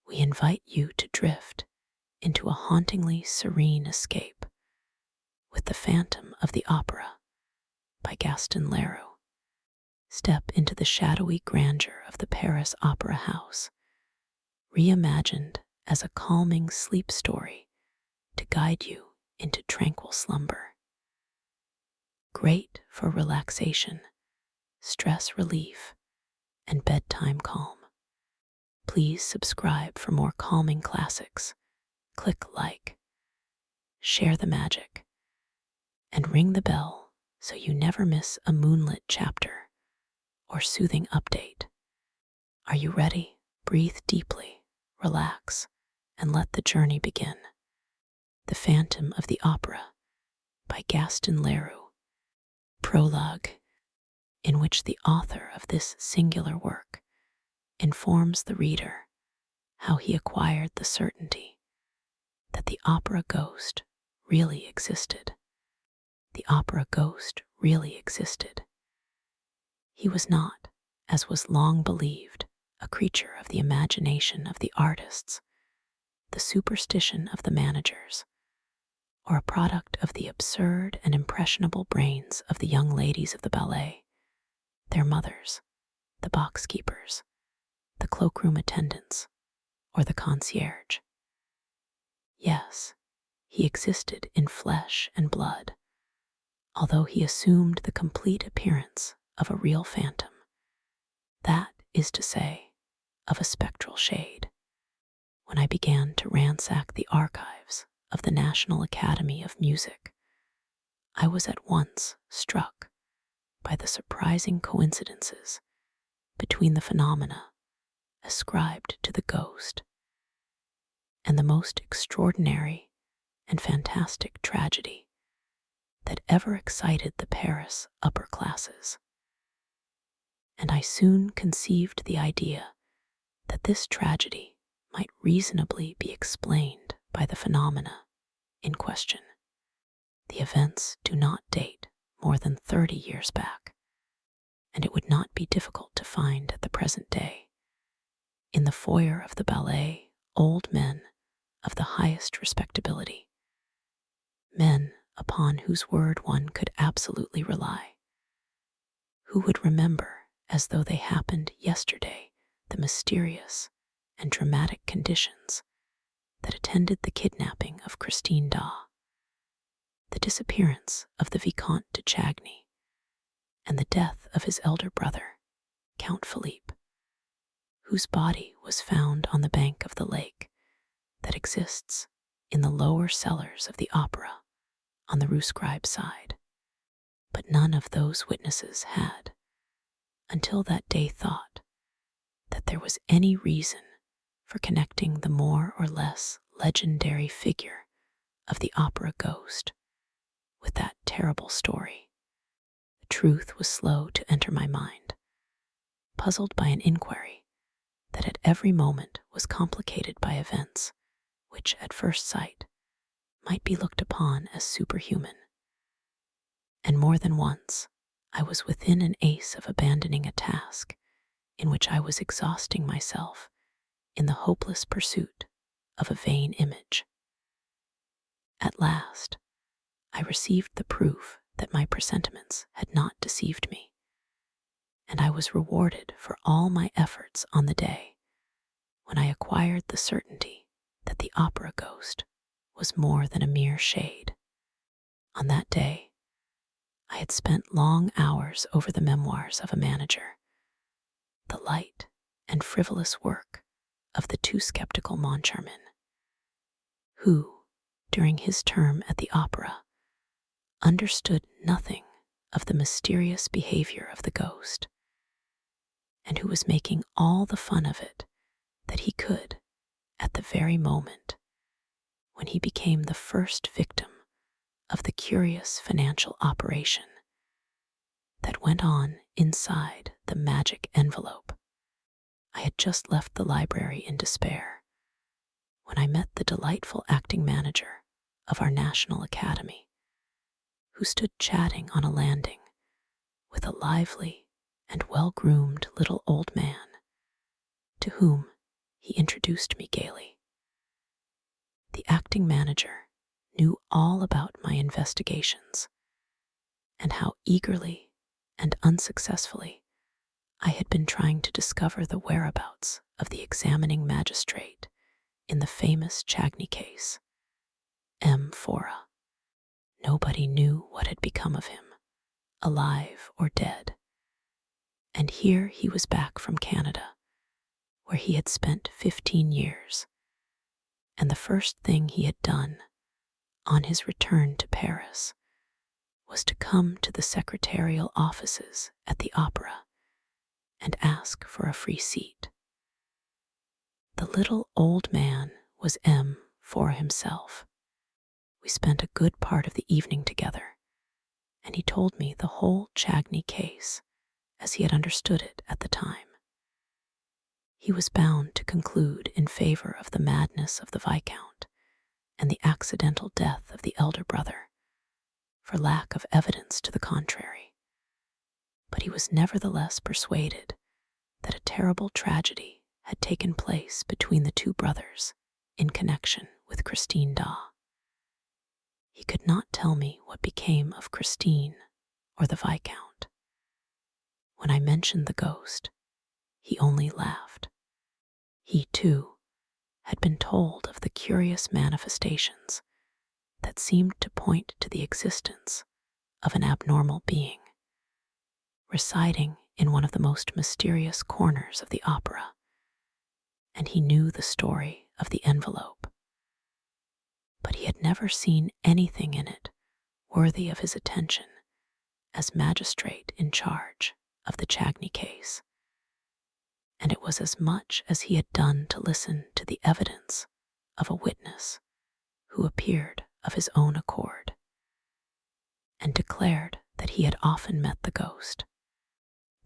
we invite you to drift into a hauntingly serene escape with The Phantom of the Opera by Gaston Leroux. Step into the shadowy grandeur of the Paris Opera House, reimagined as a calming sleep story to guide you into tranquil slumber. Great for relaxation, stress relief, and bedtime calm. Please subscribe for more calming classics. Click like, share the magic, and ring the bell so you never miss a moonlit chapter or soothing update. Are you ready? Breathe deeply, relax, and let the journey begin. The Phantom of the Opera by Gaston Leroux. Prologue, in which the author of this singular work informs the reader how he acquired the certainty that the opera ghost really existed. The opera ghost really existed. He was not, as was long believed, a creature of the imagination of the artists, the superstition of the managers, or a product of the absurd and impressionable brains of the young ladies of the ballet, their mothers, the box keepers, the cloakroom attendants, or the concierge. Yes, he existed in flesh and blood, although he assumed the complete appearance of a real phantom, that is to say, of a spectral shade. When I began to ransack the archives of the National Academy of Music, I was at once struck by the surprising coincidences between the phenomena ascribed to the ghost and the most extraordinary and fantastic tragedy that ever excited the Paris upper classes. And I soon conceived the idea that this tragedy might reasonably be explained by the phenomena in question. The events do not date more than 30 years back, and it would not be difficult to find at the present day, in the foyer of the ballet, old men of the highest respectability, men upon whose word one could absolutely rely, who would remember as though they happened yesterday the mysterious and dramatic conditions that attended the kidnapping of Christine Daw, the disappearance of the Vicomte de Chagny, and the death of his elder brother, Count Philippe, whose body was found on the bank of the lake that exists in the lower cellars of the opera on the Rue Scribe side. But none of those witnesses had, until that day, thought that there was any reason for connecting the more or less legendary figure of the opera ghost with that terrible story. The truth was slow to enter my mind, puzzled by an inquiry that at every moment was complicated by events which at first sight might be looked upon as superhuman. And more than once I was within an ace of abandoning a task in which I was exhausting myself in the hopeless pursuit of a vain image. At last, I received the proof that my presentiments had not deceived me, and I was rewarded for all my efforts on the day when I acquired the certainty that the opera ghost was more than a mere shade. On that day, I had spent long hours over the memoirs of a manager, the light and frivolous work of the too skeptical Moncharmin, who, during his term at the opera, understood nothing of the mysterious behavior of the ghost, and who was making all the fun of it that he could at the very moment when he became the first victim of the curious financial operation that went on inside the magic envelope. I had just left the library in despair when I met the delightful acting manager of our National Academy, who stood chatting on a landing with a lively and well-groomed little old man, to whom, he introduced me gaily. The acting manager knew all about my investigations and how eagerly and unsuccessfully I had been trying to discover the whereabouts of the examining magistrate in the famous Chagney case, M. Fora. Nobody knew what had become of him, alive or dead. And here he was back from Canada, where he had spent 15 years, and the first thing he had done on his return to Paris was to come to the secretarial offices at the opera and ask for a free seat. The little old man was M. for himself. We spent a good part of the evening together, and he told me the whole Chagney case as he had understood it at the time. He was bound to conclude in favor of the madness of the Viscount and the accidental death of the elder brother, for lack of evidence to the contrary. But he was nevertheless persuaded that a terrible tragedy had taken place between the two brothers in connection with Christine Daw. He could not tell me what became of Christine or the Viscount. When I mentioned the ghost, he only laughed. He, too, had been told of the curious manifestations that seemed to point to the existence of an abnormal being residing in one of the most mysterious corners of the opera, and he knew the story of the envelope. But he had never seen anything in it worthy of his attention as magistrate in charge of the Chagney case, and it was as much as he had done to listen to the evidence of a witness who appeared of his own accord and declared that he had often met the ghost.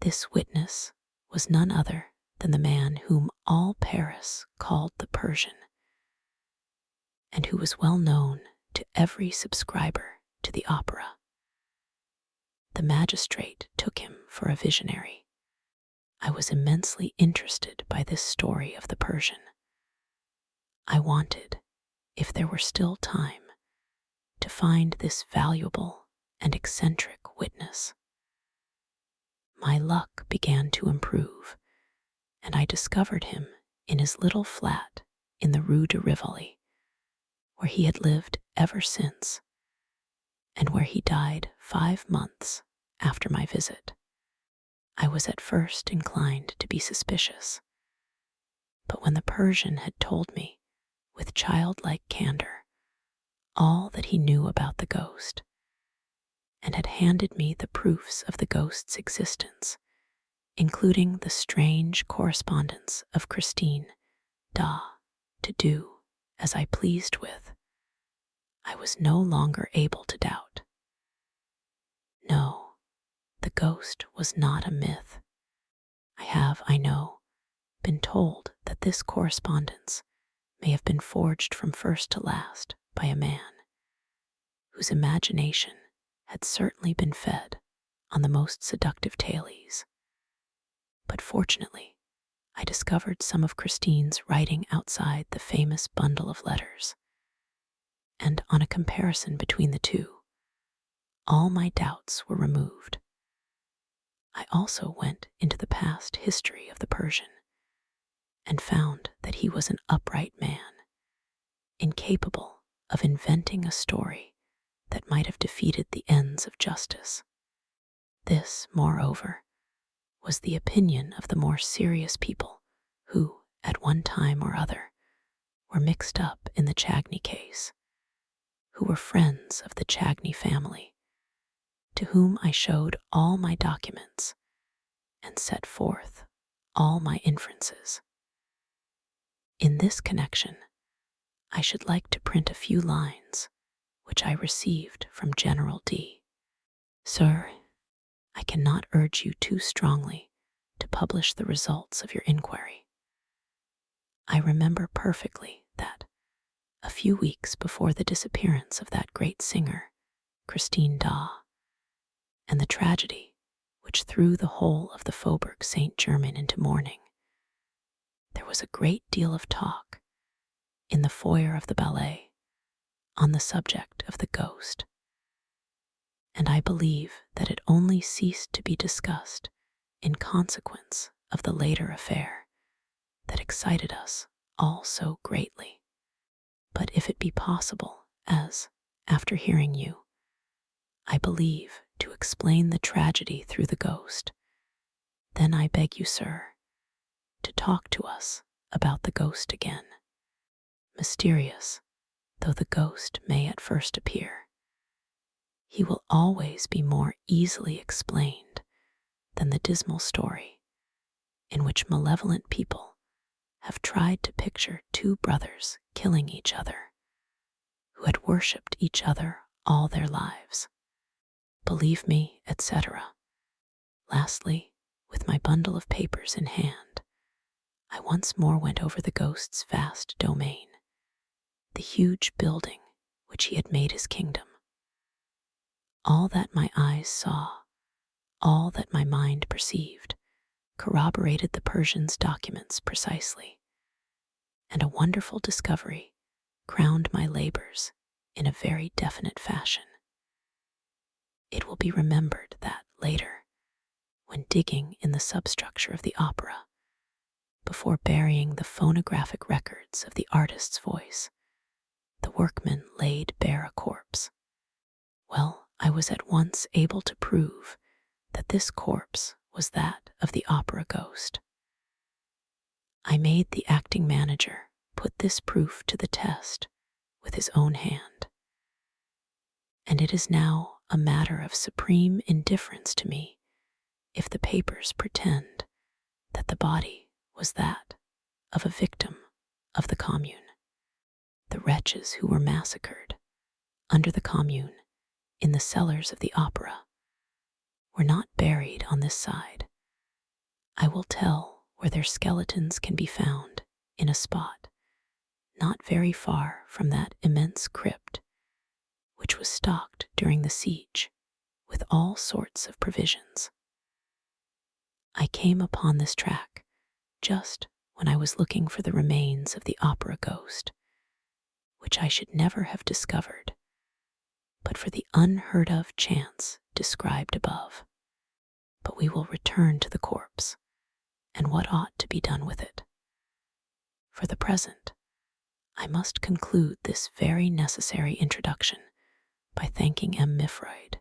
This witness was none other than the man whom all Paris called the Persian, and who was well known to every subscriber to the opera. The magistrate took him for a visionary. I was immensely interested by this story of the Persian. I wanted, if there were still time, to find this valuable and eccentric witness. My luck began to improve, and I discovered him in his little flat in the Rue de Rivoli, where he had lived ever since, and where he died 5 months after my visit. I was at first inclined to be suspicious, but when the Persian had told me, with childlike candor, all that he knew about the ghost, and had handed me the proofs of the ghost's existence, including the strange correspondence of Christine Daw to do as I pleased with, I was no longer able to doubt. No, the ghost was not a myth. I have, I know, been told that this correspondence may have been forged from first to last by a man whose imagination had certainly been fed on the most seductive tales. But fortunately, I discovered some of Christine's writing outside the famous bundle of letters, and on a comparison between the two, all my doubts were removed. I also went into the past history of the Persian and found that he was an upright man, incapable of inventing a story that might have defeated the ends of justice. This, moreover, was the opinion of the more serious people who, at one time or other, were mixed up in the Chagney case, who were friends of the Chagney family, to whom I showed all my documents and set forth all my inferences. In this connection, I should like to print a few lines which I received from General D. Sir, I cannot urge you too strongly to publish the results of your inquiry. I remember perfectly that, a few weeks before the disappearance of that great singer, Christine Daw, and the tragedy which threw the whole of the Faubourg Saint-Germain into mourning, there was a great deal of talk in the foyer of the ballet on the subject of the ghost, and I believe that it only ceased to be discussed in consequence of the later affair that excited us all so greatly. But if it be possible, as, after hearing you, I believe to explain the tragedy through the ghost, then I beg you, sir, to talk to us about the ghost again. Mysterious though the ghost may at first appear, he will always be more easily explained than the dismal story in which malevolent people have tried to picture two brothers killing each other who had worshipped each other all their lives. Believe me, etc. Lastly, with my bundle of papers in hand, I once more went over the ghost's vast domain, the huge building which he had made his kingdom. All that my eyes saw, all that my mind perceived, corroborated the Persian's documents precisely, and a wonderful discovery crowned my labors in a very definite fashion. It will be remembered that later, when digging in the substructure of the opera, before burying the phonographic records of the artist's voice, the workmen laid bare a corpse. Well, I was at once able to prove that this corpse was that of the opera ghost. I made the acting manager put this proof to the test with his own hand, and it is now a matter of supreme indifference to me if the papers pretend that the body was that of a victim of the Commune. The wretches who were massacred under the Commune in the cellars of the opera were not buried on this side. I will tell where their skeletons can be found in a spot not very far from that immense crypt which was stocked during the siege with all sorts of provisions. I came upon this track just when I was looking for the remains of the opera ghost, which I should never have discovered but for the unheard of chance described above. But we will return to the corpse and what ought to be done with it. For the present, I must conclude this very necessary introduction by thanking M. Mifroid,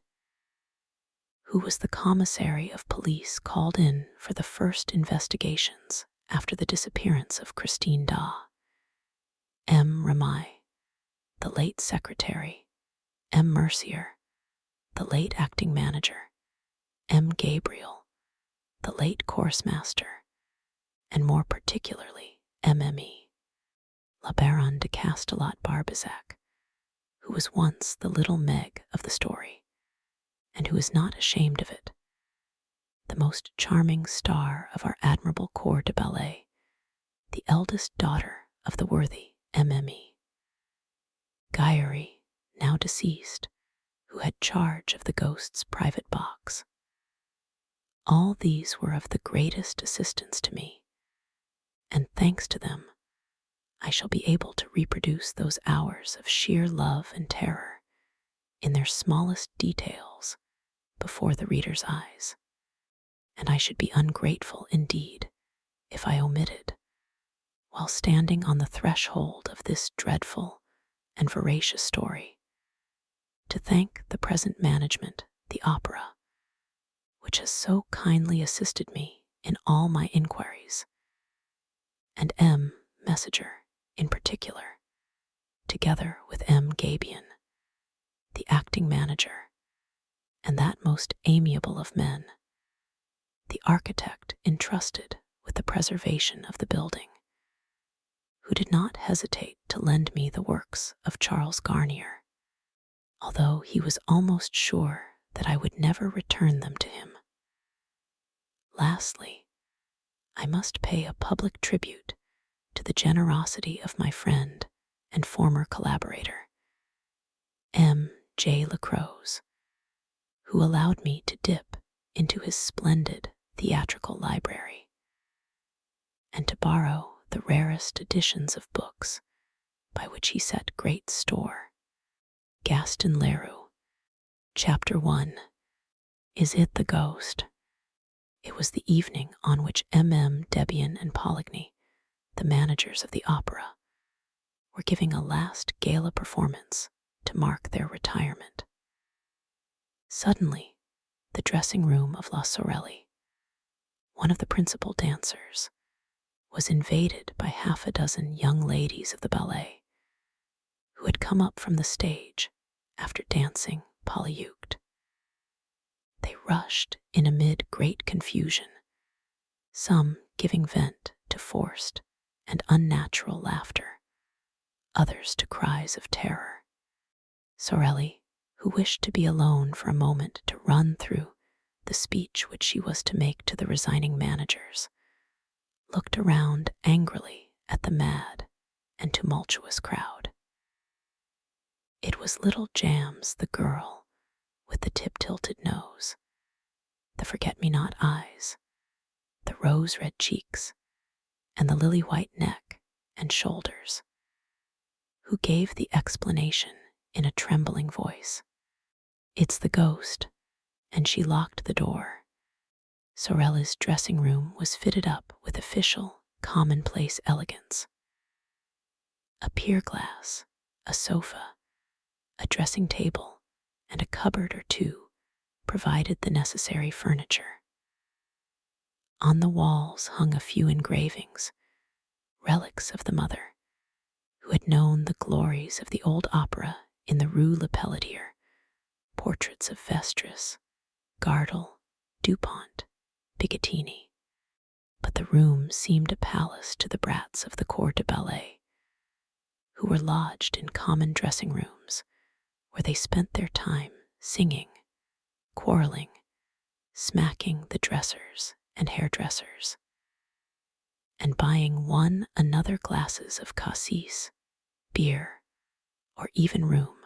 who was the commissary of police called in for the first investigations after the disappearance of Christine Da, M. Ramay, the late secretary, M. Mercier, the late acting manager, M. Gabriel, the late course master, and more particularly MME, La Baronne de Castellot-Barbezac, who was once the little Meg of the story, and who is not ashamed of it, the most charming star of our admirable corps de ballet, the eldest daughter of the worthy MME, Guillery, now deceased, who had charge of the ghost's private box. All these were of the greatest assistance to me, and thanks to them, I shall be able to reproduce those hours of sheer love and terror in their smallest details before the reader's eyes, and I should be ungrateful indeed if I omitted, while standing on the threshold of this dreadful and veracious story, to thank the present management, the opera, which has so kindly assisted me in all my inquiries, and M. Messenger in particular, together with M. Gabion, the acting manager, and that most amiable of men, the architect entrusted with the preservation of the building, who did not hesitate to lend me the works of Charles Garnier, although he was almost sure that I would never return them to him. Lastly, I must pay a public tribute to the generosity of my friend and former collaborator, M. J. Lacroze, who allowed me to dip into his splendid theatrical library and to borrow the rarest editions of books, by which he set great store. Gaston Leroux. Chapter 1. Is it the ghost? It was the evening on which M.M. Debian and Poligny, the managers of the opera, were giving a last gala performance to mark their retirement. Suddenly, the dressing room of La Sorelli, one of the principal dancers, was invaded by half a dozen young ladies of the ballet, who had come up from the stage after dancing Polyeucte. They rushed in amid great confusion, some giving vent to forced and unnatural laughter, others to cries of terror. Sorelli, who wished to be alone for a moment to run through the speech which she was to make to the resigning managers, looked around angrily at the mad and tumultuous crowd. It was little Jams, the girl with the tip-tilted nose, the forget-me-not eyes, the rose-red cheeks, and the lily-white neck and shoulders, who gave the explanation in a trembling voice. It's the ghost, and she locked the door. Sorelli's dressing room was fitted up with official, commonplace elegance. A pier glass, a sofa, a dressing table, and a cupboard or two provided the necessary furniture. On the walls hung a few engravings, relics of the mother, who had known the glories of the old opera in the Rue Le Pelletier, portraits of Vestris, Gardel, Dupont, Picatinny. But the room seemed a palace to the brats of the corps de ballet, who were lodged in common dressing rooms, where they spent their time singing, quarreling, smacking the dressers and hairdressers, and buying one another glasses of cassis, beer, or even room,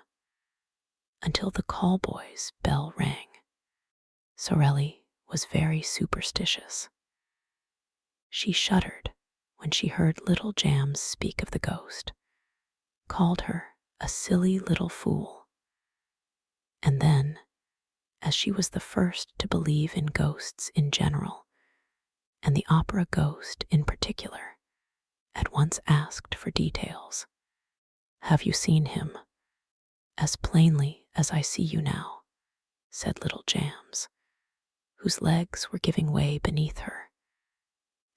until the call-boy's bell rang. Sorelli was very superstitious. She shuddered when she heard little Jams speak of the ghost, called her a silly little fool, and then, as she was the first to believe in ghosts in general, and the opera ghost in particular, at once asked for details. Have you seen him? As plainly as I see you now, said little Jams, whose legs were giving way beneath her,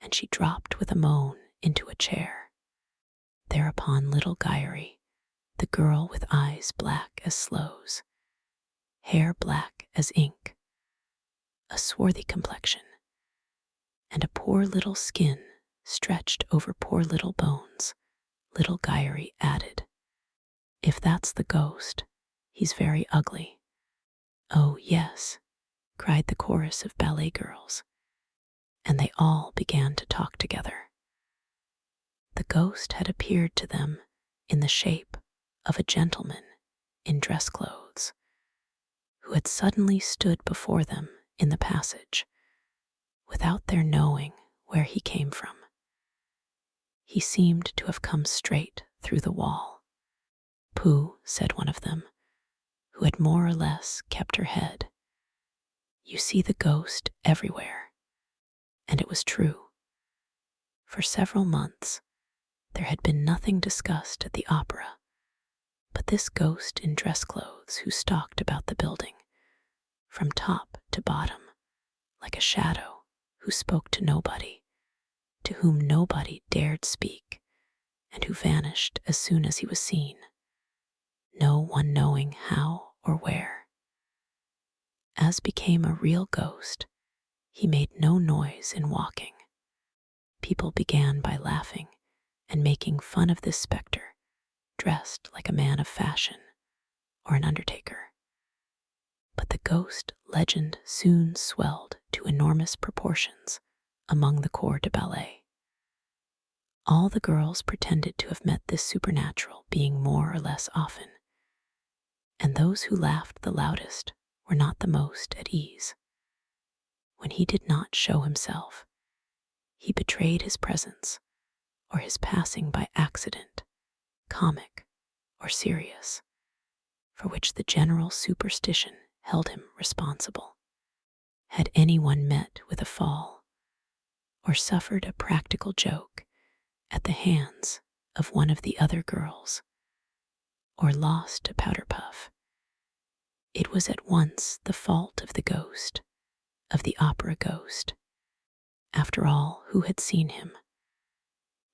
and she dropped with a moan into a chair. Thereupon little Gyeri, the girl with eyes black as sloes, hair black as ink, a swarthy complexion, and a poor little skin stretched over poor little bones, little Gyeri added, If that's the ghost, he's very ugly. Oh, yes, cried the chorus of ballet girls, and they all began to talk together. The ghost had appeared to them in the shape of a gentleman in dress clothes, who had suddenly stood before them in the passage, without their knowing where he came from. He seemed to have come straight through the wall. Pooh, said one of them, who had more or less kept her head. You see the ghost everywhere. And it was true. For several months, there had been nothing discussed at the opera but this ghost in dress clothes who stalked about the building, from top to bottom, like a shadow who spoke to nobody, to whom nobody dared speak, and who vanished as soon as he was seen, no one knowing how or where. As became a real ghost, he made no noise in walking. People began by laughing and making fun of this spectre, dressed like a man of fashion or an undertaker. But the ghost legend soon swelled to enormous proportions among the corps de ballet. All the girls pretended to have met this supernatural being more or less often, and those who laughed the loudest were not the most at ease. When he did not show himself, he betrayed his presence, or his passing by accident, comic or serious, for which the general superstition held him responsible. Had anyone met with a fall, or suffered a practical joke at the hands of one of the other girls, or lost a powder puff, it was at once the fault of the ghost, of the opera ghost. After all, who had seen him?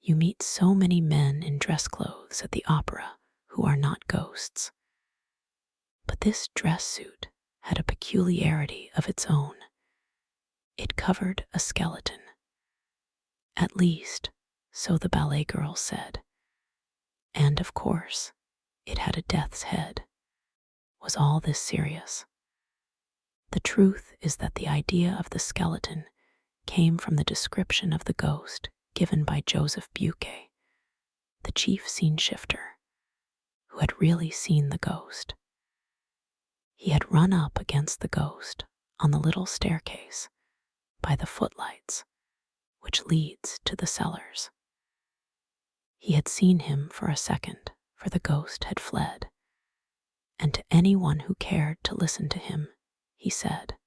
You meet so many men in dress clothes at the opera who are not ghosts. But this dress suit had a peculiarity of its own. It covered a skeleton. At least, so the ballet girl said. And of course, it had a death's head. Was all this serious? The truth is that the idea of the skeleton came from the description of the ghost given by Joseph Buquet, the chief scene shifter, who had really seen the ghost. He had run up against the ghost on the little staircase by the footlights, which leads to the cellars. He had seen him for a second, for the ghost had fled, and to anyone who cared to listen to him, he said,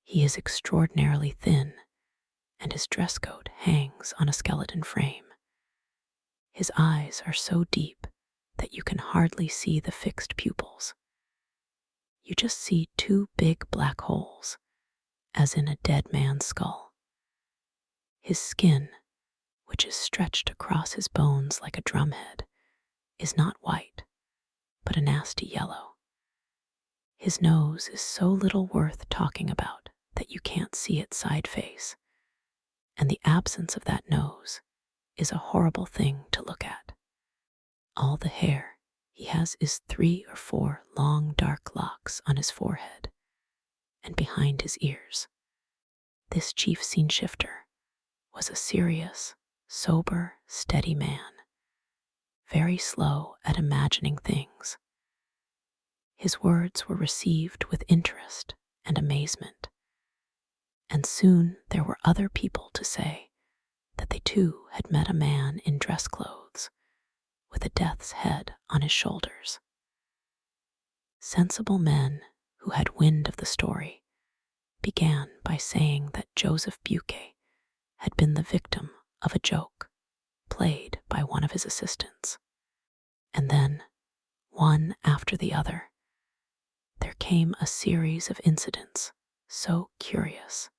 "He is extraordinarily thin, and his dress coat hangs on a skeleton frame. His eyes are so deep that you can hardly see the fixed pupils. You just see two big black holes, as in a dead man's skull. His skin, which is stretched across his bones like a drumhead, is not white, but a nasty yellow. His nose is so little worth talking about that you can't see its side face, and the absence of that nose is a horrible thing to look at. All the hair he has is 3 or 4 long dark locks on his forehead and behind his ears. This chief scene shifter was a serious, sober, steady man, very slow at imagining things. His words were received with interest and amazement, and soon there were other people to say that they too had met a man in dress clothes with a death's head on his shoulders. Sensible men who had wind of the story began by saying that Joseph Buquet had been the victim of a joke played by one of his assistants. And then, one after the other, there came a series of incidents so curious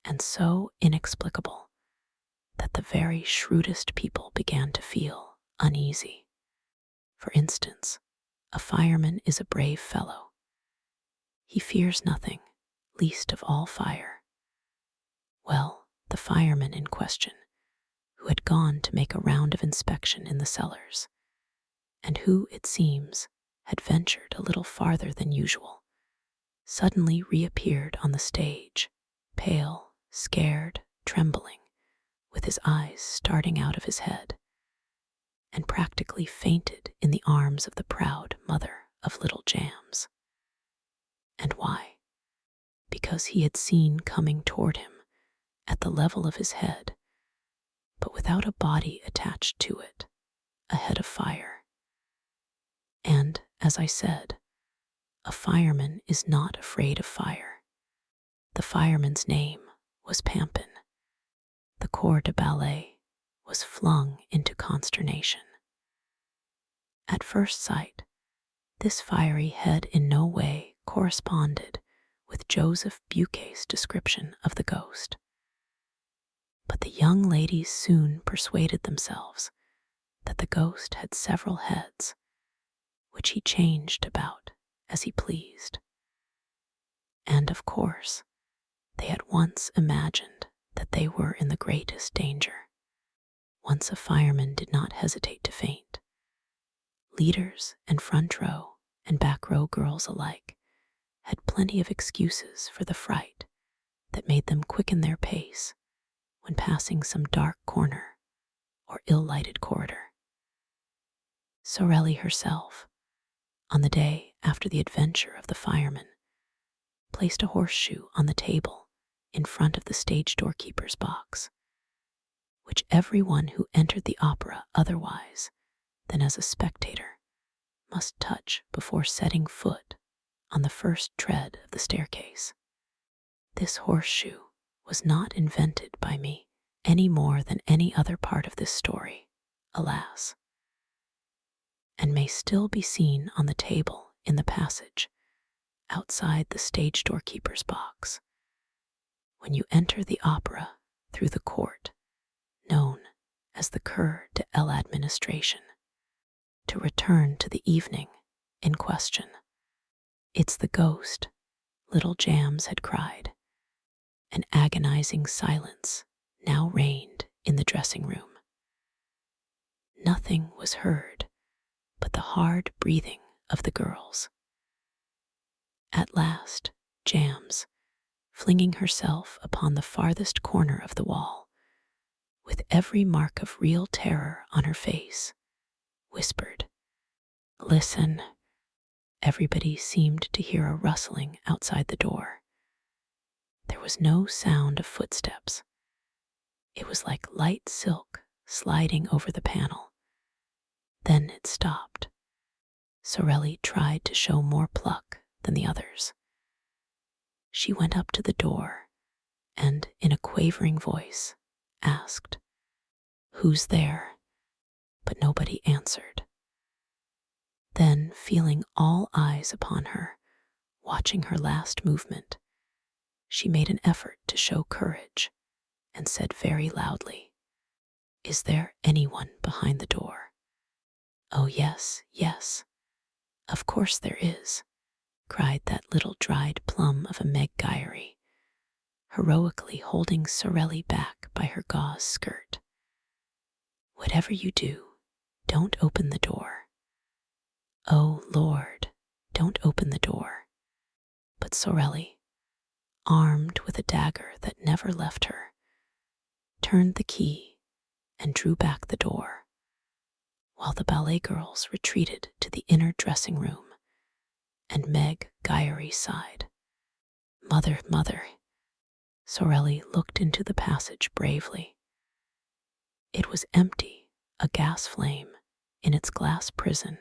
and so inexplicable that the very shrewdest people began to feel uneasy. For instance, a fireman is a brave fellow. He fears nothing, least of all fire. Well, the fireman in question, who had gone to make a round of inspection in the cellars, and who, it seems, had ventured a little farther than usual, suddenly reappeared on the stage, pale, scared, trembling, with his eyes starting out of his head, and practically fainted in the arms of the proud mother of little Jams. And why? Because he had seen coming toward him, at the level of his head, but without a body attached to it, a head of fire. And, as I said, a fireman is not afraid of fire. The fireman's name was Pampin. The corps de ballet was flung into consternation. At first sight, this fiery head in no way corresponded with Joseph Buquet's description of the ghost. But the young ladies soon persuaded themselves that the ghost had several heads, which he changed about as he pleased. And of course, they at once imagined that they were in the greatest danger. Once a fireman did not hesitate to faint. Leaders and front row and back row girls alike had plenty of excuses for the fright that made them quicken their pace when passing some dark corner or ill-lighted corridor. Sorelli herself, on the day after the adventure of the fireman, placed a horseshoe on the table in front of the stage doorkeeper's box. which everyone who entered the opera otherwise than as a spectator must touch before setting foot on the first tread of the staircase. This horseshoe was not invented by me any more than any other part of this story, alas, and may still be seen on the table in the passage outside the stage doorkeeper's box. When you enter the opera through the court known as the Cour de l'Administration to return to the evening in question. It's the ghost, little Jams had cried. An agonizing silence now reigned in the dressing room. Nothing was heard but the hard breathing of the girls. At last, Jams, flinging herself upon the farthest corner of the wall, with every mark of real terror on her face, whispered, "Listen." Everybody seemed to hear a rustling outside the door. There was no sound of footsteps. It was like light silk sliding over the panel. Then it stopped. Sorelli tried to show more pluck than the others. She went up to the door and, in a quavering voice, asked, "Who's there?" But nobody answered. Then, feeling all eyes upon her, watching her last movement, she made an effort to show courage and said very loudly, "Is there anyone behind the door?" "Oh, yes, yes, of course there is," cried that little dried plum of a Meg Gyery, heroically holding Sorelli back by her gauze skirt. "Whatever you do, don't open the door. Oh, Lord, don't open the door." But Sorelli, armed with a dagger that never left her, turned the key and drew back the door, while the ballet girls retreated to the inner dressing room, and Meg Gyery sighed. "Mother, mother." Sorelli looked into the passage bravely. It was empty. A gas flame, in its glass prison,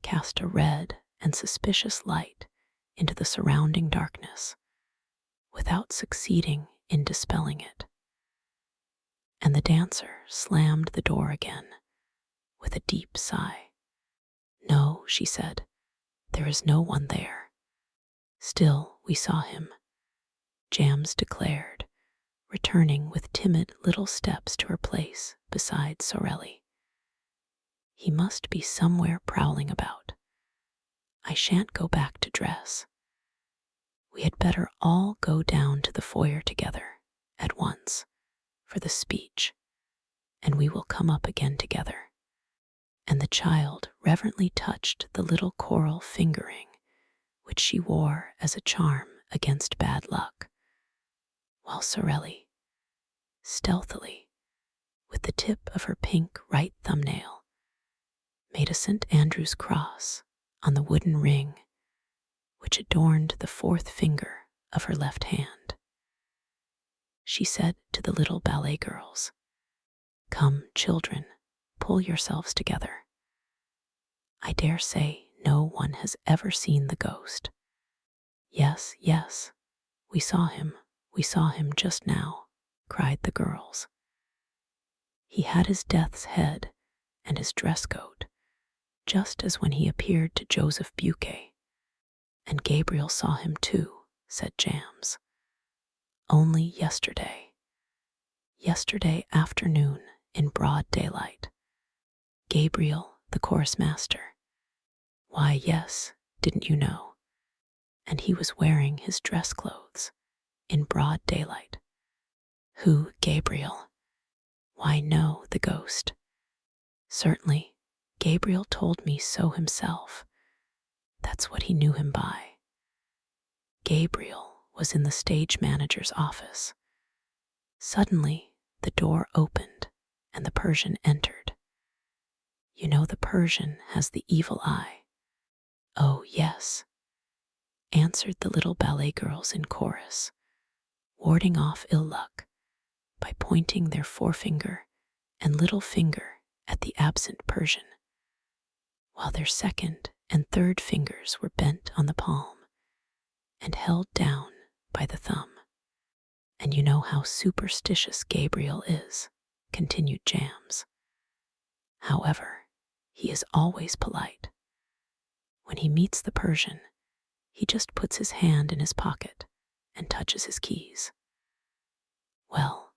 cast a red and suspicious light into the surrounding darkness, without succeeding in dispelling it. And the dancer slammed the door again with a deep sigh. "No," she said, "there is no one there." "Still, we saw him," Jams declared, returning with timid little steps to her place beside Sorelli. "He must be somewhere prowling about. I shan't go back to dress. We had better all go down to the foyer together at once for the speech, and we will come up again together." And the child reverently touched the little coral finger ring which she wore as a charm against bad luck, while Sorelli, stealthily, with the tip of her pink right thumbnail, made a St. Andrew's cross on the wooden ring which adorned the fourth finger of her left hand. She said to the little ballet girls, "Come, children, pull yourselves together. I dare say no one has ever seen the ghost. Yes, yes, we saw him just now," cried the girls. "He had his death's head and his dress coat, just as when he appeared to Joseph Buquet. And Gabriel saw him too," said Jams. "Only yesterday afternoon in broad daylight. Gabriel, the chorus master. Why, yes, didn't you know? And he was wearing his dress clothes in broad daylight." "Who, Gabriel?" "Why, no, the ghost. Certainly, Gabriel told me so himself. That's what he knew him by." Gabriel was in the stage manager's office. Suddenly, the door opened and the Persian entered. You know the Persian has the evil eye. "Oh, yes," answered the little ballet girls in chorus, warding off ill luck by pointing their forefinger and little finger at the absent Persian, while their second and third fingers were bent on the palm and held down by the thumb. "And you know how superstitious Gabriel is," continued Jams. "However, he is always polite. When he meets the Persian, he just puts his hand in his pocket and touches his keys. Well,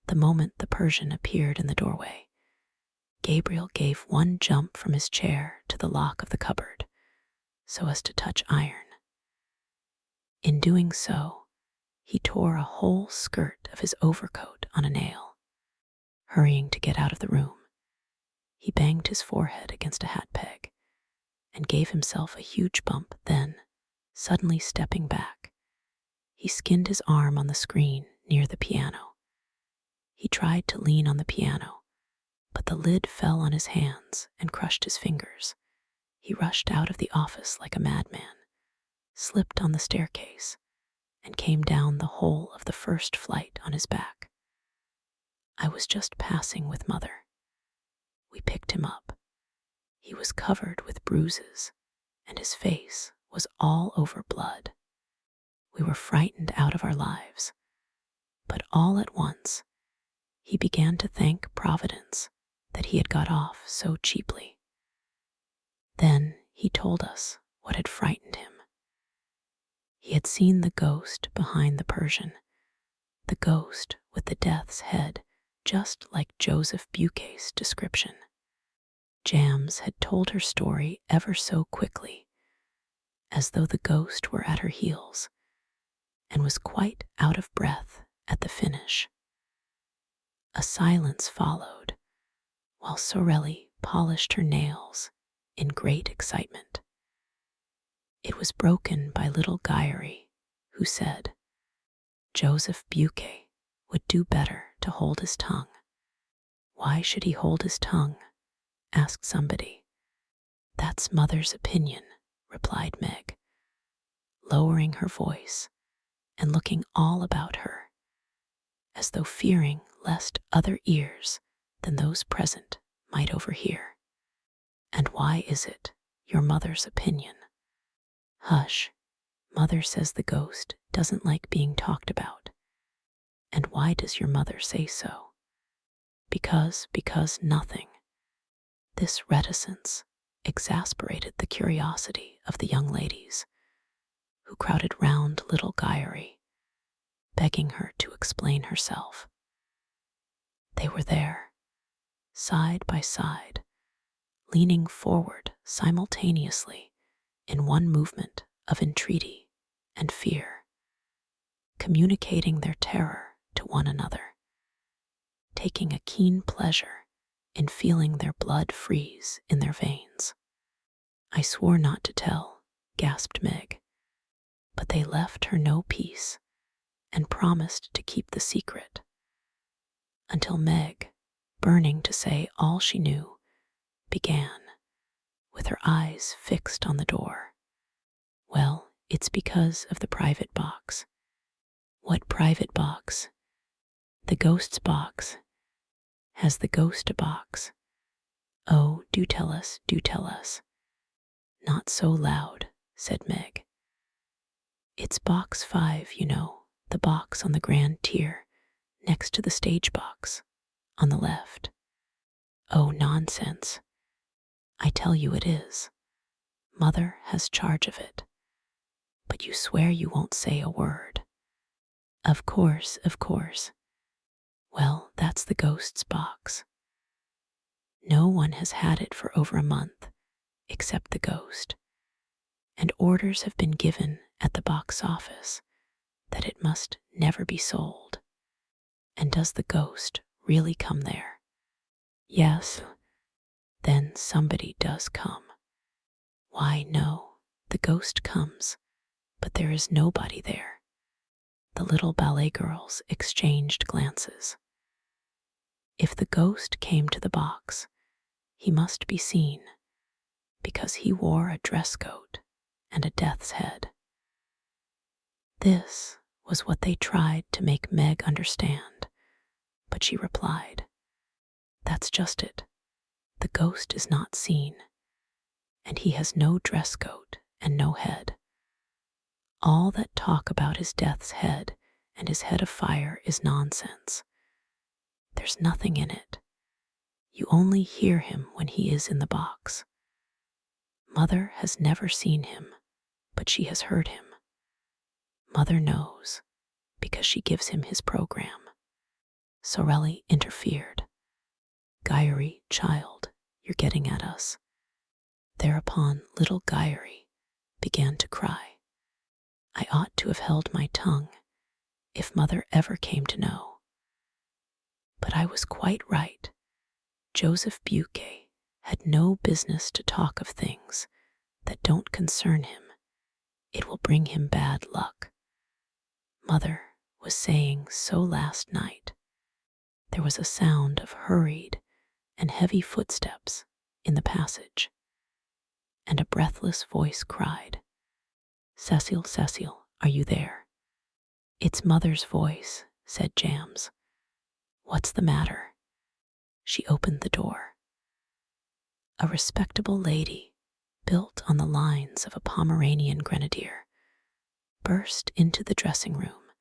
the moment the Persian appeared in the doorway, Gabriel gave one jump from his chair to the lock of the cupboard so as to touch iron. In doing so, he tore a whole skirt of his overcoat on a nail. Hurrying to get out of the room, he banged his forehead against a hat peg and gave himself a huge bump. Then, suddenly stepping back, he skinned his arm on the screen near the piano. He tried to lean on the piano, but the lid fell on his hands and crushed his fingers. He rushed out of the office like a madman, slipped on the staircase, and came down the whole of the first flight on his back. I was just passing with Mother. We picked him up. He was covered with bruises, and his face was all over blood. We were frightened out of our lives, but all at once he began to thank Providence that he had got off so cheaply. Then he told us what had frightened him. He had seen the ghost behind the Persian, the ghost with the death's head, just like Joseph Buquet's description. Jams had told her story ever so quickly, as though the ghost were at her heels, and was quite out of breath at the finish. A silence followed, while Sorelli polished her nails in great excitement. It was broken by little Guyery, who said, "Joseph Buquet would do better to hold his tongue." "Why should he hold his tongue?" asked somebody. "That's Mother's opinion," replied Meg, lowering her voice and looking all about her, as though fearing lest other ears than those present might overhear. "And why is it your mother's opinion?" "Hush, Mother says the ghost doesn't like being talked about." "And why does your mother say so?" Because nothing." This reticence exasperated the curiosity of the young ladies, who crowded round little Guyery, begging her to explain herself. They were there, side by side, leaning forward simultaneously in one movement of entreaty and fear, communicating their terror to one another, taking a keen pleasure in feeling their blood freeze in their veins. "I swore not to tell," gasped Meg, but they left her no peace and promised to keep the secret, until Meg, burning to say all she knew, began, with her eyes fixed on the door. "Well, it's because of the private box." "What private box?" "The ghost's box." "Has the ghost a box?" "Oh, do tell us, do tell us." "Not so loud," said Meg. "It's box 5, you know, the box on the grand tier, next to the stage box, on the left." "Oh, nonsense. I tell you it is. Mother has charge of it. But you swear you won't say a word." Of course, of course." "Well, that's the ghost's box. No one has had it for over a month, except the ghost, and orders have been given at the box office that it must never be sold." "And does the ghost really come there?" "Yes." "Then somebody does come." "Why, no, the ghost comes, but there is nobody there." The little ballet girls exchanged glances. If the ghost came to the box, he must be seen, because he wore a dress coat and a death's head. This was what they tried to make Meg understand but she replied, "That's just it. The ghost is not seen, and he has no dress coat and no head. All that talk about his death's head and his head of fire is nonsense. There's nothing in it. You only hear him when he is in the box. Mother has never seen him, but she has heard him. Mother knows, because she gives him his program." Sorelli interfered. "Gyuri, child, you're getting at us." Thereupon little Gyuri began to cry. I ought to have held my tongue if Mother ever came to know. But I was quite right. Joseph Buquet had no business to talk of things that don't concern him. It will bring him bad luck. Mother was saying so last night. There was a sound of hurried and heavy footsteps in the passage, and a breathless voice cried, "Cecile, Cecile, are you there?" "It's Mother's voice," said Jams. "What's the matter?" She opened the door. A respectable lady, built on the lines of a Pomeranian grenadier, burst into the dressing room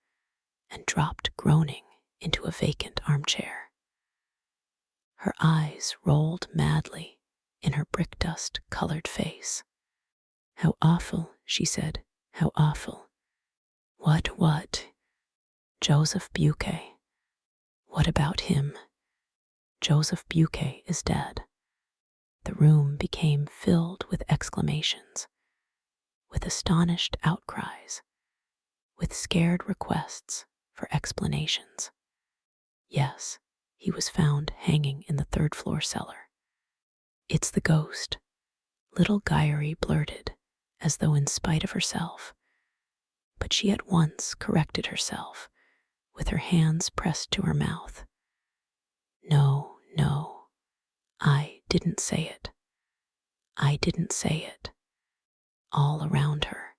and dropped groaning into a vacant armchair. Her eyes rolled madly in her brick-dust-colored face. "How awful," she said, "how awful." What? Joseph Buquet. What about him?" "Joseph Buquet is dead." The room became filled with exclamations, with astonished outcries, with scared requests for explanations. Yes, he was found hanging in the third-floor cellar. "It's the ghost," little Gyuri blurted, as though in spite of herself. But she at once corrected herself, with her hands pressed to her mouth. No, I didn't say it. I didn't say it." All around her,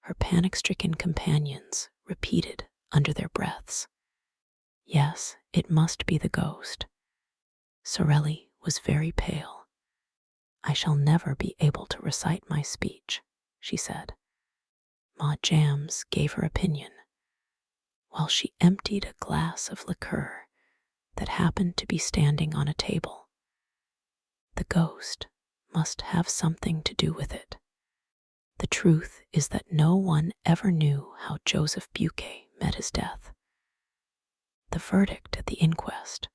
her panic-stricken companions repeated under their breaths, "Yes, it must be the ghost." Sorelli was very pale. "I shall never be able to recite my speech," she said. Ma Jams gave her opinion, while she emptied a glass of liqueur that happened to be standing on a table. "The ghost must have something to do with it. The truth is that no one ever knew how Joseph Buquet met his death. The verdict at the inquest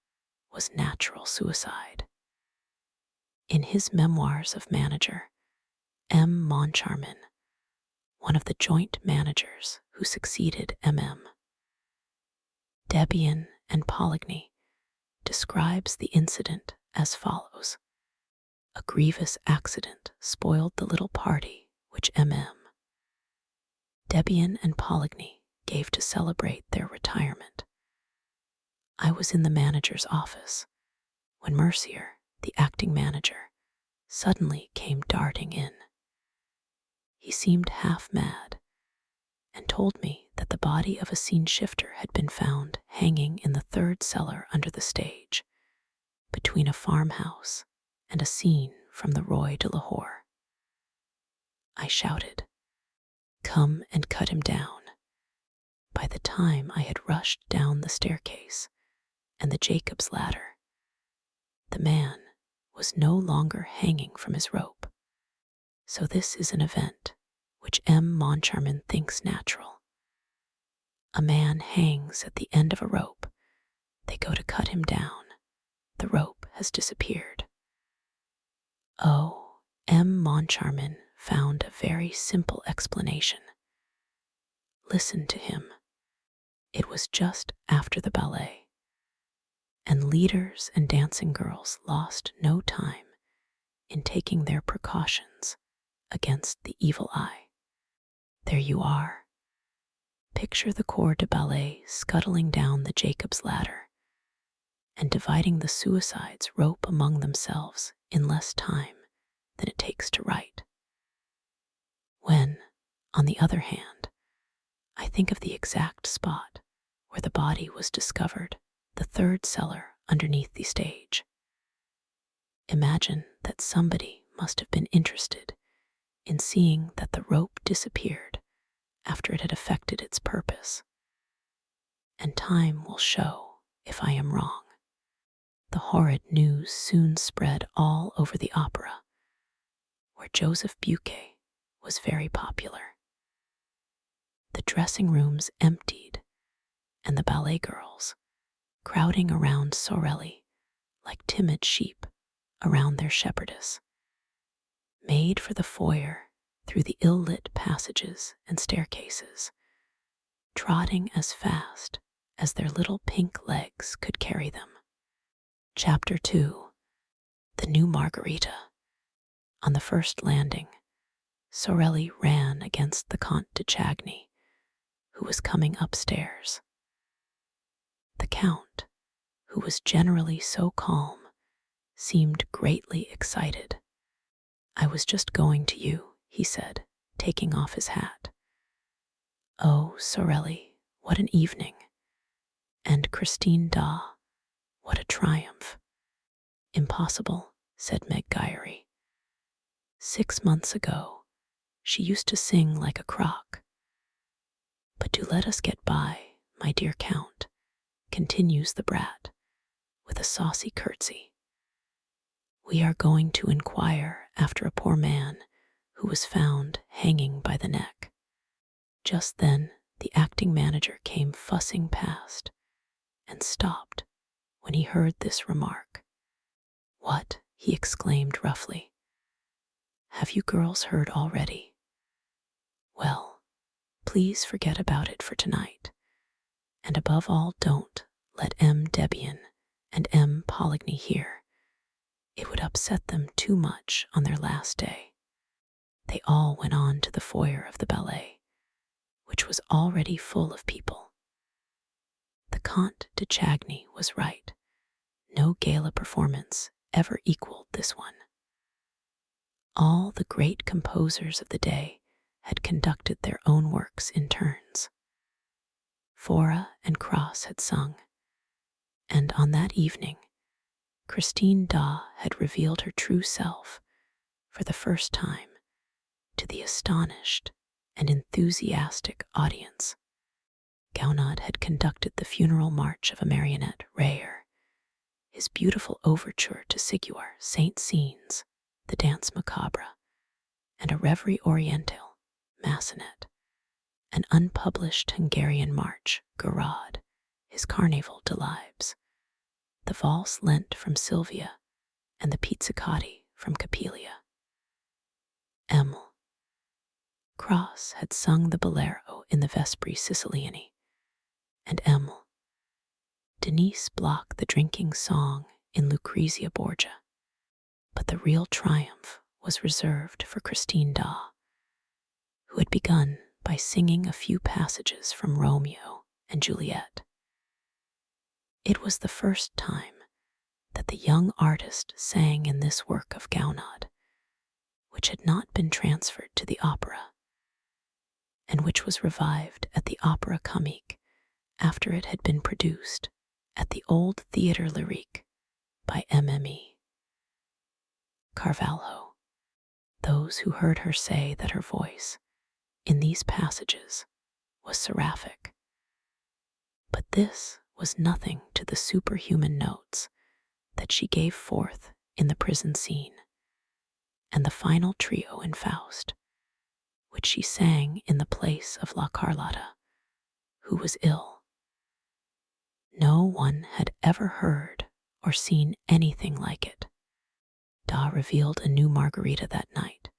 was natural suicide. In his memoirs of manager, M. Moncharmin, one of the joint managers who succeeded MM, Debian and Poligny, describes the incident as follows. A grievous accident spoiled the little party which Debian and Poligny gave to celebrate their retirement. I was in the manager's office when Mercier, the acting manager, suddenly came darting in. He seemed half mad and told me that the body of a scene shifter had been found hanging in the third cellar under the stage, between a farmhouse and a scene from the Roy de Lahore. I shouted, "Come and cut him down." By the time I had rushed down the staircase and the Jacob's ladder, the man was no longer hanging from his rope. So this is an event which M. Moncharmin thinks natural. A man hangs at the end of a rope. They go to cut him down. The rope has disappeared. Oh, M. Moncharmin found a very simple explanation. Listen to him. It was just after the ballet, and leaders and dancing girls lost no time in taking their precautions against the evil eye. There you are. Picture the corps de ballet scuttling down the Jacob's ladder and dividing the suicide's rope among themselves in less time than it takes to write. When, on the other hand, I think of the exact spot where the body was discovered the third cellar underneath the stage. Imagine that somebody must have been interested in seeing that the rope disappeared after it had effected its purpose. And time will show if I am wrong. The horrid news soon spread all over the opera, where Joseph Buquet was very popular. The dressing rooms emptied, and the ballet girls, crowding around Sorelli like timid sheep around their shepherdess, made for the foyer through the ill-lit passages and staircases, trotting as fast as their little pink legs could carry them. Chapter 2. The New Margarita. On the first landing, Sorelli ran against the Comte de Chagny, who was coming upstairs. The Count, who was generally so calm, seemed greatly excited. "I was just going to you," he said, taking off his hat. "Oh, Sorelli, what an evening! And Christine Da, what a triumph!" "Impossible," said Meg Gyery. "6 months ago, she used to sing like a crock. But do let us get by, my dear Count," continues the brat, with a saucy curtsy. "We are going to inquire after a poor man who was found hanging by the neck." Just then, the acting manager came fussing past and stopped when he heard this remark. "What?" he exclaimed roughly. "Have you girls heard already? Well, please forget about it for tonight. And above all, don't let M. Debian and M. Poligny hear. It would upset them too much on their last day." They all went on to the foyer of the ballet, which was already full of people. The Comte de Chagny was right. No gala performance ever equaled this one. All the great composers of the day had conducted their own works in turns. Fora and Cross had sung, and on that evening, Christine Da had revealed her true self for the first time to the astonished and enthusiastic audience. Gounod had conducted the funeral march of a marionette, Rayer, his beautiful overture to Siguiar, Saint Scenes, the Dance Macabre, and a Reverie Orientale, Massenet, an unpublished Hungarian march, Garad, his Carnaval de Libes, the valse lent from Sylvia, and the pizzicati from Capelia. Emil Cross had sung the bolero in the Vespri Siciliani, and Emil Denise Bloch the drinking song in Lucrezia Borgia. But the real triumph was reserved for Christine Da, who had begun by singing a few passages from Romeo and Juliet. It was the first time that the young artist sang in this work of Gounod, which had not been transferred to the opera, and which was revived at the Opera Comique after it had been produced at the old Theatre Lyrique by Mme. Carvalho. Those who heard her say that her voice in these passages was seraphic. But this was nothing to the superhuman notes that she gave forth in the prison scene, and the final trio in Faust, which she sang in the place of La Carlotta, who was ill. No one had ever heard or seen anything like it. Da revealed a new Margarita that night,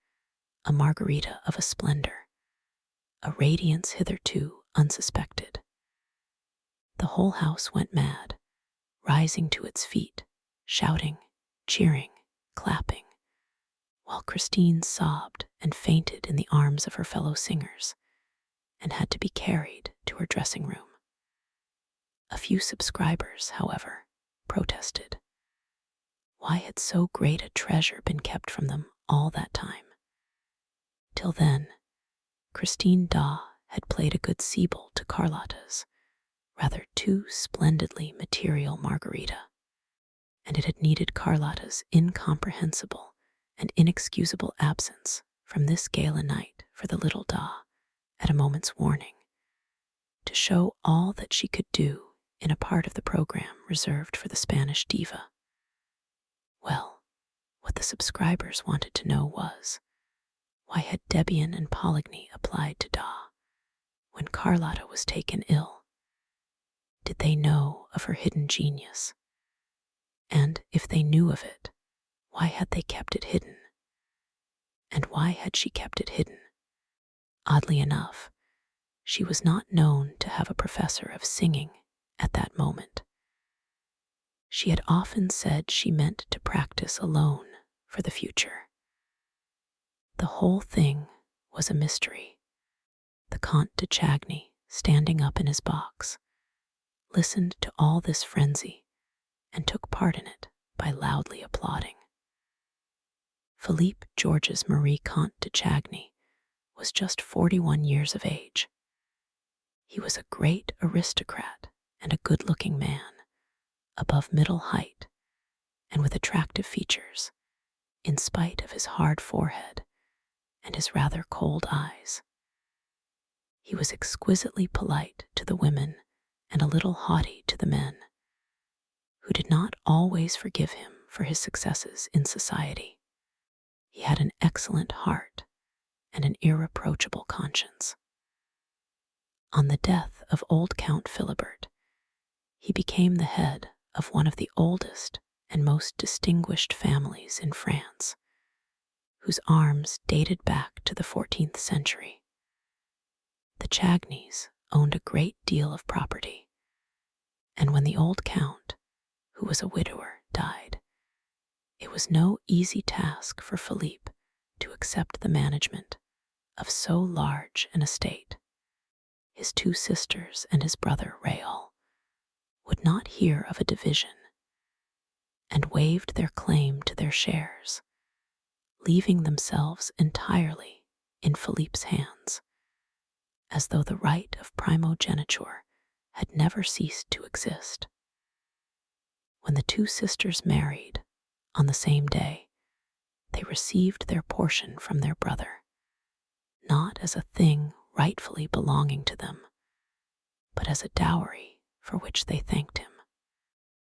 a Margarita of a splendor, a radiance hitherto unsuspected. The whole house went mad, rising to its feet, shouting, cheering, clapping, while Christine sobbed and fainted in the arms of her fellow singers and had to be carried to her dressing room. A few subscribers, however, protested. Why had so great a treasure been kept from them all that time? Till then, Christine Da had played a good Siebel to Carlotta's, rather too splendidly material margarita, and it had needed Carlotta's incomprehensible and inexcusable absence from this gala night for the little Da at a moment's warning to show all that she could do in a part of the program reserved for the Spanish diva. Well, what the subscribers wanted to know was, why had Debian and Poligny applied to Da when Carlotta was taken ill? Did they know of her hidden genius? And if they knew of it, why had they kept it hidden? And why had she kept it hidden? Oddly enough, she was not known to have a professor of singing at that moment. She had often said she meant to practice alone for the future. The whole thing was a mystery. The Comte de Chagny, standing up in his box, listened to all this frenzy and took part in it by loudly applauding. Philippe Georges Marie Comte de Chagny was just 41 years of age. He was a great aristocrat and a good-looking man, above middle height and with attractive features, in spite of his hard forehead and his rather cold eyes. He was exquisitely polite to the women and a little haughty to the men, who did not always forgive him for his successes in society. He had an excellent heart and an irreproachable conscience. On the death of old Count Philibert, he became the head of one of the oldest and most distinguished families in France, whose arms dated back to the 14th century. The Chagnys owned a great deal of property, and when the old count, who was a widower, died, it was no easy task for Philippe to accept the management of so large an estate. His two sisters and his brother Raoul would not hear of a division and waived their claim to their shares, leaving themselves entirely in Philippe's hands, as though the right of primogeniture had never ceased to exist. When the two sisters married on the same day, they received their portion from their brother, not as a thing rightfully belonging to them, but as a dowry for which they thanked him.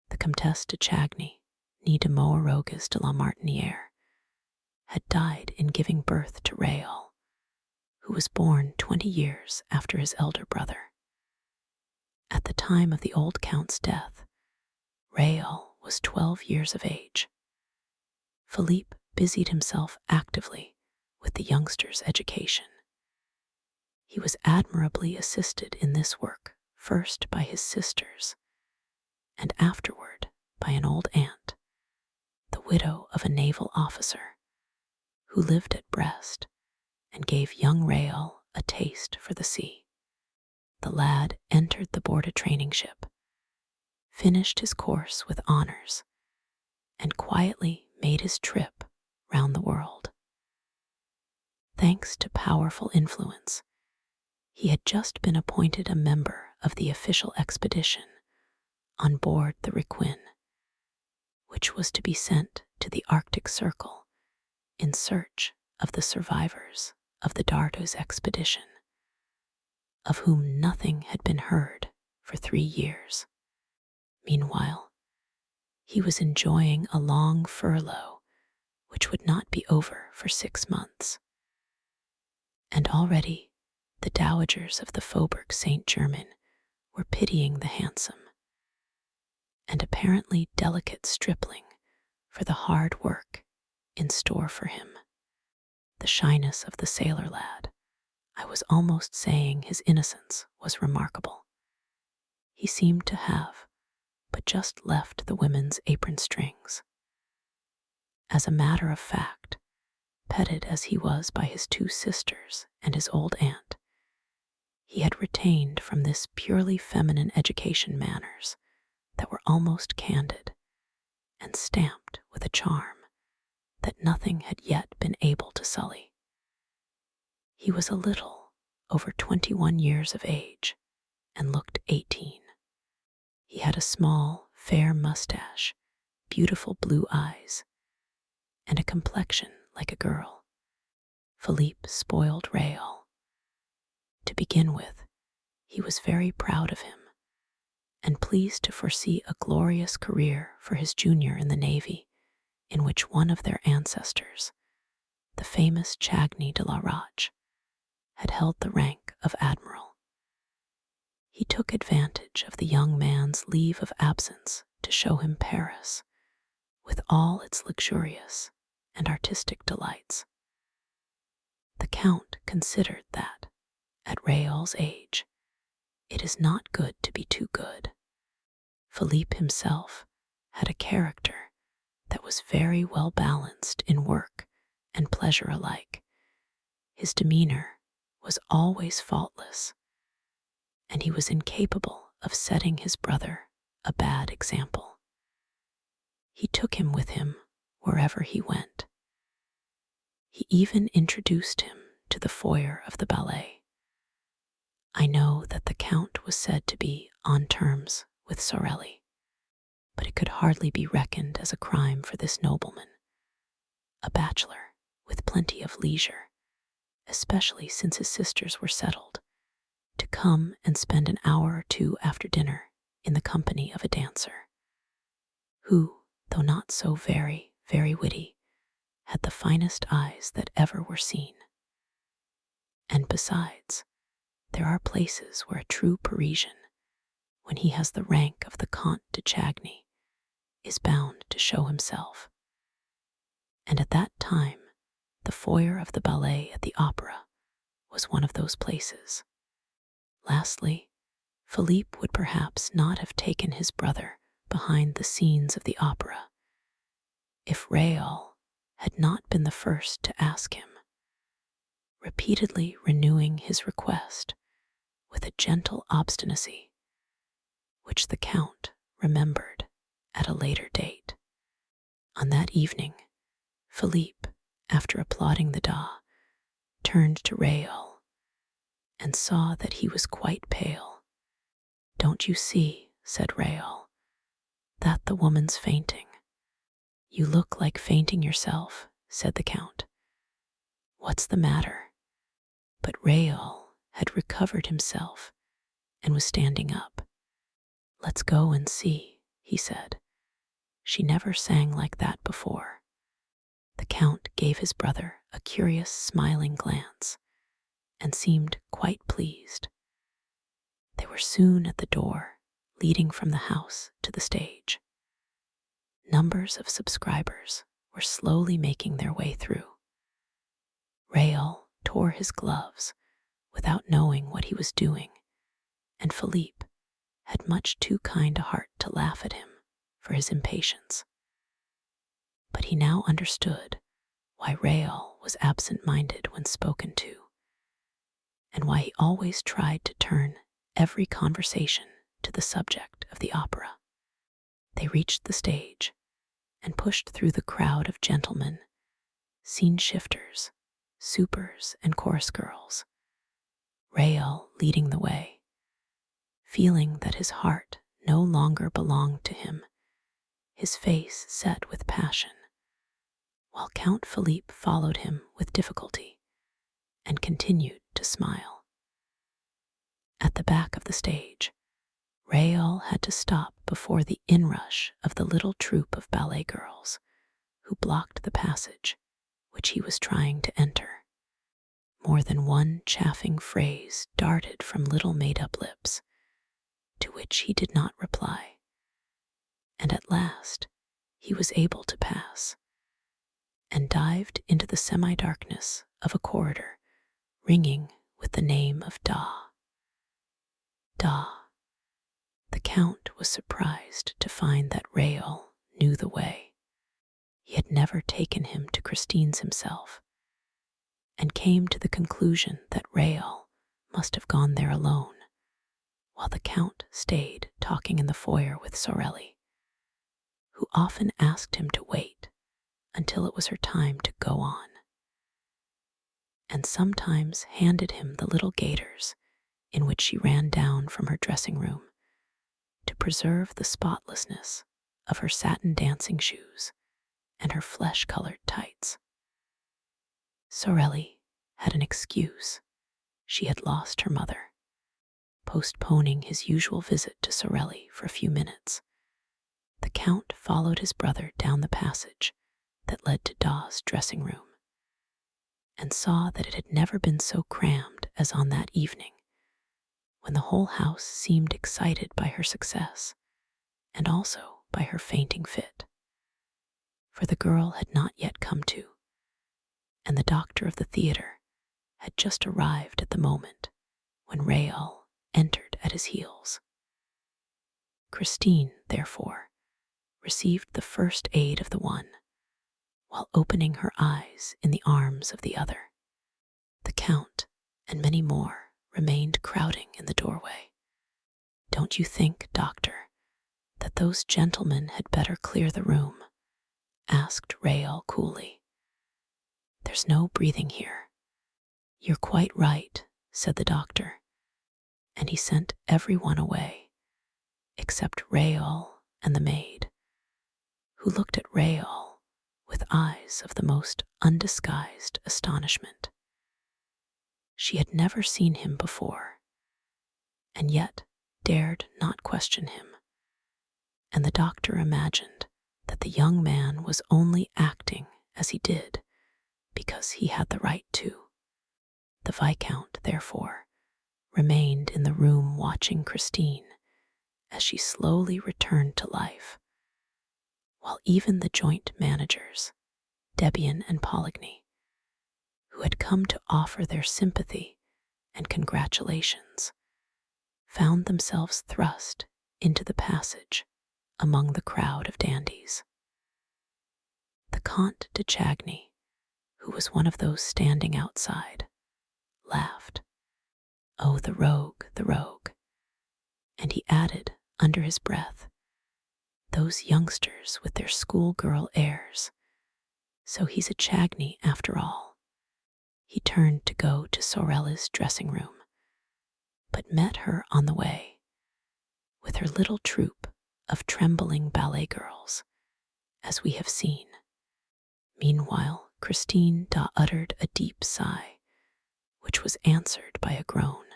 The Comtesse de Chagny, née de Moiroges de la Martinière, had died in giving birth to Raoul, who was born 20 years after his elder brother. At the time of the old count's death, Raoul was 12 years of age. Philippe busied himself actively with the youngster's education. He was admirably assisted in this work, first by his sisters, and afterward by an old aunt, the widow of a naval officer, who lived at Brest and gave young Raoul a taste for the sea. The lad entered the board training ship, finished his course with honors, and quietly made his trip round the world. Thanks to powerful influence, he had just been appointed a member of the official expedition on board the Requin, which was to be sent to the Arctic Circle in search of the survivors of the Dardo's expedition, of whom nothing had been heard for 3 years. Meanwhile, he was enjoying a long furlough which would not be over for 6 months. And already the dowagers of the Faubourg Saint-Germain were pitying the handsome and apparently delicate stripling for the hard work in store for him. The shyness of the sailor lad, I was almost saying his innocence, was remarkable. He seemed to have but just left the women's apron strings. As a matter of fact, petted as he was by his two sisters and his old aunt, he had retained from this purely feminine education manners that were almost candid and stamped with a charm that nothing had yet been able to sully. He was a little over 21 years of age and looked 18. He had a small, fair mustache, beautiful blue eyes, and a complexion like a girl. Philippe spoiled Raoul. To begin with, he was very proud of him and pleased to foresee a glorious career for his junior in the Navy, in which one of their ancestors, the famous Chagny de la Roche, had held the rank of admiral. He took advantage of the young man's leave of absence to show him Paris, with all its luxurious and artistic delights. The Count considered that, at Raoul's age, it is not good to be too good. Philippe himself had a character that was very well balanced in work and pleasure alike. His demeanor was always faultless, and he was incapable of setting his brother a bad example. He took him with him wherever he went. He even introduced him to the foyer of the ballet. I know that the Count was said to be on terms with Sorelli, but it could hardly be reckoned as a crime for this nobleman, a bachelor with plenty of leisure, especially since his sisters were settled, to come and spend an hour or two after dinner in the company of a dancer, who, though not so very, very witty, had the finest eyes that ever were seen. And besides, there are places where a true Parisian, when he has the rank of the Comte de Chagny, is bound to show himself. And at that time, the foyer of the ballet at the opera was one of those places. Lastly, Philippe would perhaps not have taken his brother behind the scenes of the opera if Raoul had not been the first to ask him, repeatedly renewing his request with a gentle obstinacy, which the Count remembered at a later date. On that evening, Philippe, after applauding the da, turned to Raoul and saw that he was quite pale. "Don't you see," said Raoul, "that the woman's fainting?" "You look like fainting yourself," said the Count. "What's the matter?" But Raoul had recovered himself and was standing up. "Let's go and see," he said. "She never sang like that before." The Count gave his brother a curious smiling glance and seemed quite pleased. They were soon at the door leading from the house to the stage. Numbers of subscribers were slowly making their way through. Raoul tore his gloves without knowing what he was doing, and Philippe had much too kind a heart to laugh at him for his impatience. But he now understood why Raoul was absent-minded when spoken to, and why he always tried to turn every conversation to the subject of the opera. They reached the stage and pushed through the crowd of gentlemen, scene shifters, supers, and chorus girls, Raoul leading the way, feeling that his heart no longer belonged to him, his face set with passion, while Count Philippe followed him with difficulty and continued to smile. At the back of the stage, Raoul had to stop before the inrush of the little troupe of ballet girls who blocked the passage which he was trying to enter. More than one chaffing phrase darted from little made-up lips, to which he did not reply, and at last he was able to pass, and dived into the semi-darkness of a corridor ringing with the name of Da. Da. The Count was surprised to find that Raoul knew the way. He had never taken him to Christine's himself, and came to the conclusion that Raoul must have gone there alone, while the Count stayed talking in the foyer with Sorelli, who often asked him to wait until it was her time to go on, and sometimes handed him the little gaiters in which she ran down from her dressing room to preserve the spotlessness of her satin dancing shoes and her flesh-colored tights. Sorelli had an excuse. She had lost her mother. Postponing his usual visit to Sorelli for a few minutes, the Count followed his brother down the passage that led to Da's dressing room and saw that it had never been so crammed as on that evening, when the whole house seemed excited by her success and also by her fainting fit. For the girl had not yet come to, and the doctor of the theater had just arrived at the moment when Raoul entered at his heels. Christine, therefore, received the first aid of the one, while opening her eyes in the arms of the other. The Count and many more remained crowding in the doorway. "Don't you think, doctor, that those gentlemen had better clear the room?" asked Raoul coolly. "There's no breathing here." "You're quite right," said the doctor, and he sent everyone away, except Raoul and the maid, who looked at Raoul with eyes of the most undisguised astonishment. She had never seen him before, and yet dared not question him, and the doctor imagined that the young man was only acting as he did because he had the right to. The Viscount, therefore, remained in the room watching Christine as she slowly returned to life, while even the joint managers, Debian and Poligny, who had come to offer their sympathy and congratulations, found themselves thrust into the passage among the crowd of dandies. The Comte de Chagny, who was one of those standing outside, laughed. "Oh, the rogue, the rogue." And he added under his breath, "Those youngsters with their schoolgirl airs. So he's a Chagny after all." He turned to go to Sorella's dressing room, but met her on the way, with her little troupe of trembling ballet girls, as we have seen. Meanwhile, Christine uttered a deep sigh, which was answered by a groan.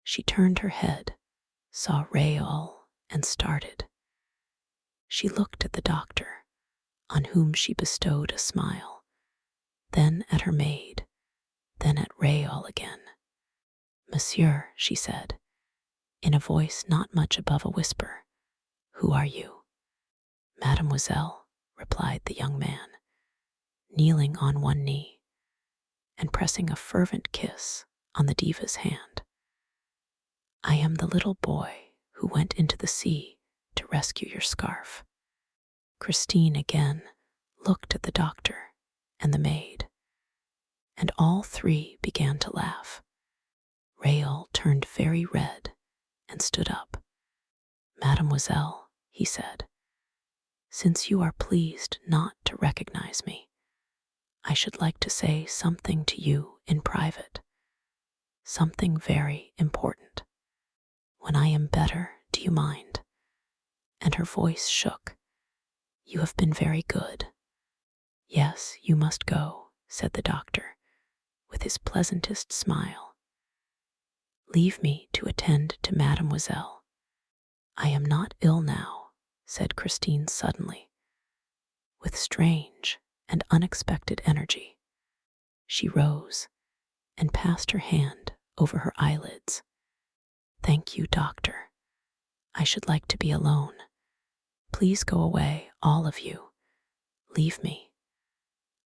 She turned her head, saw Raoul, and started. She looked at the doctor, on whom she bestowed a smile, then at her maid, then at Raoul again. "Monsieur," she said, in a voice not much above a whisper, "who are you?" "Mademoiselle," replied the young man, kneeling on one knee and pressing a fervent kiss on the diva's hand. "I am the little boy who went into the sea to rescue your scarf." Christine again looked at the doctor and the maid, and all three began to laugh. Raoul turned very red and stood up. "Mademoiselle," he said, "since you are pleased not to recognize me, I should like to say something to you in private, something very important. When I am better, do you mind?" And her voice shook. "You have been very good." "Yes, you must go," said the doctor, with his pleasantest smile. "Leave me to attend to Mademoiselle." "I am not ill now," said Christine suddenly, with strange and unexpected energy. She rose and passed her hand over her eyelids. "Thank you, doctor. I should like to be alone. Please go away, all of you. Leave me.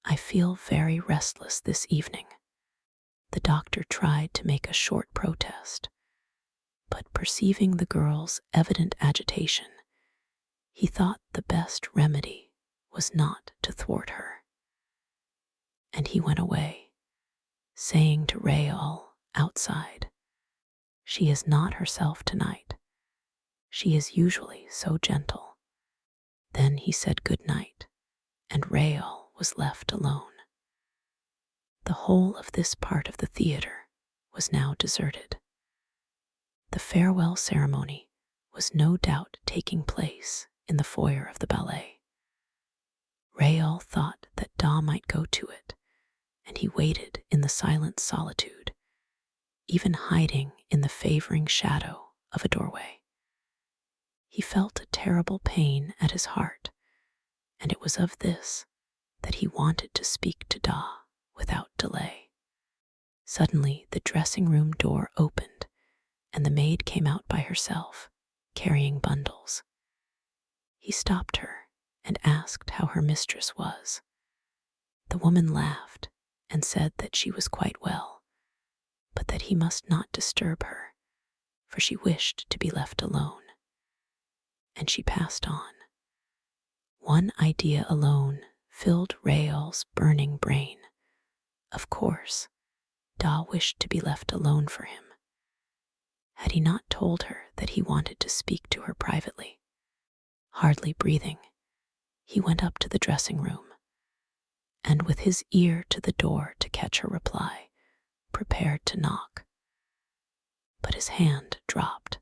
I feel very restless this evening." The doctor tried to make a short protest, but perceiving the girl's evident agitation, he thought the best remedy was not to thwart her. And he went away, saying to Raoul outside, "She is not herself tonight. She is usually so gentle." Then he said good night, and Raoul was left alone. The whole of this part of the theater was now deserted. The farewell ceremony was no doubt taking place in the foyer of the ballet. Rael thought that Da might go to it, and he waited in the silent solitude, even hiding in the favoring shadow of a doorway. He felt a terrible pain at his heart, and it was of this that he wanted to speak to Da without delay. Suddenly, the dressing room door opened, and the maid came out by herself, carrying bundles. He stopped her and asked how her mistress was. The woman laughed and said that she was quite well, but that he must not disturb her, for she wished to be left alone. And she passed on. One idea alone filled Rael's burning brain. Of course, Da wished to be left alone for him. Had he not told her that he wanted to speak to her privately? Hardly breathing, he went up to the dressing room, and with his ear to the door to catch her reply, prepared to knock. But his hand dropped.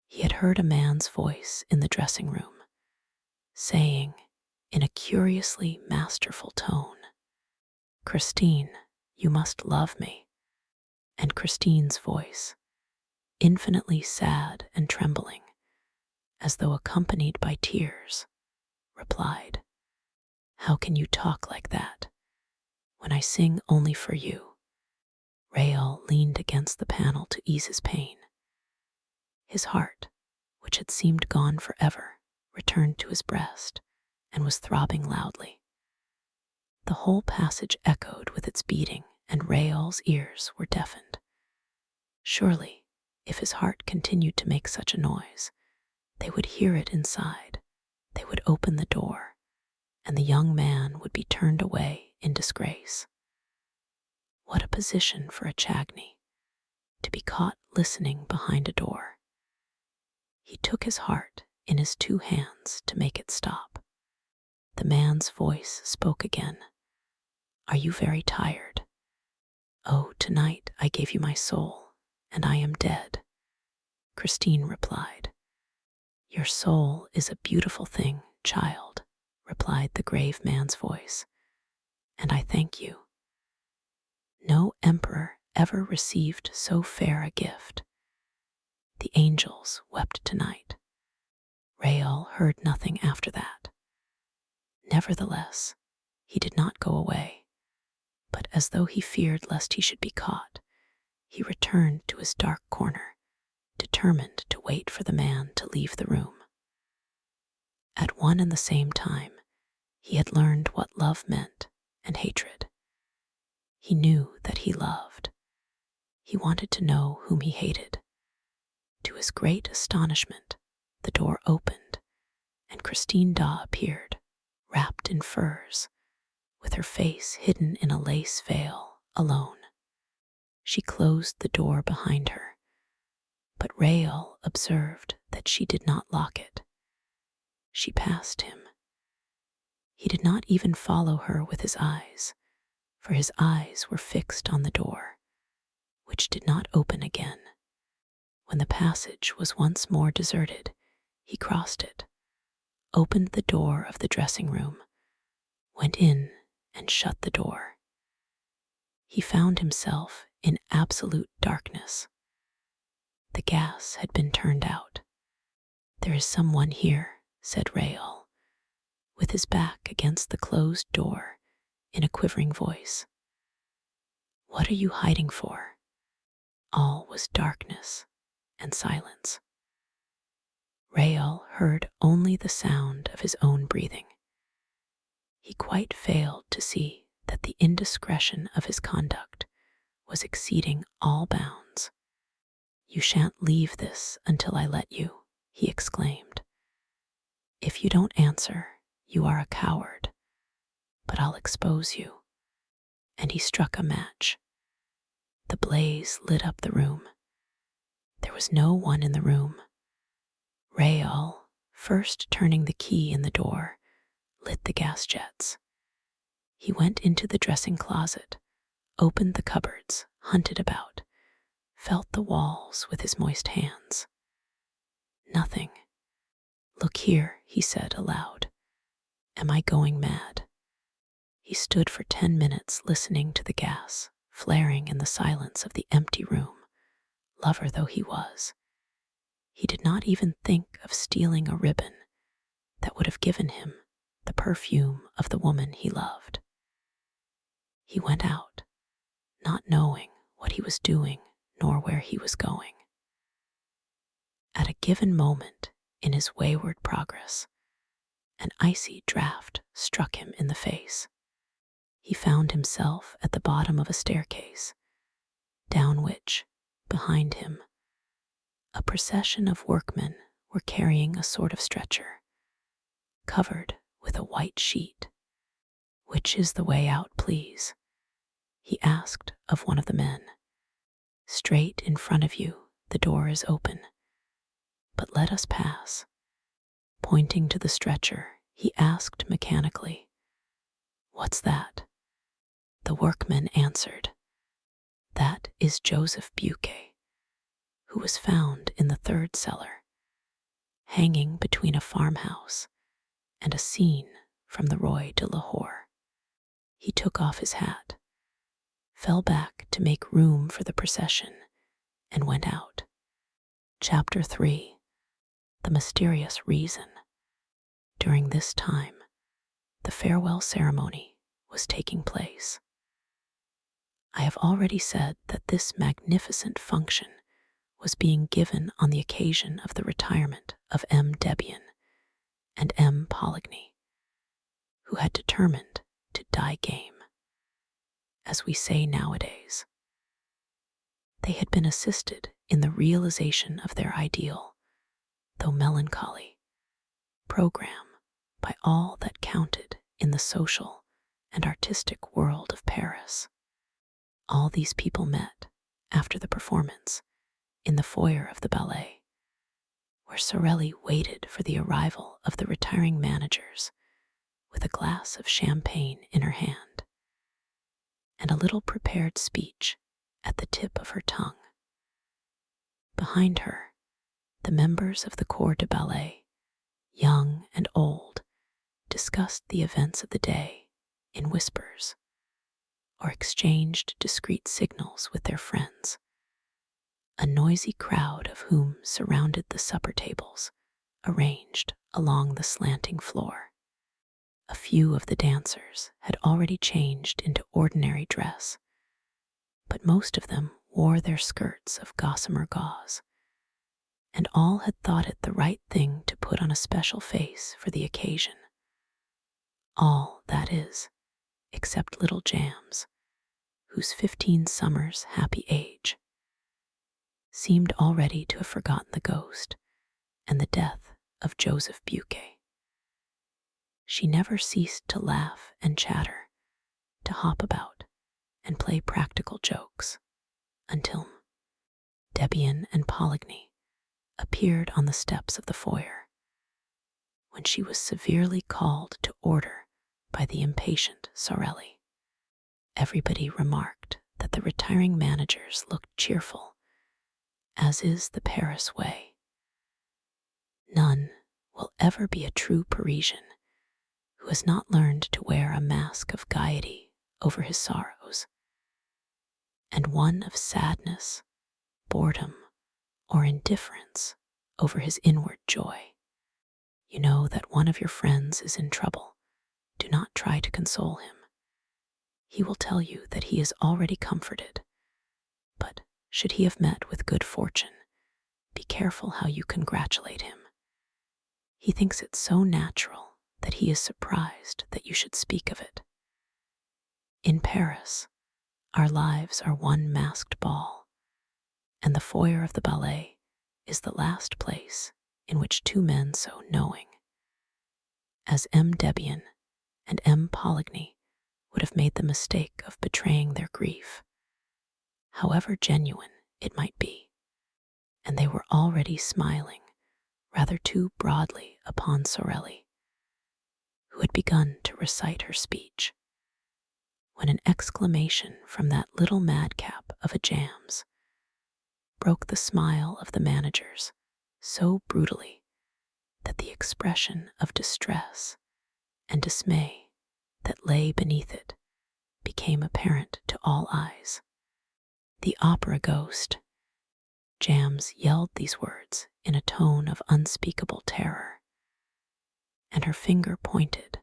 He had heard a man's voice in the dressing room, saying, in a curiously masterful tone, "Christine, you must love me." And Christine's voice, infinitely sad and trembling, as though accompanied by tears, replied, "How can you talk like that, when I sing only for you?" Rael leaned against the panel to ease his pain. His heart, which had seemed gone forever, returned to his breast and was throbbing loudly. The whole passage echoed with its beating, and Rael's ears were deafened. Surely, if his heart continued to make such a noise, they would hear it inside. They would open the door, and the young man would be turned away in disgrace. What a position for a Chagny, to be caught listening behind a door. He took his heart in his two hands to make it stop. The man's voice spoke again. "Are you very tired? Oh, tonight I gave you my soul, and I am dead." Christine replied. "Your soul is a beautiful thing, child," replied the grave man's voice, "and I thank you. No emperor ever received so fair a gift." The angels wept tonight. Rael heard nothing after that. Nevertheless, he did not go away, but as though he feared lest he should be caught, he returned to his dark corner, determined to wait for the man to leave the room. At one and the same time, he had learned what love meant and hatred. He knew that he loved. He wanted to know whom he hated. To his great astonishment, the door opened, and Christine Da appeared, wrapped in furs, with her face hidden in a lace veil, alone. She closed the door behind her, but Rael observed that she did not lock it. She passed him. He did not even follow her with his eyes, for his eyes were fixed on the door, which did not open again. When the passage was once more deserted, he crossed it, opened the door of the dressing room, went in and shut the door. He found himself in absolute darkness. The gas had been turned out. "There is someone here," said Rael, with his back against the closed door, in a quivering voice. "What are you hiding for?" All was darkness and silence. Rael heard only the sound of his own breathing. He quite failed to see that the indiscretion of his conduct was exceeding all bounds. "You shan't leave this until I let you," he exclaimed. "If you don't answer, you are a coward, but I'll expose you." And he struck a match. The blaze lit up the room. There was no one in the room. Rael, first turning the key in the door, lit the gas jets. He went into the dressing closet, opened the cupboards, hunted about, felt the walls with his moist hands. Nothing. Look here, he said aloud. Am I going mad? He stood for 10 minutes listening to the gas, flaring in the silence of the empty room. Lover though he was, he did not even think of stealing a ribbon that would have given him the perfume of the woman he loved. He went out, not knowing what he was doing nor where he was going. At a given moment in his wayward progress, an icy draught struck him in the face. He found himself at the bottom of a staircase, down which, behind him, a procession of workmen were carrying a sort of stretcher, covered with a white sheet. Which is the way out, please? He asked of one of the men. Straight in front of you, the door is open, but let us pass. Pointing to the stretcher, he asked mechanically, What's that? The workman answered, That is Joseph Buquet, who was found in the third cellar, hanging between a farmhouse and a scene from the Roi de Lahore. He took off his hat, fell back to make room for the procession, and went out. Chapter 3. The Mysterious Reason. During this time, the farewell ceremony was taking place. I have already said that this magnificent function was being given on the occasion of the retirement of M. Debian and M. Poligny, who had determined to die game, as we say nowadays. They had been assisted in the realization of their ideal, though melancholy, program by all that counted in the social and artistic world of Paris. All these people met, after the performance, in the foyer of the ballet, where Sorelli waited for the arrival of the retiring managers with a glass of champagne in her hand and a little prepared speech at the tip of her tongue. Behind her, the members of the corps de ballet, young and old, discussed the events of the day in whispers or exchanged discreet signals with their friends. A noisy crowd of whom surrounded the supper tables arranged along the slanting floor. A few of the dancers had already changed into ordinary dress, but most of them wore their skirts of gossamer gauze, and all had thought it the right thing to put on a special face for the occasion. All, that is, except little Jams, whose 15 summers' happy age seemed already to have forgotten the ghost and the death of Joseph Buquet. She never ceased to laugh and chatter, to hop about and play practical jokes, until Debian and Poligny appeared on the steps of the foyer, when she was severely called to order by the impatient Sorelli. Everybody remarked that the retiring managers looked cheerful, as is the Paris way. None will ever be a true Parisian who has not learned to wear a mask of gaiety over his sorrows, and one of sadness, boredom, or indifference over his inward joy. You know that one of your friends is in trouble. Do not try to console him. He will tell you that he is already comforted, but should he have met with good fortune, be careful how you congratulate him. He thinks it so natural that he is surprised that you should speak of it. In Paris, our lives are one masked ball, and the foyer of the ballet is the last place in which two men so knowing as M. Debian and M. Poligny would have made the mistake of betraying their grief, however genuine it might be, and they were already smiling rather too broadly upon Sorelli, who had begun to recite her speech, when an exclamation from that little madcap of a Jams broke the smile of the managers so brutally that the expression of distress and dismay that lay beneath it became apparent to all eyes. The opera ghost. Jams yelled these words in a tone of unspeakable terror, and her finger pointed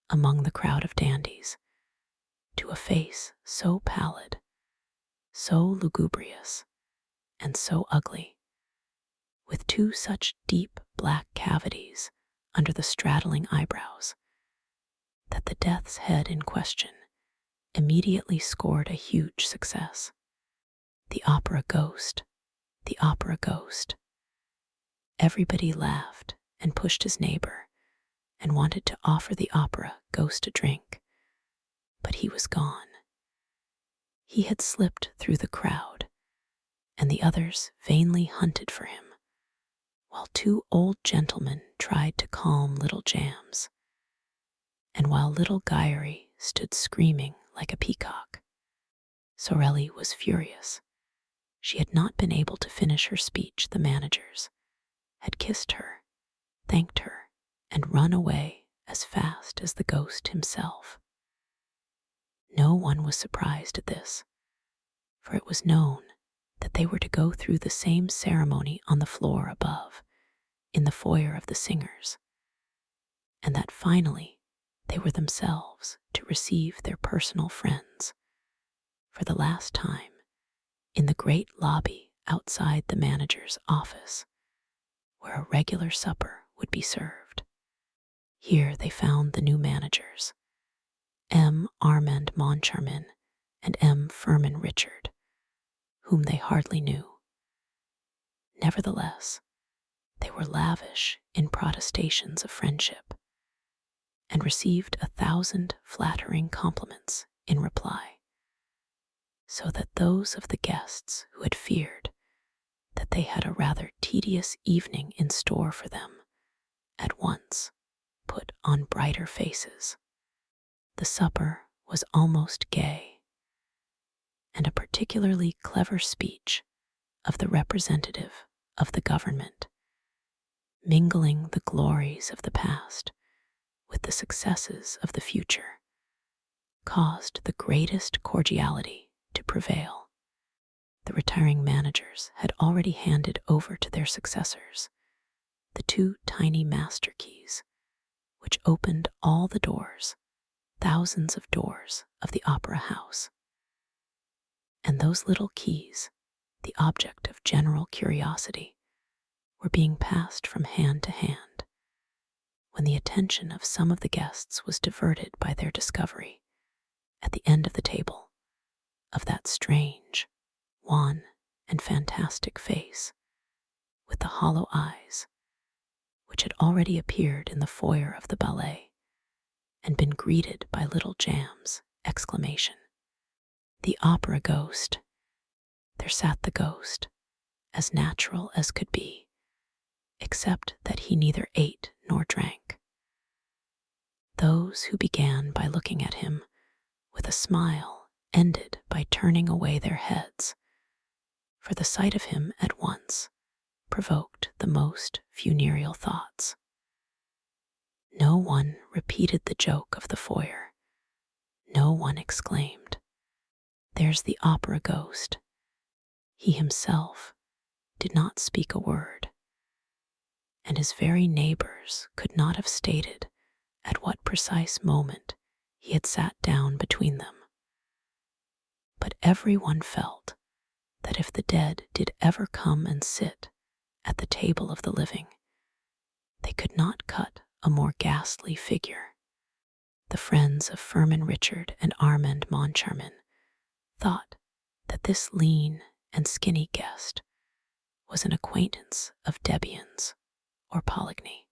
among the crowd of dandies to a face so pallid, so lugubrious, and so ugly, with two such deep black cavities under the straddling eyebrows, that the death's head in question immediately scored a huge success. The opera ghost, the opera ghost. Everybody laughed and pushed his neighbor and wanted to offer the opera ghost a drink, but he was gone. He had slipped through the crowd, and the others vainly hunted for him, while two old gentlemen tried to calm little Jams, and while little Guyry stood screaming like a peacock. Sorelli was furious. She had not been able to finish her speech. The managers had kissed her, thanked her, and run away as fast as the ghost himself. No one was surprised at this, for it was known that they were to go through the same ceremony on the floor above, in the foyer of the singers, and that finally they were themselves to receive their personal friends for the last time in the great lobby outside the manager's office, where a regular supper would be served. Here they found the new managers, M. Armand Moncharmin and M. Firmin Richard, whom they hardly knew. Nevertheless, they were lavish in protestations of friendship, and received 1,000 flattering compliments in reply, so that those of the guests who had feared that they had a rather tedious evening in store for them at once put on brighter faces. The supper was almost gay, and a particularly clever speech of the representative of the government, mingling the glories of the past with the successes of the future, caused the greatest cordiality to prevail. The retiring managers had already handed over to their successors the 2 tiny master keys, which opened all the doors, thousands of doors of the opera house. And those little keys, the object of general curiosity, were being passed from hand to hand, when the attention of some of the guests was diverted by their discovery, at the end of the table, of that strange, wan, and fantastic face, with the hollow eyes, which had already appeared in the foyer of the ballet, and been greeted by little Jam's exclamation, "The opera ghost." There sat the ghost, as natural as could be, except that he neither ate nor drank. Those who began by looking at him with a smile ended by turning away their heads, for the sight of him at once provoked the most funereal thoughts. No one repeated the joke of the foyer. No one exclaimed, "There's the opera ghost." He himself did not speak a word, and his very neighbors could not have stated at what precise moment he had sat down between them. But everyone felt that if the dead did ever come and sit at the table of the living, they could not cut a more ghastly figure. The friends of Firmin Richard and Armand Moncharmin thought that this lean and skinny guest was an acquaintance of Debian's or Poligny,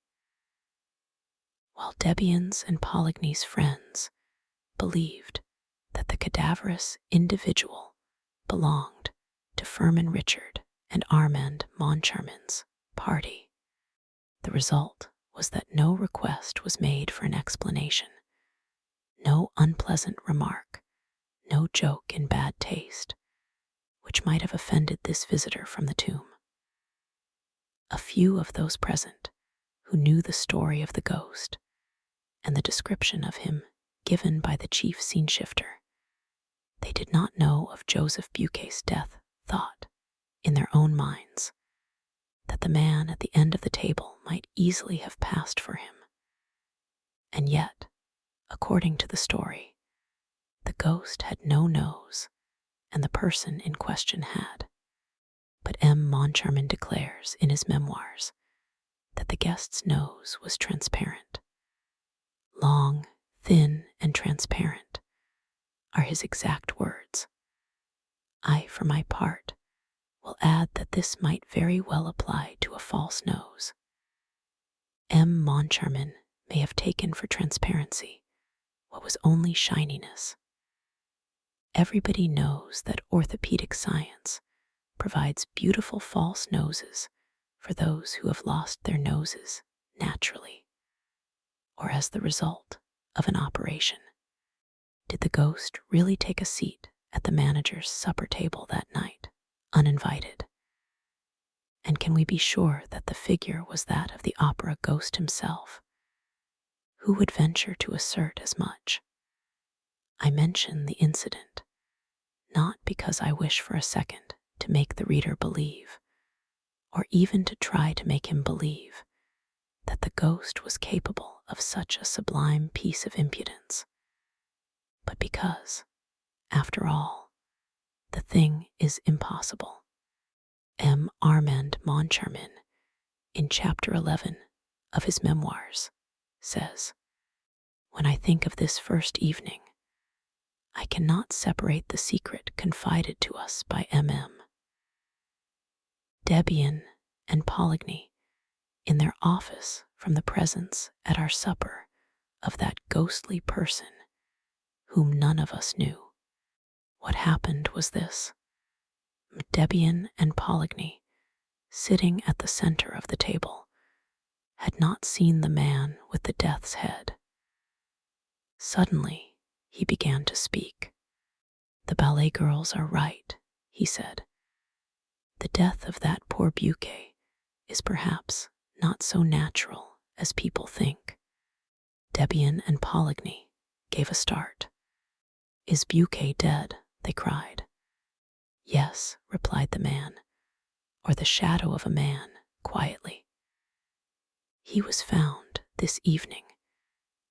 while Debian's and Poligny's friends believed that the cadaverous individual belonged to Firmin Richard and Armand Moncharmin's party. The result was that no request was made for an explanation, no unpleasant remark, no joke in bad taste, which might have offended this visitor from the tomb. A few of those present who knew the story of the ghost and the description of him given by the chief scene shifter, they did not know of Joseph Buquet's death, thought, in their own minds, that the man at the end of the table might easily have passed for him. And yet, according to the story, the ghost had no nose, and the person in question had. But M. Moncharmin declares in his memoirs that the guest's nose was transparent. Long, thin, and transparent are his exact words. I, for my part, will add that this might very well apply to a false nose. M. Moncharmin may have taken for transparency what was only shininess. Everybody knows that orthopedic science provides beautiful false noses for those who have lost their noses naturally, or as the result of an operation. Did the ghost really take a seat at the manager's supper table that night, uninvited? And can we be sure that the figure was that of the opera ghost himself? Who would venture to assert as much? I mention the incident not because I wish for a second to make the reader believe, or even to try to make him believe, that the ghost was capable of such a sublime piece of impudence, but because, after all, the thing is impossible. M. Armand Moncharmin, in chapter 11 of his memoirs, says, "When I think of this first evening, I cannot separate the secret confided to us by M.M. Debian and Poligny in their office from the presence at our supper of that ghostly person whom none of us knew. What happened was this. Debian and Poligny, sitting at the center of the table, had not seen the man with the death's head. Suddenly, he began to speak. The ballet girls are right, he said. The death of that poor Buquet is perhaps not so natural as people think. Debian and Poligny gave a start. Is Buquet dead? They cried. Yes, replied the man, or the shadow of a man, quietly. He was found this evening,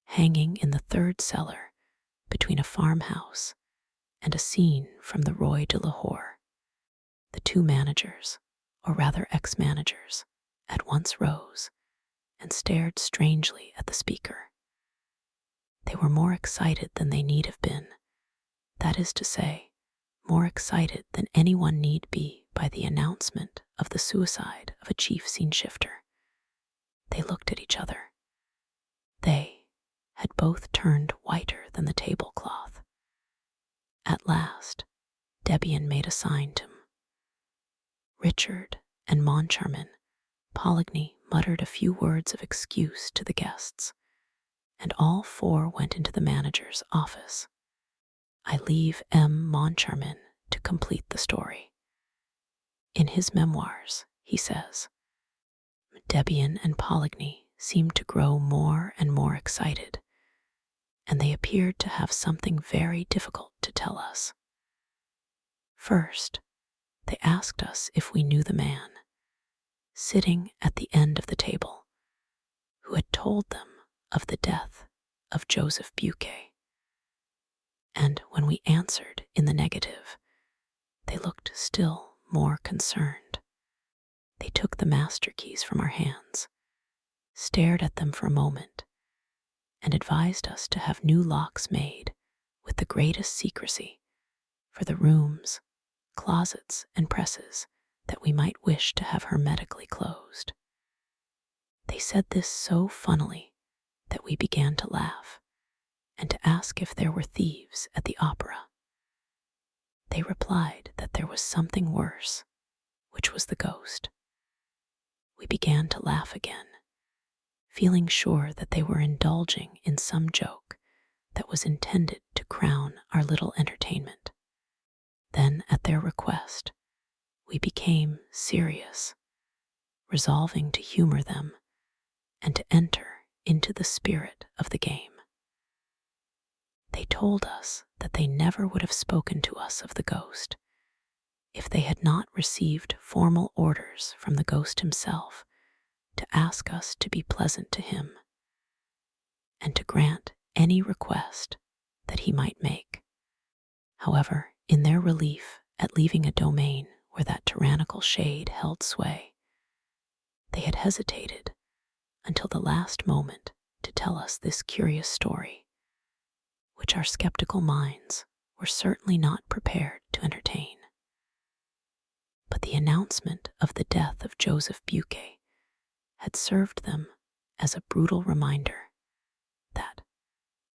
hanging in the third cellar between a farmhouse and a scene from the Roi de Lahore. The two managers, or rather ex-managers, at once rose and stared strangely at the speaker. They were more excited than they need have been, that is to say, more excited than anyone need be by the announcement of the suicide of a chief scene shifter. They looked at each other. They had both turned whiter than the tablecloth. At last, Debian made a sign to him. Richard and Moncharmin, Poligny muttered a few words of excuse to the guests, and all four went into the manager's office. I leave M. Moncharmin to complete the story. In his memoirs, he says, Debian and Poligny seemed to grow more and more excited, and they appeared to have something very difficult to tell us. First, they asked us if we knew the man, sitting at the end of the table, who had told them of the death of Joseph Buquet. And when we answered in the negative, they looked still more concerned. They took the master keys from our hands, stared at them for a moment, and advised us to have new locks made with the greatest secrecy for the rooms, closets, and presses that we might wish to have hermetically closed. They said this so funnily that we began to laugh and to ask if there were thieves at the opera. They replied that there was something worse, which was the ghost. We began to laugh again, feeling sure that they were indulging in some joke that was intended to crown our little entertainment. Then, at their request, we became serious. resolving to humor them and to enter into the spirit of the game. They told us that they never would have spoken to us of the ghost if they had not received formal orders from the ghost himself to ask us to be pleasant to him and to grant any request that he might make. However, in their relief at leaving a domain where that tyrannical shade held sway, they had hesitated until the last moment to tell us this curious story, which our skeptical minds were certainly not prepared to entertain. But the announcement of the death of Joseph Buquet had served them as a brutal reminder that,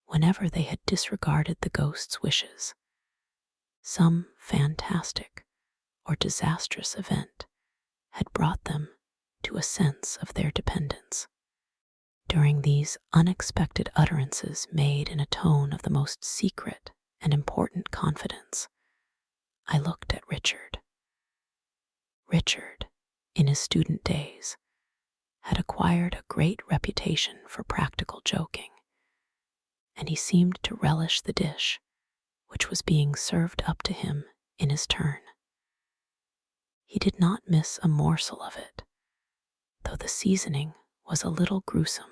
whenever they had disregarded the ghost's wishes, some fantastic or disastrous event had brought them to a sense of their dependence. During these unexpected utterances made in a tone of the most secret and important confidence, I looked at Richard. Richard, in his student days, had acquired a great reputation for practical joking, and he seemed to relish the dish which was being served up to him in his turn. He did not miss a morsel of it, though the seasoning was a little gruesome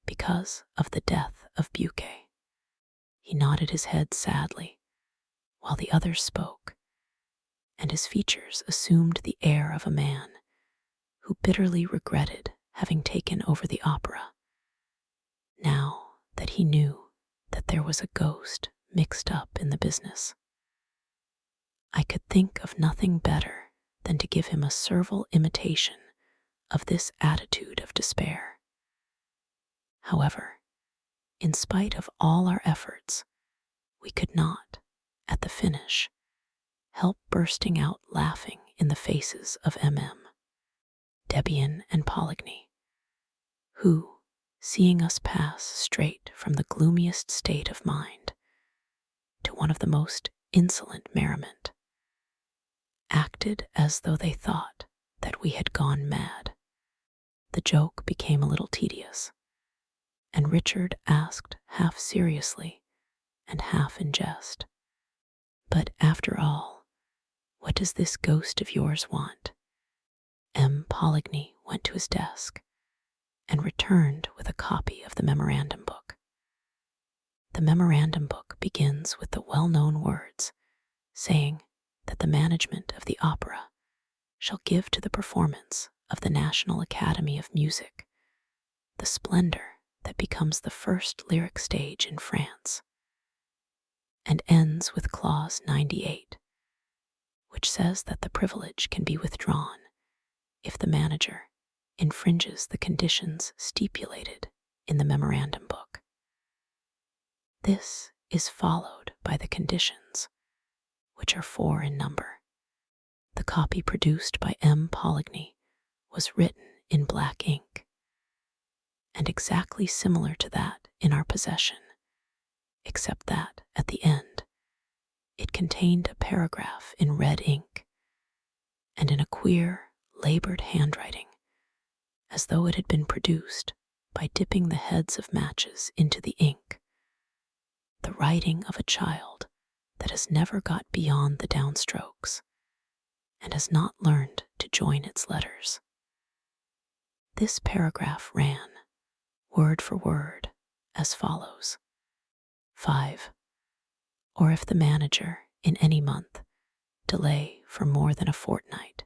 because of the death of Buquet. He nodded his head sadly while the others spoke, and his features assumed the air of a man who bitterly regretted having taken over the opera, now that he knew that there was a ghost mixed up in the business. I could think of nothing better than to give him a servile imitation of this attitude of despair. However, in spite of all our efforts, we could not, at the finish, help bursting out laughing in the faces of Debian and Poligny, who, seeing us pass straight from the gloomiest state of mind to one of the most insolent merriment, acted as though they thought that we had gone mad. The joke became a little tedious, and Richard asked half seriously and half in jest, "But after all, what does this ghost of yours want?" Poligny went to his desk and returned with a copy of the memorandum book. The memorandum book begins with the well-known words saying that the management of the opera shall give to the performance of the National Academy of Music the splendor that becomes the first lyric stage in France, and ends with clause 98, which says that the privilege can be withdrawn if the manager infringes the conditions stipulated in the memorandum book. This is followed by the conditions, which are 4 in number. The copy produced by Poligny was written in black ink, and exactly similar to that in our possession, except that, at the end, it contained a paragraph in red ink, and in a queer, labored handwriting, as though it had been produced by dipping the heads of matches into the ink, the writing of a child that has never got beyond the downstrokes and has not learned to join its letters. This paragraph ran, word for word, as follows: 5. Or if the manager, in any month, delay for more than a fortnight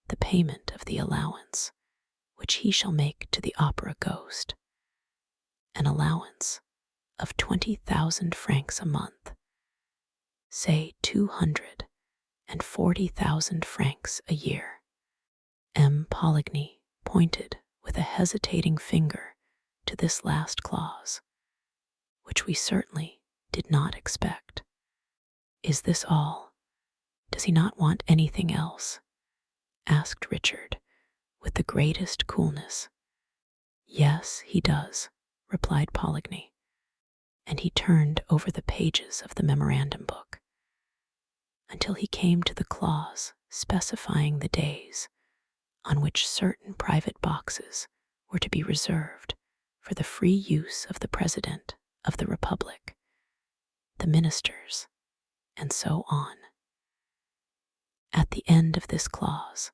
the payment of the allowance which he shall make to the opera ghost, an allowance of 20,000 francs a month, say 240,000 francs a year. Poligny pointed with a hesitating finger to this last clause, which we certainly did not expect. "Is this all? Does he not want anything else?" asked Richard with the greatest coolness. "Yes, he does," replied Poligny, and he turned over the pages of the memorandum book until he came to the clause specifying the days on which certain private boxes were to be reserved for the free use of the President of the Republic, the ministers, and so on. At the end of this clause,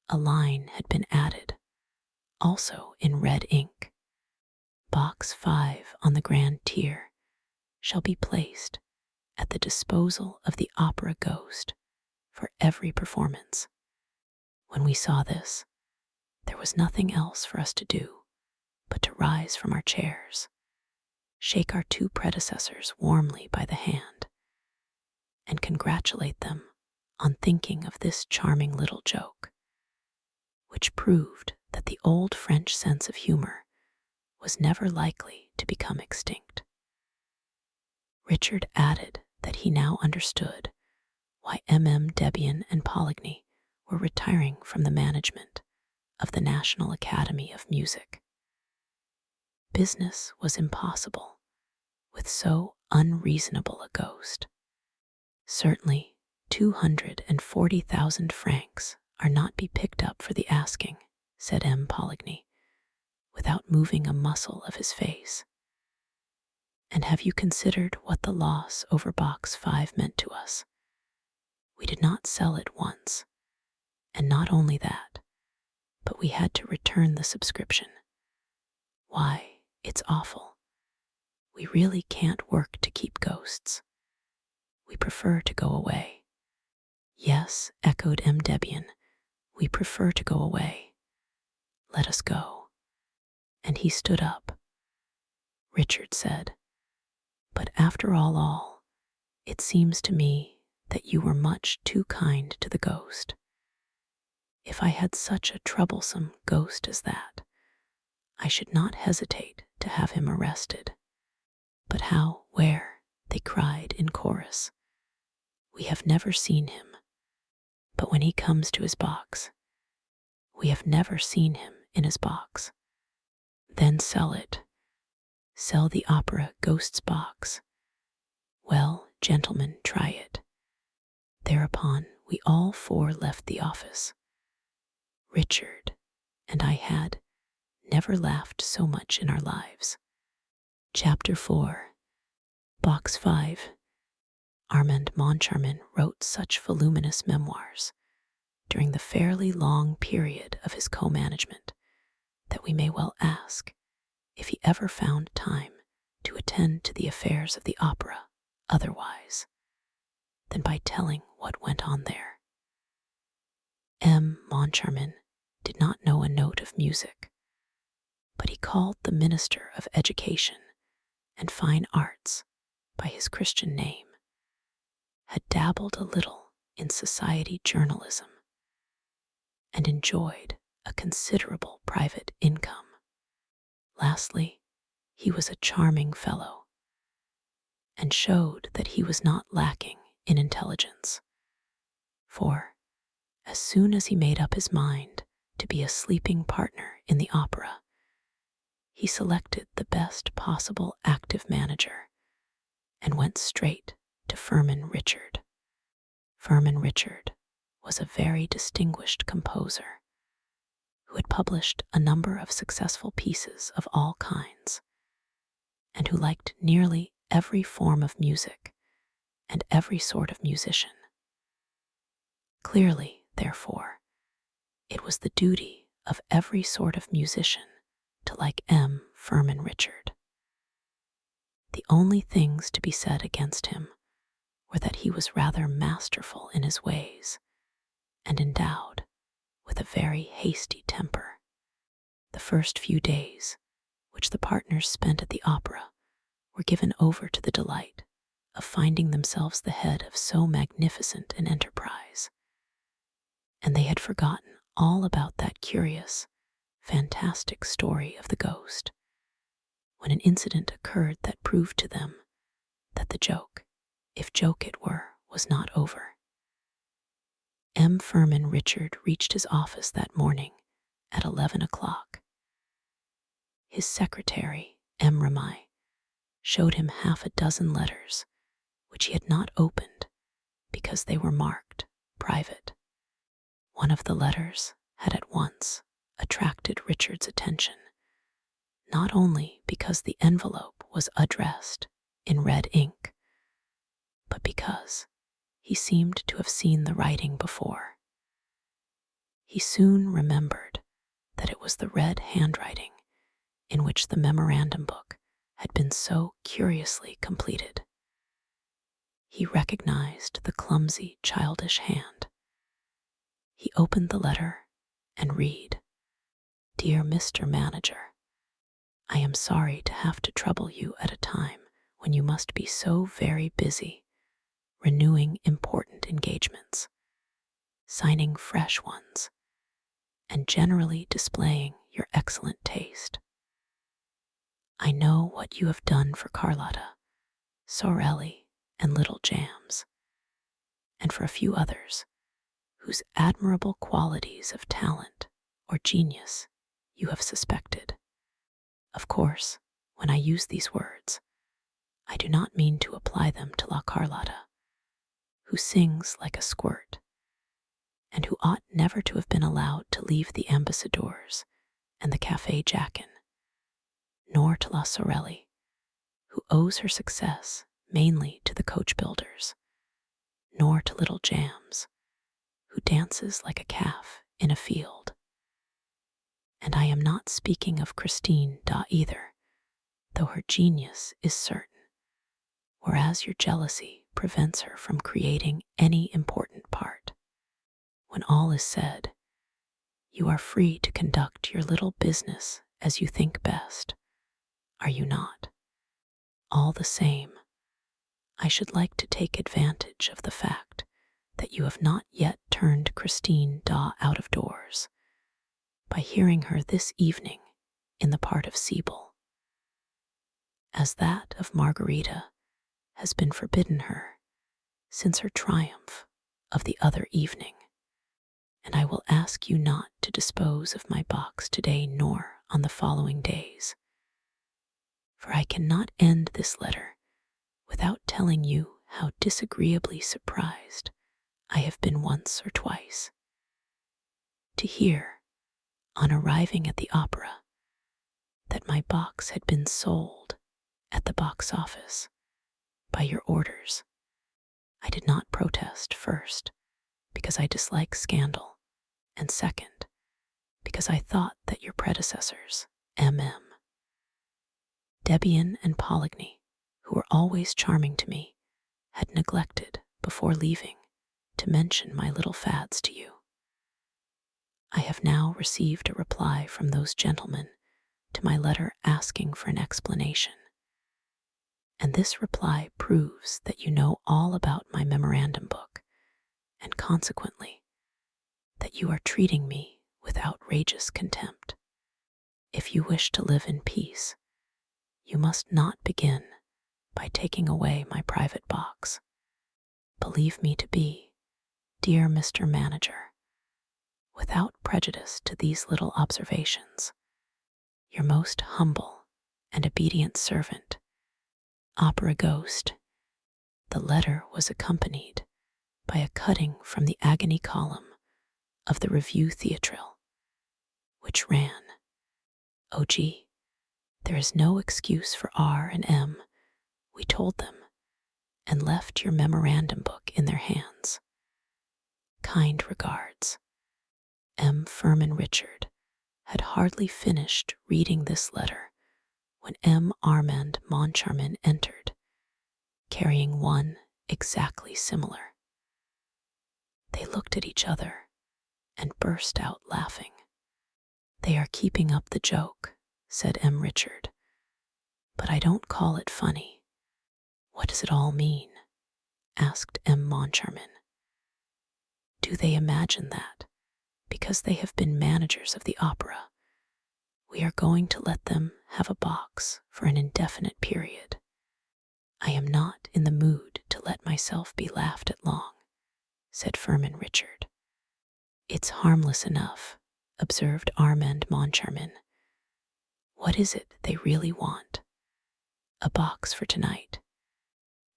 a line had been added, also in red ink. Box 5 on the grand tier shall be placed at the disposal of the opera ghost for every performance. When we saw this, there was nothing else for us to do but to rise from our chairs, shake our two predecessors warmly by the hand, and congratulate them on thinking of this charming little joke, which proved that the old French sense of humor was never likely to become extinct. Richard added that he now understood why Debian and Poligny were retiring from the management of the National Academy of Music. Business was impossible with so unreasonable a ghost. Certainly, 240,000 francs are not be picked up for the asking, said Poligny, without moving a muscle of his face. And have you considered what the loss over box 5 meant to us? We did not sell it once, and not only that, but we had to return the subscription. Why, it's awful. We really can't work to keep ghosts. We prefer to go away. Yes, echoed Debian, we prefer to go away. Let us go. And he stood up. Richard said, but after all, it seems to me that you were much too kind to the ghost. If I had such a troublesome ghost as that, I should not hesitate to have him arrested. But how, where? They cried in chorus. We have never seen him. But when he comes to his box, we have never seen him in his box. Then sell it. Sell the opera ghost's box. Well, gentlemen, try it. Thereupon we all four left the office. Richard and I had never laughed so much in our lives. Chapter 4. Box 5. Armand Moncharmin wrote such voluminous memoirs during the fairly long period of his co-management that we may well ask if he ever found time to attend to the affairs of the opera otherwise than by telling what went on there. Moncharmin did not know a note of music, but he called the Minister of Education and Fine Arts by his Christian name, had dabbled a little in society journalism, and enjoyed a considerable private income. Lastly, he was a charming fellow, and showed that he was not lacking in intelligence. For, as soon as he made up his mind to be a sleeping partner in the opera, he selected the best possible active manager and went straight to Firmin Richard. Firmin Richard was a very distinguished composer who had published a number of successful pieces of all kinds, and who liked nearly every form of music and every sort of musician. Clearly, therefore, it was the duty of every sort of musician to like Firmin Richard. The only things to be said against him were that he was rather masterful in his ways and endowed with a very hasty temper. The first few days which the partners spent at the opera were given over to the delight of finding themselves the head of so magnificent an enterprise, and they had forgotten all about that curious, fantastic story of the ghost, when an incident occurred that proved to them that the joke, if joke it were, was not over. Firmin Richard reached his office that morning at 11 o'clock. His secretary, Remy, showed him half a dozen letters which he had not opened because they were marked private. One of the letters had at once attracted Richard's attention, not only because the envelope was addressed in red ink, but because he seemed to have seen the writing before. He soon remembered that it was the red handwriting in which the memorandum book had been so curiously completed. He recognized the clumsy, childish hand. He opened the letter and read, "Dear Mr. Manager, I am sorry to have to trouble you at a time when you must be so very busy, renewing important engagements, signing fresh ones, and generally displaying your excellent taste. I know what you have done for Carlotta, Sorelli, and Little Jams, and for a few others whose admirable qualities of talent or genius you have suspected. Of course, when I use these words, I do not mean to apply them to La Carlotta, who sings like a squirt, and who ought never to have been allowed to leave the ambassadeurs and the Café Jackin, nor to La Sorelli, who owes her success mainly to the coach builders, nor to Little Jams, who dances like a calf in a field. And I am not speaking of Christine Da either, though her genius is certain, whereas your jealousy prevents her from creating any important part. When all is said, you are free to conduct your little business as you think best, are you not? All the same, I should like to take advantage of the fact that you have not yet turned Christine Da out of doors by hearing her this evening in the part of Sibyl, as that of Margarita has been forbidden her since her triumph of the other evening, and I will ask you not to dispose of my box today nor on the following days, for I cannot end this letter without telling you how disagreeably surprised I have been once or twice to hear, on arriving at the opera, that my box had been sold at the box office by your orders. I did not protest, first, because I dislike scandal, and second, because I thought that your predecessors, M.M. Debian and Poligny, who were always charming to me, had neglected, before leaving, to mention my little fads to you. I have now received a reply from those gentlemen to my letter asking for an explanation, and this reply proves that you know all about my memorandum book, and consequently, that you are treating me with outrageous contempt. If you wish to live in peace, you must not begin by taking away my private box. Believe me to be, dear Mr. Manager, without prejudice to these little observations, your most humble and obedient servant, Opera Ghost. The letter was accompanied by a cutting from the agony column of the Revue Theatrale, which ran, "Oh gee, there is no excuse for R and M, we told them, and left your memorandum book in their hands. Kind regards." M. Furman Richard had hardly finished reading this letter when M. Armand Moncharmin entered, carrying one exactly similar. They looked at each other and burst out laughing. "They are keeping up the joke," said M. Richard, "but I don't call it funny." "What does it all mean?" asked M. Moncharmin. "Do they imagine that, because they have been managers of the opera, we are going to let them have a box for an indefinite period? I am not in the mood to let myself be laughed at long," said Furman Richard. "It's harmless enough," observed Armand Moncharmin. "What is it they really want?" "A box for tonight."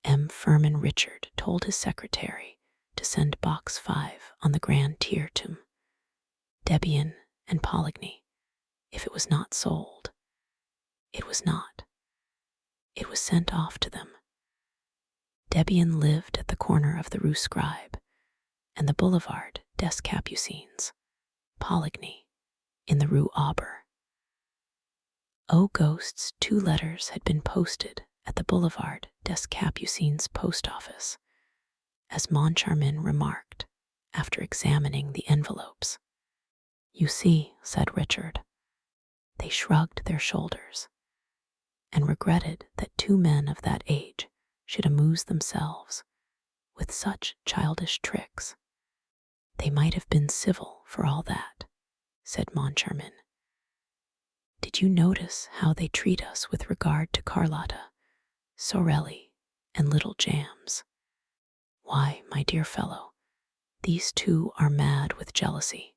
M. Furman Richard told his secretary to send box 5 on the Grand Tiertum. Debian and Poligny. If it was not sold, it was not. It was sent off to them. Debian lived at the corner of the Rue Scribe and the Boulevard des Capucines, Poligny in the Rue Auber. O Ghost's 2 letters had been posted at the Boulevard des Capucines post office, as Moncharmin remarked after examining the envelopes. "You see," said Richard. They shrugged their shoulders and regretted that 2 men of that age should amuse themselves with such childish tricks. "They might have been civil for all that," said Moncharmin. "Did you notice how they treat us with regard to Carlotta, Sorelli, and little Jams? Why, my dear fellow, these 2 are mad with jealousy.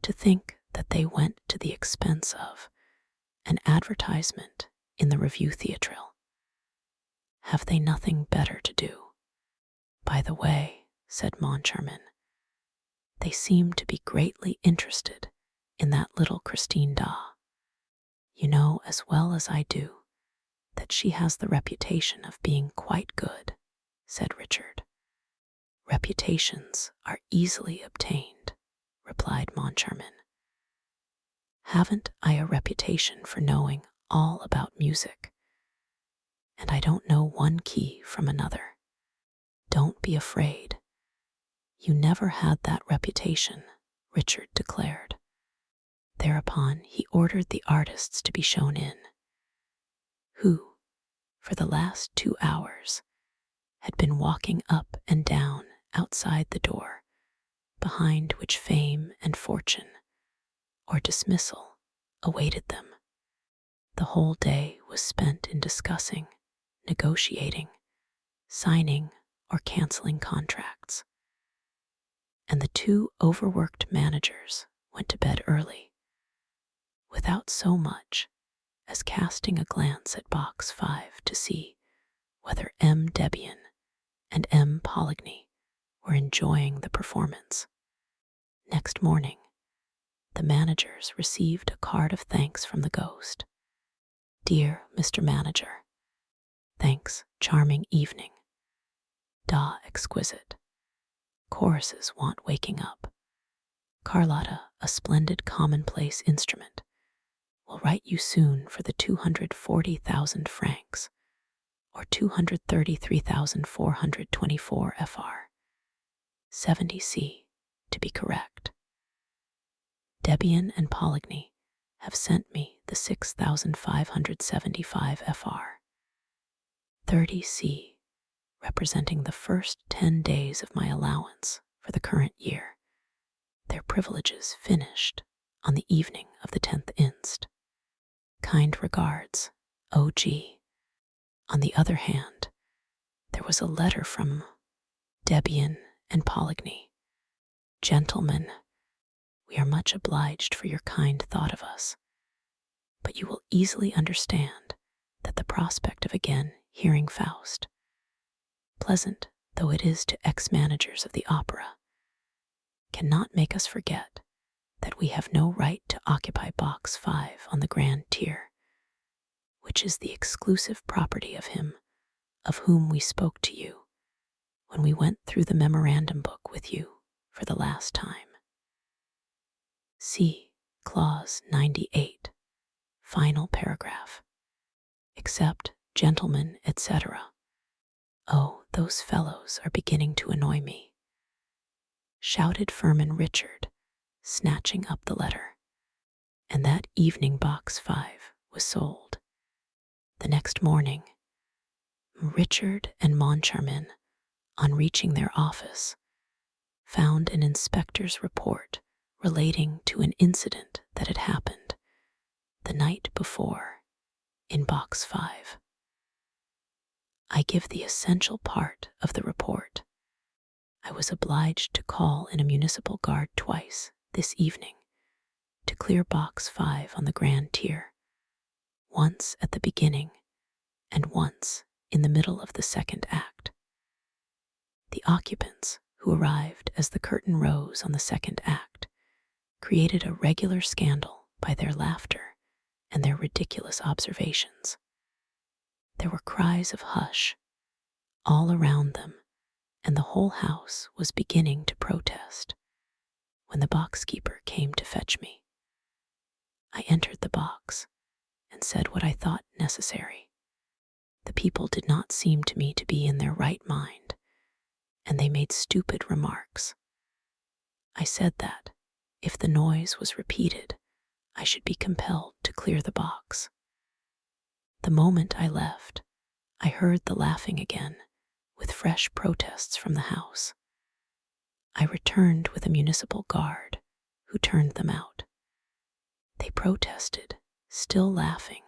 To think that they went to the expense of an advertisement in the Revue Theatrale. Have they nothing better to do? By the way," said Moncharmin, "they seem to be greatly interested in that little Christine Da. You know as well as I do that she has the reputation of being quite good," said Richard. "Reputations are easily obtained," replied Moncharmin. "Haven't I a reputation for knowing all about music? And I don't know one key from another. Don't be afraid. You never had that reputation," Richard declared. Thereupon he ordered the artists to be shown in, who, for the last 2 hours, had been walking up and down outside the door, behind which fame and fortune, or dismissal, awaited them. The whole day was spent in discussing, negotiating, signing, or canceling contracts. And the 2 overworked managers went to bed early, without so much as casting a glance at box 5 to see whether M. Debian and M. Poligny were enjoying the performance. Next morning, the managers received a card of thanks from the Ghost. "Dear Mr. Manager, thanks, charming evening. Da exquisite. Choruses want waking up. Carlotta, a splendid commonplace instrument, will write you soon for the 240,000 francs, or 233,424 FR. 70C, to be correct. Debian and Poligny have sent me the 6,575 FR. 30C, representing the first 10 days of my allowance for the current year. Their privileges finished on the evening of the 10th inst. Kind regards, O.G. On the other hand, there was a letter from Debian and Poligny. Gentlemen, we are much obliged for your kind thought of us, but you will easily understand that the prospect of again hearing Faust, pleasant though it is to ex-managers of the opera, cannot make us forget that we have no right to occupy box 5 on the grand tier, which is the exclusive property of him of whom we spoke to you when we went through the memorandum book with you for the last time. See Clause 98, final paragraph. Except, gentlemen, etc. Oh, those fellows are beginning to annoy me," shouted Furman Richard, snatching up the letter. And that evening box 5 was sold. The next morning, Richard and Moncharmin, on reaching their office, found an inspector's report relating to an incident that had happened the night before in box 5. I give the essential part of the report. I was obliged to call in a municipal guard twice this evening to clear box 5 on the grand tier, once at the beginning and once in the middle of the second act. The occupants who arrived as the curtain rose on the second act created a regular scandal by their laughter and their ridiculous observations. There were cries of hush all around them, and the whole house was beginning to protest when the boxkeeper came to fetch me. I entered the box and said what I thought necessary. The people did not seem to me to be in their right mind, and they made stupid remarks. I said that, if the noise was repeated, I should be compelled to clear the box. The moment I left, I heard the laughing again, with fresh protests from the house. I returned with a municipal guard, who turned them out. They protested, still laughing,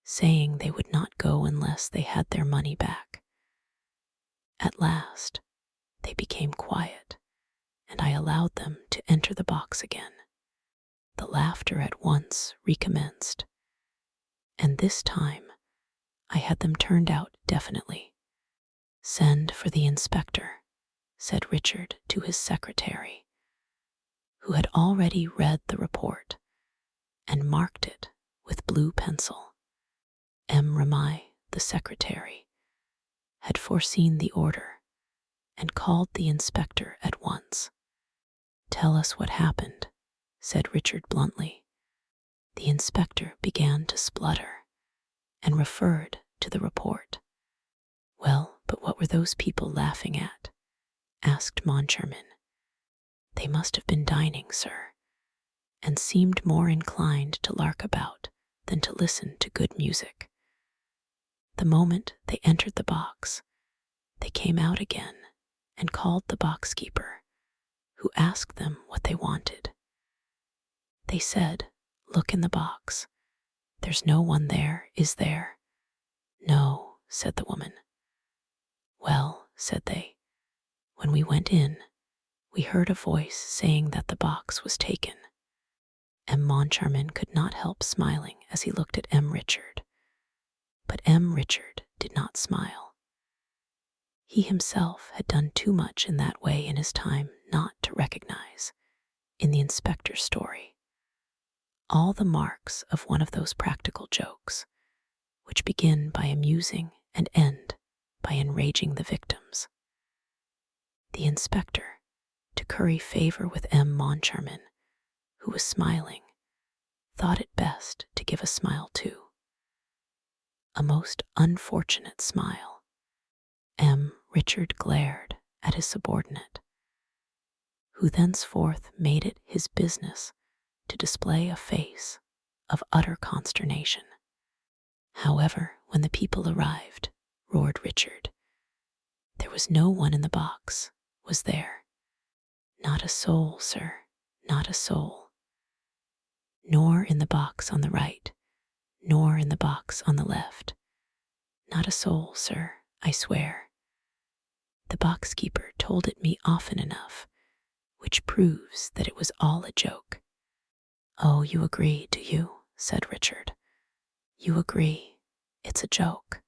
saying they would not go unless they had their money back. At last, they became quiet, and I allowed them to enter the box again. The laughter at once recommenced, and this time I had them turned out definitely. "Send for the inspector," said Richard to his secretary, who had already read the report and marked it with blue pencil. M. Ramai, the secretary, had foreseen the order and called the inspector at once. "Tell us what happened," said Richard bluntly. The inspector began to splutter and referred to the report. "Well, but what were those people laughing at?" asked Moncharmin. "They must have been dining, sir, and seemed more inclined to lark about than to listen to good music. The moment they entered the box, they came out again and called the boxkeeper, who asked them what they wanted. They said, 'Look in the box. There's no one there, is there?' 'No,' said the woman. 'Well,' said they, 'when we went in, we heard a voice saying that the box was taken.'" M. Moncharmin could not help smiling as he looked at M. Richard, but M. Richard did not smile. He himself had done too much in that way in his time not to recognize, in the inspector's story, all the marks of one of those practical jokes which begin by amusing and end by enraging the victims. The inspector, to curry favor with M. Moncharmin, who was smiling, thought it best to give a smile too. A most unfortunate smile. M. Richard glared at his subordinate, who thenceforth made it his business to display a face of utter consternation. "However, when the people arrived," roared Richard, "there was no one in the box, was there? Not a soul, sir, not a soul. Nor in the box on the right, nor in the box on the left. Not a soul, sir, I swear. The boxkeeper told it me often enough, which proves that it was all a joke." "Oh, you agree, do you?" said Richard. "You agree, it's a joke,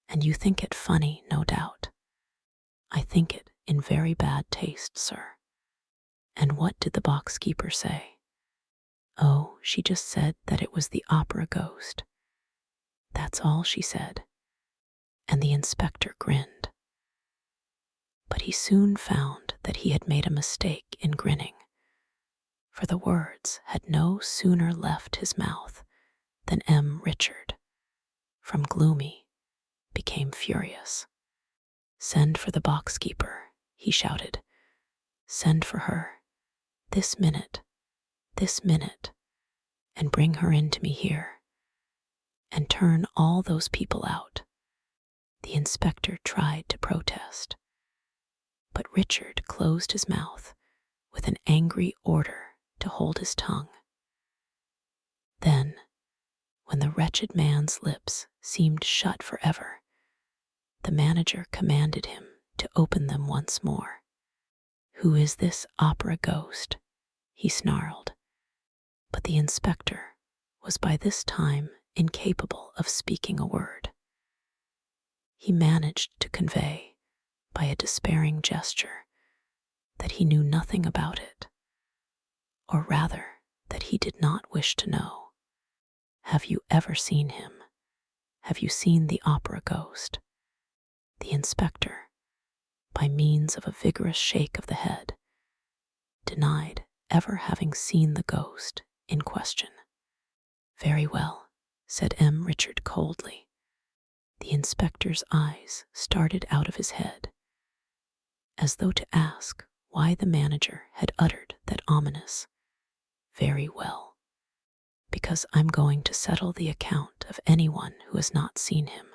and you think it funny, no doubt. I think it in very bad taste, sir." "And what did the boxkeeper say?" "Oh, she just said that it was the opera ghost. That's all she said." And the inspector grinned. But he soon found that he had made a mistake in grinning, for the words had no sooner left his mouth than M. Richard, from gloomy, became furious. "Send for the boxkeeper," he shouted. "Send for her, this minute, and bring her in to me here, and turn all those people out." The inspector tried to protest, but Richard closed his mouth with an angry order to hold his tongue. Then, when the wretched man's lips seemed shut forever, the manager commanded him to open them once more. "Who is this opera ghost?" he snarled. But the inspector was by this time incapable of speaking a word. He managed to convey, by a despairing gesture, that he knew nothing about it. or rather, that he did not wish to know. Have you ever seen him? Have you seen the opera ghost? The inspector, by means of a vigorous shake of the head, denied ever having seen the ghost in question. Very well, said M. Richard coldly. The inspector's eyes started out of his head, as though to ask why the manager had uttered that ominous, very well, because I'm going to settle the account of anyone who has not seen him,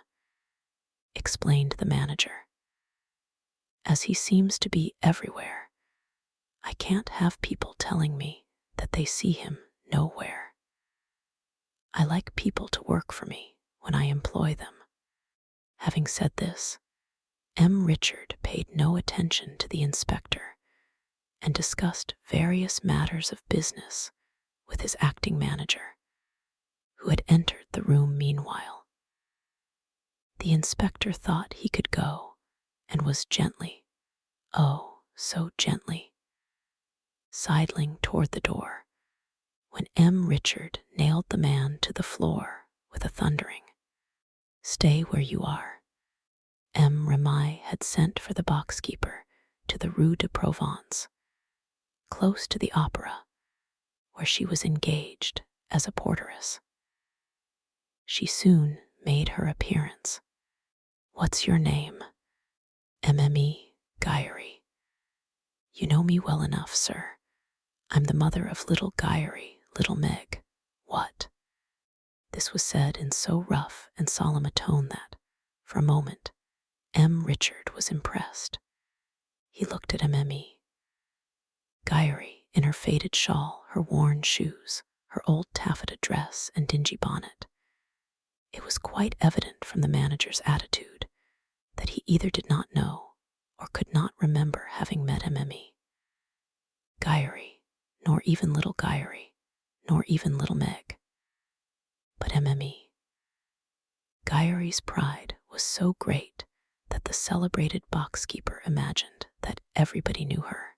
explained the manager. As he seems to be everywhere, I can't have people telling me that they see him nowhere. I like people to work for me when I employ them. Having said this, M. Richard paid no attention to the inspector and discussed various matters of business with his acting manager, who had entered the room meanwhile. The inspector thought he could go, and was gently, oh, so gently, sidling toward the door, when M. Richard nailed the man to the floor with a thundering, "Stay where you are." M. Remy had sent for the boxkeeper to the Rue de Provence, close to the opera, where she was engaged as a porteress. She soon made her appearance. "What's your name?" "Mme. Guyery." "You know me well enough, sir. I'm the mother of little Guyery, little Meg." "What?" This was said in so rough and solemn a tone that, for a moment, M. Richard was impressed. He looked at Mme. Guyery, in her faded shawl, her worn shoes, her old taffeta dress, and dingy bonnet. It was quite evident from the manager's attitude that he either did not know or could not remember having met Mme. Guyery, nor even little Guyery, nor even little Meg, but Mme. Guyery's pride was so great that the celebrated boxkeeper imagined that everybody knew her.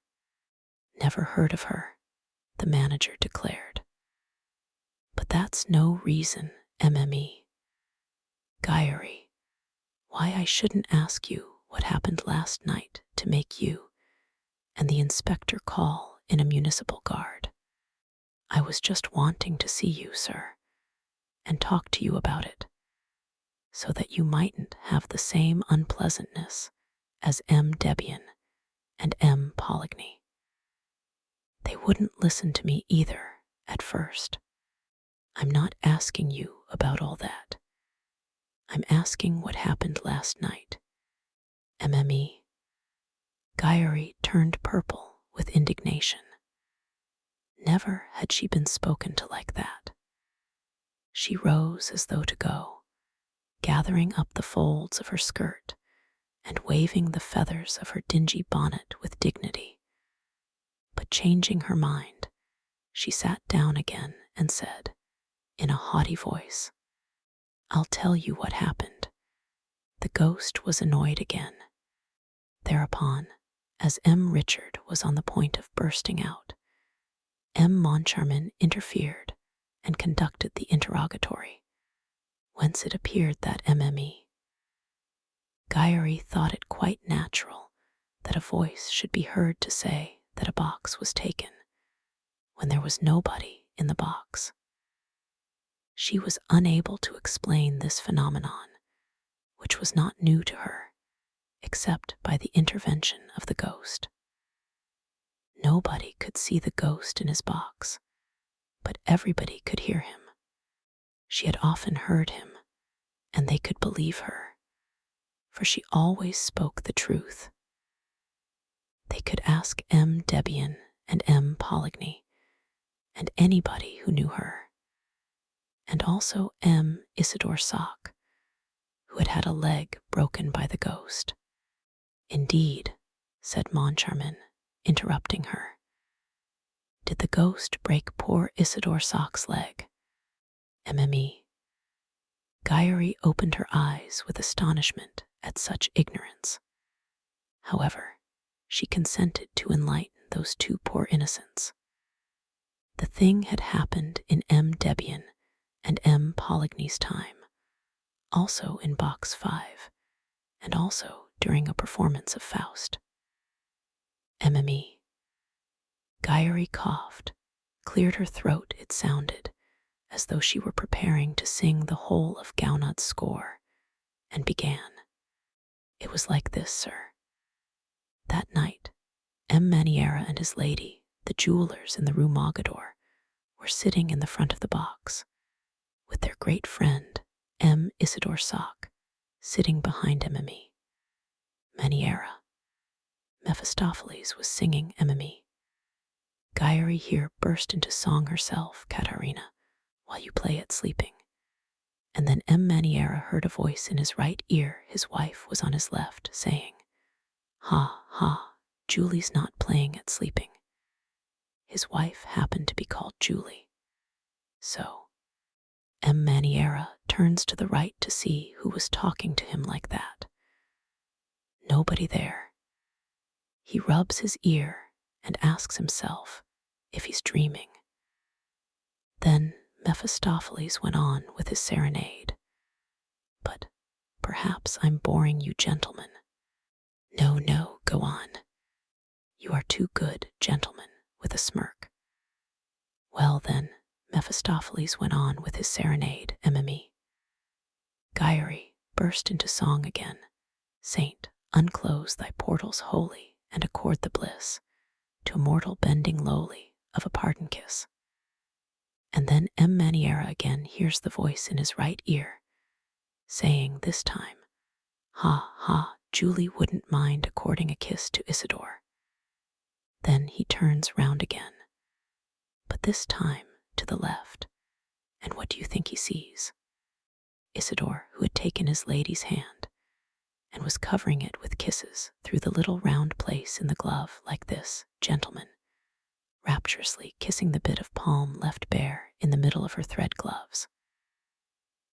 "Never heard of her," the manager declared. "But that's no reason, Mme. Guyery, why I shouldn't ask you what happened last night to make you and the inspector call in a municipal guard. I was just wanting to see you, sir, and talk to you about it, so that you mightn't have the same unpleasantness as M. Debian and M. Poligny. They wouldn't listen to me either at first. I'm not asking you about all that. I'm asking what happened last night." Mme. Guyery turned purple with indignation. Never had she been spoken to like that. She rose as though to go, gathering up the folds of her skirt and waving the feathers of her dingy bonnet with dignity. But changing her mind, she sat down again and said, in a haughty voice, "I'll tell you what happened." The ghost was annoyed again. Thereupon, as M. Richard was on the point of bursting out, M. Moncharmin interfered and conducted the interrogatory, whence it appeared that Mme. Guyery thought it quite natural that a voice should be heard to say that a box was taken when there was nobody in the box. She was unable to explain this phenomenon, which was not new to her, except by the intervention of the ghost. Nobody could see the ghost in his box, but everybody could hear him. She had often heard him, and they could believe her, for she always spoke the truth. They could ask M. Debian and M. Poligny, and anybody who knew her, and also M. Isidore Sock, who had had a leg broken by the ghost. "Indeed," said Moncharmin, interrupting her. "Did the ghost break poor Isidore Sock's leg?" Mme. Guyery opened her eyes with astonishment at such ignorance. However, she consented to enlighten those two poor innocents. The thing had happened in M. Debian and M. Poligny's time, also in Box 5, and also during a performance of Faust. MME. Gyuri coughed, cleared her throat. It sounded as though she were preparing to sing the whole of Gounod's score, and began. It was like this, sir. That night, M. Maniera and his lady, the jewelers in the Rue Mogador, were sitting in the front of the box, with their great friend, M. Isidore Sock, sitting behind MME. Maniera. Mephistopheles was singing MME. Gyuri here burst into song herself, Katarina, while you play at sleeping. And then M. Maniera heard a voice in his right ear. His wife was on his left, saying, "Ha, ha, Julie's not playing at sleeping." His wife happened to be called Julie. So, M. Maniera turns to the right to see who was talking to him like that. Nobody there. He rubs his ear and asks himself if he's dreaming. Then Mephistopheles went on with his serenade. But perhaps I'm boring you, gentlemen. No, no, go on. You are too good, gentlemen, with a smirk. Well then, Mephistopheles went on with his serenade, MME. Gyuri burst into song again. Saint, unclose thy portals holy, and accord the bliss to a mortal bending lowly of a pardon kiss. And then M. Maniera again hears the voice in his right ear, saying this time, "Ha, ha, Julie wouldn't mind according a kiss to Isidore." Then he turns round again, but this time to the left, and what do you think he sees? Isidore, who had taken his lady's hand and was covering it with kisses through the little round place in the glove, like this, gentlemen, rapturously kissing the bit of palm left bare in the middle of her thread gloves.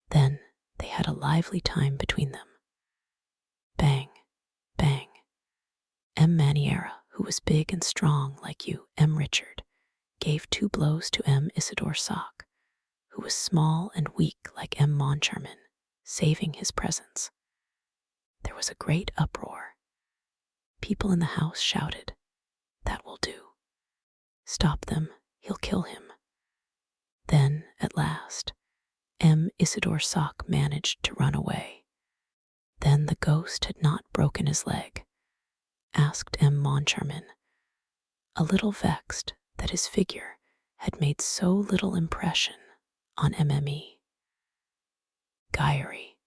Then they had a lively time between them. Bang, bang. M. Maniera, who was big and strong like you, M. Richard, gave 2 blows to M. Isidore Sock, who was small and weak like M. Moncharmin, saving his presence. There was a great uproar. People in the house shouted, "That will do. Stop them, he'll kill him." Then, at last, M. Isidore Sock managed to run away. Then the ghost had not broken his leg, asked M. Moncharmin, a little vexed that his figure had made so little impression on MME. Gyuri.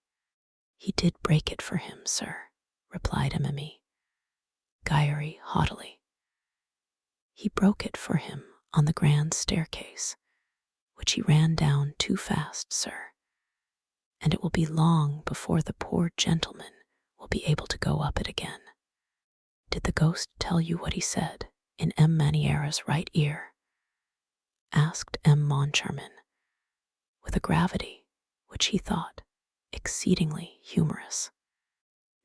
He did break it for him, sir, replied MME. Gyuri haughtily. He broke it for him on the grand staircase, which he ran down too fast, sir, and it will be long before the poor gentleman will be able to go up it again. Did the ghost tell you what he said in M. Maniera's right ear? Asked M. Moncharmin, with a gravity which he thought exceedingly humorous.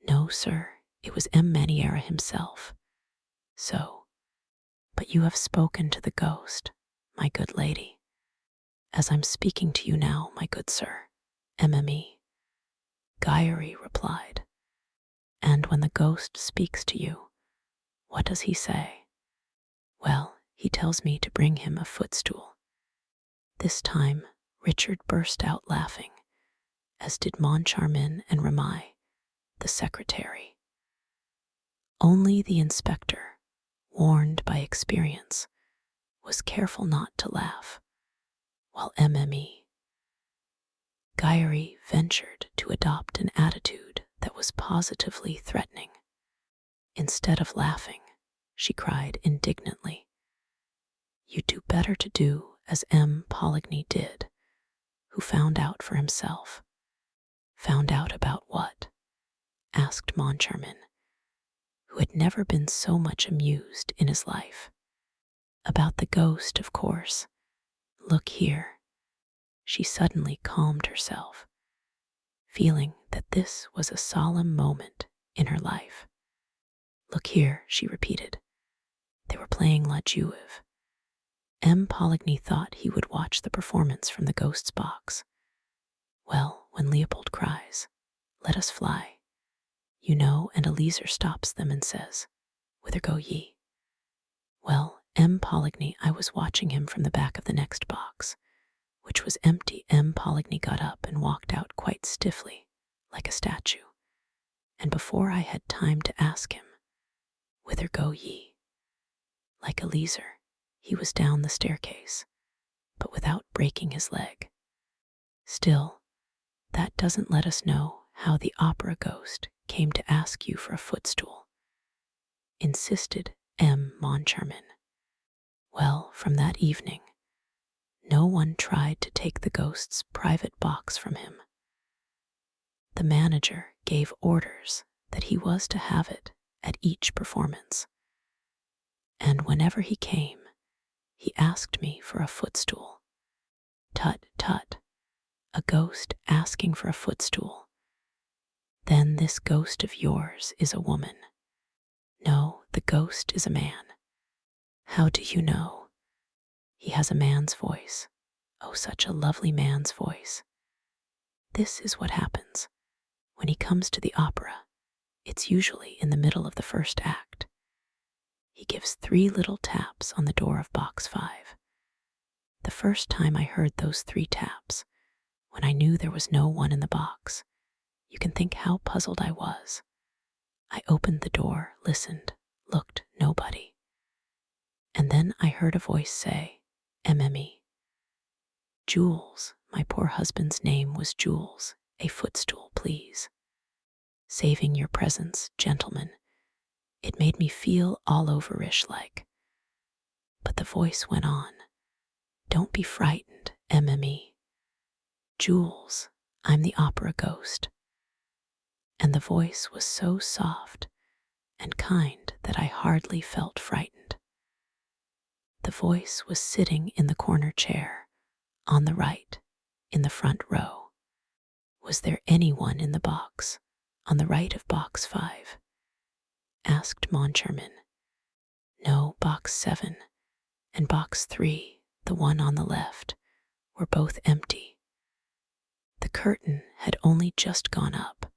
No, sir, it was M. Maniera himself. So, but you have spoken to the ghost, my good lady, as I'm speaking to you now, my good sir, MME. Gyuri replied. And when the ghost speaks to you, what does he say? Well, he tells me to bring him a footstool. This time, Richard burst out laughing, as did Moncharmin and Ramai, the secretary. Only the inspector, warned by experience, was careful not to laugh, while MME. Gyuri ventured to adopt an attitude that was positively threatening. Instead of laughing, she cried indignantly, "You'd do better to do as M. Poligny did, who found out for himself." Found out about what? Asked Moncharmin, who had never been so much amused in his life. About the ghost, of course. Look here. She suddenly calmed herself, feeling that this was a solemn moment in her life. Look here, she repeated. They were playing La Juive. M. Poligny thought he would watch the performance from the ghost's box. Well, when Leopold cries, "Let us fly," and Eliezer stops them and says, "Whither go ye?" Well, M. Poligny, I was watching him from the back of the next box, which was empty. M. Poligny got up and walked out quite stiffly, like a statue. And before I had time to ask him, "Whither go ye?" like Eliezer, he was down the staircase, but without breaking his leg. Still, that doesn't let us know how the opera ghost came to ask you for a footstool, insisted M. Moncharmin. Well, from that evening, no one tried to take the ghost's private box from him. The manager gave orders that he was to have it at each performance. And whenever he came, he asked me for a footstool. Tut, tut, a ghost asking for a footstool. Then this ghost of yours is a woman. No, the ghost is a man. How do you know? He has a man's voice. Oh, such a lovely man's voice. This is what happens. When he comes to the opera, it's usually in the middle of the first act. He gives 3 little taps on the door of box 5. The first time I heard those 3 taps, when I knew there was no one in the box, you can think how puzzled I was. I opened the door, listened, looked, nobody. And then I heard a voice say, "MME. Jules, my poor husband's name was Jules, a footstool, please. Saving your presence, gentlemen." It made me feel all overish like. But the voice went on. "Don't be frightened, MME. Jules, I'm the opera ghost." And the voice was so soft and kind that I hardly felt frightened. The voice was sitting in the corner chair, on the right, in the front row. Was there anyone in the box, on the right of box 5? Asked Moncharmin. No, box 7 and box 3, the one on the left, were both empty. The curtain had only just gone up.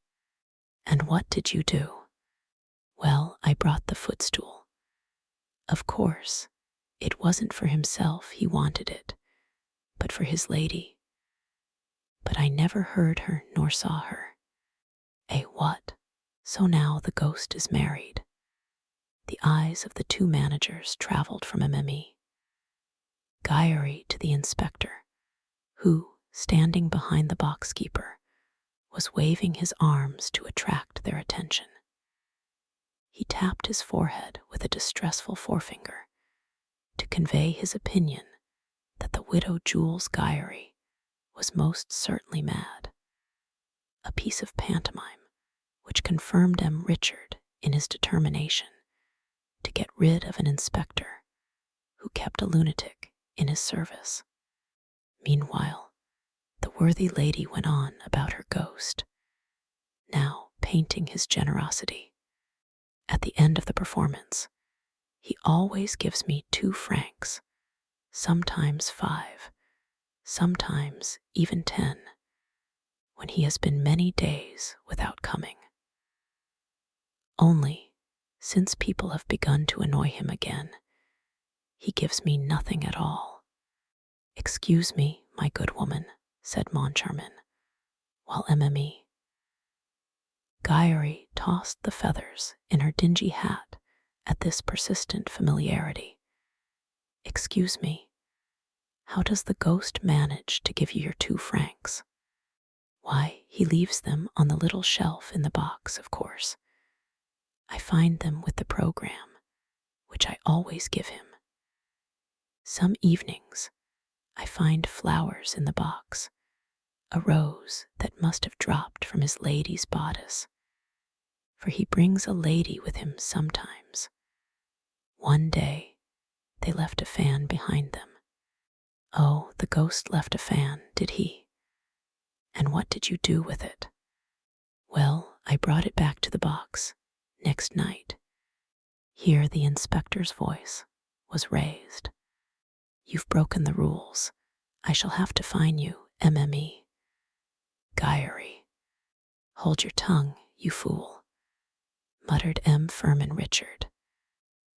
And what did you do? Well, I brought the footstool. Of course, it wasn't for himself he wanted it, but for his lady. But I never heard her nor saw her. What? So now the ghost is married. The eyes of the 2 managers traveled from MME Guyary to the inspector, who, standing behind the boxkeeper, was waving his arms to attract their attention. He tapped his forehead with a distressful forefinger to convey his opinion that the widow Jules Guyary was most certainly mad. A piece of pantomime which confirmed M. Richard in his determination to get rid of an inspector who kept a lunatic in his service. Meanwhile, the worthy lady went on about her ghost, now painting his generosity. At the end of the performance, he always gives me 2 francs, sometimes 5, sometimes even 10, when he has been many days without coming. Only, since people have begun to annoy him again, he gives me nothing at all. "Excuse me, my good woman," said Moncharmin, while MME Guyary tossed the feathers in her dingy hat at this persistent familiarity. "Excuse me, how does the ghost manage to give you your 2 francs? Why, he leaves them on the little shelf in the box, of course. I find them with the program, which I always give him. Some evenings, I find flowers in the box, a rose that must have dropped from his lady's bodice, for he brings a lady with him sometimes. One day, they left a fan behind them. Oh, the ghost left a fan, did he? And what did you do with it? Well, I brought it back to the box next night." Here the inspector's voice was raised. You've broken the rules. I shall have to fine you, MME. Guyery. Hold your tongue, you fool, muttered M. Furman Richard.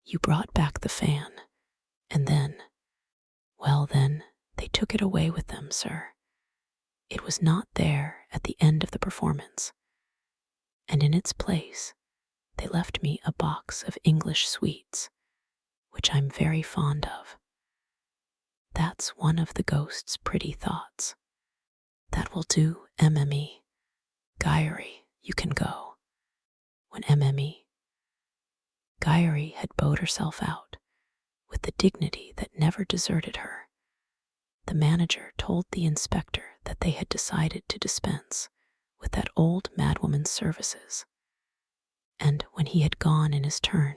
You brought back the fan, and then, well then, they took it away with them, sir. It was not there at the end of the performance, and in its place they left me a box of English sweets, which I'm very fond of. That's one of the ghost's pretty thoughts. That will do, MME. Guyery, you can go. When MME Guyery had bowed herself out with the dignity that never deserted her, the manager told the inspector that they had decided to dispense with that old madwoman's services, and when he had gone in his turn,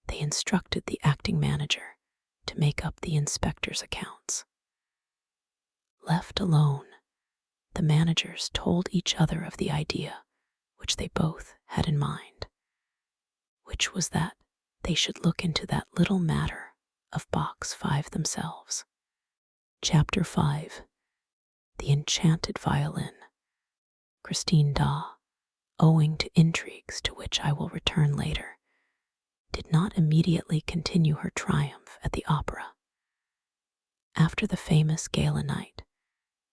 they instructed the acting manager to make up the inspector's accounts. Left alone, the managers told each other of the idea which they both had in mind, which was that they should look into that little matter of Box 5 themselves. Chapter 5. The Enchanted Violin. Christine Daw, owing to intrigues to which I will return later, did not immediately continue her triumph at the opera. After the famous gala night,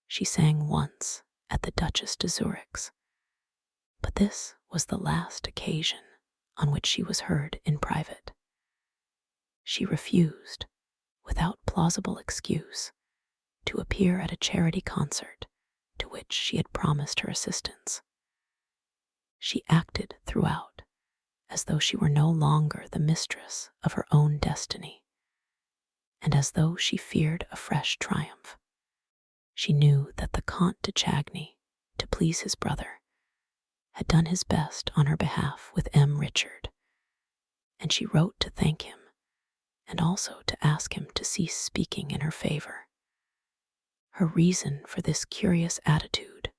she sang once at the Duchess de Zurich's, but this was the last occasion on which she was heard in private. She refused, without plausible excuse, to appear at a charity concert to which she had promised her assistance. She acted throughout as though she were no longer the mistress of her own destiny, and as though she feared a fresh triumph. She knew that the Comte de Chagny, to please his brother, had done his best on her behalf with M. Richard, and she wrote to thank him and also to ask him to cease speaking in her favor. Her reason for this curious attitude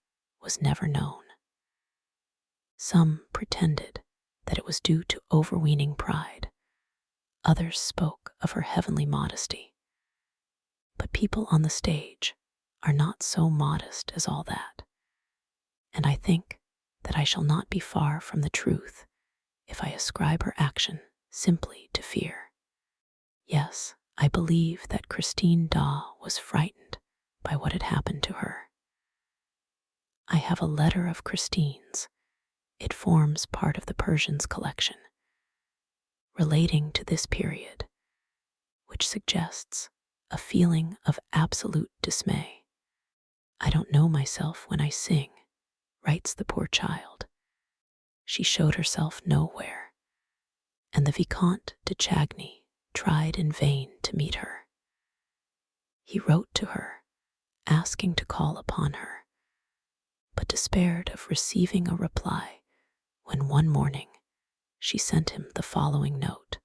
was never known. Some pretended that it was due to overweening pride. Others spoke of her heavenly modesty. But people on the stage are not so modest as all that, and I think that I shall not be far from the truth if I ascribe her action simply to fear. Yes, I believe that Christine Daw was frightened by what had happened to her. I have a letter of Christine's. It forms part of the Persians collection, relating to this period, which suggests a feeling of absolute dismay. I don't know myself when I sing, writes the poor child. She showed herself nowhere, and the Vicomte de Chagny tried in vain to meet her. He wrote to her, asking to call upon her, but despaired of receiving a reply when one morning she sent him the following note.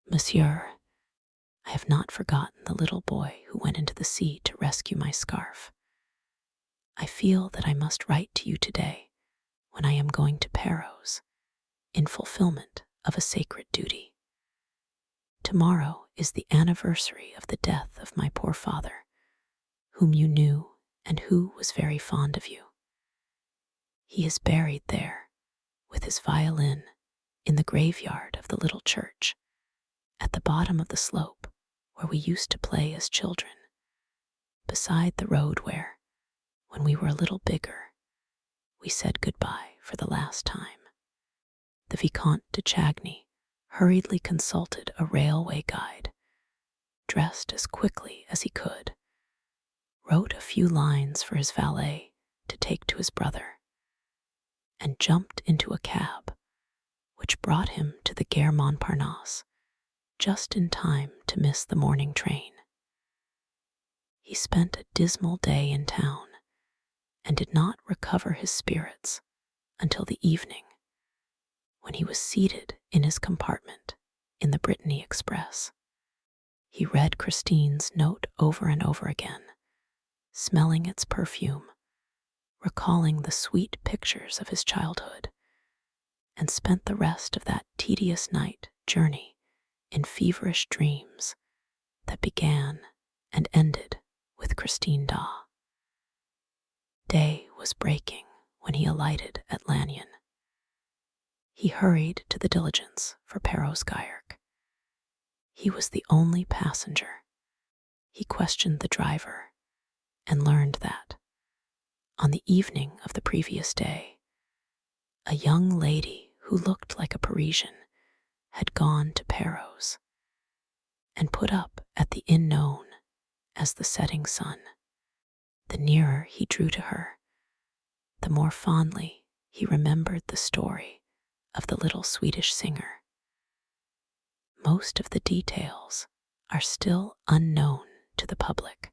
Monsieur, I have not forgotten the little boy who went into the sea to rescue my scarf. I feel that I must write to you today when I am going to Perros in fulfillment of a sacred duty. Tomorrow is the anniversary of the death of my poor father, whom you knew and who was very fond of you. He is buried there, with his violin, in the graveyard of the little church, at the bottom of the slope where we used to play as children, beside the road where, when we were a little bigger, we said goodbye for the last time. The Vicomte de Chagny hurriedly consulted a railway guide, dressed as quickly as he could, wrote a few lines for his valet to take to his brother, and jumped into a cab, which brought him to the Gare Montparnasse just in time to miss the morning train. He spent a dismal day in town and did not recover his spirits until the evening, when he was seated in his compartment in the Brittany Express. He read Christine's note over and over again, smelling its perfume, recalling the sweet pictures of his childhood, and spent the rest of that tedious night journey in feverish dreams that began and ended with Christine Daw. Day was breaking when he alighted at Lanyon. He hurried to the diligence for Perros-Guirec. He was the only passenger. He questioned the driver and learned that, on the evening of the previous day, a young lady who looked like a Parisian had gone to Perros and put up at the inn known as the Setting Sun. The nearer he drew to her, the more fondly he remembered the story of the little Swedish singer. Most of the details are still unknown to the public.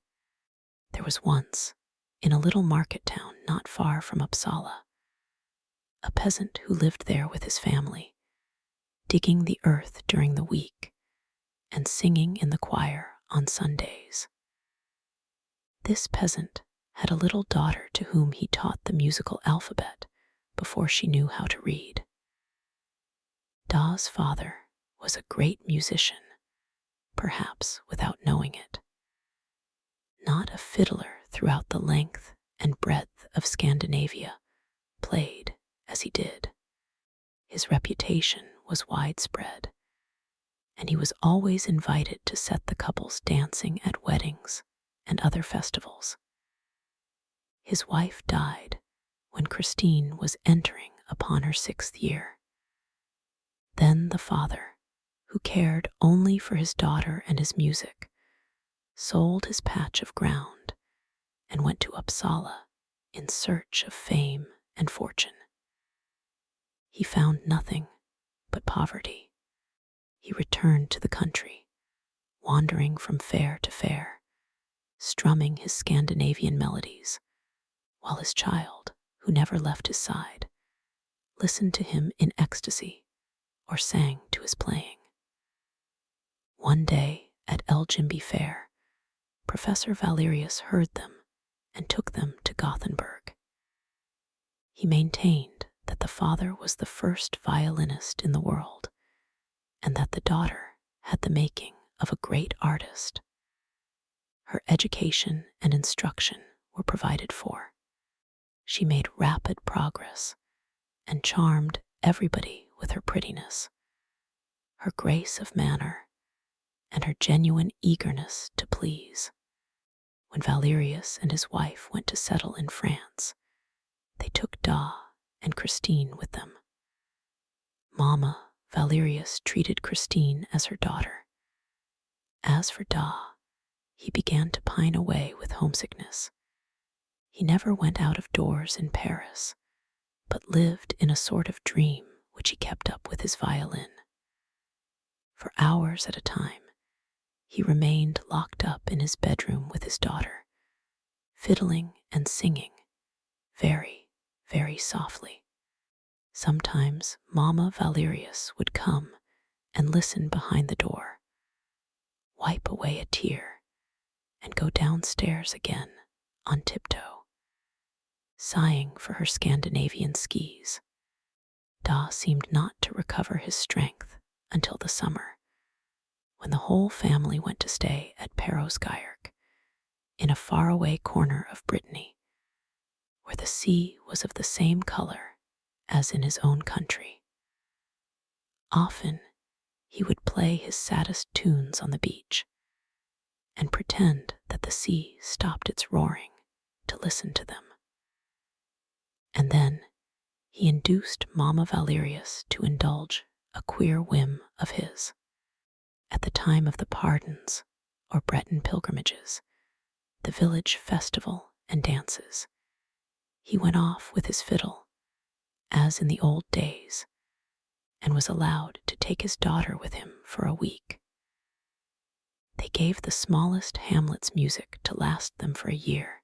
There was once, in a little market town not far from Uppsala, a peasant who lived there with his family, digging the earth during the week and singing in the choir on Sundays. This peasant had a little daughter to whom he taught the musical alphabet before she knew how to read. Daw's father was a great musician, perhaps without knowing it. Not a fiddler throughout the length and breadth of Scandinavia played as he did. His reputation was widespread, and he was always invited to set the couples dancing at weddings and other festivals. His wife died when Christine was entering upon her 6th year. Then the father, who cared only for his daughter and his music, sold his patch of ground and went to Uppsala in search of fame and fortune. He found nothing but poverty. He returned to the country, wandering from fair to fair, strumming his Scandinavian melodies, while his child, who never left his side, listened to him in ecstasy or sang to his playing. One day at Älvsjimby Fair, Professor Valerius heard them and took them to Gothenburg. He maintained that the father was the first violinist in the world, and that the daughter had the making of a great artist. Her education and instruction were provided for. She made rapid progress and charmed everybody with her prettiness, her grace of manner, and her genuine eagerness to please. When Valerius and his wife went to settle in France, they took Daw and Christine with them. Mama Valerius treated Christine as her daughter. As for Daw, he began to pine away with homesickness. He never went out of doors in Paris, but lived in a sort of dream which he kept up with his violin. For hours at a time, he remained locked up in his bedroom with his daughter, fiddling and singing, very, very softly. Sometimes Mama Valerius would come and listen behind the door, wipe away a tear, and go downstairs again on tiptoe, sighing for her Scandinavian skis. Daw seemed not to recover his strength until the summer, when the whole family went to stay at Perros-Guirec, in a faraway corner of Brittany, where the sea was of the same color as in his own country. Often he would play his saddest tunes on the beach and pretend that the sea stopped its roaring to listen to them. And then he induced Mama Valerius to indulge a queer whim of his. At the time of the pardons or Breton pilgrimages, the village festival and dances, he went off with his fiddle, as in the old days, and was allowed to take his daughter with him for a week. They gave the smallest hamlet's music to last them for a year,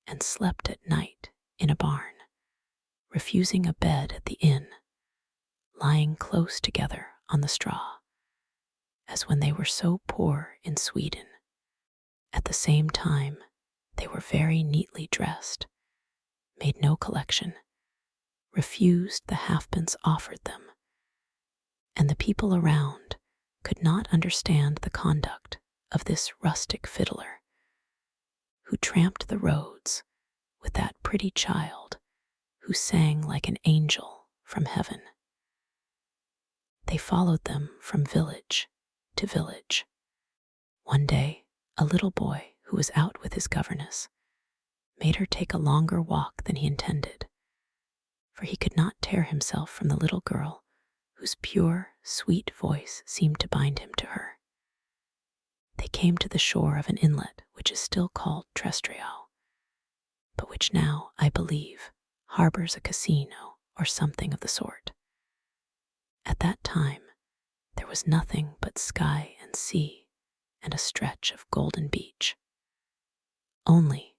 and slept at night in a barn, refusing a bed at the inn, lying close together on the straw, as when they were so poor in Sweden. At the same time, they were very neatly dressed, made no collection, refused the halfpence offered them, and the people around could not understand the conduct of this rustic fiddler who tramped the roads with that pretty child who sang like an angel from heaven. They followed them from village to village. One day, a little boy who was out with his governess made her take a longer walk than he intended, for he could not tear himself from the little girl whose pure, sweet voice seemed to bind him to her. They came to the shore of an inlet which is still called Trestriau, but which now, I believe, harbors a casino or something of the sort. At that time, there was nothing but sky and sea and a stretch of golden beach. Only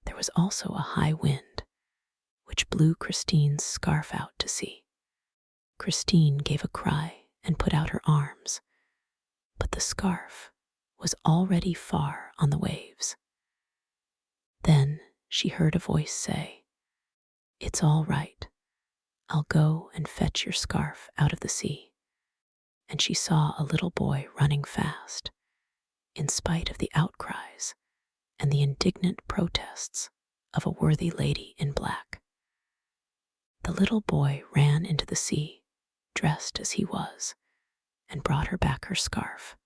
there was also a high wind, which blew Christine's scarf out to sea. Christine gave a cry and put out her arms, but the scarf was already far on the waves. Then she heard a voice say, "It's all right. I'll go and fetch your scarf out of the sea." And she saw a little boy running fast, in spite of the outcries and the indignant protests of a worthy lady in black. The little boy ran into the sea, dressed as he was, and brought her back her scarf.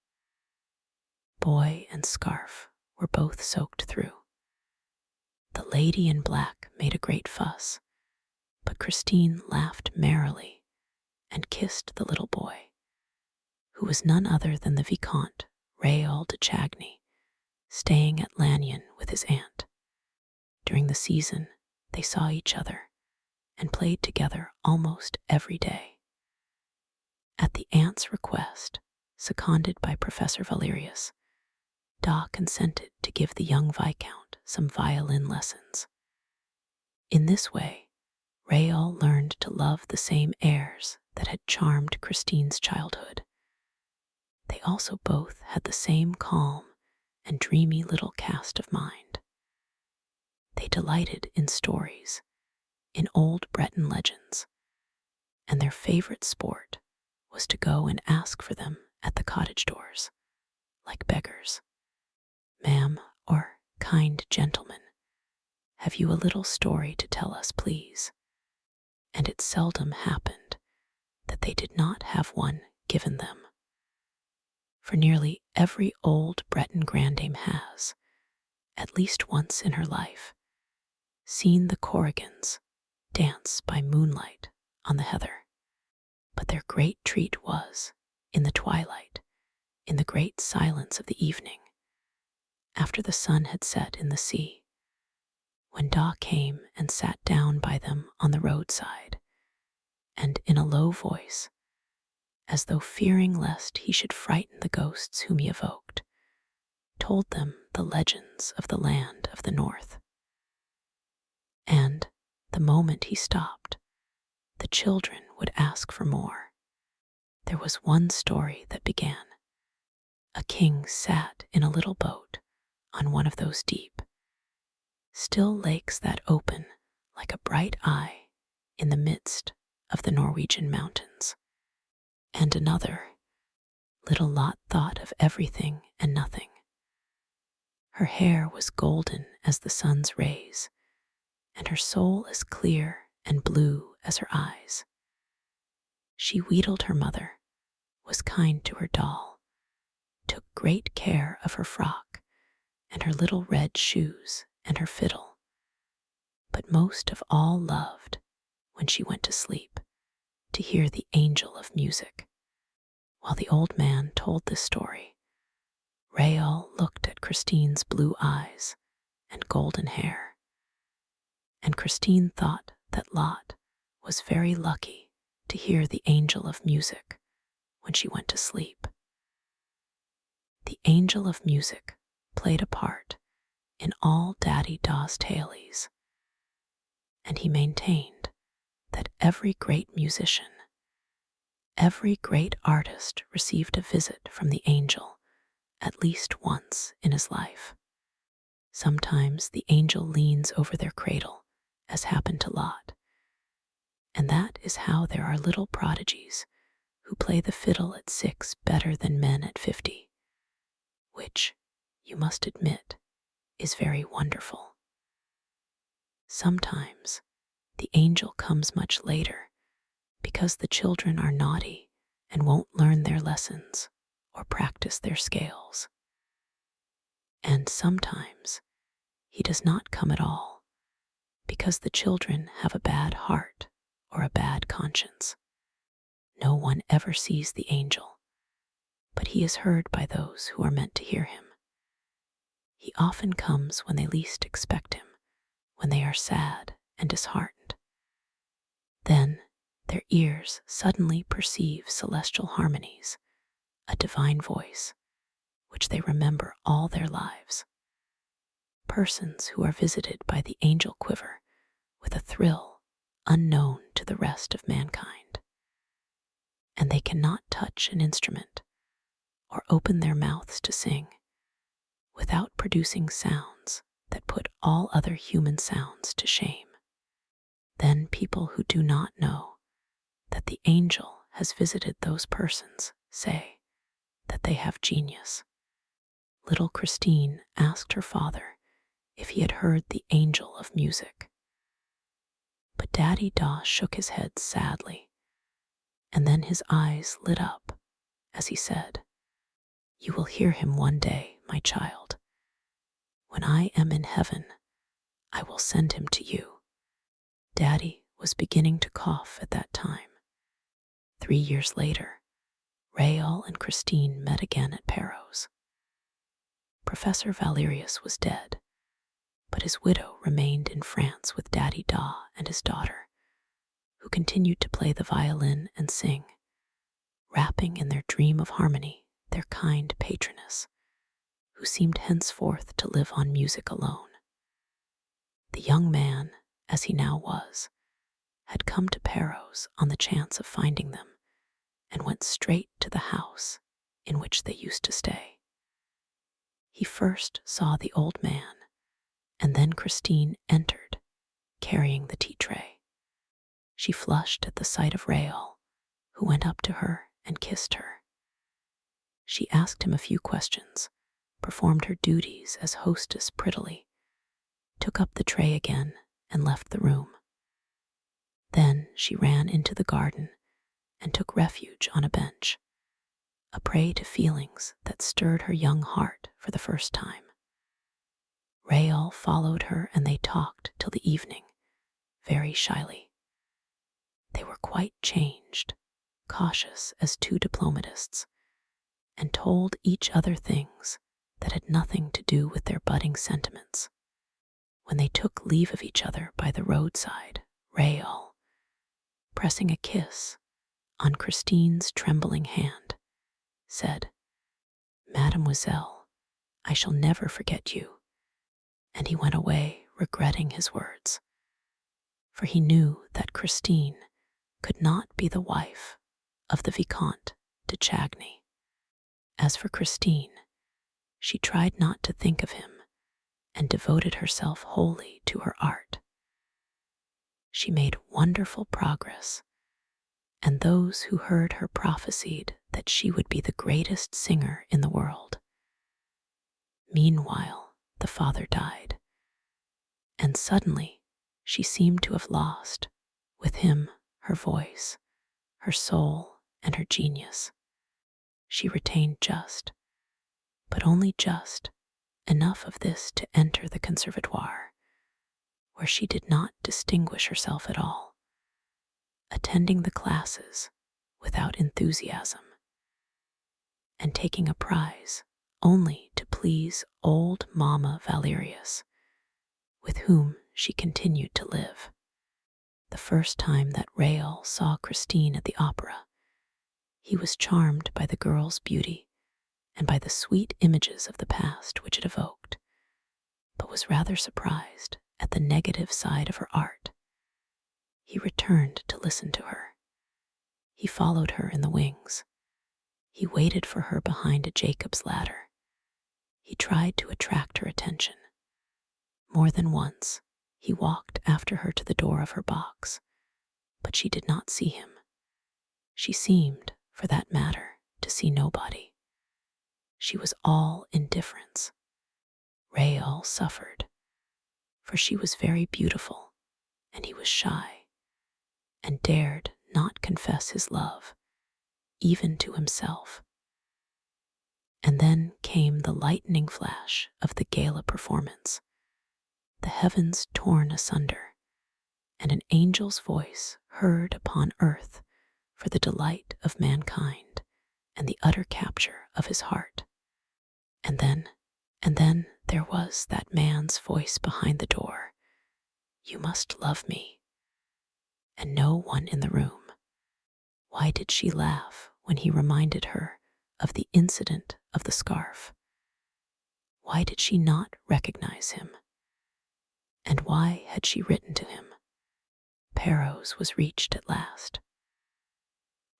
Boy and scarf were both soaked through. The lady in black made a great fuss, but Christine laughed merrily and kissed the little boy, who was none other than the Vicomte Raoul de Chagny, staying at Lannion with his aunt. During the season, they saw each other and played together almost every day. At the aunt's request, seconded by Professor Valerius, Da consented to give the young Viscount some violin lessons. In this way, Raoul learned to love the same airs that had charmed Christine's childhood. They also both had the same calm and dreamy little cast of mind. They delighted in stories, in old Breton legends, and their favorite sport was to go and ask for them at the cottage doors, like beggars. "Ma'am, or kind gentleman, have you a little story to tell us, please?" And it seldom happened that they did not have one given them. For nearly every old Breton grandame has, at least once in her life, seen the Corrigans dance by moonlight on the heather. But their great treat was, in the twilight, in the great silence of the evening, after the sun had set in the sea, when Da came and sat down by them on the roadside, and in a low voice, as though fearing lest he should frighten the ghosts whom he evoked, told them the legends of the land of the north. And the moment he stopped, the children would ask for more. There was one story that began, "A king sat in a little boat on one of those deep, still lakes that open like a bright eye in the midst of the Norwegian mountains." And another, "Little Lot thought of everything and nothing. Her hair was golden as the sun's rays, and her soul as clear and blue as her eyes. She wheedled her mother, was kind to her doll, took great care of her frock and her little red shoes and her fiddle, but most of all loved, when she went to sleep, to hear the angel of music." While the old man told this story, Raoul looked at Christine's blue eyes and golden hair, and Christine thought that Lot was very lucky to hear the angel of music when she went to sleep. The angel of music played a part in all Daddy Da's tales, and he maintained that every great musician, every great artist received a visit from the angel at least once in his life. Sometimes the angel leans over their cradle, as happened to Lot, and that is how there are little prodigies who play the fiddle at 6 better than men at 50, which, you must admit, is very wonderful. Sometimes the angel comes much later because the children are naughty and won't learn their lessons or practice their scales. And sometimes he does not come at all because the children have a bad heart or a bad conscience. No one ever sees the angel, but he is heard by those who are meant to hear him. He often comes when they least expect him, when they are sad and disheartened. Then their ears suddenly perceive celestial harmonies, a divine voice, which they remember all their lives. Persons who are visited by the angel quiver with a thrill unknown to the rest of mankind. And they cannot touch an instrument or open their mouths to sing without producing sounds that put all other human sounds to shame. Then people who do not know that the angel has visited those persons say that they have genius. Little Christine asked her father if he had heard the angel of music. But Daddy Daw shook his head sadly, and then his eyes lit up as he said, "You will hear him one day, my child. When I am in heaven, I will send him to you." Daddy was beginning to cough at that time. 3 years later, Rael and Christine met again at Perros. Professor Valerius was dead, but his widow remained in France with Daddy Daw and his daughter, who continued to play the violin and sing, wrapping in their dream of harmony their kind patroness, who seemed henceforth to live on music alone. The young man, as he now was, had come to Perros on the chance of finding them, and went straight to the house in which they used to stay. He first saw the old man, and then Christine entered, carrying the tea tray. She flushed at the sight of Rael, who went up to her and kissed her. She asked him a few questions, performed her duties as hostess prettily, took up the tray again, and left the room. Then she ran into the garden and took refuge on a bench, a prey to feelings that stirred her young heart for the first time. Rael followed her and they talked till the evening, very shyly. They were quite changed, cautious as two diplomatists, and told each other things that had nothing to do with their budding sentiments. When they took leave of each other by the roadside, Rael, pressing a kiss on Christine's trembling hand, said, "Mademoiselle, I shall never forget you," and he went away regretting his words, for he knew that Christine could not be the wife of the Vicomte de Chagny. As for Christine, she tried not to think of him and devoted herself wholly to her art. She made wonderful progress, and those who heard her prophesied that she would be the greatest singer in the world. Meanwhile, the father died, and suddenly she seemed to have lost, with him, her voice, her soul, and her genius. She retained just, but only just, enough of this to enter the conservatoire, where she did not distinguish herself at all, attending the classes without enthusiasm, and taking a prize only to please old Mamma Valerius, with whom she continued to live. The first time that Rael saw Christine at the opera, he was charmed by the girl's beauty and by the sweet images of the past which it evoked, but was rather surprised at the negative side of her art. He returned to listen to her. He followed her in the wings. He waited for her behind a Jacob's ladder. He tried to attract her attention. More than once, he walked after her to the door of her box, but she did not see him. She seemed, for that matter, to see nobody. she was all indifference. Rael suffered, for she was very beautiful, and he was shy, and dared not confess his love, even to himself. And then came the lightning flash of the gala performance, the heavens torn asunder, and an angel's voice heard upon earth for the delight of mankind and the utter capture of his heart. And then there was that man's voice behind the door. You must love me. And no one in the room. Why did she laugh when he reminded her of the incident of the scarf? Why did she not recognize him? And why had she written to him? Perros was reached at last.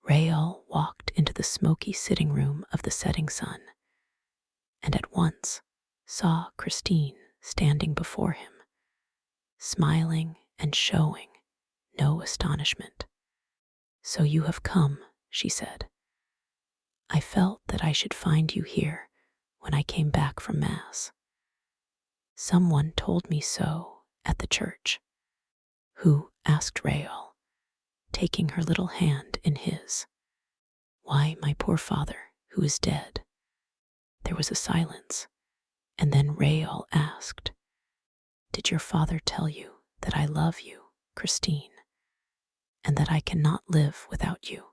Rael walked into the smoky sitting room of the setting sun, and at once saw Christine standing before him, smiling and showing no astonishment. So you have come, she said. I felt that I should find you here when I came back from Mass. Someone told me so at the church. Who? Asked Rael, taking her little hand in his. Why, my poor father, who is dead. There was a silence, and then Rael asked, Did your father tell you that I love you, Christine, and that I cannot live without you?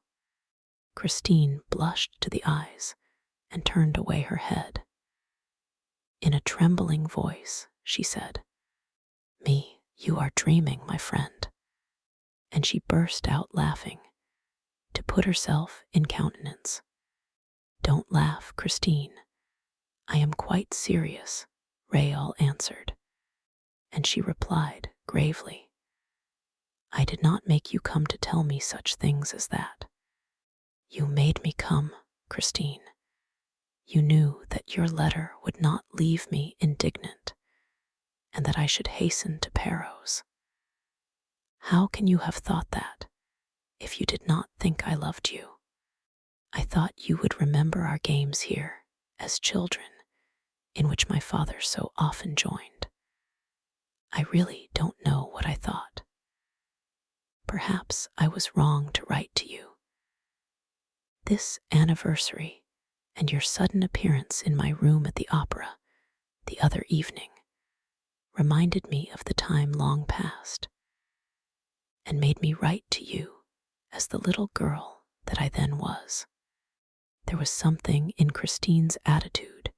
Christine blushed to the eyes and turned away her head. In a trembling voice, she said, Me, you are dreaming, my friend. And she burst out laughing, to put herself in countenance. Don't laugh, Christine. I am quite serious, Rael answered. And she replied gravely, I did not make you come to tell me such things as that. You made me come, Christine. You knew that your letter would not leave me indignant, and that I should hasten to Perros. How can you have thought that, if you did not think I loved you? I thought you would remember our games here, as children, in which my father so often joined. I really don't know what I thought. Perhaps I was wrong to write to you. This anniversary and your sudden appearance in my room at the opera the other evening reminded me of the time long past and made me write to you as the little girl that I then was. There was something in Christine's attitude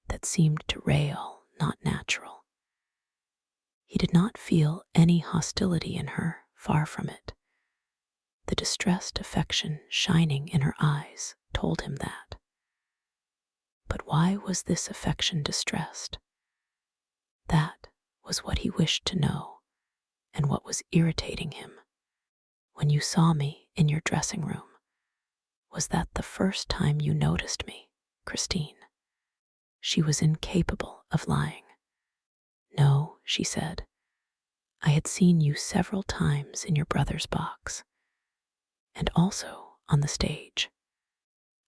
that seemed to Rael not natural. He did not feel any hostility in her, far from it. The distressed affection shining in her eyes told him that. But why was this affection distressed? That was what he wished to know, and what was irritating him. When you saw me in your dressing room, was that the first time you noticed me, Christine? She was incapable of lying. No, she said. I had seen you several times in your brother's box, and also on the stage.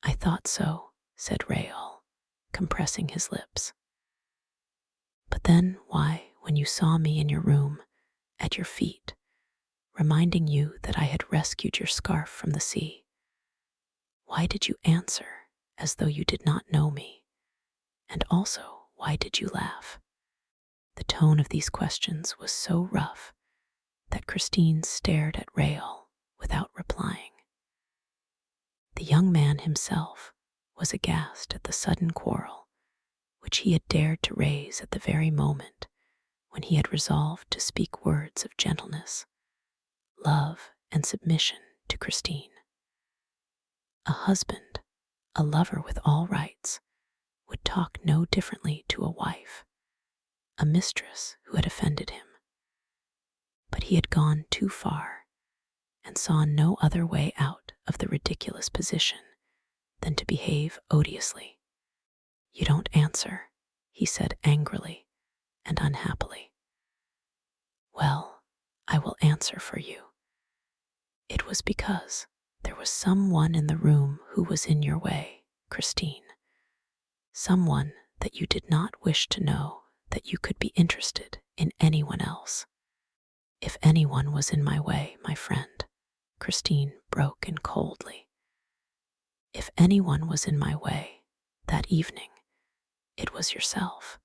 I thought so, said Rael, compressing his lips. But then why, when you saw me in your room, at your feet, reminding you that I had rescued your scarf from the sea, why did you answer as though you did not know me? And also, why did you laugh? The tone of these questions was so rough that Christine stared at Rael without replying. The young man himself was aghast at the sudden quarrel which he had dared to raise at the very moment when he had resolved to speak words of gentleness, love, and submission to Christine. A husband, a lover with all rights, would talk no differently to a wife, a mistress who had offended him. But he had gone too far and saw no other way out of the ridiculous position than to behave odiously. You don't answer, he said angrily and unhappily. Well, I will answer for you. It was because there was someone in the room who was in your way, Christine. someone that you did not wish to know that you could be interested in anyone else. If anyone was in my way, my friend, Christine broke in coldly. If anyone was in my way that evening, it was yourself,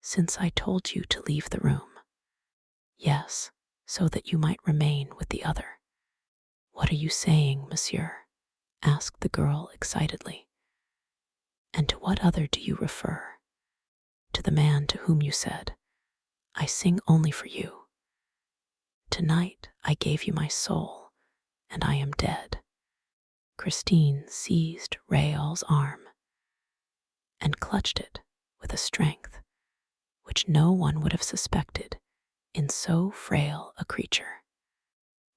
since I told you to leave the room. Yes, so that you might remain with the other. What are you saying, monsieur? Asked the girl excitedly. And to what other do you refer? To the man to whom you said, I sing only for you. Tonight I gave you my soul, and I am dead. Christine seized Rael's arm and clutched it with a strength which no one would have suspected in so frail a creature.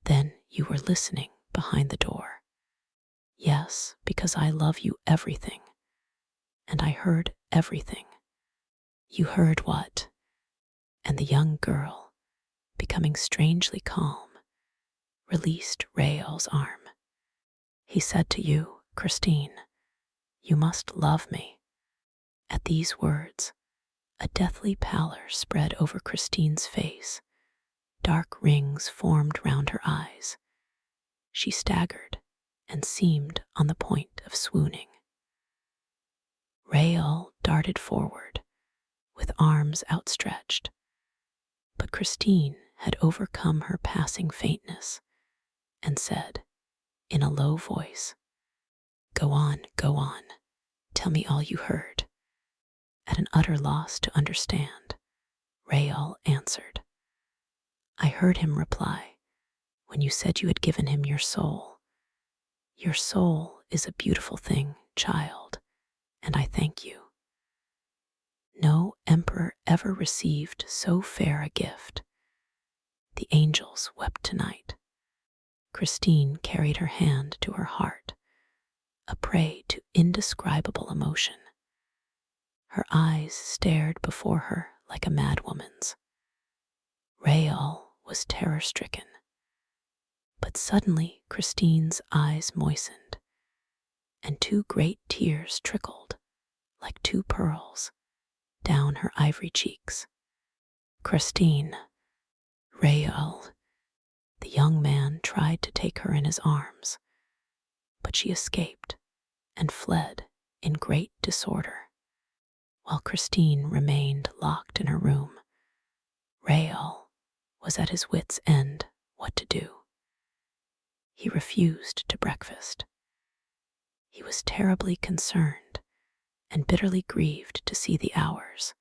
Then you were listening behind the door. Yes, because I love you everything, and I heard everything. You heard what? And the young girl, becoming strangely calm, released Rael's arm. He said to you, Christine, you must love me. At these words, a deathly pallor spread over Christine's face. Dark rings formed round her eyes. She staggered and seemed on the point of swooning. Rael darted forward, with arms outstretched, but Christine had overcome her passing faintness and said, in a low voice, go on, tell me all you heard. At an utter loss to understand, Rael answered, I heard him reply, when you said you had given him your soul. Your soul is a beautiful thing, child, and I thank you. No emperor ever received so fair a gift. The angels wept tonight. Christine carried her hand to her heart, a prey to indescribable emotion. Her eyes stared before her like a madwoman's. Rael was terror-stricken. But suddenly Christine's eyes moistened, and two great tears trickled, like two pearls, down her ivory cheeks. Christine, Rael, the young man tried to take her in his arms, but she escaped and fled in great disorder. While Christine remained locked in her room, Rael was at his wits' end what to do. He refused to breakfast. He was terribly concerned and bitterly grieved to see the hours,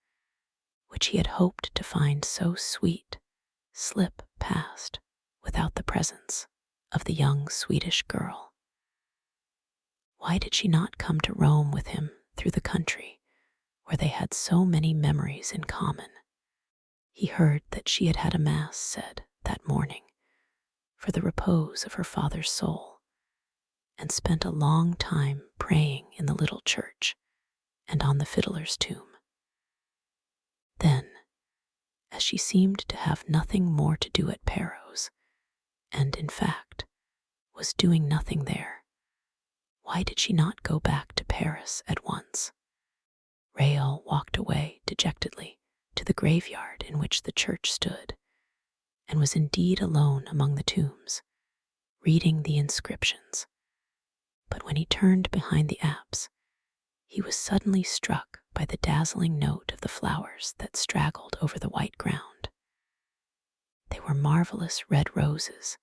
which he had hoped to find so sweet, slip past without the presence of the young Swedish girl. Why did she not come to roam with him through the country where they had so many memories in common? He heard that she had had a mass said that morning for the repose of her father's soul, and spent a long time praying in the little church and on the fiddler's tomb. Then, as she seemed to have nothing more to do at Perros, and in fact was doing nothing there, why did she not go back to Paris at once? Rael walked away dejectedly to the graveyard in which the church stood, and was indeed alone among the tombs, reading the inscriptions. But when he turned behind the apse, he was suddenly struck by the dazzling note of the flowers that straggled over the white ground. They were marvelous red roses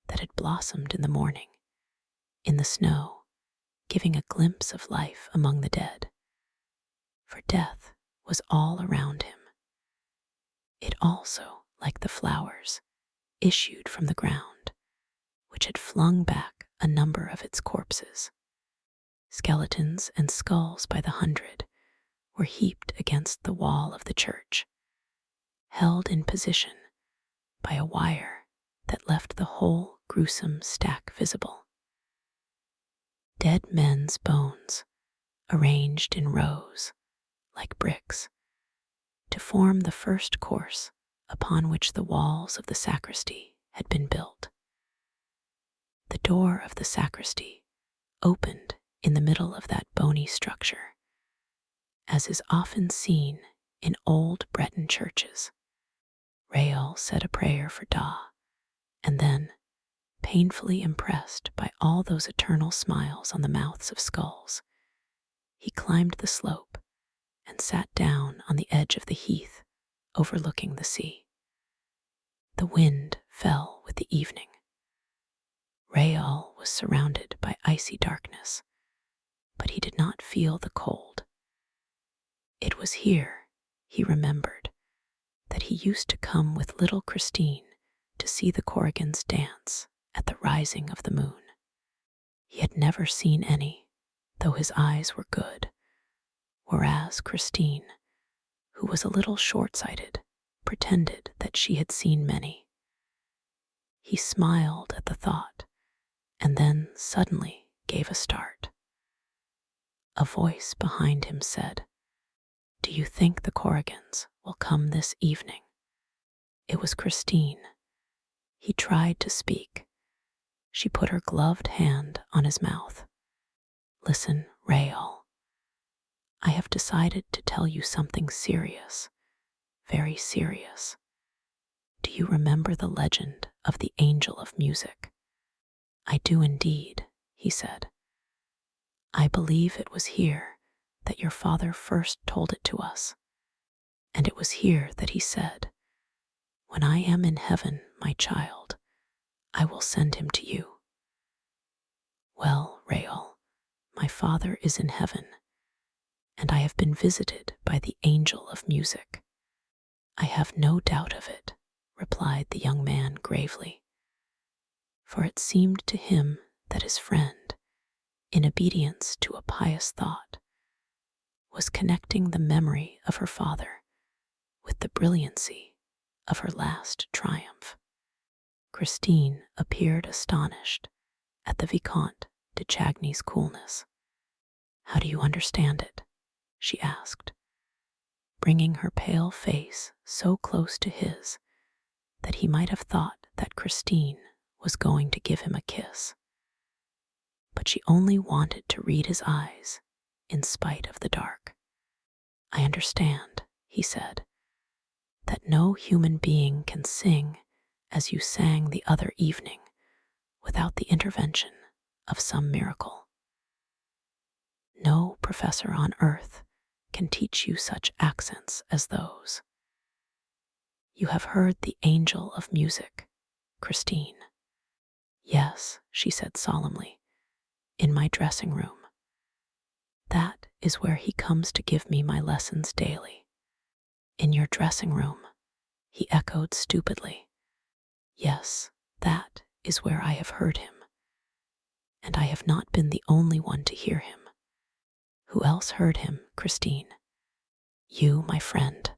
that had blossomed in the morning, in the snow, giving a glimpse of life among the dead. For death was all around him. It also, like the flowers, issued from the ground, which had flung back a number of its corpses. Skeletons and skulls by the hundred were heaped against the wall of the church, held in position by a wire that left the whole gruesome stack visible. Dead men's bones, arranged in rows, like bricks, to form the first course upon which the walls of the sacristy had been built. The door of the sacristy opened in the middle of that bony structure, as is often seen in old Breton churches. Rael said a prayer for Da, and then, painfully impressed by all those eternal smiles on the mouths of skulls, he climbed the slope and sat down on the edge of the heath overlooking the sea. The wind fell with the evening. Rael was surrounded by icy darkness, but he did not feel the cold. It was here, he remembered, that he used to come with little Christine to see the Corrigans dance at the rising of the moon. He had never seen any, though his eyes were good, whereas Christine, who was a little short-sighted, pretended that she had seen many. He smiled at the thought, and then suddenly gave a start. A voice behind him said, "Do you think the Corrigans will come this evening?" It was Christine. He tried to speak. She put her gloved hand on his mouth. "Listen, Rael. I have decided to tell you something serious, very serious. Do you remember the legend of the Angel of Music?" "I do indeed," he said. "I believe it was here that your father first told it to us, and it was here that he said, 'When I am in heaven, my child, I will send him to you.' Well, Rael, my father is in heaven, and I have been visited by the Angel of Music." "I have no doubt of it," replied the young man gravely, for it seemed to him that his friend, in obedience to a pious thought, was connecting the memory of her father with the brilliancy of her last triumph. Christine appeared astonished at the Vicomte de Chagny's coolness. "How do you understand it?" she asked, bringing her pale face so close to his that he might have thought that Christine was going to give him a kiss. But she only wanted to read his eyes in spite of the dark. "I understand," he said, "that no human being can sing as you sang the other evening without the intervention of some miracle. No professor on earth can teach you such accents as those. You have heard the Angel of Music, Christine." "Yes," she said solemnly, "in my dressing room. That is where he comes to give me my lessons daily." "In your dressing room," he echoed stupidly. "Yes, that is where I have heard him. And I have not been the only one to hear him." "Who else heard him, Christine?" "You, my friend."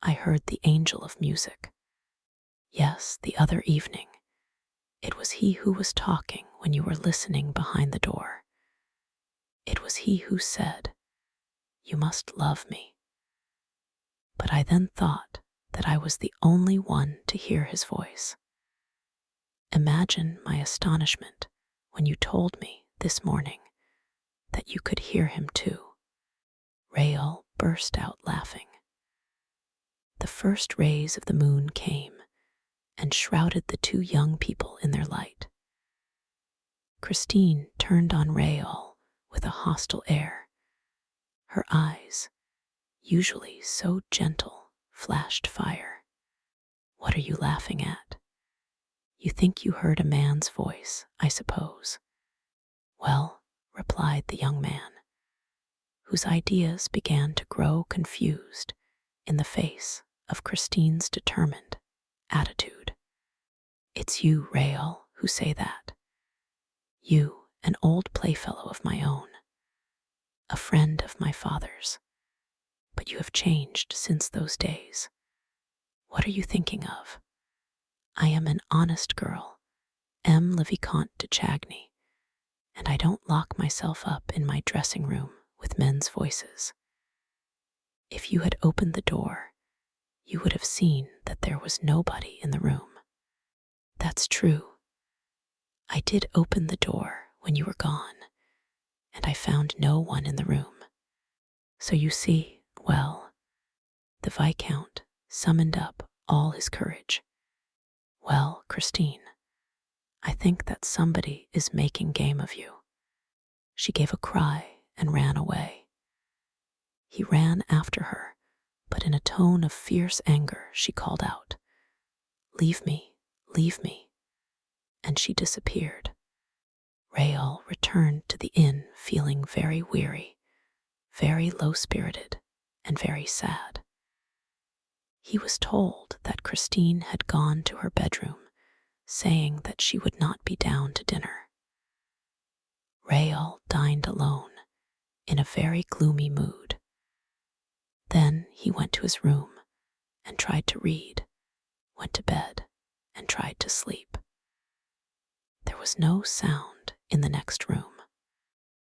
I heard the Angel of Music. Yes, the other evening. It was he who was talking when you were listening behind the door. It was he who said, 'You must love me.' But I then thought that I was the only one to hear his voice. Imagine my astonishment when you told me this morning that you could hear him too." Rael burst out laughing. The first rays of the moon came and shrouded the two young people in their light. Christine turned on Rael with a hostile air. Her eyes, usually so gentle, flashed fire. "What are you laughing at? You think you heard a man's voice, I suppose." "Well," replied the young man, whose ideas began to grow confused in the face of Christine's determined attitude, "it's you, Rael, who say that. You, an old playfellow of my own, a friend of my father's. But you have changed since those days. What are you thinking of? I am an honest girl, M. le Vicomte de Chagny, and I don't lock myself up in my dressing room with men's voices. If you had opened the door, you would have seen that there was nobody in the room." "That's true. I did open the door when you were gone, and I found no one in the room. So you see, well, the Viscount summoned up all his courage. Well, Christine, I think that somebody is making game of you. She gave a cry and ran away. He ran after her, but in a tone of fierce anger, she called out, "Leave me, leave me," and she disappeared. Raoul returned to the inn feeling very weary, very low-spirited, and very sad. He was told that Christine had gone to her bedroom, saying that she would not be down to dinner. Raoul dined alone, in a very gloomy mood. Then he went to his room and tried to read, went to bed and tried to sleep. There was no sound in the next room.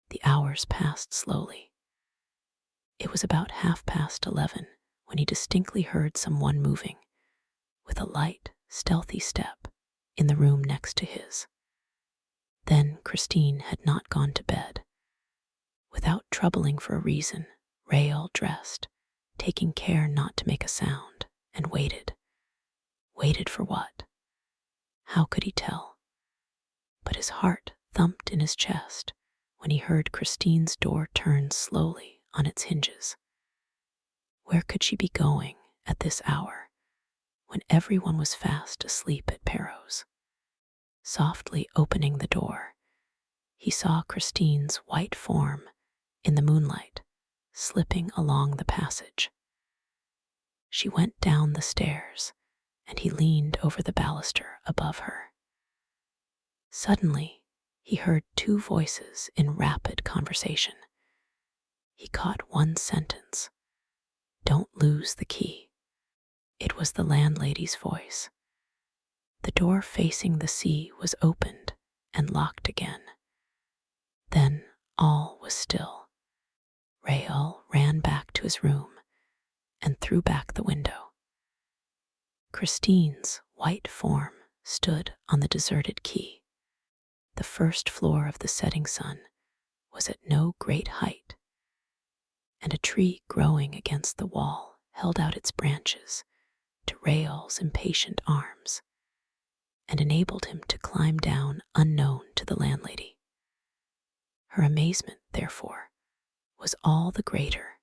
The hours passed slowly. It was about 11:30 when he distinctly heard someone moving, with a light, stealthy step, in the room next to his. Then Christine had not gone to bed. Without troubling for a reason, Raoul dressed, taking care not to make a sound, and waited. Waited for what? How could he tell? But his heart thumped in his chest when he heard Christine's door turn slowly on its hinges. Where could she be going at this hour, when everyone was fast asleep at Perros? Softly opening the door, he saw Christine's white form in the moonlight, slipping along the passage. She went down the stairs, and he leaned over the baluster above her. Suddenly, he heard two voices in rapid conversation. He caught one sentence, "Don't lose the key." It was the landlady's voice. The door facing the sea was opened and locked again. Then all was still. Raoul ran back to his room and threw back the window. Christine's white form stood on the deserted quay. The first floor of the setting sun was at no great height, and a tree growing against the wall held out its branches to Raoul's impatient arms and enabled him to climb down unknown to the landlady. Her amazement, therefore, was all the greater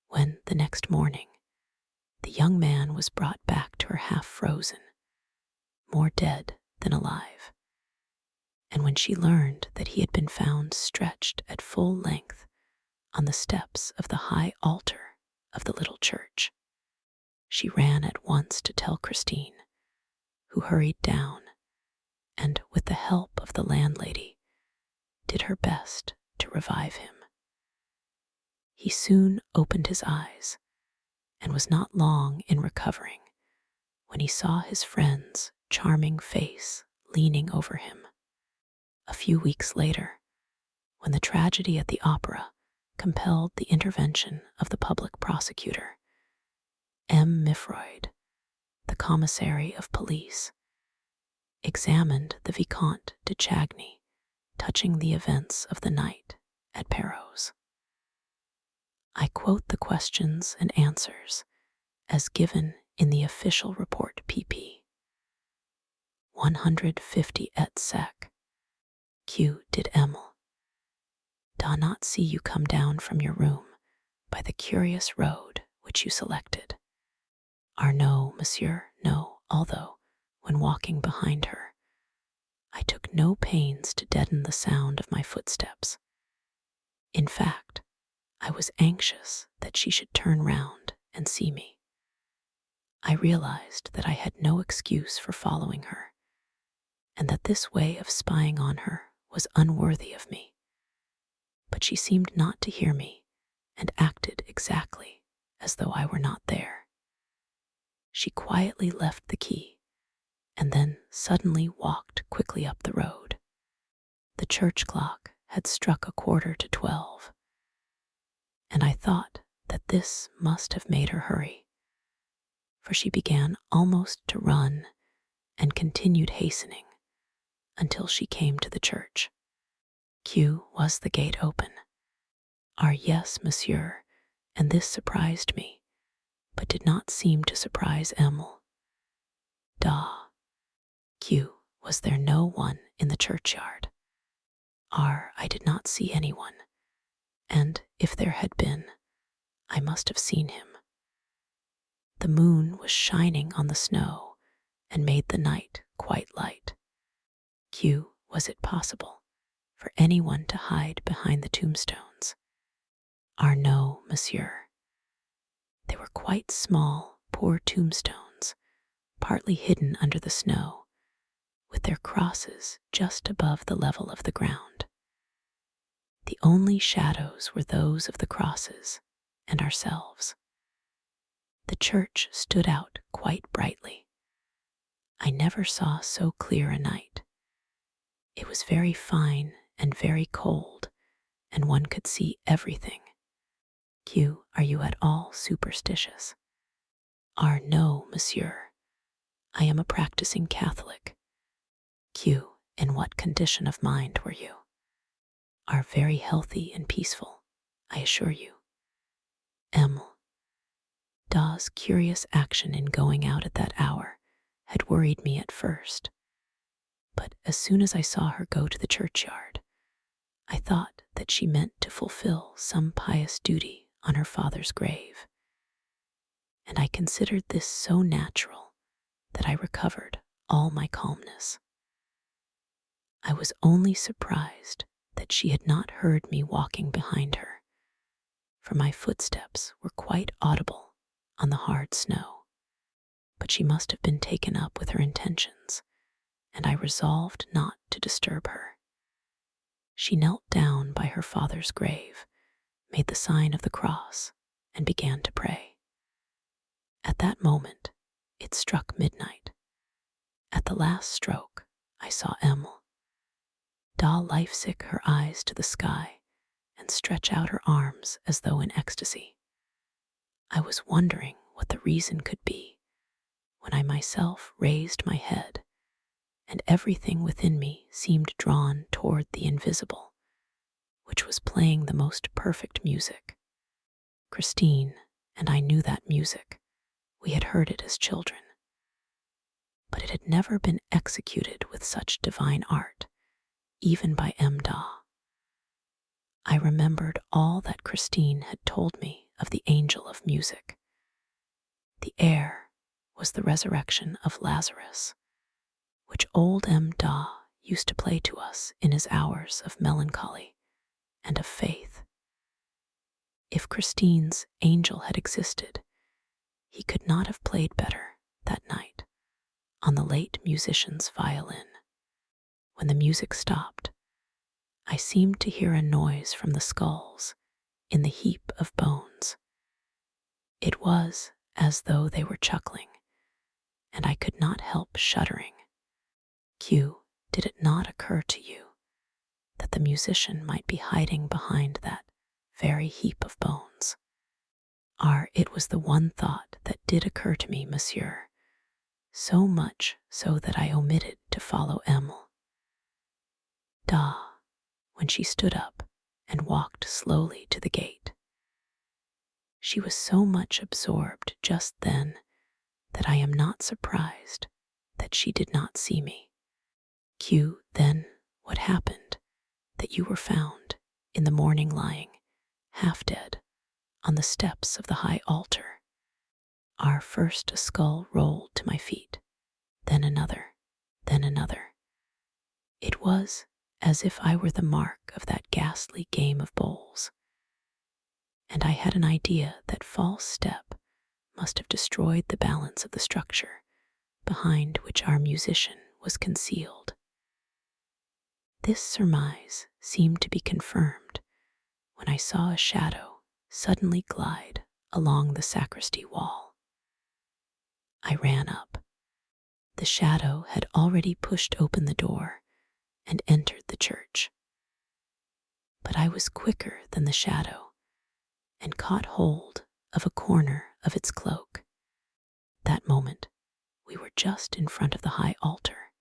when, the next morning, the young man was brought back to her half-frozen, more dead than alive, and when she learned that he had been found stretched at full length on the steps of the high altar of the little church, she ran at once to tell Christine, who hurried down and, with the help of the landlady, did her best to revive him. He soon opened his eyes and was not long in recovering when he saw his friend's charming face leaning over him. A few weeks later, when the tragedy at the opera compelled the intervention of the public prosecutor, M. Mifroid, the commissary of police, examined the Vicomte de Chagny touching the events of the night at Perros. I quote the questions and answers as given in the official report pp. 150 et sec. Q. Did Emil not see you come down from your room by the curious road which you selected? No, monsieur, no, although, when walking behind her, I took no pains to deaden the sound of my footsteps. In fact, I was anxious that she should turn round and see me. I realized that I had no excuse for following her, and that this way of spying on her was unworthy of me. But she seemed not to hear me and acted exactly as though I were not there. She quietly left the quay and then suddenly walked quickly up the road. The church clock had struck 11:45, and I thought that this must have made her hurry, for she began almost to run and continued hastening until she came to the church. Was the gate open? Yes, monsieur, and this surprised me, but did not seem to surprise Emil. Da. Q. Was there no one in the churchyard? R. I did not see anyone, and if there had been, I must have seen him. The moon was shining on the snow and made the night quite light. Q. Was it possible for anyone to hide behind the tombstones? R. No, monsieur. They were quite small, poor tombstones, partly hidden under the snow, with their crosses just above the level of the ground. The only shadows were those of the crosses and ourselves. The church stood out quite brightly. I never saw so clear a night. It was very fine and very cold, and one could see everything. Q. Are you at all superstitious? R. No, monsieur. I am a practicing Catholic. Q. In what condition of mind were you? R. Very healthy and peaceful, I assure you. M. Da's curious action in going out at that hour had worried me at first, but as soon as I saw her go to the churchyard, I thought that she meant to fulfill some pious duty on her father's grave, and I considered this so natural that I recovered all my calmness. I was only surprised that she had not heard me walking behind her, for my footsteps were quite audible on the hard snow. But she must have been taken up with her intentions, and I resolved not to disturb her. She knelt down by her father's grave, made the sign of the cross, and began to pray. At that moment, it struck midnight. At the last stroke, I saw Emil. Da life-sick her eyes to the sky and stretch out her arms as though in ecstasy. I was wondering what the reason could be when I myself raised my head, and everything within me seemed drawn toward the invisible, which was playing the most perfect music. Christine and I knew that music. We had heard it as children, but it had never been executed with such divine art, even by M. Da. I remembered all that Christine had told me of the angel of music. The air was the resurrection of Lazarus, which old M. Da used to play to us in his hours of melancholy and of faith. If Christine's angel had existed, he could not have played better that night on the late musician's violin. When the music stopped, I seemed to hear a noise from the skulls in the heap of bones. It was as though they were chuckling, and I could not help shuddering. Q. Did it not occur to you that the musician might be hiding behind that very heap of bones? R. It was the one thought that did occur to me, monsieur, so much so that I omitted to follow Emil. Da, when she stood up and walked slowly to the gate. She was so much absorbed just then that I am not surprised that she did not see me. Q. Then what happened that you were found in the morning lying, half dead, on the steps of the high altar? R. First a skull rolled to my feet, then another, then another. It was as if I were the mark of that ghastly game of bowls, and I had an idea that false step must have destroyed the balance of the structure behind which our musician was concealed. This surmise seemed to be confirmed when I saw a shadow suddenly glide along the sacristy wall. I ran up. The shadow had already pushed open the door and entered the church. But I was quicker than the shadow and caught hold of a corner of its cloak. That moment, we were just in front of the high altar,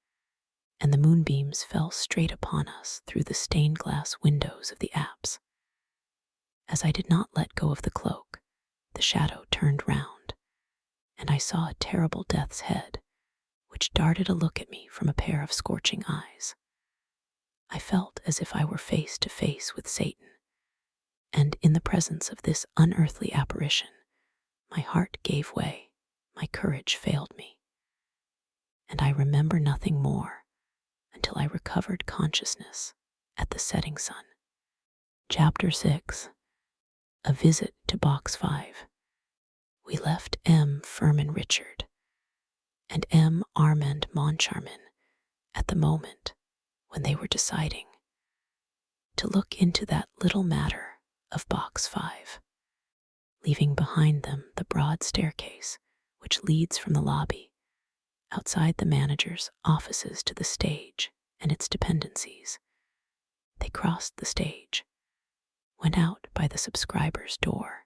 and the moonbeams fell straight upon us through the stained glass windows of the apse. As I did not let go of the cloak, the shadow turned round, and I saw a terrible death's head, which darted a look at me from a pair of scorching eyes. I felt as if I were face to face with Satan, and in the presence of this unearthly apparition, my heart gave way, my courage failed me, and I remember nothing more until I recovered consciousness at the setting sun. Chapter 6. A Visit to Box 5. We left M. Furman Richard and M. Armand Moncharmin at the moment when they were deciding to look into that little matter of Box 5, leaving behind them the broad staircase which leads from the lobby outside the manager's offices to the stage and its dependencies. They crossed the stage, went out by the subscriber's door,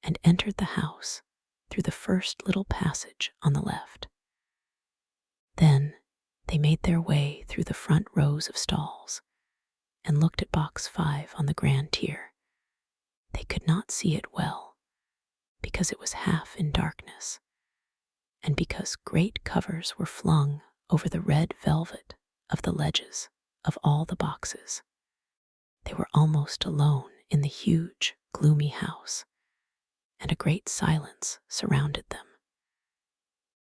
and entered the house through the first little passage on the left. Then they made their way through the front rows of stalls and looked at Box 5 on the grand tier. They could not see it well because it was half in darkness, and because great covers were flung over the red velvet of the ledges of all the boxes. They were almost alone in the huge, gloomy house, and a great silence surrounded them.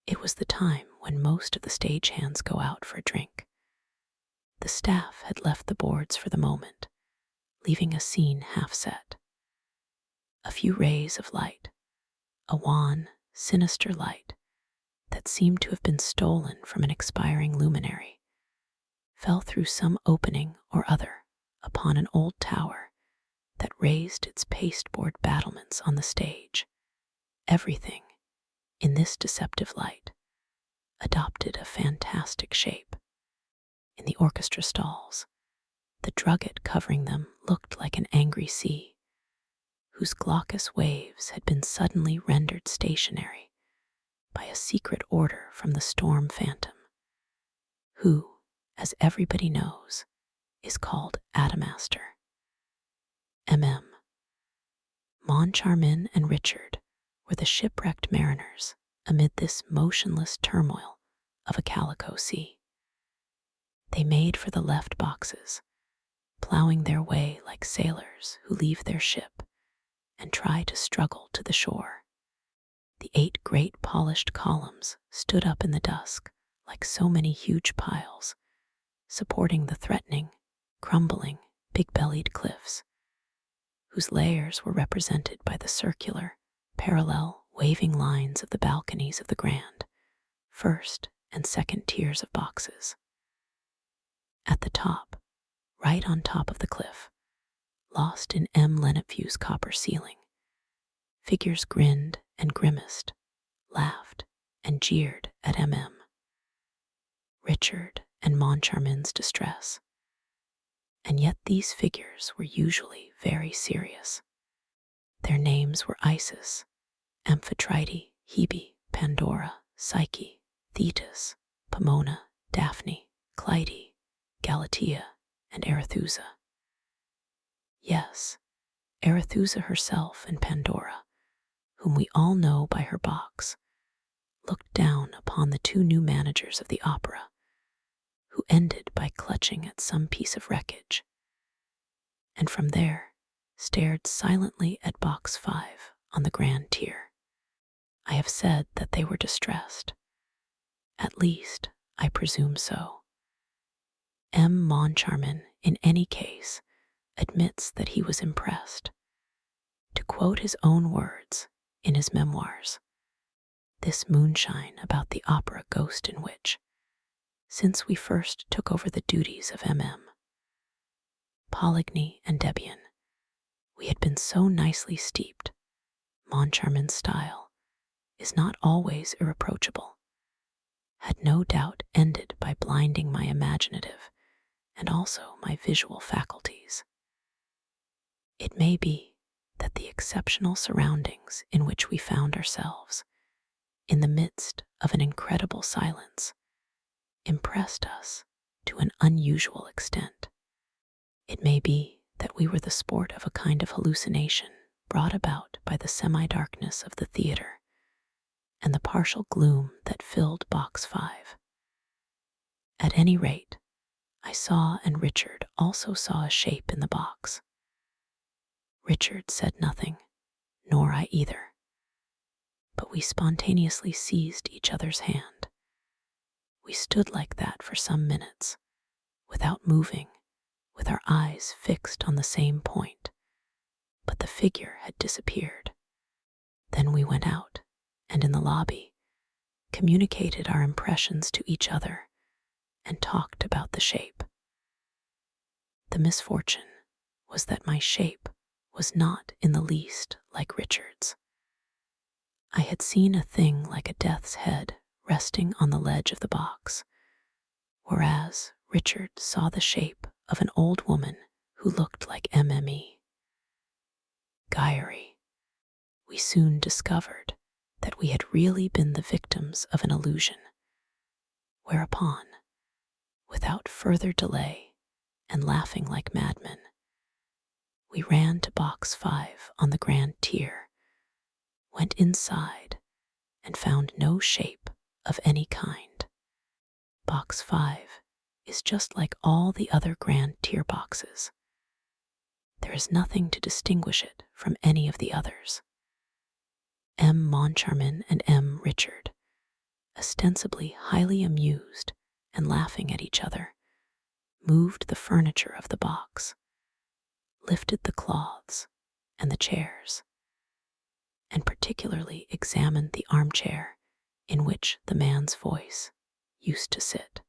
It was the time when most of the stagehands go out for a drink. The staff had left the boards for the moment, leaving a scene half set. A few rays of light, a wan, sinister light that seemed to have been stolen from an expiring luminary, fell through some opening or other upon an old tower that raised its pasteboard battlements on the stage. Everything, in this deceptive light, adopted a fantastic shape. In the orchestra stalls, the drugget covering them looked like an angry sea, whose glaucous waves had been suddenly rendered stationary by a secret order from the storm phantom, who, as everybody knows, is called Adamastor. Moncharmin and Richard were the shipwrecked mariners amid this motionless turmoil of a calico sea. They made for the left boxes, plowing their way like sailors who leave their ship and try to struggle to the shore. The 8 great polished columns stood up in the dusk like so many huge piles, supporting the threatening, crumbling, big-bellied cliffs, whose layers were represented by the circular, parallel, waving lines of the balconies of the grand, first and second tiers of boxes. At the top, right on top of the cliff, lost in M. Lenepvue's copper ceiling, figures grinned and grimaced, laughed and jeered at Richard and Moncharmin's distress. And yet these figures were usually very serious. Their names were Isis, Amphitrite, Hebe, Pandora, Psyche, Thetis, Pomona, Daphne, Clytie, Galatea, and Arethusa. Yes, Arethusa herself and Pandora, whom we all know by her box, looked down upon the 2 new managers of the opera, who ended by clutching at some piece of wreckage, and from there stared silently at Box 5 on the grand tier. I have said that they were distressed. At least, I presume so. M. Moncharmin, in any case, admits that he was impressed. To quote his own words in his memoirs, "This moonshine about the opera Ghost and Witch, since we first took over the duties of Poligny and Debian, we had been so nicely steeped. Moncharmin's style is not always irreproachable, had no doubt ended by blinding my imaginative and also my visual faculties. It may be that the exceptional surroundings in which we found ourselves, in the midst of an incredible silence, impressed us to an unusual extent. It may be that we were the sport of a kind of hallucination brought about by the semi-darkness of the theater and the partial gloom that filled Box 5. At any rate, I saw, and Richard also saw, a shape in the box. Richard said nothing, nor I either, but we spontaneously seized each other's hand. We stood like that for some minutes, without moving, with our eyes fixed on the same point, but the figure had disappeared. Then we went out, and in the lobby, communicated our impressions to each other, and talked about the shape. The misfortune was that my shape was not in the least like Richard's. I had seen a thing like a death's head resting on the ledge of the box, whereas Richard saw the shape of an old woman who looked like MME. Guyery. We soon discovered that we had really been the victims of an illusion, whereupon, without further delay and laughing like madmen, we ran to Box 5 on the grand tier, went inside, and found no shape of any kind. Box 5 is just like all the other grand tier boxes. There is nothing to distinguish it from any of the others. M. Moncharmin and M. Richard, ostensibly highly amused and laughing at each other, moved the furniture of the box, lifted the cloths and the chairs, and particularly examined the armchair in which the man's voice used to sit.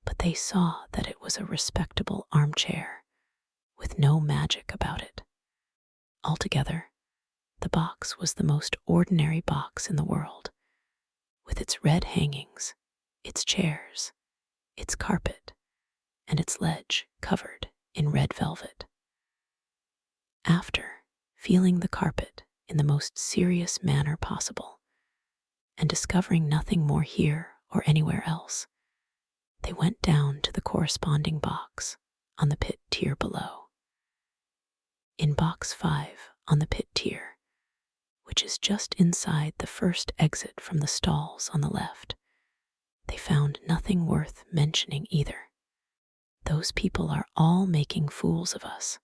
But they saw that it was a respectable armchair with no magic about it. Altogether, the box was the most ordinary box in the world, with its red hangings, its chairs, its carpet, and its ledge covered in red velvet. After feeling the carpet in the most serious manner possible, and discovering nothing more here or anywhere else, they went down to the corresponding box on the pit tier below. In Box 5 on the pit tier, which is just inside the first exit from the stalls on the left, they found nothing worth mentioning either. Those people are all making fools of us.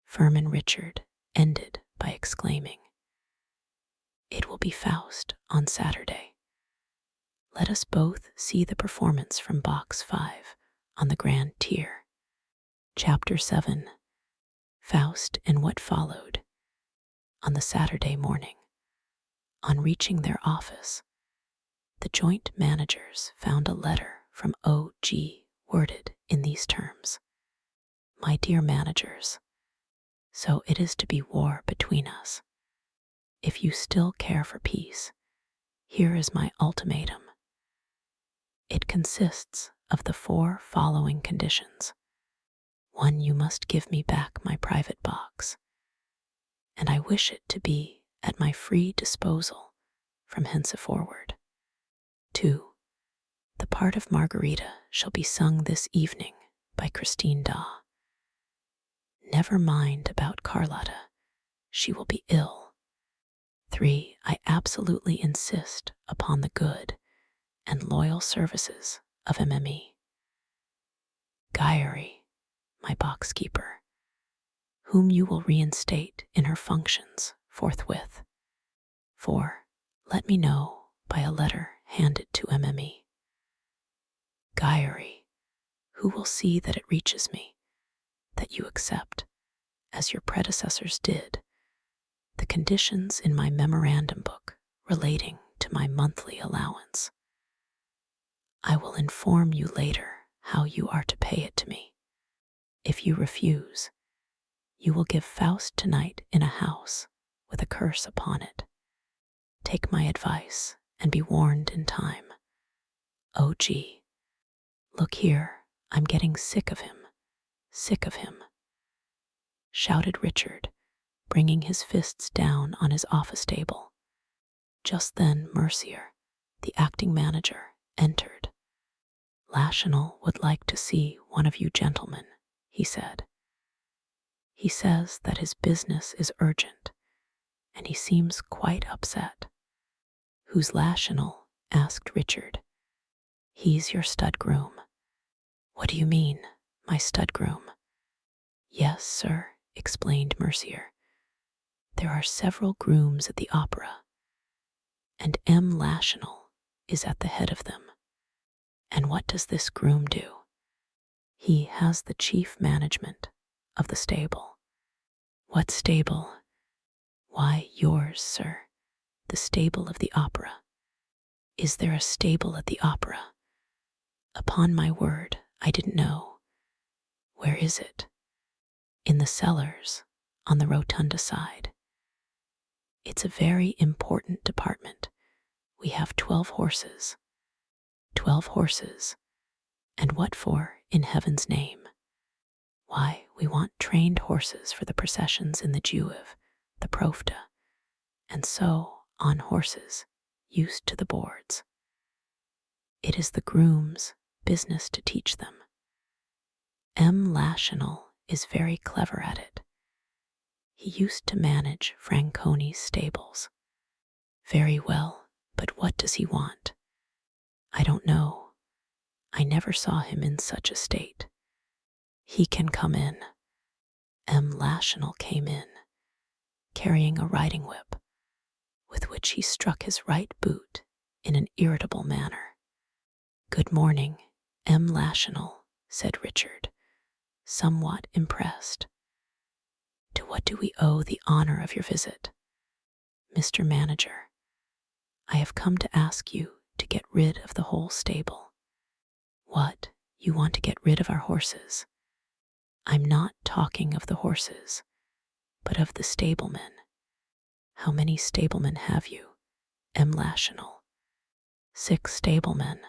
Firmin Richard ended by exclaiming, "It will be Faust on Saturday. Let us both see the performance from Box 5 on the grand tier." Chapter 7. Faust and What Followed. On the Saturday morning, on reaching their office, the joint managers found a letter from O.G. worded in these terms: "My dear managers, so it is to be war between us. If you still care for peace, here is my ultimatum. It consists of the 4 following conditions. 1, you must give me back my private box, and I wish it to be at my free disposal from henceforward. 2, the part of Margarita shall be sung this evening by Christine Daw. Never mind about Carlotta, she will be ill. 3, I absolutely insist upon the good and loyal services of MME. Guyery, my box-keeper, whom you will reinstate in her functions forthwith. 4, let me know by a letter handed to MME. Guyery, who will see that it reaches me, that you accept, as your predecessors did, the conditions in my memorandum book relating to my monthly allowance. I will inform you later how you are to pay it to me. If you refuse, you will give Faust tonight in a house with a curse upon it. Take my advice and be warned in time. O.G. Look here, I'm getting sick of him, shouted Richard, bringing his fists down on his office table. Just then Mercier, the acting manager, entered. Lachenal would like to see one of you gentlemen, he said. He says that his business is urgent, and he seems quite upset. Who's Lational? Asked Richard. He's your stud groom. What do you mean, my stud groom? Yes, sir, explained Mercier. There are several grooms at the opera, and M. Lational is at the head of them. And what does this groom do? He has the chief management of the stable. What stable? Why, yours, sir, the stable of the opera. Is there a stable at the opera? Upon my word, I didn't know. Where is it? In the cellars, on the rotunda side. It's a very important department. We have 12 horses. 12 horses. And what for, in heaven's name? Why, we want trained horses for the processions in the Juiv, the Profta, and so on horses, used to the boards. It is the groom's business to teach them. M. Lational is very clever at it. He used to manage Franconi's stables. Very well, but what does he want? I don't know. I never saw him in such a state. He can come in. M. Lational came in, carrying a riding whip, with which he struck his right boot in an irritable manner. Good morning, M. Lational, said Richard, somewhat impressed. To what do we owe the honor of your visit? Mr. Manager, I have come to ask you to get rid of the whole stable. What, you want to get rid of our horses? I'm not talking of the horses, but of the stablemen. How many stablemen have you, M. Lational? 6 stablemen.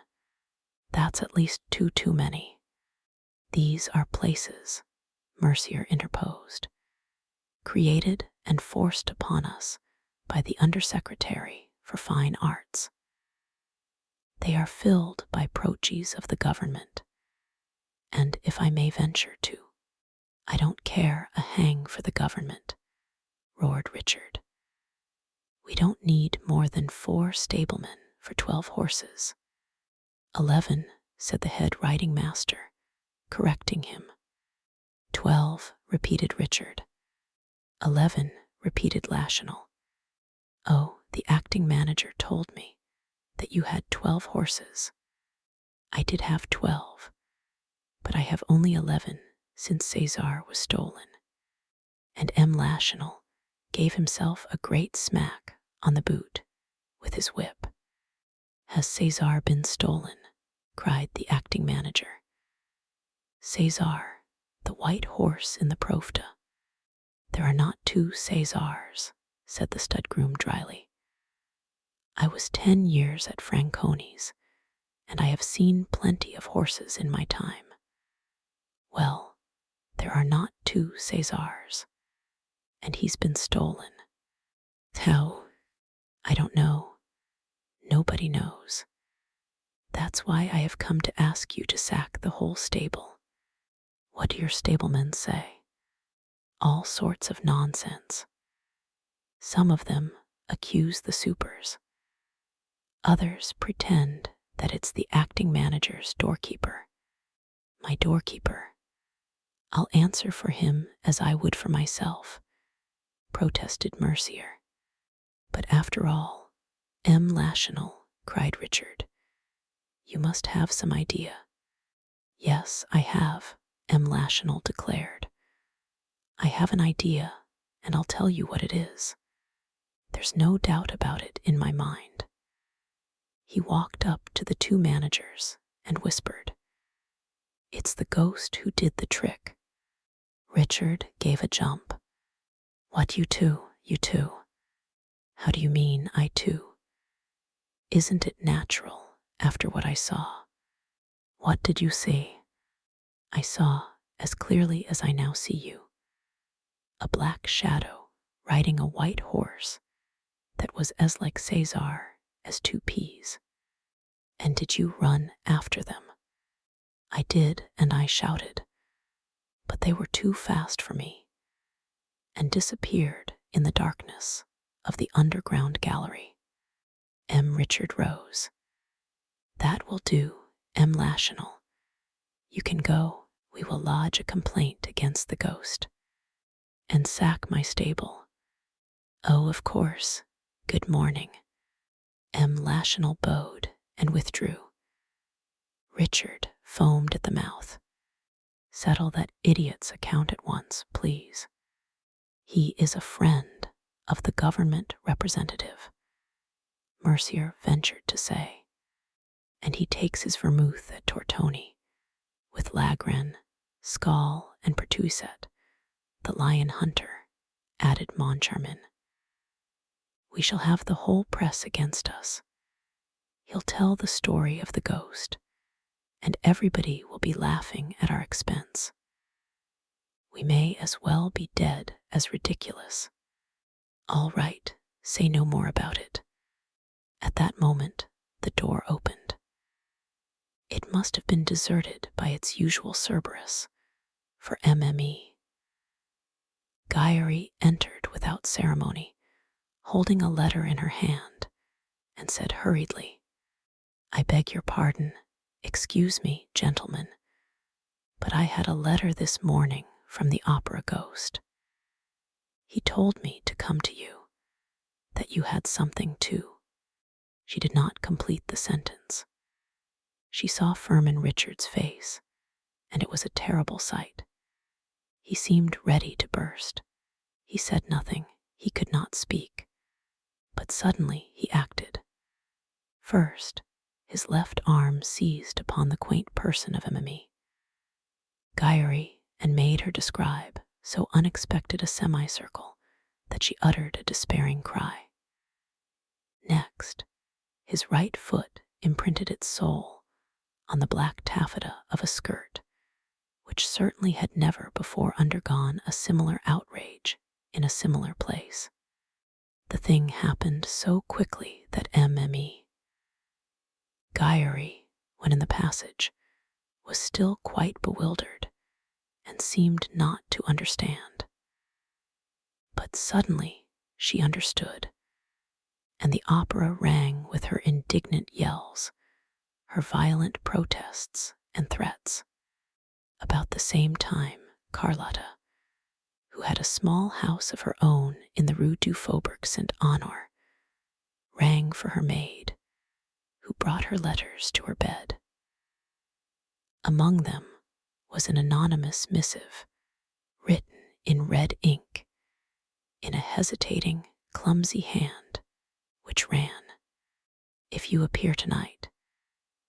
That's at least 2 too many. These are places, Mercier interposed, created and forced upon us by the Undersecretary for Fine Arts. They are filled by proteges of the government, and if I may venture to, I don't care a hang for the government, roared Richard. We don't need more than 4 stablemen for 12 horses. 11, said the head riding master, correcting him. 12, repeated Richard. 11, repeated Lational. Oh, the acting manager told me that you had 12 horses. I did have 12, but I have only 11 since Cesar was stolen. And M. Lational gave himself a great smack on the boot with his whip. Has Cesar been stolen? Cried the acting manager. Cesar, the white horse in the Profta. There are not 2 Cesars, said the stud groom dryly. I was 10 years at Franconi's, and I have seen plenty of horses in my time. Well, there are not 2 Cesars, and he's been stolen. How? I don't know. Nobody knows. That's why I have come to ask you to sack the whole stable. What do your stablemen say? All sorts of nonsense. Some of them accuse the supers. Others pretend that it's the acting manager's doorkeeper. My doorkeeper. I'll answer for him as I would for myself, protested Mercier. But after all, M. Lational, cried Richard, you must have some idea. Yes, I have, M. Lational declared. I have an idea, and I'll tell you what it is. There's no doubt about it in my mind. He walked up to the 2 managers and whispered, It's the ghost who did the trick. Richard gave a jump. What, you too, you too? How do you mean, I too? Isn't it natural after what I saw? What did you see? I saw, as clearly as I now see you, a black shadow riding a white horse that was as like Cesar as 2 peas. And did you run after them? I did, and I shouted, but they were too fast for me. and disappeared in the darkness of the underground gallery. M. Richard rose. That will do, M. Lational. You can go. We will lodge a complaint against the ghost and sack my stable. Oh, of course. Good morning. M. Lational bowed and withdrew. Richard foamed at the mouth. Settle that idiot's account at once, please. He is a friend of the government representative, Mercier ventured to say, and he takes his vermouth at Tortoni, with Lagren, Skal, and Pertuiset, the lion hunter, added Moncharmin. We shall have the whole press against us. He'll tell the story of the ghost, and everybody will be laughing at our expense. We may as well be dead as ridiculous. All right, say no more about it. At that moment, the door opened. It must have been deserted by its usual Cerberus, for MME. Guyary entered without ceremony, holding a letter in her hand, and said hurriedly, I beg your pardon, excuse me, gentlemen, but I had a letter this morning from the opera ghost. He told me to come to you, that you had something too. She did not complete the sentence. She saw Furman Richard's face, and it was a terrible sight. He seemed ready to burst. He said nothing. He could not speak. But suddenly he acted. First, his left arm seized upon the quaint person of Mimi, Guyary, and made her describe so unexpected a semicircle that she uttered a despairing cry. Next, his right foot imprinted its sole on the black taffeta of a skirt, which certainly had never before undergone a similar outrage in a similar place. The thing happened so quickly that MME. Guyary, when in the passage, was still quite bewildered and seemed not to understand. But suddenly she understood, and the opera rang with her indignant yells, her violent protests and threats. About the same time, Carlotta, who had a small house of her own in the Rue du Faubourg Saint-Honor, rang for her maid, who brought her letters to her bed. Among them was an anonymous missive, written in red ink, in a hesitating, clumsy hand, which ran, If you appear tonight,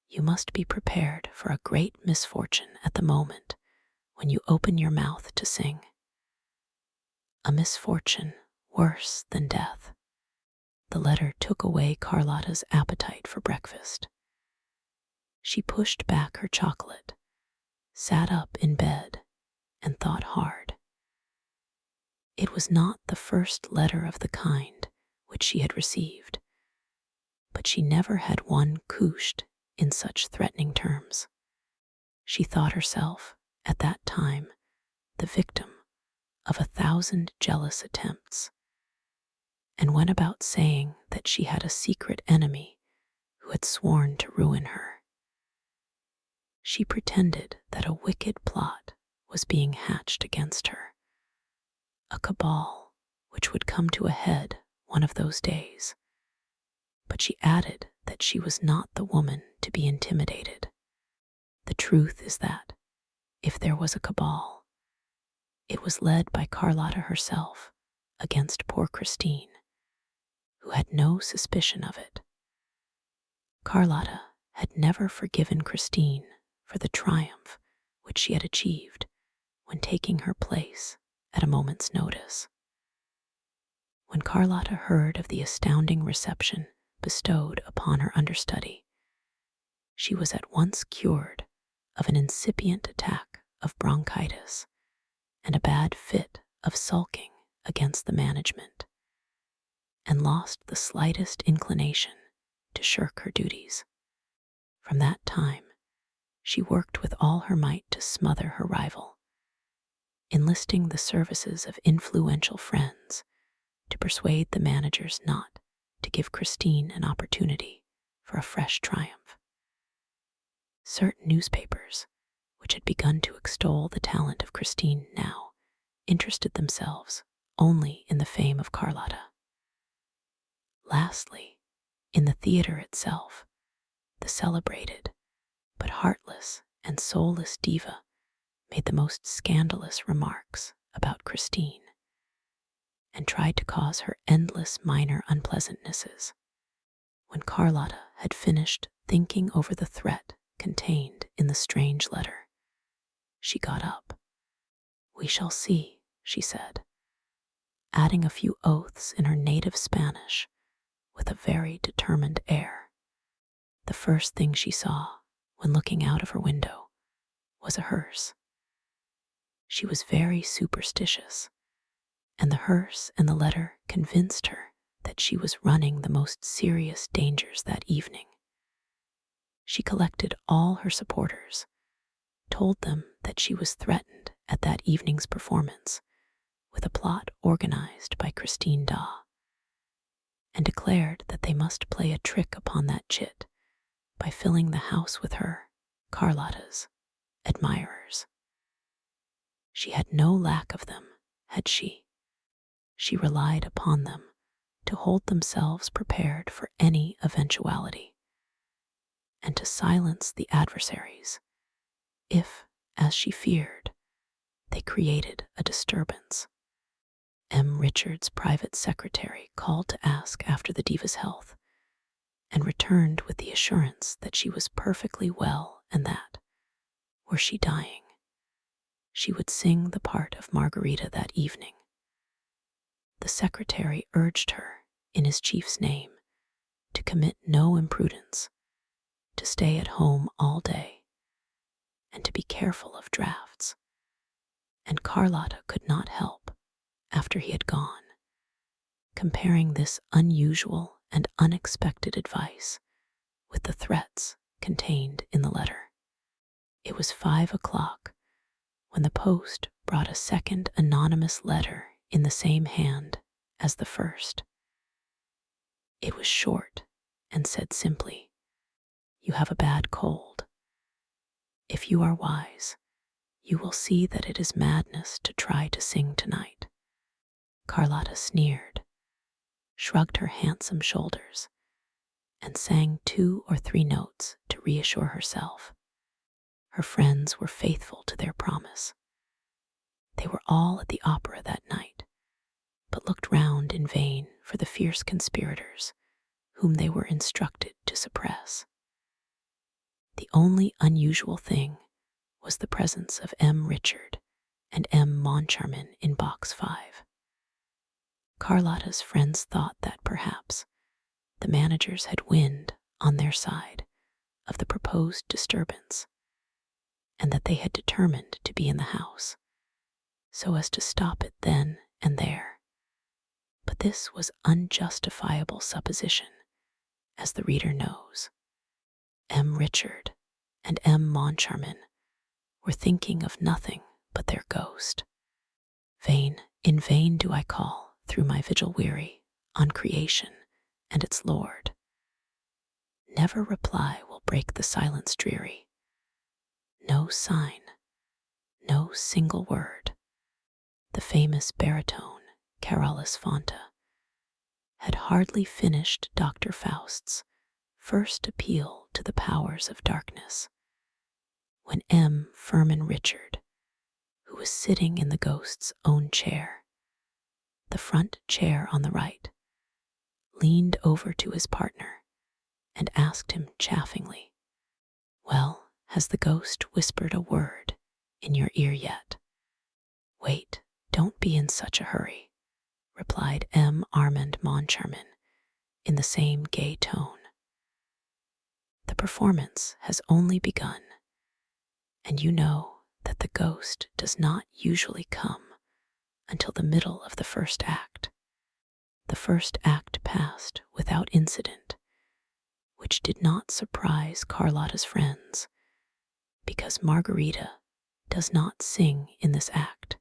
you must be prepared for a great misfortune at the moment when you open your mouth to sing. A misfortune worse than death. The letter took away Carlotta's appetite for breakfast. She pushed back her chocolate, sat up in bed, and thought hard. It was not the first letter of the kind which she had received, but she never had one couched in such threatening terms. She thought herself, at that time, the victim of 1,000 jealous attempts, and went about saying that she had a secret enemy who had sworn to ruin her. She pretended that a wicked plot was being hatched against her, a cabal which would come to a head one of those days. But she added that she was not the woman to be intimidated. The truth is that, if there was a cabal, it was led by Carlotta herself against poor Christine, who had no suspicion of it. Carlotta had never forgiven Christine for the triumph which she had achieved when taking her place at a moment's notice. When Carlotta heard of the astounding reception bestowed upon her understudy, she was at once cured of an incipient attack of bronchitis and a bad fit of sulking against the management, and lost the slightest inclination to shirk her duties. From that time, she worked with all her might to smother her rival. enlisting the services of influential friends to persuade the managers not to give Christine an opportunity for a fresh triumph. Certain newspapers, which had begun to extol the talent of Christine, now interested themselves only in the fame of Carlotta. Lastly, in the theater itself, the celebrated but heartless and soulless diva made the most scandalous remarks about Christine and tried to cause her endless minor unpleasantnesses. When Carlotta had finished thinking over the threat contained in the strange letter, she got up. "We shall see," she said, adding a few oaths in her native Spanish with a very determined air. The first thing she saw when looking out of her window was a hearse. She was very superstitious, and the hearse and the letter convinced her that she was running the most serious dangers that evening. She collected all her supporters, told them that she was threatened at that evening's performance with a plot organized by Christine Daw, and declared that they must play a trick upon that chit by filling the house with her, Carlotta's, admirers. She had no lack of them, had she? She relied upon them to hold themselves prepared for any eventuality, and to silence the adversaries if, as she feared, they created a disturbance. M. Richard's private secretary called to ask after the diva's health, and returned with the assurance that she was perfectly well and that, were she dying, she would sing the part of Margarita that evening. The secretary urged her, in his chief's name, to commit no imprudence, to stay at home all day, and to be careful of draughts. And Carlotta could not help, after he had gone, comparing this unusual and unexpected advice with the threats contained in the letter. It was 5 o'clock when the post brought a second anonymous letter in the same hand as the first. It was short and said simply, "You have a bad cold. If you are wise, you will see that it is madness to try to sing tonight." Carlotta sneered, shrugged her handsome shoulders, and sang 2 or 3 notes to reassure herself. Her friends were faithful to their promise. They were all at the opera that night, but looked round in vain for the fierce conspirators whom they were instructed to suppress. The only unusual thing was the presence of M. Richard and M. Moncharmin in box 5. Carlotta's friends thought that perhaps the managers had wind on their side of the proposed disturbance, and that they had determined to be in the house so as to stop it then and there. But this was unjustifiable supposition, as the reader knows. M. Richard and M. Moncharmin were thinking of nothing but their ghost. In vain do I call, through my vigil weary, on creation and its Lord. Never reply will break the silence dreary. No sign, no single word. The famous baritone, Carolus Fonta, had hardly finished Dr. Faust's first appeal to the powers of darkness, when M. Furman Richard, who was sitting in the ghost's own chair, the front chair on the right, leaned over to his partner and asked him chaffingly, "Well, has the ghost whispered a word in your ear yet?" "Wait, don't be in such a hurry," replied M. Armand Moncharmin in the same gay tone. "The performance has only begun, and you know that the ghost does not usually come until the middle of the first act." The first act passed without incident, which did not surprise Carlotta's friends, because Margarita does not sing in this act.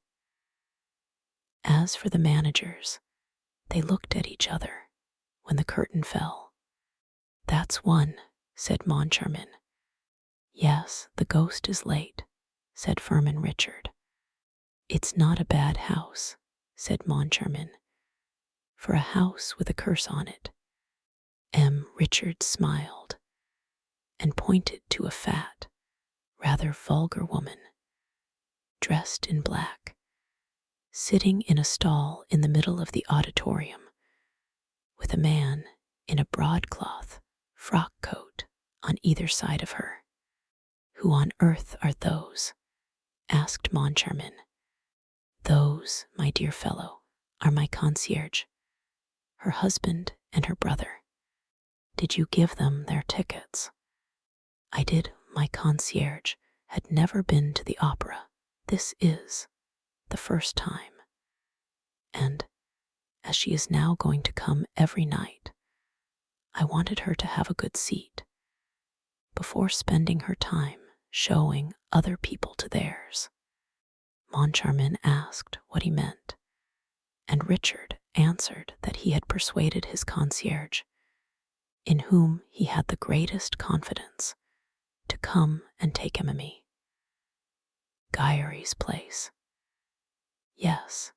As for the managers, they looked at each other when the curtain fell. "That's one," said Moncharmin. "Yes, the ghost is late," said Furman Richard. "It's not a bad house," said Moncharmin, "for a house with a curse on it." Richard smiled and pointed to a fat, rather vulgar woman, dressed in black, sitting in a stall in the middle of the auditorium, with a man in a broadcloth frock coat on either side of her. "Who on earth are those?" asked Moncharmin. "Those, my dear fellow, are my concierge, her husband and her brother." "Did you give them their tickets?" "I did. My concierge had never been to the opera. This is the first time. And as she is now going to come every night, I wanted her to have a good seat before spending her time showing other people to theirs." Moncharmin asked what he meant, and Richard answered that he had persuaded his concierge, in whom he had the greatest confidence, to come and take him a me. Gyeri's place. Yes,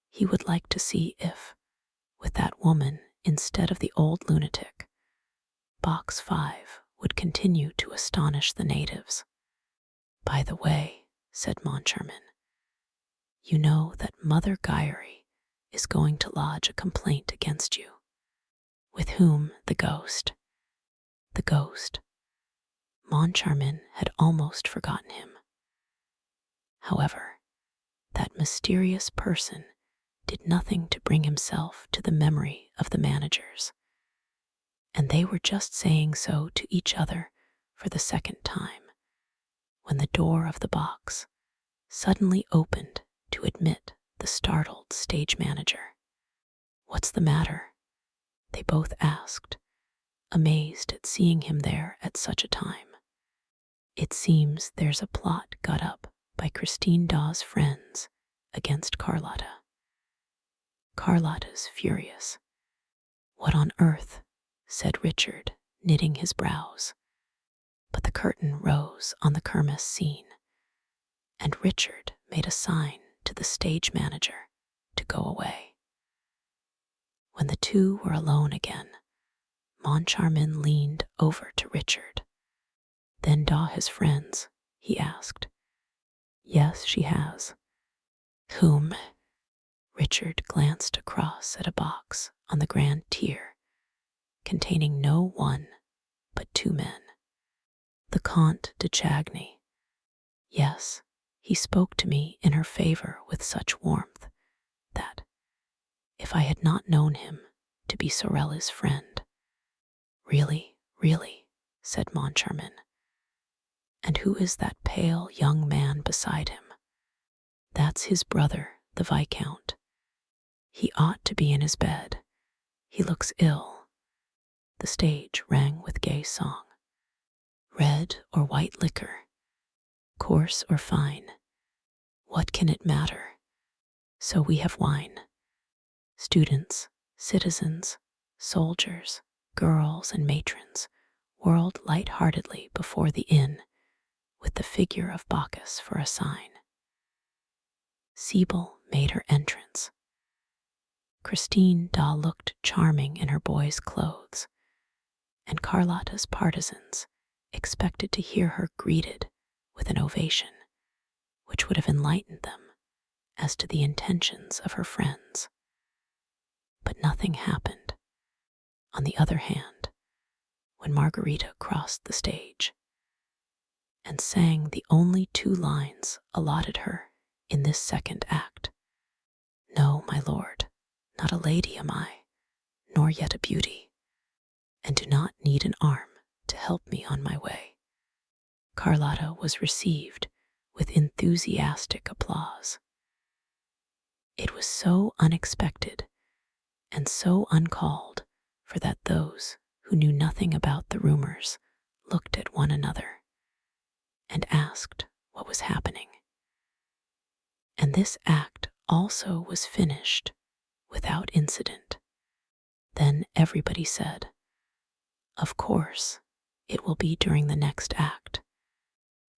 he would like to see if, with that woman instead of the old lunatic, Box 5 would continue to astonish the natives. "By the way," said Moncharmin, "you know that Mother Gyeri is going to lodge a complaint against you." "With whom? The ghost?" "The ghost." Moncharmin had almost forgotten him. However, that mysterious person did nothing to bring himself to the memory of the managers, and they were just saying so to each other for the second time, when the door of the box suddenly opened to admit the startled stage manager. "What's the matter?" they both asked, amazed at seeing him there at such a time. "It seems there's a plot got up by Christine Dawes' friends against Carlotta. Carlotta's furious." "What on earth?" said Richard, knitting his brows. But the curtain rose on the Kermesse scene, and Richard made a sign to the stage manager to go away. When the two were alone again, Moncharmin leaned over to Richard. "Then Daw has friends?" he asked. "Yes, she has." "Whom?" Richard glanced across at a box on the grand tier, containing no one but two men. "The Comte de Chagny. Yes, he spoke to me in her favor with such warmth that, if I had not known him to be Sorelli's friend—" "Really, really," said Moncharmin. "And who is that pale young man beside him?" "That's his brother, the Viscount. He ought to be in his bed. He looks ill." The stage rang with gay song. "Red or white liquor, coarse or fine, what can it matter? So we have wine. Students, citizens, soldiers, girls, and matrons whirled light-heartedly before the inn, with the figure of Bacchus for a sign. Sibyl made her entrance. Christine Daw looked charming in her boy's clothes, and Carlotta's partisans expected to hear her greeted with an ovation, which would have enlightened them as to the intentions of her friends. But nothing happened. On the other hand, when Margarita crossed the stage and sang the only 2 lines allotted her in this second act, "No, my lord, not a lady am I, nor yet a beauty, and do not need an arm to help me on my way," Carlotta was received with enthusiastic applause. It was so unexpected and so uncalled for that those who knew nothing about the rumors looked at one another and asked what was happening. And this act also was finished without incident. Then everybody said, "Of course, it will be during the next act."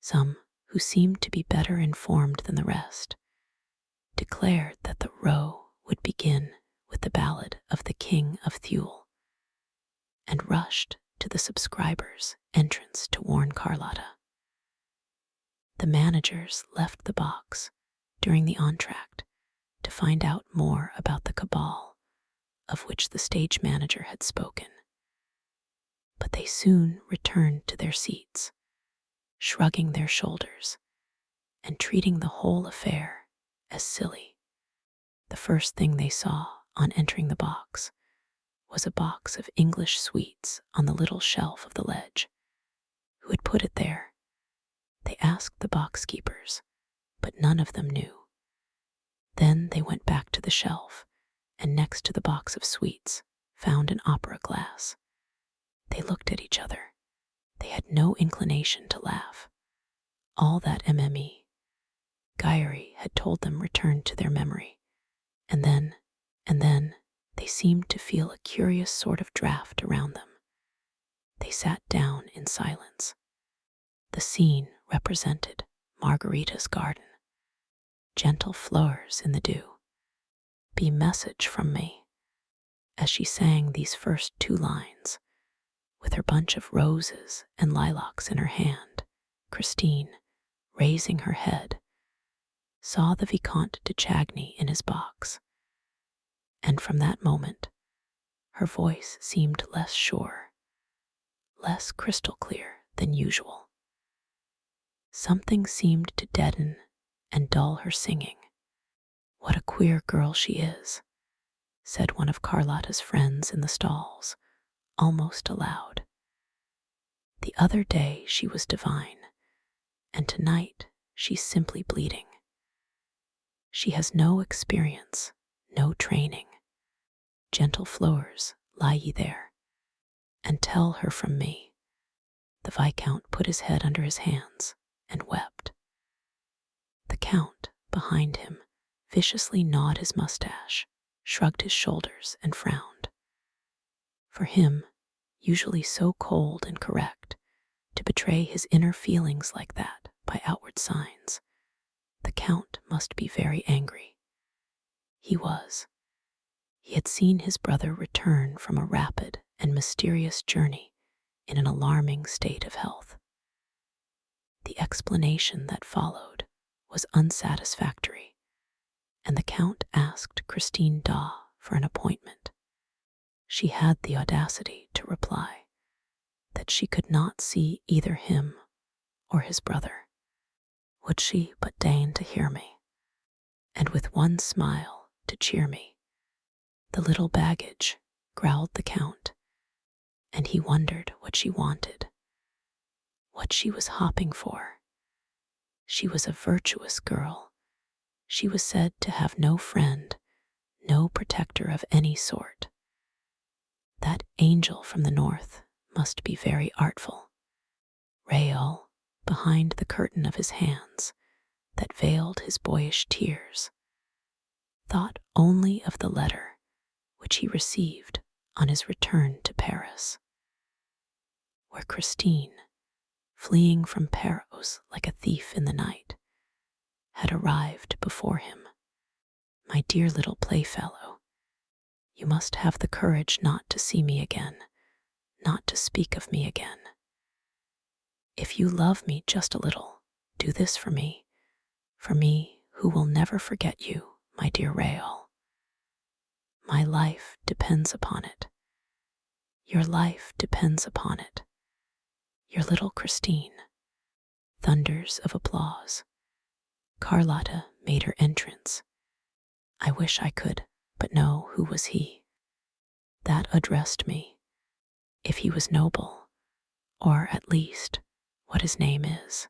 Some, who seemed to be better informed than the rest, declared that the row would begin with the ballad of the King of Thule, and rushed to the subscribers' entrance to warn Carlotta. The managers left the box during the entr'acte to find out more about the cabal of which the stage manager had spoken. But they soon returned to their seats, shrugging their shoulders and treating the whole affair as silly. The first thing they saw on entering the box was a box of English sweets on the little shelf of the ledge. Who had put it there? They asked the box keepers, but none of them knew. Then they went back to the shelf, and next to the box of sweets found an opera glass. They looked at each other. They had no inclination to laugh. All that MME, Guyry had told them returned to their memory, and then, they seemed to feel a curious sort of draft around them. They sat down in silence. The scene represented Margarita's garden. Gentle flowers in the dew. Be message from me. As she sang these first two lines, with her bunch of roses and lilacs in her hand, Christine, raising her head, saw the Vicomte de Chagny in his box. And from that moment, her voice seemed less sure, less crystal clear than usual. Something seemed to deaden and dull her singing. "What a queer girl she is," said one of Carlotta's friends in the stalls, almost aloud. "The other day she was divine, and tonight she's simply bleeding. She has no experience, no training. Gentle flowers, lie ye there, and tell her from me." The Viscount put his head under his hands and wept. The Count, behind him, viciously gnawed his mustache, shrugged his shoulders, and frowned. For him, usually so cold and correct, to betray his inner feelings like that by outward signs, the Count must be very angry. He was. He had seen his brother return from a rapid and mysterious journey in an alarming state of health. The explanation that followed was unsatisfactory, and the Count asked Christine Daw for an appointment. She had the audacity to reply that she could not see either him or his brother. Would she but deign to hear me, and with one smile to cheer me. "The little baggage," growled the Count, and he wondered what she wanted, what she was hopping for. She was a virtuous girl. She was said to have no friend, no protector of any sort. That angel from the north must be very artful. Raoul, behind the curtain of his hands that veiled his boyish tears, thought only of the letter which he received on his return to Paris, where Christine, fleeing from Paros like a thief in the night, had arrived before him. "My dear little playfellow, you must have the courage not to see me again, not to speak of me again. If you love me just a little, do this for me who will never forget you, my dear Raoul. My life depends upon it. Your life depends upon it. Your little Christine." Thunders of applause. Carlotta made her entrance. I wish I could but know who was he that addressed me, if he was noble, or at least what his name is.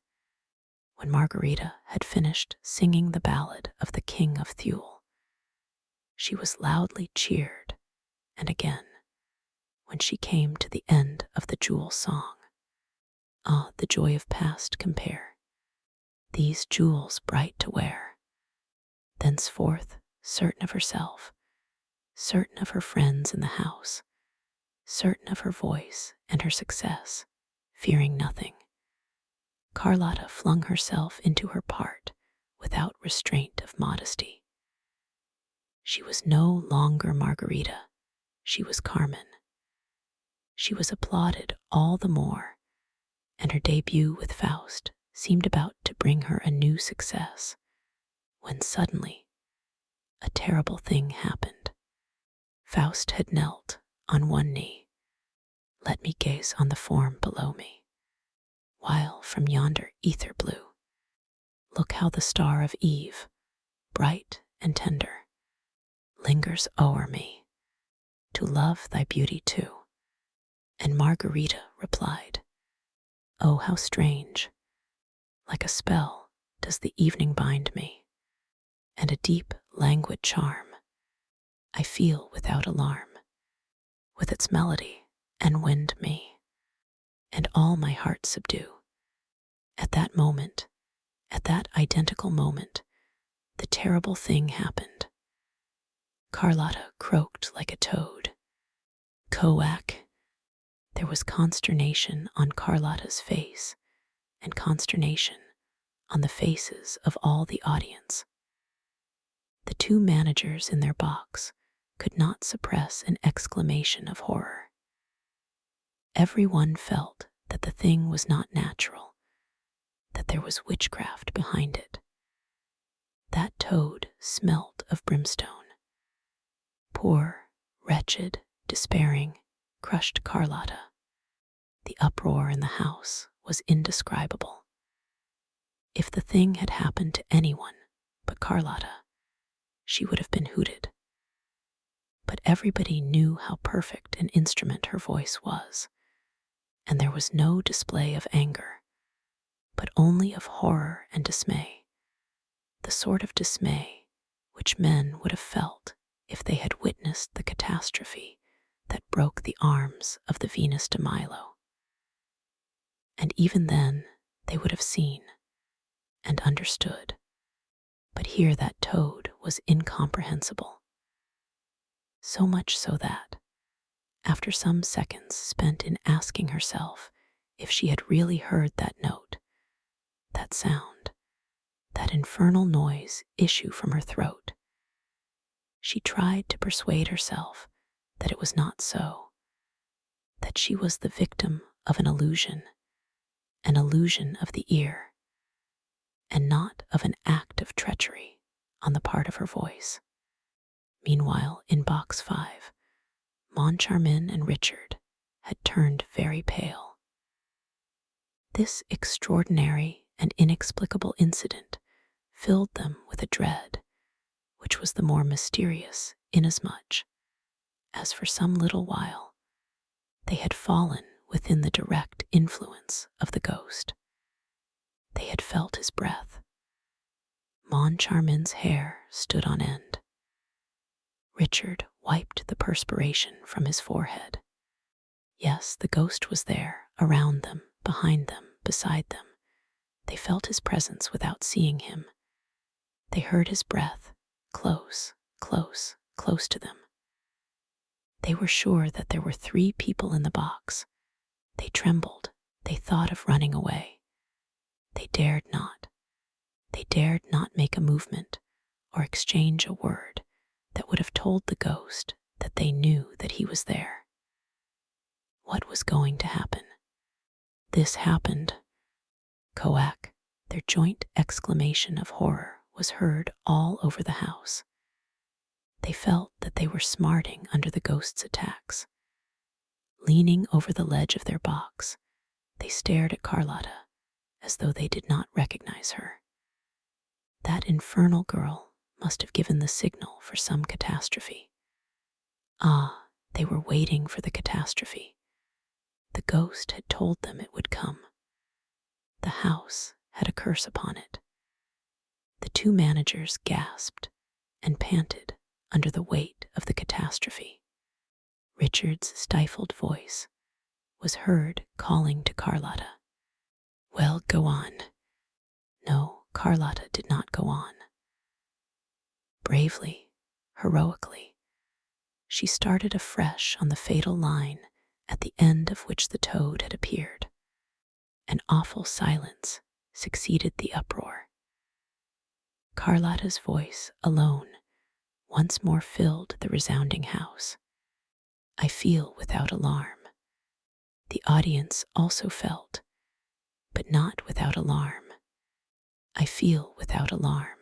When Margarita had finished singing the ballad of the King of Thule, she was loudly cheered, and again, when she came to the end of the jewel song. Ah, the joy of past compare, these jewels bright to wear. Thenceforth, certain of herself, certain of her friends in the house, certain of her voice and her success, fearing nothing, Carlotta flung herself into her part without restraint of modesty. She was no longer Margarita, she was Carmen. She was applauded all the more, and her debut with Faust seemed about to bring her a new success, when suddenly a terrible thing happened. Faust had knelt on one knee. Let me gaze on the form below me, while from yonder ether blue, look how the star of Eve, bright and tender, lingers o'er me, to love thy beauty too. And Margarita replied, oh, how strange, like a spell does the evening bind me, and a deep, languid charm I feel without alarm, with its melody enwind me, and all my heart subdue. At that moment, at that identical moment, the terrible thing happened. Carlotta croaked like a toad. Coac! There was consternation on Carlotta's face, and consternation on the faces of all the audience. The two managers in their box could not suppress an exclamation of horror. Everyone felt that the thing was not natural, that there was witchcraft behind it. That toad smelt of brimstone. Poor, wretched, despairing, crushed Carlotta. The uproar in the house was indescribable. If the thing had happened to anyone but Carlotta, she would have been hooted. But everybody knew how perfect an instrument her voice was, and there was no display of anger, but only of horror and dismay, the sort of dismay which men would have felt if they had witnessed the catastrophe that broke the arms of the Venus de Milo. And even then they would have seen and understood, but here that toad was incomprehensible. So much so that, after some seconds spent in asking herself if she had really heard that note, that sound, that infernal noise issue from her throat, she tried to persuade herself that it was not so, that she was the victim of an illusion of the ear, and not of an act of treachery on the part of her voice. Meanwhile, in box 5, Moncharmin and Richard had turned very pale. This extraordinary and inexplicable incident filled them with a dread, which was the more mysterious inasmuch as for some little while they had fallen within the direct influence of the ghost. They had felt his breath. Moncharmin's hair stood on end. Richard wiped the perspiration from his forehead. Yes, the ghost was there, around them, behind them, beside them. They felt his presence without seeing him. They heard his breath, close, close, close to them. They were sure that there were 3 people in the box. They trembled. They thought of running away. They dared not. They dared not make a movement or exchange a word that would have told the ghost that they knew that he was there. What was going to happen? This happened. Coac, their joint exclamation of horror was heard all over the house. They felt that they were smarting under the ghost's attacks. Leaning over the ledge of their box, they stared at Carlotta as though they did not recognize her. That infernal girl must have given the signal for some catastrophe. Ah, they were waiting for the catastrophe. The ghost had told them it would come. The house had a curse upon it. The 2 managers gasped and panted under the weight of the catastrophe. Richard's stifled voice was heard calling to Carlotta. Well, go on. No, Carlotta did not go on. Bravely, heroically, she started afresh on the fatal line at the end of which the toad had appeared. An awful silence succeeded the uproar. Carlotta's voice alone once more filled the resounding house. I feel without alarm. The audience also felt, but not without alarm. I feel without alarm.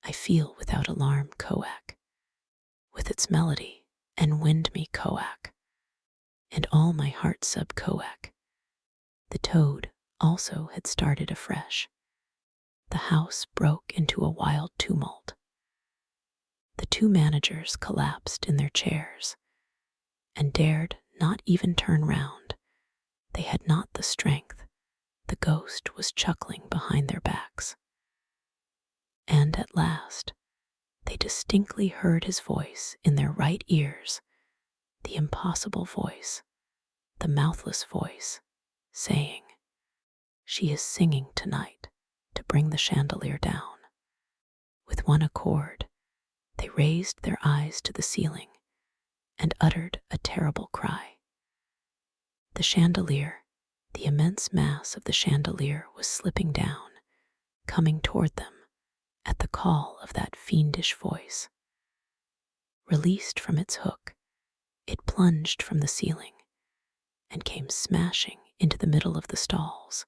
I feel without alarm, coac, with its melody and wind me coac, and all my heart sub coac. The toad also had started afresh. The house broke into a wild tumult. The two managers collapsed in their chairs and dared not even turn round. They had not the strength. The ghost was chuckling behind their backs. And at last, they distinctly heard his voice in their right ears, the impossible voice, the mouthless voice, saying, "She is singing tonight to bring the chandelier down." With one accord, they raised their eyes to the ceiling and uttered a terrible cry. The chandelier, the immense mass of the chandelier was slipping down, coming toward them at the call of that fiendish voice. Released from its hook, it plunged from the ceiling and came smashing into the middle of the stalls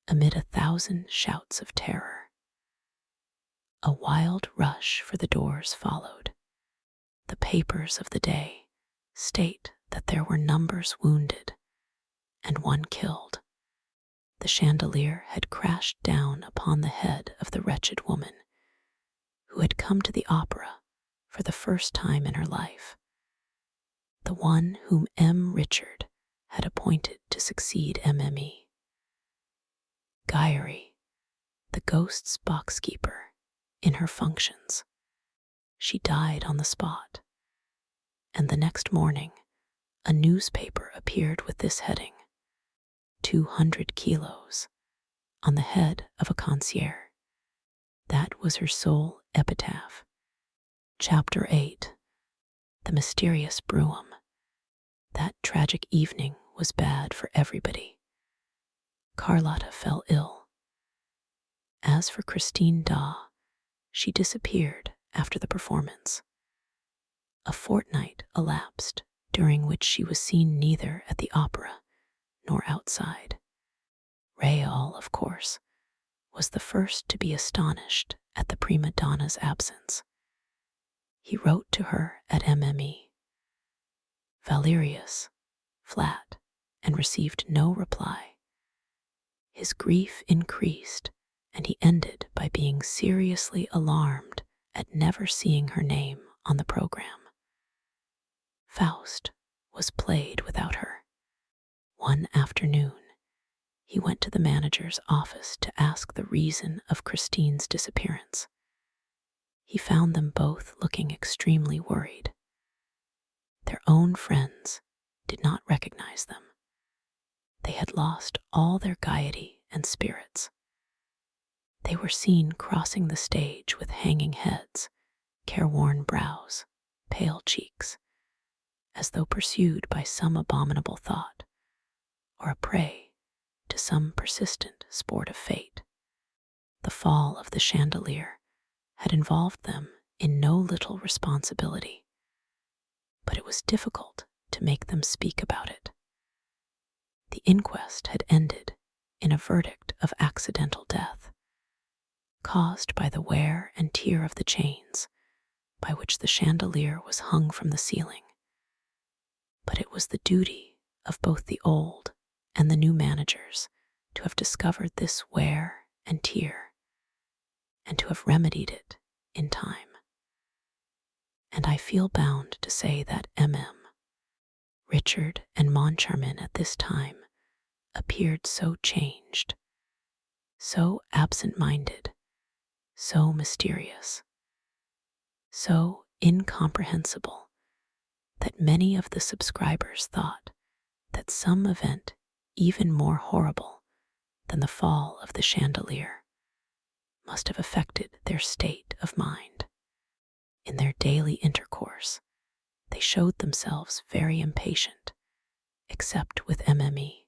amid 1,000 shouts of terror. A wild rush for the doors followed. The papers of the day state that there were numbers wounded and one killed. The chandelier had crashed down upon the head of the wretched woman who had come to the opera for the first time in her life, the one whom M. Richard had appointed to succeed MME. Guyary, the ghost's boxkeeper, in her functions. She died on the spot, and the next morning a newspaper appeared with this heading: 200 kilos on the head of a concierge. That was her sole epitaph. Chapter 8. The Mysterious Brougham. That tragic evening was bad for everybody. Carlotta fell ill. As for Christine Daw, she disappeared after the performance. A fortnight elapsed, during which she was seen neither at the opera nor outside. Rayal, of course, was the first to be astonished at the prima donna's absence. He wrote to her at MME. Valerius, flat, and received no reply. His grief increased, and he ended by being seriously alarmed at never seeing her name on the program. Faust was played without her. One afternoon, he went to the manager's office to ask the reason of Christine's disappearance. He found them both looking extremely worried. Their own friends did not recognize them. They had lost all their gaiety and spirits. They were seen crossing the stage with hanging heads, careworn brows, pale cheeks, as though pursued by some abominable thought, or a prey to some persistent sport of fate. The fall of the chandelier had involved them in no little responsibility, but it was difficult to make them speak about it. The inquest had ended in a verdict of accidental death, caused by the wear and tear of the chains by which the chandelier was hung from the ceiling. But it was the duty of both the old and the new managers to have discovered this wear and tear, and to have remedied it in time. And I feel bound to say that Richard and Moncharmin at this time appeared so changed, so absent-minded, so mysterious, so incomprehensible, that many of the subscribers thought that some event even more horrible than the fall of the chandelier must have affected their state of mind. In their daily intercourse, they showed themselves very impatient, except with Mme.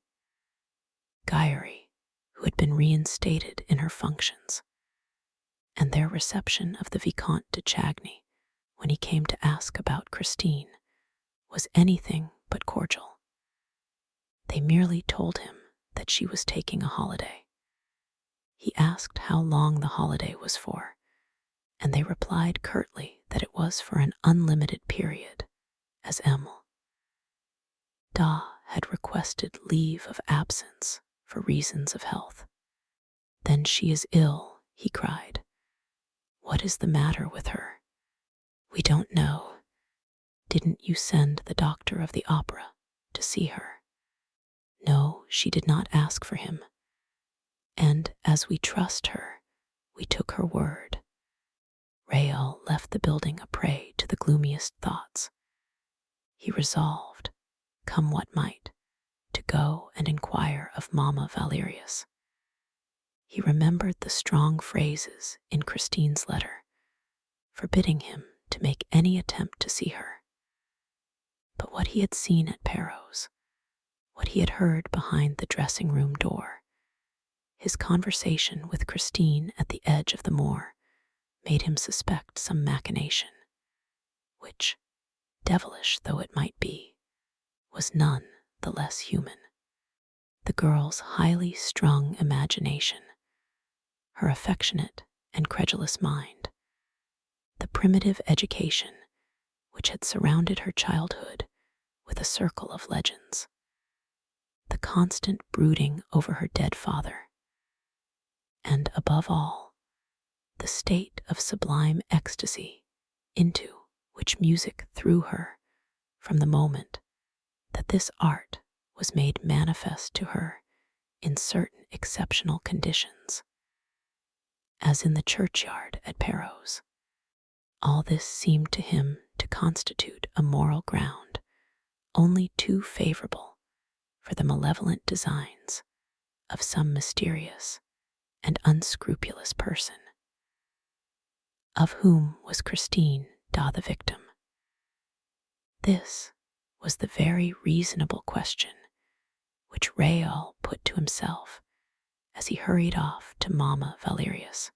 Gyeri, who had been reinstated in her functions, and their reception of the Vicomte de Chagny when he came to ask about Christine was anything but cordial. They merely told him that she was taking a holiday. He asked how long the holiday was for, and they replied curtly that it was for an unlimited period, as Emil had requested leave of absence for reasons of health. "Then she is ill," he cried. "What is the matter with her?" "We don't know. Didn't you send the doctor of the opera to see her?" "No, she did not ask for him. And as we trust her, we took her word." Rael left the building a prey to the gloomiest thoughts. He resolved, come what might, to go and inquire of Mamma Valerius. He remembered the strong phrases in Christine's letter, forbidding him to make any attempt to see her. But what he had seen at Perros, what he had heard behind the dressing-room door, his conversation with Christine at the edge of the moor, made him suspect some machination, which, devilish though it might be, was none the less human. The girl's highly strung imagination, her affectionate and credulous mind, the primitive education which had surrounded her childhood with a circle of legends, the constant brooding over her dead father, and above all, the state of sublime ecstasy into which music threw her from the moment that this art was made manifest to her in certain exceptional conditions, as in the churchyard at Perros. All this seemed to him to constitute a moral ground only too favorable for the malevolent designs of some mysterious and unscrupulous person. Of whom was Christine the victim? This was the very reasonable question which Rael put to himself as he hurried off to Mamma Valerius.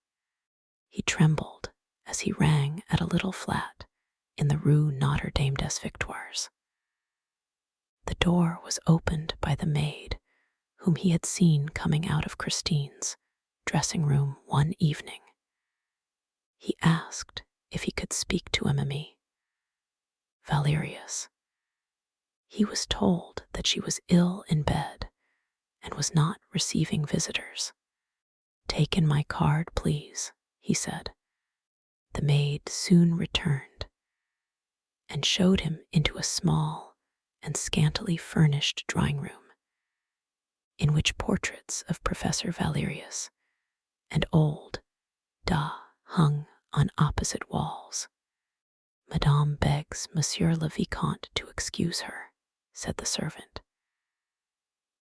He trembled as he rang at a little flat in the Rue Notre Dame des Victoires. The door was opened by the maid whom he had seen coming out of Christine's dressing room one evening. He asked if he could speak to Mme. Valerius. He was told that she was ill in bed and was not receiving visitors. "Take in my card, please," he said. The maid soon returned and showed him into a small and scantily furnished drawing room, in which portraits of Professor Valerius and old hung on opposite walls. "Madame begs Monsieur le Vicomte to excuse her," said the servant.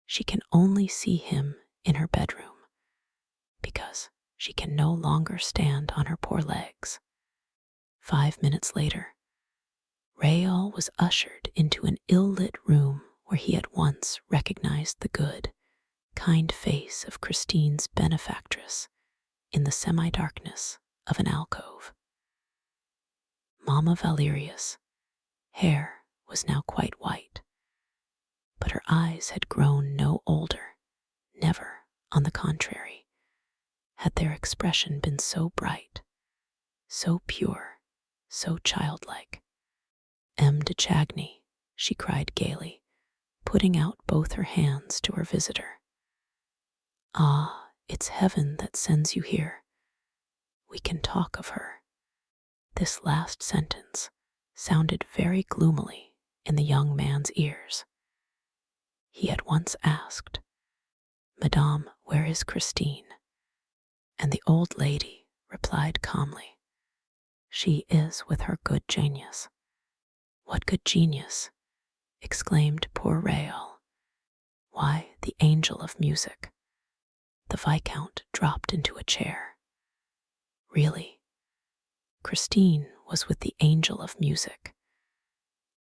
"She can only see him in her bedroom, because she can no longer stand on her poor legs." 5 minutes later, Rael was ushered into an ill-lit room where he at once recognized the good, kind face of Christine's benefactress in the semi-darkness of an alcove. Mamma Valerius' hair was now quite white, but her eyes had grown no older, never, on the contrary, had their expression been so bright, so pure, so childlike. "M. de Chagny," she cried gaily, putting out both her hands to her visitor. "Ah, it's heaven that sends you here. We can talk of her." This last sentence sounded very gloomily in the young man's ears. He at once asked, "Madame, where is Christine?" And the old lady replied calmly, "She is with her good genius." "What good genius?" exclaimed poor Rael. "Why, the angel of music." The Viscount dropped into a chair. Really, Christine was with the angel of music,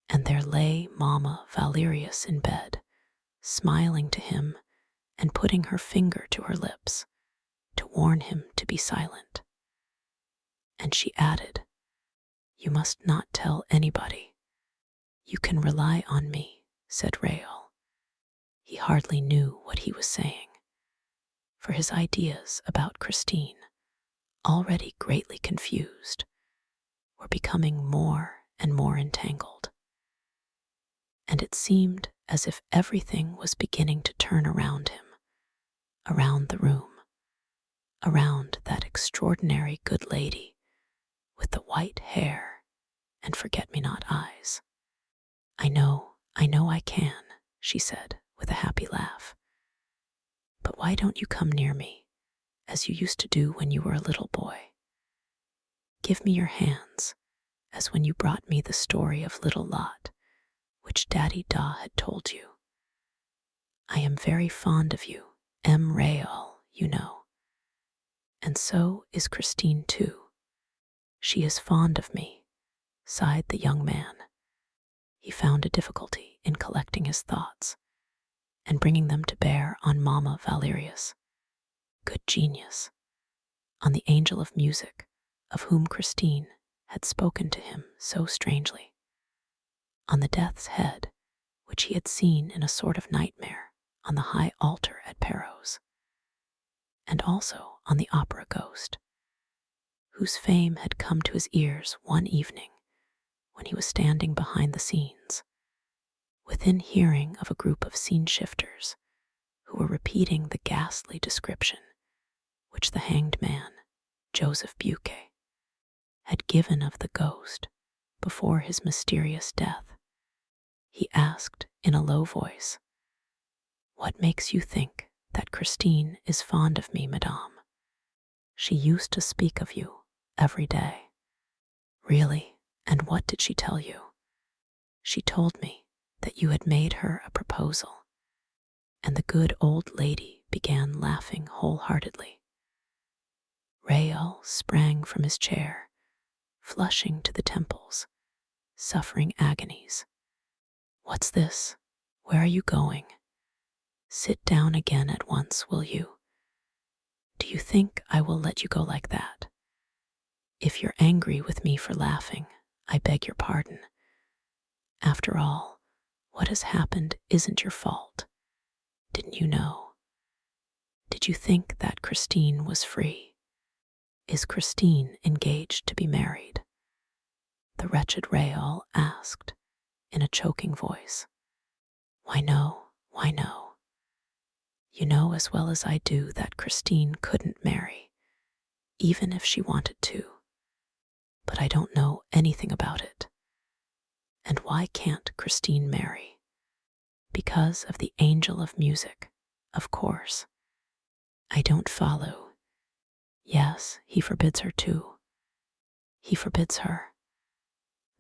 and there lay Mamma Valerius in bed, smiling to him and putting her finger to her lips to warn him to be silent. And she added, "You must not tell anybody. You can rely on me," said Raoul. He hardly knew what he was saying, for his ideas about Christine, already greatly confused, were becoming more and more entangled. And it seemed as if everything was beginning to turn around him, around the room, around that extraordinary good lady with the white hair and forget-me-not eyes. I know I can," she said with a happy laugh. "But why don't you come near me, as you used to do when you were a little boy? Give me your hands, as when you brought me the story of Little Lot, which Daddy Da had told you. I am very fond of you, Raoul, you know. And so is Christine too. She is fond of me," sighed the young man. He found a difficulty in collecting his thoughts and bringing them to bear on Mamma Valerius, good genius, on the angel of music of whom Christine had spoken to him so strangely, on the death's head which he had seen in a sort of nightmare on the high altar at Perros, and also on the opera ghost, whose fame had come to his ears one evening when he was standing behind the scenes, within hearing of a group of scene shifters who were repeating the ghastly description which the hanged man, Joseph Buquet, had given of the ghost before his mysterious death. He asked in a low voice, "What makes you think that Christine is fond of me, madame? She used to speak of you every day." "Really? And what did she tell you?" "She told me that you had made her a proposal," and the good old lady began laughing wholeheartedly. Raoul sprang from his chair, flushing to the temples, suffering agonies. "What's this? Where are you going? Sit down again at once, will you? Do you think I will let you go like that? If you're angry with me for laughing, I beg your pardon. After all, what has happened isn't your fault. Didn't you know? Did you think that Christine was free? Is Christine engaged to be married?" the wretched Raoul asked in a choking voice. Why no. You know as well as I do that Christine couldn't marry, even if she wanted to. But I don't know anything about it. And why can't Christine marry? Because of the angel of music, of course. I don't follow. Yes, he forbids her too. He forbids her.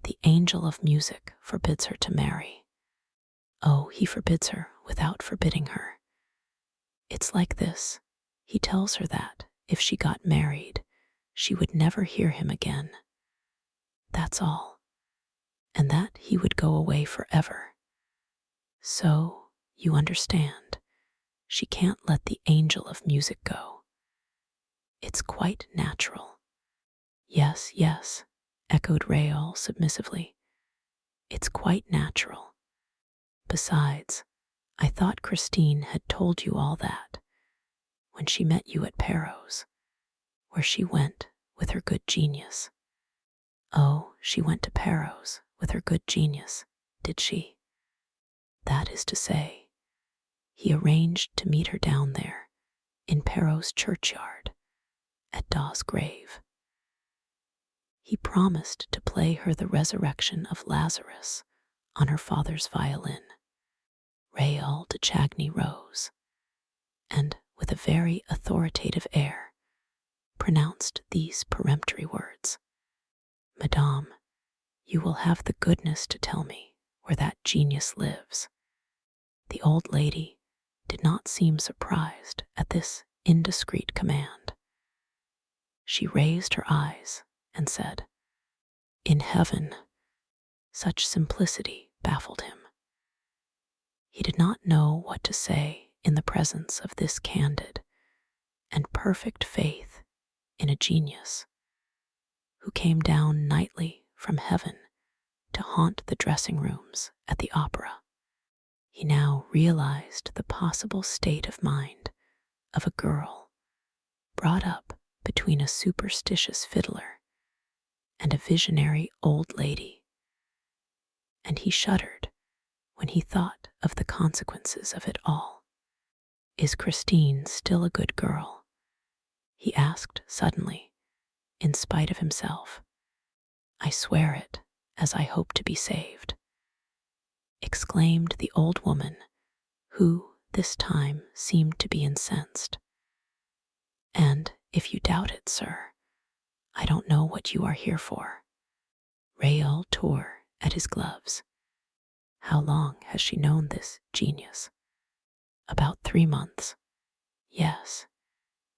The angel of music forbids her to marry. Oh, he forbids her without forbidding her. It's like this. He tells her that if she got married, she would never hear him again. That's all. And that he would go away forever. So, you understand, she can't let the angel of music go. It's quite natural. Yes, echoed Raoul submissively. It's quite natural. Besides, I thought Christine had told you all that when she met you at Perros, where she went with her good genius. Oh, she went to Perros with her good genius, did she? That is to say, he arranged to meet her down there in Perros churchyard at Daw's grave. He promised to play her the resurrection of Lazarus on her father's violin. Raoul de Chagny rose, and with a very authoritative air, pronounced these peremptory words. "Madame, you will have the goodness to tell me where that genius lives." The old lady did not seem surprised at this indiscreet command. She raised her eyes and said, In heaven, such simplicity baffled him. He did not know what to say in the presence of this candid and perfect faith in a genius who came down nightly from heaven to haunt the dressing rooms at the opera. He now realized the possible state of mind of a girl brought up between a superstitious fiddler and a visionary old lady, and he shuddered when he thought of the consequences of it all. Is Christine still a good girl? He asked suddenly, in spite of himself. I swear it, as I hope to be saved, exclaimed the old woman, who this time seemed to be incensed. And if you doubt it, sir, I don't know what you are here for. Rael tore at his gloves. How long has she known this genius? About 3 months. Yes,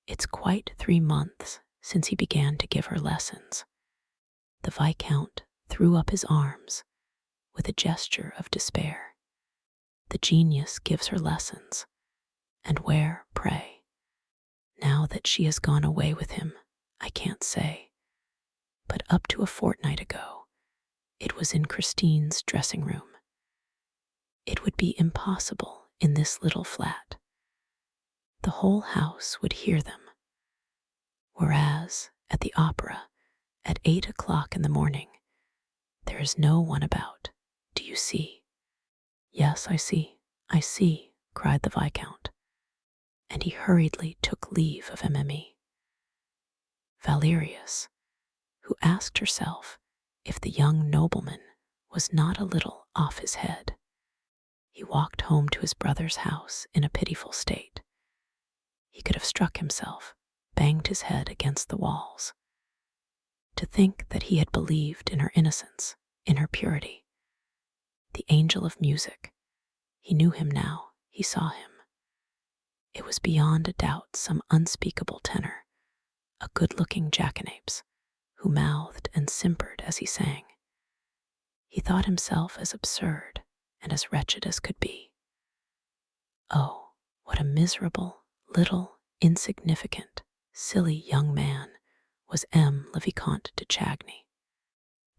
it's quite 3 months since he began to give her lessons. The Viscount threw up his arms with a gesture of despair. The genius gives her lessons. And where, pray? Now that she has gone away with him, I can't say. But up to a fortnight ago, it was in Christine's dressing room. It would be impossible in this little flat. The whole house would hear them. Whereas, at the opera, at 8 o'clock in the morning, there is no one about. Do you see? Yes, I see, cried the Viscount, and he hurriedly took leave of Mimi. Valerius, who asked herself if the young nobleman was not a little off his head. He walked home to his brother's house in a pitiful state. He could have struck himself, banged his head against the walls. To think that he had believed in her innocence, in her purity. The angel of music. He knew him now, he saw him. It was beyond a doubt some unspeakable tenor, a good-looking jackanapes, who mouthed and simpered as he sang. He thought himself as absurd and as wretched as could be. Oh, what a miserable, little, insignificant, silly young man was le Vicomte de Chagny,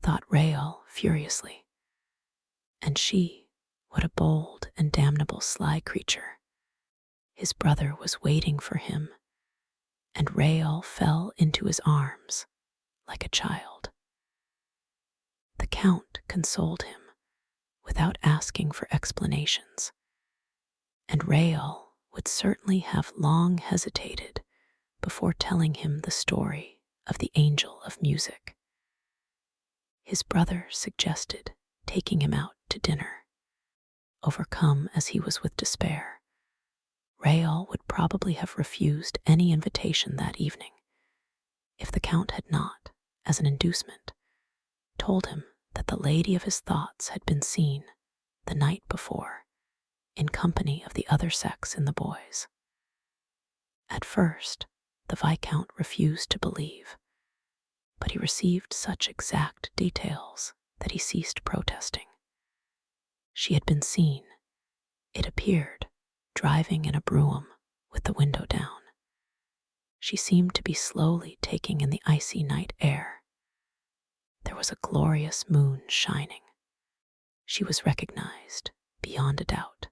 thought Raoul furiously. And she, what a bold and damnable sly creature. His brother was waiting for him, and Raoul fell into his arms like a child. The Count consoled him without asking for explanations, and Raoul would certainly have long hesitated before telling him the story of the angel of music. His brother suggested taking him out to dinner. Overcome as he was with despair, Raoul would probably have refused any invitation that evening if the Count had not, as an inducement, told him that the lady of his thoughts had been seen the night before in company of the other sex in the boys. At first, the Viscount refused to believe, but he received such exact details that he ceased protesting. She had been seen, it appeared, driving in a brougham with the window down. She seemed to be slowly taking in the icy night air. There was a glorious moon shining. She was recognized beyond a doubt.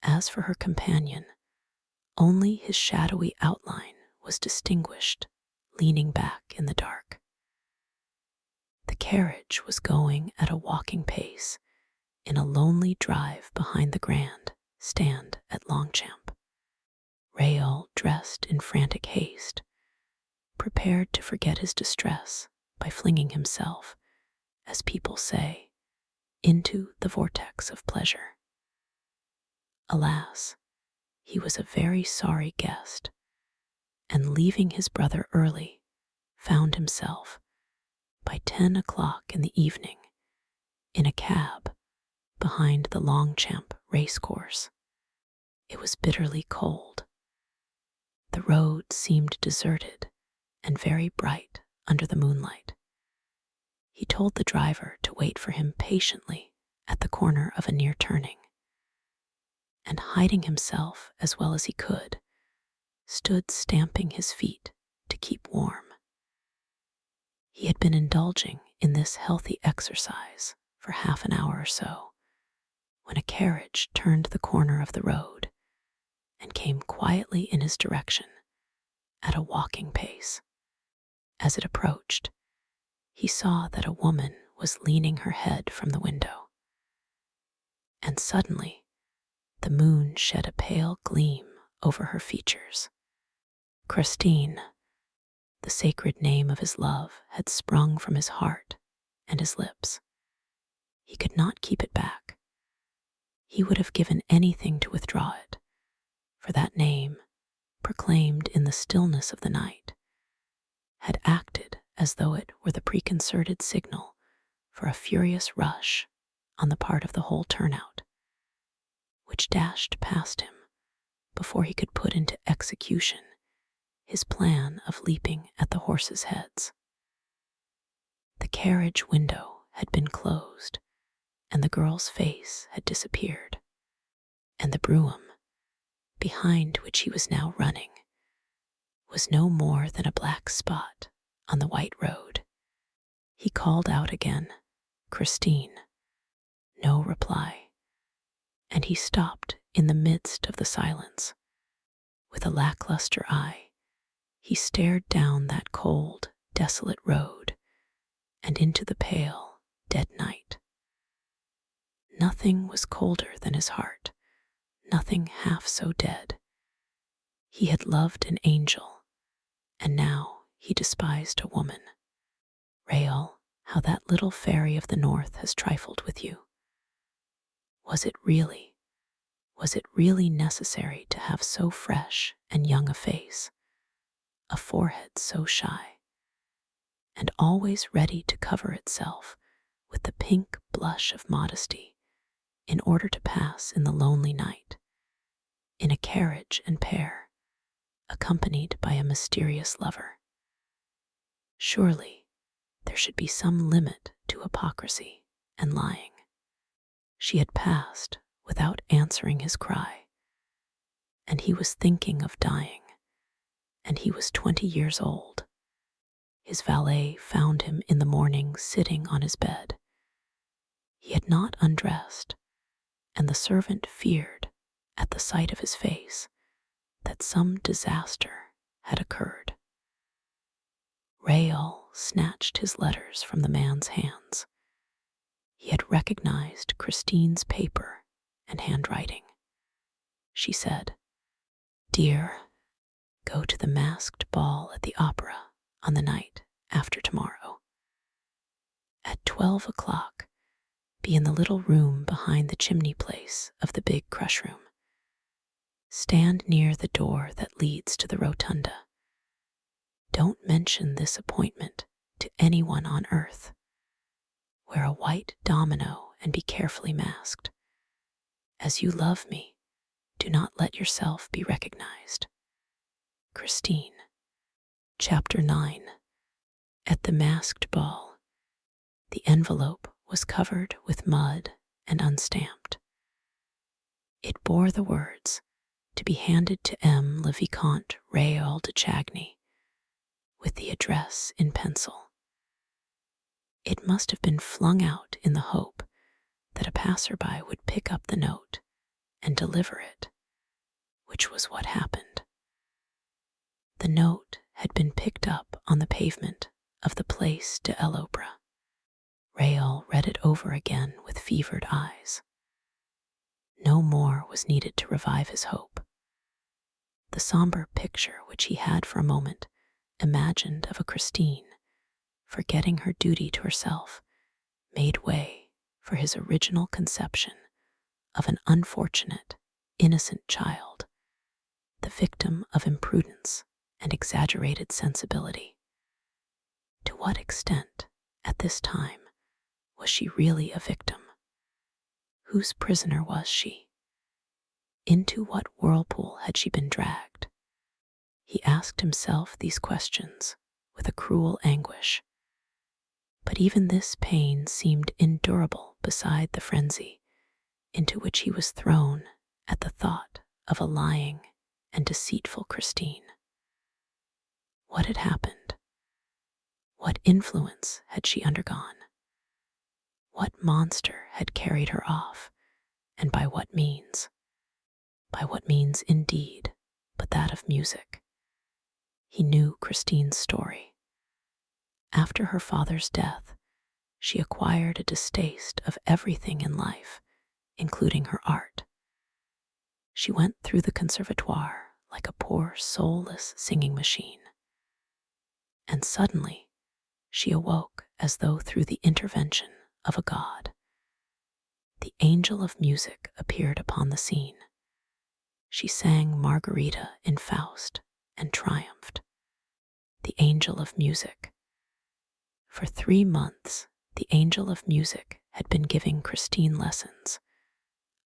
As for her companion, only his shadowy outline was distinguished, leaning back in the dark. The carriage was going at a walking pace in a lonely drive behind the grand stand at Longchamp. Raoul, dressed in frantic haste, prepared to forget his distress by flinging himself, as people say, into the vortex of pleasure. Alas, he was a very sorry guest, and leaving his brother early, found himself, by 10 o'clock in the evening, in a cab behind the Longchamp racecourse. It was bitterly cold. The road seemed deserted and very bright under the moonlight. He told the driver to wait for him patiently at the corner of a near turning, and hiding himself as well as he could, stood stamping his feet to keep warm. He had been indulging in this healthy exercise for half an hour or so when a carriage turned the corner of the road and came quietly in his direction at a walking pace. As it approached, he saw that a woman was leaning her head from the window, and suddenly the moon shed a pale gleam over her features. Christine, the sacred name of his love, had sprung from his heart and his lips. He could not keep it back. He would have given anything to withdraw it, for that name, proclaimed in the stillness of the night, had acted as though it were the preconcerted signal for a furious rush on the part of the whole turnout, which dashed past him before he could put into execution his plan of leaping at the horses' heads. The carriage window had been closed, and the girl's face had disappeared, and the brougham, behind which he was now running, was no more than a black spot on the white road. He called out again, "Christine." No reply, and he stopped in the midst of the silence. With a lackluster eye, he stared down that cold, desolate road and into the pale, dead night. Nothing was colder than his heart, nothing half so dead. He had loved an angel, and now he despised a woman. Rael, how that little fairy of the north has trifled with you. Was it really necessary to have so fresh and young a face, a forehead so shy, and always ready to cover itself with the pink blush of modesty in order to pass in the lonely night, in a carriage and pair, accompanied by a mysterious lover? Surely there should be some limit to hypocrisy and lying. She had passed without answering his cry, and he was thinking of dying, and he was 20 years old. His valet found him in the morning sitting on his bed. He had not undressed, and the servant feared, at the sight of his face, that some disaster had occurred. Rael snatched his letters from the man's hands. He had recognized Christine's paper and handwriting. She said, "Dear, go to the masked ball at the opera on the night after tomorrow. At 12 o'clock, be in the little room behind the chimney place of the big crush room. Stand near the door that leads to the rotunda. Don't mention this appointment to anyone on earth. Wear a white domino and be carefully masked. As you love me, do not let yourself be recognized. Christine." Chapter 9. At the masked ball, the envelope was covered with mud and unstamped. It bore the words, "To be handed to M. le Vicomte Raoul de Chagny," with the address in pencil. It must have been flung out in the hope that a passerby would pick up the note and deliver it, which was what happened. The note had been picked up on the pavement of the Place de l'Opera. Raoul read it over again with fevered eyes. No more was needed to revive his hope. The somber picture which he had for a moment imagined of a Christine, forgetting her duty to herself, made way for his original conception of an unfortunate, innocent child, the victim of imprudence and exaggerated sensibility. To what extent, at this time, was she really a victim? Whose prisoner was she? Into what whirlpool had she been dragged? He asked himself these questions with a cruel anguish. But even this pain seemed endurable beside the frenzy into which he was thrown at the thought of a lying and deceitful Christine. What had happened? What influence had she undergone? What monster had carried her off, and by what means? By what means indeed, but that of music. He knew Christine's story. After her father's death, she acquired a distaste of everything in life, including her art. She went through the conservatoire like a poor, soulless singing machine. And suddenly, she awoke as though through the intervention of a god. The angel of music appeared upon the scene. She sang Margarita in Faust and triumphed. The angel of music. For 3 months, the angel of music had been giving Christine lessons.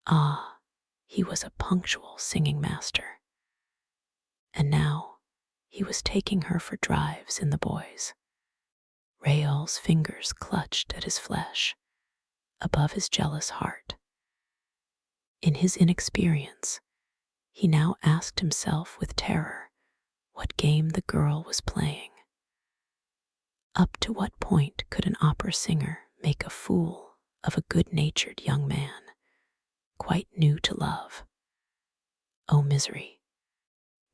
Ah, he was a punctual singing master. And now, he was taking her for drives in the bois. Rael's fingers clutched at his flesh, above his jealous heart. In his inexperience, he now asked himself with terror what game the girl was playing. Up to what point could an opera singer make a fool of a good-natured young man, quite new to love? Oh, misery!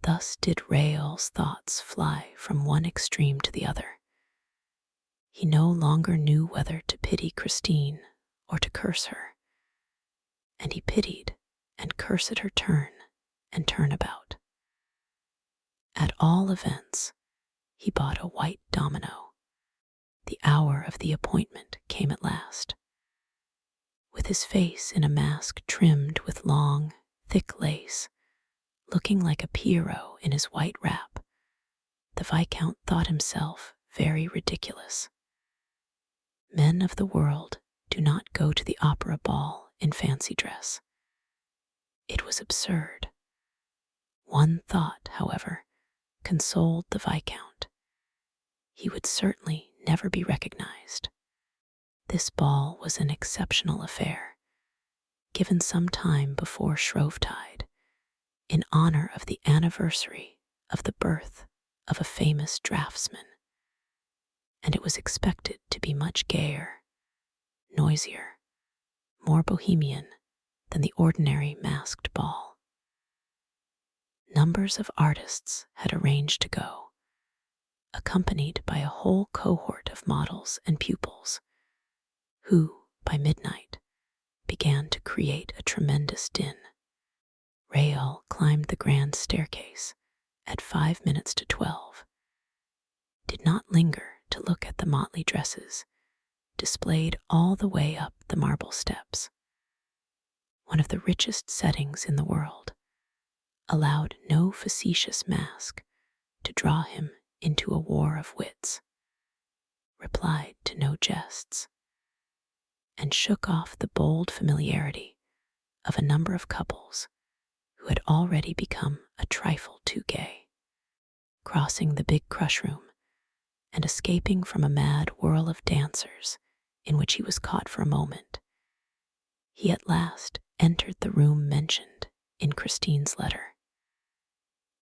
Thus did Rael's thoughts fly from one extreme to the other. He no longer knew whether to pity Christine or to curse her. And he pitied and cursed her turn and turn about. At all events, he bought a white domino. The hour of the appointment came at last. With his face in a mask trimmed with long, thick lace, looking like a Pierrot in his white wrap, the Viscount thought himself very ridiculous. Men of the world do not go to the opera ball in fancy dress. It was absurd. One thought, however, consoled the Viscount. He would certainly never be recognized. This ball was an exceptional affair, given some time before Shrovetide, in honor of the anniversary of the birth of a famous draftsman, and it was expected to be much gayer, noisier, more bohemian than the ordinary masked ball. Numbers of artists had arranged to go, accompanied by a whole cohort of models and pupils, who, by midnight, began to create a tremendous din. Rael climbed the grand staircase at 5 minutes to 12, did not linger to look at the motley dresses displayed all the way up the marble steps. One of the richest settings in the world, allowed no facetious mask to draw him into a war of wits, replied to no jests, and shook off the bold familiarity of a number of couples who had already become a trifle too gay. Crossing the big crush room and escaping from a mad whirl of dancers in which he was caught for a moment, he at last entered the room mentioned in Christine's letter.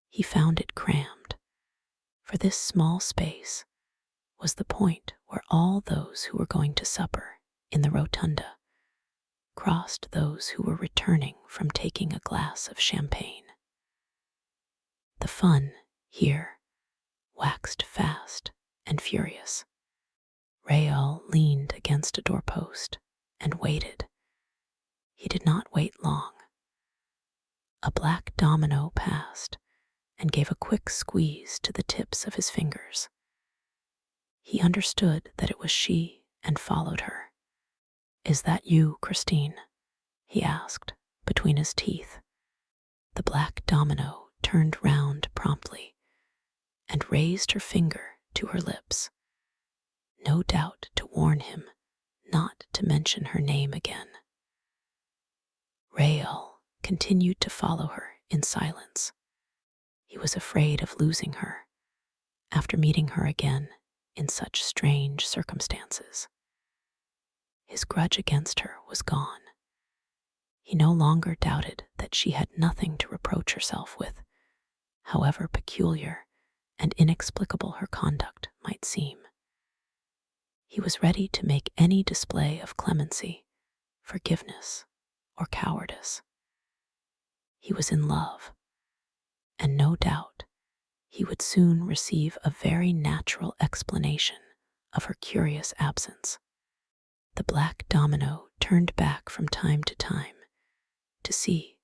He found it crammed, for this small space was the point where all those who were going to supper in the rotunda crossed those who were returning from taking a glass of champagne. The fun here waxed fast and furious. Rael leaned against a doorpost and waited. He did not wait long. A black domino passed and gave a quick squeeze to the tips of his fingers. He understood that it was she and followed her. "Is that you, Christine?" he asked between his teeth. The black domino turned round promptly and raised her finger to her lips, no doubt to warn him not to mention her name again. Rael continued to follow her in silence. He was afraid of losing her after meeting her again in such strange circumstances. His grudge against her was gone. He no longer doubted that she had nothing to reproach herself with, however peculiar and inexplicable her conduct might seem. He was ready to make any display of clemency, forgiveness, or cowardice. He was in love, and no doubt he would soon receive a very natural explanation of her curious absence. The black domino turned back from time to time to see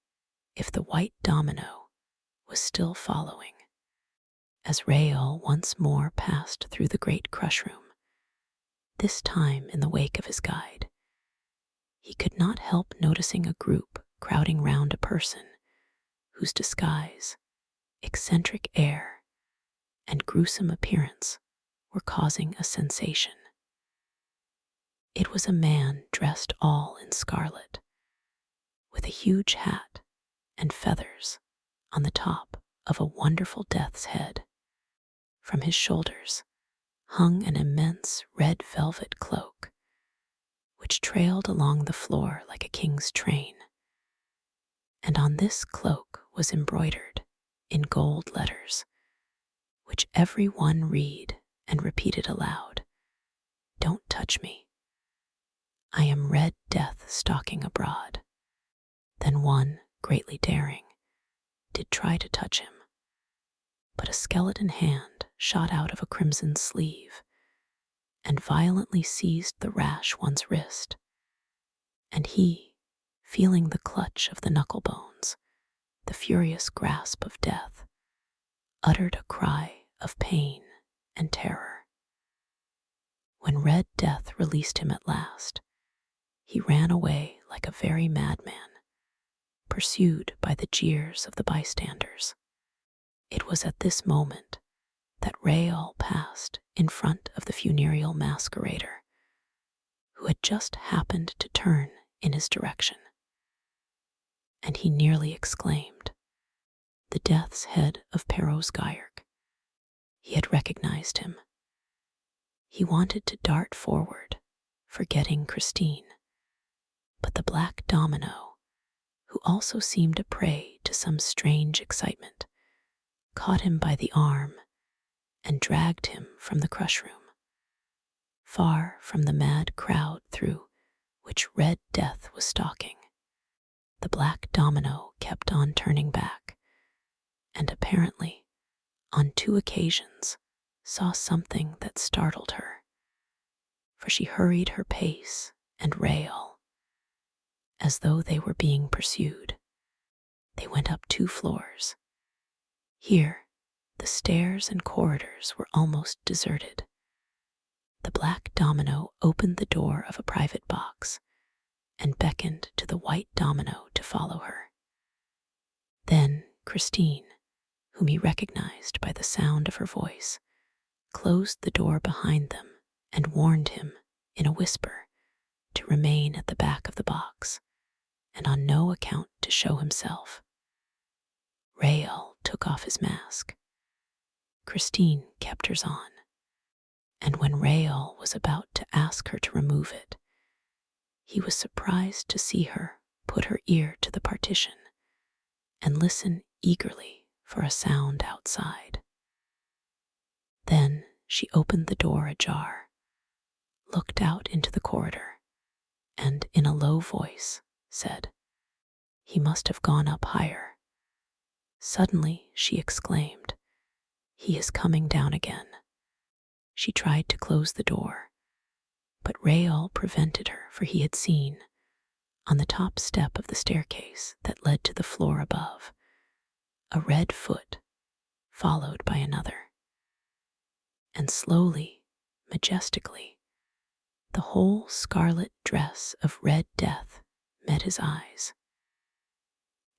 if the white domino was still following. As Raoul once more passed through the great crush room, this time in the wake of his guide, he could not help noticing a group crowding round a person whose disguise, eccentric air, and gruesome appearance were causing a sensation. It was a man dressed all in scarlet, with a huge hat and feathers on the top of a wonderful death's head. From his shoulders hung an immense red velvet cloak, which trailed along the floor like a king's train. And on this cloak was embroidered, in gold letters, which every one read and repeated aloud, "Don't touch me. I am Red Death stalking abroad." Then one, greatly daring, did try to touch him, but a skeleton hand shot out of a crimson sleeve and violently seized the rash one's wrist, and he, feeling the clutch of the knuckle bones, the furious grasp of death, uttered a cry of pain and terror. When Red Death released him at last, he ran away like a very madman, pursued by the jeers of the bystanders. It was at this moment that Raoul passed in front of the funereal masquerader, who had just happened to turn in his direction, and he nearly exclaimed, "The death's head of Perros Guirec." He had recognized him. He wanted to dart forward, forgetting Christine, but the black domino, who also seemed a prey to some strange excitement, caught him by the arm and dragged him from the crush room, far from the mad crowd through which Red Death was stalking. The black domino kept on turning back, and apparently, on 2 occasions, saw something that startled her, for she hurried her pace and Raoul, as though they were being pursued. They went up 2 floors. Here, the stairs and corridors were almost deserted. The black domino opened the door of a private box and beckoned to the white domino to follow her. Then Christine, whom he recognized by the sound of her voice, closed the door behind them and warned him, in a whisper, to remain at the back of the box and on no account to show himself. Raoul took off his mask. Christine kept hers on, and when Raoul was about to ask her to remove it, he was surprised to see her put her ear to the partition and listen eagerly for a sound outside. Then she opened the door ajar, looked out into the corridor, and in a low voice said, "He must have gone up higher." Suddenly she exclaimed, "He is coming down again." She tried to close the door, but Raoul prevented her, for he had seen, on the top step of the staircase that led to the floor above, a red foot followed by another. And slowly, majestically, the whole scarlet dress of Red Death met his eyes,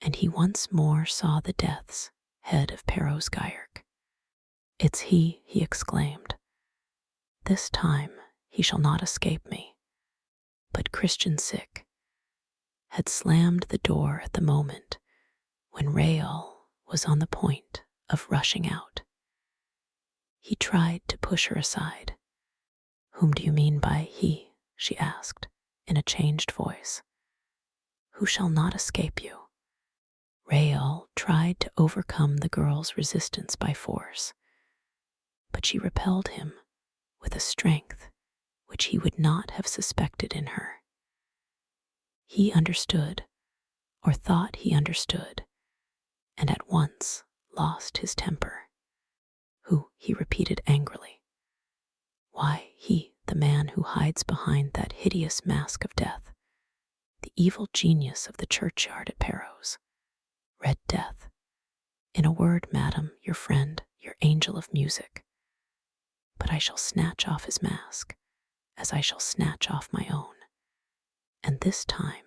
and he once more saw the death's head of Perros Guirec. "It's he," he exclaimed. "This time he shall not escape me." But Christian Sick had slammed the door at the moment when Raoul was on the point of rushing out. He tried to push her aside, Whom do you mean by he? She asked, in a changed voice. Who shall not escape you? Rael tried to overcome the girl's resistance by force, but she repelled him with a strength which he would not have suspected in her. He understood, or thought he understood, and at once lost his temper. Who? He repeated angrily. Why, he, the man who hides behind that hideous mask of death, the evil genius of the churchyard at Perros. Red Death. In a word, madam, your friend, your angel of music. But I shall snatch off his mask, as I shall snatch off my own. And this time,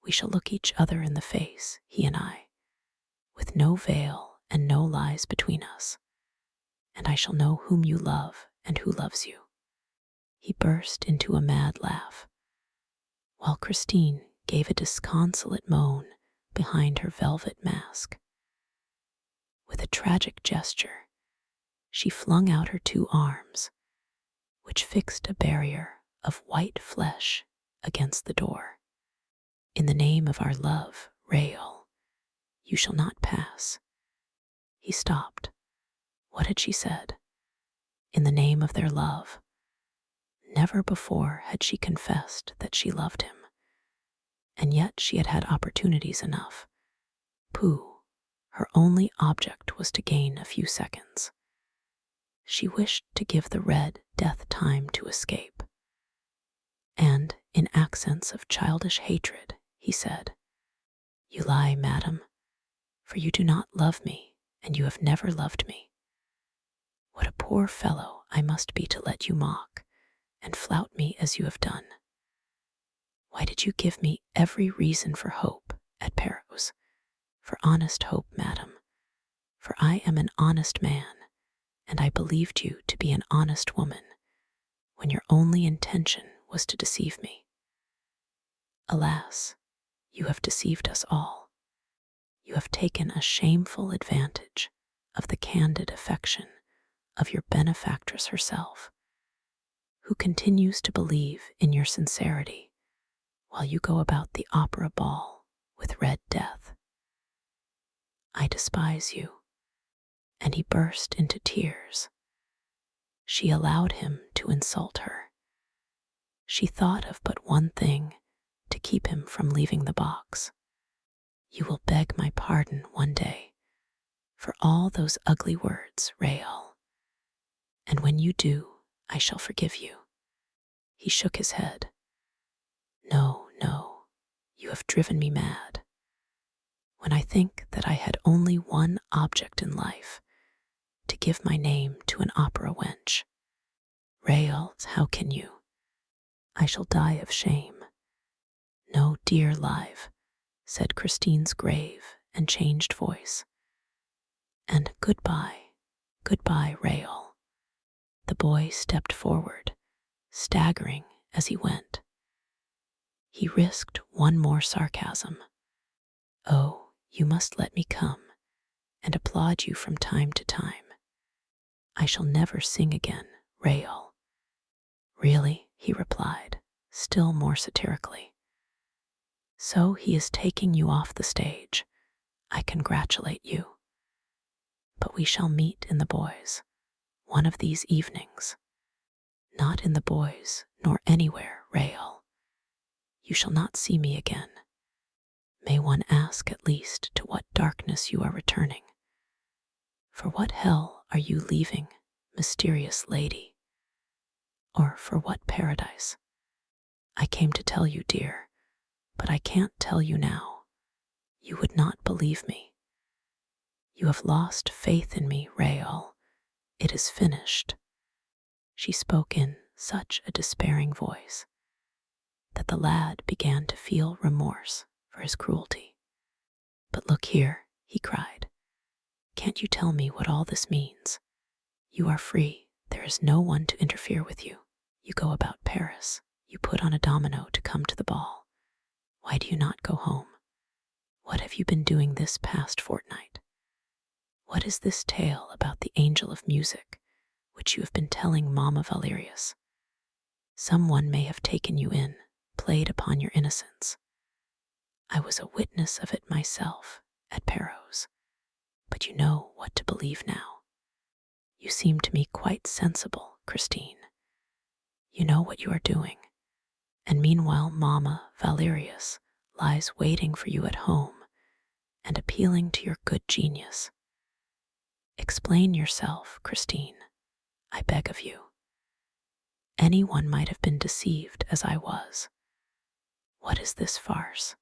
we shall look each other in the face, he and I, with no veil and no lies between us. And I shall know whom you love and who loves you. He burst into a mad laugh, while Christine gave a disconsolate moan behind her velvet mask. With a tragic gesture, she flung out her two arms, which fixed a barrier of white flesh against the door. In the name of our love, Rael, you shall not pass. He stopped. What had she said? In the name of their love. Never before had she confessed that she loved him, and yet she had had opportunities enough. Pooh, her only object was to gain a few seconds. She wished to give the Red Death time to escape. And, in accents of childish hatred, he said, You lie, madam, for you do not love me, and you have never loved me. What a poor fellow I must be to let you mock and flout me as you have done. Why did you give me every reason for hope at Perros? For honest hope, madam, for I am an honest man, and I believed you to be an honest woman, when your only intention was to deceive me. Alas, you have deceived us all. You have taken a shameful advantage of the candid affection of your benefactress herself, who continues to believe in your sincerity while you go about the opera ball with Red Death. I despise you. And he burst into tears. She allowed him to insult her. She thought of but one thing to keep him from leaving the box. You will beg my pardon one day for all those ugly words, Rael. And when you do, I shall forgive you. He shook his head. No, no, you have driven me mad. When I think that I had only one object in life, to give my name to an opera wench. Rael, how can you? I shall die of shame. No, dear live, said Christine's grave and changed voice. And goodbye, Rael. The boy stepped forward, staggering as he went. He risked one more sarcasm. Oh, you must let me come and applaud you from time to time. I shall never sing again, Rael. Really, he replied, still more satirically. So he is taking you off the stage. I congratulate you. But we shall meet in the boys, one of these evenings. Not in the boys, nor anywhere, Rael. You shall not see me again. May one ask at least to what darkness you are returning? For what hell are you leaving, mysterious lady? Or for what paradise? I came to tell you, dear, but I can't tell you now. You would not believe me. You have lost faith in me, Rael. It is finished. She spoke in such a despairing voice that the lad began to feel remorse for his cruelty. But look here, he cried. Can't you tell me what all this means? You are free. There is no one to interfere with you. You go about Paris. You put on a domino to come to the ball. Why do you not go home? What have you been doing this past fortnight? What is this tale about the angel of music, which you have been telling Mamma Valerius? Someone may have taken you in, played upon your innocence. I was a witness of it myself at Perros, but you know what to believe now. You seem to me quite sensible, Christine. You know what you are doing, and meanwhile Mama Valerius lies waiting for you at home and appealing to your good genius. Explain yourself, Christine, I beg of you. Anyone might have been deceived as I was. What is this farce?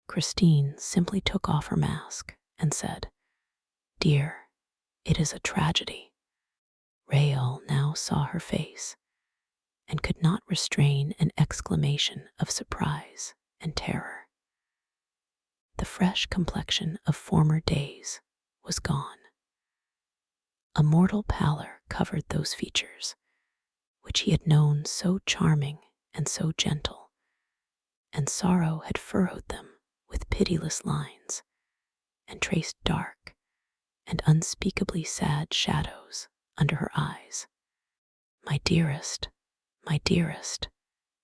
Christine simply took off her mask and said, Dear, it is a tragedy. Rael now saw her face and could not restrain an exclamation of surprise and terror. The fresh complexion of former days was gone. A mortal pallor covered those features, which he had known so charming and so gentle, and sorrow had furrowed them with pitiless lines and traced dark and unspeakably sad shadows under her eyes. My dearest,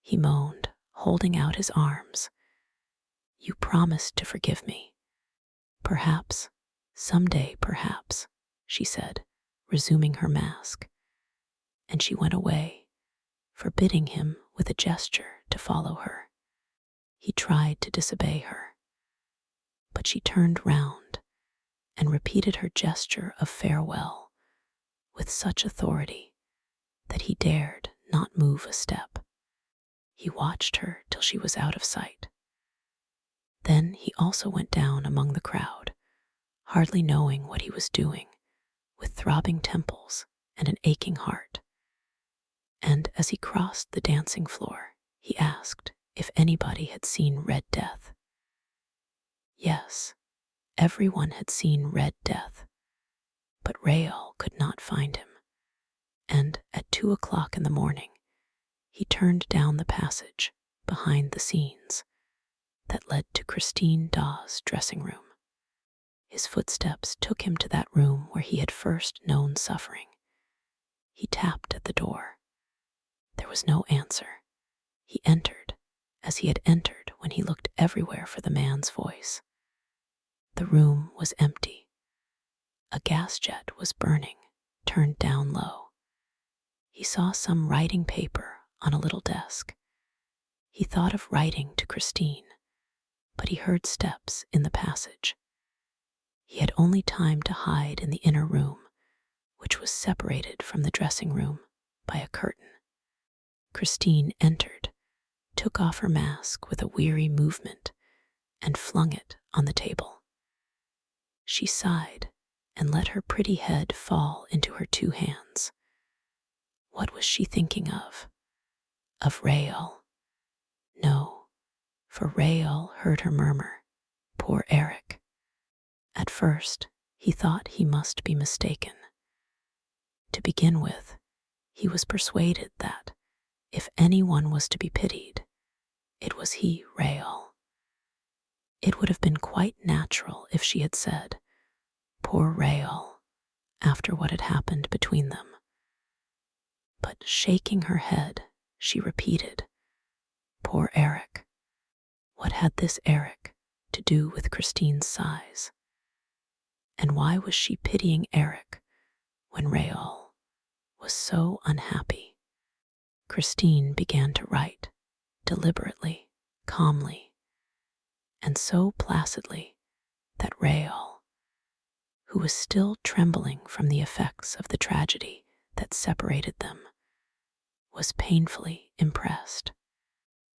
he moaned, holding out his arms. You promised to forgive me. Perhaps, someday perhaps, she said, resuming her mask, and she went away, forbidding him with a gesture to follow her. He tried to disobey her, but she turned round and repeated her gesture of farewell with such authority that he dared not move a step. He watched her till she was out of sight. Then he also went down among the crowd, hardly knowing what he was doing, with throbbing temples and an aching heart. And as he crossed the dancing floor, he asked if anybody had seen Red Death. Yes, everyone had seen Red Death, but Rael could not find him, and at 2 o'clock in the morning, he turned down the passage behind the scenes that led to Christine Dawes' dressing room. His footsteps took him to that room where he had first known suffering. He tapped at the door. There was no answer. He entered, as he had entered when he looked everywhere for the man's voice. The room was empty. A gas jet was burning, turned down low. He saw some writing paper on a little desk. He thought of writing to Christine, but he heard steps in the passage. He had only time to hide in the inner room, which was separated from the dressing room by a curtain. Christine entered, took off her mask with a weary movement, and flung it on the table. She sighed and let her pretty head fall into her 2 hands. What was she thinking of? Of Rael? No, for Rael heard her murmur, Poor Eric. At first, he thought he must be mistaken. To begin with, he was persuaded that, if anyone was to be pitied, it was he, Rael. It would have been quite natural if she had said, Poor Rael, after what had happened between them. But shaking her head, she repeated, Poor Eric. What had this Eric to do with Christine's sighs? And why was she pitying Eric when Rael was so unhappy? Christine began to write, deliberately, calmly, and so placidly that Rael, who was still trembling from the effects of the tragedy that separated them, was painfully impressed.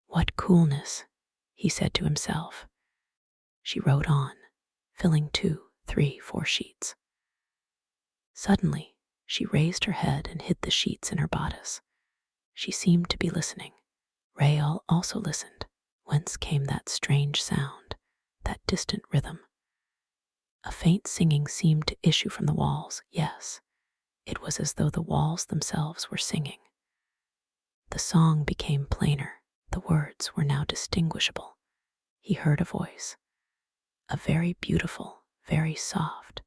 What coolness, he said to himself. She wrote on, filling 2, 3, 4 sheets. Suddenly, she raised her head and hid the sheets in her bodice. She seemed to be listening. Rael also listened. Whence came that strange sound, that distant rhythm? A faint singing seemed to issue from the walls. Yes, it was as though the walls themselves were singing. The song became plainer. The words were now distinguishable. He heard a voice, a very beautiful, very soft,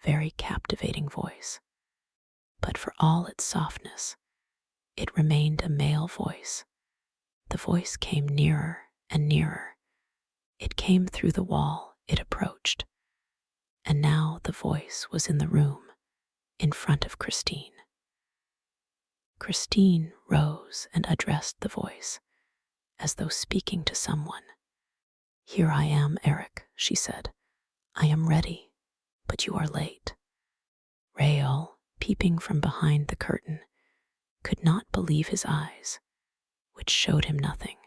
very captivating voice. But for all its softness, it remained a male voice. The voice came nearer and nearer. It came through the wall it approached. And now the voice was in the room, in front of Christine. Christine rose and addressed the voice, as though speaking to someone. "Here I am, Eric," she said. "I am ready, but you are late." Rael, peeping from behind the curtain, could not believe his eyes, which showed him nothing.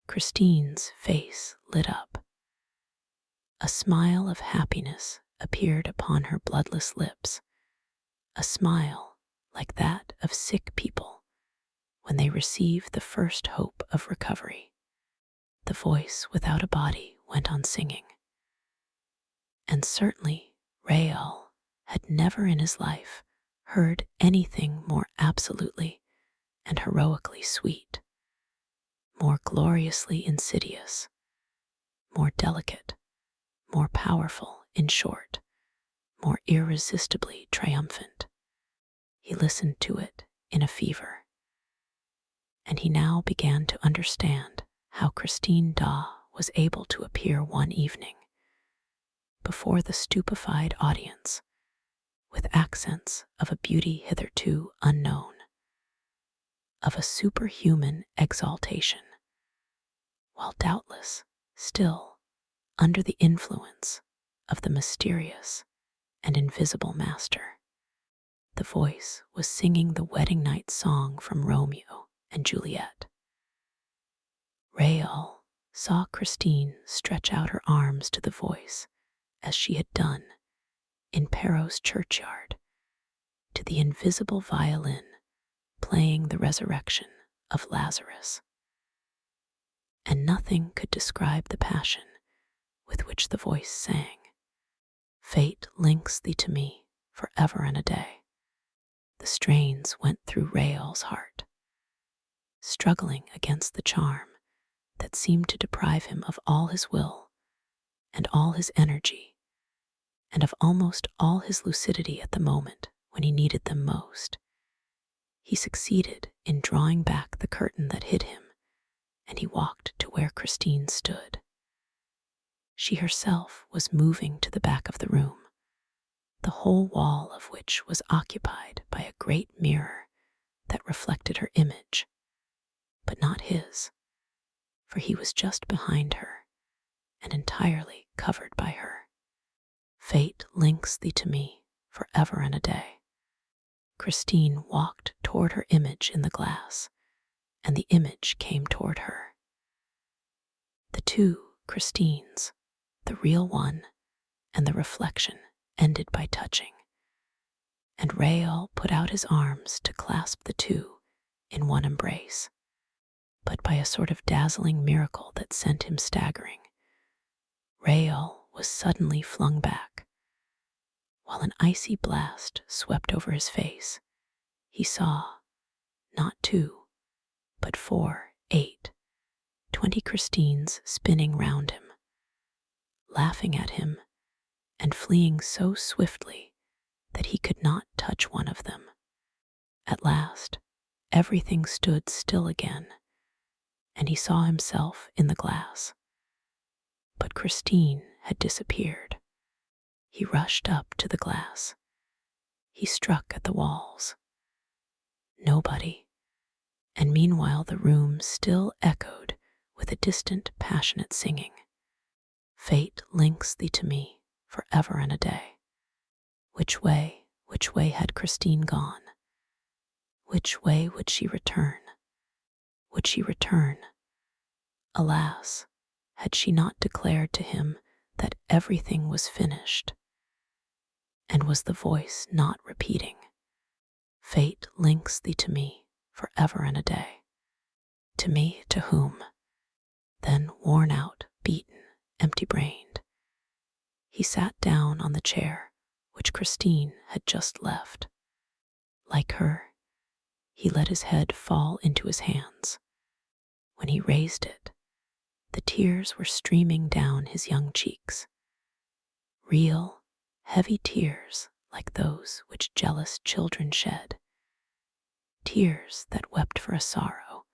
Christine's face lit up. A smile of happiness appeared upon her bloodless lips, a smile like that of sick people when they receive the first hope of recovery. The voice without a body went on singing. And certainly Rael had never in his life heard anything more absolutely and heroically sweet, more gloriously insidious, more delicate, more powerful, in short, more irresistibly triumphant. He listened to it in a fever, and he now began to understand how Christine Daw was able to appear one evening before the stupefied audience with accents of a beauty hitherto unknown, of a superhuman exaltation, while doubtless still under the influence of the mysterious and invisible master. The voice was singing the wedding night song from Romeo and Juliet. Rael saw Christine stretch out her arms to the voice as she had done in Perot's churchyard to the invisible violin playing the resurrection of Lazarus. And nothing could describe the passion with which the voice sang. "Fate links thee to me forever and a day." The strains went through Rael's heart, struggling against the charm that seemed to deprive him of all his will and all his energy and of almost all his lucidity at the moment when he needed them most. He succeeded in drawing back the curtain that hid him, and he walked to where Christine stood. She herself was moving to the back of the room, the whole wall of which was occupied by a great mirror that reflected her image, but not his, for he was just behind her and entirely covered by her. "Fate links thee to me forever and a day." Christine walked toward her image in the glass, and the image came toward her. The two Christines, the real one and the reflection, ended by touching, and Rael put out his arms to clasp the two in one embrace. But by a sort of dazzling miracle that sent him staggering, Rael was suddenly flung back. While an icy blast swept over his face, he saw, not 2, but 4, 8, 20 Christines spinning round him, laughing at him and fleeing so swiftly that he could not touch one of them. At last, everything stood still again, and he saw himself in the glass. But Christine had disappeared. He rushed up to the glass. He struck at the walls. Nobody. And meanwhile the room still echoed with a distant, passionate singing. "Fate links thee to me forever and a day." Which way had Christine gone? Which way would she return? Would she return? Alas, had she not declared to him that everything was finished? And was the voice not repeating, "Fate links thee to me forever and a day"? To me, to whom? Then, worn out, beaten, empty-brained, he sat down on the chair which Christine had just left. Like her, he let his head fall into his hands. When he raised it, the tears were streaming down his young cheeks. Real, heavy tears like those which jealous children shed. tears that wept for a sorrow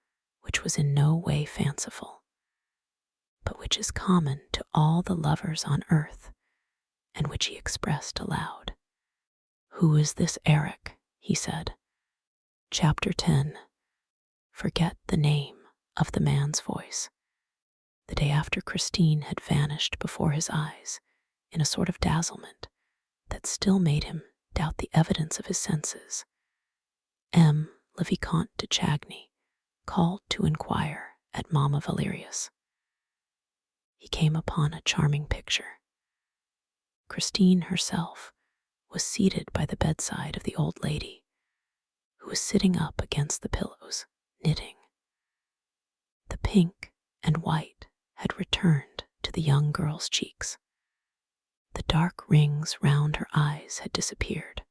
which was in no way fanciful, but which is common to all the lovers on earth, and which he expressed aloud. "Who is this Eric?" he said. Chapter 10. Forget the name of the man's voice. The day after Christine had vanished before his eyes in a sort of dazzlement that still made him doubt the evidence of his senses, Le Vicomte de Chagny called to inquire at Mamma Valerius. He came upon a charming picture. Christine herself was seated by the bedside of the old lady, who was sitting up against the pillows, knitting. The pink and white had returned to the young girl's cheeks. The dark rings round her eyes had disappeared.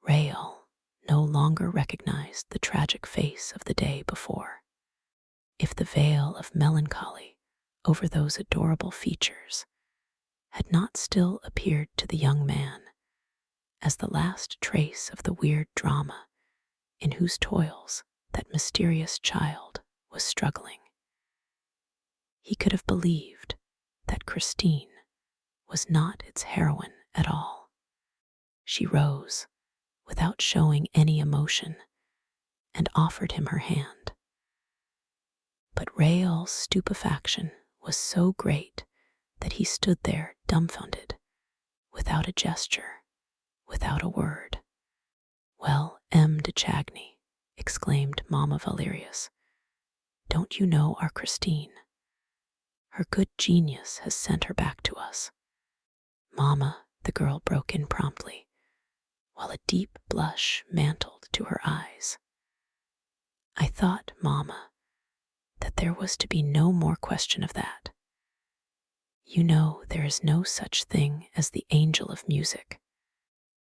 Raoul no longer recognized the tragic face of the day before. If the veil of melancholy over those adorable features had not still appeared to the young man as the last trace of the weird drama in whose toils that mysterious child was struggling, he could have believed that Christine was not its heroine at all. She rose without showing any emotion and offered him her hand. But Raoul's stupefaction was so great that he stood there dumbfounded, without a gesture, without a word. "Well, M. de Chagny," exclaimed Mamma Valerius, "don't you know our Christine? Her good genius has sent her back to us." "Mamma," the girl broke in promptly, while a deep blush mantled to her eyes. "I thought, Mamma, that there was to be no more question of that. You know there is no such thing as the angel of music.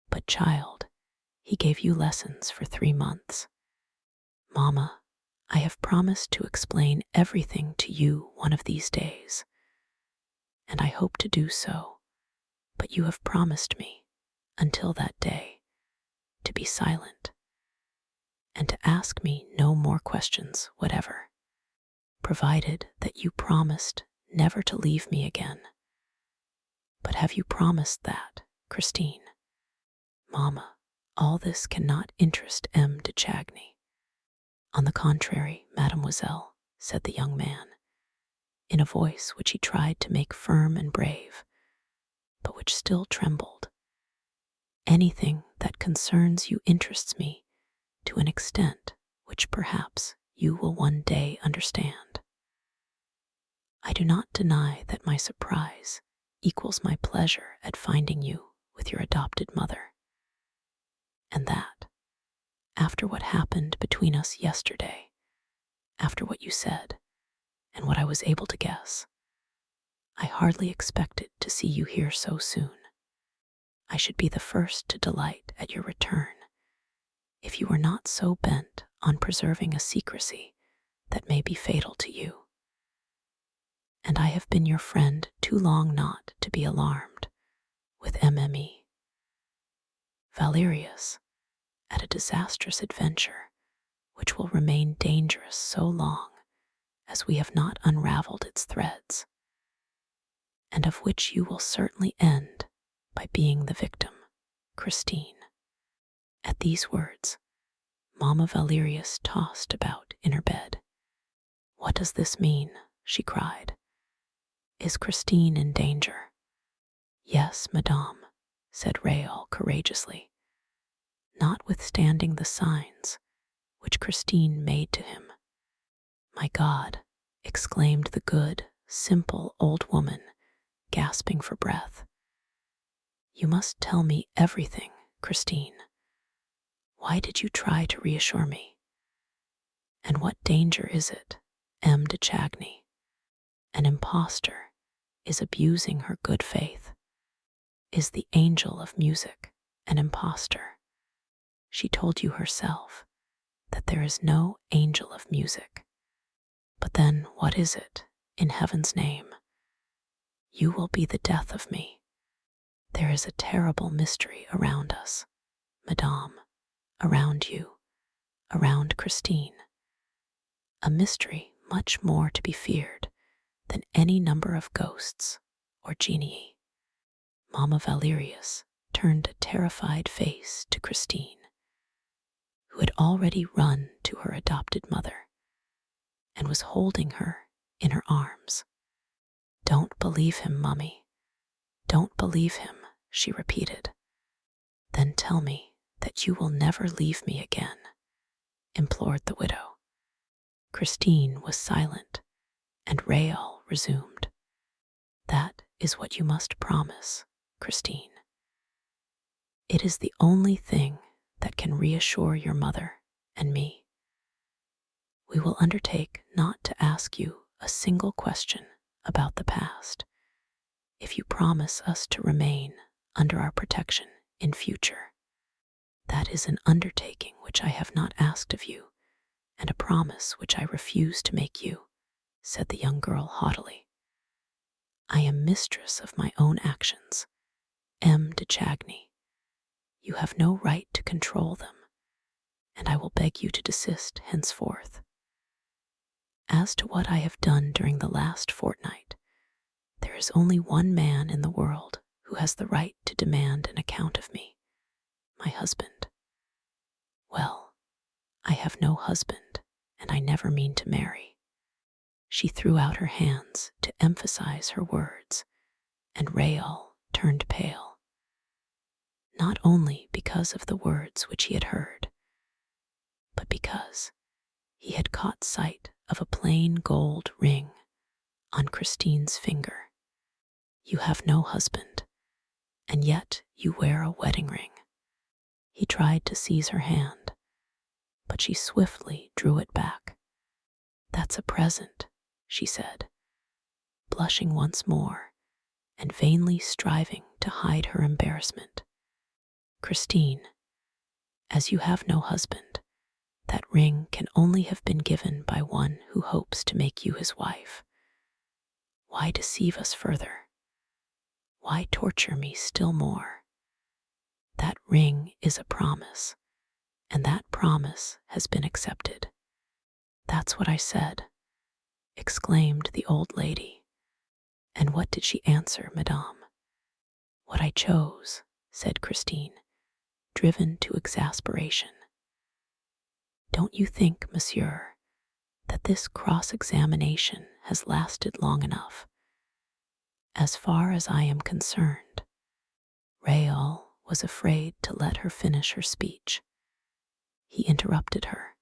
But, child, he gave you lessons for 3 months. Mamma, I have promised to explain everything to you one of these days, and I hope to do so, but you have promised me, until that day, to be silent, and to ask me no more questions whatever, provided that you promised never to leave me again. But have you promised that, Christine?" "Mamma, all this cannot interest M. de Chagny." "On the contrary, mademoiselle," said the young man, in a voice which he tried to make firm and brave, but which still trembled. "Anything that concerns you interests me to an extent which perhaps you will one day understand. I do not deny that my surprise equals my pleasure at finding you with your adopted mother, and that, after what happened between us yesterday, after what you said, and what I was able to guess, I hardly expected to see you here so soon. I should be the first to delight at your return, if you were not so bent on preserving a secrecy that may be fatal to you. And I have been your friend too long not to be alarmed with MME. Valerius, at a disastrous adventure which will remain dangerous so long as we have not unraveled its threads, and of which you will certainly end by being the victim, Christine." At these words, Mamma Valerius tossed about in her bed. "What does this mean?" she cried. "Is Christine in danger?" "Yes, madame," said Raoul courageously, notwithstanding the signs which Christine made to him. "My God," exclaimed the good, simple old woman, gasping for breath. "You must tell me everything, Christine. Why did you try to reassure me? And what danger is it, M. de Chagny? An impostor is abusing her good faith. Is the angel of music an impostor? She told you herself that there is no angel of music. But then what is it, in heaven's name? You will be the death of me. There is a terrible mystery around us, madame, around you, around Christine, a mystery much more to be feared than any number of ghosts or genii. Mama Valerius turned a terrified face to Christine, who had already run to her adopted mother and was holding her in her arms. "Don't believe him, Mummy. Don't believe him," she repeated. "Then tell me that you will never leave me again," implored the widow. Christine was silent, and Rael resumed. "That is what you must promise, Christine. It is the only thing that can reassure your mother and me. We will undertake not to ask you a single question about the past if you promise us to remain under our protection in future. That is an undertaking which I have not asked of you, and a promise which I refuse to make you," said the young girl haughtily. "I am mistress of my own actions, M. de Chagny. You have no right to control them, and I will beg you to desist henceforth. As to what I have done during the last fortnight, there is only one man in the world who has the right to demand an account of me, my husband. Well, I have no husband, and I never mean to marry." She threw out her hands to emphasize her words, and Rael turned pale. Not only because of the words which he had heard, but because he had caught sight of a plain gold ring on Christine's finger. "You have no husband, and yet you wear a wedding ring." He tried to seize her hand, but she swiftly drew it back. "That's a present," she said, blushing once more and vainly striving to hide her embarrassment. "Christine, as you have no husband, that ring can only have been given by one who hopes to make you his wife. Why deceive us further? Why torture me still more? That ring is a promise, and that promise has been accepted." "That's what I said," exclaimed the old lady. "And what did she answer, Madame?" "What I chose," said Christine, driven to exasperation. "Don't you think, monsieur, that this cross-examination has lasted long enough? As far as I am concerned," Raoul was afraid to let her finish her speech. He interrupted her.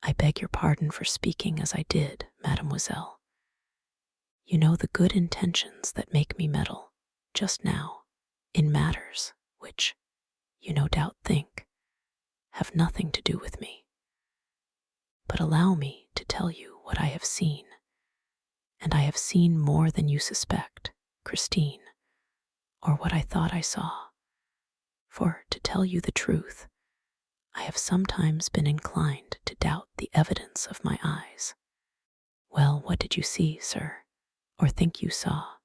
"I beg your pardon for speaking as I did, mademoiselle. You know the good intentions that make me meddle, just now, in matters which, you no doubt think, have nothing to do with me. But allow me to tell you what I have seen, and I have seen more than you suspect, Christine, or what I thought I saw. For, to tell you the truth, I have sometimes been inclined to doubt the evidence of my eyes." "Well, what did you see, sir, or think you saw?"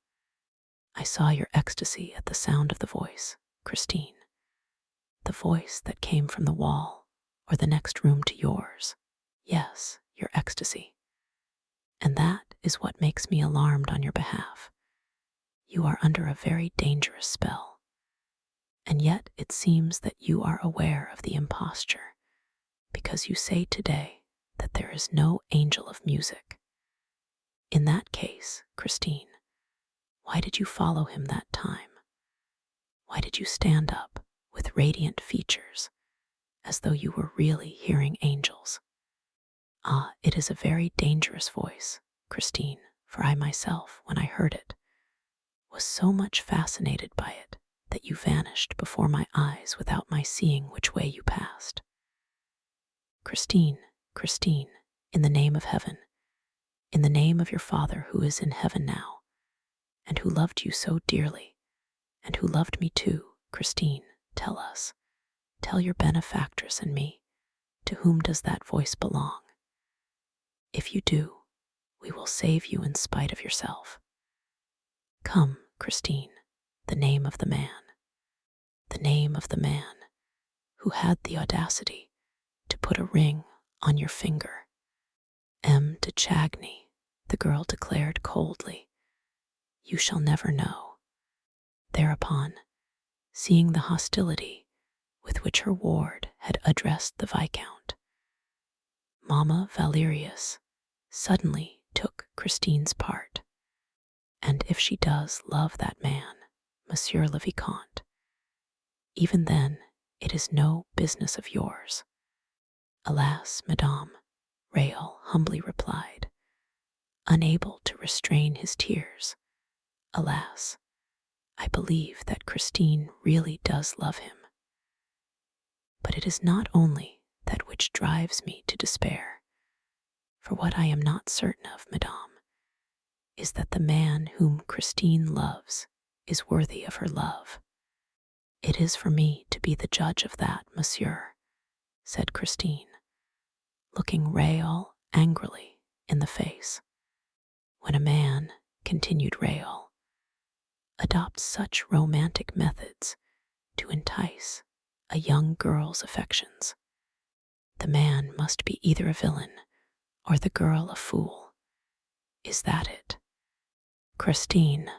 "I saw your ecstasy at the sound of the voice, Christine. The voice that came from the wall, or the next room to yours. Yes, your ecstasy. And that is what makes me alarmed on your behalf. You are under a very dangerous spell. And yet it seems that you are aware of the imposture, because you say today that there is no angel of music. In that case, Christine, why did you follow him that time? Why did you stand up with radiant features, as though you were really hearing angels? Ah, it is a very dangerous voice, Christine, for I myself, when I heard it, was so much fascinated by it that you vanished before my eyes without my seeing which way you passed. Christine, Christine, in the name of heaven, in the name of your Father who is in heaven now, and who loved you so dearly, and who loved me too, Christine, tell us, tell your benefactress and me, to whom does that voice belong? If you do, we will save you in spite of yourself. Come, Christine, the name of the man who had the audacity to to put a ring on your finger. De Chagny, the girl declared coldly. You shall never know. Thereupon, seeing the hostility with which her ward had addressed the Viscount, Mamma Valerius suddenly took Christine's part. And if she does love that man, Monsieur le Vicomte, even then it is no business of yours. Alas, Madame, Raoul humbly replied, unable to restrain his tears. Alas, I believe that Christine really does love him. But it is not only that which drives me to despair, for what I am not certain of, Madame, is that the man whom Christine loves is worthy of her love. It is for me to be the judge of that, monsieur, said Christine, looking Raoul angrily in the face. When a man, continued Raoul, adopts such romantic methods to entice a young girl's affections, the man must be either a villain or the girl a fool. Is that it? Christine,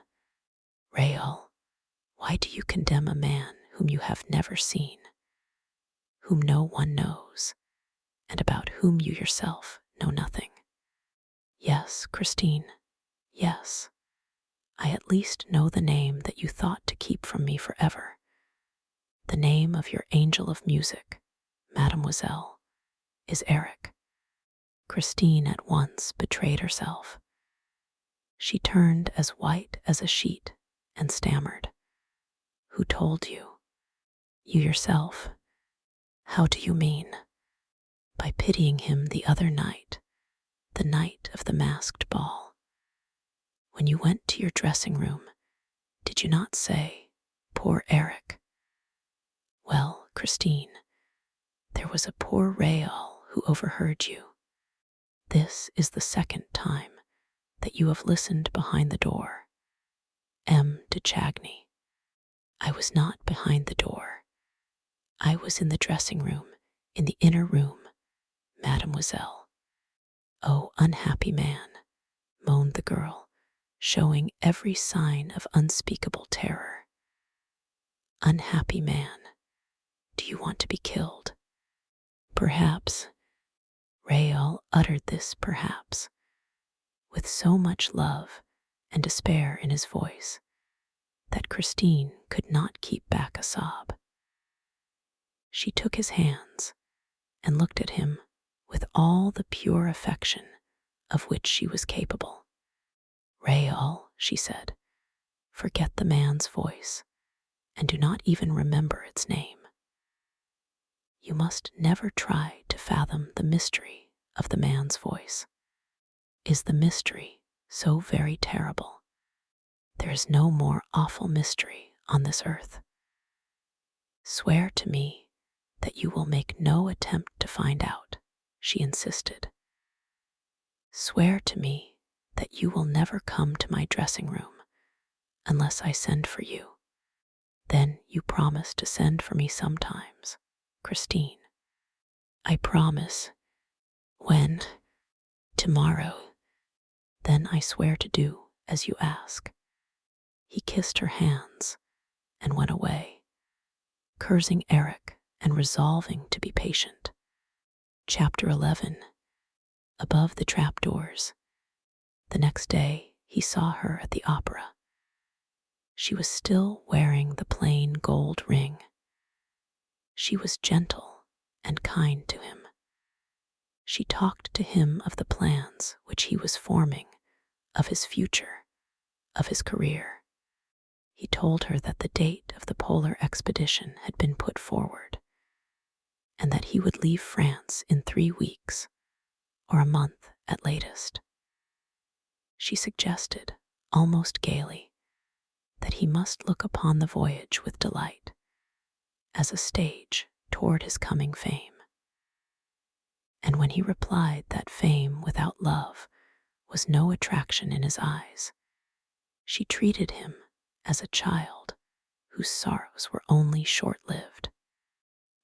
Raoul, why do you condemn a man whom you have never seen, whom no one knows, and about whom you yourself know nothing? Yes, Christine, yes. I at least know the name that you thought to keep from me forever. The name of your angel of music, Mademoiselle, is Eric. Christine at once betrayed herself. She turned as white as a sheet and stammered. Who told you? You yourself. How do you mean? By pitying him the other night, the night of the masked ball. When you went to your dressing room, did you not say, poor Eric? Well, Christine, there was a poor Raoul who overheard you. This is the second time that you have listened behind the door. De Chagny. I was not behind the door. I was in the dressing room, in the inner room, mademoiselle. Oh, unhappy man, moaned the girl, showing every sign of unspeakable terror. Unhappy man, do you want to be killed? Perhaps. Raoul uttered this perhaps, with so much love and despair in his voice that Christine could not keep back a sob. She took his hands and looked at him with all the pure affection of which she was capable. Raoul, she said, forget the man's voice and do not even remember its name. You must never try to fathom the mystery of the man's voice. Is the mystery so very terrible? There is no more awful mystery on this earth. Swear to me that you will make no attempt to find out, she insisted. Swear to me that you will never come to my dressing room unless I send for you. Then you promise to send for me sometimes, Christine. I promise. When? Tomorrow. Then I swear to do as you ask. He kissed her hands and went away, cursing Eric and resolving to be patient. Chapter 11. Above the trapdoors. The next day he saw her at the opera. She was still wearing the plain gold ring. She was gentle and kind to him. She talked to him of the plans which he was forming, of his future, of his career. He told her that the date of the polar expedition had been put forward, and that he would leave France in 3 weeks, or a month at latest. She suggested, almost gaily, that he must look upon the voyage with delight, as a stage toward his coming fame. And when he replied that fame without love was no attraction in his eyes, she treated him as a child whose sorrows were only short-lived.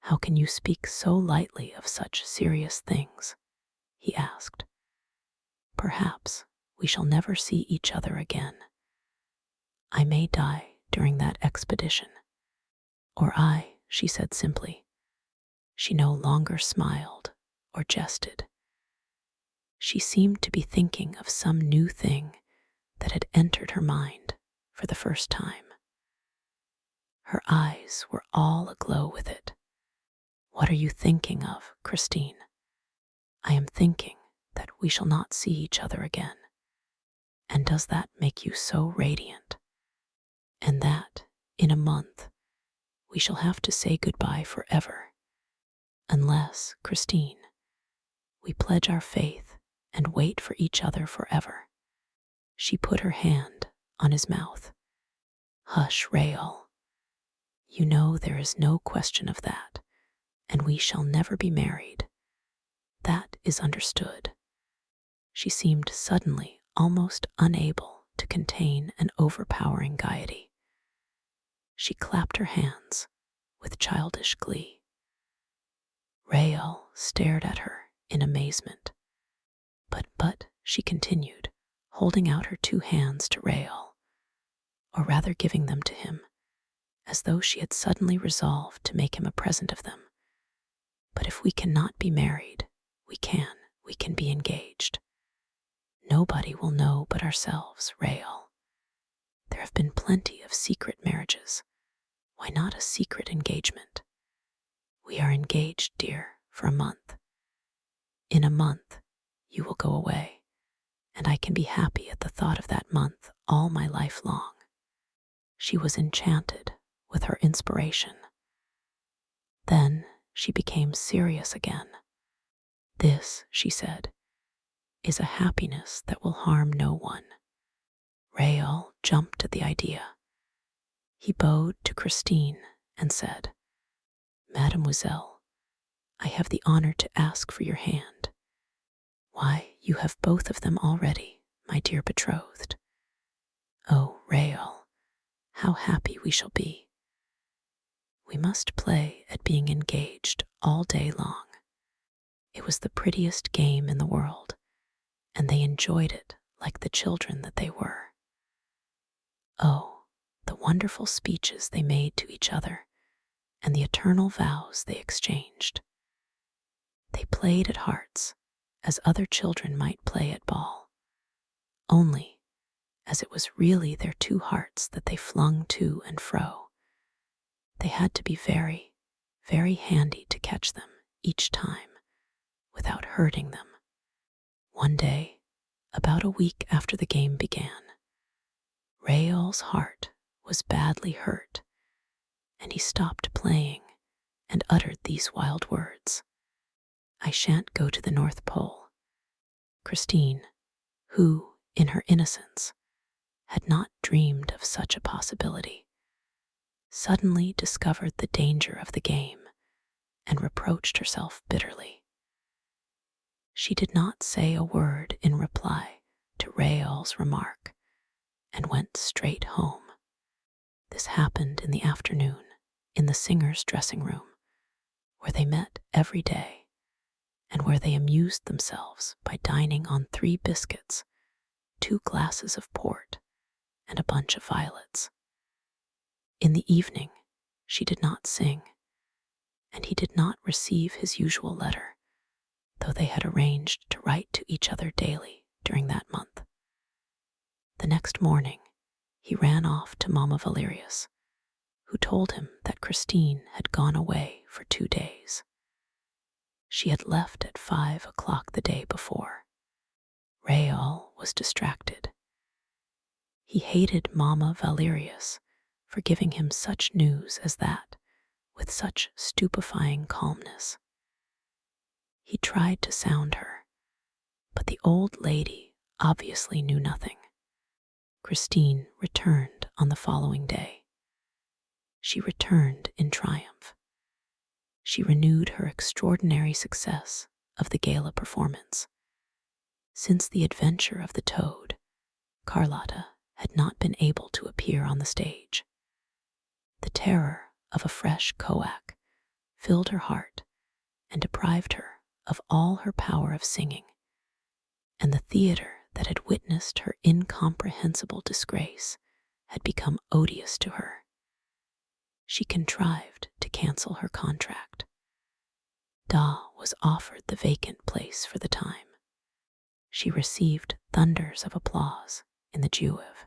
How can you speak so lightly of such serious things? He asked. Perhaps we shall never see each other again. I may die during that expedition. Or she said simply. She no longer smiled or jested. She seemed to be thinking of some new thing that had entered her mind for the first time. Her eyes were all aglow with it. What are you thinking of, Christine? I am thinking that we shall not see each other again. And does that make you so radiant? And that, in a month, we shall have to say goodbye forever. Unless, Christine, we pledge our faith and wait for each other forever. She put her hand on his mouth. Hush, Rael. You know there is no question of that, and we shall never be married. That is understood. She seemed suddenly almost unable to contain an overpowering gaiety. She clapped her hands with childish glee. Rael stared at her in amazement. But, she continued, holding out her 2 hands to Rael, or rather giving them to him, as though she had suddenly resolved to make him a present of them. But if we cannot be married, we can be engaged. Nobody will know but ourselves, Rael. There have been plenty of secret marriages. Why not a secret engagement? We are engaged, dear, for a month. In a month, you will go away, and I can be happy at the thought of that month all my life long. She was enchanted with her inspiration. Then she became serious again. This, she said, is a happiness that will harm no one. Rael jumped at the idea. He bowed to Christine and said, Mademoiselle, I have the honor to ask for your hand. Why, you have both of them already, my dear betrothed. Oh, Rael, how happy we shall be. We must play at being engaged all day long. It was the prettiest game in the world, and they enjoyed it like the children that they were. Oh, the wonderful speeches they made to each other, and the eternal vows they exchanged. They played at hearts, as other children might play at ball, only as it was really their 2 hearts that they flung to and fro. They had to be very, very handy to catch them each time without hurting them. One day, about a week after the game began, Rael's heart was badly hurt, and he stopped playing and uttered these wild words. I shan't go to the North Pole. Christine, who, in her innocence, had not dreamed of such a possibility, suddenly discovered the danger of the game and reproached herself bitterly. She did not say a word in reply to Rael's remark and went straight home. This happened in the afternoon in the singer's dressing room, where they met every day and where they amused themselves by dining on 3 biscuits, 2 glasses of port, and a bunch of violets. In the evening, she did not sing, and he did not receive his usual letter, though they had arranged to write to each other daily during that month. The next morning, he ran off to Mamma Valerius, who told him that Christine had gone away for 2 days. She had left at 5 o'clock the day before. Rael was distracted. He hated Mamma Valerius for giving him such news as that with such stupefying calmness. He tried to sound her, but the old lady obviously knew nothing. Christine returned on the following day. She returned in triumph. She renewed her extraordinary success of the gala performance. Since the adventure of the toad, Carlotta had not been able to appear on the stage. The terror of a fresh coac filled her heart and deprived her of all her power of singing, and the theater that had witnessed her incomprehensible disgrace had become odious to her. She contrived to cancel her contract. Da was offered the vacant place for the time. She received thunders of applause in the Juive.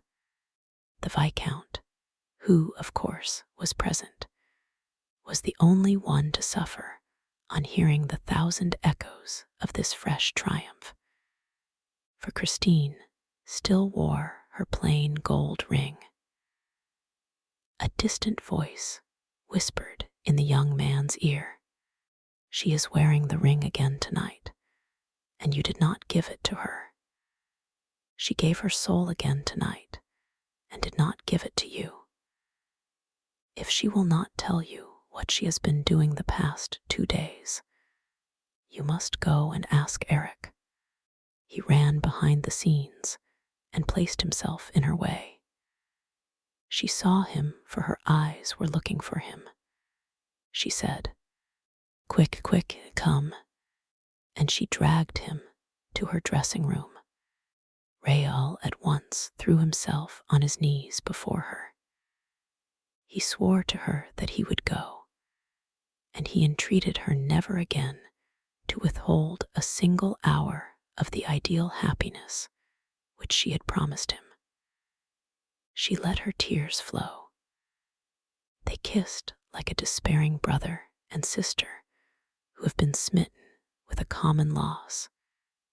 The Viscount, who, of course, was present, was the only one to suffer on hearing the thousand echoes of this fresh triumph. For Christine still wore her plain gold ring. A distant voice whispered in the young man's ear, "She is wearing the ring again tonight, and you did not give it to her. She gave her soul again tonight, and did not give it to you. If she will not tell you what she has been doing the past 2 days, you must go and ask Eric." He ran behind the scenes and placed himself in her way. She saw him, for her eyes were looking for him. She said, "Quick, quick, come," and she dragged him to her dressing room. Raoul at once threw himself on his knees before her. He swore to her that he would go, and he entreated her never again to withhold a single hour of the ideal happiness which she had promised him. She let her tears flow. They kissed like a despairing brother and sister who have been smitten with a common loss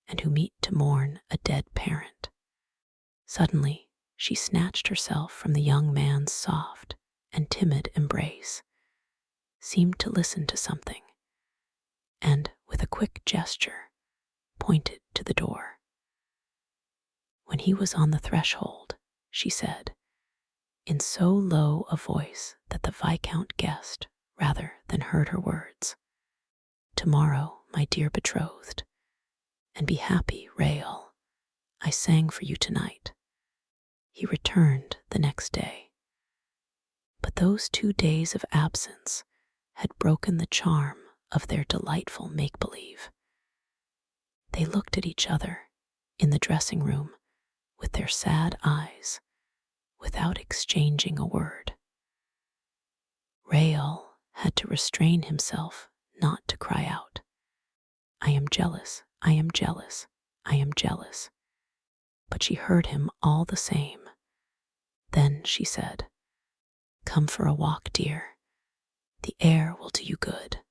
and who meet to mourn a dead parent. Suddenly, she snatched herself from the young man's soft and timid embrace, seemed to listen to something, and, with a quick gesture, pointed to the door. When he was on the threshold, she said, in so low a voice that the Viscount guessed rather than heard her words, "Tomorrow, my dear betrothed, and be happy, Raoul. I sang for you tonight." He returned the next day. But those 2 days of absence had broken the charm of their delightful make-believe. They looked at each other in the dressing room with their sad eyes, without exchanging a word. Raoul had to restrain himself not to cry out, "I am jealous, I am jealous, I am jealous." But she heard him all the same. Then she said, "Come for a walk, dear. The air will do you good."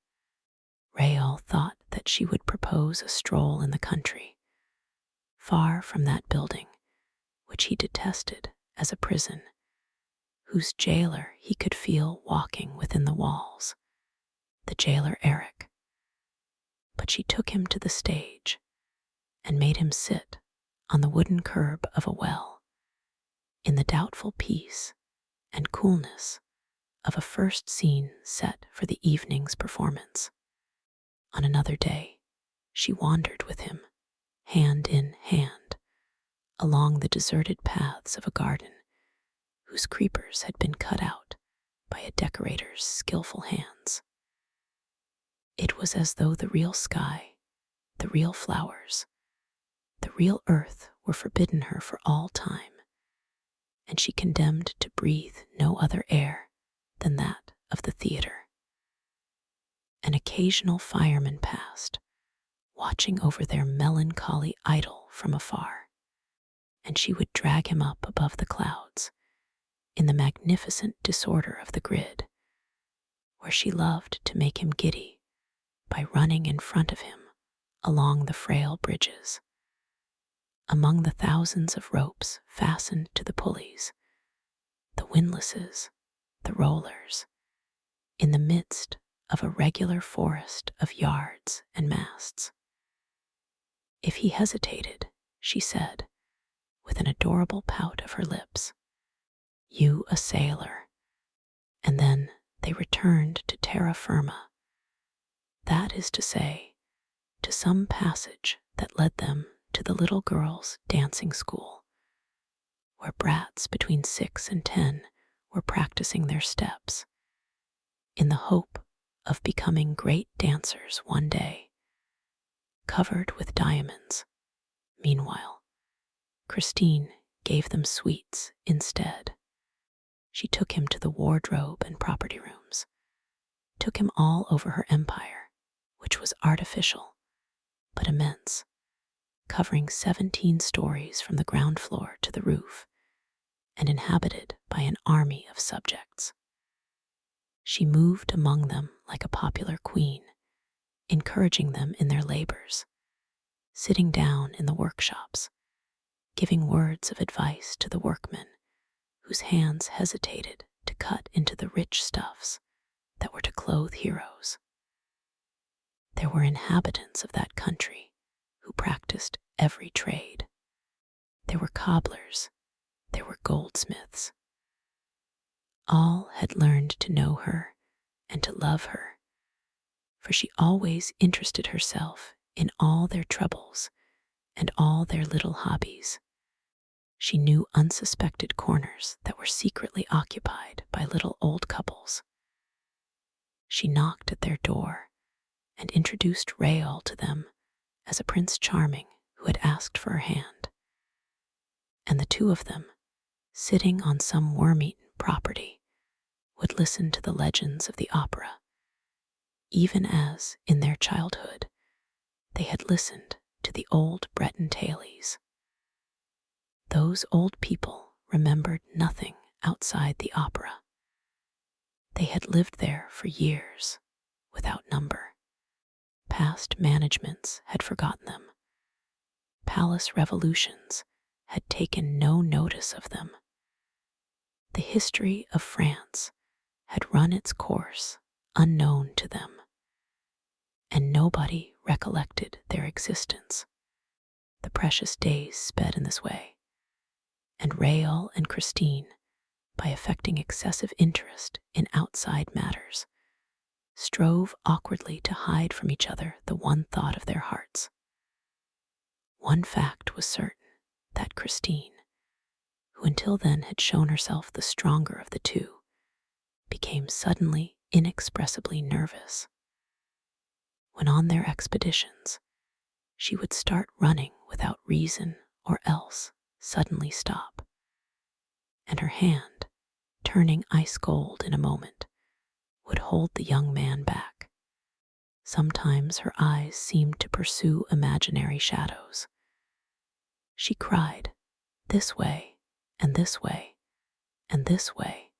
Raoul thought that she would propose a stroll in the country, far from that building which he detested as a prison, whose jailer he could feel walking within the walls, the jailer Eric. But she took him to the stage and made him sit on the wooden curb of a well, in the doubtful peace and coolness of a first scene set for the evening's performance. On another day, she wandered with him, hand in hand, along the deserted paths of a garden whose creepers had been cut out by a decorator's skillful hands. It was as though the real sky, the real flowers, the real earth were forbidden her for all time, and she condemned to breathe no other air than that of the theater. An occasional fireman passed, watching over their melancholy idol from afar, and she would drag him up above the clouds in the magnificent disorder of the grid, where she loved to make him giddy by running in front of him along the frail bridges. Among the thousands of ropes fastened to the pulleys, the windlasses, the rollers, in the midst of a regular forest of yards and masts. If he hesitated, she said, with an adorable pout of her lips, "You a sailor," and then they returned to terra firma, that is to say, to some passage that led them to the little girls' dancing school, where brats between 6 and 10 were practicing their steps, in the hope of becoming great dancers one day, covered with diamonds. Meanwhile, Christine gave them sweets instead. She took him to the wardrobe and property rooms, took him all over her empire, which was artificial but immense, covering 17 stories from the ground floor to the roof, and inhabited by an army of subjects. She moved among them like a popular queen, encouraging them in their labors, sitting down in the workshops, giving words of advice to the workmen whose hands hesitated to cut into the rich stuffs that were to clothe heroes. There were inhabitants of that country who practiced every trade. There were cobblers, there were goldsmiths. All had learned to know her and to love her, for she always interested herself in all their troubles and all their little hobbies. She knew unsuspected corners that were secretly occupied by little old couples. She knocked at their door and introduced Raoul to them as a Prince Charming who had asked for her hand. And the two of them, sitting on some worm-eaten property, would listen to the legends of the opera, even as, in their childhood, they had listened to the old Breton tales. Those old people remembered nothing outside the opera. They had lived there for years, without number. Past managements had forgotten them. Palace revolutions had taken no notice of them. The history of France had run its course unknown to them, and nobody recollected their existence. The precious days sped in this way, and Raoul and Christine, by affecting excessive interest in outside matters, strove awkwardly to hide from each other the one thought of their hearts. One fact was certain, that Christine, who until then had shown herself the stronger of the two, became suddenly inexpressibly nervous. When on their expeditions, she would start running without reason or else suddenly stop, and her hand, turning ice cold in a moment, would hold the young man back. Sometimes her eyes seemed to pursue imaginary shadows. She cried, this way, and this way, and this way,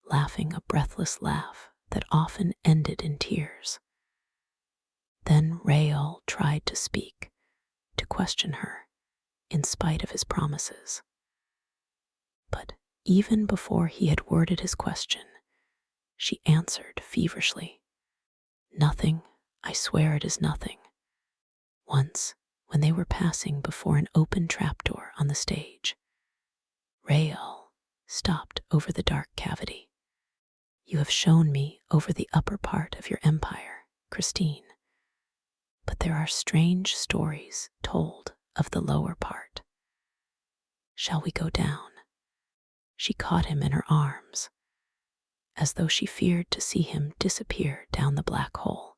laughing a breathless laugh that often ended in tears. Then Raoul tried to speak, to question her, in spite of his promises. But even before he had worded his question, she answered feverishly, "Nothing, I swear it is nothing." Once, when they were passing before an open trapdoor on the stage, Raoul stopped over the dark cavity. "You have shown me over the upper part of your empire, Christine, but there are strange stories told of the lower part. Shall we go down?" She caught him in her arms, as though she feared to see him disappear down the black hole,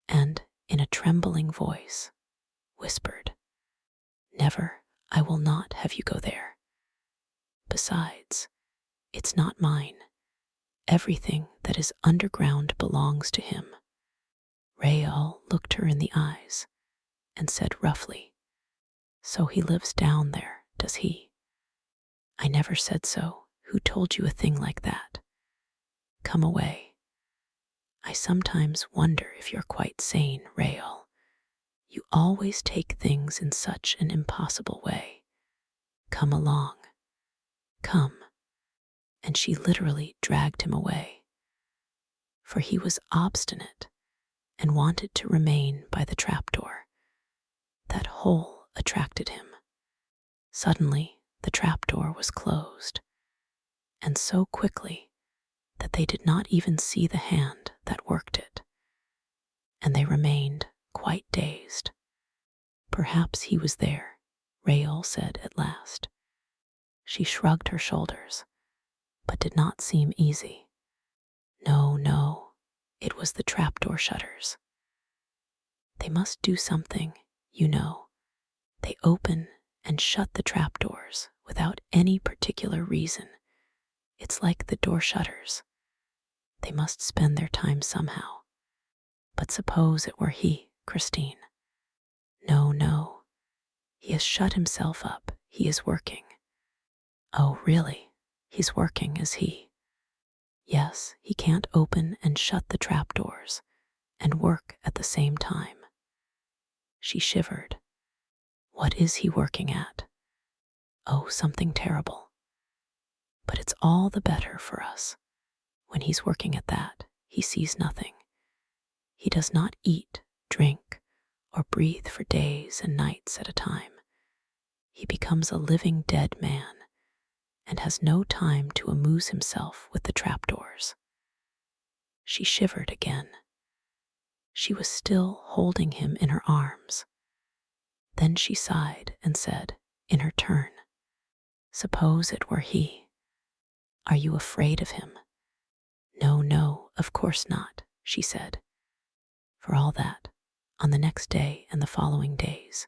and, in a trembling voice, whispered, "Never, I will not have you go there. Besides, it's not mine. Everything that is underground belongs to him." Raoul looked her in the eyes and said roughly, "So he lives down there, does he?" "I never said so. Who told you a thing like that? Come away. I sometimes wonder if you're quite sane, Raoul. You always take things in such an impossible way. Come along. Come." And she literally dragged him away, for he was obstinate and wanted to remain by the trapdoor. That hole attracted him. Suddenly, the trapdoor was closed, and so quickly that they did not even see the hand that worked it, and they remained quite dazed. "Perhaps he was there," Raoul said at last. She shrugged her shoulders, but did not seem easy. "No, no, It was the trapdoor shutters. They must do something, you know. They open and shut the trapdoors without any particular reason. It's like the door shutters. They must spend their time somehow. But suppose it were he, Christine. No, no. He has shut himself up. He is working. Oh, really? He's working, is he? Yes, he can't open and shut the trapdoors and work at the same time. She shivered. What is he working at? Oh, something terrible. But it's all the better for us. When he's working at that, he sees nothing. He does not eat, drink, or breathe for days and nights at a time. He becomes a living dead man and has no time to amuse himself with the trapdoors. She shivered again. She was still holding him in her arms. Then she sighed and said, in her turn, suppose it were he. Are you afraid of him? No, no, of course not, she said. For all that, on the next day and the following days,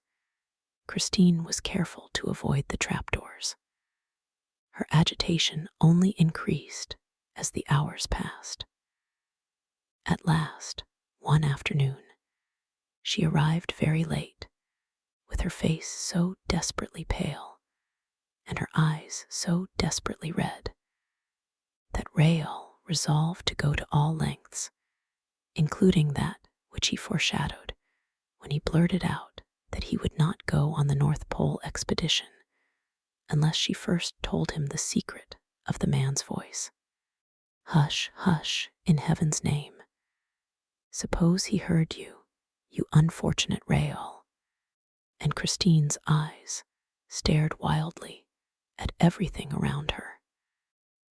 Christine was careful to avoid the trapdoors. Her agitation only increased as the hours passed. At last, one afternoon, she arrived very late, with her face so desperately pale and her eyes so desperately red that Rael resolved to go to all lengths, including that which he foreshadowed when he blurted out that he would not go on the North Pole expedition unless she first told him the secret of the man's voice. Hush, hush, in heaven's name. Suppose he heard you, you unfortunate Rael. And Christine's eyes stared wildly at everything around her.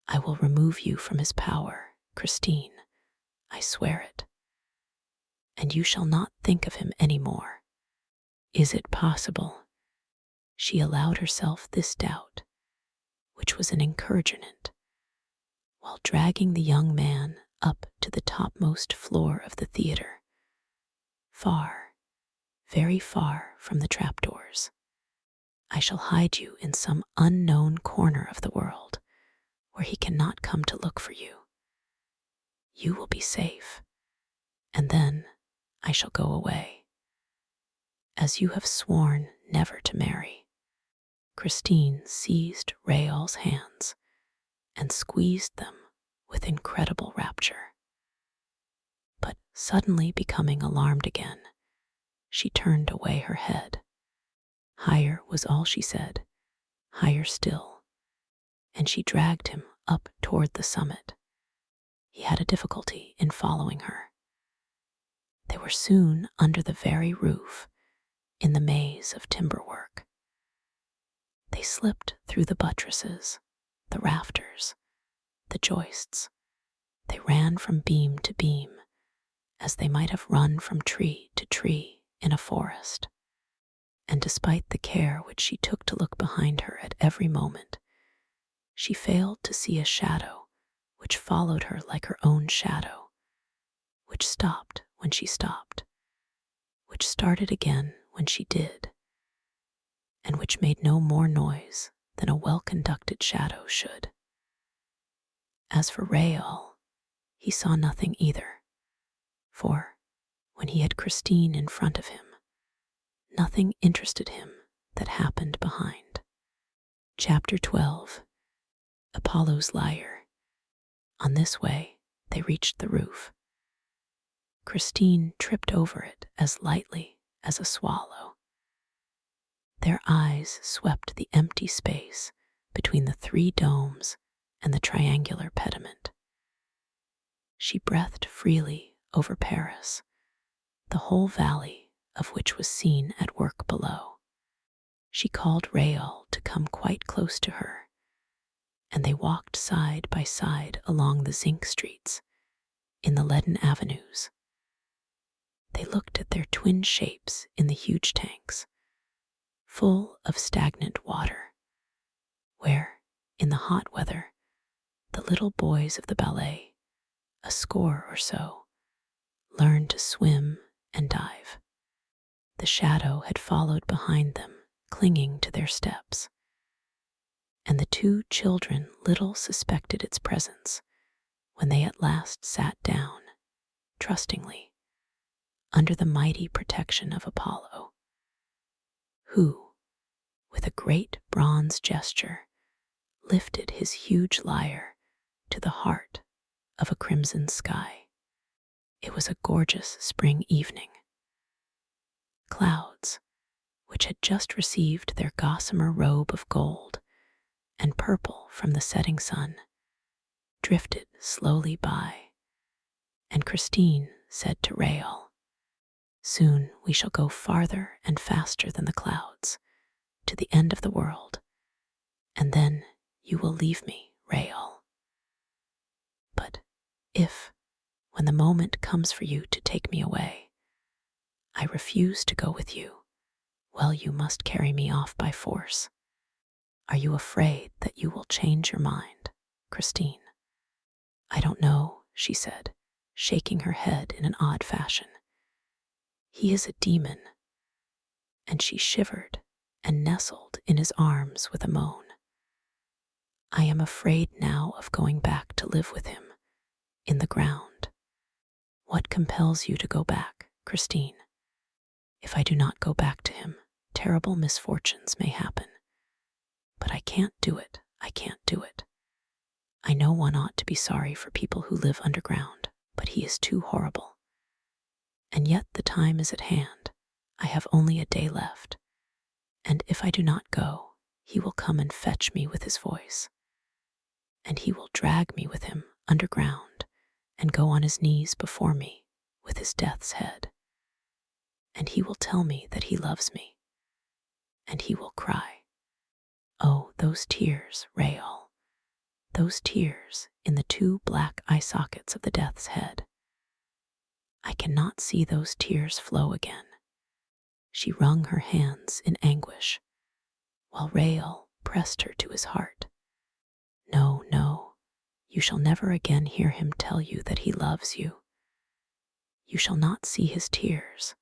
I will remove you from his power, Christine. I swear it. And you shall not think of him any more. Is it possible? She allowed herself this doubt, which was an encouragement, while dragging the young man up to the topmost floor of the theater, far, very far from the trapdoors. I shall hide you in some unknown corner of the world where he cannot come to look for you. You will be safe, and then I shall go away. As you have sworn never to marry. Christine seized Rael's hands and squeezed them with incredible rapture. But suddenly becoming alarmed again, she turned away her head. Higher was all she said, higher still, and she dragged him up toward the summit. He had a difficulty in following her. They were soon under the very roof, in the maze of timber work. They slipped through the buttresses, the rafters, the joists. They ran from beam to beam, as they might have run from tree to tree in a forest. And despite the care which she took to look behind her at every moment, she failed to see a shadow which followed her like her own shadow, which stopped when she stopped, which started again when she did, and which made no more noise than a well-conducted shadow should. As for Rael, he saw nothing either, for, when he had Christine in front of him, nothing interested him that happened behind. Chapter 12. Apollo's Lyre. On this way, they reached the roof. Christine tripped over it as lightly as a swallow. Their eyes swept the empty space between the three domes and the triangular pediment. She breathed freely over Paris, the whole valley of which was seen at work below. She called Rael to come quite close to her, and they walked side by side along the zinc streets, in the leaden avenues. They looked at their twin shapes in the huge tanks, full of stagnant water, where, in the hot weather, the little boys of the ballet, a score or so, learn to swim and dive. The shadow had followed behind them, clinging to their steps, and the two children little suspected its presence when they at last sat down, trustingly, under the mighty protection of Apollo, who, with a great bronze gesture, lifted his huge lyre to the heart of a crimson sky. It was a gorgeous spring evening. Clouds, which had just received their gossamer robe of gold and purple from the setting sun, drifted slowly by, and Christine said to Rael, "Soon we shall go farther and faster than the clouds, to the end of the world, and then you will leave me, Rael. But if, when the moment comes for you to take me away, I refuse to go with you, well, you must carry me off by force. Are you afraid that you will change your mind, Christine?" "I don't know," she said, shaking her head in an odd fashion. "He is a demon." And she shivered and nestled in his arms with a moan. "I am afraid now of going back to live with him, in the ground." "What compels you to go back, Christine?" "If I do not go back to him, terrible misfortunes may happen. But I can't do it, I can't do it. I know one ought to be sorry for people who live underground, but he is too horrible. And yet the time is at hand. I have only a day left, and if I do not go, he will come and fetch me with his voice. And he will drag me with him underground and go on his knees before me with his death's head. And he will tell me that he loves me, and he will cry. Oh, those tears, Rael, those tears in the two black eye sockets of the death's head. I cannot see those tears flow again." She wrung her hands in anguish, while Rael pressed her to his heart. "No, no, you shall never again hear him tell you that he loves you. You shall not see his tears.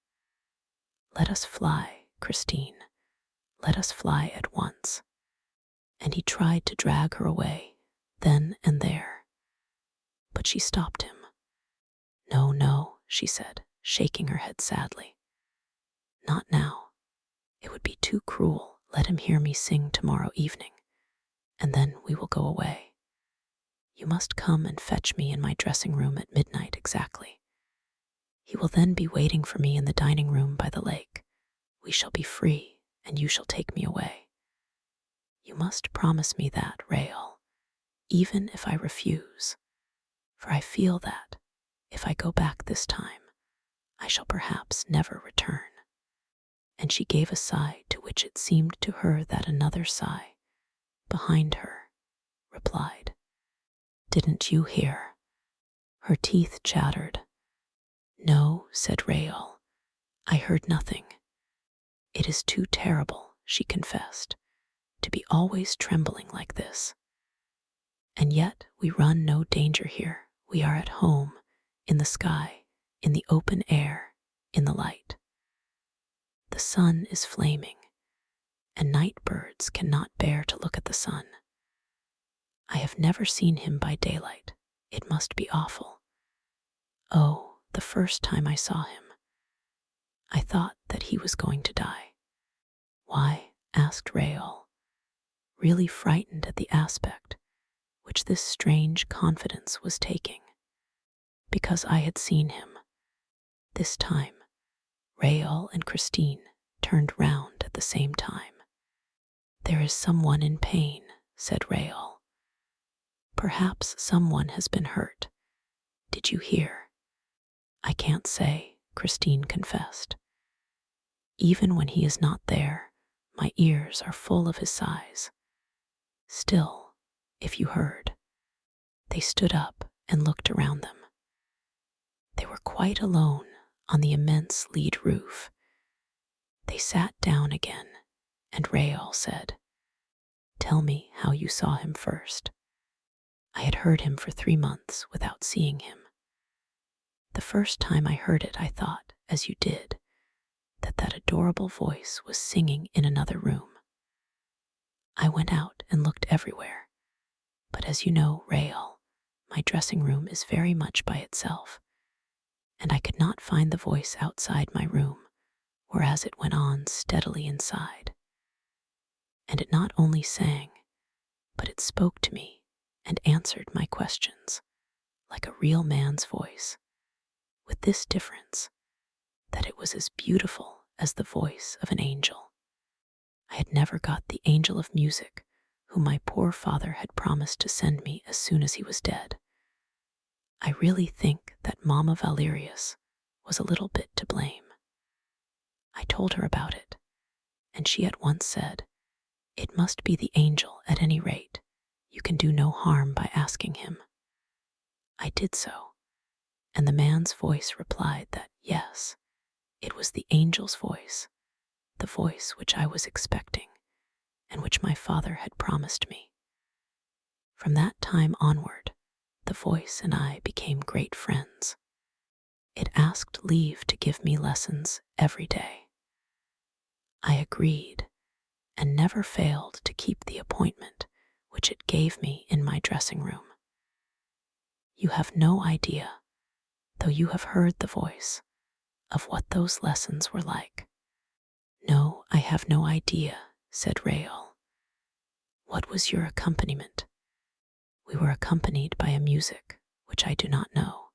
Let us fly, Christine. Let us fly at once." And he tried to drag her away, then and there. But she stopped him. "No, no," she said, shaking her head sadly. "Not now. It would be too cruel. Let him hear me sing tomorrow evening, and then we will go away. You must come and fetch me in my dressing room at midnight exactly. He will then be waiting for me in the dining room by the lake. We shall be free, and you shall take me away. You must promise me that, Rael, even if I refuse, for I feel that, if I go back this time, I shall perhaps never return." And she gave a sigh to which it seemed to her that another sigh, behind her, replied. "Didn't you hear?" Her teeth chattered. "No," said Rael, "I heard nothing. It is too terrible," she confessed, "to be always trembling like this. And yet we run no danger here. We are at home, in the sky, in the open air, in the light. The sun is flaming, and night birds cannot bear to look at the sun. I have never seen him by daylight. It must be awful. Oh, the first time I saw him, I thought that he was going to die." "Why?" asked Rael, really frightened at the aspect which this strange confidence was taking. "Because I had seen him." This time, Rael and Christine turned round at the same time. "There is someone in pain," said Rael. "Perhaps someone has been hurt. Did you hear?" "I can't say," Christine confessed. "Even when he is not there, my ears are full of his sighs. Still, if you heard." They stood up and looked around them. They were quite alone on the immense lead roof. They sat down again, and Rael said, "Tell me how you saw him first." "I had heard him for 3 months without seeing him. The first time I heard it, I thought, as you did, that adorable voice was singing in another room. I went out and looked everywhere, but as you know, Rael, my dressing room is very much by itself, and I could not find the voice outside my room, whereas it went on steadily inside. And it not only sang, but it spoke to me and answered my questions like a real man's voice, with this difference, that it was as beautiful as the voice of an angel. I had never got the angel of music whom my poor father had promised to send me as soon as he was dead. I really think that Mamma Valerius was a little bit to blame. I told her about it, and she at once said, "It must be the angel at any rate. You can do no harm by asking him." I did so, and the man's voice replied that yes, it was the angel's voice, the voice which I was expecting, and which my father had promised me. From that time onward, the voice and I became great friends. It asked leave to give me lessons every day. I agreed, and never failed to keep the appointment which it gave me in my dressing room. You have no idea, though you have heard the voice, of what those lessons were like. "No, I have no idea," said Rael. "What was your accompaniment?" "We were accompanied by a music which I do not know.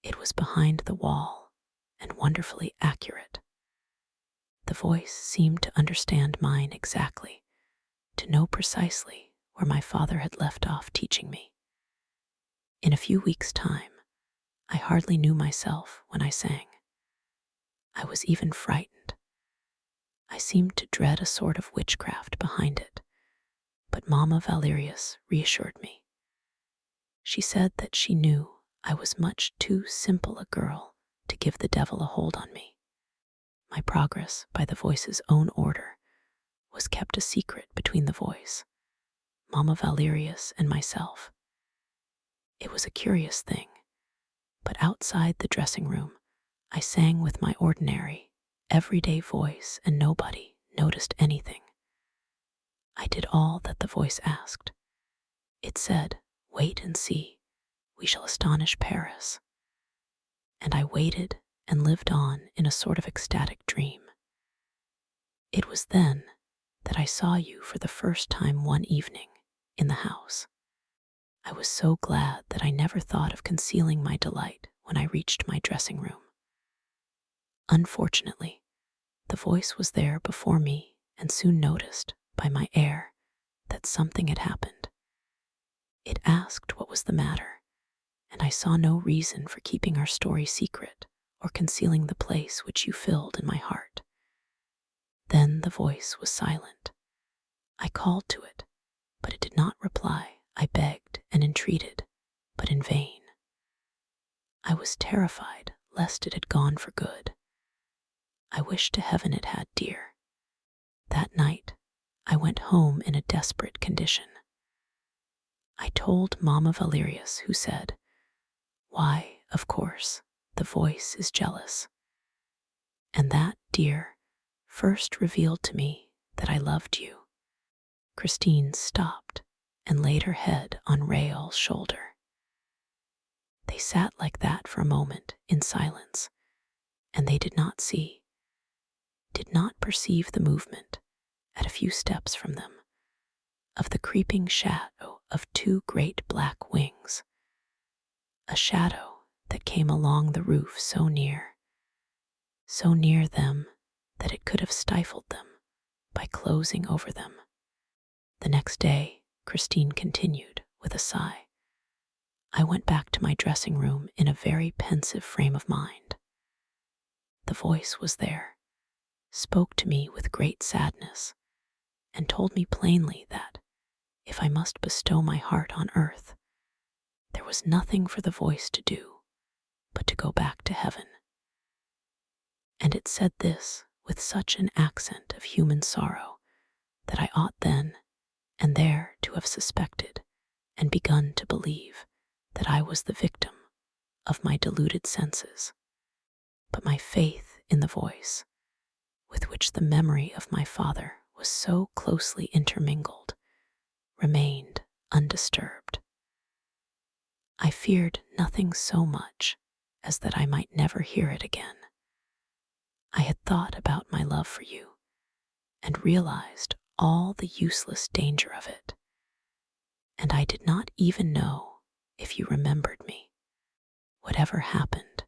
It was behind the wall and wonderfully accurate. The voice seemed to understand mine exactly, to know precisely where my father had left off teaching me. In a few weeks' time, I hardly knew myself when I sang. I was even frightened. I seemed to dread a sort of witchcraft behind it, but Mamma Valerius reassured me. She said that she knew I was much too simple a girl to give the devil a hold on me. My progress by the voice's own order was kept a secret between the voice, Mamma Valerius, and myself. It was a curious thing, but outside the dressing room, I sang with my ordinary, everyday voice, and nobody noticed anything. I did all that the voice asked. It said, "Wait and see, we shall astonish Paris." And I waited and lived on in a sort of ecstatic dream. It was then that I saw you for the first time one evening in the house. I was so glad that I never thought of concealing my delight when I reached my dressing room. Unfortunately, the voice was there before me and soon noticed, by my air, that something had happened. It asked what was the matter, and I saw no reason for keeping our story secret or concealing the place which you filled in my heart. Then the voice was silent. I called to it, but it did not reply. I begged and entreated, but in vain. I was terrified lest it had gone for good. I wished to heaven it had, dear. That night, I went home in a desperate condition. I told Mamma Valerius, who said, "Why, of course, the voice is jealous." And that, dear, first revealed to me that I loved you. Christine stopped and laid her head on Rael's shoulder. They sat like that for a moment in silence, and they did not perceive the movement, at a few steps from them, of the creeping shadow of two great black wings, a shadow that came along the roof so near them that it could have stifled them by closing over them. The next day, Christine continued with a sigh, I went back to my dressing room in a very pensive frame of mind. The voice was there, spoke to me with great sadness, and told me plainly that, if I must bestow my heart on earth, there was nothing for the voice to do but to go back to heaven. And it said this with such an accent of human sorrow that I ought then and there to have suspected and begun to believe that I was the victim of my deluded senses, but my faith in the voice, with which the memory of my father was so closely intermingled, remained undisturbed. I feared nothing so much as that I might never hear it again. I had thought about my love for you and realized all the useless danger of it, and I did not even know if you remembered me. Whatever happened,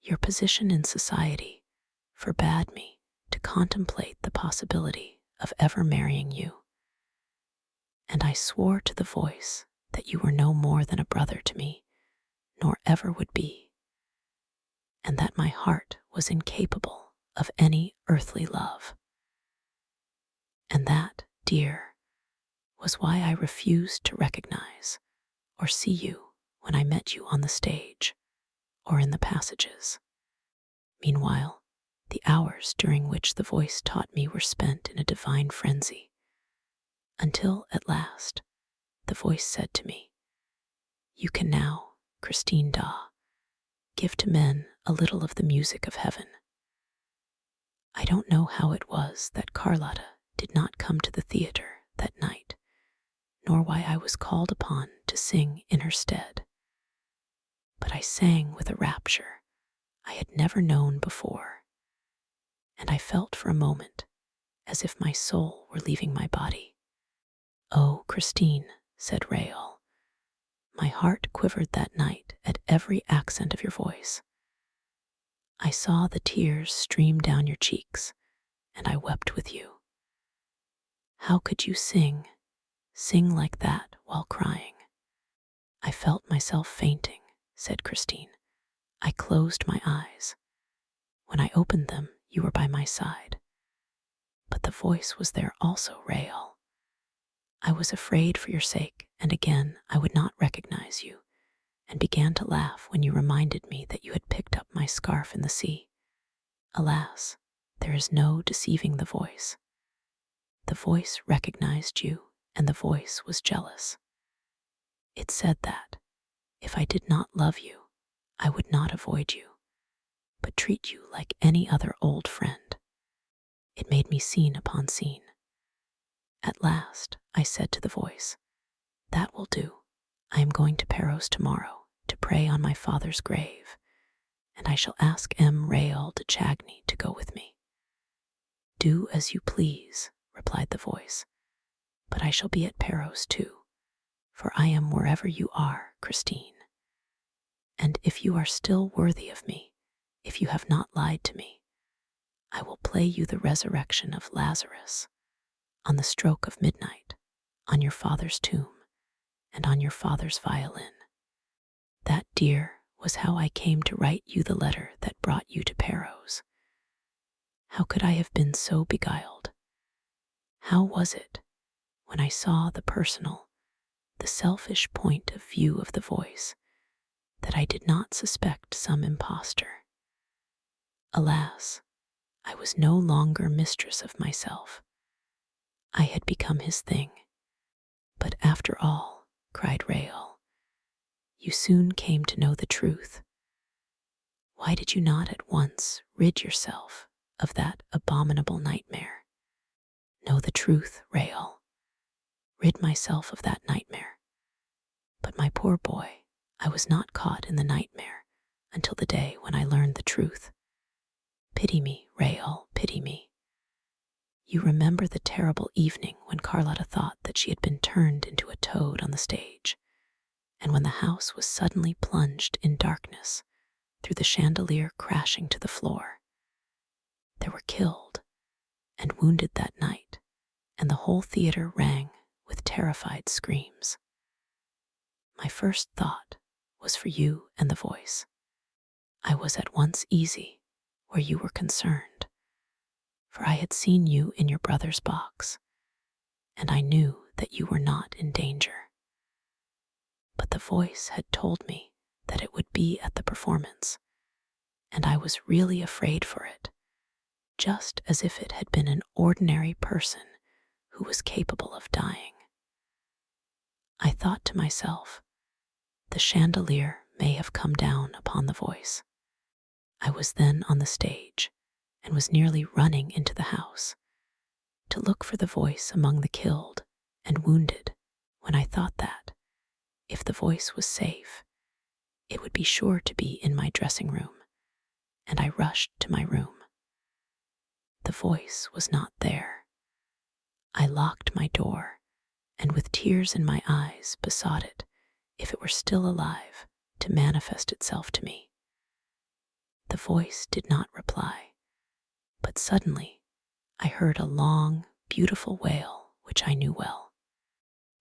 your position in society forbade me to contemplate the possibility of ever marrying you, and I swore to the voice that you were no more than a brother to me, nor ever would be, and that my heart was incapable of any earthly love. And that, dear, was why I refused to recognize or see you when I met you on the stage or in the passages. Meanwhile, the hours during which the voice taught me were spent in a divine frenzy, until at last the voice said to me, "You can now, Christine Daw, give to men a little of the music of heaven." I don't know how it was that Carlotta did not come to the theater that night, nor why I was called upon to sing in her stead, but I sang with a rapture I had never known before, and I felt for a moment as if my soul were leaving my body. "Oh, Christine," said Rael, "my heart quivered that night at every accent of your voice. I saw the tears stream down your cheeks, and I wept with you. How could you sing like that while crying?" "I felt myself fainting," said Christine. "I closed my eyes. When I opened them, you were by my side. But the voice was there also, Rael. I was afraid for your sake, and again I would not recognize you, and began to laugh when you reminded me that you had picked up my scarf in the sea. Alas, there is no deceiving the voice. The voice recognized you, and the voice was jealous. It said that, if I did not love you, I would not avoid you, but treat you like any other old friend. It made me scene upon scene. At last, I said to the voice, 'That will do. I am going to Paros tomorrow to pray on my father's grave, and I shall ask M. Rael de Chagny to go with me.' 'Do as you please,' replied the voice, 'but I shall be at Paros too, for I am wherever you are, Christine. And if you are still worthy of me, if you have not lied to me, I will play you the resurrection of Lazarus on the stroke of midnight, on your father's tomb, and on your father's violin.' That, dear, was how I came to write you the letter that brought you to Paros. How could I have been so beguiled? How was it, when I saw the personal, the selfish point of view of the voice, that I did not suspect some impostor? Alas, I was no longer mistress of myself. I had become his thing. But after all, cried Rael, you soon came to know the truth. Why did you not at once rid yourself of that abominable nightmare? Know the truth, Rael. Rid myself of that nightmare. But my poor boy, I was not caught in the nightmare until the day when I learned the truth. Pity me, Rael, pity me. You remember the terrible evening when Carlotta thought that she had been turned into a toad on the stage, and when the house was suddenly plunged in darkness through the chandelier crashing to the floor. There were killed and wounded that night, and the whole theater rang with terrified screams. My first thought was for you and the voice. I was at once easy where you were concerned, for I had seen you in your brother's box, and I knew that you were not in danger. But the voice had told me that it would be at the performance, and I was really afraid for it, just as if it had been an ordinary person who was capable of dying. I thought to myself, the chandelier may have come down upon the voice. I was then on the stage and was nearly running into the house to look for the voice among the killed and wounded when I thought that, if the voice was safe, it would be sure to be in my dressing room, and I rushed to my room. The voice was not there. I locked my door and with tears in my eyes besought it, if it were still alive, to manifest itself to me. The voice did not reply, but suddenly I heard a long, beautiful wail which I knew well.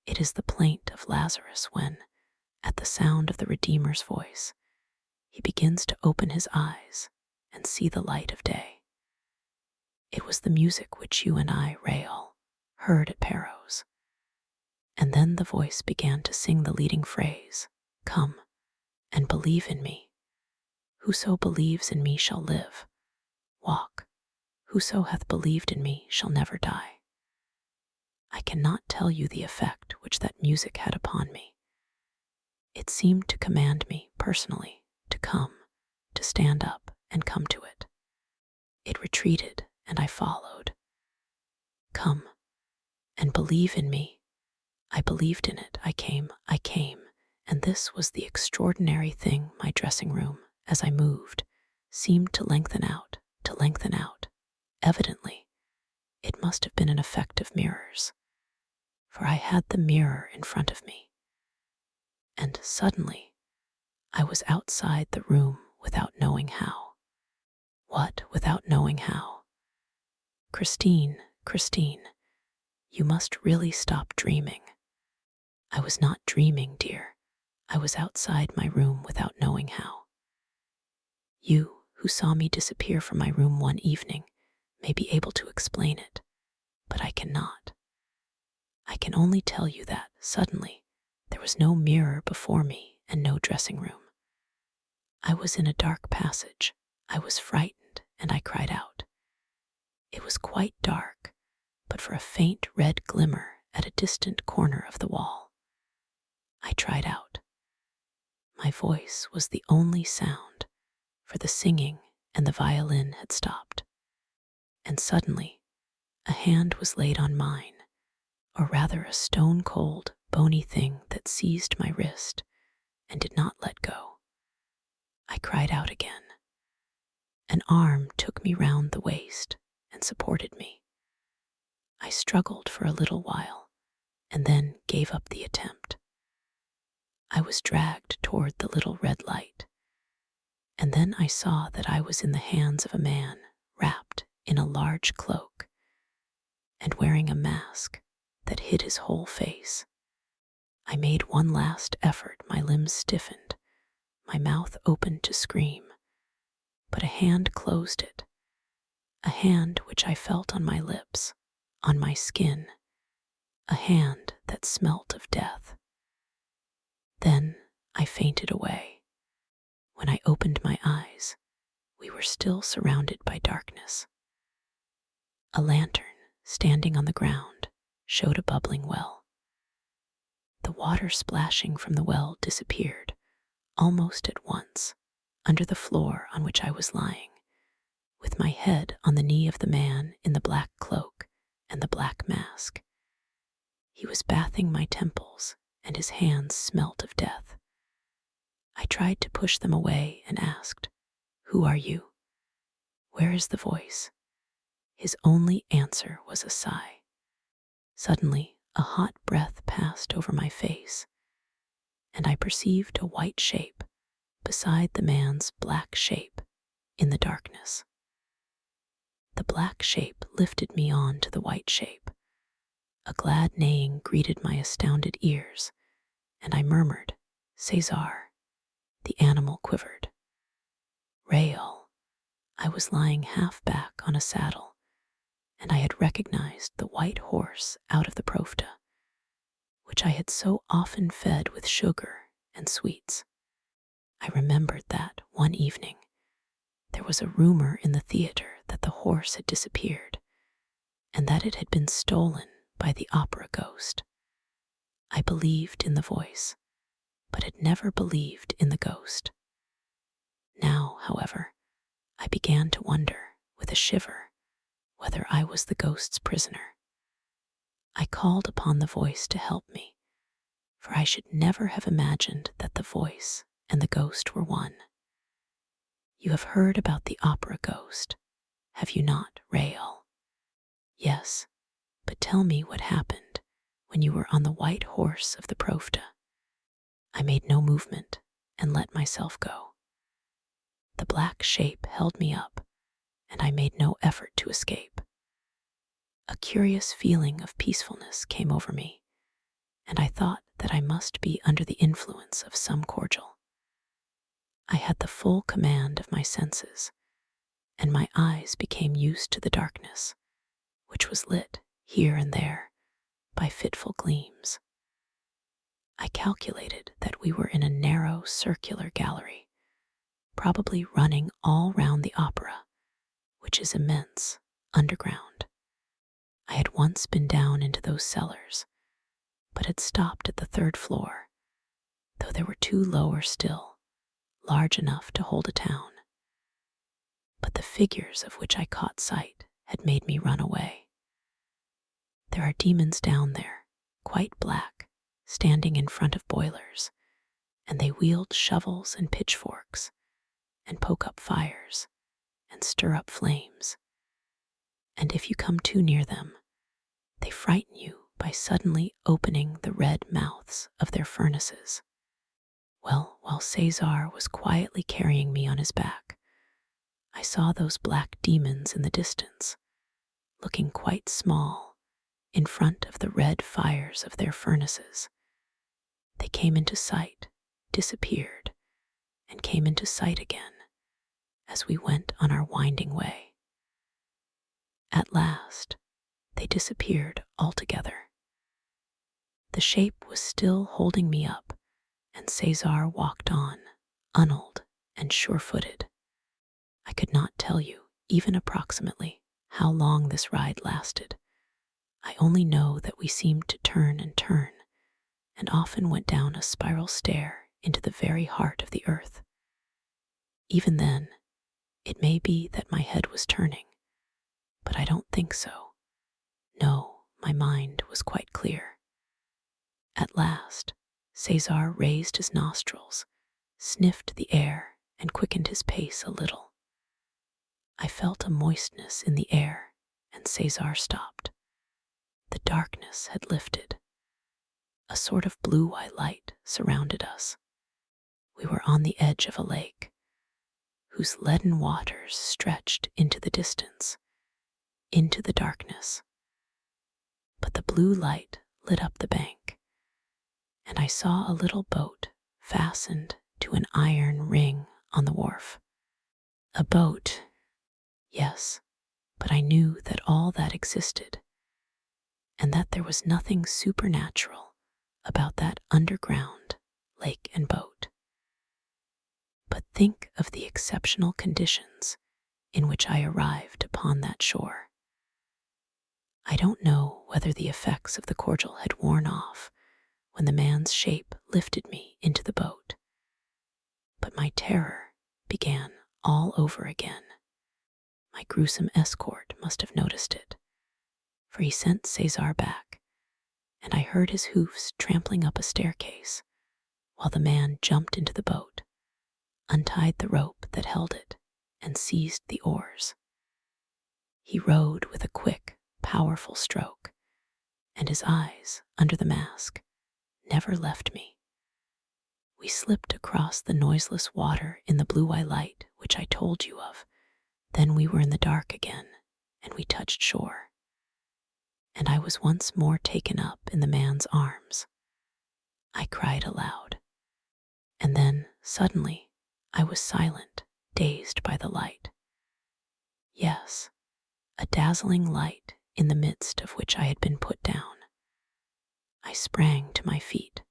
It is the plaint of Lazarus when, at the sound of the Redeemer's voice, he begins to open his eyes and see the light of day. It was the music which you and I, Rael, heard at Perros. And then the voice began to sing the leading phrase, "Come and believe in me. Whoso believes in me shall live. Walk. Whoso hath believed in me shall never die." I cannot tell you the effect which that music had upon me. It seemed to command me, personally, to come, to stand up and come to it. It retreated, and I followed. "Come and believe in me." I believed in it. I came, and this was the extraordinary thing. My dressing room, as I moved, seemed to lengthen out. Evidently, it must have been an effect of mirrors, for I had the mirror in front of me. And suddenly, I was outside the room without knowing how. What, without knowing how? Christine, you must really stop dreaming. I was not dreaming, dear. I was outside my room without knowing how. You, who saw me disappear from my room one evening, may be able to explain it, but I cannot. I can only tell you that, suddenly, there was no mirror before me and no dressing room. I was in a dark passage. I was frightened, and I cried out. It was quite dark, but for a faint red glimmer at a distant corner of the wall. I tried out. My voice was the only sound, for the singing and the violin had stopped. And suddenly, a hand was laid on mine, or rather a stone-cold, bony thing that seized my wrist and did not let go. I cried out again. An arm took me round the waist and supported me. I struggled for a little while and then gave up the attempt. I was dragged toward the little red light, and then I saw that I was in the hands of a man wrapped in a large cloak and wearing a mask that hid his whole face. I made one last effort. My limbs stiffened, my mouth opened to scream, but a hand closed it, a hand which I felt on my lips, on my skin, a hand that smelt of death. Then I fainted away. When I opened my eyes, we were still surrounded by darkness. A lantern, standing on the ground, showed a bubbling well. The water splashing from the well disappeared, almost at once, under the floor on which I was lying, with my head on the knee of the man in the black cloak and the black mask. He was bathing my temples, and his hands smelt of death. I tried to push them away and asked, "Who are you? Where is the voice?" His only answer was a sigh. Suddenly, a hot breath passed over my face, and I perceived a white shape beside the man's black shape in the darkness. The black shape lifted me on to the white shape. A glad neighing greeted my astounded ears, and I murmured, "César." The animal quivered. Rael. I was lying half back on a saddle, and I had recognized the white horse out of the profta, which I had so often fed with sugar and sweets. I remembered that, one evening, there was a rumor in the theater that the horse had disappeared, and that it had been stolen by the opera ghost. I believed in the voice, but had never believed in the ghost. Now, however, I began to wonder, with a shiver, whether I was the ghost's prisoner. I called upon the voice to help me, for I should never have imagined that the voice and the ghost were one. You have heard about the opera ghost, have you not, Rael? Yes, but tell me what happened when you were on the white horse of the Profta. I made no movement and let myself go. The black shape held me up, and I made no effort to escape. A curious feeling of peacefulness came over me, and I thought that I must be under the influence of some cordial. I had the full command of my senses, and my eyes became used to the darkness, which was lit here and there by fitful gleams. I calculated that we were in a narrow circular gallery, probably running all round the opera, which is immense, underground. I had once been down into those cellars, but had stopped at the third floor, though there were two lower still, large enough to hold a town. But the figures of which I caught sight had made me run away. There are demons down there, quite black, standing in front of boilers, and they wield shovels and pitchforks, and poke up fires, and stir up flames. And if you come too near them, they frighten you by suddenly opening the red mouths of their furnaces. Well, while Cesar was quietly carrying me on his back, I saw those black demons in the distance, looking quite small in front of the red fires of their furnaces. They came into sight, disappeared, and came into sight again as we went on our winding way. At last, they disappeared altogether. The shape was still holding me up, and Cesar walked on, unnilled and sure-footed. I could not tell you, even approximately, how long this ride lasted. I only know that we seemed to turn and turn, and often went down a spiral stair into the very heart of the earth. Even then, it may be that my head was turning, but I don't think so. No, my mind was quite clear. At last, Cesar raised his nostrils, sniffed the air, and quickened his pace a little. I felt a moistness in the air, and Cesar stopped. The darkness had lifted. A sort of blue-eye light surrounded us. We were on the edge of a lake, whose leaden waters stretched into the distance, into the darkness. But the blue light lit up the bank, and I saw a little boat fastened to an iron ring on the wharf. A boat, yes, but I knew that all that existed, and that there was nothing supernatural about that underground lake and boat. But think of the exceptional conditions in which I arrived upon that shore. I don't know whether the effects of the cordial had worn off when the man's shape lifted me into the boat, but my terror began all over again. My gruesome escort must have noticed it, for he sent Cesar back, and I heard his hoofs trampling up a staircase, while the man jumped into the boat, untied the rope that held it, and seized the oars. He rowed with a quick, powerful stroke, and his eyes, under the mask, never left me. We slipped across the noiseless water in the blue-eye light which I told you of. Then we were in the dark again, and we touched shore. And I was once more taken up in the man's arms. I cried aloud. And then, suddenly, I was silent, dazed by the light. Yes, a dazzling light in the midst of which I had been put down. I sprang to my feet.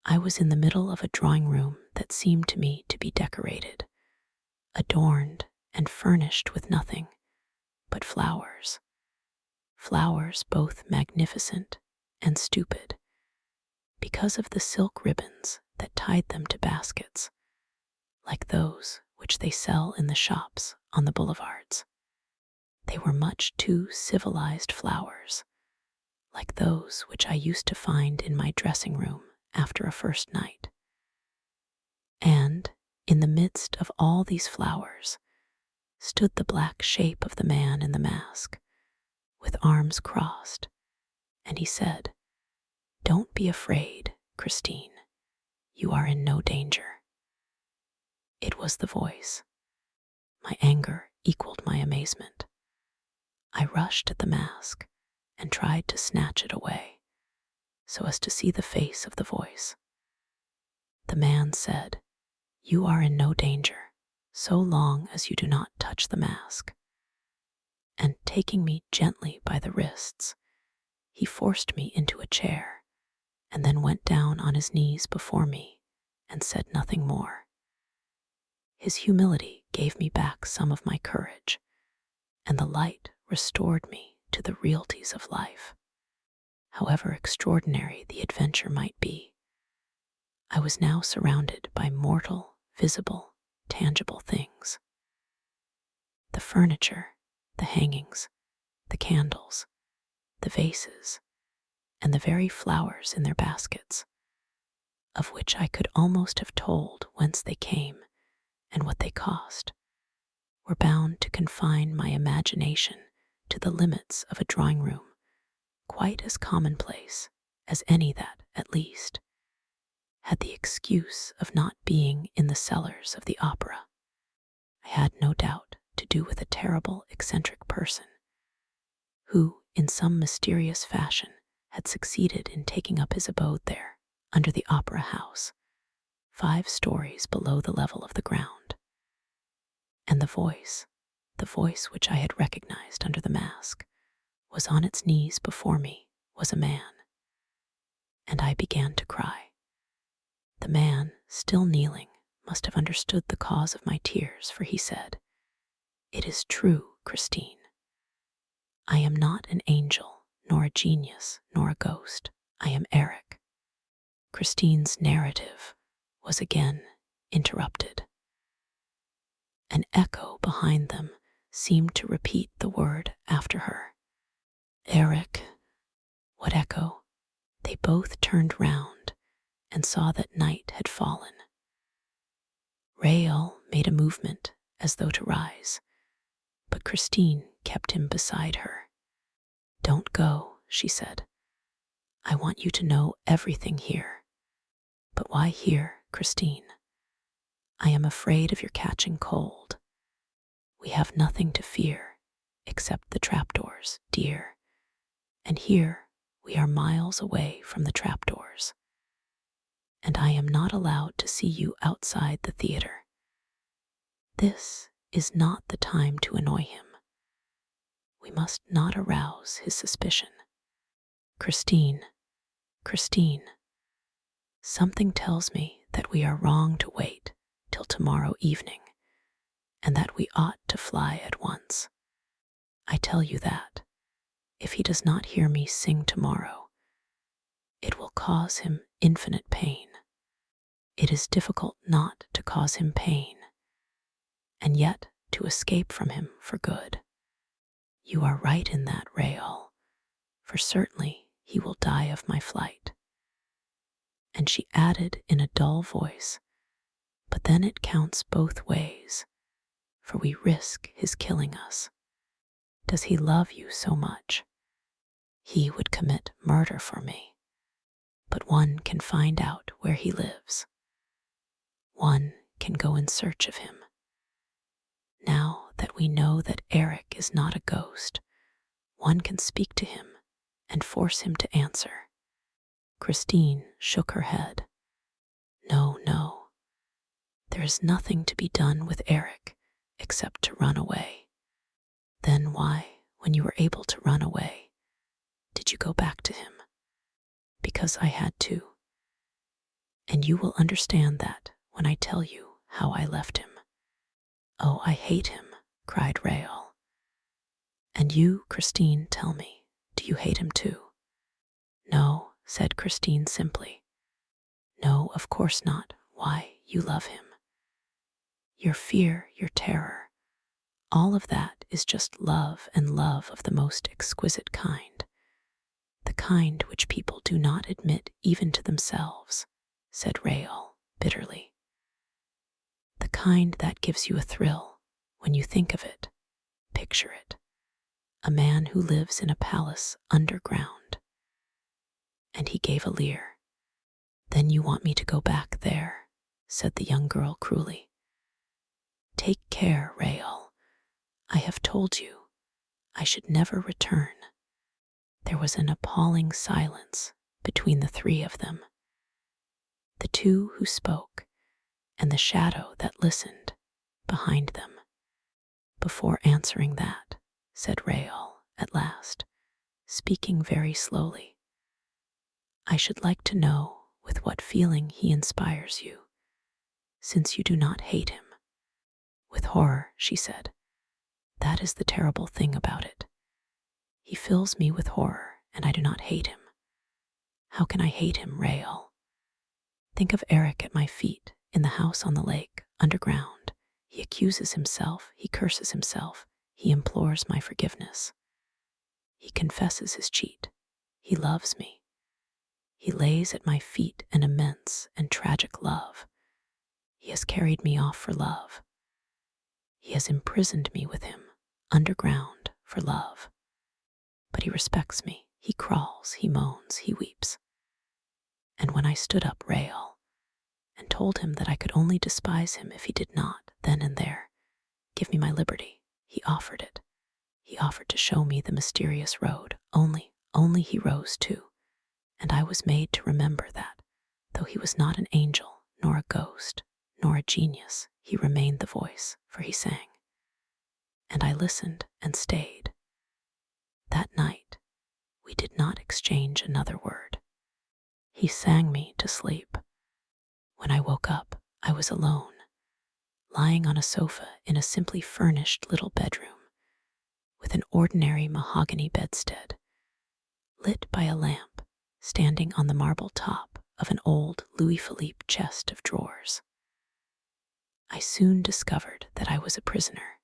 I was in the middle of a drawing room that seemed to me to be decorated, adorned and furnished with nothing but flowers. Flowers both magnificent and stupid, because of the silk ribbons that tied them to baskets, like those which they sell in the shops on the boulevards. They were much too civilized flowers, like those which I used to find in my dressing room after a first night. And in the midst of all these flowers stood the black shape of the man in the mask, with arms crossed, and he said, "Don't be afraid, Christine. You are in no danger." It was the voice. My anger equaled my amazement. I rushed at the mask and tried to snatch it away, so as to see the face of the voice. The man said, "You are in no danger, so long as you do not touch the mask." And taking me gently by the wrists, he forced me into a chair, and then went down on his knees before me and said nothing more. His humility gave me back some of my courage, and the light restored me to the realities of life. However extraordinary the adventure might be, I was now surrounded by mortal, visible, tangible things. The furniture, the hangings, the candles, the vases, and the very flowers in their baskets, of which I could almost have told whence they came and what they cost, were bound to confine my imagination to the limits of a drawing room quite as commonplace as any that, at least, had the excuse of not being in the cellars of the opera. I had no doubt to do with a terrible, eccentric person who, in some mysterious fashion, had succeeded in taking up his abode there, under the opera house, 5 stories below the level of the ground. And the voice which I had recognized under the mask, was on its knees before me, was a man. And I began to cry. The man, still kneeling, must have understood the cause of my tears, for he said, "It is true, Christine. I am not an angel, nor a genius, nor a ghost. I am Eric." Christine's narrative was again interrupted. An echo behind them seemed to repeat the word after her. Eric. What echo? They both turned round and saw that night had fallen. Rael made a movement as though to rise, but Christine kept him beside her. "Don't go," she said. "I want you to know everything here." "But why here, Christine?" "I am afraid of your catching cold." "We have nothing to fear except the trapdoors, dear. And here we are miles away from the trapdoors. And I am not allowed to see you outside the theater. This is not the time to annoy him. We must not arouse his suspicion. Christine, something tells me that we are wrong to wait till tomorrow evening, and that we ought to fly at once. I tell you that, if he does not hear me sing tomorrow, it will cause him infinite pain. It is difficult not to cause him pain, and yet to escape from him for good. You are right in that, Rael, for certainly he will die of my flight." And she added in a dull voice, "But then it counts both ways, for we risk his killing us. Does he love you so much? He would commit murder for me, but one can find out where he lives. One can go in search of him. Now that we know that Eric is not a ghost, one can speak to him and force him to answer." Christine shook her head. No, there is nothing to be done with Eric except to run away." "Then why, when you were able to run away, did you go back to him?" "Because I had to. And you will understand that when I tell you how I left him." "Oh, I hate him," cried Rael. "And you, Christine, tell me, do you hate him too?" "No," said Christine simply. No, of course not. Why, you love him. Your fear, your terror, all of that is just love, and love of the most exquisite kind. The kind which people do not admit even to themselves, said Rael bitterly. The kind that gives you a thrill when you think of it. Picture it. A man who lives in a palace underground. And he gave a leer. Then you want me to go back there, said the young girl cruelly. Take care, Rael. I have told you I should never return. There was an appalling silence between the three of them. The two who spoke and the shadow that listened behind them. Before answering that, said Rael at last, speaking very slowly, I should like to know with what feeling he inspires you, since you do not hate him. With horror, she said. That is the terrible thing about it. He fills me with horror, and I do not hate him. How can I hate him, Rael? Think of Eric at my feet, in the house on the lake, underground. He accuses himself, he curses himself, he implores my forgiveness. He confesses his cheat. He loves me. He lays at my feet an immense and tragic love. He has carried me off for love. He has imprisoned me with him, underground, for love. But he respects me. He crawls, he moans, he weeps. And when I stood up, Rael, and told him that I could only despise him if he did not, then and there, give me my liberty, he offered it. He offered to show me the mysterious road. Only he rose too, and I was made to remember that, though he was not an angel, nor a ghost, nor a genius, he remained the voice, for he sang. And I listened and stayed. That night, we did not exchange another word. He sang me to sleep. When I woke up, I was alone, lying on a sofa in a simply furnished little bedroom, with an ordinary mahogany bedstead, lit by a lamp standing on the marble top of an old Louis Philippe chest of drawers. I soon discovered that I was a prisoner,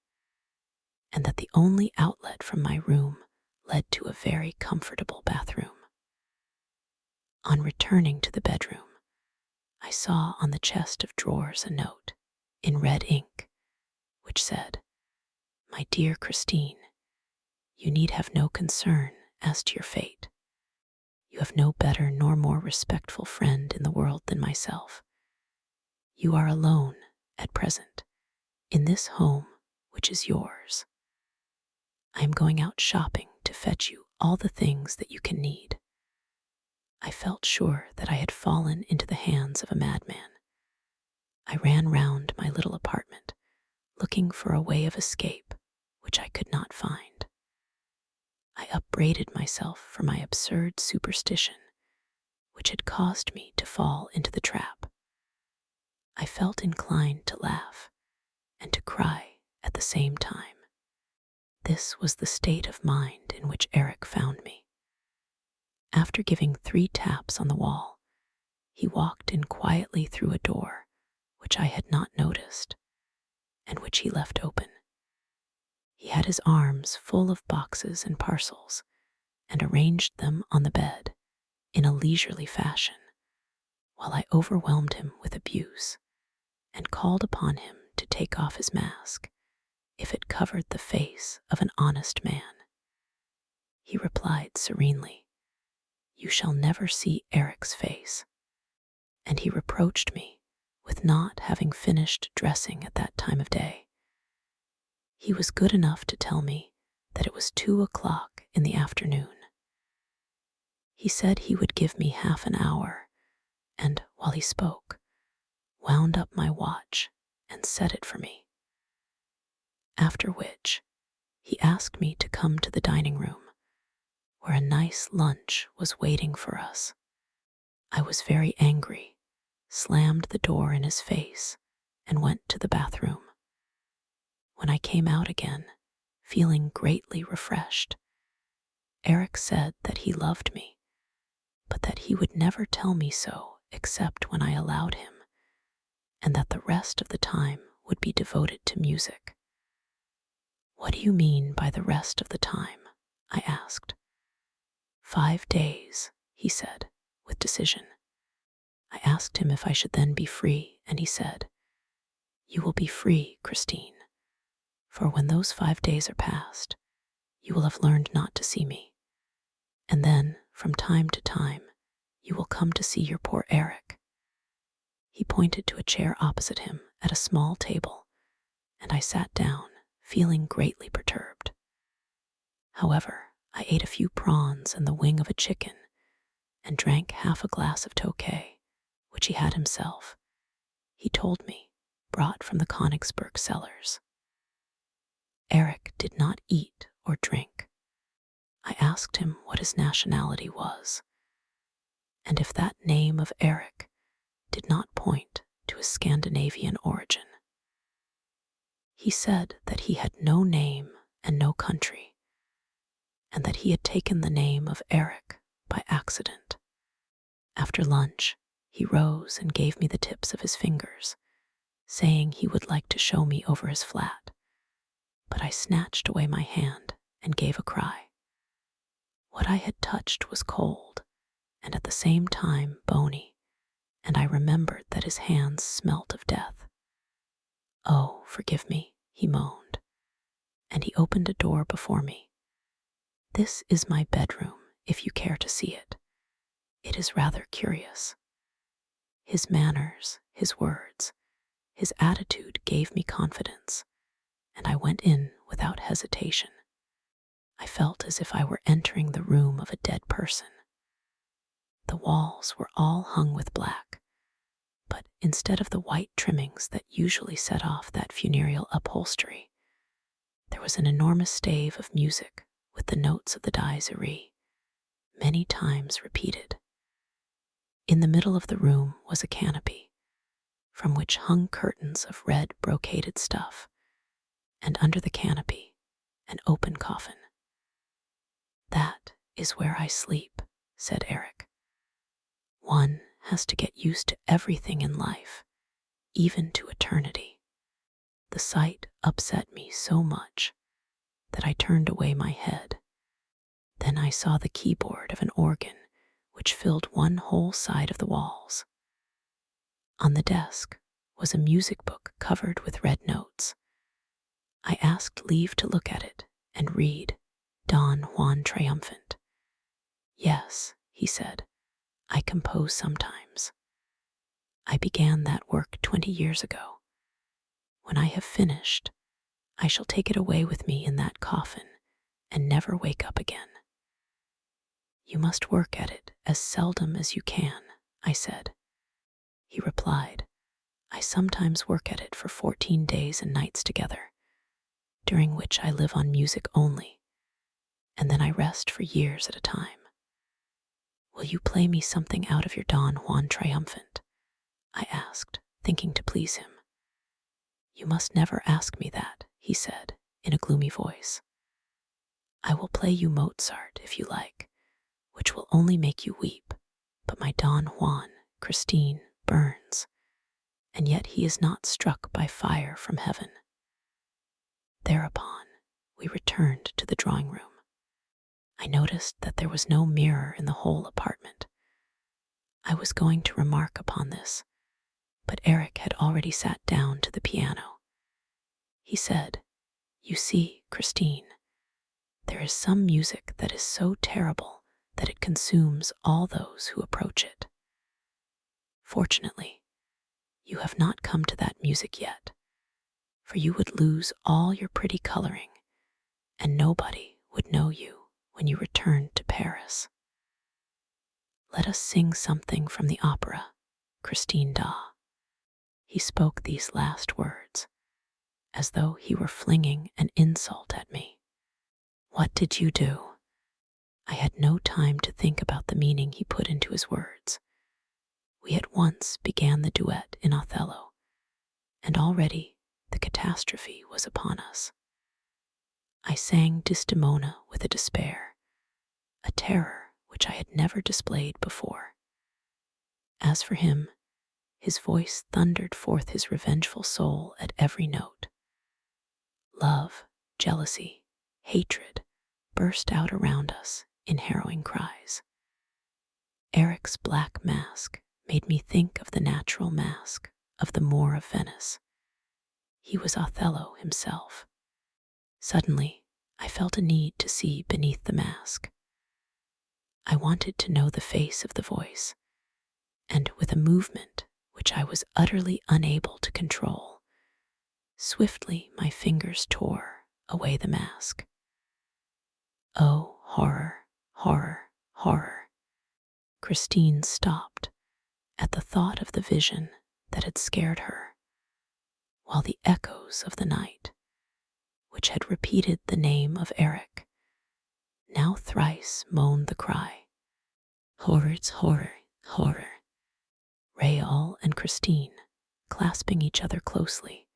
and that the only outlet from my room led to a very comfortable bathroom. On returning to the bedroom, I saw on the chest of drawers a note, in red ink, which said, My dear Christine, you need have no concern as to your fate. You have no better nor more respectful friend in the world than myself. You are alone, at present, in this home which is yours. I am going out shopping to fetch you all the things that you can need. I felt sure that I had fallen into the hands of a madman. I ran round my little apartment, looking for a way of escape which I could not find. I upbraided myself for my absurd superstition, which had caused me to fall into the trap. I felt inclined to laugh and to cry at the same time. This was the state of mind in which Eric found me. After giving 3 taps on the wall, he walked in quietly through a door which I had not noticed, and which he left open. He had his arms full of boxes and parcels, and arranged them on the bed in a leisurely fashion, while I overwhelmed him with abuse and called upon him to take off his mask if it covered the face of an honest man. He replied serenely, You shall never see Eric's face. And he reproached me with not having finished dressing at that time of day. He was good enough to tell me that it was 2 o'clock in the afternoon. He said he would give me half an hour, and, while he spoke, wound up my watch and set it for me. After which, he asked me to come to the dining room, where a nice lunch was waiting for us. I was very angry, slammed the door in his face, and went to the bathroom. When I came out again, feeling greatly refreshed, Eric said that he loved me, but that he would never tell me so except when I allowed him, and that the rest of the time would be devoted to music. "What do you mean by the rest of the time?" I asked. 5 days, he said, with decision. I asked him if I should then be free, and he said, "You will be free, Christine, for when those 5 days are past, you will have learned not to see me. And then, from time to time, you will come to see your poor Eric." He pointed to a chair opposite him at a small table, and I sat down, feeling greatly perturbed. However, I ate a few prawns and the wing of a chicken, and drank half a glass of Tokay, which he had himself, he told me, brought from the Königsberg cellars. Eric did not eat or drink. I asked him what his nationality was, and if that name of Eric did not point to his Scandinavian origin. He said that he had no name and no country, and that he had taken the name of Eric by accident. After lunch, he rose and gave me the tips of his fingers, saying he would like to show me over his flat, but I snatched away my hand and gave a cry. What I had touched was cold, and at the same time bony, and I remembered that his hands smelt of death. "Oh, forgive me," he moaned, and he opened a door before me. "This is my bedroom, if you care to see it. It is rather curious." His manners, his words, his attitude gave me confidence, and I went in without hesitation. I felt as if I were entering the room of a dead person. The walls were all hung with black, but instead of the white trimmings that usually set off that funereal upholstery, there was an enormous stave of music with the notes of the dies irae, many times repeated. In the middle of the room was a canopy, from which hung curtains of red brocaded stuff, and under the canopy, an open coffin. "That is where I sleep," said Eric. "One has to get used to everything in life, even to eternity." The sight upset me so much that I turned away my head. Then I saw the keyboard of an organ which filled one whole side of the walls. On the desk was a music book covered with red notes. I asked leave to look at it and read Don Juan Triumphant. "Yes," he said, "I compose sometimes. I began that work 20 years ago. When I have finished, I shall take it away with me in that coffin and never wake up again." "You must work at it as seldom as you can," I said. He replied, "I sometimes work at it for 14 days and nights together, during which I live on music only, and then I rest for years at a time. Will you play me something out of your Don Juan Triumphant?" I asked, thinking to please him. "You must never ask me that," he said, in a gloomy voice. "I will play you Mozart if you like, which will only make you weep, but my Don Juan, Christine, burns, and yet he is not struck by fire from heaven." Thereupon, we returned to the drawing room. I noticed that there was no mirror in the whole apartment. I was going to remark upon this, but Eric had already sat down to the piano. He said, "You see, Christine, there is some music that is so terrible that it consumes all those who approach it. Fortunately, you have not come to that music yet, for you would lose all your pretty coloring, and nobody would know you when you returned to Paris. Let us sing something from the opera, Christine da." He spoke these last words, as though he were flinging an insult at me. "What did you do?" I had no time to think about the meaning he put into his words. We at once began the duet in Othello, and already the catastrophe was upon us. I sang Desdemona with a despair, a terror which I had never displayed before. As for him, his voice thundered forth his revengeful soul at every note. Love, jealousy, hatred burst out around us in harrowing cries. Eric's black mask made me think of the natural mask of the Moor of Venice. He was Othello himself. Suddenly, I felt a need to see beneath the mask. I wanted to know the face of the voice, and with a movement which I was utterly unable to control, swiftly my fingers tore away the mask. Oh, horror, horror, horror. Christine stopped at the thought of the vision that had scared her, while the echoes of the night, which had repeated the name of Eric, now thrice moaned the cry, "Horrors, horror, horror." Rael and Christine, clasping each other closely,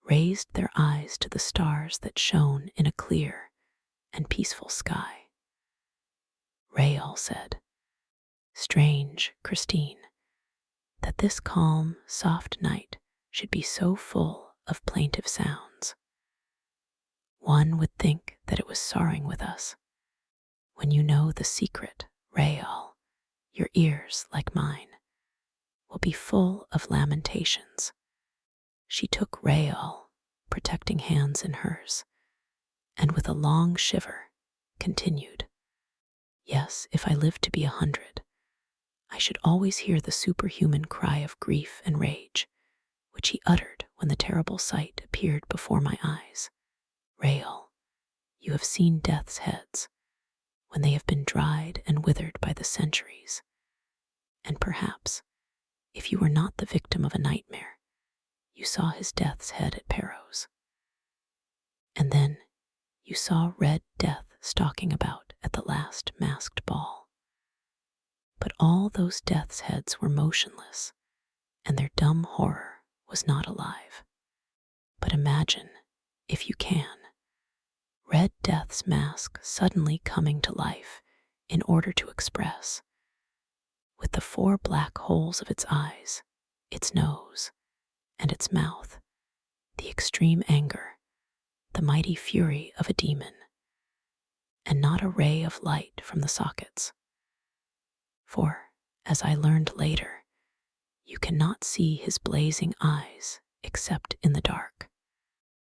raised their eyes to the stars that shone in a clear and peaceful sky. Rael said, "Strange, Christine, that this calm, soft night should be so full of plaintive sounds. One would think that it was sorrowing with us. When you know the secret, Rael, your ears, like mine, will be full of lamentations." She took Rael, protecting hands in hers, and with a long shiver, continued, "Yes, if I lived to be 100, I should always hear the superhuman cry of grief and rage, which he uttered when the terrible sight appeared before my eyes. Rael, you have seen death's heads, when they have been dried and withered by the centuries, and perhaps, if you were not the victim of a nightmare, you saw his death's head at Perros. And then you saw Red Death stalking about at the last masked ball. But all those death's heads were motionless, and their dumb horror was not alive. But imagine, if you can, Red Death's mask suddenly coming to life in order to express, with the 4 black holes of its eyes, its nose, and its mouth, the extreme anger, the mighty fury of a demon, and not a ray of light from the sockets. For, as I learned later, you cannot see his blazing eyes except in the dark.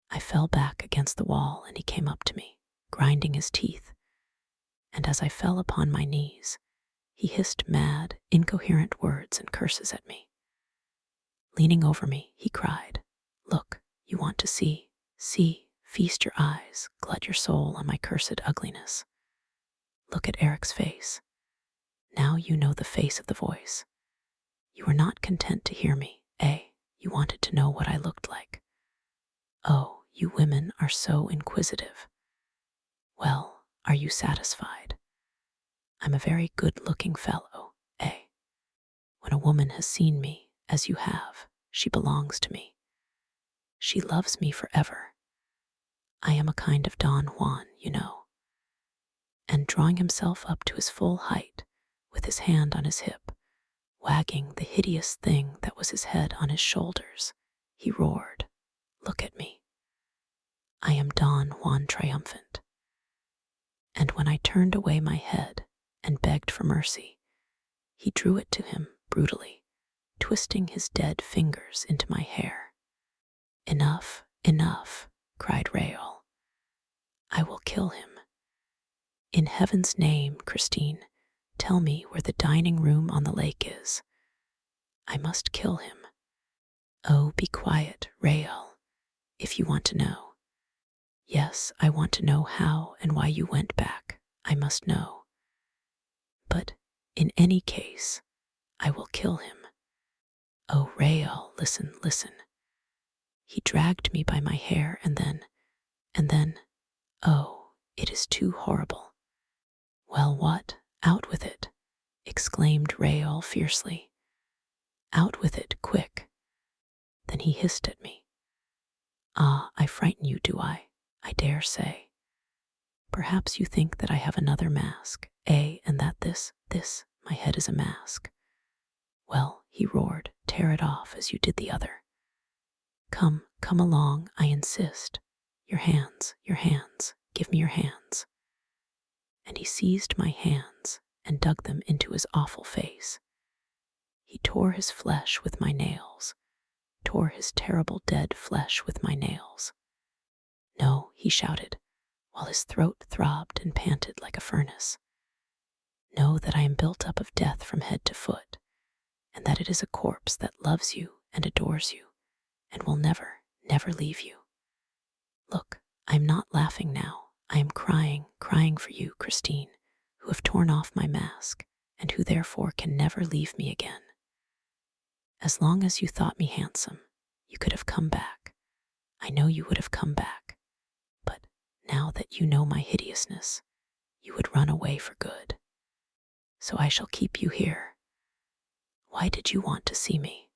I fell back against the wall and he came up to me, grinding his teeth, and as I fell upon my knees, he hissed mad, incoherent words and curses at me. Leaning over me, he cried, "Look, you want to see, see, feast your eyes, glut your soul on my cursed ugliness. Look at Eric's face. Now you know the face of the voice. You were not content to hear me, eh? You wanted to know what I looked like. Oh, you women are so inquisitive. Well, are you satisfied? I'm a very good-looking fellow, eh? When a woman has seen me, as you have, she belongs to me. She loves me forever. I am a kind of Don Juan, you know." And drawing himself up to his full height, with his hand on his hip, wagging the hideous thing that was his head on his shoulders, he roared, "Look at me. I am Don Juan triumphant." And when I turned away my head and begged for mercy, he drew it to him brutally, twisting his dead fingers into my hair. "Enough, enough," cried Rael. "I will kill him. In heaven's name, Christine, tell me where the dining room on the lake is. I must kill him. Oh, be quiet, Rael, if you want to know. Yes, I want to know how and why you went back. I must know. But in any case, I will kill him. Oh, Rael, listen, listen." He dragged me by my hair and then, oh, it is too horrible. "Well, what? Out with it," exclaimed Rael fiercely. "Out with it, quick." Then he hissed at me. "Ah, I frighten you, do I? I dare say. Perhaps you think that I have another mask, eh, and that this, my head is a mask. Well, he roared, tear it off as you did the other. Come along, I insist. Your hands, give me your hands. And he seized my hands and dug them into his awful face. He tore his flesh with my nails, tore his terrible dead flesh with my nails. No, he shouted, while his throat throbbed and panted like a furnace. Know that I am built up of death from head to foot, and that it is a corpse that loves you and adores you, and will never, never leave you. Look, I am not laughing now. I am crying for you, Christine, who have torn off my mask, and who therefore can never leave me again. As long as you thought me handsome, you could have come back. I know you would have come back. But now that you know my hideousness, you would run away for good. So I shall keep you here. Why did you want to see me?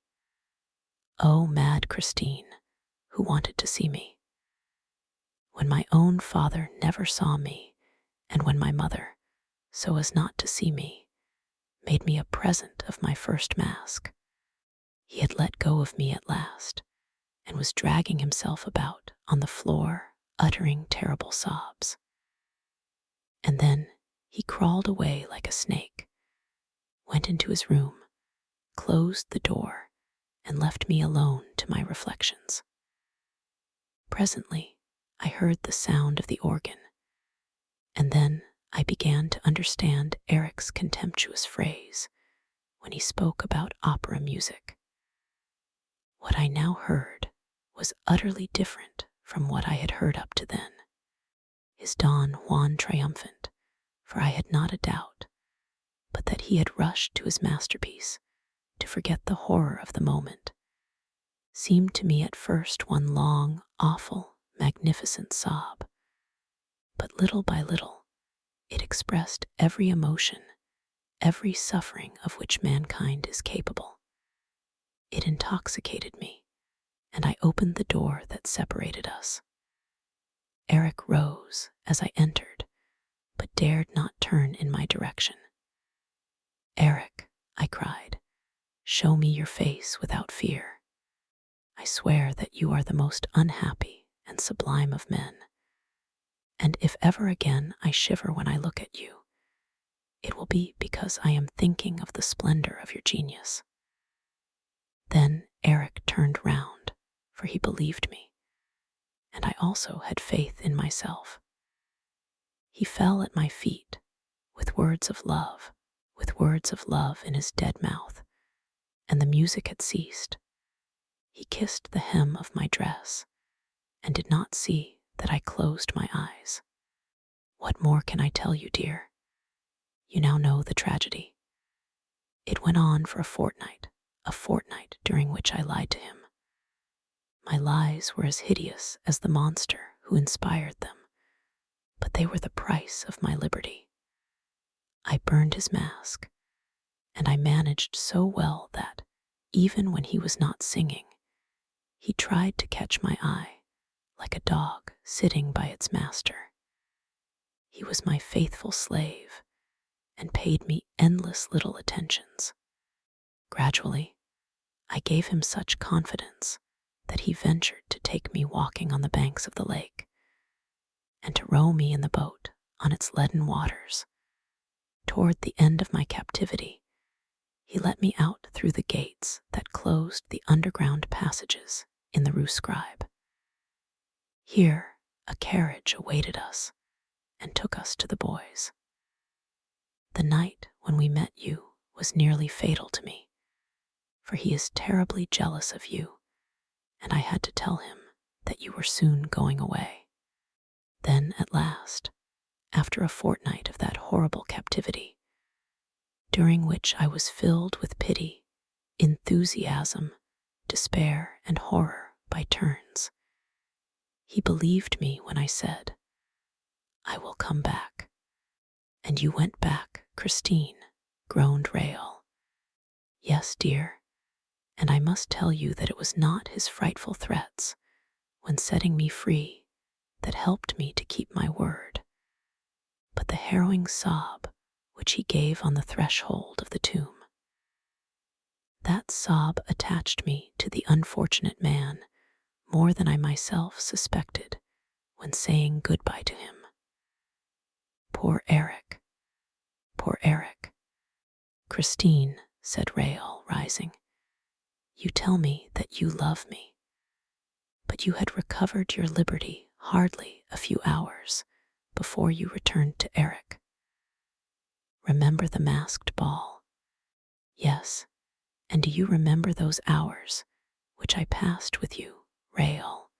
Oh, mad Christine, who wanted to see me? When my own father never saw me, and when my mother, so as not to see me, made me a present of my first mask. He had let go of me at last, and was dragging himself about on the floor, uttering terrible sobs. And then he crawled away like a snake, went into his room, closed the door, and left me alone to my reflections. Presently, I heard the sound of the organ, and then I began to understand Eric's contemptuous phrase when he spoke about opera music. What I now heard was utterly different from what I had heard up to then. His Don Juan triumphant, for I had not a doubt, but that he had rushed to his masterpiece to forget the horror of the moment, seemed to me at first one long, awful, magnificent sob. But little by little, it expressed every emotion, every suffering of which mankind is capable. It intoxicated me, and I opened the door that separated us. Eric rose as I entered, but dared not turn in my direction. Eric, I cried, show me your face without fear. I swear that you are the most unhappy and sublime of men, and if ever again I shiver when I look at you, it will be because I am thinking of the splendor of your genius. Then Eric turned round, for he believed me, and I also had faith in myself. He fell at my feet with words of love in his dead mouth, and the music had ceased. He kissed the hem of my dress, and did not see that I closed my eyes. What more can I tell you, dear? You now know the tragedy. It went on for a fortnight during which I lied to him. My lies were as hideous as the monster who inspired them, but they were the price of my liberty. I burned his mask, and I managed so well that, even when he was not singing, he tried to catch my eye, like a dog sitting by its master. He was my faithful slave, and paid me endless little attentions. Gradually, I gave him such confidence that he ventured to take me walking on the banks of the lake, and to row me in the boat on its leaden waters. Toward the end of my captivity, he let me out through the gates that closed the underground passages in the Rue Scribe. Here, a carriage awaited us and took us to the boys. The night when we met you was nearly fatal to me, for he is terribly jealous of you, and I had to tell him that you were soon going away. Then, at last, after a fortnight of that horrible captivity, during which I was filled with pity, enthusiasm, despair, and horror by turns, he believed me when I said, I will come back. And you went back, Christine, groaned Rael. Yes, dear, and I must tell you that it was not his frightful threats, when setting me free, that helped me to keep my word, but the harrowing sob which he gave on the threshold of the tomb. That sob attached me to the unfortunate man more than I myself suspected when saying goodbye to him. Poor Eric, poor Eric. Christine, said Rael, rising, you tell me that you love me, but you had recovered your liberty hardly a few hours before you returned to Eric. Remember the masked ball? Yes, and do you remember those hours which I passed with you, Rael,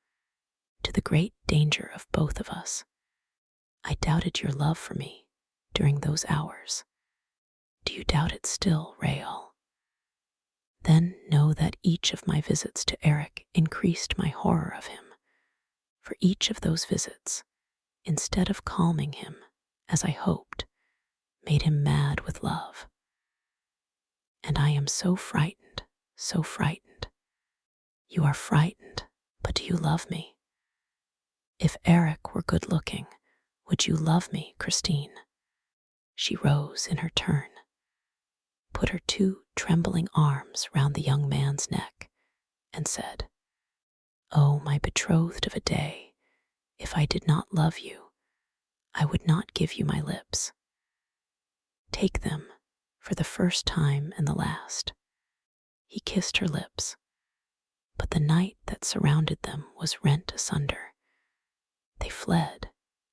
to the great danger of both of us? I doubted your love for me during those hours. Do you doubt it still, Rael? Then know that each of my visits to Eric increased my horror of him. For each of those visits, instead of calming him, as I hoped, made him mad with love. And I am so frightened, so frightened. You are frightened, but do you love me? If Eric were good looking, would you love me, Christine? She rose in her turn, put her two trembling arms round the young man's neck, and said, Oh, my betrothed of a day, if I did not love you, I would not give you my lips. Take them for the first time and the last. He kissed her lips, but the night that surrounded them was rent asunder. They fled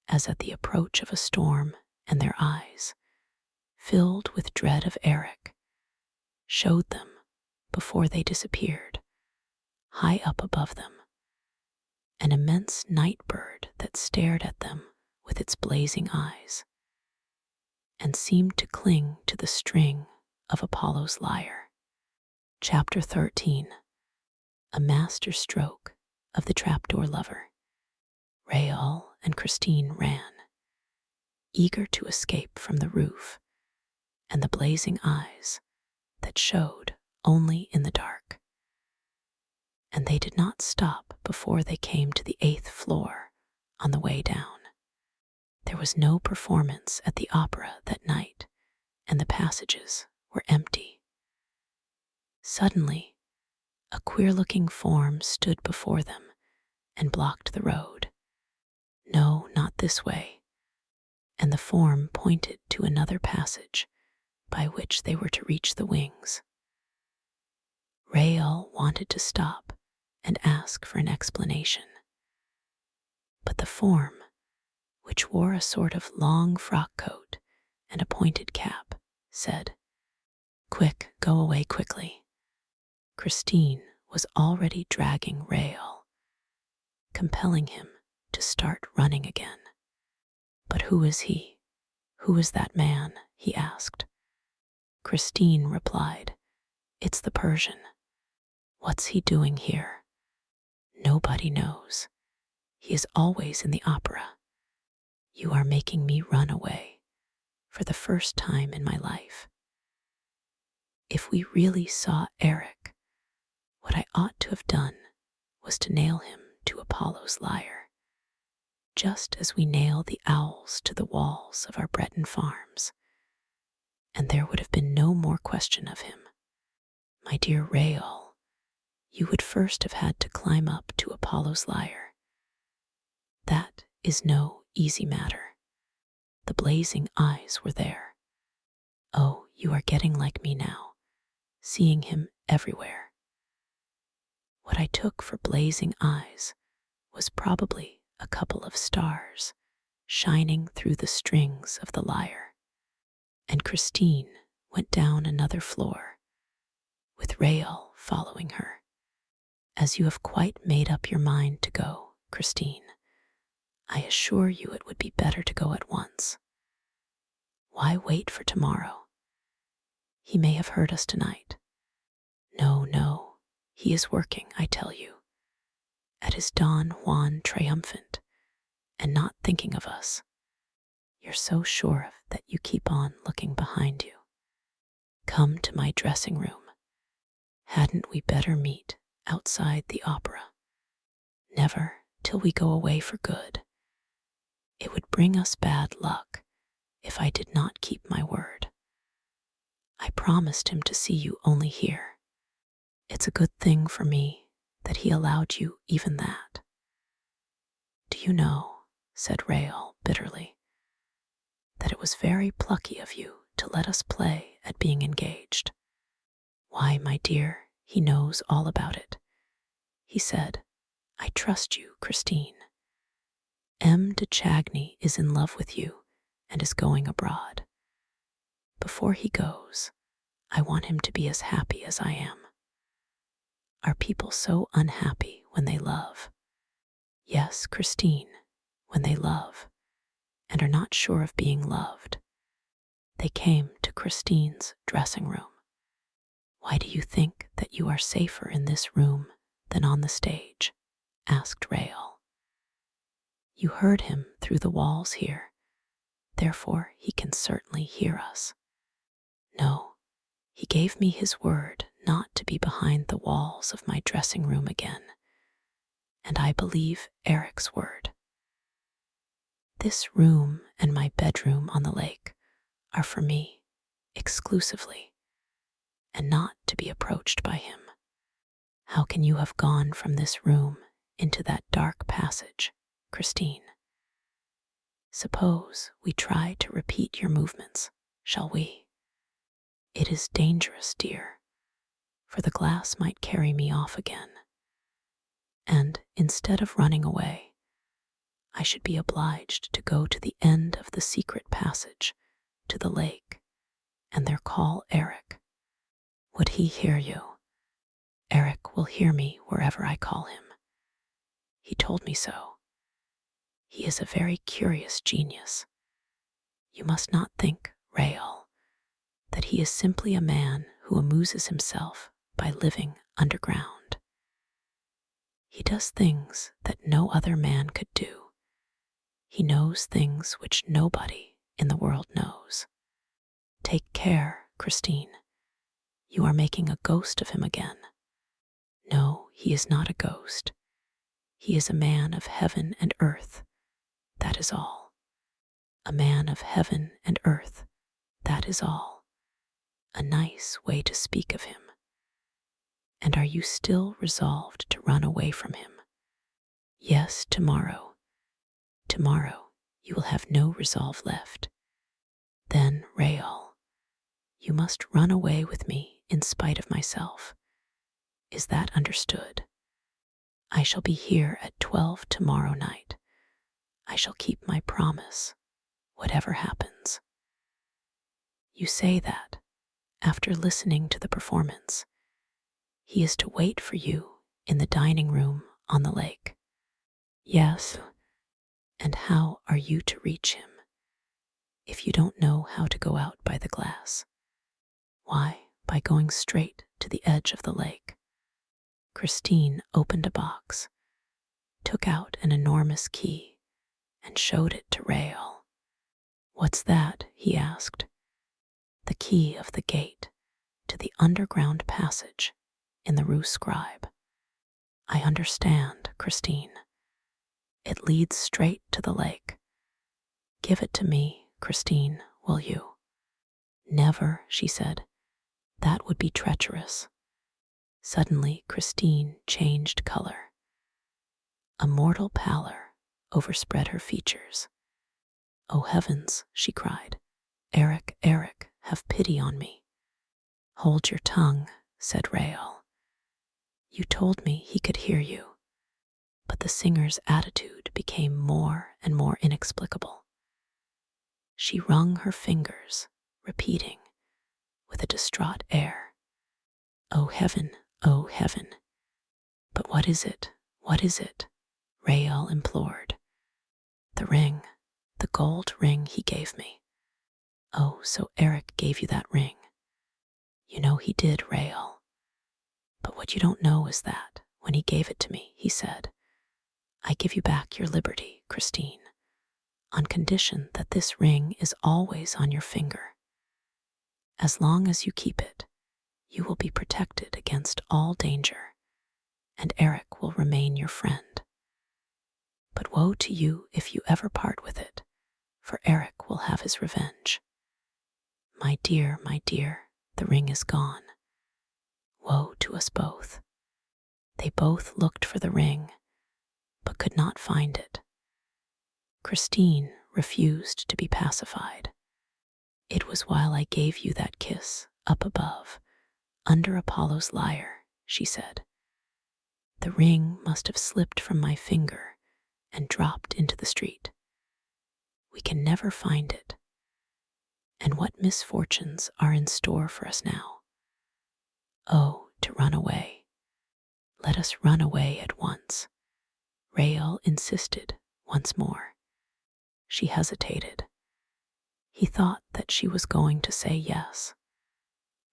as at the approach of a storm, and their eyes, filled with dread of Eric, showed them, before they disappeared, high up above them, an immense night bird that stared at them with its blazing eyes, and seemed to cling to the string of Apollo's lyre. Chapter 13. A master stroke of the trapdoor lover. Rael and Christine ran, eager to escape from the roof and the blazing eyes that showed only in the dark. And they did not stop before they came to the 8th floor on the way down. There was no performance at the opera that night, and the passages were empty. Suddenly, a queer-looking form stood before them and blocked the road. No, not this way. And the form pointed to another passage by which they were to reach the wings. Rael wanted to stop and ask for an explanation, but the form, which wore a sort of long frock coat and a pointed cap, said, Quick, go away quickly. Christine was already dragging Rael, compelling him to start running again. But who is he? Who is that man? He asked. Christine replied, It's the Persian. What's he doing here? Nobody knows. He is always in the opera. You are making me run away for the first time in my life. If we really saw Eric, what I ought to have done was to nail him to Apollo's lyre, just as we nail the owls to the walls of our Breton farms, and there would have been no more question of him. My dear Rael, you would first have had to climb up to Apollo's lyre. That is no easy matter. The blazing eyes were there. Oh, you are getting like me now, seeing him everywhere. What I took for blazing eyes was probably a couple of stars shining through the strings of the lyre. And Christine went down another floor, with Rael following her. As you have quite made up your mind to go, Christine, I assure you it would be better to go at once. Why wait for tomorrow? He may have heard us tonight. No, he is working, I tell you, at his Don Juan triumphant, and not thinking of us. You're so sure of that you keep on looking behind you. Come to my dressing room. Hadn't we better meet outside the opera? Never till we go away for good. It would bring us bad luck if I did not keep my word. I promised him to see you only here, It's a good thing for me that he allowed you even that. Do you know, said Rael bitterly, that it was very plucky of you to let us play at being engaged. Why, my dear, he knows all about it. He said, I trust you, Christine. M. de Chagny is in love with you and is going abroad. Before he goes, I want him to be as happy as I am. Are people so unhappy when they love? Yes, Christine, when they love and are not sure of being loved. They came to Christine's dressing room. Why do you think that you are safer in this room than on the stage? Asked Rael. You heard him through the walls here, therefore he can certainly hear us. No, he gave me his word not to be behind the walls of my dressing room again, and I believe Eric's word. This room and my bedroom on the lake are for me exclusively, and not to be approached by him. How can you have gone from this room into that dark passage, Christine? Suppose we try to repeat your movements, shall we? It is dangerous, dear, for the glass might carry me off again. And instead of running away, I should be obliged to go to the end of the secret passage, to the lake, and there call Eric. Would he hear you? Eric will hear me wherever I call him. He told me so. He is a very curious genius. You must not think, Rael, that he is simply a man who amuses himself by living underground. He does things that no other man could do. He knows things which nobody in the world knows. Take care, Christine. You are making a ghost of him again. No, he is not a ghost. He is a man of heaven and earth. That is all. A man of heaven and earth. That is all. A nice way to speak of him. And are you still resolved to run away from him? Yes, tomorrow. Tomorrow you will have no resolve left. Then, Rael, you must run away with me in spite of myself. Is that understood? I shall be here at 12 tomorrow night. I shall keep my promise, whatever happens. You say that, after listening to the performance, he is to wait for you in the dining room on the lake. Yes, and how are you to reach him if you don't know how to go out by the glass? Why, by going straight to the edge of the lake. Christine opened a box, took out an enormous key, and showed it to Rael. What's that? He asked. The key of the gate to the underground passage in the Rue Scribe. I understand, Christine. It leads straight to the lake. Give it to me, Christine, will you? Never, she said. That would be treacherous. Suddenly, Christine changed color. A mortal pallor overspread her features. Oh heavens, she cried. Eric, Eric, have pity on me. Hold your tongue, said Rael. You told me he could hear you. But the singer's attitude became more and more inexplicable. She wrung her fingers, repeating, with a distraught air, Oh heaven, oh heaven. But what is it? What is it? Rael implored. The ring, the gold ring he gave me. Oh, so Eric gave you that ring. You know he did, Rael. But what you don't know is that, when he gave it to me, he said, I give you back your liberty, Christine, on condition that this ring is always on your finger. As long as you keep it, you will be protected against all danger, and Eric will remain your friend. But woe to you if you ever part with it, for Eric will have his revenge. My dear, the ring is gone. Woe to us both. They both looked for the ring, but could not find it. Christine refused to be pacified. It was while I gave you that kiss up above, under Apollo's lyre, she said. The ring must have slipped from my finger and dropped into the street. We can never find it. And what misfortunes are in store for us now? Oh, to run away. Let us run away at once, Rael insisted once more. She hesitated. He thought that she was going to say yes.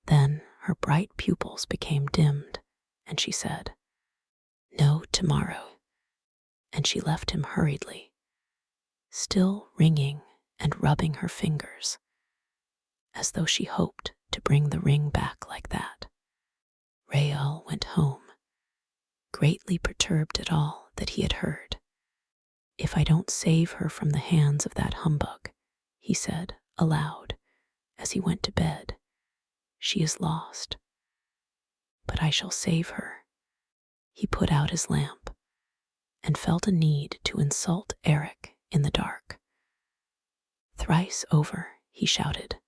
Then her bright pupils became dimmed, and she said, "No, tomorrow." And she left him hurriedly, still wringing and rubbing her fingers, as though she hoped to bring the ring back like that. Rael went home, greatly perturbed at all that he had heard. "If I don't save her from the hands of that humbug," he said aloud as he went to bed, "she is lost. But I shall save her." He put out his lamp and felt a need to insult Eric in the dark. Thrice over he shouted,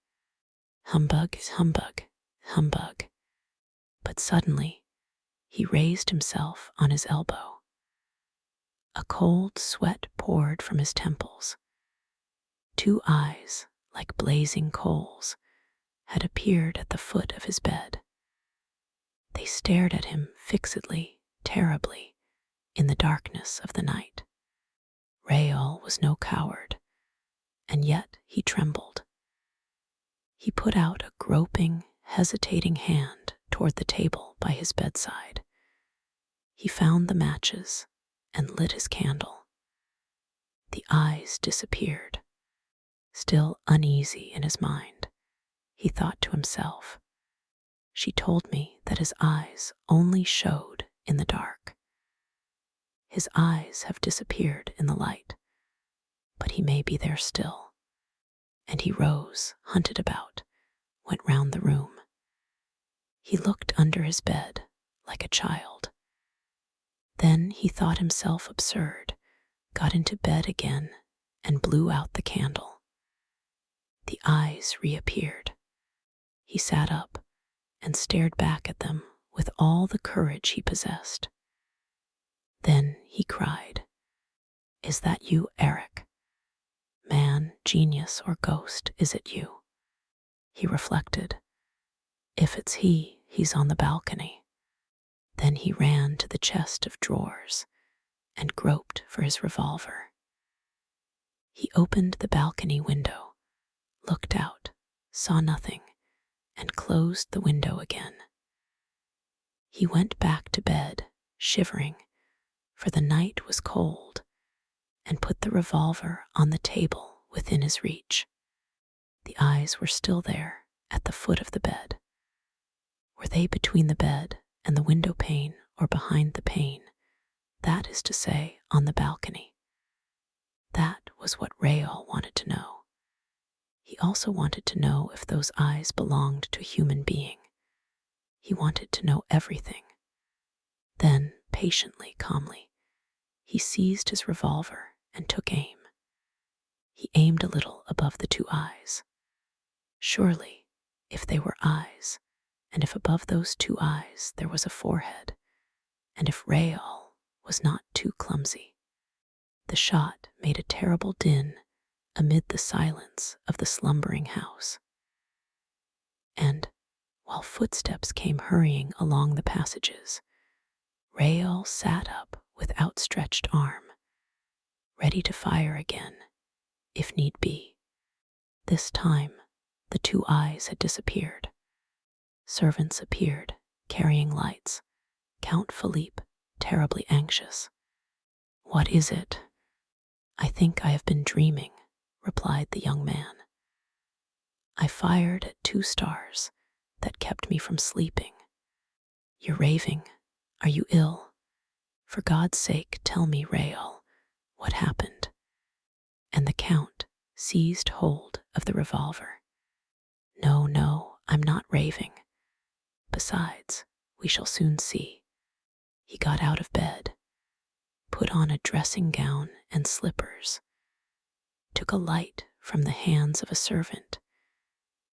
"Humbug, humbug, humbug." But suddenly he raised himself on his elbow. A cold sweat poured from his temples. Two eyes, like blazing coals, had appeared at the foot of his bed. They stared at him fixedly, terribly, in the darkness of the night. Rael was no coward, and yet he trembled. He put out a groping, hesitating hand toward the table by his bedside. He found the matches and lit his candle. The eyes disappeared. Still uneasy in his mind, he thought to himself, "She told me that his eyes only showed in the dark. His eyes have disappeared in the light, but he may be there still." And he rose, hunted about, went round the room. He looked under his bed like a child. Then he thought himself absurd, got into bed again, and blew out the candle. The eyes reappeared. He sat up and stared back at them with all the courage he possessed. Then he cried, "Is that you, Eric? Man, genius, or ghost, is it you?" He reflected, "If it's he, he's on the balcony." Then he ran to the chest of drawers and groped for his revolver. He opened the balcony window, looked out, saw nothing, and closed the window again. He went back to bed, shivering, for the night was cold, and put the revolver on the table within his reach. The eyes were still there, at the foot of the bed. Were they between the bed and the window pane, or behind the pane? That is to say, on the balcony. That was what Rael wanted to know. He also wanted to know if those eyes belonged to a human being. He wanted to know everything. Then, patiently, calmly, he seized his revolver and took aim. He aimed a little above the two eyes. Surely, if they were eyes, and if above those two eyes there was a forehead, and if Rael was not too clumsy. The shot made a terrible din amid the silence of the slumbering house. And, while footsteps came hurrying along the passages, Rael sat up with outstretched arm, ready to fire again, if need be. This time, the two eyes had disappeared. Servants appeared, carrying lights. Count Philippe, terribly anxious. "What is it?" "I think I have been dreaming," replied the young man. "I fired at 2 stars that kept me from sleeping." "You're raving. Are you ill? For God's sake, tell me, Rael, what happened?" And the Count seized hold of the revolver. "No, no, I'm not raving. Besides, we shall soon see. He got out of bed, put on a dressing gown and slippers, took a light from the hands of a servant,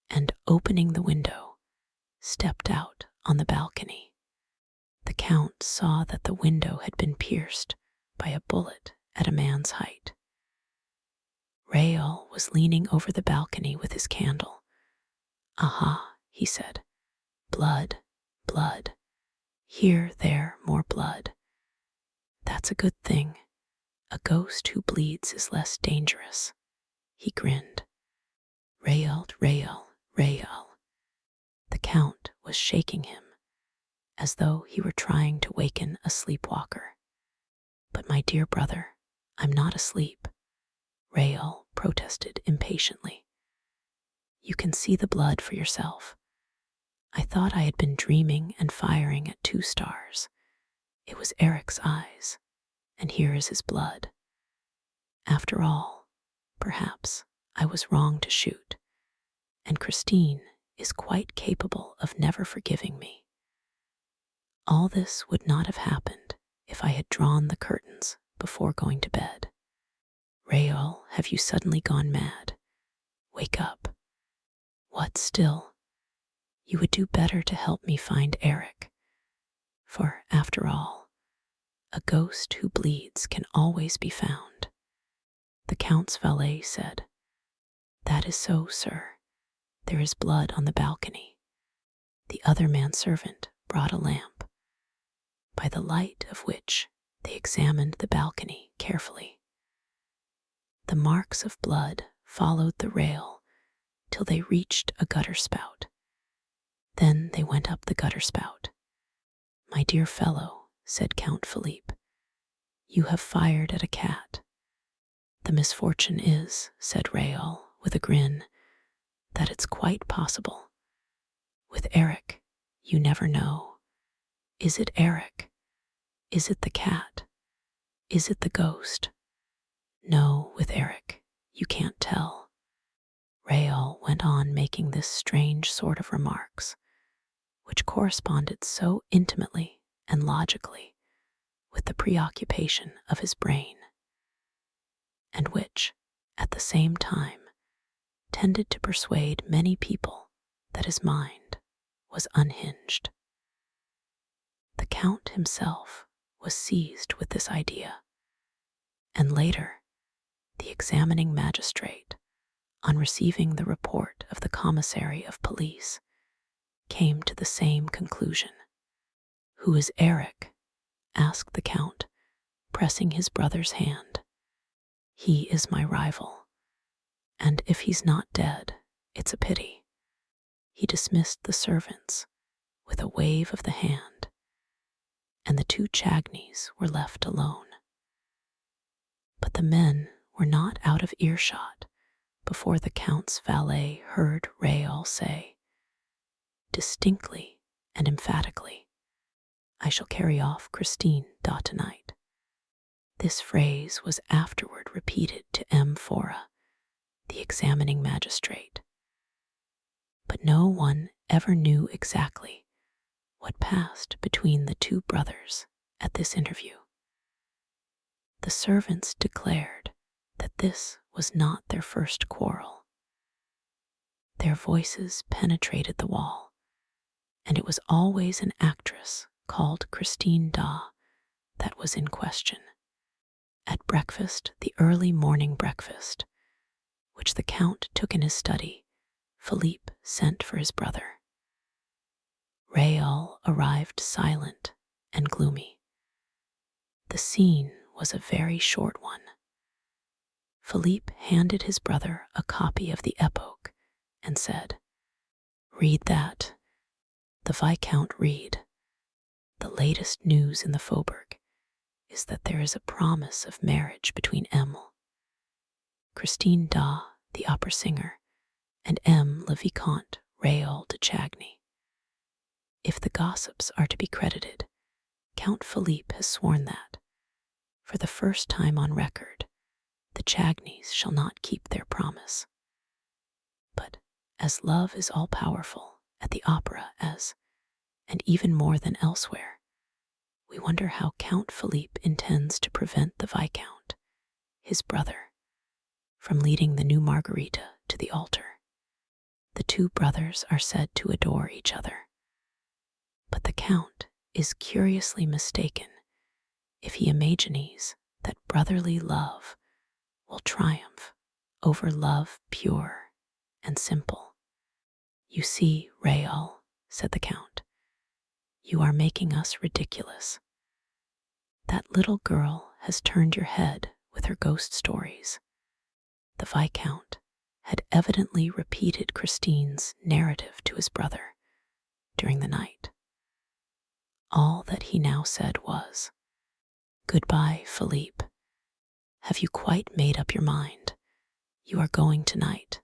and opening the window, stepped out on the balcony. The Count saw that the window had been pierced by a bullet at a man's height. Raoul was leaning over the balcony with his candle. "Aha," he said. "Blood, blood. Here, there, more blood. That's a good thing. A ghost who bleeds is less dangerous." He grinned. "Raoul, Raoul, Raoul." The Count was shaking him, as though he were trying to waken a sleepwalker. "But my dear brother, I'm not asleep," Raoul protested impatiently. "You can see the blood for yourself. I thought I had been dreaming and firing at 2 stars. It was Eric's eyes, and here is his blood. After all, perhaps I was wrong to shoot, and Christine is quite capable of never forgiving me. All this would not have happened if I had drawn the curtains before going to bed. Raoul, have you suddenly gone mad? Wake up. What still? You would do better to help me find Eric. For, after all, a ghost who bleeds can always be found." The Count's valet said, "That is so, sir. There is blood on the balcony." The other manservant brought a lamp, by the light of which they examined the balcony carefully. The marks of blood followed the rail till they reached a gutter spout. Then they went up the gutter spout. "My dear fellow," said Count Philippe, "you have fired at a cat." "The misfortune is," said Raoul with a grin, "that it's quite possible. With Eric, you never know. Is it Eric? Is it the cat? Is it the ghost? No, with Eric, you can't tell." Raoul went on making this strange sort of remarks, which corresponded so intimately and logically with the preoccupation of his brain, and which, at the same time, tended to persuade many people that his mind was unhinged. The Count himself was seized with this idea, and later, the examining magistrate, on receiving the report of the commissary of police, came to the same conclusion. "Who is Eric?" asked the Count, pressing his brother's hand. "He is my rival, and if he's not dead, it's a pity." He dismissed the servants with a wave of the hand, and the 2 Chagneys were left alone. But the men were not out of earshot before the Count's valet heard Raoul say, distinctly and emphatically, "I shall carry off Christine tonight." This phrase was afterward repeated to M. Fora, the examining magistrate. But no one ever knew exactly what passed between the 2 brothers at this interview. The servants declared that this was not their first quarrel. Their voices penetrated the wall, and it was always an actress called Christine that was in question. At breakfast, the early morning breakfast, which the Count took in his study, Philippe sent for his brother. Raoul arrived silent and gloomy. The scene was a very short one. Philippe handed his brother a copy of the Epoque and said, "Read that." The Viscount read, "The latest news in the Faubourg is that there is a promise of marriage between Christine the opera singer, and le Vicomte Raoul de Chagny. If the gossips are to be credited, Count Philippe has sworn that, for the first time on record, the Chagneys shall not keep their promise. But as love is all-powerful at the opera as And even more than elsewhere, we wonder how Count Philippe intends to prevent the Viscount, his brother, from leading the new Margarita to the altar. The two brothers are said to adore each other, but the Count is curiously mistaken if he imagines that brotherly love will triumph over love pure and simple. "You see, Raoul," said the Count, "you are making us ridiculous. That little girl has turned your head with her ghost stories." The Viscount had evidently repeated Christine's narrative to his brother during the night. All that he now said was, "Goodbye, Philippe. Have you quite made up your mind? You are going tonight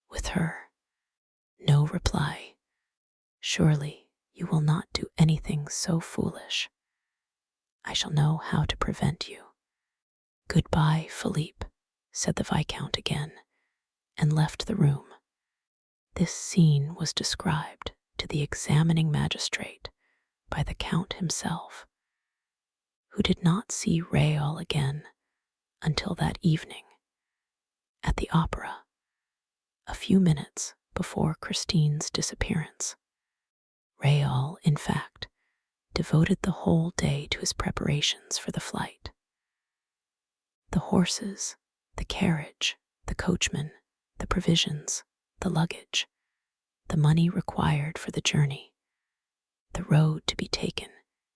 with her?" No reply. "Surely you will not do anything so foolish. I shall know how to prevent you." "Goodbye, Philippe," said the Viscount again, and left the room. This scene was described to the examining magistrate by the Count himself, who did not see Raoul again until that evening at the opera, a few minutes before Christine's disappearance. Raoul, in fact, devoted the whole day to his preparations for the flight. The horses, the carriage, the coachman, the provisions, the luggage, the money required for the journey, the road to be taken,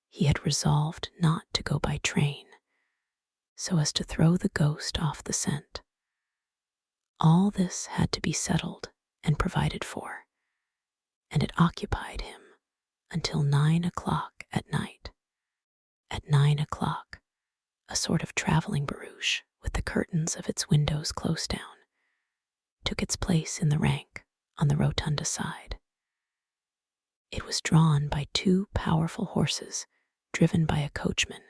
he had resolved not to go by train, so as to throw the ghost off the scent. All this had to be settled and provided for, and it occupied him until 9 o'clock at night. At 9 o'clock, a sort of traveling barouche with the curtains of its windows close down took its place in the rank on the rotunda side. It was drawn by two powerful horses driven by a coachman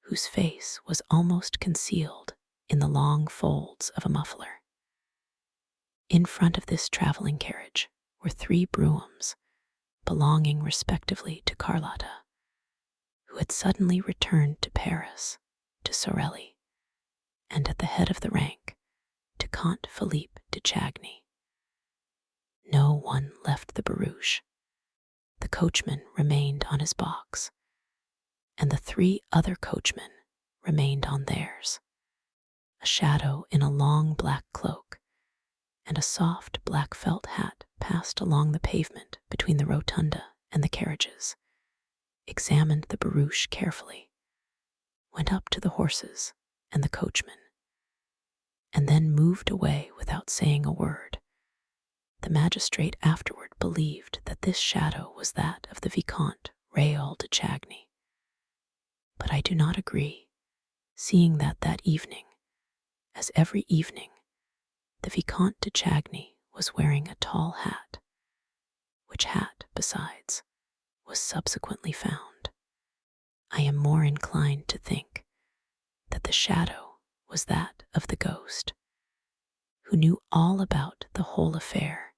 whose face was almost concealed in the long folds of a muffler. In front of this traveling carriage were three broughams belonging respectively to Carlotta, who had suddenly returned to Paris, to Sorelli, and at the head of the rank to Comte Philippe de Chagny. No one left the barouche. The coachman remained on his box, and the three other coachmen remained on theirs. A shadow in a long black cloak and a soft black felt hat passed along the pavement between the rotunda and the carriages, examined the barouche carefully, went up to the horses and the coachman, and then moved away without saying a word. The magistrate afterward believed that this shadow was that of the Vicomte Raoul de Chagny. But I do not agree, seeing that evening, as every evening, the Vicomte de Chagny was wearing a tall hat, which hat, besides, was subsequently found. I am more inclined to think that the shadow was that of the ghost, who knew all about the whole affair,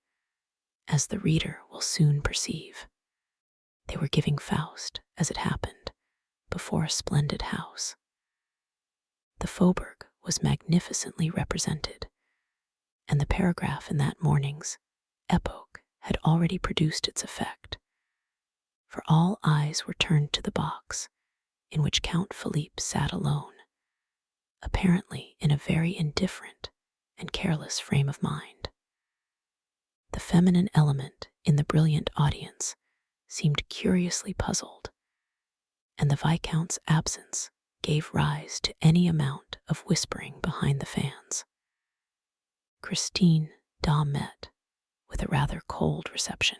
as the reader will soon perceive. They were giving Faust, as it happened, before a splendid house. The Faubourg was magnificently represented, and the paragraph in that morning's Epoque had already produced its effect, for all eyes were turned to the box in which Count Philippe sat alone, apparently in a very indifferent and careless frame of mind. The feminine element in the brilliant audience seemed curiously puzzled, and the Viscount's absence gave rise to any amount of whispering behind the fans. Christine Daw met with a rather cold reception.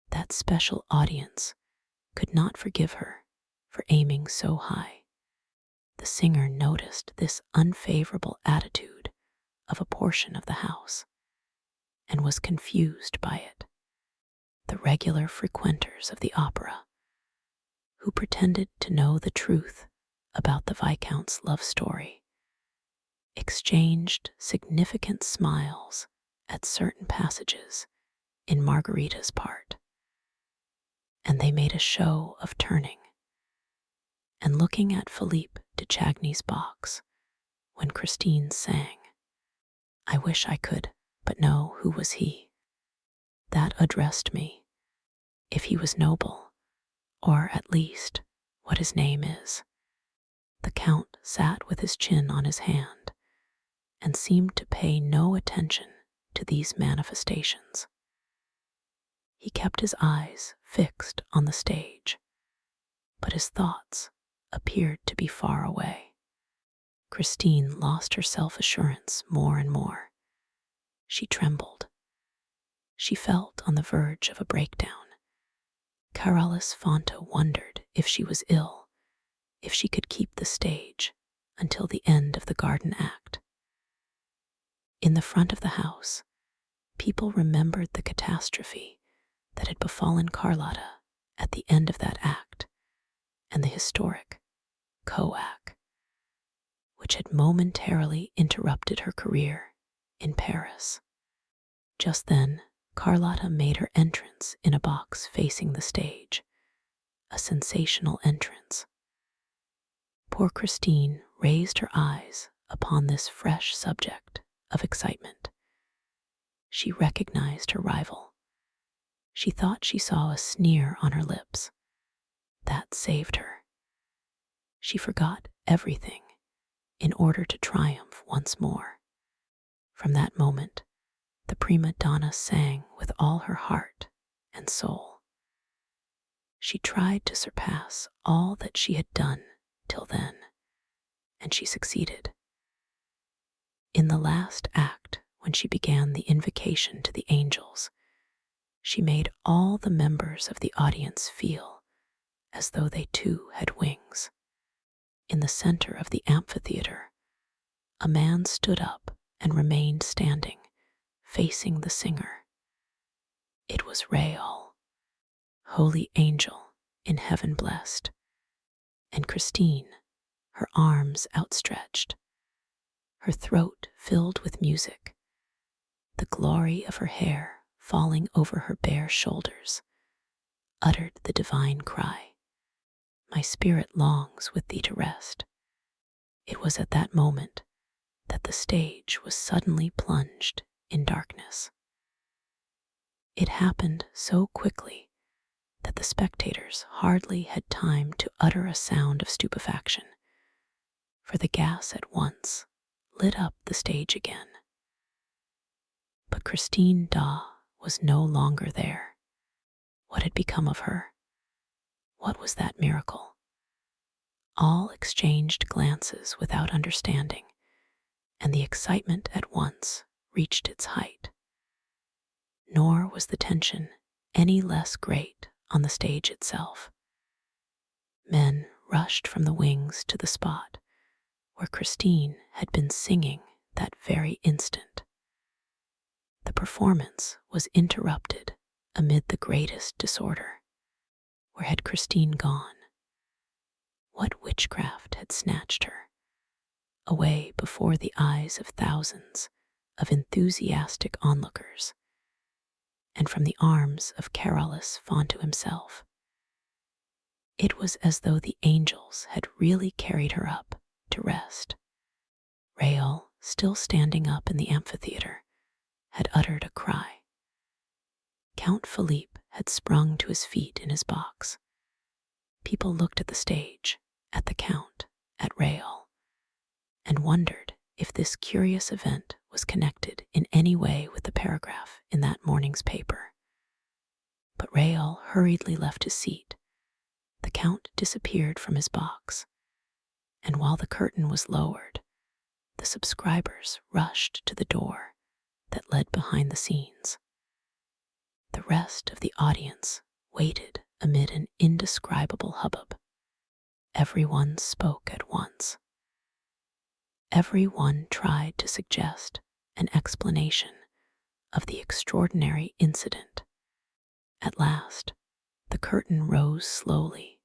That special audience could not forgive her for aiming so high. The singer noticed this unfavorable attitude of a portion of the house and was confused by it. The regular frequenters of the opera, who pretended to know the truth about the Viscount's love story, exchanged significant smiles at certain passages in Margarita's part. and they made a show of turning and looking at Philippe de Chagny's box when Christine sang, "I wish I could, but know who was he." That addressed me, if he was noble, or at least what his name is. The Count sat with his chin on his hand and seemed to pay no attention to these manifestations. He kept his eyes fixed on the stage, but his thoughts appeared to be far away. Christine lost her self-assurance more and more. She trembled. She felt on the verge of a breakdown. Carolus Fonta wondered if she was ill, if she could keep the stage until the end of the garden act. In the front of the house, people remembered the catastrophe that had befallen Carlotta at the end of that act, and the historic Coac, which had momentarily interrupted her career in Paris. Just then, Carlotta made her entrance in a box facing the stage, a sensational entrance. Poor Christine raised her eyes upon this fresh subject of excitement. She recognized her rival. She thought she saw a sneer on her lips. That saved her. She forgot everything in order to triumph once more. From that moment, the prima donna sang with all her heart and soul. She tried to surpass all that she had done till then, and she succeeded. In the last act, when she began the invocation to the angels, she made all the members of the audience feel as though they too had wings. In the center of the amphitheater, a man stood up and remained standing, facing the singer. It was Raoul, holy angel in heaven blessed, and Christine, her arms outstretched, her throat filled with music, the glory of her hair falling over her bare shoulders, uttered the divine cry, "My spirit longs with thee to rest." It was at that moment that the stage was suddenly plunged in darkness. It happened so quickly that the spectators hardly had time to utter a sound of stupefaction, for the gas at once lit up the stage again. But Christine Daw was no longer there. What had become of her? What was that miracle? All exchanged glances without understanding, and the excitement at once reached its height. Nor was the tension any less great on the stage itself. Men rushed from the wings to the spot where Christine had been singing that very instant. The performance was interrupted amid the greatest disorder. Where had Christine gone? What witchcraft had snatched her away before the eyes of thousands of enthusiastic onlookers, and from the arms of Carolus Fonta himself? It was as though the angels had really carried her up to rest. Raoul, still standing up in the amphitheater, had uttered a cry. Count Philippe had sprung to his feet in his box. People looked at the stage, at the Count, at Raoul, and wondered if this curious event was connected in any way with the paragraph in that morning's paper. But Raoul hurriedly left his seat. The Count disappeared from his box, and while the curtain was lowered, the subscribers rushed to the door that led behind the scenes. The rest of the audience waited amid an indescribable hubbub. Everyone spoke at once. Everyone tried to suggest an explanation of the extraordinary incident. At last, the curtain rose slowly,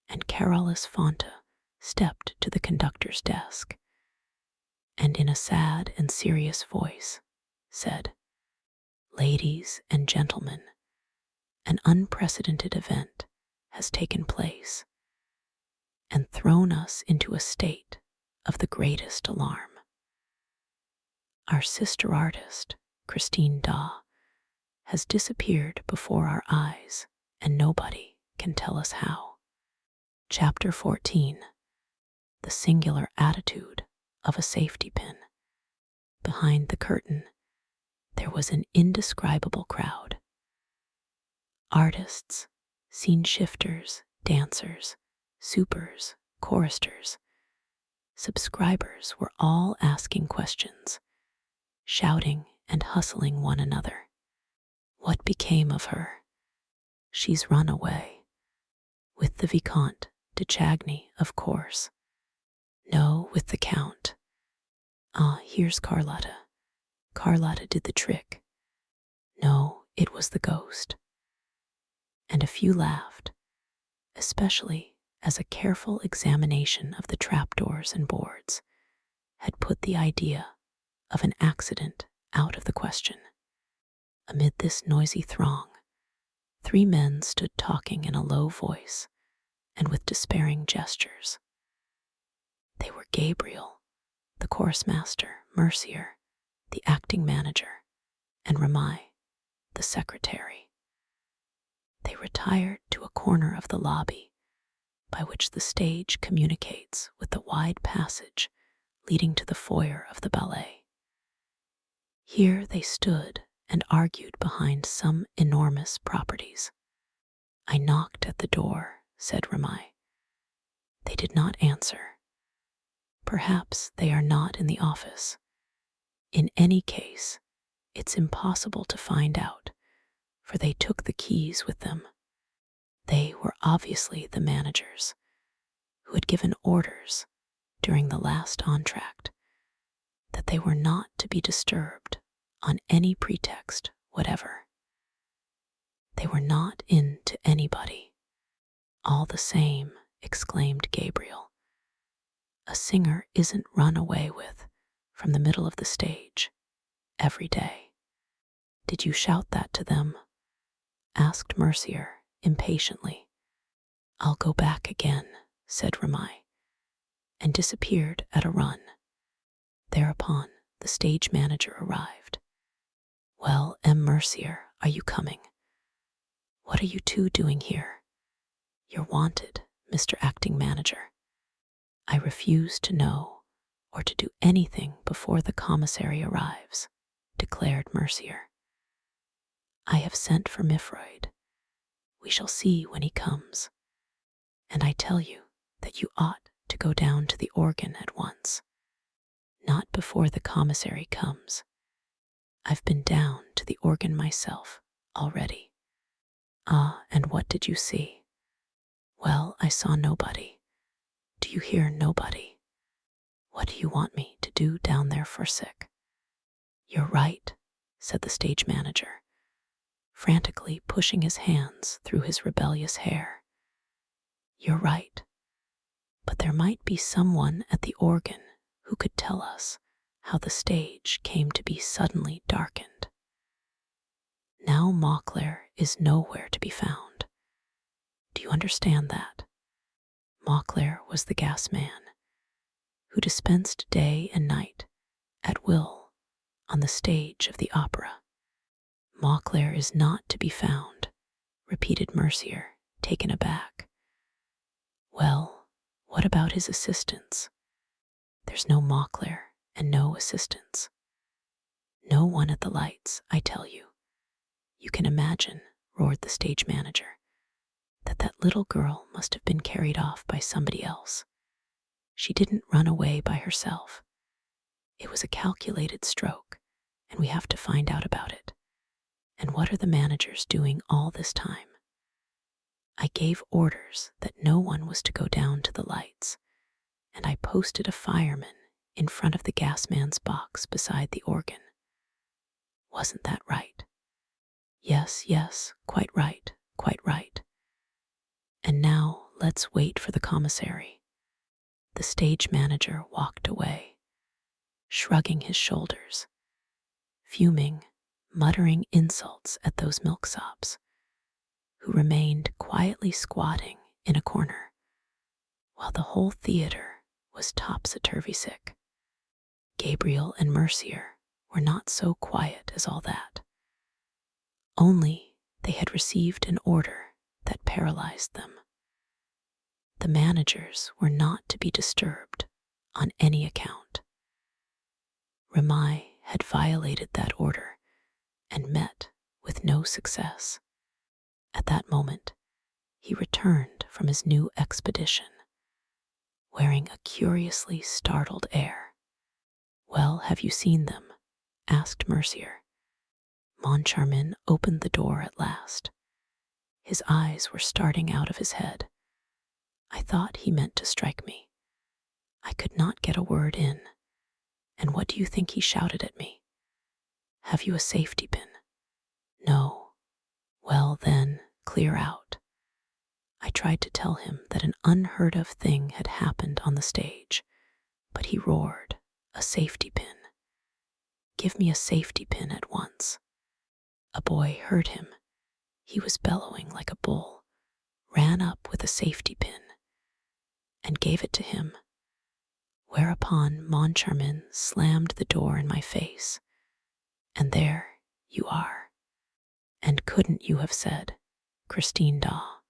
and Carolus Fonta stepped to the conductor's desk, and in a sad and serious voice said, "Ladies and gentlemen, An unprecedented event has taken place and thrown us into a state of the greatest alarm. Our sister artist, Christine Daw, has disappeared before our eyes, and nobody can tell us how. Chapter 14. The singular attitude of a safety pin. Behind the curtain, there was an indescribable crowd. Artists, scene shifters, dancers, supers, choristers, subscribers were all asking questions, shouting and hustling one another. What became of her? She's run away. With the Vicomte de Chagny, of course. No, with the Count. Ah, here's Carlotta. Carlotta did the trick. No, it was the ghost. And a few laughed, especially as a careful examination of the trapdoors and boards had put the idea of an accident out of the question. Amid this noisy throng, 3 men stood talking in a low voice and with despairing gestures. They were Gabriel, the chorus master, Mercier, the acting manager, and Ramai, the secretary. They retired to a corner of the lobby by which the stage communicates with the wide passage leading to the foyer of the ballet. Here they stood and argued behind some enormous properties. I knocked at the door, said Ramai. They did not answer. Perhaps they are not in the office. In any case, it's impossible to find out, for they took the keys with them. They were obviously the managers, who had given orders during the last entr'acte that they were not to be disturbed on any pretext whatever. They were not in to anybody. All the same, exclaimed Gabriel, a singer isn't run away with from the middle of the stage every day. Did you shout that to them? Asked Mercier impatiently. I'll go back again, said Ramai, and disappeared at a run. Thereupon the stage manager arrived. Well, M. Mercier, are you coming? What are you 2 doing here? You're wanted, Mr. Acting Manager. I refuse to know or to do anything before the commissary arrives, declared Mercier. I have sent for Mifroid. We shall see when he comes. And I tell you that you ought to go down to the organ at once. Not before the commissary comes. I've been down to the organ myself already. Ah, and what did you see? Well, I saw nobody. Do you hear nobody? What do you want me to do down there for sick? You're right, said the stage manager, frantically pushing his hands through his rebellious hair. You're right, but there might be someone at the organ who could tell us how the stage came to be suddenly darkened. Now Mauclair is nowhere to be found. Do you understand that? Mauclair was the gas man who dispensed day and night at will on the stage of the opera. Mauclair is not to be found, repeated Mercier, taken aback. Well, what about his assistants? There's no Mauclair and no assistants. No one at the lights, I tell you. You can imagine, roared the stage manager, that little girl must have been carried off by somebody else. She didn't run away by herself. It was a calculated stroke, and we have to find out about it. And what are the managers doing all this time? I gave orders that no one was to go down to the lights, and I posted a fireman in front of the gas man's box beside the organ. Wasn't that right? Yes, quite right, quite right. And now let's wait for the commissary. The stage manager walked away, shrugging his shoulders, fuming, muttering insults at those milksops. who remained quietly squatting in a corner, while the whole theater was topsy-turvy sick. Gabriel and Mercier were not so quiet as all that. Only they had received an order that paralyzed them. The managers were not to be disturbed on any account. Ramai had violated that order and met with no success. At that moment, he returned from his new expedition, wearing a curiously startled air. "Well, have you seen them?" asked Mercier. Moncharmin opened the door at last. His eyes were starting out of his head. I thought he meant to strike me. I could not get a word in. And what do you think he shouted at me? "Have you a safety pin?" "No." "Well, then, clear out." I tried to tell him that an unheard of thing had happened on the stage, but he roared, "A safety pin. Give me a safety pin at once." A boy heard him. He was bellowing like a bull, ran up with a safety pin, and gave it to him, whereupon Moncharmin slammed the door in my face. "And there you are. And couldn't you have said, 'Christine Daw'?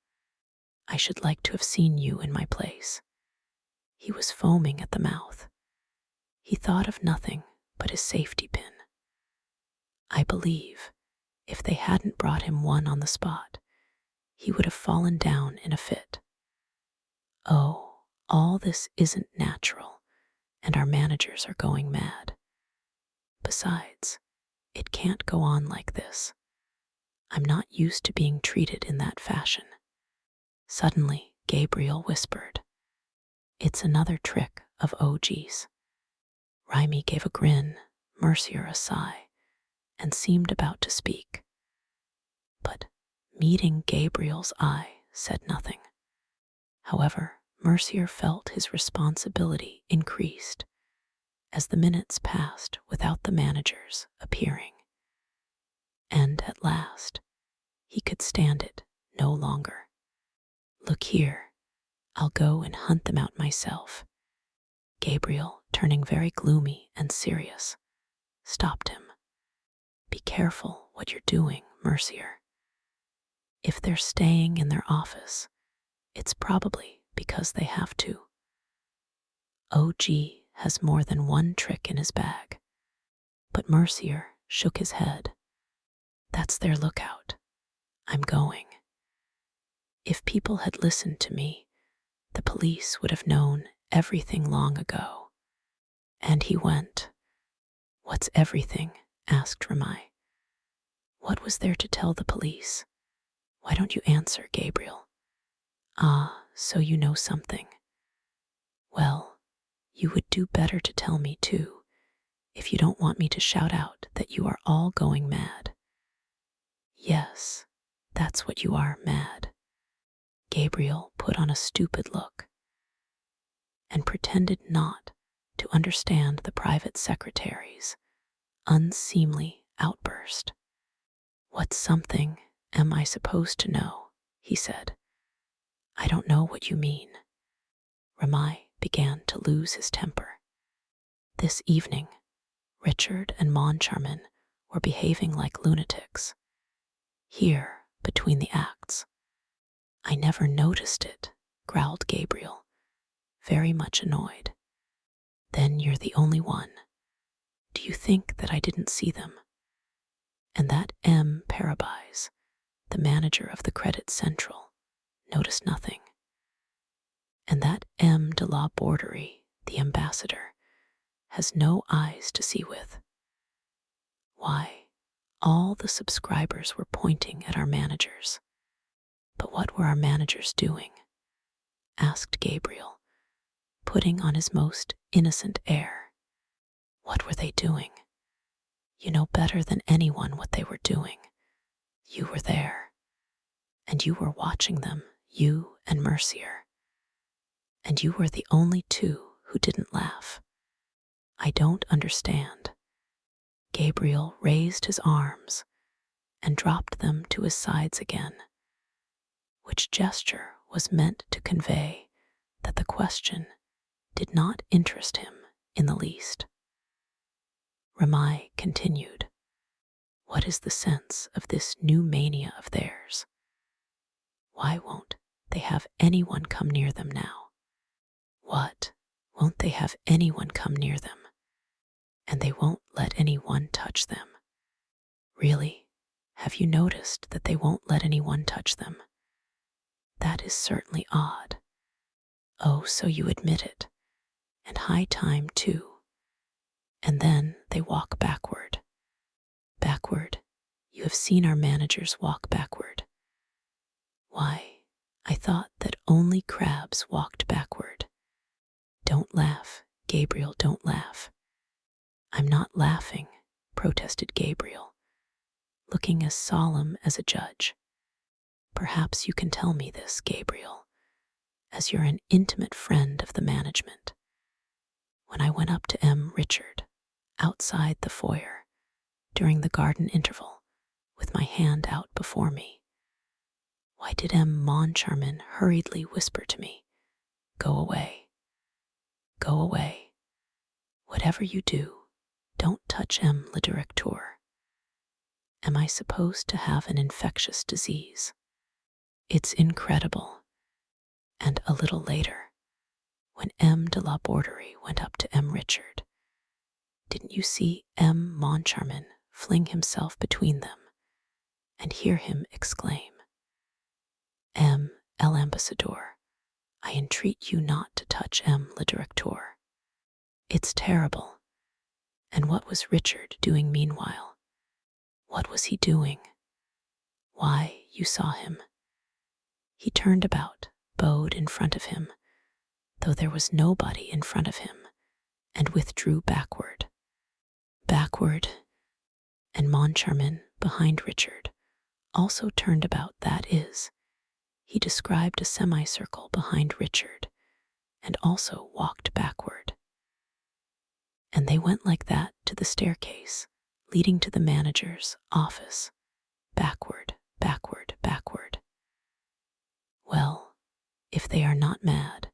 I should like to have seen you in my place." He was foaming at the mouth. He thought of nothing but his safety pin. I believe if they hadn't brought him one on the spot, he would have fallen down in a fit. Oh, all this isn't natural, and our managers are going mad. Besides, it can't go on like this. I'm not used to being treated in that fashion. Suddenly, Gabriel whispered, "It's another trick of OG's." Raimi gave a grin, Mercier a sigh, and seemed about to speak. But meeting Gabriel's eye said nothing. However, Mercier felt his responsibility increased as the minutes passed without the managers appearing. And at last, he could stand it no longer. "Look here, I'll go and hunt them out myself." Gabriel, turning very gloomy and serious, stopped him. "Be careful what you're doing, Mercier. If they're staying in their office, it's probably because they have to. OG has more than one trick in his bag." But Mercier shook his head. "That's their lookout. I'm going. If people had listened to me, the police would have known everything long ago." And he went. "What's everything?" asked Ramai. "What was there to tell the police? Why don't you answer, Gabriel?" "Ah, so you know something. Well, you would do better to tell me too, if you don't want me to shout out that you are all going mad." "Yes, that's what you are, mad." Gabriel put on a stupid look and pretended not to understand the private secretary's unseemly outburst. "What something am I supposed to know?" he said. "I don't know what you mean." Ramai began to lose his temper. This evening, Richard and Moncharmin were behaving like lunatics. Here, between the acts. "I never noticed it," growled Gabriel, very much annoyed. "Then you're the only one. Do you think that I didn't see them? And that M. Parabise, the manager of the Credit Central, noticed nothing. And that M. de la Borderie, the ambassador, has no eyes to see with. Why, all the subscribers were pointing at our managers. But what were our managers doing?" asked Gabriel, putting on his most innocent air. "What were they doing? You know better than anyone what they were doing. You were there, and you were watching them, you and Mercier. And you were the only two who didn't laugh. I don't understand." Gabriel raised his arms and dropped them to his sides again. which gesture was meant to convey that the question did not interest him in the least. Ramai continued, "What is the sense of this new mania of theirs? Why won't they have anyone come near them now? What? Won't they have anyone come near them? And they won't let anyone touch them? Really? Have you noticed that they won't let anyone touch them? That is certainly odd. Oh, so you admit it. And high time, too. And then they walk backward. Backward? You have seen our managers walk backward. Why, I thought that only crabs walked backward. Don't laugh, Gabriel, don't laugh." "I'm not laughing," protested Gabriel, looking as solemn as a judge. "Perhaps you can tell me this, Gabriel, as you're an intimate friend of the management. When I went up to M. Richard, outside the foyer, during the garden interval, with my hand out before me, why did M. Moncharmin hurriedly whisper to me, 'Go away, go away. Whatever you do, don't touch M. le Directeur. Am I supposed to have an infectious disease? It's incredible.' And a little later, when M. de la Borderie went up to M. Richard, didn't you see M. Moncharmin fling himself between them and hear him exclaim, 'M. l'ambassadeur, I entreat you not to touch M. le Directeur.' It's terrible. And what was Richard doing meanwhile? What was he doing? Why, you saw him. He turned about, bowed in front of him, though there was nobody in front of him, and withdrew backward. Backward. And Moncharmin, behind Richard, also turned about, that is, he described a semicircle behind Richard, and also walked backward. And they went like that to the staircase leading to the manager's office, backward, backward, backward. Well, if they are not mad,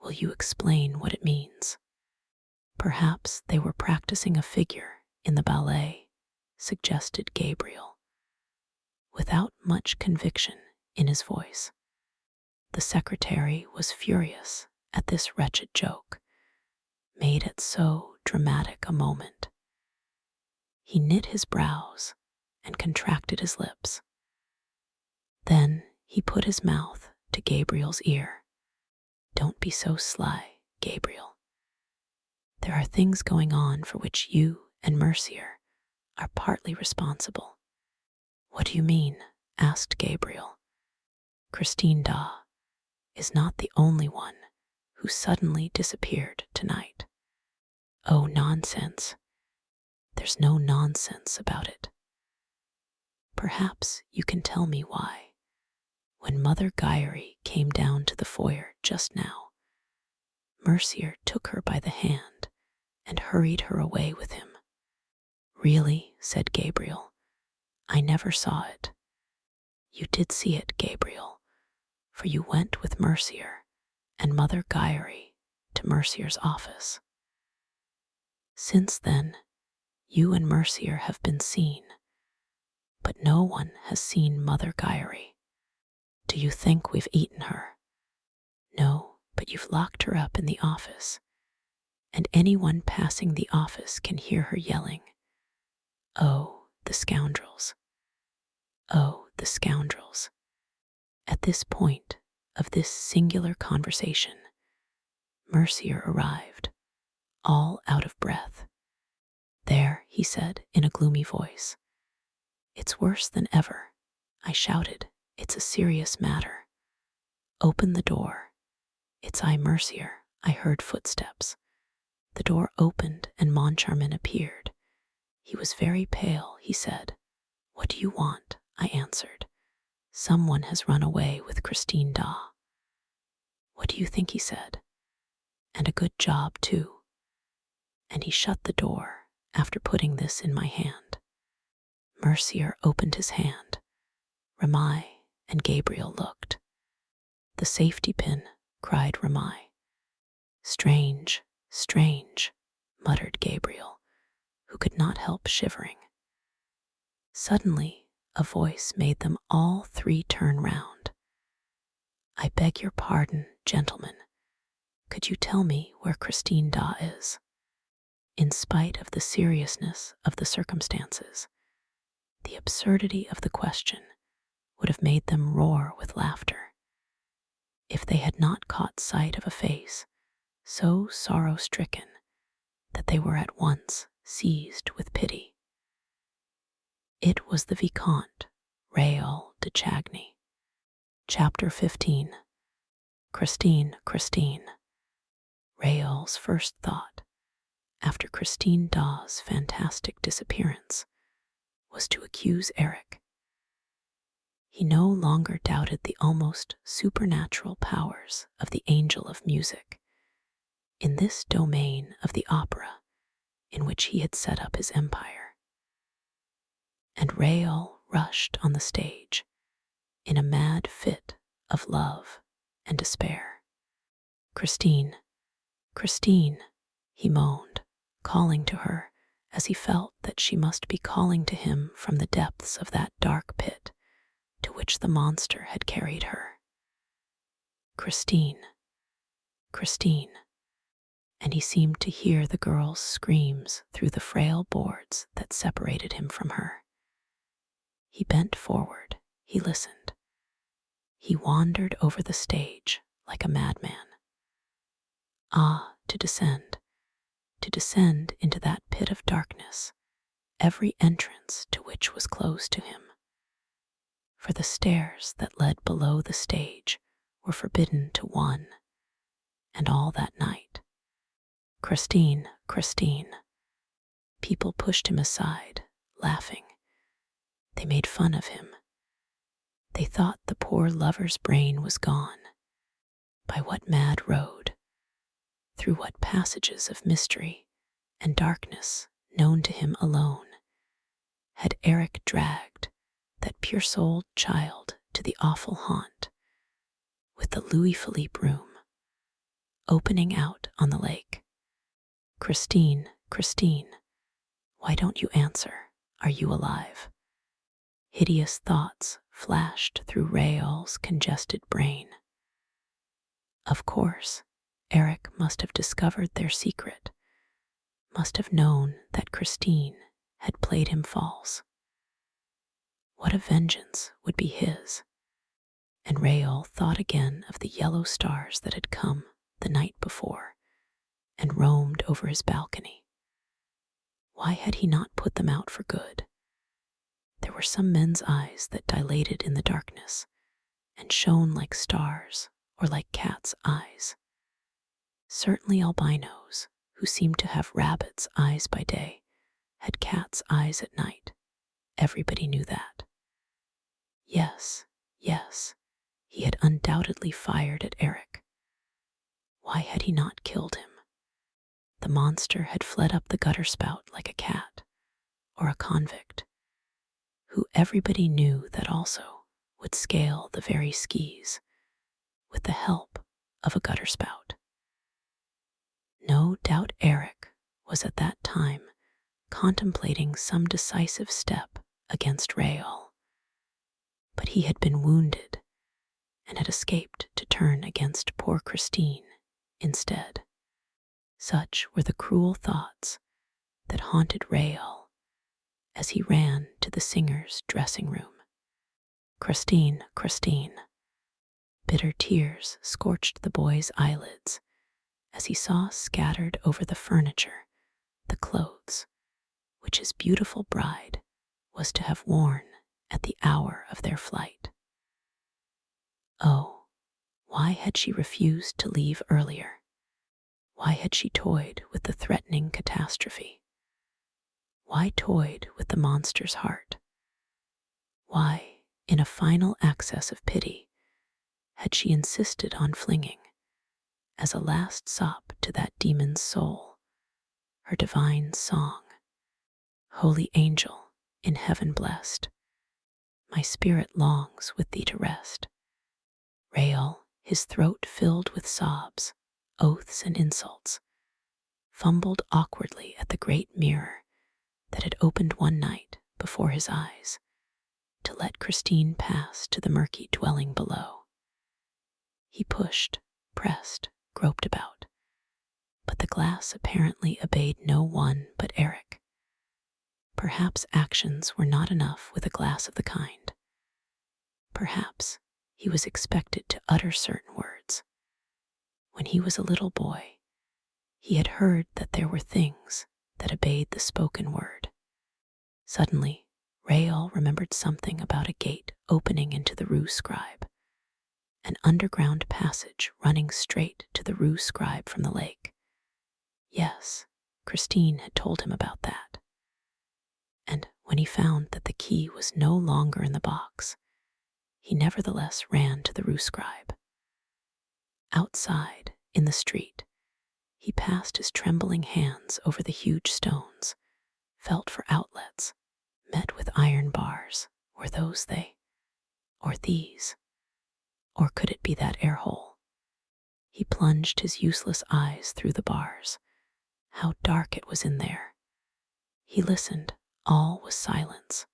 will you explain what it means? Perhaps they were practicing a figure in the ballet, suggested Gabriel, without much conviction in his voice. The secretary was furious at this wretched joke, made at so dramatic a moment. He knit his brows and contracted his lips. Then he put his mouth to Gabriel's ear. "Don't be so sly, Gabriel. There are things going on for which you and Mercier are partly responsible." "What do you mean?" asked Gabriel. "Christine Daw is not the only one who suddenly disappeared tonight." "Oh, nonsense. There's no nonsense about it. Perhaps you can tell me why, when Mother Guyery came down to the foyer just now, Mercier took her by the hand and hurried her away with him." "Really?" said Gabriel. "I never saw it." "You did see it, Gabriel, for you went with Mercier and Mother Guyery to Mercier's office. Since then, you and Mercier have been seen, but no one has seen Mother Guyery. Do you think we've eaten her? No, but you've locked her up in the office, and anyone passing the office can hear her yelling, 'Oh, the scoundrels! Oh, the scoundrels!'" At this point of this singular conversation, Mercier arrived, all out of breath. "There," he said in a gloomy voice. "It's worse than ever," I shouted. "It's a serious matter. Open the door." "It's I, Mercier." I heard footsteps. The door opened and Moncharmin appeared. He was very pale. He said, "What do you want?" I answered. "Someone has run away with Christine Daw." "What do you think?" he said. "And a good job, too." And he shut the door after putting this in my hand. Mercier opened his hand. "Ramai," and Gabriel looked. "The safety pin," cried Ramai. "Strange, strange," muttered Gabriel, who could not help shivering. Suddenly, a voice made them all three turn round. "I beg your pardon, gentlemen. Could you tell me where Christine Da is?" In spite of the seriousness of the circumstances, the absurdity of the question would have made them roar with laughter if they had not caught sight of a face so sorrow-stricken that they were at once seized with pity. It was the Vicomte Raoul de Chagny. Chapter 15. Christine, Christine. Raoul's first thought, after Christine Dawes' fantastic disappearance, was to accuse Eric. He no longer doubted the almost supernatural powers of the angel of music in this domain of the opera in which he had set up his empire. And Raoul rushed on the stage in a mad fit of love and despair. "Christine, Christine," he moaned, calling to her as he felt that she must be calling to him from the depths of that dark pit to which the monster had carried her. "Christine, Christine," and he seemed to hear the girl's screams through the frail boards that separated him from her. He bent forward, he listened. He wandered over the stage like a madman. Ah, to descend into that pit of darkness, every entrance to which was closed to him. For the stairs that led below the stage were forbidden to one, and all that night. "Christine, Christine." People pushed him aside, laughing. They made fun of him. They thought the poor lover's brain was gone. By what mad road, through what passages of mystery and darkness known to him alone, had Eric dragged that pure-souled child to the awful haunt, with the Louis Philippe room opening out on the lake? "Christine, Christine, why don't you answer? Are you alive?" Hideous thoughts flashed through Raoul's congested brain. Of course, Eric must have discovered their secret, must have known that Christine had played him false. What a vengeance would be his! And Raoul thought again of the yellow stars that had come the night before and roamed over his balcony. Why had he not put them out for good? There were some men's eyes that dilated in the darkness and shone like stars or like cats' eyes. Certainly albinos, who seemed to have rabbits' eyes by day, had cats' eyes at night. Everybody knew that. Yes, yes, he had undoubtedly fired at Eric. Why had he not killed him? The monster had fled up the gutter spout like a cat, or a convict, who everybody knew that also would scale the very skis with the help of a gutter spout. No doubt Eric was at that time contemplating some decisive step against Raoul, but he had been wounded and had escaped to turn against poor Christine instead. Such were the cruel thoughts that haunted Raoul as he ran to the singer's dressing room. "Christine, Christine." Bitter tears scorched the boy's eyelids as he saw scattered over the furniture the clothes which his beautiful bride was to have worn at the hour of their flight. Oh, why had she refused to leave earlier? Why had she toyed with the threatening catastrophe? Why toyed with the monster's heart? Why, in a final access of pity, had she insisted on flinging, as a last sop to that demon's soul, her divine song? "Holy angel, in heaven blessed, my spirit longs with thee to rest. Rael, his throat filled with sobs, oaths, and insults, fumbled awkwardly at the great mirror that had opened one night before his eyes to let Christine pass to the murky dwelling below. He pushed, pressed, groped about, but the glass apparently obeyed no one but Eric. Perhaps actions were not enough with a glass of the kind. Perhaps he was expected to utter certain words. When he was a little boy, he had heard that there were things that obeyed the spoken word. Suddenly, Rael remembered something about a gate opening into the Rue Scribe, an underground passage running straight to the Rue Scribe from the lake. Yes, Christine had told him about that. And when he found that the key was no longer in the box, he nevertheless ran to the Rue Scribe. Outside, in the street, he passed his trembling hands over the huge stones, felt for outlets, met with iron bars. Were those they? Or these? Or could it be that air hole? He plunged his useless eyes through the bars. How dark it was in there. He listened. All was silence.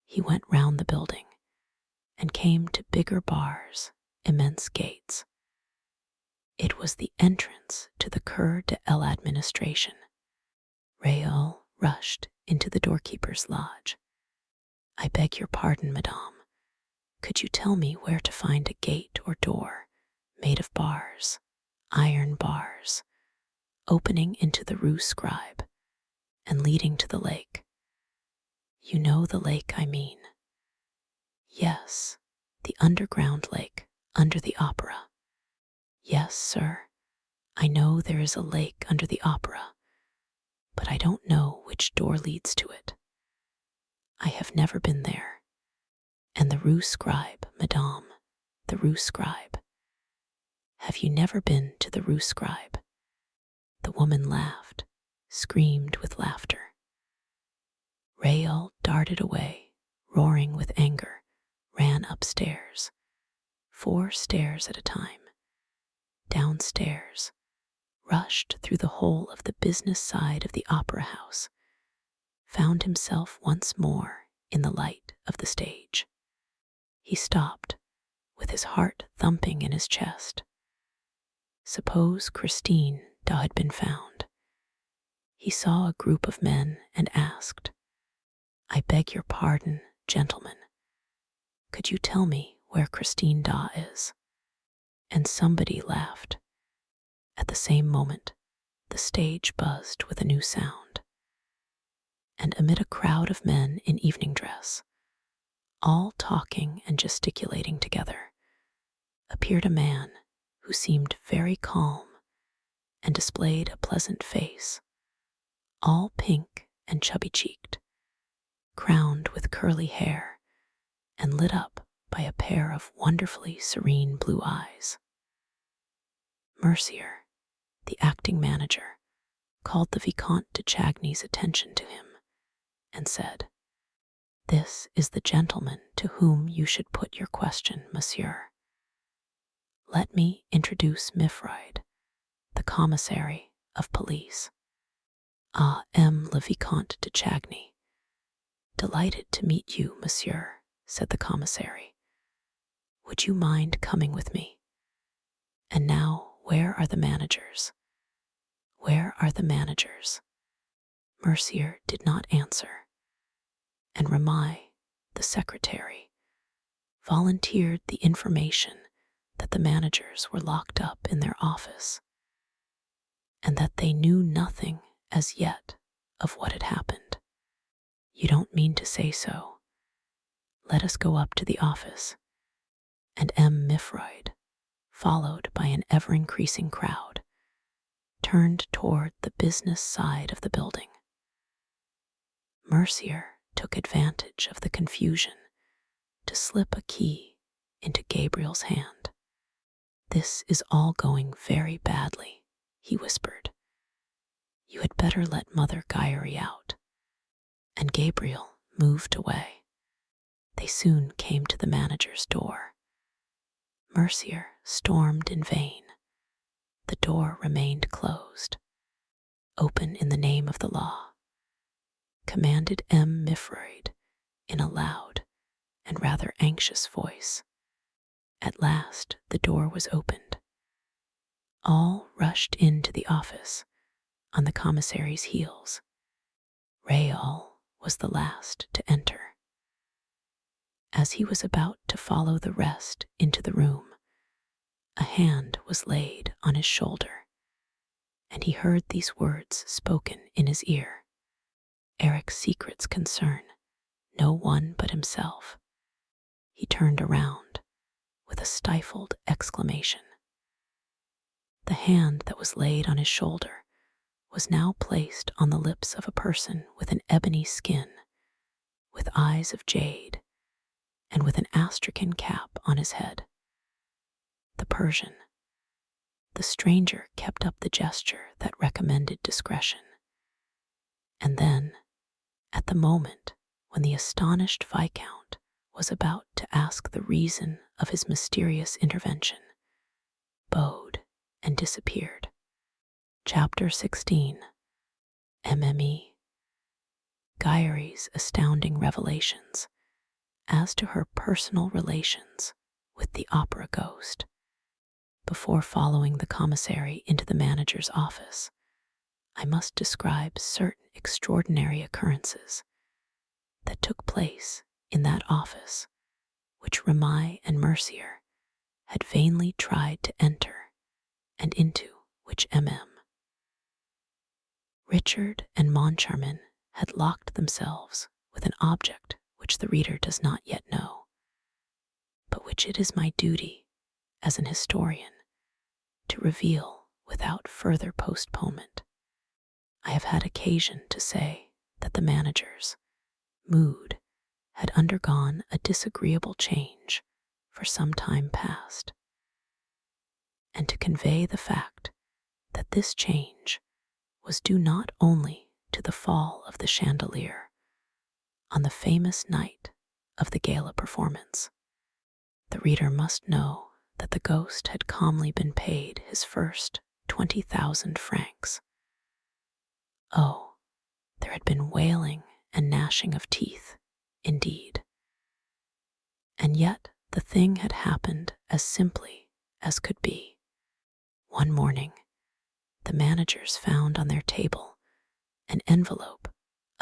He went round the building and came to bigger bars, immense gates. It was the entrance to the Cour de l'Administration. Raoul rushed into the doorkeeper's lodge. "I beg your pardon, madame. Could you tell me where to find a gate or door made of bars, iron bars, opening into the Rue Scribe and leading to the lake? You know the lake I mean." "Yes, the underground lake under the opera." "Yes, sir. I know there is a lake under the opera, but I don't know which door leads to it. I have never been there. And the Rue Scribe, madame, the Rue Scribe. Have you never been to the Rue Scribe?" The woman laughed, screamed with laughter. Raoul darted away, roaring with anger, ran upstairs, 4 stairs at a time, downstairs, rushed through the whole of the business side of the opera house, found himself once more in the light of the stage. He stopped, with his heart thumping in his chest. Suppose Christine had been found. He saw a group of men and asked, "I beg your pardon, gentlemen. Could you tell me where Christine is?" And somebody laughed. At the same moment, the stage buzzed with a new sound. And amid a crowd of men in evening dress, all talking and gesticulating together, appeared a man who seemed very calm and displayed a pleasant face, all pink and chubby-cheeked, crowned with curly hair and lit up by a pair of wonderfully serene blue eyes. Mercier, the acting manager, called the Vicomte de Chagny's attention to him and said, "This is the gentleman to whom you should put your question, monsieur. Let me introduce Mifride, the commissary of police." "Ah, le Vicomte de Chagny. Delighted to meet you, monsieur," said the commissary. "Would you mind coming with me? And now, where are the managers? Where are the managers?" Mercier did not answer, and Ramai, the secretary, volunteered the information that the managers were locked up in their office, and that they knew nothing as yet of what had happened. "You don't mean to say so. Let us go up to the office." And Mifride, followed by an ever-increasing crowd, turned toward the business side of the building. Mercier took advantage of the confusion to slip a key into Gabriel's hand. "This is all going very badly," he whispered. "You had better let Mother Guyery out." And Gabriel moved away. They soon came to the manager's door. Mercier stormed in vain. The door remained closed. "Open in the name of the law," commanded M. Mifroid in a loud and rather anxious voice. At last the door was opened. All rushed into the office on the commissary's heels. Rayall was the last to enter. As he was about to follow the rest into the room, a hand was laid on his shoulder, and he heard these words spoken in his ear. Eric's secrets concern no one but himself. He turned around with a stifled exclamation. The hand that was laid on his shoulder was now placed on the lips of a person with an ebony skin, with eyes of jade, and with an astrakhan cap on his head. The Persian. The stranger kept up the gesture that recommended discretion. And then, at the moment when the astonished Viscount was about to ask the reason of his mysterious intervention, bowed and disappeared. Chapter 16. MME. Guyry's astounding revelations as to her personal relations with the opera ghost. Before following the commissary into the manager's office, I must describe certain extraordinary occurrences that took place in that office, which Ramay and Mercier had vainly tried to enter, and into which Richard and Moncharmin had locked themselves with an object which the reader does not yet know, but which it is my duty, as an historian, to reveal without further postponement. I have had occasion to say that the manager's mood had undergone a disagreeable change for some time past, and to convey the fact that this change was due not only to the fall of the chandelier on the famous night of the gala performance. The reader must know that the ghost had calmly been paid his first 20,000 francs. Oh, there had been wailing and gnashing of teeth, indeed. And yet the thing had happened as simply as could be. One morning, the managers found on their table an envelope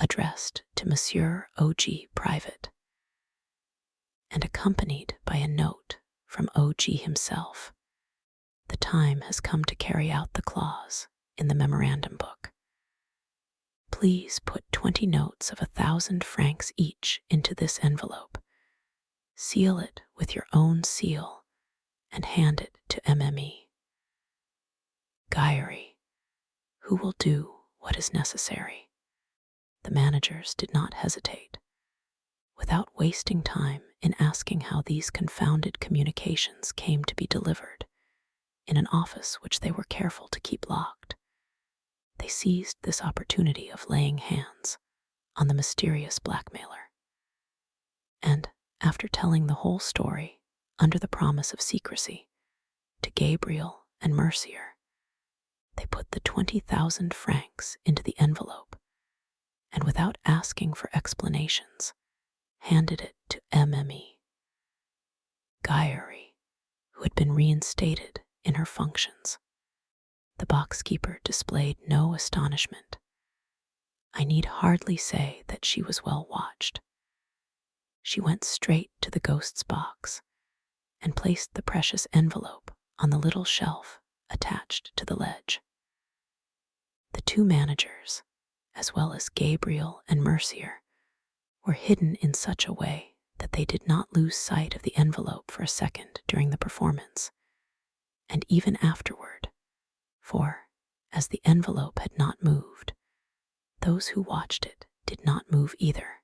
addressed to Monsieur O.G. Private, and accompanied by a note from O.G. himself. The time has come to carry out the clause in the memorandum book. Please put 20 notes of 1,000 francs each into this envelope. Seal it with your own seal and hand it to MME. Guyry, who will do what is necessary. The managers did not hesitate. Without wasting time in asking how these confounded communications came to be delivered in an office which they were careful to keep locked, they seized this opportunity of laying hands on the mysterious blackmailer. And, after telling the whole story under the promise of secrecy to Gabriel and Mercier, they put the 20,000 francs into the envelope, and without asking for explanations, handed it to MME. Guyry, who had been reinstated in her functions. The boxkeeper displayed no astonishment. I need hardly say that she was well watched. She went straight to the ghost's box and placed the precious envelope on the little shelf attached to the ledge. The two managers, as well as Gabriel and Mercier, were hidden in such a way that they did not lose sight of the envelope for a second during the performance, and even afterward, for, as the envelope had not moved, those who watched it did not move either,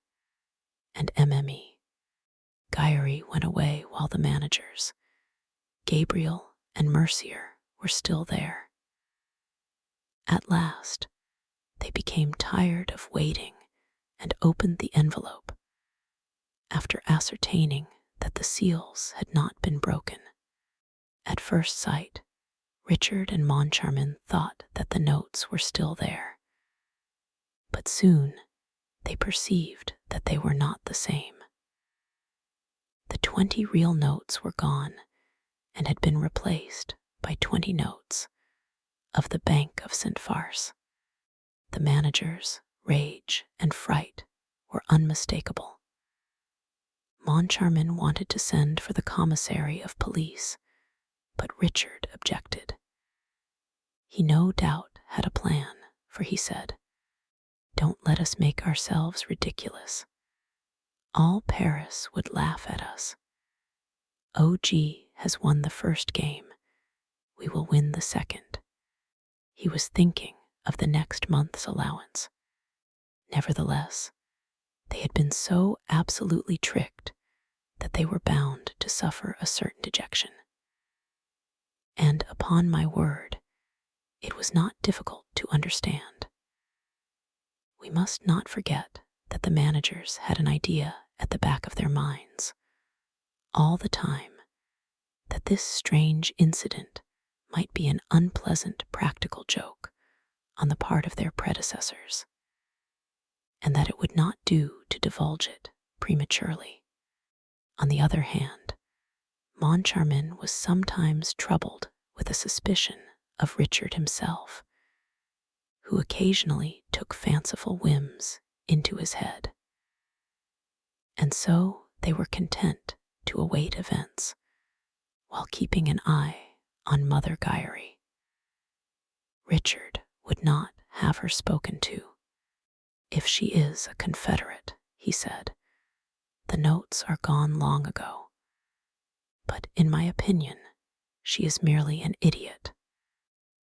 and MME. Guyry went away while the managers, Gabriel and Mercier, were still there. At last, they became tired of waiting and opened the envelope. after ascertaining that the seals had not been broken. At first sight, Richard and Moncharmin thought that the notes were still there, but soon they perceived that they were not the same. The 20 real notes were gone and had been replaced by 20 notes of the Bank of St. Farce. The manager's rage and fright were unmistakable. Moncharmin wanted to send for the commissary of police, but Richard objected. He no doubt had a plan, for he said, "Don't let us make ourselves ridiculous. All Paris would laugh at us. OG has won the first game. We will win the second." He was thinking of the next month's allowance. Nevertheless, they had been so absolutely tricked that they were bound to suffer a certain dejection. And upon my word, it was not difficult to understand. We must not forget that the managers had an idea at the back of their minds all the time that this strange incident might be an unpleasant practical joke on the part of their predecessors, and that it would not do to divulge it prematurely. On the other hand, Moncharmin was sometimes troubled with a suspicion of Richard himself, who occasionally took fanciful whims into his head. And so they were content to await events while keeping an eye on Mother Giry. Richard would not have her spoken to. "If she is a Confederate," he said, "the notes are gone long ago. But in my opinion, she is merely an idiot."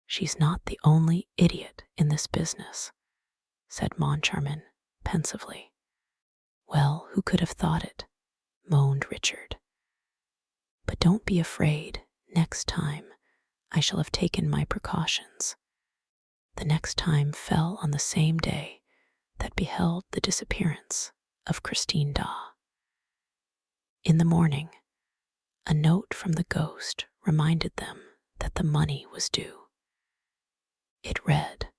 "She's not the only idiot in this business," said Moncharmin pensively. "Well, who could have thought it?" moaned Richard. "But don't be afraid. Next time I shall have taken my precautions." The next time fell on the same day that beheld the disappearance of Christine Daw. In the morning, a note from the ghost reminded them that the money was due. It read,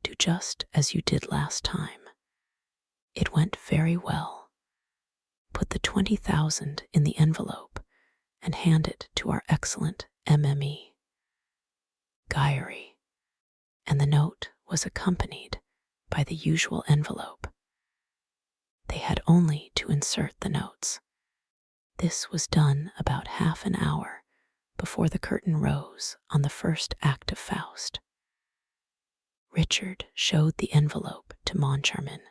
"Do just as you did last time. It went very well. Put the 20,000 in the envelope and hand it to our excellent MME, Giry." And the note was accompanied by the usual envelope. They had only to insert the notes. This was done about half an hour before the curtain rose on the first act of Faust. Richard showed the envelope to Moncharmin.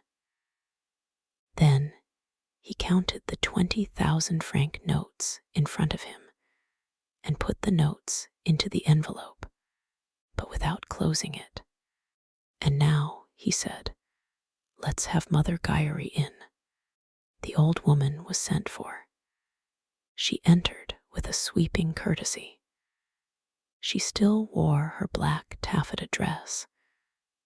Then he counted the 20,000-franc notes in front of him and put the notes into the envelope, but without closing it. "And now," he said, "let's have Mother Giry in." The old woman was sent for. She entered with a sweeping courtesy. She still wore her black taffeta dress,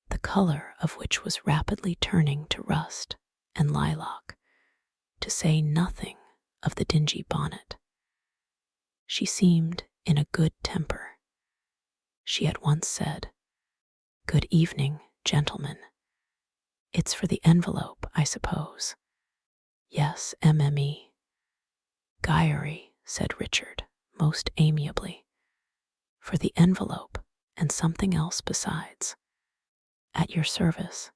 the color of which was rapidly turning to rust and lilac, to say nothing of the dingy bonnet. She seemed in a good temper. She at once said, "Good evening, gentlemen. It's for the envelope, I suppose." "Yes, MME. Giry," said Richard, most amiably. "For the envelope and something else besides." "At your service,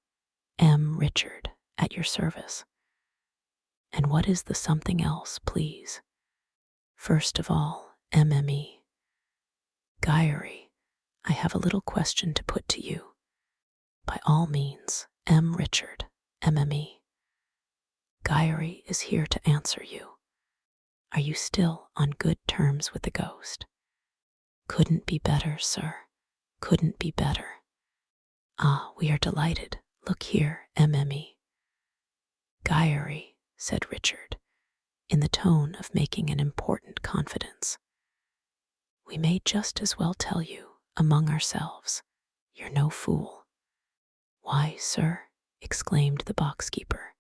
M. Richard, at your service." "And what is the something else, please?" "First of all, MME. Giry, I have a little question to put to you." "By all means, M. Richard, MME. Giry is here to answer you. Are you still on good terms with the ghost?" "Couldn't be better, sir. Couldn't be better." "Ah, we are delighted. Look here, MME. Giry," said Richard, in the tone of making an important confidence. "We may just as well tell you, among ourselves, you're no fool." "Why, sir," exclaimed the box-keeper,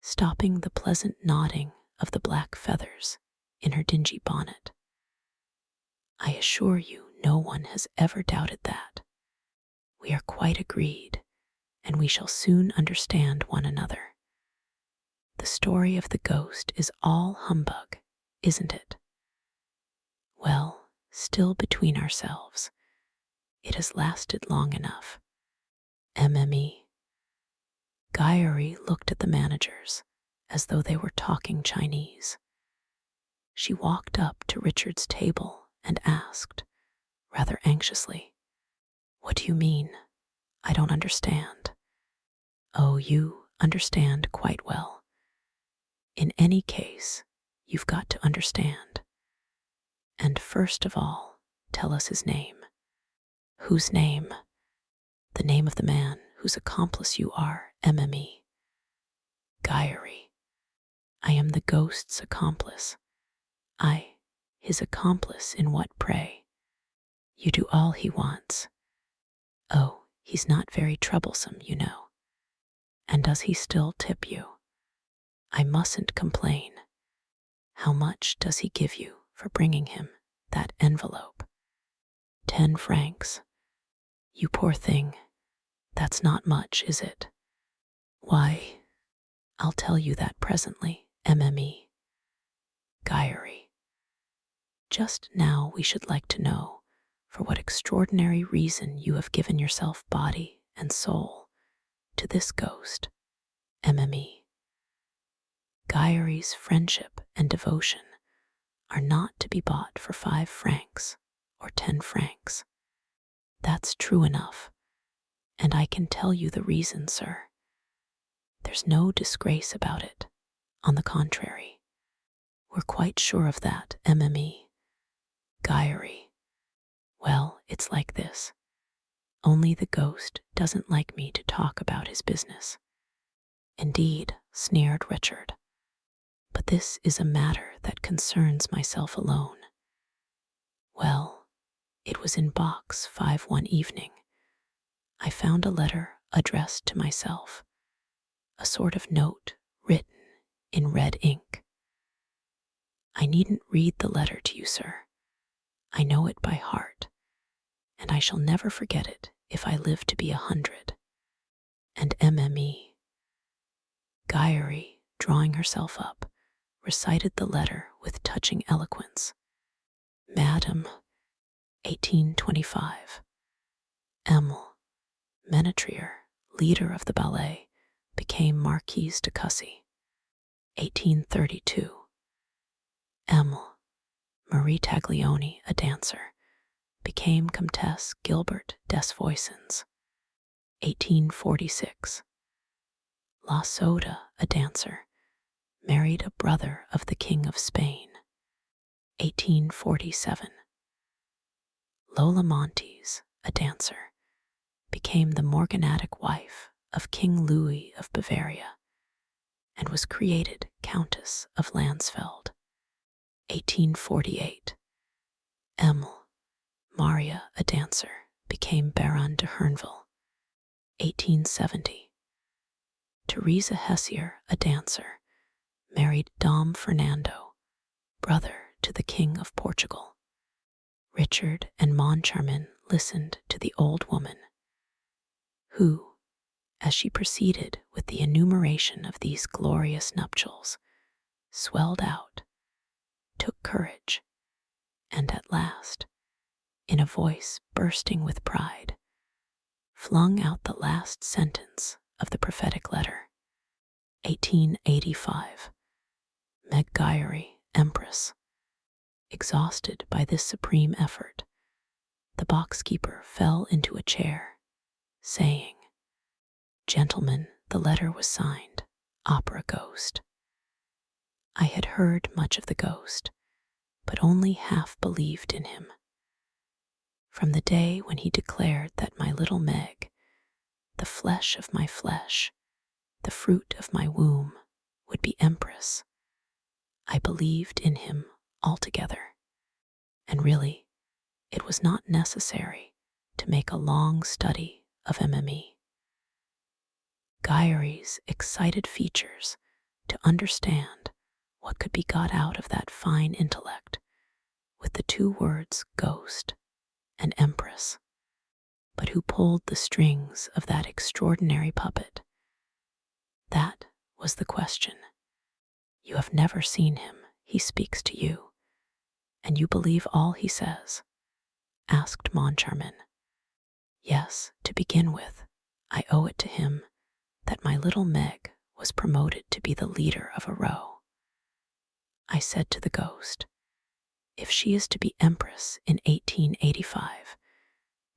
stopping the pleasant nodding of the black feathers in her dingy bonnet. I assure you no one has ever doubted that. We are quite agreed, and we shall soon understand one another. The story of the ghost is all humbug, isn't it? Well, still between ourselves, it has lasted long enough. MME. Gayari looked at the managers as though they were talking Chinese. She walked up to Richard's table and asked, rather anxiously, "What do you mean? I don't understand." "Oh, you understand quite well. In any case, you've got to understand. And first of all, tell us his name." "Whose name?" "The name of the man whose accomplice you are, MME. Gayari. I am the ghost's accomplice. His accomplice in what, pray? You do all he wants. Oh, he's not very troublesome, you know. And does he still tip you? I mustn't complain. How much does he give you for bringing him that envelope?" 10 francs. You poor thing. That's not much, is it? Why, I'll tell you that presently, MME. Gayari. Just now we should like to know for what extraordinary reason you have given yourself body and soul to this ghost, MME. Gayari's friendship and devotion are not to be bought for 5 francs or 10 francs. That's true enough, and I can tell you the reason, sir. There's no disgrace about it. On the contrary, we're quite sure of that, MME. Gayari. Well, it's like this. Only the ghost doesn't like me to talk about his business. Indeed, sneered Richard. But this is a matter that concerns myself alone. Well, it was in box 5 one evening. I found a letter addressed to myself, a sort of note written in red ink. I needn't read the letter to you, sir. I know it by heart, and I shall never forget it if I live to be 100. And MME. Gayari, drawing herself up, recited the letter with touching eloquence. Madam, 1825. Emile, Menetrier, leader of the ballet, became Marquise de Cussy. 1832. Emile, Marie Taglioni, a dancer, became Comtesse Gilbert Desvoisins. 1846. La Soda, a dancer, married a brother of the King of Spain. 1847. Lola Montes, a dancer, became the morganatic wife of King Louis of Bavaria and was created Countess of Landsfeld. 1848. Emile, Maria, a dancer, became Baron de Herneville. 1870. Teresa Hessier, a dancer, married Dom Fernando, brother to the King of Portugal. Richard and Moncharmin listened to the old woman, who, as she proceeded with the enumeration of these glorious nuptials, swelled out, took courage, and at last, in a voice bursting with pride, flung out the last sentence of the prophetic letter. 1885. Meg Gayari, Empress. Exhausted by this supreme effort, the boxkeeper fell into a chair, saying, "Gentlemen, the letter was signed, Opera Ghost." I had heard much of the ghost, but only half believed in him. From the day when he declared that my little Meg, the flesh of my flesh, the fruit of my womb, would be Empress, I believed in him altogether. And really, it was not necessary to make a long study of MME. Gayari's excited features to understand what could be got out of that fine intellect with the two words ghost and empress. But who pulled the strings of that extraordinary puppet? That was the question. You have never seen him. He speaks to you, and you believe all he says? Asked Moncharmin. Yes, to begin with, I owe it to him that my little Meg was promoted to be the leader of a row. I said to the ghost, if she is to be empress in 1885,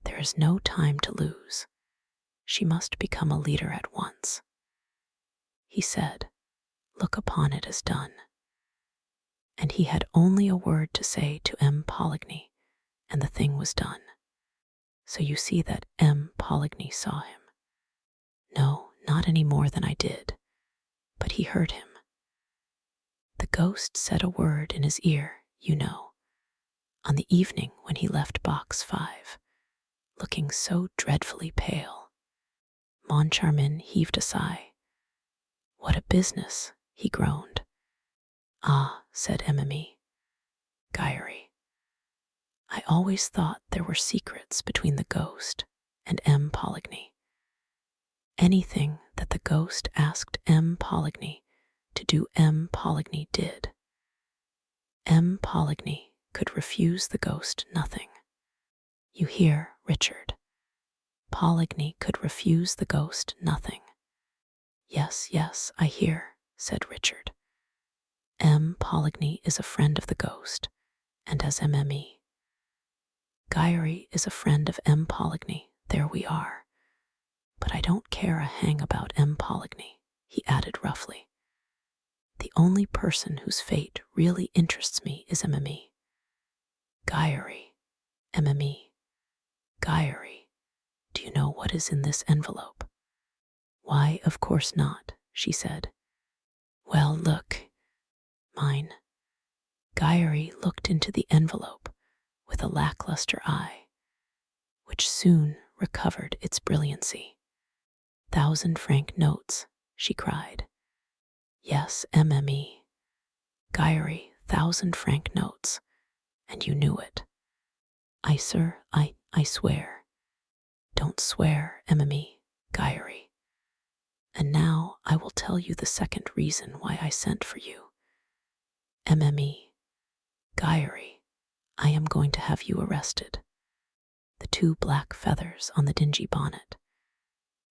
there is no time to lose. She must become a leader at once. He said, look upon it as done. And he had only a word to say to M. Poligny, and the thing was done. So you see that M. Poligny saw him. No, not any more than I did, but he heard him. The ghost said a word in his ear, you know, on the evening when he left box 5, looking so dreadfully pale. Moncharmin heaved a sigh. What a business, he groaned. Ah, said Emily, Guyry. I always thought there were secrets between the ghost and M. Poligny. Anything that the ghost asked M. Poligny to do, M. Poligny did. M. Poligny could refuse the ghost nothing. You hear, Richard? Poligny could refuse the ghost nothing. Yes, yes, I hear, said Richard. M. Poligny is a friend of the ghost, and as MME. Guyry is a friend of M. Poligny, there we are. But I don't care a hang about M. Poligny, he added roughly. The only person whose fate really interests me is MME. Guyry, MME. Guyry, do you know what is in this envelope? Why, of course not, she said. Well, look. Mine. Guyry looked into the envelope with a lackluster eye, which soon recovered its brilliancy. 1,000-franc notes, she cried. Yes, MME. Guyry, 1,000-franc notes, and you knew it. I, sir, I swear. Don't swear, MME, Guyry. And now I will tell you the second reason why I sent for you. MME, Guyry, I am going to have you arrested. The 2 black feathers on the dingy bonnet,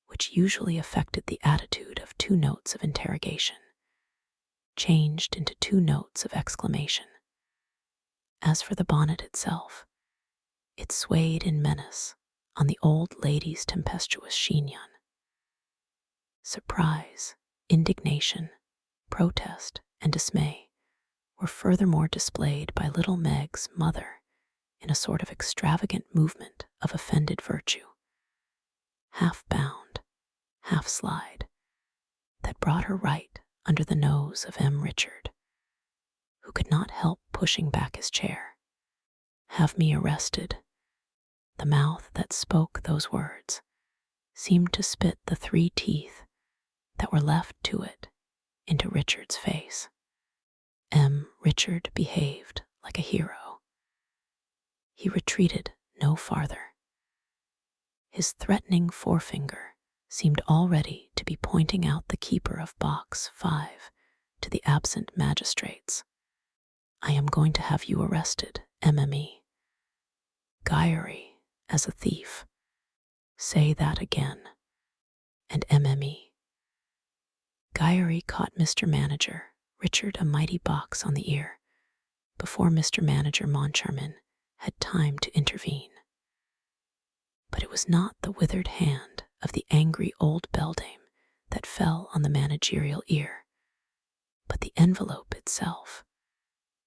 which usually affected the attitude of 2 notes of interrogation, changed into 2 notes of exclamation. As for the bonnet itself, it swayed in menace on the old lady's tempestuous chignon. Surprise, indignation, protest, and dismay were furthermore displayed by little Meg's mother in a sort of extravagant movement of offended virtue, half bound, half slide, that brought her right under the nose of M. Richard, who could not help pushing back his chair. Have me arrested. The mouth that spoke those words seemed to spit the 3 teeth that were left to it into Richard's face. M. Richard behaved like a hero. He retreated no farther. His threatening forefinger seemed already to be pointing out the keeper of box 5 to the absent magistrates. I am going to have you arrested, MME. Guyry as a thief. Say that again. And MME. Guyry caught Mr. Manager Richard a mighty box on the ear before Mr. Manager Moncharmin had time to intervene. But it was not the withered hand of the angry old beldame that fell on the managerial ear, but the envelope itself,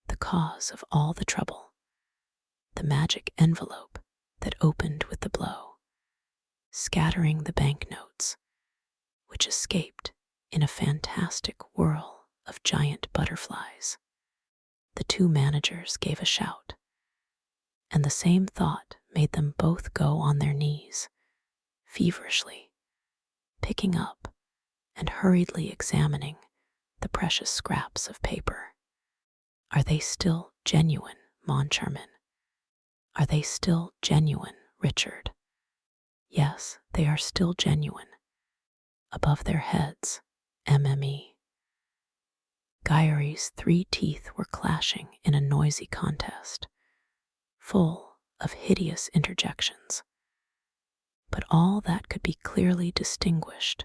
the cause of all the trouble, the magic envelope that opened with the blow, scattering the banknotes, which escaped in a fantastic whirl of giant butterflies. The 2 managers gave a shout, and the same thought made them both go on their knees, feverishly, picking up and hurriedly examining the precious scraps of paper. Are they still genuine, Moncharmin? Are they still genuine, Richard? Yes, they are still genuine. Above their heads, MME. Gyeri's 3 teeth were clashing in a noisy contest, full of hideous interjections. But all that could be clearly distinguished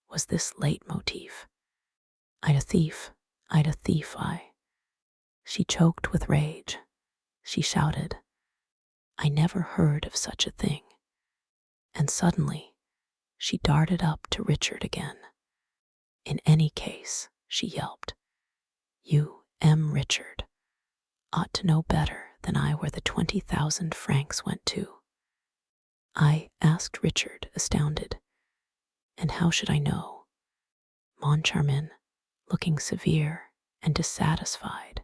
was this leitmotif. I'd a thief, I. She choked with rage. She shouted, I never heard of such a thing. And suddenly, she darted up to Richard again. In any case, she yelped, you, Richard, ought to know better than I where the 20,000 francs went to. I asked Richard, astounded. And how should I know? Moncharmin, looking severe and dissatisfied,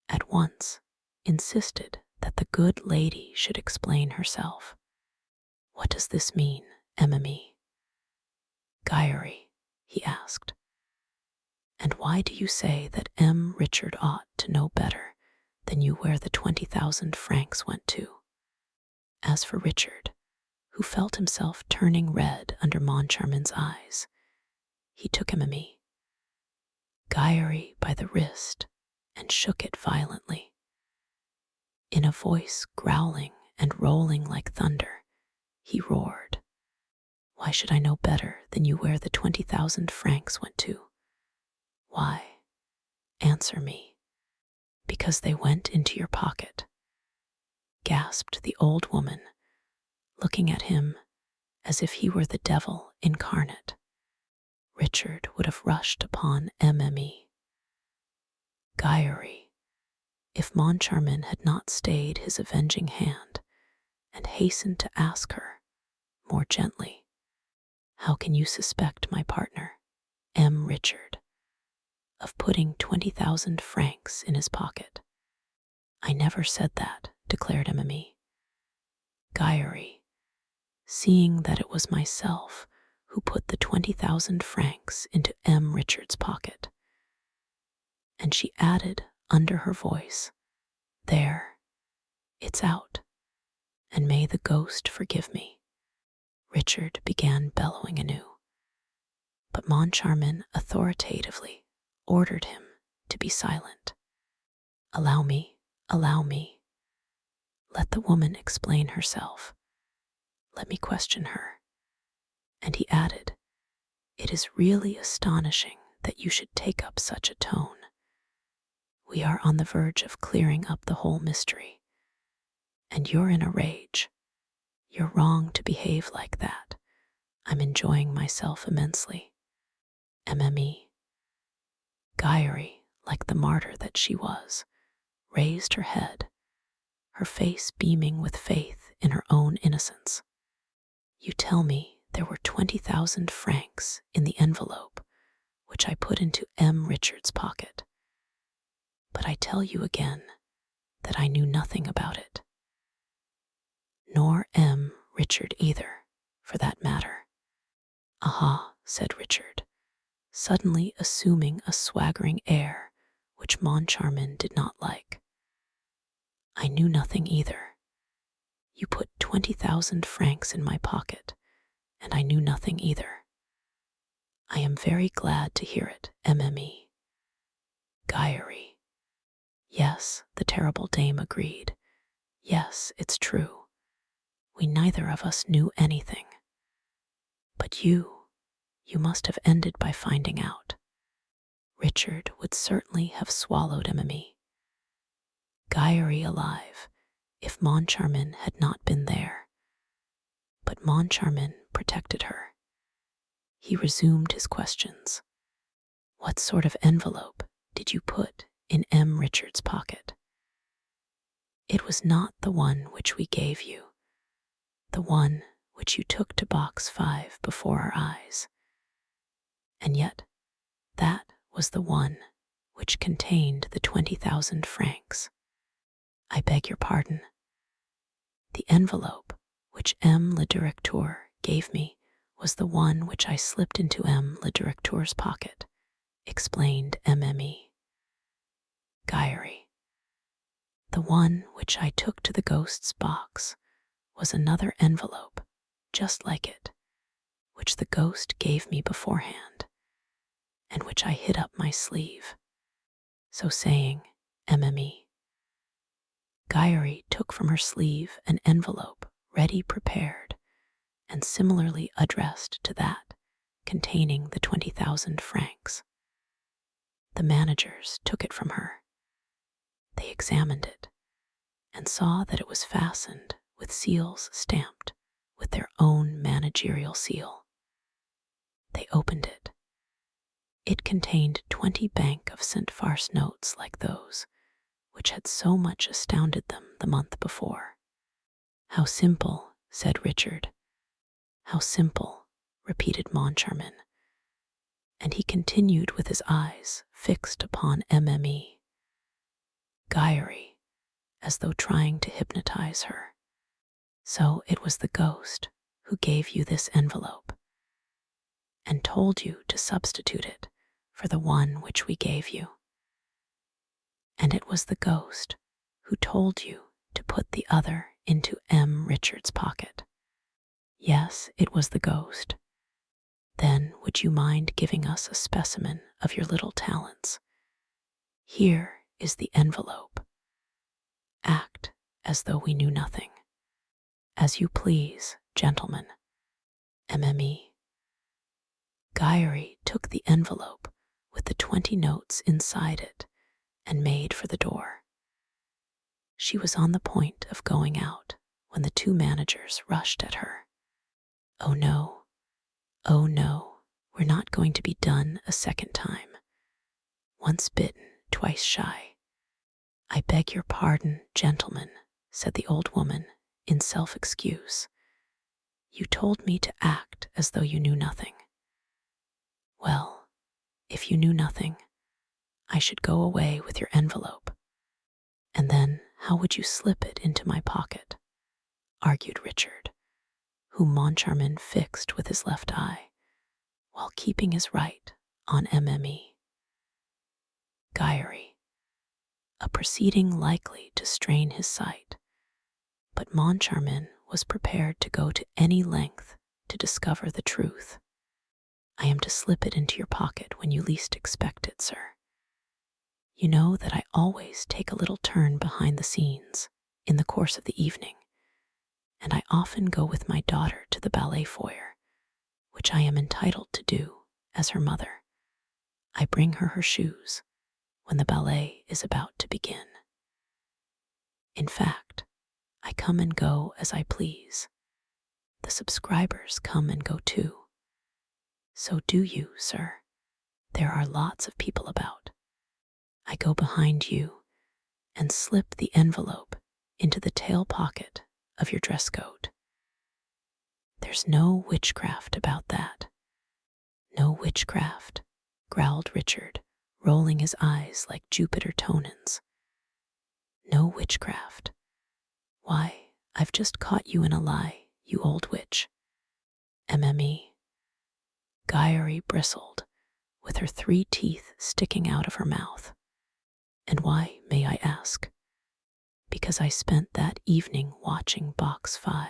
at once insisted that the good lady should explain herself. What does this mean, MME? Gyeri, he asked. And why do you say that Richard ought to know better than you where the 20,000 francs went to? As for Richard, who felt himself turning red under Moncharmin's eyes, he took MME, Gyeri, by the wrist and shook it violently. In a voice growling and rolling like thunder, he roared, why should I know better than you where the 20,000 francs went to? Why? Answer me. Because they went into your pocket, gasped the old woman, looking at him as if he were the devil incarnate. Richard would have rushed upon MME. Gyeri, if Moncharmin had not stayed his avenging hand and hastened to ask her, more gently, how can you suspect my partner, Richard, of putting 20,000 francs in his pocket? I never said that, declared MME. Gyeri, seeing that it was myself who put the 20,000 francs into Richard's pocket. And she added under her voice, there, it's out, and may the ghost forgive me. Richard began bellowing anew, but Moncharmin authoritatively ordered him to be silent. Allow me. Let the woman explain herself. Let me question her. And he added, it is really astonishing that you should take up such a tone. We are on the verge of clearing up the whole mystery. And you're in a rage. You're wrong to behave like that. I'm enjoying myself immensely. MME. Gyeri, like the martyr that she was, raised her head, her face beaming with faith in her own innocence. You tell me there were 20,000 francs in the envelope which I put into Richard's pocket. But I tell you again that I knew nothing about it. Nor Richard either, for that matter. Aha, said Richard, suddenly assuming a swaggering air which Moncharmin did not like. I knew nothing either. You put 20,000 francs in my pocket, and I knew nothing either. I am very glad to hear it, MME. Gyeri. Yes, the terrible dame agreed. Yes, it's true. We neither of us knew anything. But you must have ended by finding out. Richard would certainly have swallowed MME. Gyeri alive, if Moncharmin had not been there. But Moncharmin protected her. He resumed his questions. What sort of envelope did you put in Richard's pocket? It was not the one which we gave you, the one which you took to box 5 before our eyes. And yet, that was the one which contained the 20,000 francs. I beg your pardon. The envelope which le directeur gave me was the one which I slipped into le directeur's pocket, explained Mme. Diary. The one which I took to the ghost's box was another envelope, just like it, which the ghost gave me beforehand, and which I hid up my sleeve. So saying, Mme. Diary took from her sleeve an envelope ready prepared and similarly addressed to that containing the 20,000 francs. The managers took it from her. They examined it and saw that it was fastened with seals stamped with their own managerial seal. They opened it. It contained 20 Bank of St. Farce notes like those which had so much astounded them the month before. How simple, said Richard. How simple, repeated Moncharmin. And he continued with his eyes fixed upon Mme. Diary, as though trying to hypnotize her. So it was the ghost who gave you this envelope and told you to substitute it for the one which we gave you. And it was the ghost who told you to put the other into M. Richard's pocket. Yes, it was the ghost. Then would you mind giving us a specimen of your little talents? Here is the envelope. Act as though we knew nothing. As you please, gentlemen. Mme. Diary took the envelope with the 20 notes inside it and made for the door. She was on the point of going out when the two managers rushed at her. Oh no, we're not going to be done a second time. Once bitten, twice shy. I beg your pardon, gentlemen, said the old woman in self-excuse. You told me to act as though you knew nothing. Well, if you knew nothing, I should go away with your envelope. And then how would you slip it into my pocket? Argued Richard, whom Moncharmin fixed with his left eye, while keeping his right on Mme. Diary, a proceeding likely to strain his sight, but Moncharmin was prepared to go to any length to discover the truth. I am to slip it into your pocket when you least expect it, sir. You know that I always take a little turn behind the scenes in the course of the evening, and I often go with my daughter to the ballet foyer, which I am entitled to do as her mother. I bring her shoes when the ballet is about to begin. In fact, I come and go as I please. The subscribers come and go too. So do you, sir. There are lots of people about. I go behind you and slip the envelope into the tail pocket of your dress coat. There's no witchcraft about that. No witchcraft, growled Richard, rolling his eyes like Jupiter Tonans. No witchcraft. Why, I've just caught you in a lie, you old witch. Mme. Diary bristled, with her 3 teeth sticking out of her mouth. And why, may I ask? Because I spent that evening watching Box 5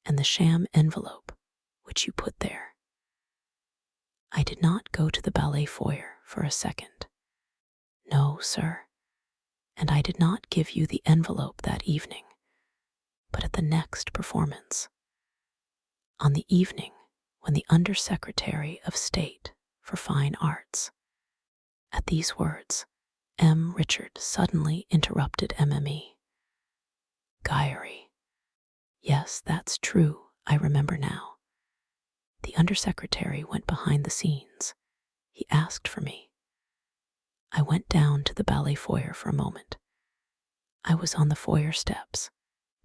and the sham envelope which you put there. I did not go to the ballet foyer for a second. No, sir. And I did not give you the envelope that evening, but at the next performance. On the evening when the Undersecretary of State for Fine Arts. At these words, M. Richard suddenly interrupted Mme. Diary. Yes, that's true, I remember now. The Undersecretary went behind the scenes. He asked for me. I went down to the ballet foyer for a moment. I was on the foyer steps.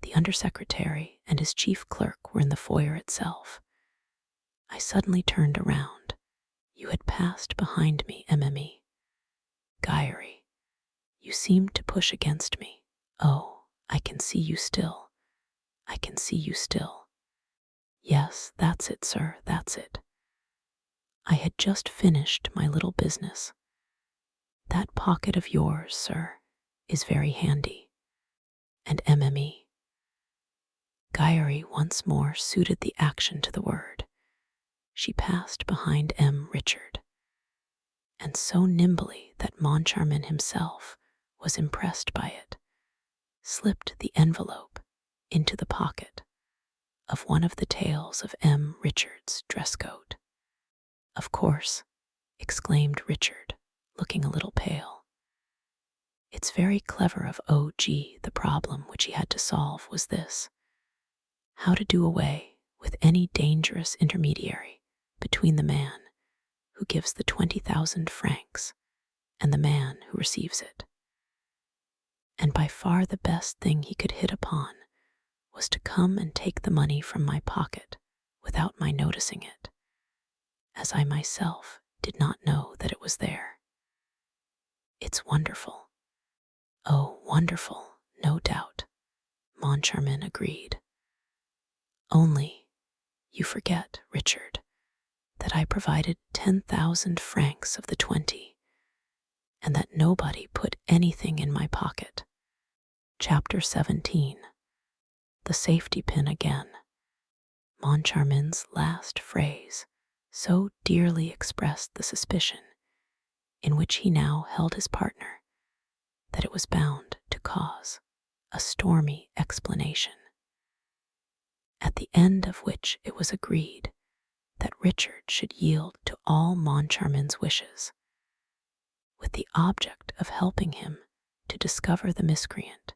The Undersecretary and his chief clerk were in the foyer itself. I suddenly turned around. You had passed behind me, Mme. Diary. You seemed to push against me. Oh, I can see you still. I can see you still. Yes, that's it, sir, that's it. I had just finished my little business. That pocket of yours, sir, is very handy. And MME. Guyary once more suited the action to the word. She passed behind M. Richard, and so nimbly that Moncharmin himself was impressed by it, slipped the envelope into the pocket of one of the tails of M. Richard's dress coat. Of course, exclaimed Richard, looking a little pale. It's very clever of O.G. The problem which he had to solve was this: how to do away with any dangerous intermediary between the man who gives the 20,000 francs and the man who receives it. And by far the best thing he could hit upon was to come and take the money from my pocket without my noticing it, as I myself did not know that it was there. It's wonderful. Oh, wonderful, no doubt, Moncharmin agreed. Only, you forget, Richard, that I provided 10,000 francs of the 20, and that nobody put anything in my pocket. Chapter 17. The safety pin again. Moncharmin's last phrase so dearly expressed the suspicion in which he now held his partner that it was bound to cause a stormy explanation, at the end of which it was agreed that Richard should yield to all Moncharmin's wishes, with the object of helping him to discover the miscreant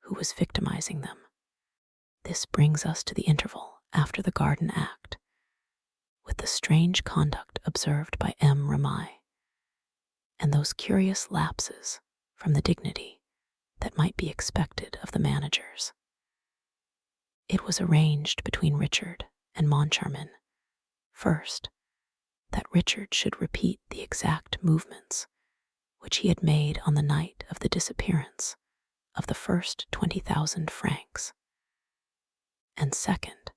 who was victimizing them. This brings us to the interval after the garden act, with the strange conduct observed by M. Ramai, and those curious lapses from the dignity that might be expected of the managers. It was arranged between Richard and Moncharmin, first, that Richard should repeat the exact movements which he had made on the night of the disappearance of the first 20,000 francs, and second,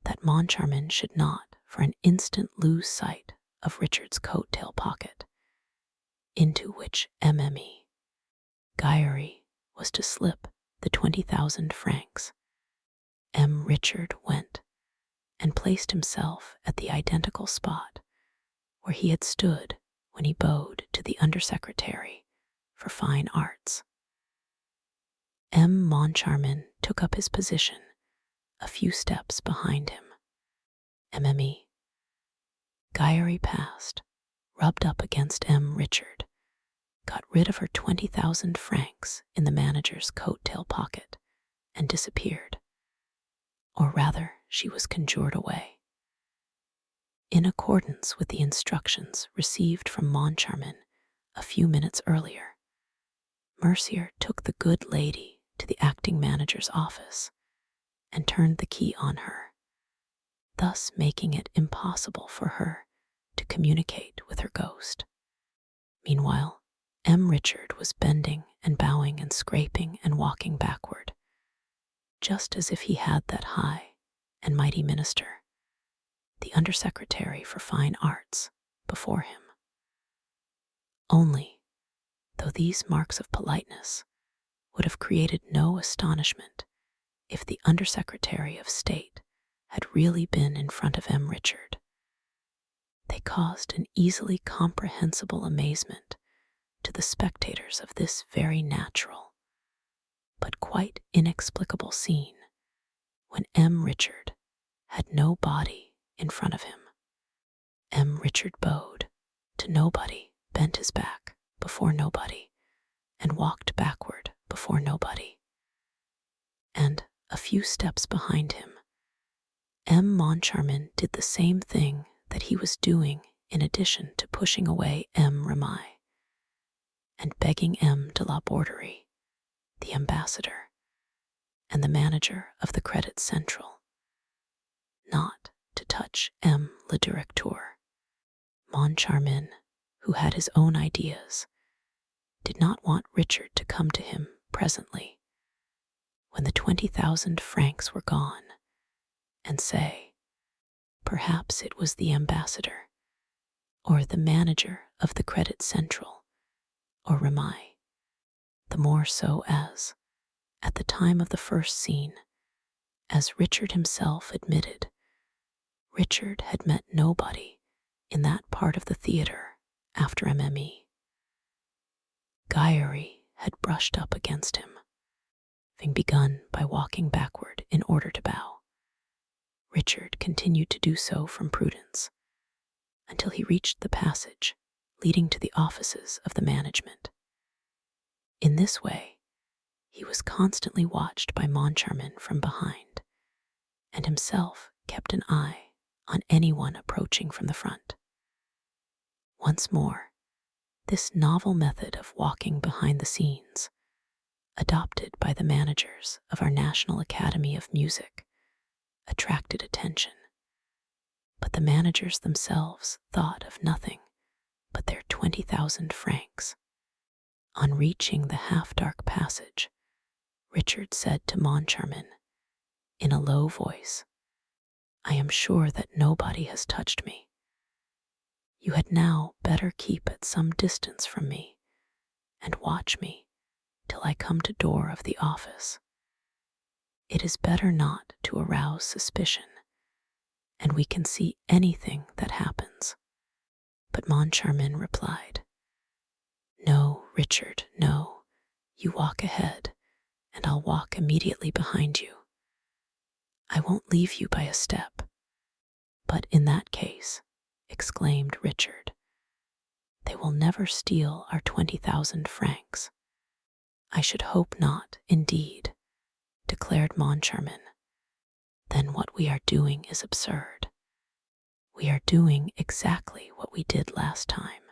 that Moncharmin should not for an instant lose sight of Richard's coat-tail pocket, into which MME Guyary was to slip the 20,000 francs. M. Richard went and placed himself at the identical spot where he had stood when he bowed to the Undersecretary for Fine Arts. M. Moncharmin took up his position a few steps behind him. MME Guyary passed, rubbed up against M. Richard, got rid of her 20,000 francs in the manager's coat-tail pocket, and disappeared. Or rather, she was conjured away. In accordance with the instructions received from Moncharmin a few minutes earlier, Mercier took the good lady to the acting manager's office and turned the key on her, thus making it impossible for her to communicate with her ghost. Meanwhile, M. Richard was bending and bowing and scraping and walking backward, just as if he had that high and mighty minister, the Undersecretary for Fine Arts, before him. Only, though these marks of politeness would have created no astonishment if the Undersecretary of State had really been in front of M. Richard, they caused an easily comprehensible amazement to the spectators of this very natural, but quite inexplicable scene, when M. Richard had no body in front of him. M. Richard bowed to nobody, bent his back before nobody, and walked backward before nobody. And, a few steps behind him, M. Moncharmin did the same thing that he was doing in addition to pushing away M. Ramai, and begging M. de la Borderie, the ambassador, and the manager of the Credit Central, not to touch M. le Directeur. Moncharmin, who had his own ideas, did not want Richard to come to him presently, when the 20,000 francs were gone, and say, perhaps it was the ambassador, or the manager of the Credit Central, or Ramai, the more so as, at the time of the first scene, as Richard himself admitted, Richard had met nobody in that part of the theater after MME. Guyary had brushed up against him, having begun by walking backward in order to bow. Richard continued to do so from prudence until he reached the passage leading to the offices of the management. In this way, he was constantly watched by Moncharmin from behind, and himself kept an eye on anyone approaching from the front. Once more, this novel method of walking behind the scenes, adopted by the managers of our National Academy of Music, attracted attention. But the managers themselves thought of nothing but their 20,000 francs. On reaching the half-dark passage, Richard said to Moncharmin, in a low voice, "I am sure that nobody has touched me. You had now better keep at some distance from me and watch me till I come to door of the office. It is better not to arouse suspicion, and we can see anything that happens." But Moncharmin replied, "No, Richard, no. You walk ahead, and I'll walk immediately behind you. I won't leave you by a step." "But in that case," exclaimed Richard, "they will never steal our 20,000 francs." "I should hope not, indeed," declared Moncharmin. "Then what we are doing is absurd. We are doing exactly what we did last time.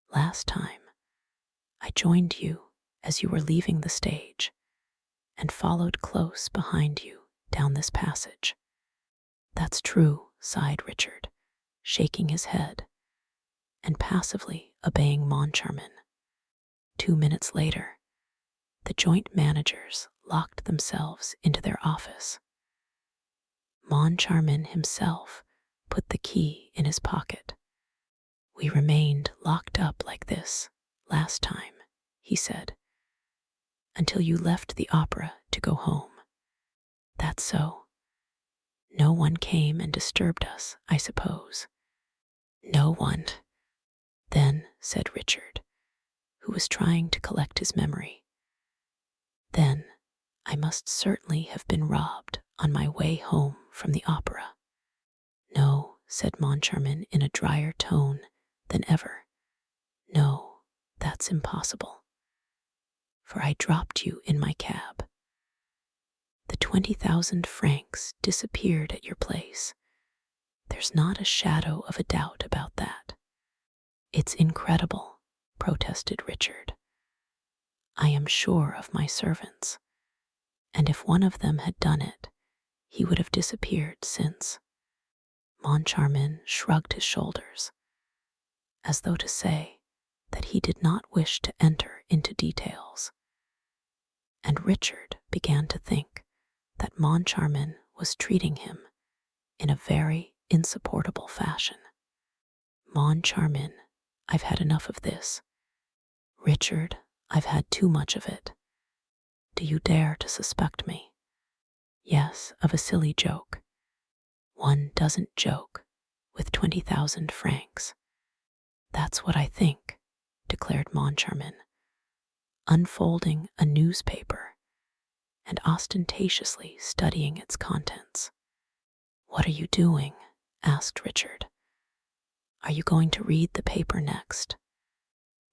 Last time, I joined you as you were leaving the stage and followed close behind you down this passage." "That's true," sighed Richard, shaking his head and passively obeying Moncharmin. 2 minutes later, the joint managers locked themselves into their office. Moncharmin himself put the key in his pocket. "We remained locked up like this last time," he said, "until you left the opera to go home." "That's so. No one came and disturbed us, I suppose." "No one." "Then," said Richard, who was trying to collect his memory, "then I must certainly have been robbed on my way home from the opera." "No," said Moncharmin in a drier tone than ever. "No, that's impossible, for I dropped you in my cab. The 20,000 francs disappeared at your place. There's not a shadow of a doubt about that." "It's incredible," protested Richard. "I am sure of my servants, and if one of them had done it, he would have disappeared since." Moncharmin shrugged his shoulders, as though to say that he did not wish to enter into details. And Richard began to think that Moncharmin was treating him in a very insupportable fashion. "Moncharmin, I've had enough of this." "Richard, I've had too much of it. Do you dare to suspect me?" "Yes, of a silly joke." "One doesn't joke with 20,000 francs." "That's what I think," declared Moncharmin, unfolding a newspaper and ostentatiously studying its contents. "What are you doing?" asked Richard. "Are you going to read the paper next?"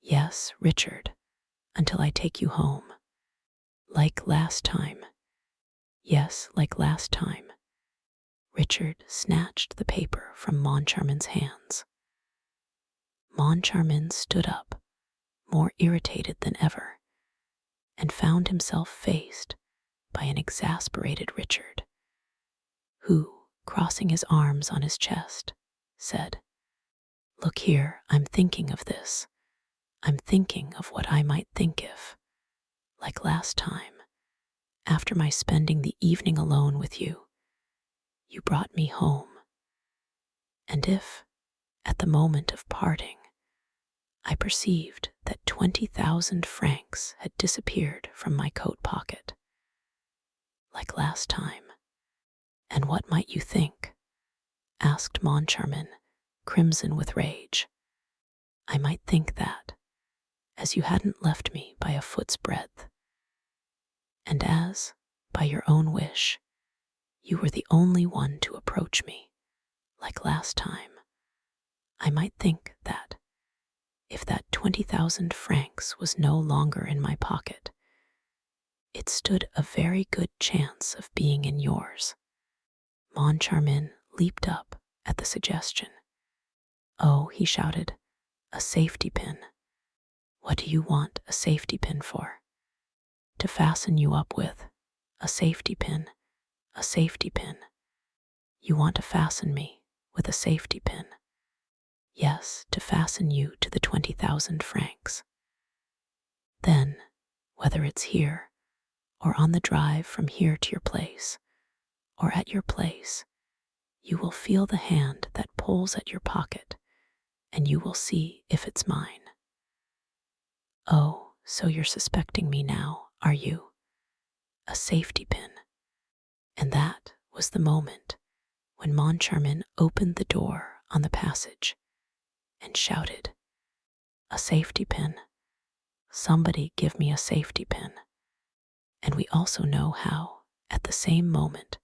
"Yes, Richard, until I take you home." "Like last time?" "Yes, like last time." Richard snatched the paper from Moncharmin's hands. Moncharmin stood up, more irritated than ever, and found himself faced by an exasperated Richard, who, crossing his arms on his chest, said, "Look here, I'm thinking of this. I'm thinking of what I might think if, like last time, after my spending the evening alone with you, you brought me home. And if, At the moment of parting, I perceived that 20,000 francs had disappeared from my coat pocket, like last time. And what might you think? Asked Moncharmin, crimson with rage. I might think that, as you hadn't left me by a foot's breadth, and as, by your own wish, you were the only one to approach me, like last time, I might think that, if that 20,000 francs was no longer in my pocket, it stood a very good chance of being in yours. Moncharmin leaped up at the suggestion. Oh, he shouted, a safety pin. What do you want a safety pin for? To fasten you up with. A safety pin. A safety pin. You want to fasten me with a safety pin. Yes, to fasten you to the 20,000 francs. Then, whether it's here, or on the drive from here to your place, or at your place, you will feel the hand that pulls at your pocket, and you will see if it's mine. Oh, so you're suspecting me now, are you? A safety pin. And that was the moment when Moncharmin opened the door on the passage and shouted, a safety pin. Somebody give me a safety pin. And we also know how, at the same moment,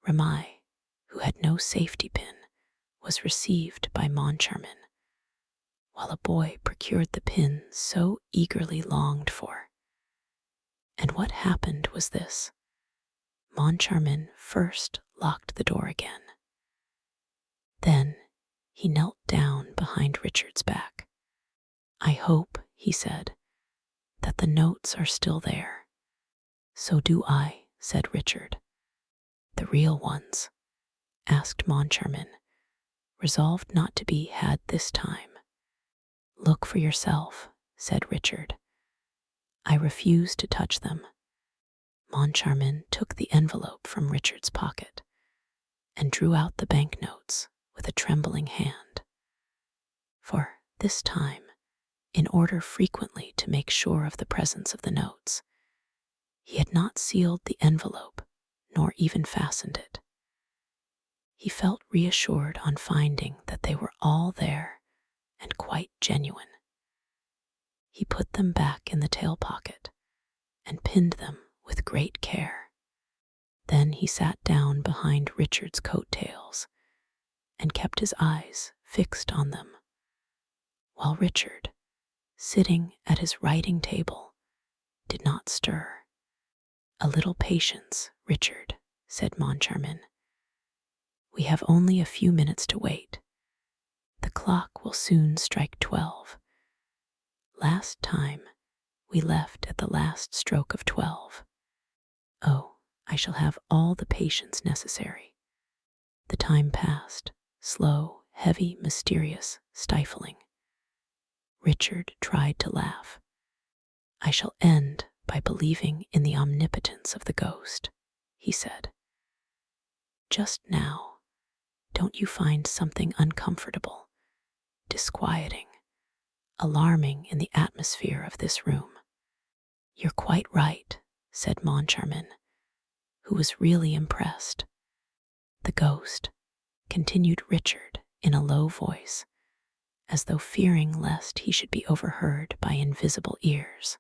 Ramai, who had no safety pin, was received by Moncharmin, while a boy procured the pin so eagerly longed for. And what happened was this. Moncharmin first locked the door again. Then he knelt down behind Richard's back. I hope, he said, that the notes are still there. So do I, said Richard. The real ones? Asked Moncharmin, resolved not to be had this time. Look for yourself, said Richard. I refuse to touch them. Moncharmin took the envelope from Richard's pocket and drew out the banknotes with a trembling hand. For this time, in order frequently to make sure of the presence of the notes, he had not sealed the envelope nor even fastened it. He felt reassured on finding that they were all there and quite genuine. He put them back in the tail pocket and pinned them with great care. Then he sat down behind Richard's coat-tails and kept his eyes fixed on them, while Richard, sitting at his writing table, did not stir. A little patience, Richard, said Moncharmin. We have only a few minutes to wait. The clock will soon strike 12. Last time, we left at the last stroke of 12. Oh, I shall have all the patience necessary. The time passed, slow, heavy, mysterious, stifling. Richard tried to laugh. I shall end by believing in the omnipotence of the ghost, he said. Just now, don't you find something uncomfortable, disquieting, alarming in the atmosphere of this room? You're quite right, said Moncharmin, who was really impressed. The ghost, continued Richard in a low voice, as though fearing lest he should be overheard by invisible ears.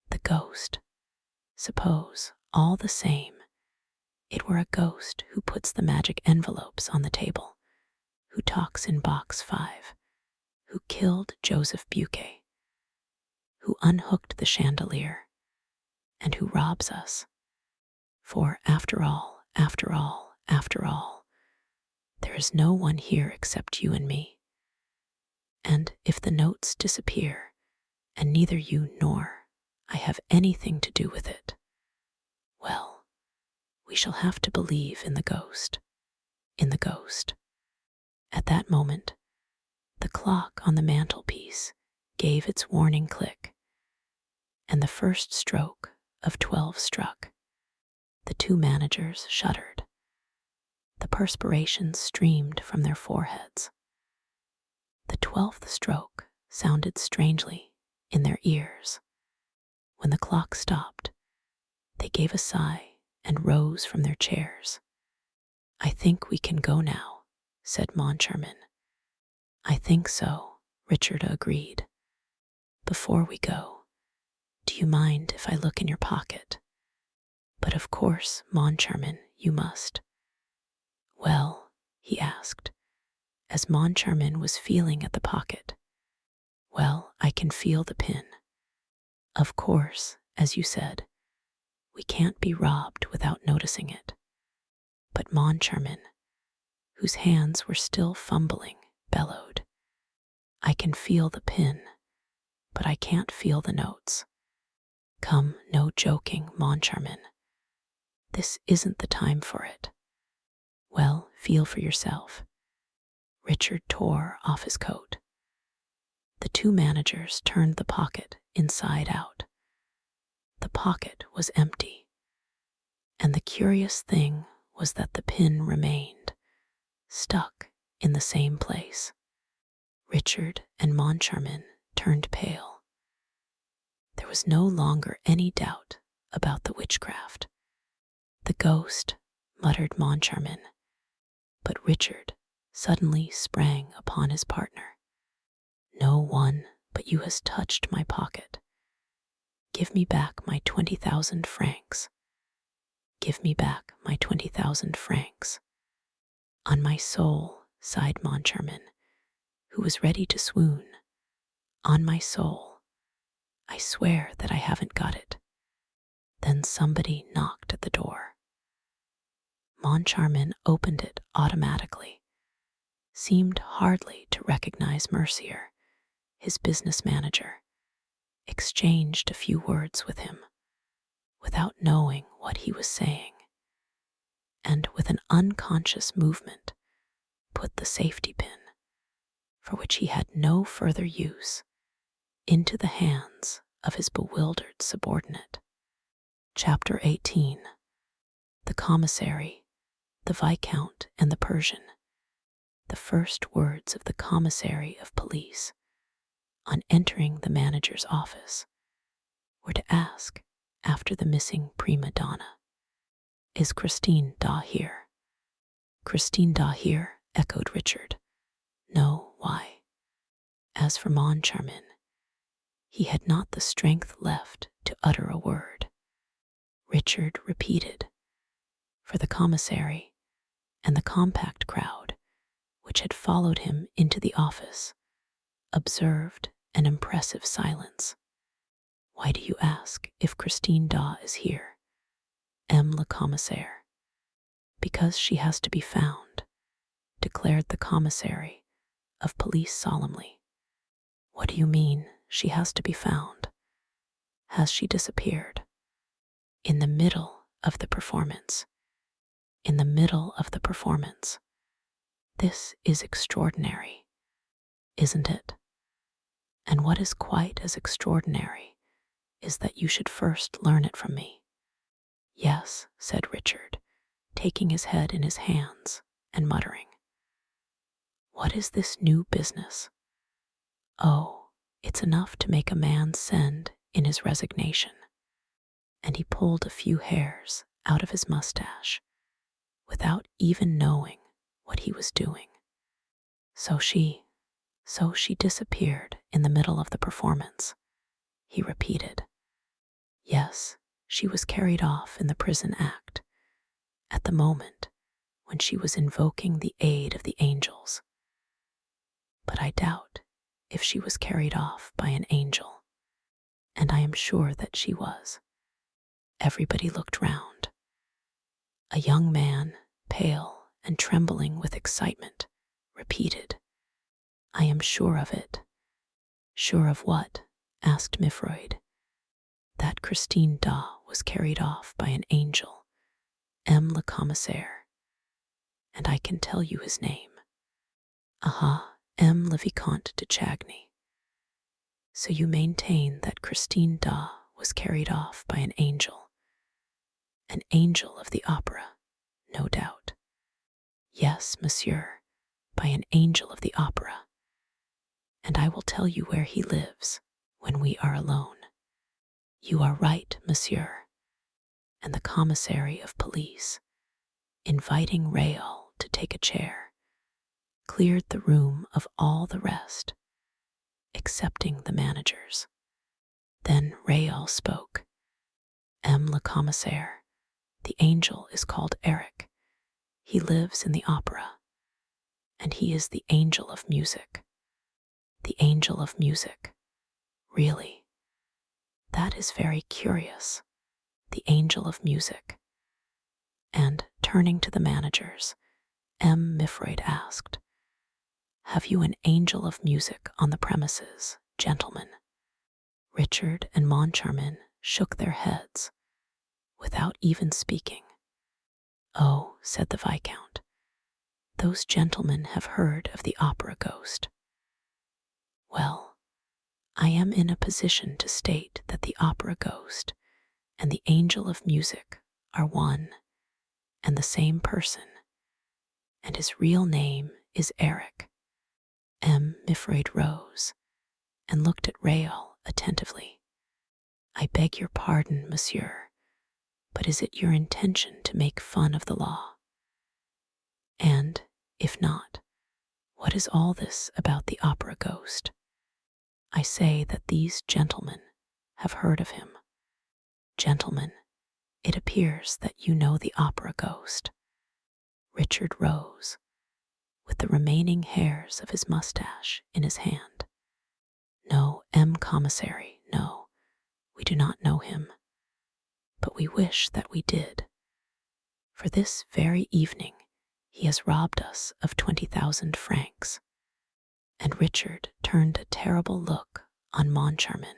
The ghost, suppose, all the same, it were a ghost who puts the magic envelopes on the table, who talks in box 5, who killed Joseph Buquet, who unhooked the chandelier, and who robs us. For after all, there is no one here except you and me. And if the notes disappear, and neither you nor I have anything to do with it, well, we shall have to believe in the ghost. In the ghost. At that moment, the clock on the mantelpiece gave its warning click, and the first stroke of 12 struck. The two managers shuddered. The perspiration streamed from their foreheads. The 12th stroke sounded strangely in their ears. When the clock stopped, they gave a sigh and rose from their chairs. "I think we can go now," said Moncharmin. "I think so," Richard agreed. "Before we go, do you mind if I look in your pocket?" "But of course, Moncharmin, you must." "Well," he asked, as Moncharmin was feeling at the pocket. "Well, I can feel the pin. Of course, as you said, we can't be robbed without noticing it." But Moncharmin, whose hands were still fumbling, bellowed, "I can feel the pin, but I can't feel the notes. Come, no joking, Moncharmin. This isn't the time for it. Well, feel for yourself." Richard tore off his coat. The two managers turned the pocket inside out. The pocket was empty, and the curious thing was that the pin remained, stuck in the same place. Richard and Moncharmin turned pale. There was no longer any doubt about the witchcraft. "The ghost," muttered Moncharmin, but Richard suddenly sprang upon his partner. "No one but you has touched my pocket. Give me back my 20,000 francs. Give me back my 20,000 francs. On my soul," sighed Moncharmin, who was ready to swoon. "On my soul, I swear that I haven't got it." Then somebody knocked at the door. Moncharmin opened it automatically, seemed hardly to recognize Mercier, his business manager, exchanged a few words with him, without knowing what he was saying, and with an unconscious movement put the safety pin, for which he had no further use, into the hands of his bewildered subordinate. Chapter 18. The Commissary, the Viscount, and the Persian. The first words of the Commissary of Police, on entering the manager's office, were to ask after the missing prima donna. "Is Christine Da here?" "Christine Da here?" echoed Richard. "No, why?" As for Moncharmin, he had not the strength left to utter a word. Richard repeated, for the commissary and the compact crowd which had followed him into the office observed an impressive silence. "Why do you ask if Christine Da is here, M. le Commissaire?" "Because she has to be found," declared the commissary of police solemnly. "What do you mean, she has to be found? Has she disappeared?" "In the middle of the performance. In the middle of the performance. This is extraordinary, isn't it? And what is quite as extraordinary is that you should first learn it from me." "Yes," said Richard, taking his head in his hands and muttering. "What is this new business? Oh, it's enough to make a man send in his resignation." And he pulled a few hairs out of his mustache without even knowing what he was doing. So she disappeared in the middle of the performance," he repeated. "Yes, she was carried off in the prison act, at the moment when she was invoking the aid of the angels. But I doubt if she was carried off by an angel, and I am sure that she was." Everybody looked round. A young man, pale and trembling with excitement, repeated, "I am sure of it." "Sure of what?" asked Mifroid. "That Christine Da was carried off by an angel, M. le Commissaire. And I can tell you his name. Aha, M. le Vicomte de Chagny. So you maintain that Christine Da was carried off by an angel of the opera, no doubt." "Yes, monsieur, by an angel of the opera. and I will tell you where he lives when we are alone." "You are right, monsieur." And the commissary of police, inviting Raoul to take a chair, cleared the room of all the rest, excepting the managers. Then Raoul spoke. "Le commissaire, the angel is called Eric. He lives in the opera, and he is the angel of music." "The angel of music? Really? That is very curious. The angel of music." And turning to the managers, Mifroid asked, "Have you an angel of music on the premises, gentlemen?" Richard and Moncharmin shook their heads, without even speaking. "Oh," said the Viscount, "those gentlemen have heard of the opera ghost." "Well, I am in a position to state that the opera ghost and the angel of music are one and the same person, and his real name is Eric." Mifroid rose and looked at Raoul attentively. "I beg your pardon, monsieur, but is it your intention to make fun of the law? And, if not, what is all this about the opera ghost?" "I say that these gentlemen have heard of him." "Gentlemen, it appears that you know the opera ghost." Richard rose, with the remaining hairs of his mustache in his hand. "No, Commissary, no, we do not know him, but we wish that we did. For this very evening he has robbed us of 20,000 francs." And Richard turned a terrible look on Moncharmin,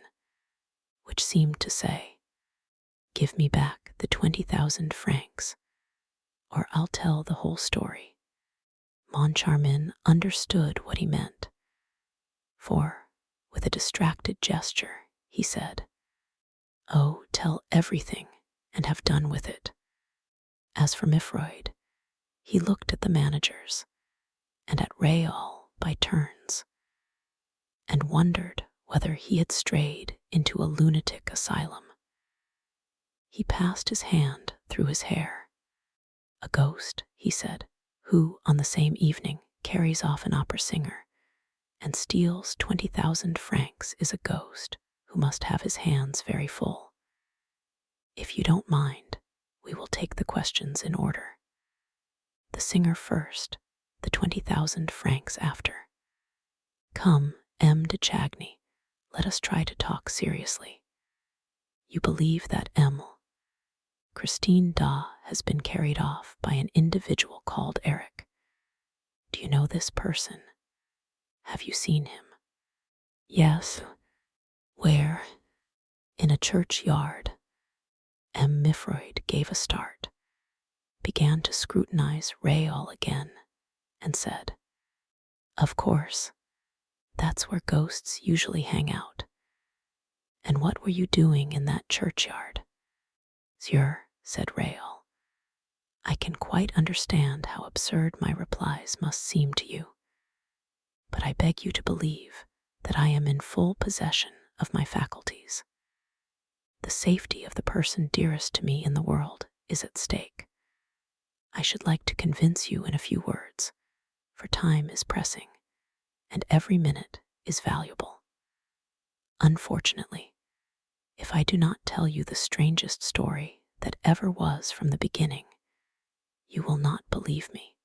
which seemed to say, "Give me back the 20,000 francs, or I'll tell the whole story." Moncharmin understood what he meant, for, with a distracted gesture, he said, "Oh, tell everything and have done with it." As for Mifroid, he looked at the managers and at Raoul by turns, and wondered whether he had strayed into a lunatic asylum. He passed his hand through his hair. "A ghost," he said, "who, on the same evening, carries off an opera singer and steals 20,000 francs is a ghost who must have his hands very full. If you don't mind, we will take the questions in order. The singer first, the 20,000 francs after. Come, de Chagny, let us try to talk seriously. You believe that Christine Da has been carried off by an individual called Eric. Do you know this person? Have you seen him?" "Yes." "Where?" "In a churchyard." Mifroid gave a start, began to scrutinize Raoul again, and said, "Of course, that's where ghosts usually hang out. And what were you doing in that churchyard?" "Sire," said Raoul, "I can quite understand how absurd my replies must seem to you, but I beg you to believe that I am in full possession of my faculties. The safety of the person dearest to me in the world is at stake. I should like to convince you in a few words, for time is pressing, and every minute is valuable. Unfortunately, if I do not tell you the strangest story that ever was from the beginning, you will not believe me.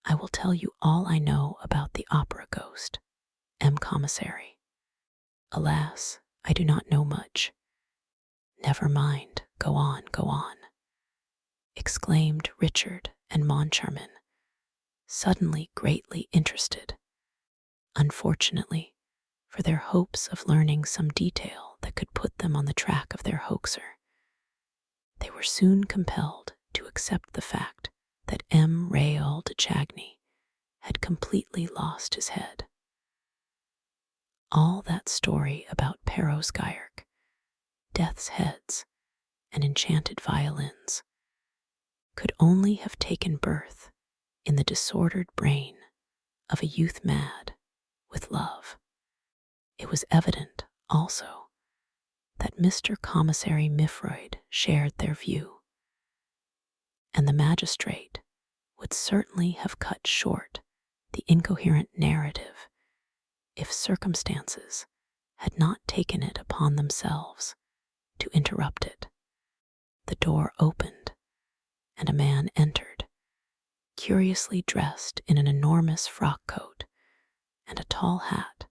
I will tell you all I know about the opera ghost, Commissary. Alas, I do not know much." "Never mind, go on," exclaimed Richard and Moncharmin, suddenly greatly interested. Unfortunately, for their hopes of learning some detail that could put them on the track of their hoaxer, they were soon compelled to accept the fact that Raoul de Chagny had completely lost his head. All that story about Perros Guirec, death's heads, and enchanted violins could only have taken birth in the disordered brain of a youth mad with love. It was evident, also, that Mr. Commissary Mifroid shared their view, and the magistrate would certainly have cut short the incoherent narrative if circumstances had not taken it upon themselves to interrupt it. The door opened, and a man entered, curiously dressed in an enormous frock coat and a tall hat,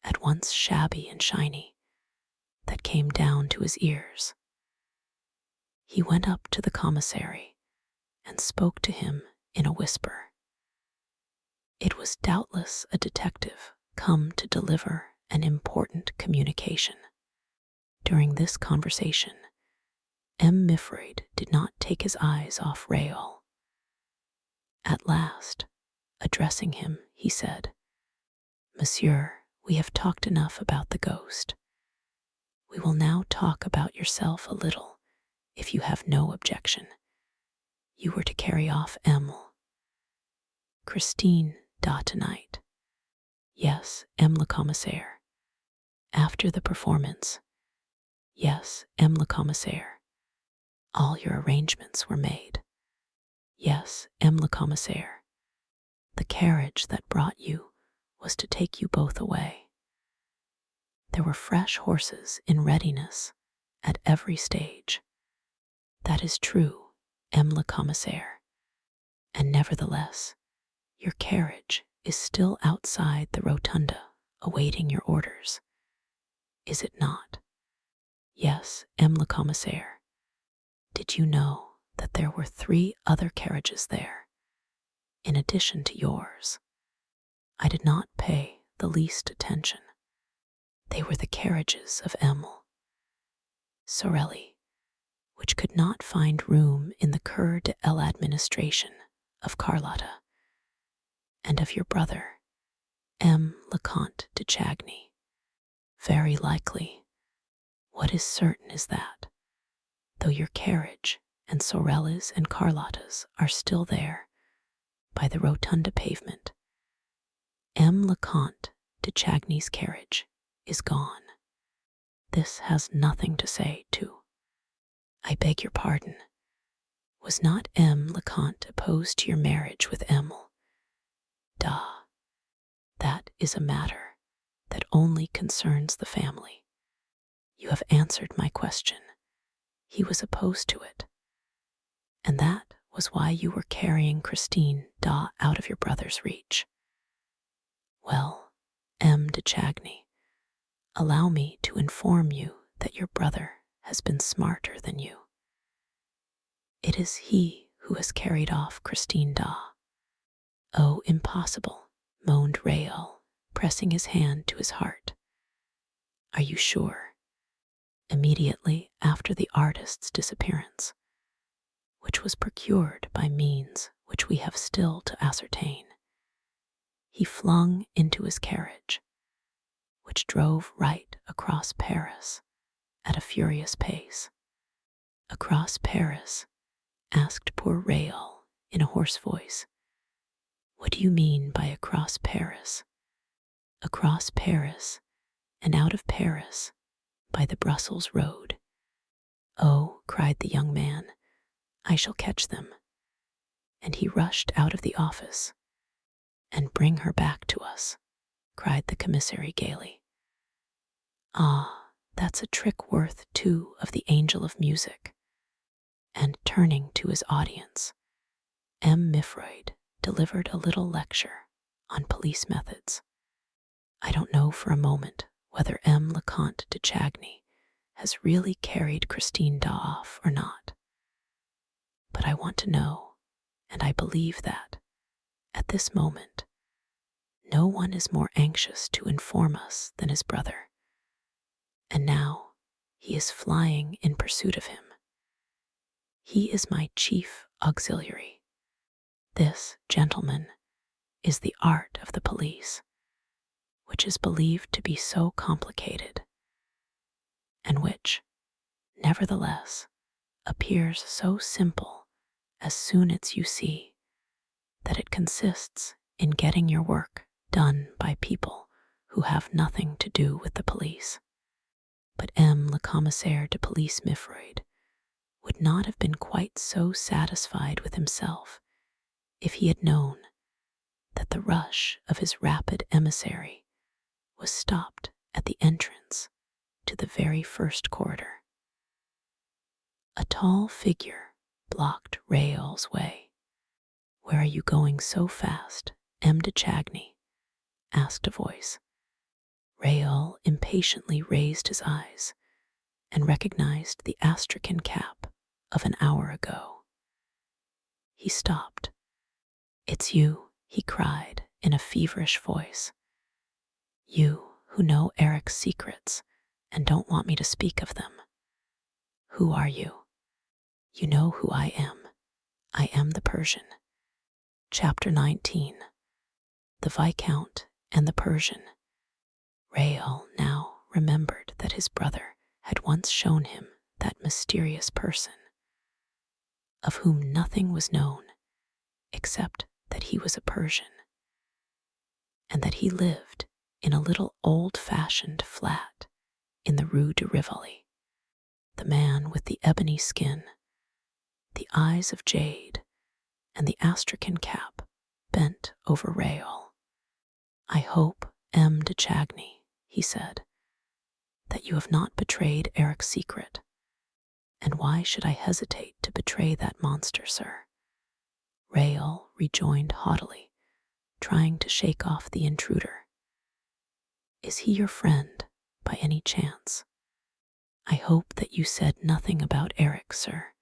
at once shabby and shiny, that came down to his ears. He went up to the commissary and spoke to him in a whisper. It was doubtless a detective come to deliver an important communication. During this conversation, M. Mifroid did not take his eyes off Raoul. At last, addressing him, he said, "Monsieur, we have talked enough about the ghost. We will now talk about yourself a little, if you have no objection. You were to carry off Christine tonight." "Yes, M. le Commissaire." "After the performance?" "Yes, M. le Commissaire." "All your arrangements were made?" "Yes, M. le Commissaire." "The carriage that brought you was to take you both away?" "There were fresh horses in readiness at every stage." "That is true, M. le Commissaire. And nevertheless, your carriage is still outside the rotunda awaiting your orders, is it not?" "Yes, M. le Commissaire." "Did you know that there were 3 other carriages there, in addition to yours?" "I did not pay the least attention." "They were the carriages of M. Sorelli, which could not find room in the Cour de l'Administration of Carlotta, and of your brother, M. le Comte de Chagny." "Very likely. What is certain is that, though your carriage and Sorella's and Carlotta's are still there, by the rotunda pavement, M. le Comte de Chagny's carriage is gone. This has nothing to say to—" "I beg your pardon. Was not M. le Comte opposed to your marriage with M. That is a matter that only concerns the family. You have answered my question. He was opposed to it. And that was why you were carrying Christine out of your brother's reach. Well, M. de Chagny, allow me to inform you that your brother has been smarter than you. It is he who has carried off Christine. "Oh, impossible," moaned Raoul, pressing his hand to his heart. "Are you sure?" "Immediately after the artist's disappearance, which was procured by means which we have still to ascertain, he flung into his carriage, which drove right across Paris at a furious pace." "Across Paris?" asked poor Raoul in a hoarse voice. "What do you mean by across Paris?" "Across Paris and out of Paris by the Brussels road." "Oh," cried the young man, "I shall catch them." And he rushed out of the office. "And bring her back to us," cried the commissary gaily. "Ah, that's a trick worth 2 of the angel of music." And turning to his audience, M. Mifroid delivered a little lecture on police methods. "I don't know for a moment whether M. le Comte de Chagny has really carried Christine off or not. But I want to know, and I believe that, at this moment, no one is more anxious to inform us than his brother. And now he is flying in pursuit of him. He is my chief auxiliary. This, gentlemen, is the art of the police, which is believed to be so complicated, and which, nevertheless, appears so simple as soon as you see that it consists in getting your work done by people who have nothing to do with the police. But le commissaire de police Mifroid would not have been quite so satisfied with himself if he had known that the rush of his rapid emissary was stopped at the entrance to the very first corridor. A tall figure blocked Raoul's way. "Where are you going so fast, M. de Chagny?" asked a voice. Raoul impatiently raised his eyes and recognized the astrakhan cap of an hour ago. He stopped. "It's you," he cried in a feverish voice. "You who know Eric's secrets and don't want me to speak of them. Who are you?" "You know who I am. I am the Persian." Chapter 19. The Viscount and the Persian. Raoul now remembered that his brother had once shown him that mysterious person, of whom nothing was known except that he was a Persian, and that he lived in a little old-fashioned flat in the Rue de Rivoli. The man with the ebony skin, the eyes of jade, and the astrakhan cap bent over Raoul. "I hope, M. de Chagny," he said, "that you have not betrayed Eric's secret. And why should I hesitate to betray that monster, sir?" Raoul rejoined haughtily, trying to shake off the intruder. "Is he your friend, by any chance? I hope that you said nothing about Eric, sir,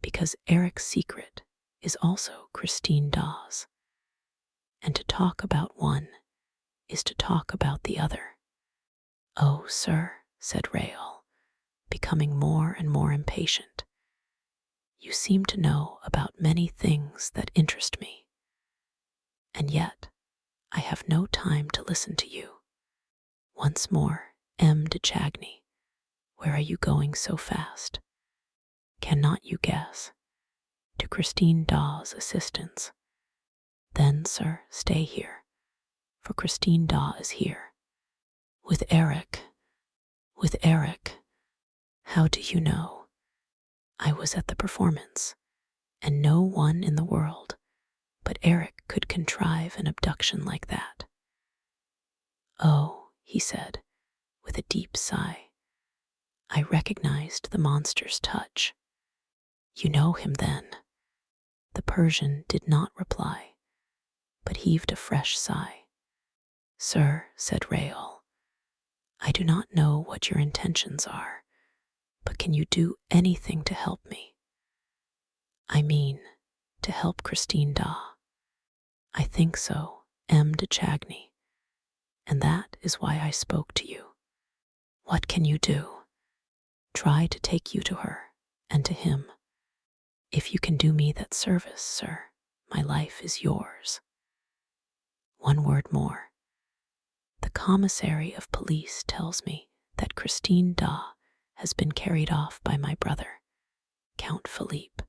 because Eric's secret is also Christine Dawes, and to talk about one is to talk about the other." "Oh, sir," said Raoul, becoming more and more impatient, "you seem to know about many things that interest me, and yet I have no time to listen to you. Once more, M. de Chagny, where are you going so fast? Cannot you guess? To Christine Dawes' assistance. Then, sir, stay here, for Christine Daw is here." With Eric. "With Eric? How do you know?" "I was at the performance, and no one in the world but Eric could contrive an abduction like that." "Oh," he said, with a deep sigh, "I recognized the monster's touch." "You know him, then?" The Persian did not reply, but heaved a fresh sigh. "Sir," said Raoul, "I do not know what your intentions are, but can you do anything to help me? I mean, to help Christine Daw." "I think so, M. de Chagny, and that is why I spoke to you." "What can you do?" "Try to take you to her and to him. If you can do me that service, sir, my life is yours." "One word more. The commissary of police tells me that Christine Daw has been carried off by my brother, Count Philippe."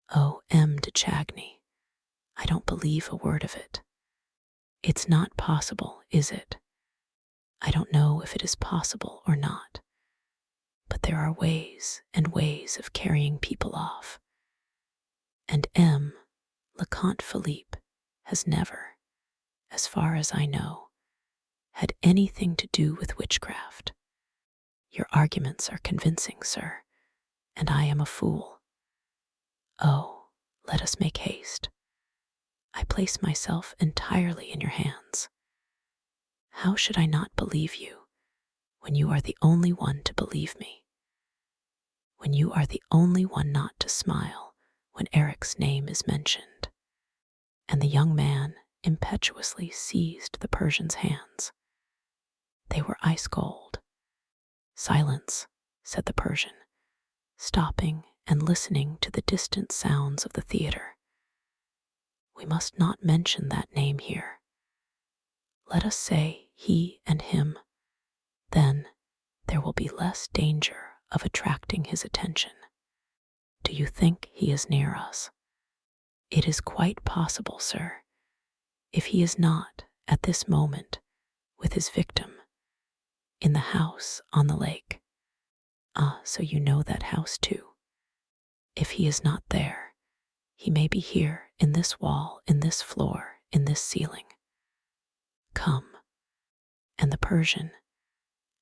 "Oh, M. de Chagny, I don't believe a word of it." "It's not possible, is it?" "I don't know if it is possible or not, but there are ways and ways of carrying people off. And le Comte Philippe has never, as far as I know, had anything to do with witchcraft. Your arguments are convincing, sir, and I am a fool. Oh, let us make haste. I place myself entirely in your hands. How should I not believe you when you are the only one to believe me? When you are the only one not to smile when Eric's name is mentioned." And the young man impetuously seized the Persian's hands. They were ice cold. "Silence," said the Persian, stopping and listening to the distant sounds of the theater. "We must not mention that name here. Let us say he and him. Then there will be less danger of attracting his attention. Do you think he is near us?" "It is quite possible, sir. If he is not, at this moment, with his victim, in the house on the lake. Ah, so you know that house too. If he is not there, he may be here, in this wall, in this floor, in this ceiling. Come. And the Persian,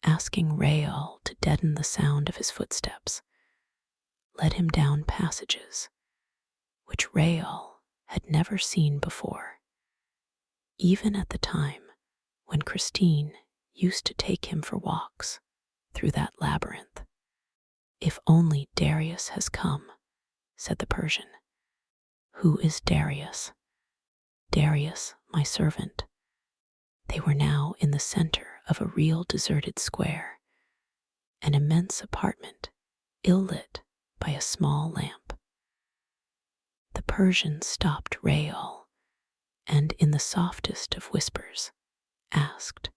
asking Rael to deaden the sound of his footsteps, led him down passages which Rael had never seen before, even at the time when Christine used to take him for walks through that labyrinth. If only Darius has come, said the Persian. Who is Darius? Darius, my servant. They were now in the center of a real deserted square, an immense apartment ill-lit by a small lamp. The Persian stopped Rael and, in the softest of whispers, asked,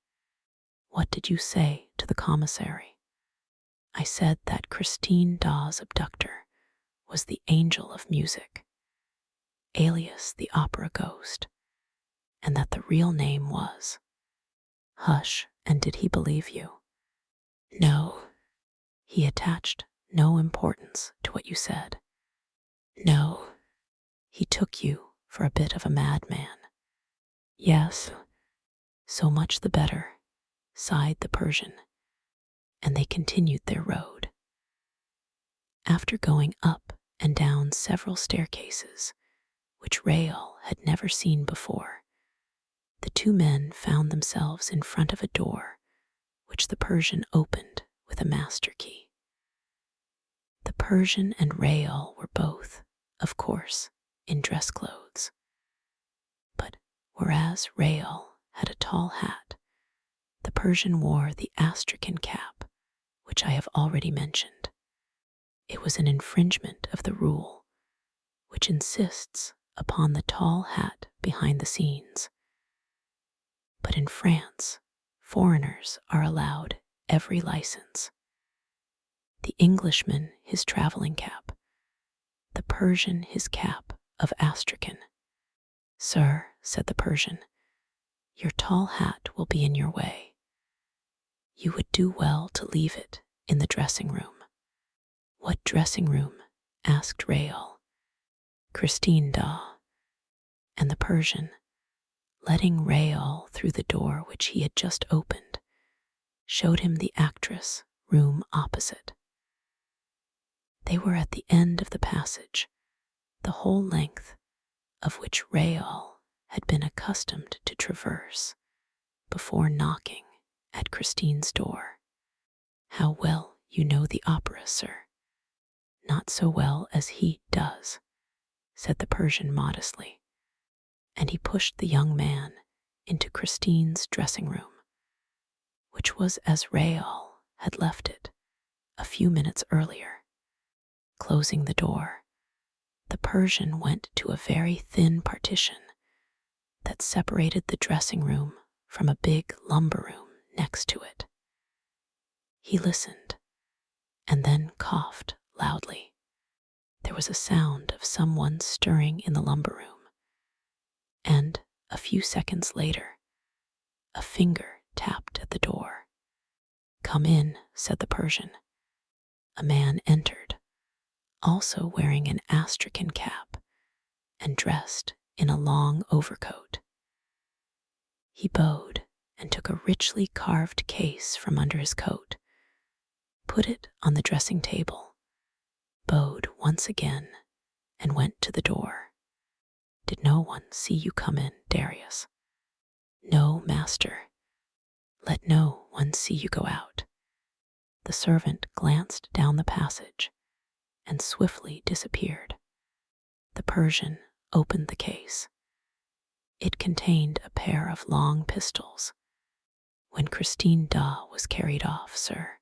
What did you say to the commissary? I said that Christine Dawes' abductor was the angel of music, alias the opera ghost, and that the real name was. Hush, and did he believe you? No. He attached no importance to what you said. No. He took you for a bit of a madman. Yes. So much the better, sighed the Persian, and they continued their road. After going up and down several staircases, which Rael had never seen before, the two men found themselves in front of a door which the Persian opened with a master key. The Persian and Rael were both, of course, in dress clothes. But whereas Rael had a tall hat, the Persian wore the astrakhan cap, which I have already mentioned. It was an infringement of the rule, which insists upon the tall hat behind the scenes. But in France, foreigners are allowed every license. The Englishman his traveling cap, the Persian his cap of astrakhan. Sir, said the Persian, your tall hat will be in your way. You would do well to leave it in the dressing room. What dressing room? Asked Rael. Christine Daw. And the Persian, letting Rael through the door which he had just opened, showed him the actress room opposite. They were at the end of the passage, the whole length of which Rael had been accustomed to traverse before knocking at Christine's door. How well you know the opera, sir. Not so well as he does, said the Persian modestly, and he pushed the young man into Christine's dressing room, which was as Rael had left it a few minutes earlier. Closing the door, the Persian went to a very thin partition that separated the dressing room from a big lumber room next to it. He listened and then coughed loudly. There was a sound of someone stirring in the lumber room, and a few seconds later, a finger tapped at the door. Come in, said the Persian. A man entered, also wearing an astrakhan cap and dressed in a long overcoat. He bowed and took a richly carved case from under his coat, put it on the dressing table, bowed once again, and went to the door. Did no one see you come in, Darius? No, master. Let no one see you go out. The servant glanced down the passage and swiftly disappeared. The Persian opened the case. It contained a pair of long pistols. When Christine Daw was carried off, sir,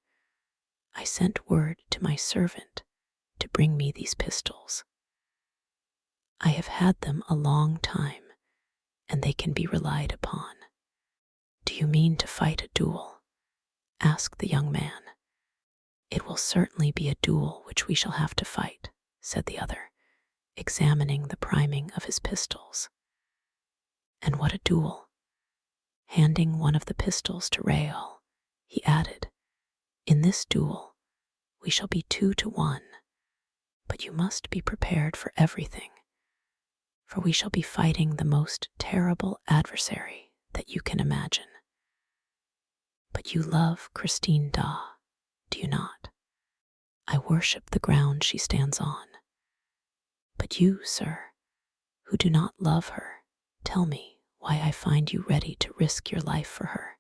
I sent word to my servant to bring me these pistols. I have had them a long time, and they can be relied upon. Do you mean to fight a duel? Asked the young man. It will certainly be a duel which we shall have to fight, said the other, examining the priming of his pistols. And what a duel! Handing one of the pistols to Rael, he added, "In this duel, we shall be 2-1, but you must be prepared for everything, for we shall be fighting the most terrible adversary that you can imagine. But you love Christine Da, do you not? I worship the ground she stands on. But you, sir, who do not love her, tell me why I find you ready to risk your life for her.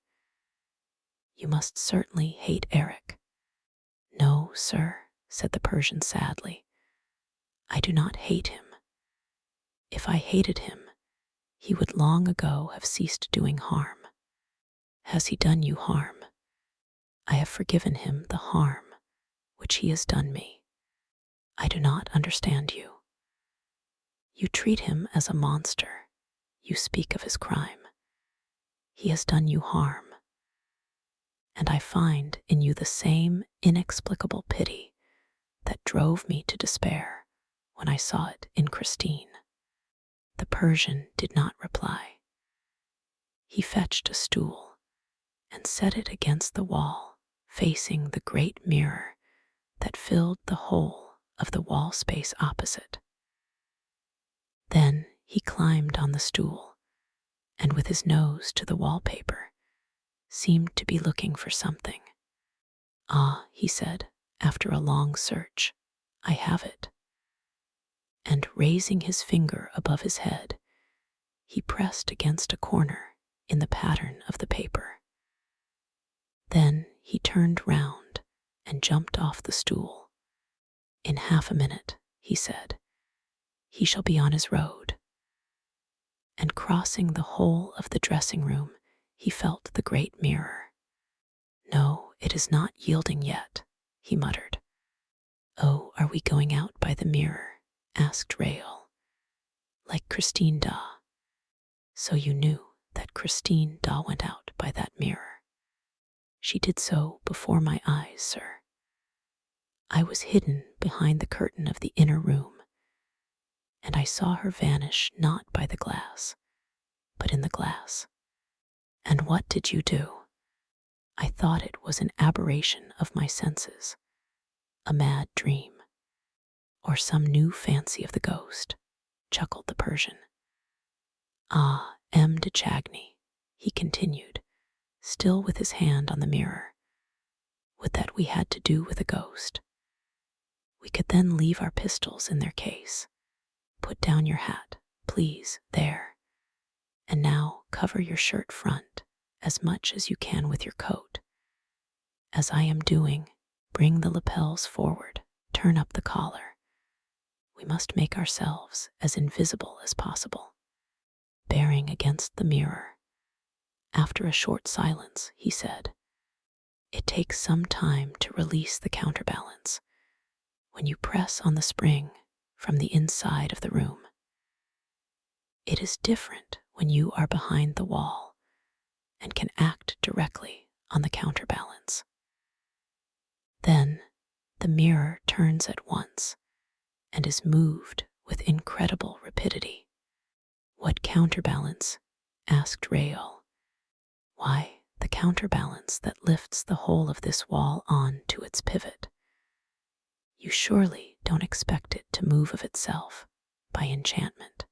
You must certainly hate Eric." "No, sir," said the Persian sadly. "I do not hate him. If I hated him, he would long ago have ceased doing harm. Has he done you harm? I have forgiven him the harm which he has done me. I do not understand you. You treat him as a monster. You speak of his crime. He has done you harm. And I find in you the same inexplicable pity that drove me to despair when I saw it in Christine." The Persian did not reply. He fetched a stool and set it against the wall, facing the great mirror that filled the whole of the wall space opposite. Then he climbed on the stool and, with his nose to the wallpaper, seemed to be looking for something. "Ah," he said, after a long search, "I have it." And raising his finger above his head, he pressed against a corner in the pattern of the paper. Then he turned round and jumped off the stool. "In half a minute," he said, "he shall be on his road." And crossing the whole of the dressing room, he felt the great mirror. "No, it is not yielding yet," he muttered. "Oh, are we going out by the mirror?" asked Rael. "Like Christine Da. So you knew that Christine Da went out by that mirror." "She did so before my eyes, sir. I was hidden behind the curtain of the inner room, and I saw her vanish not by the glass, but in the glass." "And what did you do?" "I thought it was an aberration of my senses, a mad dream, or some new fancy of the ghost," chuckled the Persian. "Ah, M. de Chagny," he continued, still with his hand on the mirror, "would that we had to do with a ghost. We could then leave our pistols in their case. Put down your hat, please, there. And now cover your shirt front as much as you can with your coat. As I am doing, bring the lapels forward, turn up the collar. We must make ourselves as invisible as possible." Bearing against the mirror, after a short silence, he said, "It takes some time to release the counterbalance when you press on the spring from the inside of the room. It is different when you are behind the wall and can act directly on the counterbalance. Then the mirror turns at once and is moved with incredible rapidity." "What counterbalance?" asked Rael. "Why, the counterbalance that lifts the whole of this wall on to its pivot. You surely don't expect it to move of itself by enchantment.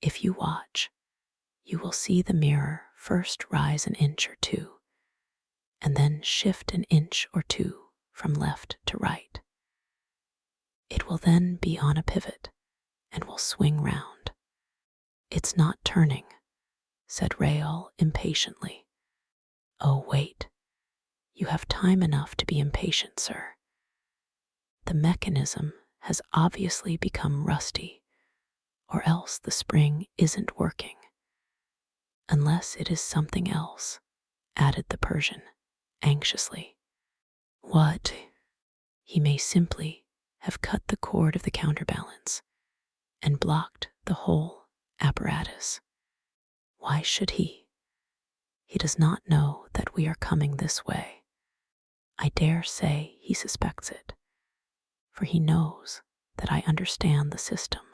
If you watch, you will see the mirror first rise an inch or two, and then shift an inch or two from left to right. It will then be on a pivot and will swing round." "It's not turning," said Rael impatiently. "Oh, wait. You have time enough to be impatient, sir. The mechanism has obviously become rusty, or else the spring isn't working. Unless it is something else," added the Persian anxiously. "What?" "He may simply have cut the cord of the counterbalance and blocked the whole apparatus. Why should he? He does not know that we are coming this way. I dare say he suspects it, for he knows that I understand the system.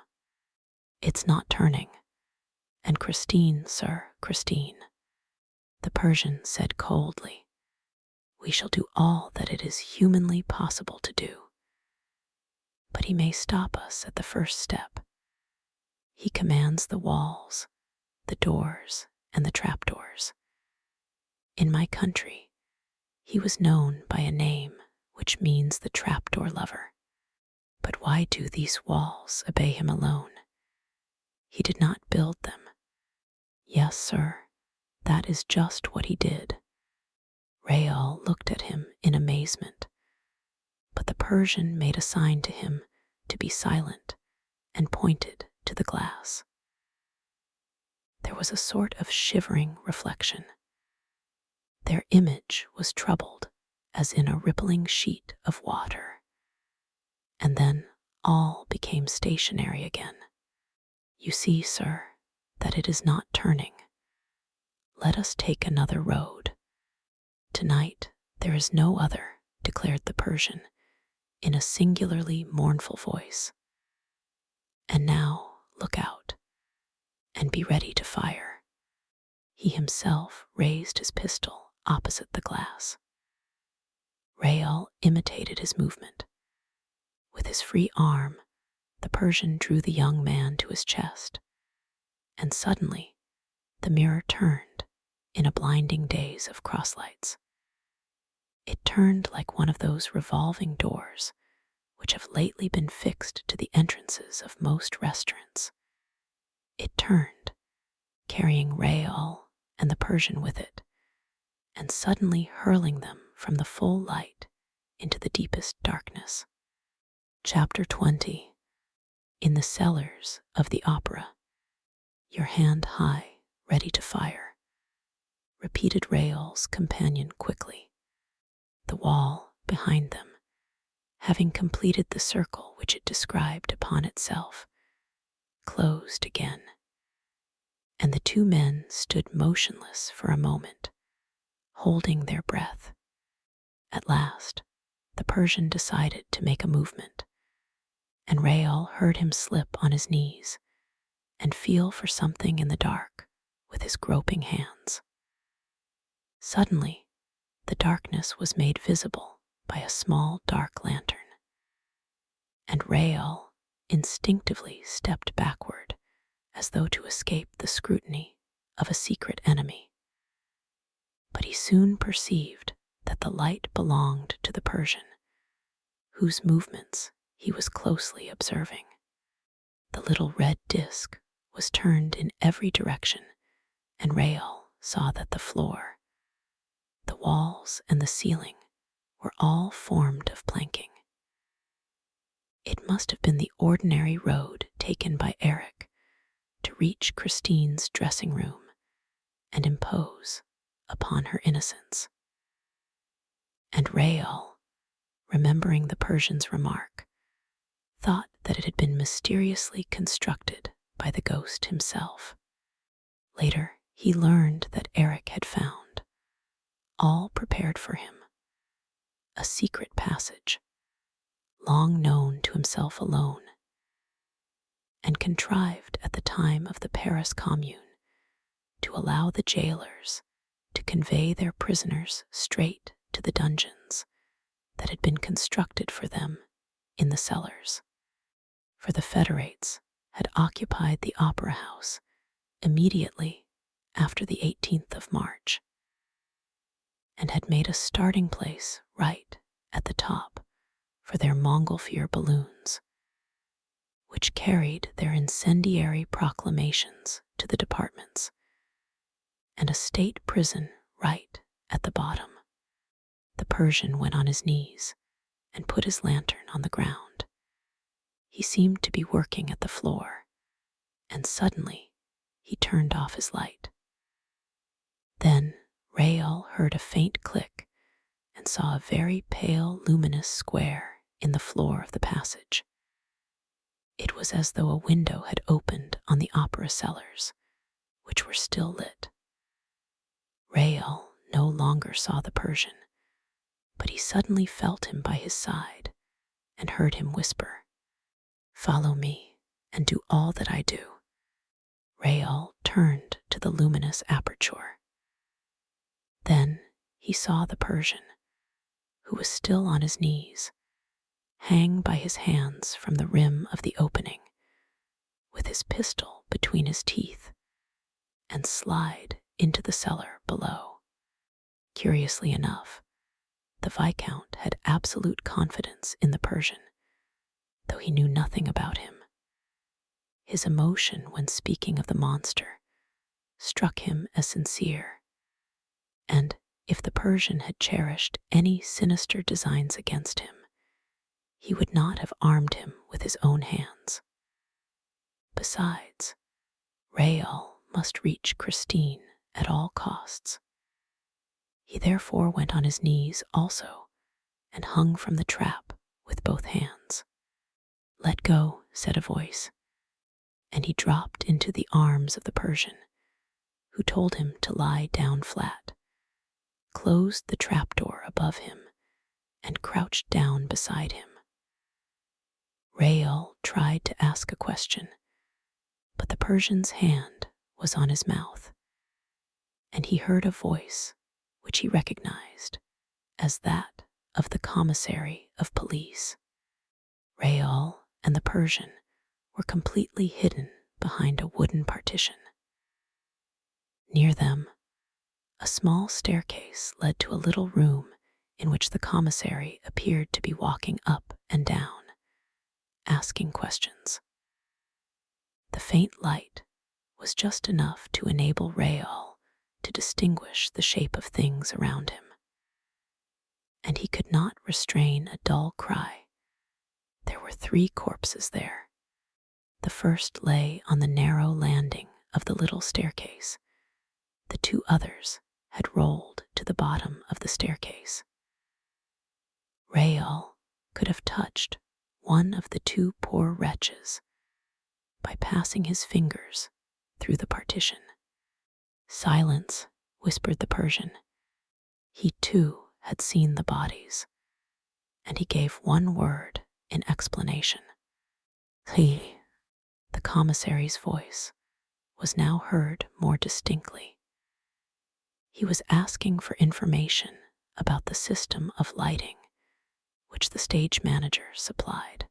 It's not turning. And Christine, sir, Christine, The Persian said coldly, "We shall do all that it is humanly possible to do." But he may stop us at the first step. He commands the walls, the doors, and the trapdoors. In my country, he was known by a name which means the trapdoor lover. But why do these walls obey him alone? He did not build them. Yes, sir, that is just what he did. Rael looked at him in amazement, but the Persian made a sign to him to be silent and pointed to the glass. There was a sort of shivering reflection. Their image was troubled as in a rippling sheet of water, and then all became stationary again. You see, sir, that it is not turning. Let us take another road. Tonight there is no other, declared the Persian in a singularly mournful voice. And now look out and be ready to fire. He himself raised his pistol opposite the glass. Rael imitated his movement. With his free arm, the Persian drew the young man to his chest, and suddenly the mirror turned in a blinding daze of crosslights. It turned like one of those revolving doors which have lately been fixed to the entrances of most restaurants. It turned, carrying Rael and the Persian with it, and suddenly hurling them from the full light into the deepest darkness. Chapter 20. In the cellars of the opera, your hand high, ready to fire, repeated Rael's companion quickly. The wall behind them, having completed the circle which it described upon itself, closed again, and the two men stood motionless for a moment, holding their breath. At last, the Persian decided to make a movement, and Rael heard him slip on his knees and feel for something in the dark with his groping hands. Suddenly, the darkness was made visible by a small dark lantern, and Rael instinctively stepped backward as though to escape the scrutiny of a secret enemy. But he soon perceived that the light belonged to the Persian, whose movements he was closely observing. The little red disk was turned in every direction, and Rael saw that the floor, the walls, and the ceiling were all formed of planking. It must have been the ordinary road taken by Eric to reach Christine's dressing room and impose upon her innocence. And Rael, remembering the Persian's remark, thought that it had been mysteriously constructed by the ghost himself. Later, he learned that Eric had found, all prepared for him, a secret passage, long known to himself alone, and contrived at the time of the Paris Commune to allow the jailers to convey their prisoners straight to the dungeons that had been constructed for them in the cellars. For the Federates had occupied the Opera House immediately after the 18th of March, and had made a starting place right at the top for their Montgolfier balloons, which carried their incendiary proclamations to the departments, and a state prison right at the bottom. The Persian went on his knees and put his lantern on the ground. He seemed to be working at the floor, and suddenly he turned off his light. Then Rael heard a faint click and saw a very pale, luminous square in the floor of the passage. It was as though a window had opened on the opera cellars, which were still lit. Rael no longer saw the Persian, but he suddenly felt him by his side and heard him whisper, "Follow me and do all that I do." Rael turned to the luminous aperture. Then he saw the Persian, who was still on his knees, hang by his hands from the rim of the opening, with his pistol between his teeth, and slide into the cellar below. Curiously enough, the Viscount had absolute confidence in the Persian, though he knew nothing about him. His emotion when speaking of the monster struck him as sincere, and if the Persian had cherished any sinister designs against him, he would not have armed him with his own hands. Besides, Raoul must reach Christine at all costs. He therefore went on his knees also and hung from the trap with both hands. "Let go," said a voice, and he dropped into the arms of the Persian, who told him to lie down flat, closed the trapdoor above him, and crouched down beside him. Raoul tried to ask a question, but the Persian's hand was on his mouth, and he heard a voice which he recognized as that of the commissary of police. Raoul and the Persian were completely hidden behind a wooden partition. Near them, a small staircase led to a little room in which the commissary appeared to be walking up and down, asking questions. The faint light was just enough to enable Raoul to distinguish the shape of things around him, and he could not restrain a dull cry. There were 3 corpses there. The first lay on the narrow landing of the little staircase. The 2 others had rolled to the bottom of the staircase. Raoul could have touched one of the 2 poor wretches by passing his fingers through the partition. "Silence," whispered the Persian. He too had seen the bodies, and he gave one word in explanation. "He." The commissary's voice was now heard more distinctly. He was asking for information about the system of lighting which the stage manager supplied.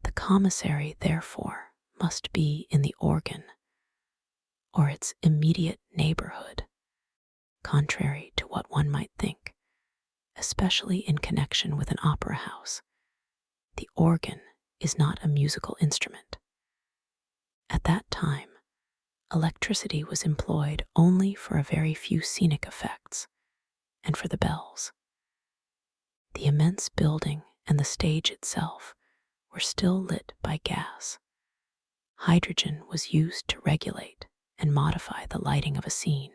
The commissary, therefore, must be in the organ or its immediate neighborhood, contrary to what one might think, especially in connection with an opera house. The organ is not a musical instrument. At that time, electricity was employed only for a very few scenic effects and for the bells. The immense building and the stage itself were still lit by gas. Hydrogen was used to regulate and modify the lighting of a scene,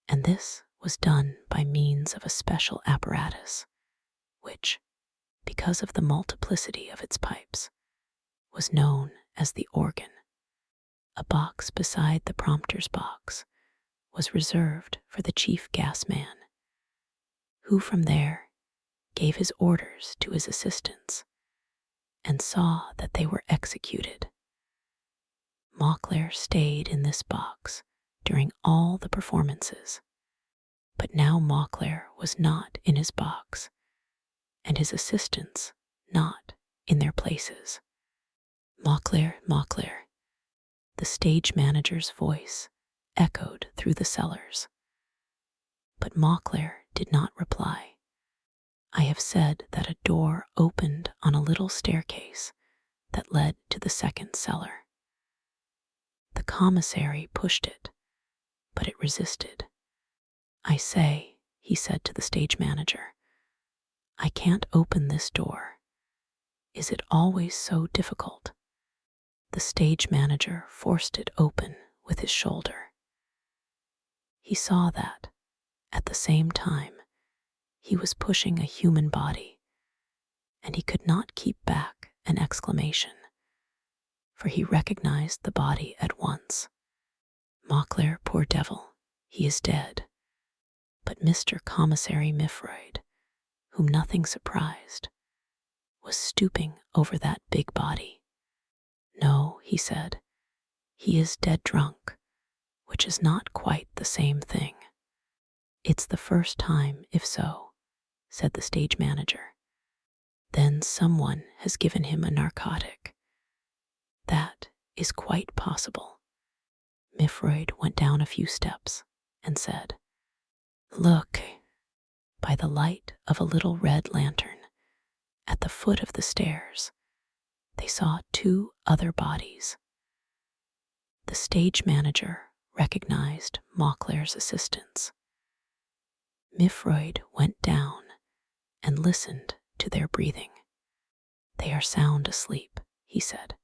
and this was done by means of a special apparatus, which, because of the multiplicity of its pipes, was known as the organ. A box beside the prompter's box was reserved for the chief gas man, who from there gave his orders to his assistants and saw that they were executed. Mauclair stayed in this box during all the performances, but now Mauclair was not in his box, and his assistants not in their places. "Mauclair, Mauclair," the stage manager's voice echoed through the cellars. But Mauclair did not reply. I have said that a door opened on a little staircase that led to the second cellar. The commissary pushed it, but it resisted. "I say," he said to the stage manager, "I can't open this door. Is it always so difficult?" The stage manager forced it open with his shoulder. He saw that, at the same time, he was pushing a human body, and he could not keep back an exclamation, for he recognized the body at once. "Mauclair, poor devil, he is dead." But Mr. Commissary Mifroid, whom nothing surprised, was stooping over that big body. "No," he said, "he is dead drunk, which is not quite the same thing." "It's the first time, if so," said the stage manager. "Then someone has given him a narcotic." "That is quite possible." Mifroid went down a few steps and said, "Look." By the light of a little red lantern at the foot of the stairs, they saw two other bodies. The stage manager recognized Mockler's assistants. Mifroid went down and listened to their breathing. "They are sound asleep," he said.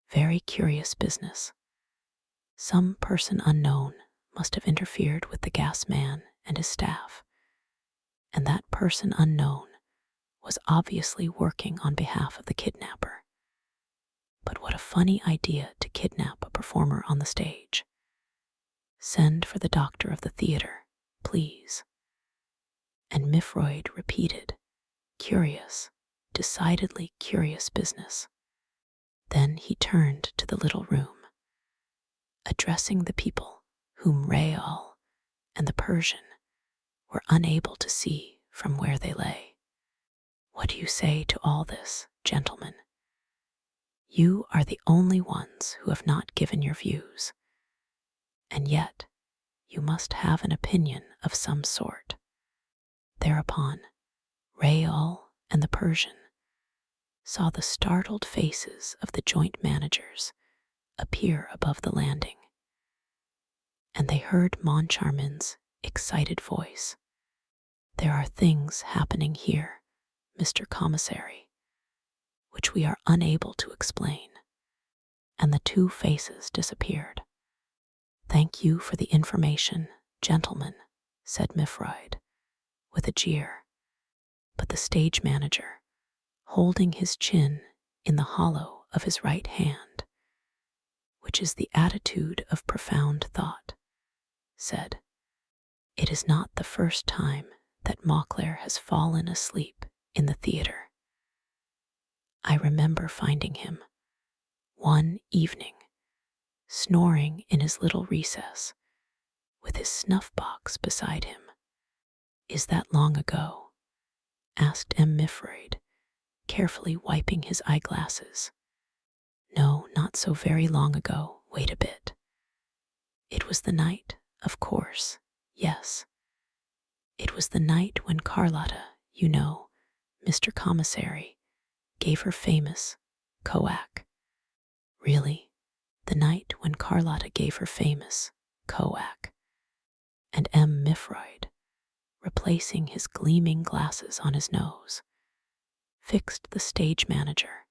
"Very curious business. Some person unknown must have interfered with the gas man and his staff, and that person unknown was obviously working on behalf of the kidnapper. But what a funny idea to kidnap a performer on the stage. Send for the doctor of the theater, please." And Mifroid repeated, "Curious, decidedly curious business." Then he turned to the little room, addressing the people whom Rael and the Persian were unable to see from where they lay. "What do you say to all this, gentlemen? You are the only ones who have not given your views, and yet you must have an opinion of some sort." Thereupon, Rael and the Persian saw the startled faces of the joint managers appear above the landing, and they heard Moncharmin's excited voice. "There are things happening here, Mr. Commissary, which we are unable to explain." And the two faces disappeared. "Thank you for the information, gentlemen," said Mifroid, with a jeer. But the stage manager, holding his chin in the hollow of his right hand, which is the attitude of profound thought, said, "It is not the first time that Mockler has fallen asleep in the theater. I remember finding him, one evening, snoring in his little recess, with his snuff box beside him." "Is that long ago?" asked M. Mifroid, carefully wiping his eyeglasses. "No, not so very long ago. Wait a bit. It was the night, of course, yes. It was the night when Carlotta, you know, Mr. Commissary, gave her famous coac." "Really? The night when Carlotta gave her famous coac?" And M. Mifroid, replacing his gleaming glasses on his nose, fixed the stage manager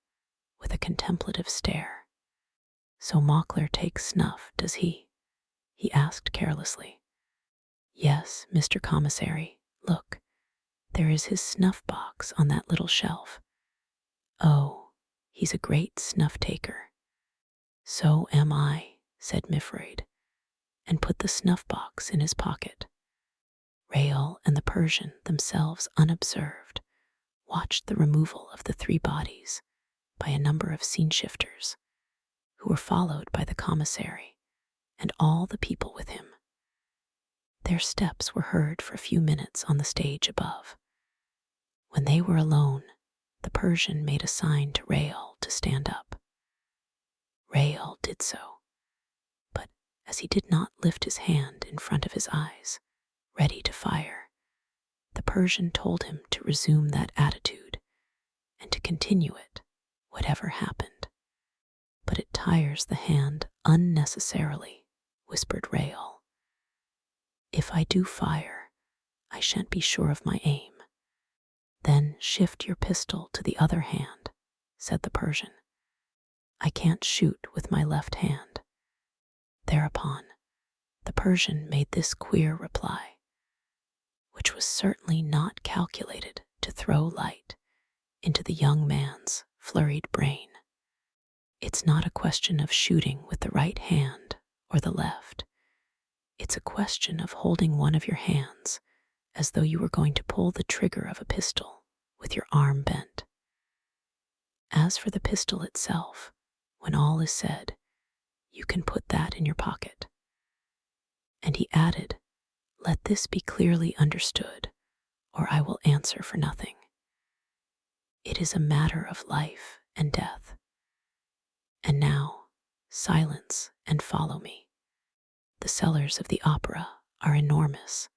with a contemplative stare. "So Mockler takes snuff, does he?" he asked carelessly. "Yes, Mr. Commissary, look, there is his snuff box on that little shelf. Oh, he's a great snuff taker." "So am I," said Mifroid, and put the snuff box in his pocket. Rael and the Persian, themselves unobserved, watched the removal of the three bodies by a number of scene shifters, who were followed by the commissary and all the people with him. Their steps were heard for a few minutes on the stage above. When they were alone, the Persian made a sign to Rael to stand up. Rael did so, but as he did not lift his hand in front of his eyes, ready to fire, the Persian told him to resume that attitude and to continue it, whatever happened. "But it tires the hand unnecessarily," whispered Rael. "If I do fire, I shan't be sure of my aim." "Then shift your pistol to the other hand," said the Persian. "I can't shoot with my left hand." Thereupon, the Persian made this queer reply, which was certainly not calculated to throw light into the young man's flurried brain. "It's not a question of shooting with the right hand or the left. It's a question of holding one of your hands as though you were going to pull the trigger of a pistol with your arm bent. As for the pistol itself, when all is said, you can put that in your pocket." And he added, Let this be clearly understood, or I will answer for nothing. It is a matter of life and death. And now, silence and follow me. The cellars of the opera are enormous,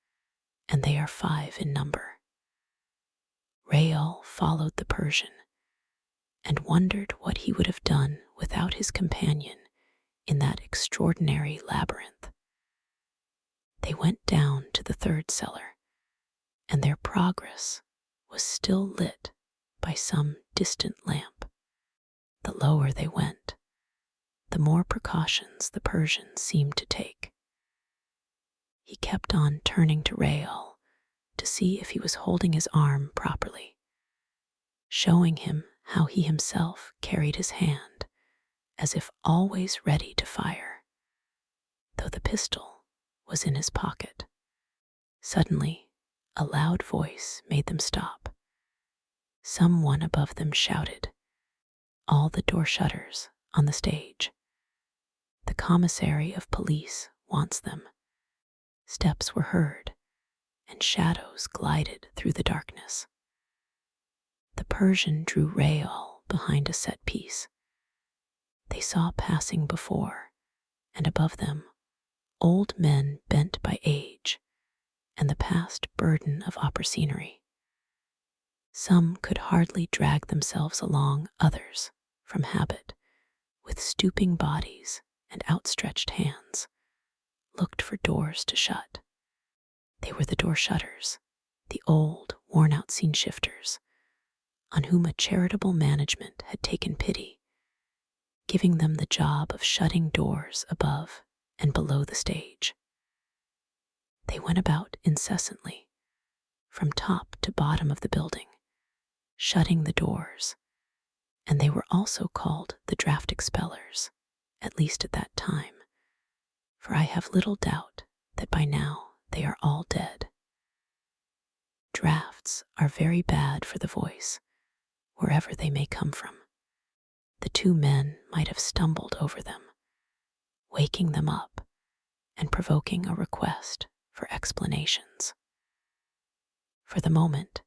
and they are 5 in number. Rael followed the Persian and wondered what he would have done without his companion in that extraordinary labyrinth. They went down to the 3rd cellar, and their progress was still lit by some distant lamp. The lower they went, the more precautions the Persian seemed to take. He kept on turning to Rael to see if he was holding his arm properly, showing him how he himself carried his hand as if always ready to fire, though the pistol was in his pocket. Suddenly, a loud voice made them stop. Someone above them shouted, "All the door shutters on the stage. The commissary of police wants them." Steps were heard, and shadows glided through the darkness. The Persian drew Rael behind a set piece. They saw passing before, and above them, old men bent by age and the past burden of opera scenery. Some could hardly drag themselves along, others, from habit, with stooping bodies and outstretched hands, looked for doors to shut. They were the door shutters, the old, worn-out scene shifters, on whom a charitable management had taken pity, giving them the job of shutting doors above and below the stage. They went about incessantly, from top to bottom of the building, shutting the doors, and they were also called the draft expellers, at least at that time, for I have little doubt that by now they are all dead. Drafts are very bad for the voice, wherever they may come from. The 2 men might have stumbled over them, waking them up and provoking a request for explanations. For the moment,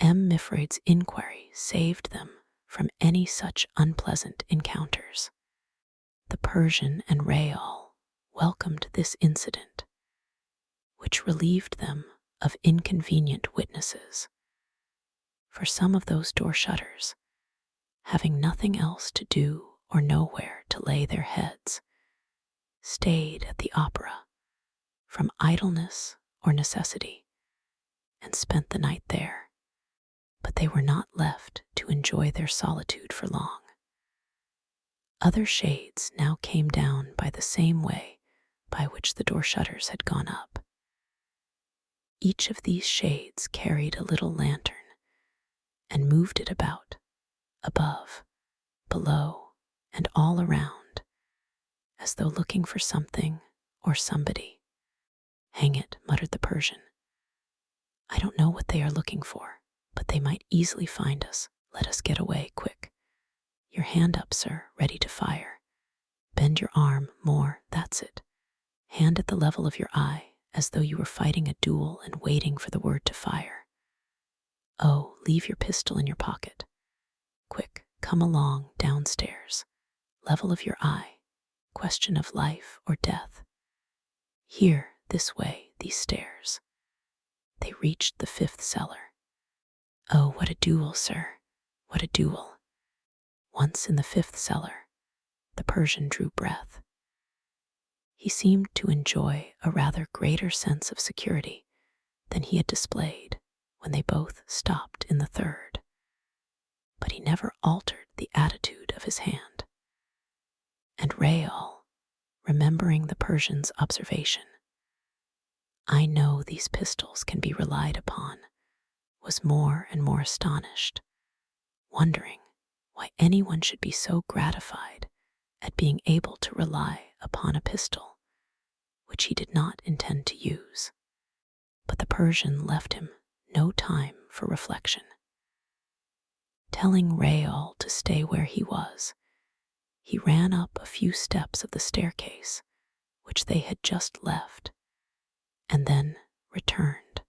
M. Mifred's inquiry saved them from any such unpleasant encounters. The Persian and Rael welcomed this incident, which relieved them of inconvenient witnesses. For some of those door shutters, having nothing else to do or nowhere to lay their heads, stayed at the opera from idleness or necessity and spent the night there. But they were not left to enjoy their solitude for long. Other shades now came down by the same way by which the door shutters had gone up. Each of these shades carried a little lantern and moved it about, above, below, and all around, as though looking for something or somebody. "Hang it," muttered the Persian. "I don't know what they are looking for, but they might easily find us. Let us get away, quick. Your hand up, sir, ready to fire. Bend your arm more, that's it. Hand at the level of your eye, as though you were fighting a duel and waiting for the word to fire. Oh, leave your pistol in your pocket. Quick, come along downstairs. Level of your eye. Question of life or death. Here, this way, these stairs." They reached the 5th cellar. Oh, what a duel, sir, what a duel. Once in the 5th cellar, the Persian drew breath. He seemed to enjoy a rather greater sense of security than he had displayed when they both stopped in the 3rd. But he never altered the attitude of his hand. And Rael, remembering the Persian's observation, "I know these pistols can be relied upon," was more and more astonished, wondering why anyone should be so gratified at being able to rely upon a pistol which he did not intend to use. But the Persian left him no time for reflection. Telling Rael to stay where he was, he ran up a few steps of the staircase which they had just left, and then returned.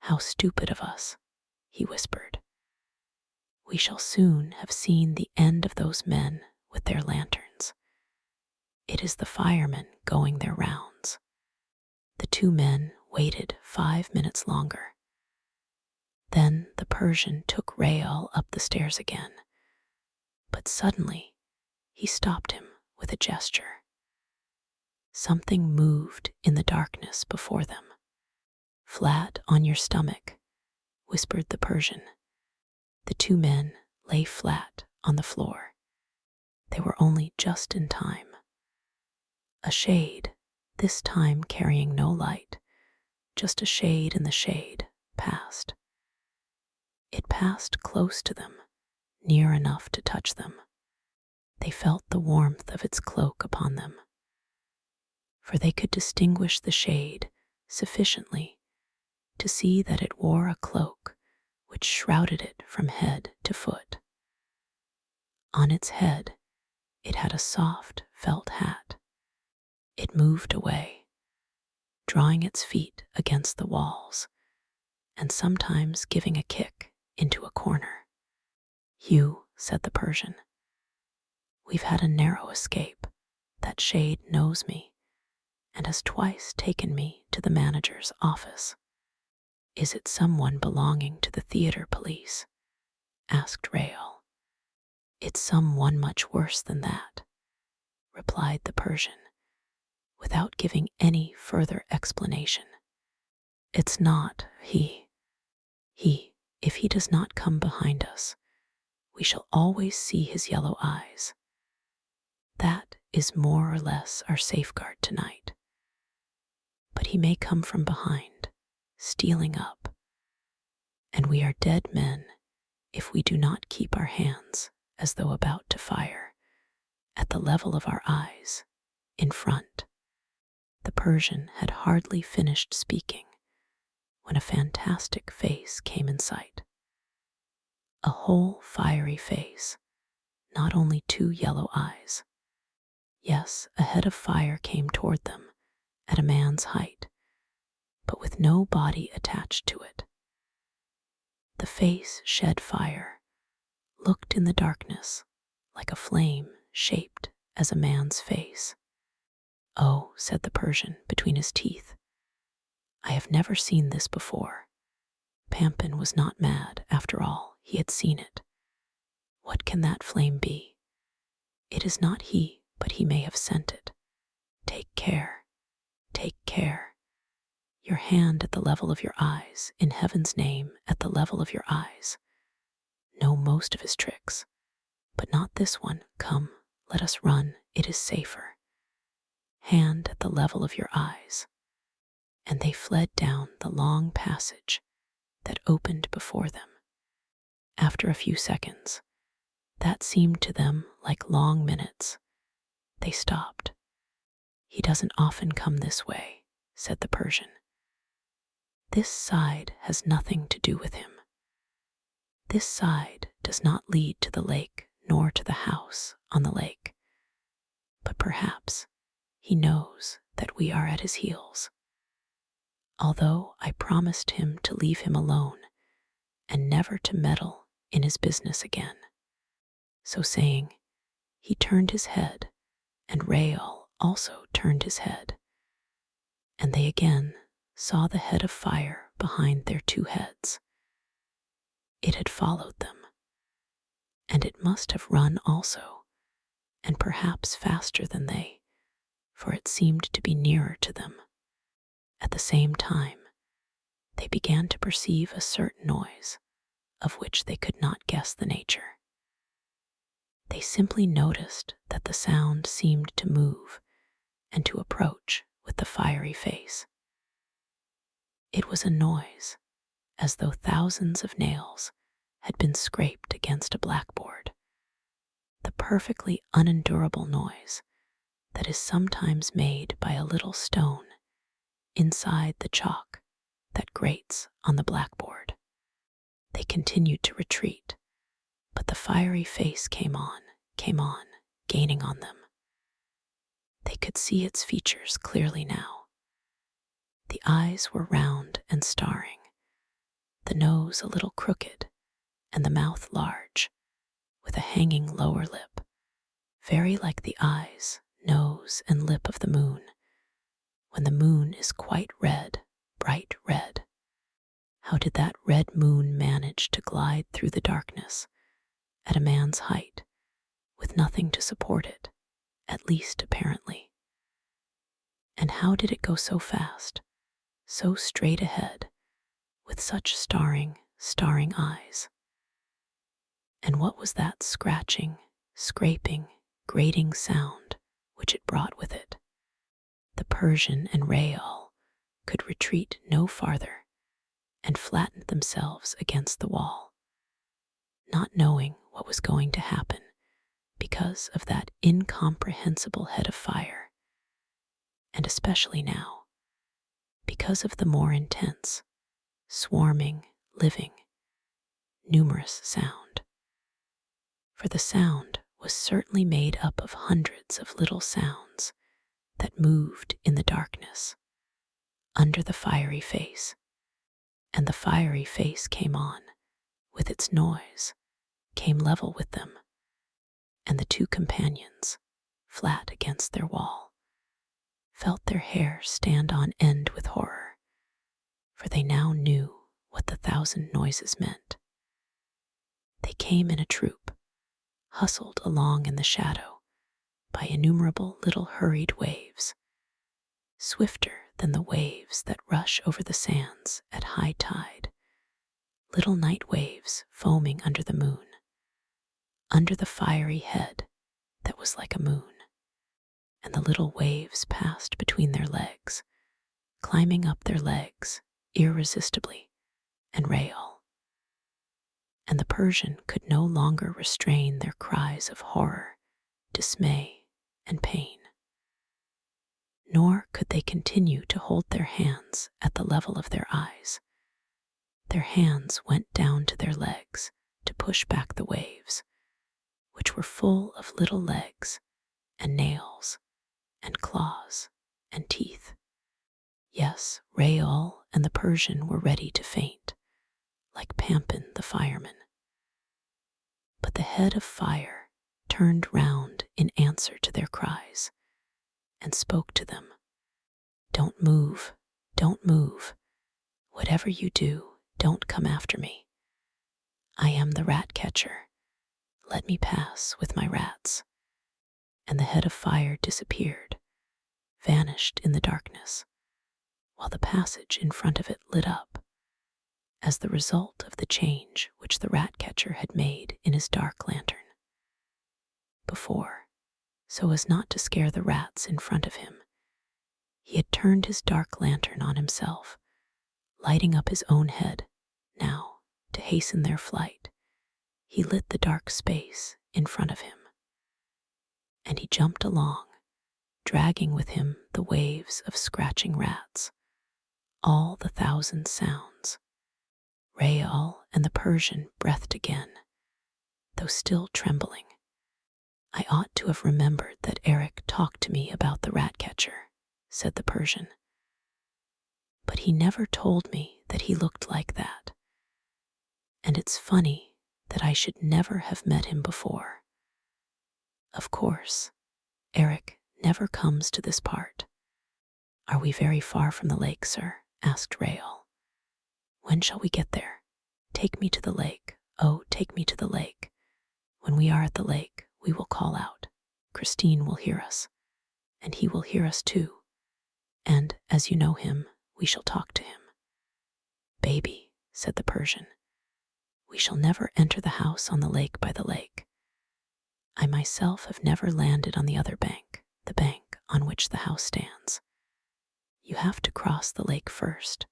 "How stupid of us," he whispered. "We shall soon have seen the end of those men with their lanterns. It is the firemen going their rounds." The two men waited 5 minutes longer. Then the Persian took Rael up the stairs again, but suddenly he stopped him with a gesture. Something moved in the darkness before them. "Flat on your stomach," whispered the Persian. The two men lay flat on the floor. They were only just in time. A shade, this time carrying no light, just a shade in the shade, passed. It passed close to them, near enough to touch them. They felt the warmth of its cloak upon them, for they could distinguish the shade sufficiently to see that it wore a cloak which shrouded it from head to foot. On its head, it had a soft felt hat. It moved away, drawing its feet against the walls, and sometimes giving a kick into a corner. "Hugh," said the Persian, "we've had a narrow escape. That shade knows me, and has twice taken me to the manager's office." "Is it someone belonging to the theater police?" asked Rael. "It's someone much worse than that," replied the Persian, without giving any further explanation. "It's not he. If he does not come behind us, we shall always see his yellow eyes. That is more or less our safeguard tonight. But he may come from behind, stealing up, and we are dead men if we do not keep our hands, as though about to fire, at the level of our eyes, in front." The Persian had hardly finished speaking when a fantastic face came in sight. A whole fiery face, not only two yellow eyes. Yes, a head of fire came toward them at a man's height, but with no body attached to it. The face shed fire, looked in the darkness like a flame shaped as a man's face. "Oh," said the Persian between his teeth, "I have never seen this before." Pampin was not mad, after all, he had seen it. "What can that flame be? It is not he, but he may have sent it. Take care, take care. Your hand at the level of your eyes, in heaven's name, at the level of your eyes. Know most of his tricks, but not this one. Come, let us run, it is safer. Hand at the level of your eyes." And they fled down the long passage that opened before them. After a few seconds, that seemed to them like long minutes, they stopped. "He doesn't often come this way," said the Persian. "This side has nothing to do with him. This side does not lead to the lake nor to the house on the lake. But perhaps he knows that we are at his heels. Although I promised him to leave him alone and never to meddle in his business again." So saying, he turned his head, and Rael also turned his head, and they again saw the head of fire behind their two heads. It had followed them, and it must have run also, and perhaps faster than they, for it seemed to be nearer to them. At the same time, they began to perceive a certain noise, of which they could not guess the nature. They simply noticed that the sound seemed to move and to approach with the fiery face. It was a noise, as though thousands of nails had been scraped against a blackboard. The perfectly unendurable noise that is sometimes made by a little stone inside the chalk that grates on the blackboard. They continued to retreat, but the fiery face came on, gaining on them. They could see its features clearly now. The eyes were round and staring, the nose a little crooked, and the mouth large, with a hanging lower lip, very like the eyes, nose, and lip of the moon, when the moon is quite red, bright red. How did that red moon manage to glide through the darkness, at a man's height, with nothing to support it, at least apparently? And how did it go so fast, so straight ahead, with such staring eyes? And what was that scratching, scraping, grating sound which it brought with it? The Persian and Rael could retreat no farther and flattened themselves against the wall, not knowing what was going to happen because of that incomprehensible head of fire, and especially now, because of the more intense, swarming, living, numerous sound. For the sound was certainly made up of hundreds of little sounds that moved in the darkness, under the fiery face, and the fiery face came on, with its noise, came level with them, and the two companions, flat against their wall, felt their hair stand on end with horror, for they now knew what the thousand noises meant. They came in a troop, hustled along in the shadow by innumerable little hurried waves, swifter than the waves that rush over the sands at high tide, little night waves foaming under the moon, under the fiery head that was like a moon, and the little waves passed between their legs, climbing up their legs irresistibly, and Rael. And the Persian could no longer restrain their cries of horror, dismay, and pain. Nor could they continue to hold their hands at the level of their eyes. Their hands went down to their legs to push back the waves, which were full of little legs and nails and claws and teeth. Yes, Rael and the Persian were ready to faint, like Pampin the fireman. But the head of fire turned round in answer to their cries and spoke to them. Don't move, don't move. Whatever you do, don't come after me. I am the rat catcher. Let me pass with my rats. And the head of fire disappeared, vanished in the darkness, while the passage in front of it lit up, as the result of the change which the rat catcher had made in his dark lantern. Before, so as not to scare the rats in front of him, he had turned his dark lantern on himself, lighting up his own head. Now, to hasten their flight, he lit the dark space in front of him. And he jumped along, dragging with him the waves of scratching rats, all the thousand sounds. Rael and the Persian breathed again, though still trembling. I ought to have remembered that Eric talked to me about the rat catcher, said the Persian. But he never told me that he looked like that. And it's funny that I should never have met him before. Of course, Eric never comes to this part. Are we very far from the lake, sir? Asked Rael. When shall we get there? Take me to the lake. Oh, take me to the lake. When we are at the lake, we will call out. Christine will hear us, and he will hear us too. And, as you know him, we shall talk to him. Baby, said the Persian, we shall never enter the house on the lake by the lake. I myself have never landed on the other bank, the bank on which the house stands. You have to cross the lake first,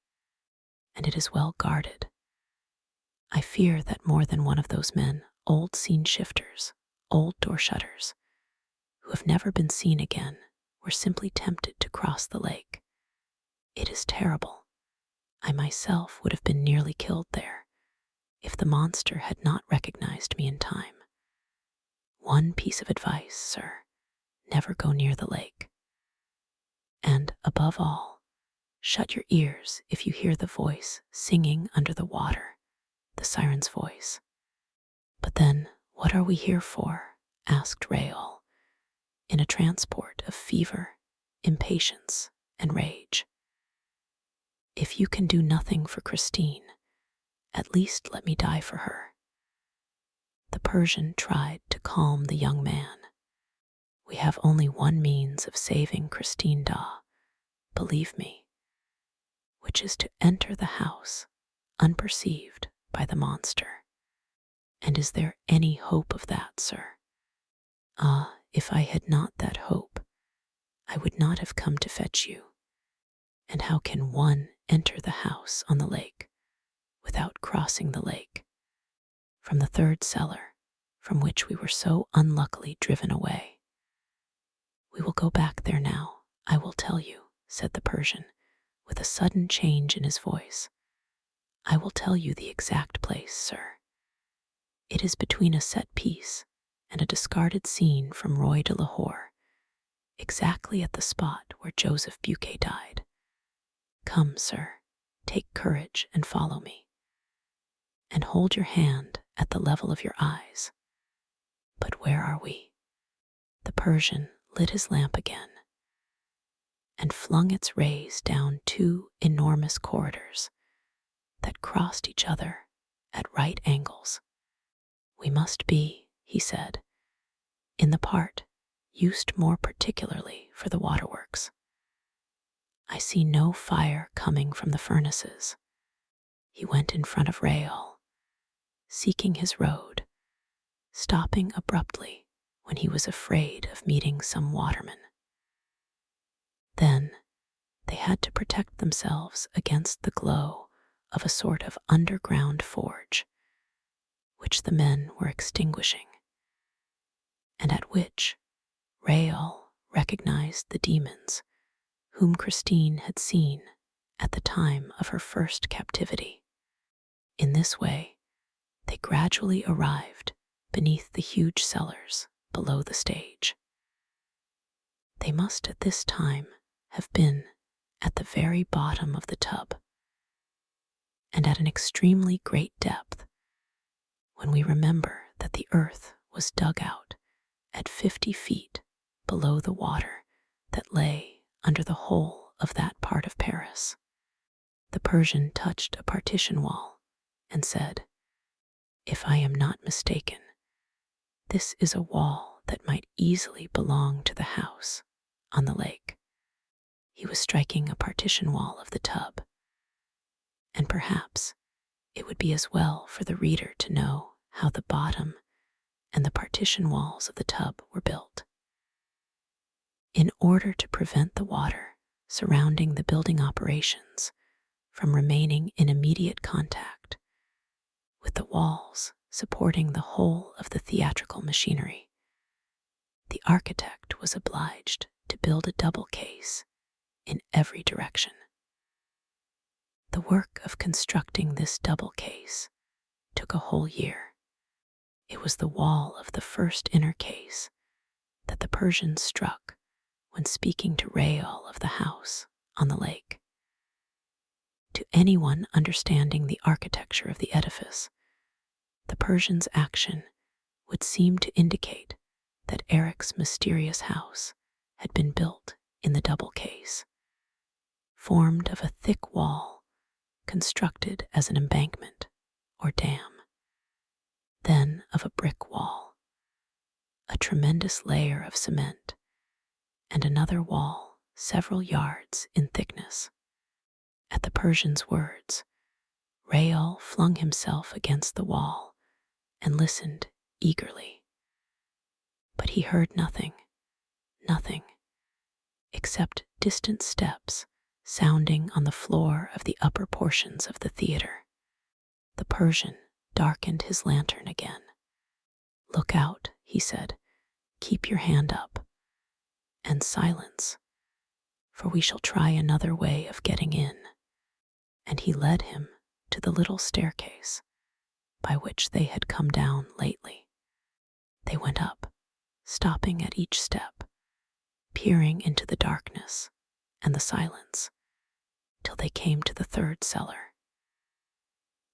and it is well guarded. I fear that more than one of those men, old scene shifters, old door shutters, who have never been seen again, were simply tempted to cross the lake. It is terrible. I myself would have been nearly killed there, if the monster had not recognized me in time. One piece of advice, sir, never go near the lake. And, above all, Shut your ears if you hear the voice singing under the water, the siren's voice. But then, what are we here for? Asked Rael, in a transport of fever, impatience, and rage. If you can do nothing for Christine, at least let me die for her. The Persian tried to calm the young man. We have only one means of saving Christine Da, believe me, which is to enter the house unperceived by the monster. And is there any hope of that, sir? Ah, if I had not that hope, I would not have come to fetch you. And how can one enter the house on the lake without crossing the lake? From the third cellar, from which we were so unluckily driven away. We will go back there now, I will tell you, said the Persian, with a sudden change in his voice. I will tell you the exact place, sir. It is between a set piece and a discarded scene from Roy de Lahore, exactly at the spot where Joseph Buquet died. Come, sir, take courage and follow me. And hold your hand at the level of your eyes. But where are we? The Persian lit his lamp again and flung its rays down two enormous corridors that crossed each other at right angles. We must be, he said, in the part used more particularly for the waterworks. I see no fire coming from the furnaces. He went in front of Rael, seeking his road, stopping abruptly when he was afraid of meeting some waterman. Then they had to protect themselves against the glow of a sort of underground forge, which the men were extinguishing, and at which Rael recognized the demons whom Christine had seen at the time of her first captivity. In this way, they gradually arrived beneath the huge cellars below the stage. They must at this time have been at the very bottom of the tub, and at an extremely great depth, when we remember that the earth was dug out at 50 feet below the water that lay under the whole of that part of Paris. The Persian touched a partition wall and said, If I am not mistaken, this is a wall that might easily belong to the house on the lake. He was striking a partition wall of the tub, and perhaps it would be as well for the reader to know how the bottom and the partition walls of the tub were built. In order to prevent the water surrounding the building operations from remaining in immediate contact with the walls supporting the whole of the theatrical machinery, the architect was obliged to build a double case in every direction. The work of constructing this double case took a whole year. It was the wall of the first inner case that the Persian struck when speaking to Rael of the house on the lake. To anyone understanding the architecture of the edifice, the Persian's action would seem to indicate that Eric's mysterious house had been built in the double case, formed of a thick wall constructed as an embankment or dam, then of a brick wall, a tremendous layer of cement, and another wall several yards in thickness. At the Persian's words, Rael flung himself against the wall and listened eagerly. But he heard nothing, except distant steps sounding on the floor of the upper portions of the theater. The Persian darkened his lantern again. Look out, he said. Keep your hand up. And silence, for we shall try another way of getting in. And he led him to the little staircase by which they had come down lately. They went up, stopping at each step, peering into the darkness and the silence, till they came to the third cellar.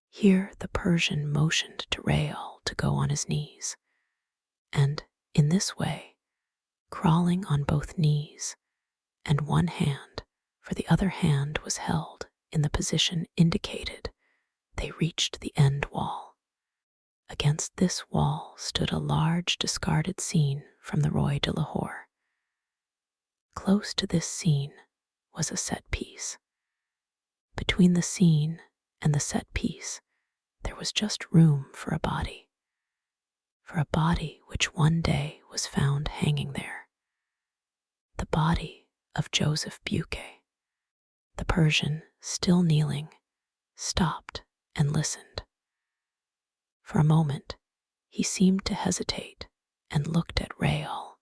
Here the Persian motioned to Rael to go on his knees, and in this way, crawling on both knees and one hand, for the other hand was held in the position indicated, they reached the end wall. Against this wall stood a large discarded scene from the Roi de Lahore. Close to this scene was a set piece. Between the scene and the set piece, there was just room for a body which one day was found hanging there. The body of Joseph Buquet. The Persian, still kneeling, stopped and listened. For a moment, he seemed to hesitate and looked at Rael.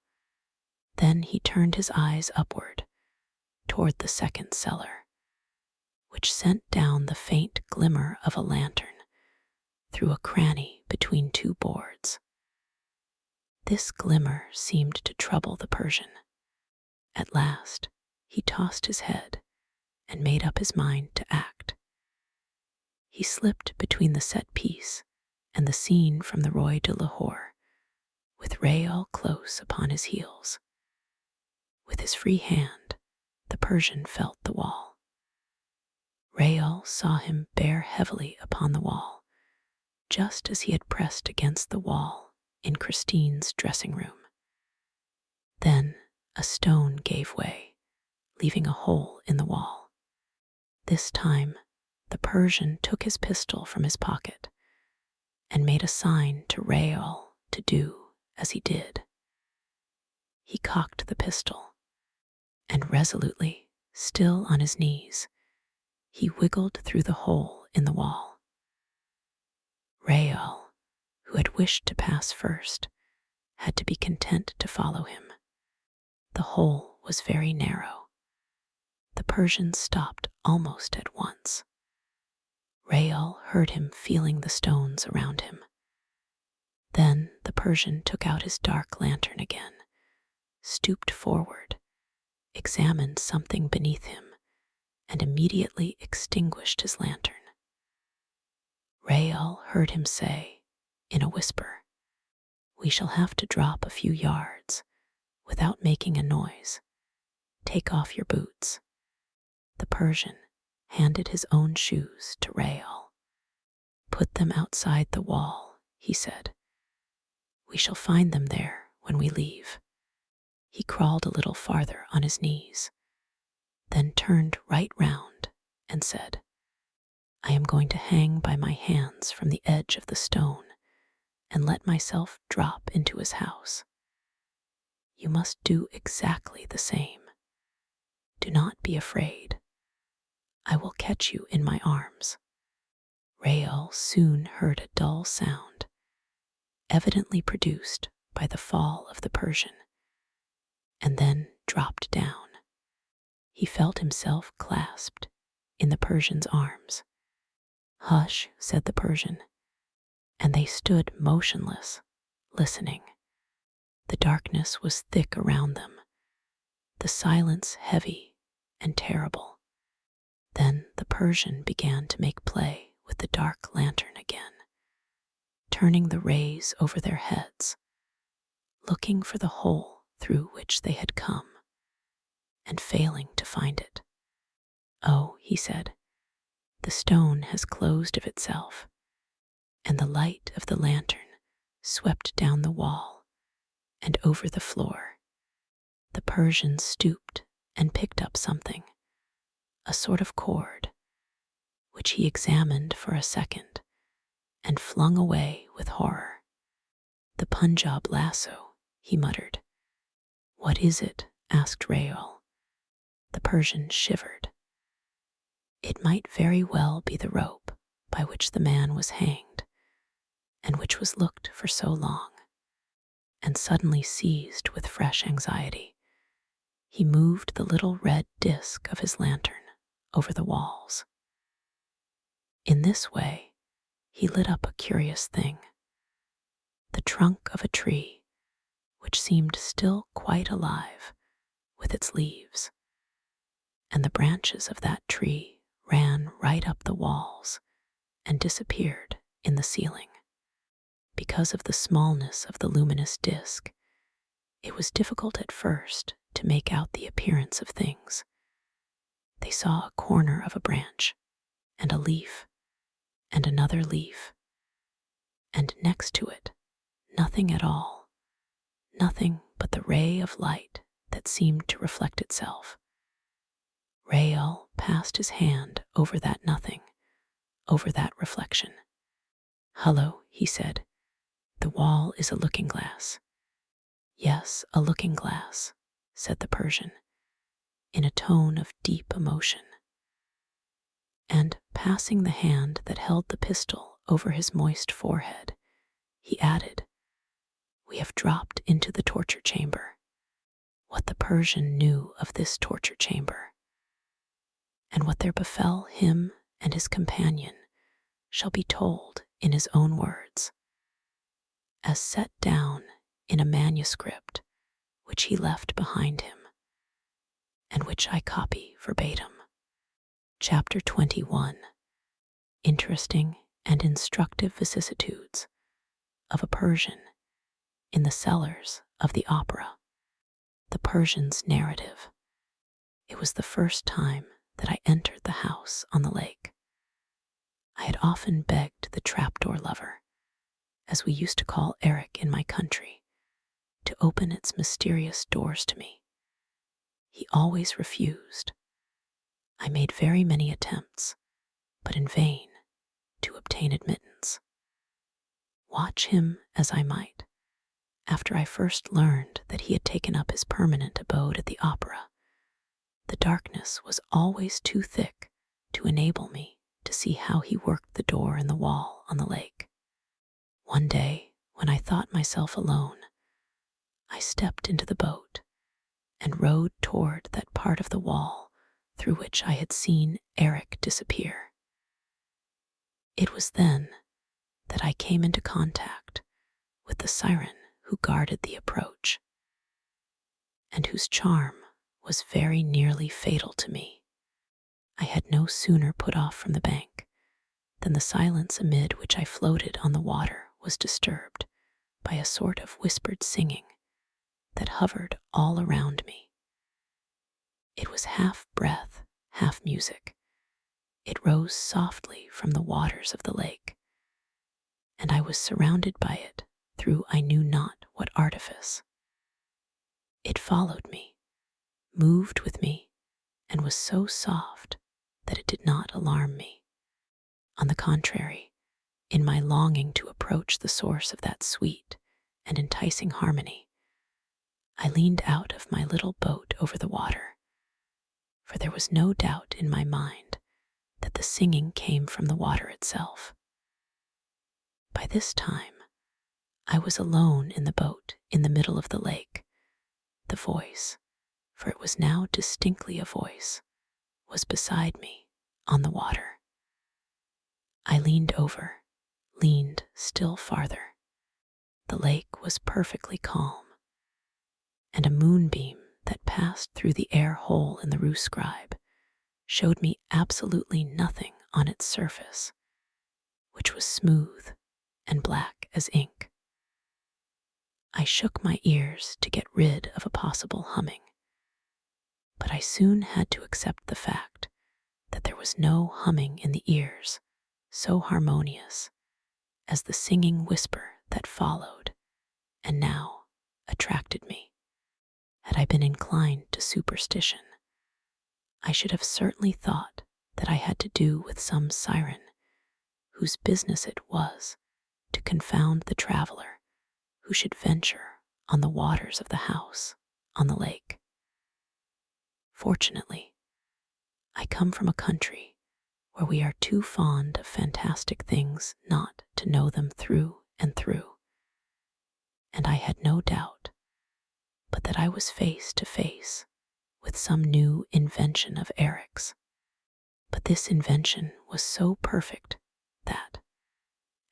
Then he turned his eyes upward, toward the second cellar, which sent down the faint glimmer of a lantern through a cranny between two boards. This glimmer seemed to trouble the Persian. At last, he tossed his head and made up his mind to act. He slipped between the set piece and the scene from the Roi de Lahore, with Rael close upon his heels. With his free hand, the Persian felt the wall. Rael saw him bear heavily upon the wall, just as he had pressed against the wall in Christine's dressing room. Then a stone gave way, leaving a hole in the wall. This time, the Persian took his pistol from his pocket and made a sign to Rael to do as he did. He cocked the pistol, and resolutely, still on his knees, he wiggled through the hole in the wall. Rael, who had wished to pass first, had to be content to follow him. The hole was very narrow. The Persian stopped almost at once. Rael heard him feeling the stones around him. Then the Persian took out his dark lantern again, stooped forward, examined something beneath him, and immediately extinguished his lantern. Rael heard him say, in a whisper, "We shall have to drop a few yards without making a noise. Take off your boots." The Persian handed his own shoes to Rael. "Put them outside the wall," he said. "We shall find them there when we leave." He crawled a little farther on his knees, then turned right round and said, "I am going to hang by my hands from the edge of the stone and let myself drop into his house. You must do exactly the same. Do not be afraid. I will catch you in my arms." Rael soon heard a dull sound, evidently produced by the fall of the Persian, and then dropped down. He felt himself clasped in the Persian's arms. "Hush," said the Persian, and they stood motionless, listening. The darkness was thick around them, the silence heavy and terrible. Then the Persian began to make play with the dark lantern again, turning the rays over their heads, looking for the hole through which they had come, and failing to find it. "Oh," he said, "the stone has closed of itself," and the light of the lantern swept down the wall and over the floor. The Persian stooped and picked up something, a sort of cord, which he examined for a second and flung away with horror. "The Punjab lasso," he muttered. "What is it?" asked Rael. The Persian shivered. It might very well be the rope by which the man was hanged, and which was looked for so long. And suddenly seized with fresh anxiety, he moved the little red disk of his lantern over the walls. In this way, he lit up a curious thing, the trunk of a tree, which seemed still quite alive with its leaves, and the branches of that tree ran right up the walls and disappeared in the ceiling. Because of the smallness of the luminous disk, it was difficult at first to make out the appearance of things. They saw a corner of a branch, and a leaf, and another leaf, and next to it, nothing at all, nothing but the ray of light that seemed to reflect itself. Rael passed his hand over that nothing, over that reflection. "Hullo," he said, "the wall is a looking glass." "Yes, a looking glass," said the Persian, in a tone of deep emotion. And passing the hand that held the pistol over his moist forehead, he added, "We have dropped into the torture chamber." What the Persian knew of this torture chamber, and what there befell him and his companion, shall be told in his own words, as set down in a manuscript which he left behind him, and which I copy verbatim. Chapter 21. Interesting and instructive vicissitudes of a Persian in the cellars of the opera. The Persian's narrative. It was the first time that I entered the house on the lake. I had often begged the trapdoor lover, as we used to call Eric in my country, to open its mysterious doors to me. He always refused. I made very many attempts, but in vain, to obtain admittance. Watch him as I might, after I first learned that he had taken up his permanent abode at the opera, the darkness was always too thick to enable me to see how he worked the door in the wall on the lake. One day, when I thought myself alone, I stepped into the boat and rowed toward that part of the wall through which I had seen Eric disappear. It was then that I came into contact with the siren who guarded the approach, and whose charm was very nearly fatal to me. I had no sooner put off from the bank than the silence amid which I floated on the water was disturbed by a sort of whispered singing that hovered all around me. It was half breath, half music. It rose softly from the waters of the lake, and I was surrounded by it through I knew not what artifice. It followed me, moved with me, and was so soft that it did not alarm me. On the contrary, in my longing to approach the source of that sweet and enticing harmony, I leaned out of my little boat over the water, for there was no doubt in my mind that the singing came from the water itself. By this time, I was alone in the boat in the middle of the lake. The voice, for it was now distinctly a voice, was beside me on the water. I leaned over, leaned still farther. The lake was perfectly calm, and a moonbeam that passed through the air hole in the rue scribe showed me absolutely nothing on its surface, which was smooth and black as ink. I shook my ears to get rid of a possible humming, but I soon had to accept the fact that there was no humming in the ears so harmonious as the singing whisper that followed and now attracted me. Had I been inclined to superstition, I should have certainly thought that I had to do with some siren whose business it was to confound the traveler who should venture on the waters of the house on the lake. Fortunately, I come from a country where we are too fond of fantastic things not to know them through and through, and I had no doubt but that I was face to face with some new invention of Eric's. But this invention was so perfect that,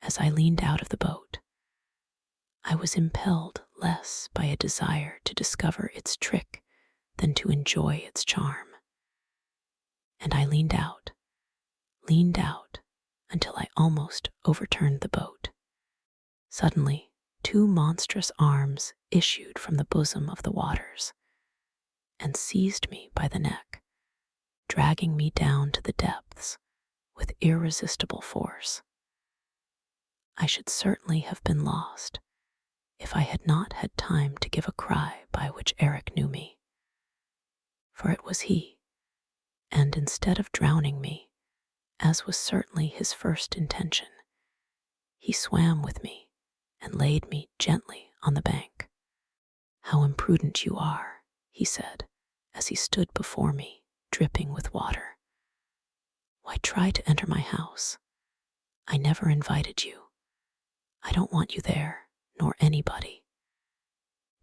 as I leaned out of the boat, I was impelled less by a desire to discover its trick than to enjoy its charm. And I leaned out leaned out until I almost overturned the boat. Suddenly, two monstrous arms issued from the bosom of the waters and seized me by the neck, dragging me down to the depths with irresistible force. I should certainly have been lost if I had not had time to give a cry by which Eric knew me. For it was he, and instead of drowning me, as was certainly his first intention, he swam with me and laid me gently on the bank. "How imprudent you are," he said, as he stood before me, dripping with water. "Why try to enter my house? I never invited you. I don't want you there, nor anybody.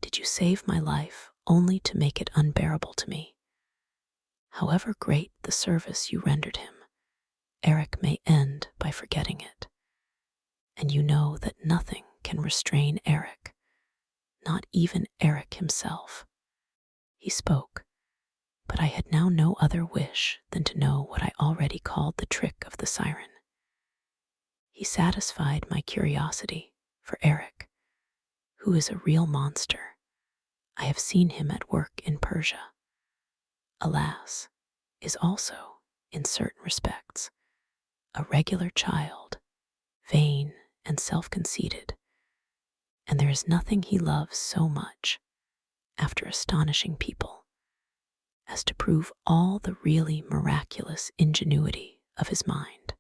Did you save my life only to make it unbearable to me? However great the service you rendered him, Eric may end by forgetting it. And you know that nothing can restrain Eric, not even Eric himself." He spoke, but I had now no other wish than to know what I already called the trick of the siren. He satisfied my curiosity, for Eric, who is a real monster, I have seen him at work in Persia, alas, is also, in certain respects, a regular child, vain and self-conceited, and there is nothing he loves so much, after astonishing people, as to prove all the really miraculous ingenuity of his mind.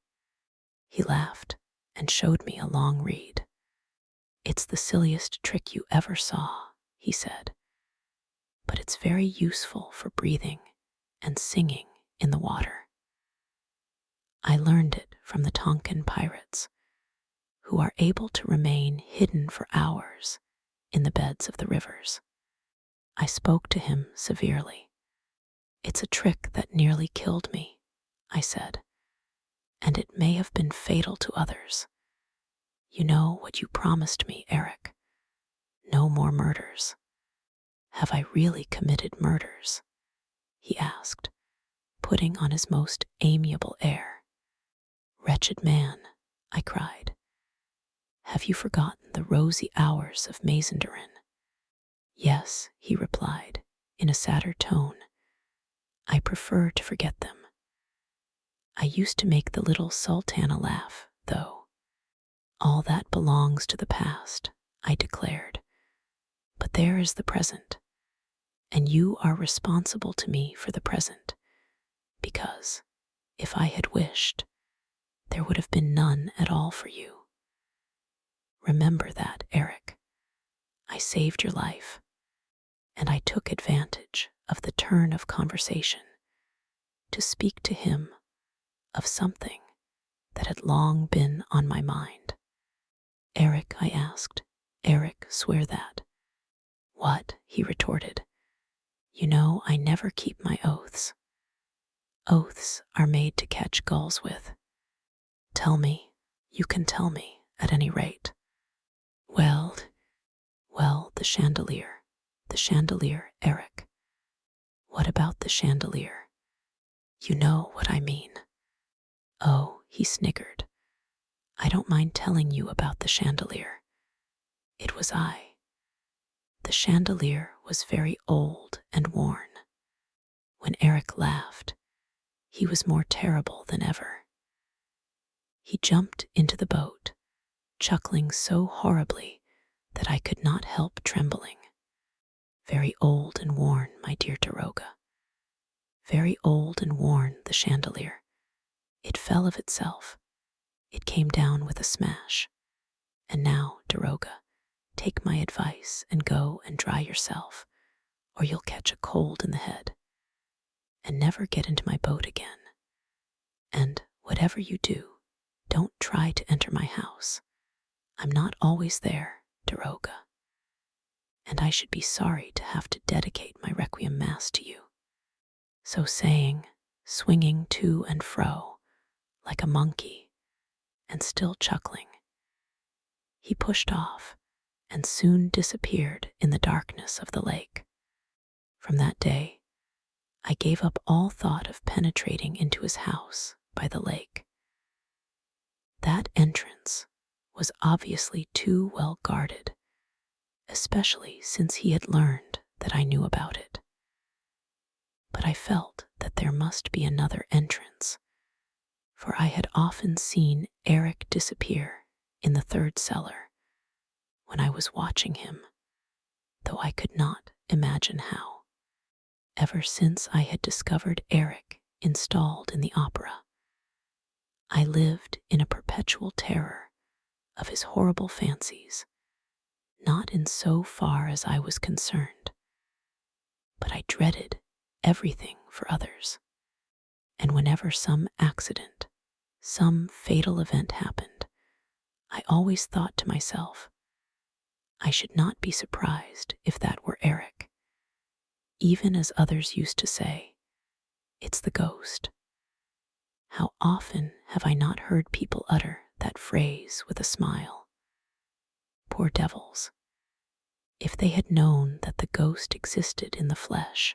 He laughed and showed me a long reed. "It's the silliest trick you ever saw," he said, "but it's very useful for breathing and singing in the water. I learned it from the Tonkin pirates, who are able to remain hidden for hours in the beds of the rivers." I spoke to him severely. "It's a trick that nearly killed me," I said, "and it may have been fatal to others. You know what you promised me, Eric. No more murders." "Have I really committed murders?" he asked, putting on his most amiable air. "Wretched man," I cried, "have you forgotten the rosy hours of Mazenderan?" "Yes," he replied, in a sadder tone. "I prefer to forget them. I used to make the little Sultana laugh, though. All that belongs to the past," I declared. "But there is the present, and you are responsible to me for the present, because, if I had wished, there would have been none at all for you. Remember that, Eric. I saved your life, and I took advantage of the turn of conversation to speak to him of something that had long been on my mind." "Eric," I asked, "Eric, swear that." "What?" he retorted. "You know I never keep my oaths. Oaths are made to catch gulls with. Tell me, you can tell me, at any rate." Well, the chandelier, Eric." "What about the chandelier?" "You know what I mean." "Oh," he sniggered, "I don't mind telling you about the chandelier. It was I. The chandelier was very old and worn. When Eric laughed, he was more terrible than ever. He jumped into the boat, chuckling so horribly that I could not help trembling. Very old and worn, my dear Daroga. Very old and worn, the chandelier. It fell of itself. It came down with a smash. And now, Daroga, take my advice and go and dry yourself, or you'll catch a cold in the head. And never get into my boat again. And whatever you do, don't try to enter my house. I'm not always there, Daroga. And I should be sorry to have to dedicate my requiem mass to you." So saying, swinging to and fro, like a monkey, and still chuckling, he pushed off and soon disappeared in the darkness of the lake. From that day, I gave up all thought of penetrating into his house by the lake. That entrance was obviously too well guarded, especially since he had learned that I knew about it. But I felt that there must be another entrance, for I had often seen Eric disappear in the third cellar when I was watching him, though I could not imagine how. Ever since I had discovered Eric installed in the opera, I lived in a perpetual terror of his horrible fancies, not in so far as I was concerned, but I dreaded everything for others. And whenever some accident, some fatal event happened, I always thought to myself, I should not be surprised if that were Eric, even as others used to say, it's the ghost. How often have I not heard people utter that phrase with a smile? Poor devils. If they had known that the ghost existed in the flesh,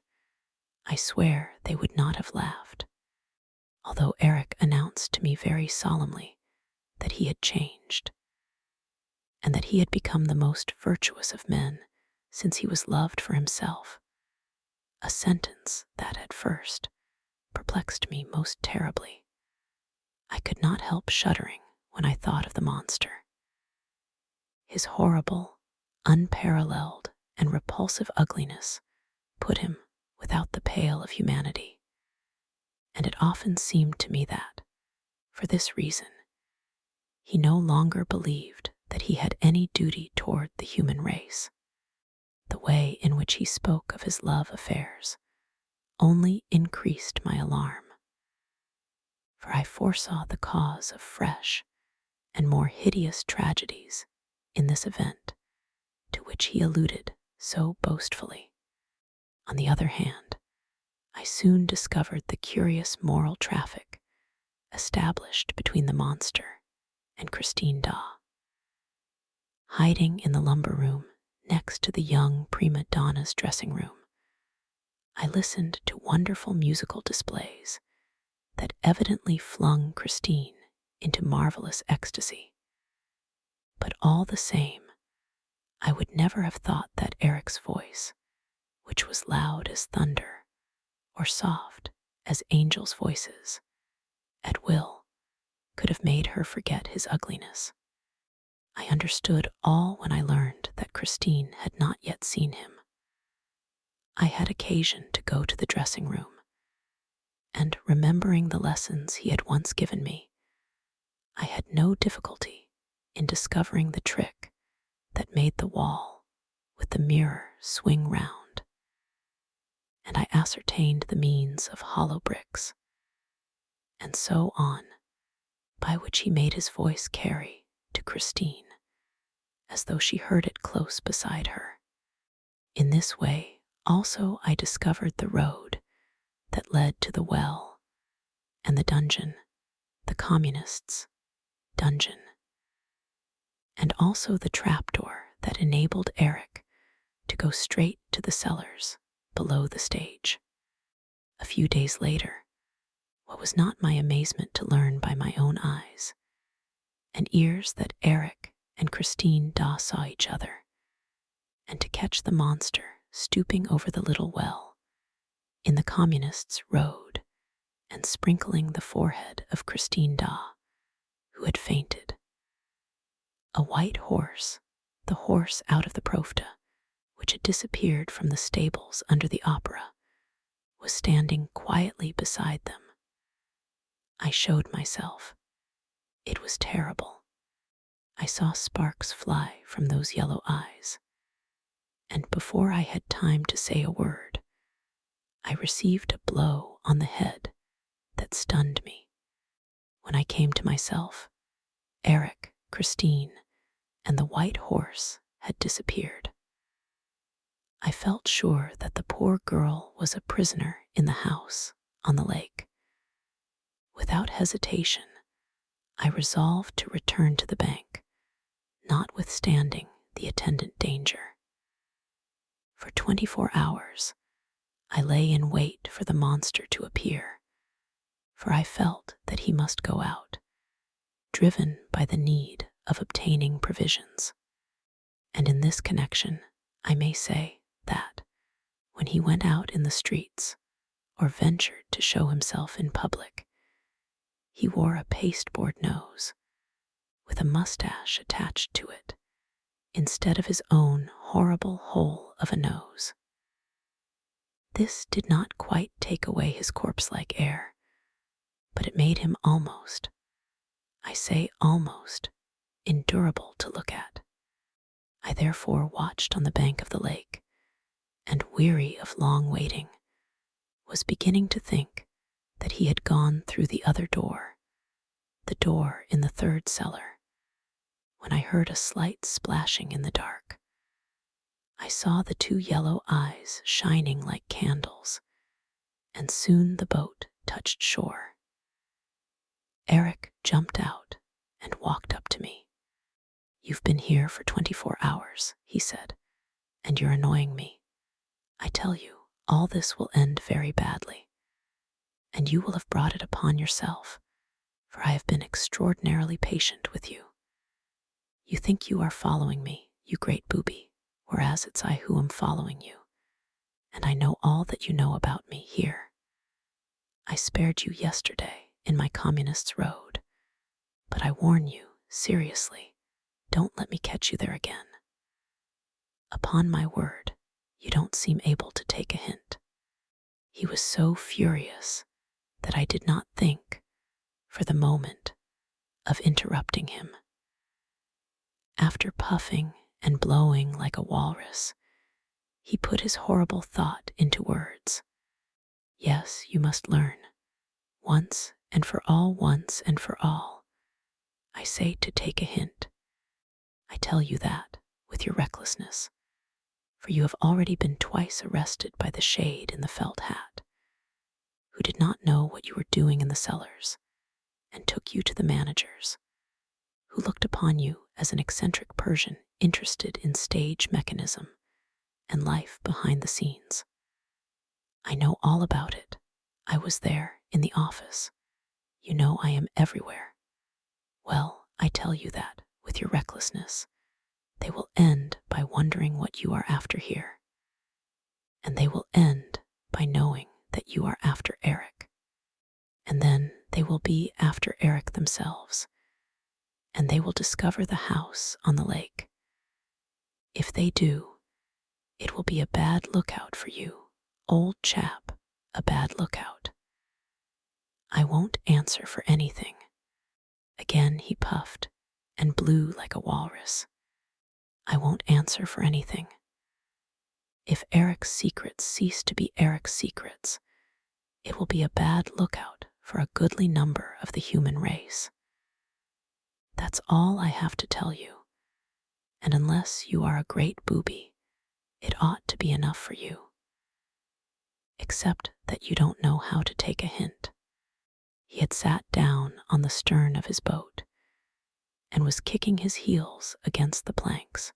I swear they would not have laughed. Although Eric announced to me very solemnly that he had changed, and that he had become the most virtuous of men since he was loved for himself, a sentence that at first perplexed me most terribly. I could not help shuddering when I thought of the monster. His horrible, unparalleled, and repulsive ugliness put him without the pale of humanity, and it often seemed to me that, for this reason, he no longer believed that he had any duty toward the human race. The way in which he spoke of his love affairs only increased my alarm, for I foresaw the cause of fresh and more hideous tragedies in this event to which he alluded so boastfully. On the other hand, I soon discovered the curious moral traffic established between the monster and Christine Daw. Hiding in the lumber room next to the young prima donna's dressing room, I listened to wonderful musical displays that evidently flung Christine into marvelous ecstasy. But all the same, I would never have thought that Eric's voice, which was loud as thunder or soft as angels' voices, at will, could have made her forget his ugliness. I understood all when I learned that Christine had not yet seen him. I had occasion to go to the dressing room, and remembering the lessons he had once given me, I had no difficulty in discovering the trick that made the wall with the mirror swing round, and I ascertained the means of hollow bricks, and so on, by which he made his voice carry to Christine, as though she heard it close beside her. In this way also I discovered the road that led to the well and the dungeon, the communists' dungeon, and also the trapdoor that enabled Eric to go straight to the cellars below the stage. A few days later, what was not my amazement to learn by my own eyes and ears that Eric and Christine Daw saw each other, and to catch the monster stooping over the little well in the communists' road and sprinkling the forehead of Christine Daw, who had fainted. A white horse, the horse out of the Profta, which had disappeared from the stables under the opera, was standing quietly beside them. I showed myself. It was terrible. I saw sparks fly from those yellow eyes, and before I had time to say a word, I received a blow on the head that stunned me. When I came to myself, Eric, Christine, and the white horse had disappeared. I felt sure that the poor girl was a prisoner in the house on the lake. Without hesitation, I resolved to return to the bank, notwithstanding the attendant danger. For 24 hours, I lay in wait for the monster to appear, for I felt that he must go out, driven by the need of obtaining provisions. And in this connection, I may say that when he went out in the streets or ventured to show himself in public, he wore a pasteboard nose with a mustache attached to it instead of his own horrible hole of a nose. This did not quite take away his corpse-like air, but it made him almost, I say almost, endurable to look at. I therefore watched on the bank of the lake, and weary of long waiting, was beginning to think that he had gone through the other door, the door in the third cellar, when I heard a slight splashing in the dark. I saw the two yellow eyes shining like candles, and soon the boat touched shore. Eric jumped out and walked up to me. "You've been here for 24 hours, he said, "and you're annoying me. I tell you, all this will end very badly, and you will have brought it upon yourself, for I have been extraordinarily patient with you. You think you are following me, you great booby, whereas it's I who am following you, and I know all that you know about me here. I spared you yesterday in my communist's road, but I warn you, seriously, don't let me catch you there again. Upon my word, you don't seem able to take a hint." He was so furious that I did not think, for the moment, of interrupting him. After puffing and blowing like a walrus, he put his horrible thought into words. "Yes, you must learn, once and for all, I say to take a hint. I tell you that, with your recklessness, for you have already been twice arrested by the shade in the felt hat, who did not know what you were doing in the cellars, and took you to the managers, who looked upon you as an eccentric Persian interested in stage mechanism and life behind the scenes. I know all about it. I was there in the office. You know I am everywhere. Well, I tell you that, with your recklessness, they will end by wondering what you are after here, and they will end by knowing that you are after Eric, and then they will be after Eric themselves, and they will discover the house on the lake. If they do, it will be a bad lookout for you, old chap, a bad lookout. I won't answer for anything." Again he puffed and blew like a walrus. "I won't answer for anything. If Eric's secrets cease to be Eric's secrets, it will be a bad lookout for a goodly number of the human race. That's all I have to tell you, and unless you are a great booby, it ought to be enough for you. Except that you don't know how to take a hint." He had sat down on the stern of his boat and was kicking his heels against the planks,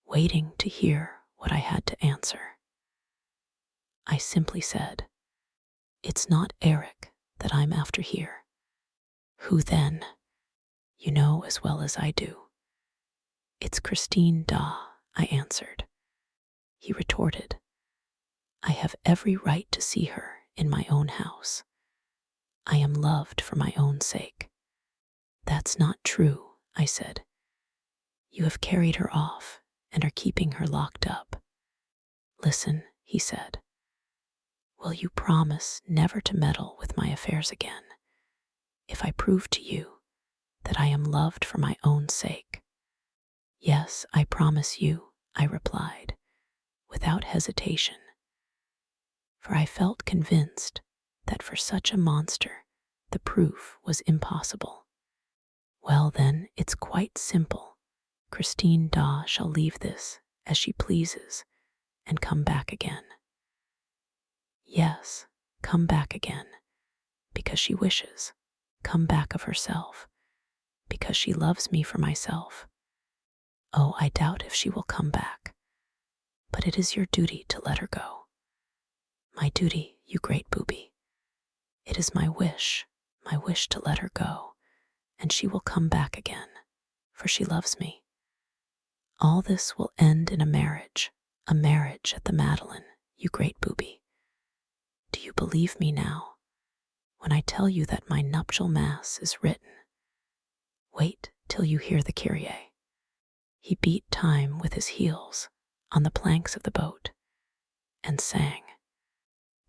waiting to hear what I had to answer. I simply said, "It's not Eric that I'm after here." "Who then?" "You know as well as I do." "It's Christine Daw," I answered. He retorted, "I have every right to see her in my own house. I am loved for my own sake." "That's not true," I said. "You have carried her off and are keeping her locked up." "Listen," he said. "Will you promise never to meddle with my affairs again, if I prove to you that I am loved for my own sake?" "Yes, I promise you," I replied, without hesitation, for I felt convinced that for such a monster the proof was impossible. "Well then, it's quite simple. Christine Daw shall leave this as she pleases and come back again." "Yes, come back again, because she wishes. Come back of herself, because she loves me for myself. Oh, I doubt if she will come back, but it is your duty to let her go." "My duty, you great booby. It is my wish to let her go, and she will come back again, for she loves me. All this will end in a marriage at the Madeleine, you great booby. Do you believe me now, when I tell you that my nuptial mass is written? Wait till you hear the Kyrie. He beat time with his heels on the planks of the boat and sang,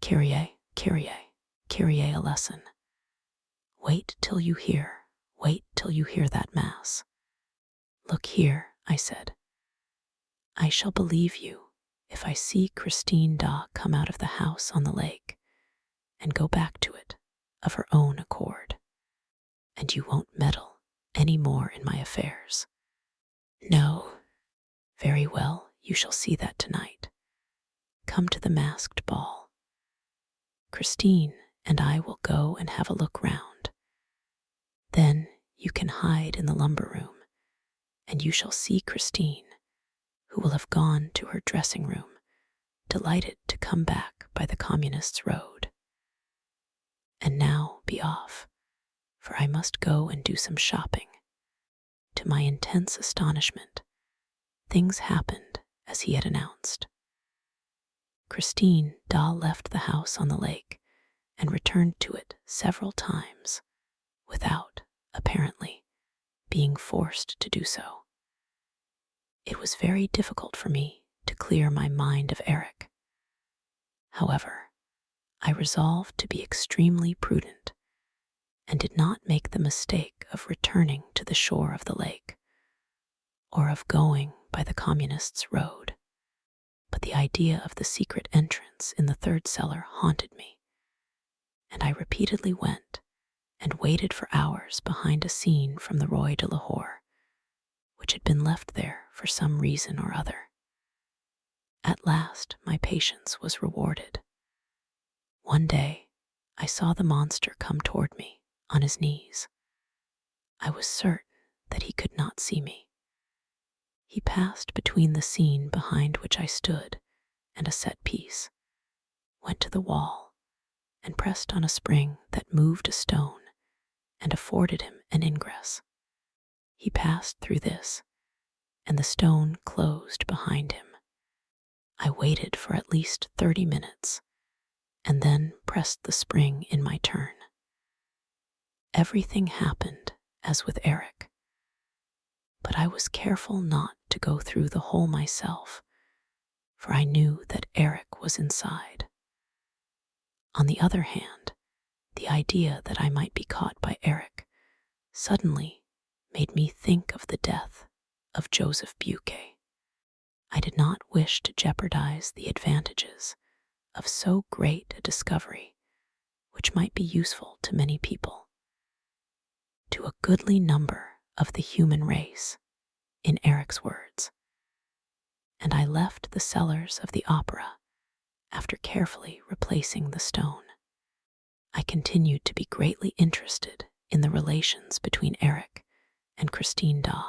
Kyrie, Kyrie, Kyrie a lesson. Wait till you hear that mass. Look here, I said. I shall believe you if I see Christine Da come out of the house on the lake and go back to it of her own accord. And you won't meddle any more in my affairs. No. Very well, you shall see that tonight. Come to the masked ball. Christine and I will go and have a look round. Then you can hide in the lumber room, and you shall see Christine, who will have gone to her dressing room, delighted to come back by the Communists' road. And now be off, for I must go and do some shopping. To my intense astonishment, things happened as he had announced. Christine Da left the house on the lake and returned to it several times, without, apparently, being forced to do so. It was very difficult for me to clear my mind of Eric. However, I resolved to be extremely prudent and did not make the mistake of returning to the shore of the lake or of going by the Communists' road. But the idea of the secret entrance in the third cellar haunted me, and I repeatedly went and waited for hours behind a scene from the Roi de Lahore, which had been left there for some reason or other. At last my patience was rewarded. One day I saw the monster come toward me on his knees. I was certain that he could not see me. He passed between the scene behind which I stood and a set piece, went to the wall, and pressed on a spring that moved a stone and afforded him an ingress. He passed through this, and the stone closed behind him. I waited for at least 30 minutes, and then pressed the spring in my turn. Everything happened as with Eric, but I was careful not to go through the hole myself, for I knew that Eric was inside. On the other hand, the idea that I might be caught by Eric suddenly made me think of the death of Joseph Buquet. I did not wish to jeopardize the advantages of so great a discovery, which might be useful to many people, to a goodly number of the human race, in Eric's words. And I left the cellars of the opera after carefully replacing the stone. I continued to be greatly interested in the relations between Eric and Christine Da,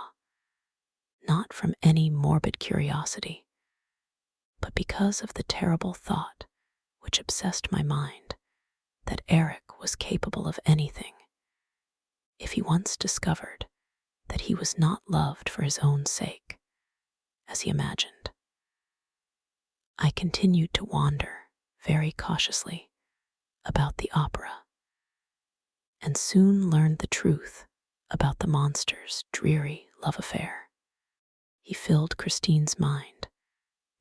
not from any morbid curiosity, but because of the terrible thought which obsessed my mind that Eric was capable of anything if he once discovered that he was not loved for his own sake, as he imagined. I continued to wander very cautiously about the opera, and soon learned the truth about the monster's dreary love affair. He filled Christine's mind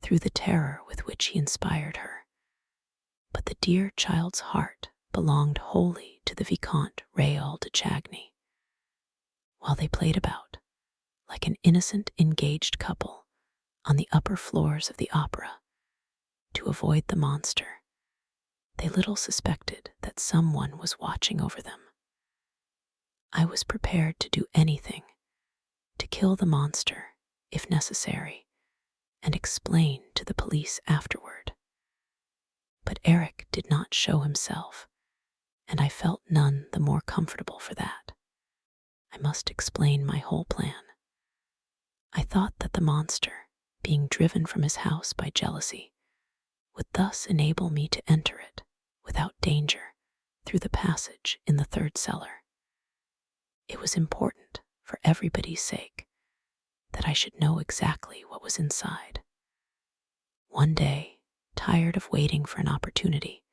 through the terror with which he inspired her, but the dear child's heart belonged wholly to the Vicomte Raoul de Chagny. While they played about, like an innocent engaged couple, on the upper floors of the opera, to avoid the monster, they little suspected that someone was watching over them. I was prepared to do anything, to kill the monster, if necessary, and explain to the police afterward. But Eric did not show himself, and I felt none the more comfortable for that. I must explain my whole plan. I thought that the monster, being driven from his house by jealousy, would thus enable me to enter it without danger through the passage in the third cellar. It was important, for everybody's sake, that I should know exactly what was inside. One day, tired of waiting for an opportunity,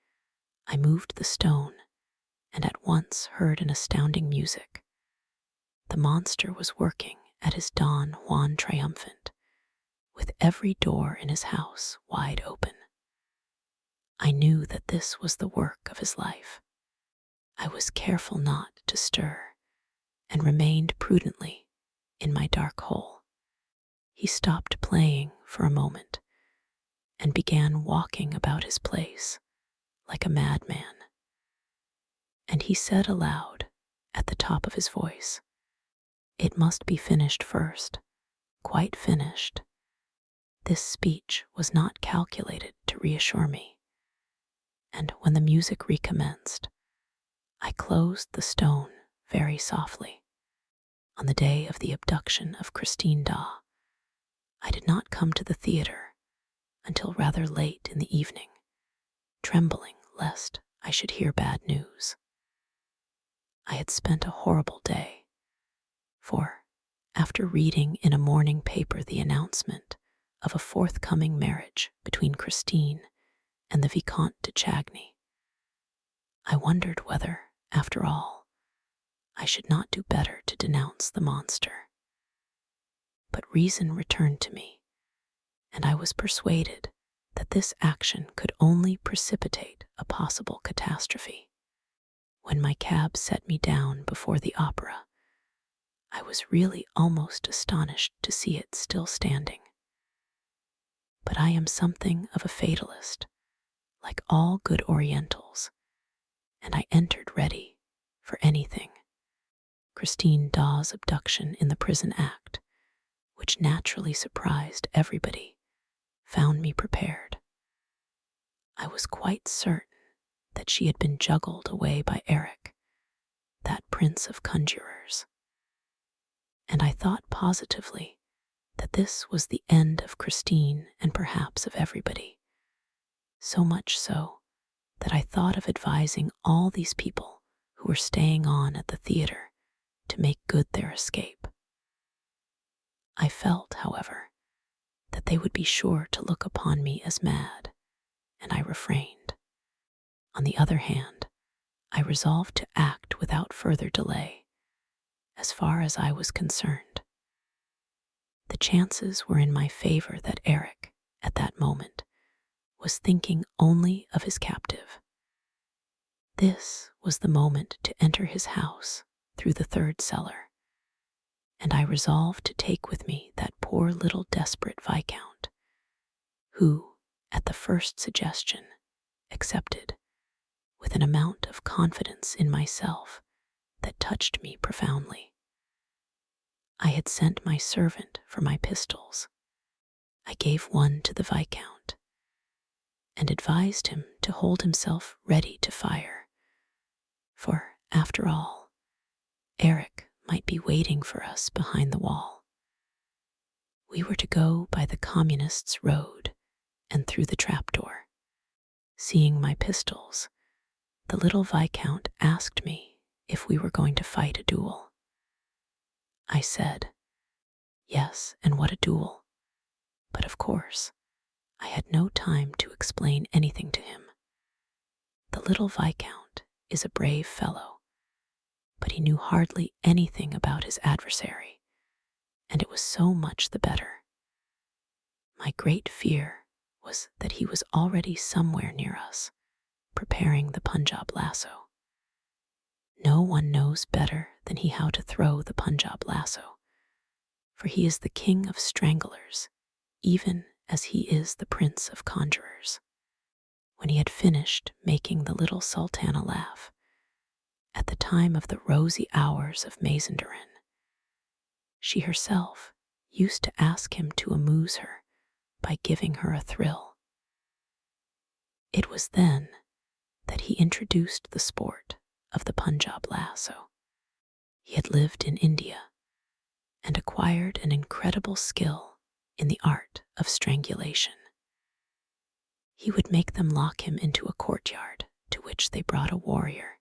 I moved the stone and at once heard an astounding music. The monster was working at his Don Juan triumphant, with every door in his house wide open. I knew that this was the work of his life. I was careful not to stir and remained prudently in my dark hole. He stopped playing for a moment and began walking about his place like a madman. And he said aloud, at the top of his voice, "It must be finished first, quite finished." This speech was not calculated to reassure me, and when the music recommenced, I closed the stone very softly. On the day of the abduction of Christine Daw, I did not come to the theater until rather late in the evening, trembling lest I should hear bad news. I had spent a horrible day, for after reading in a morning paper the announcement of a forthcoming marriage between Christine and the Vicomte de Chagny, I wondered whether, after all, I should not do better to denounce the monster. But reason returned to me, and I was persuaded that this action could only precipitate a possible catastrophe. When my cab set me down before the opera, I was really almost astonished to see it still standing. But I am something of a fatalist, like all good Orientals, and I entered ready for anything. Christine Dawes' abduction in the prison act, which naturally surprised everybody, found me prepared. I was quite certain that she had been juggled away by Eric, that prince of conjurers, and I thought positively that this was the end of Christine and perhaps of everybody, so much so that I thought of advising all these people who were staying on at the theater to make good their escape. I felt, however, that they would be sure to look upon me as mad, and I refrained. On the other hand, I resolved to act without further delay, as far as I was concerned. The chances were in my favor that Eric, at that moment, was thinking only of his captive. This was the moment to enter his house through the third cellar, and I resolved to take with me that poor little desperate Viscount, who, at the first suggestion, accepted with an amount of confidence in myself that touched me profoundly. I had sent my servant for my pistols. I gave one to the Viscount and advised him to hold himself ready to fire, for, after all, Eric might be waiting for us behind the wall. We were to go by the Communists' road and through the trapdoor. Seeing my pistols, the little Viscount asked me if we were going to fight a duel. I said, yes, and what a duel. But of course, I had no time to explain anything to him. The little Viscount is a brave fellow, but he knew hardly anything about his adversary, and it was so much the better. My great fear was that he was already somewhere near us, preparing the Punjab lasso. No one knows better than he how to throw the Punjab lasso, for he is the king of stranglers, even as he is the prince of conjurers. When he had finished making the little sultana laugh, at the time of the rosy hours of Mazenderan, she herself used to ask him to amuse her by giving her a thrill. It was then that he introduced the sport of the Punjab lasso. He had lived in India and acquired an incredible skill in the art of strangulation. He would make them lock him into a courtyard to which they brought a warrior,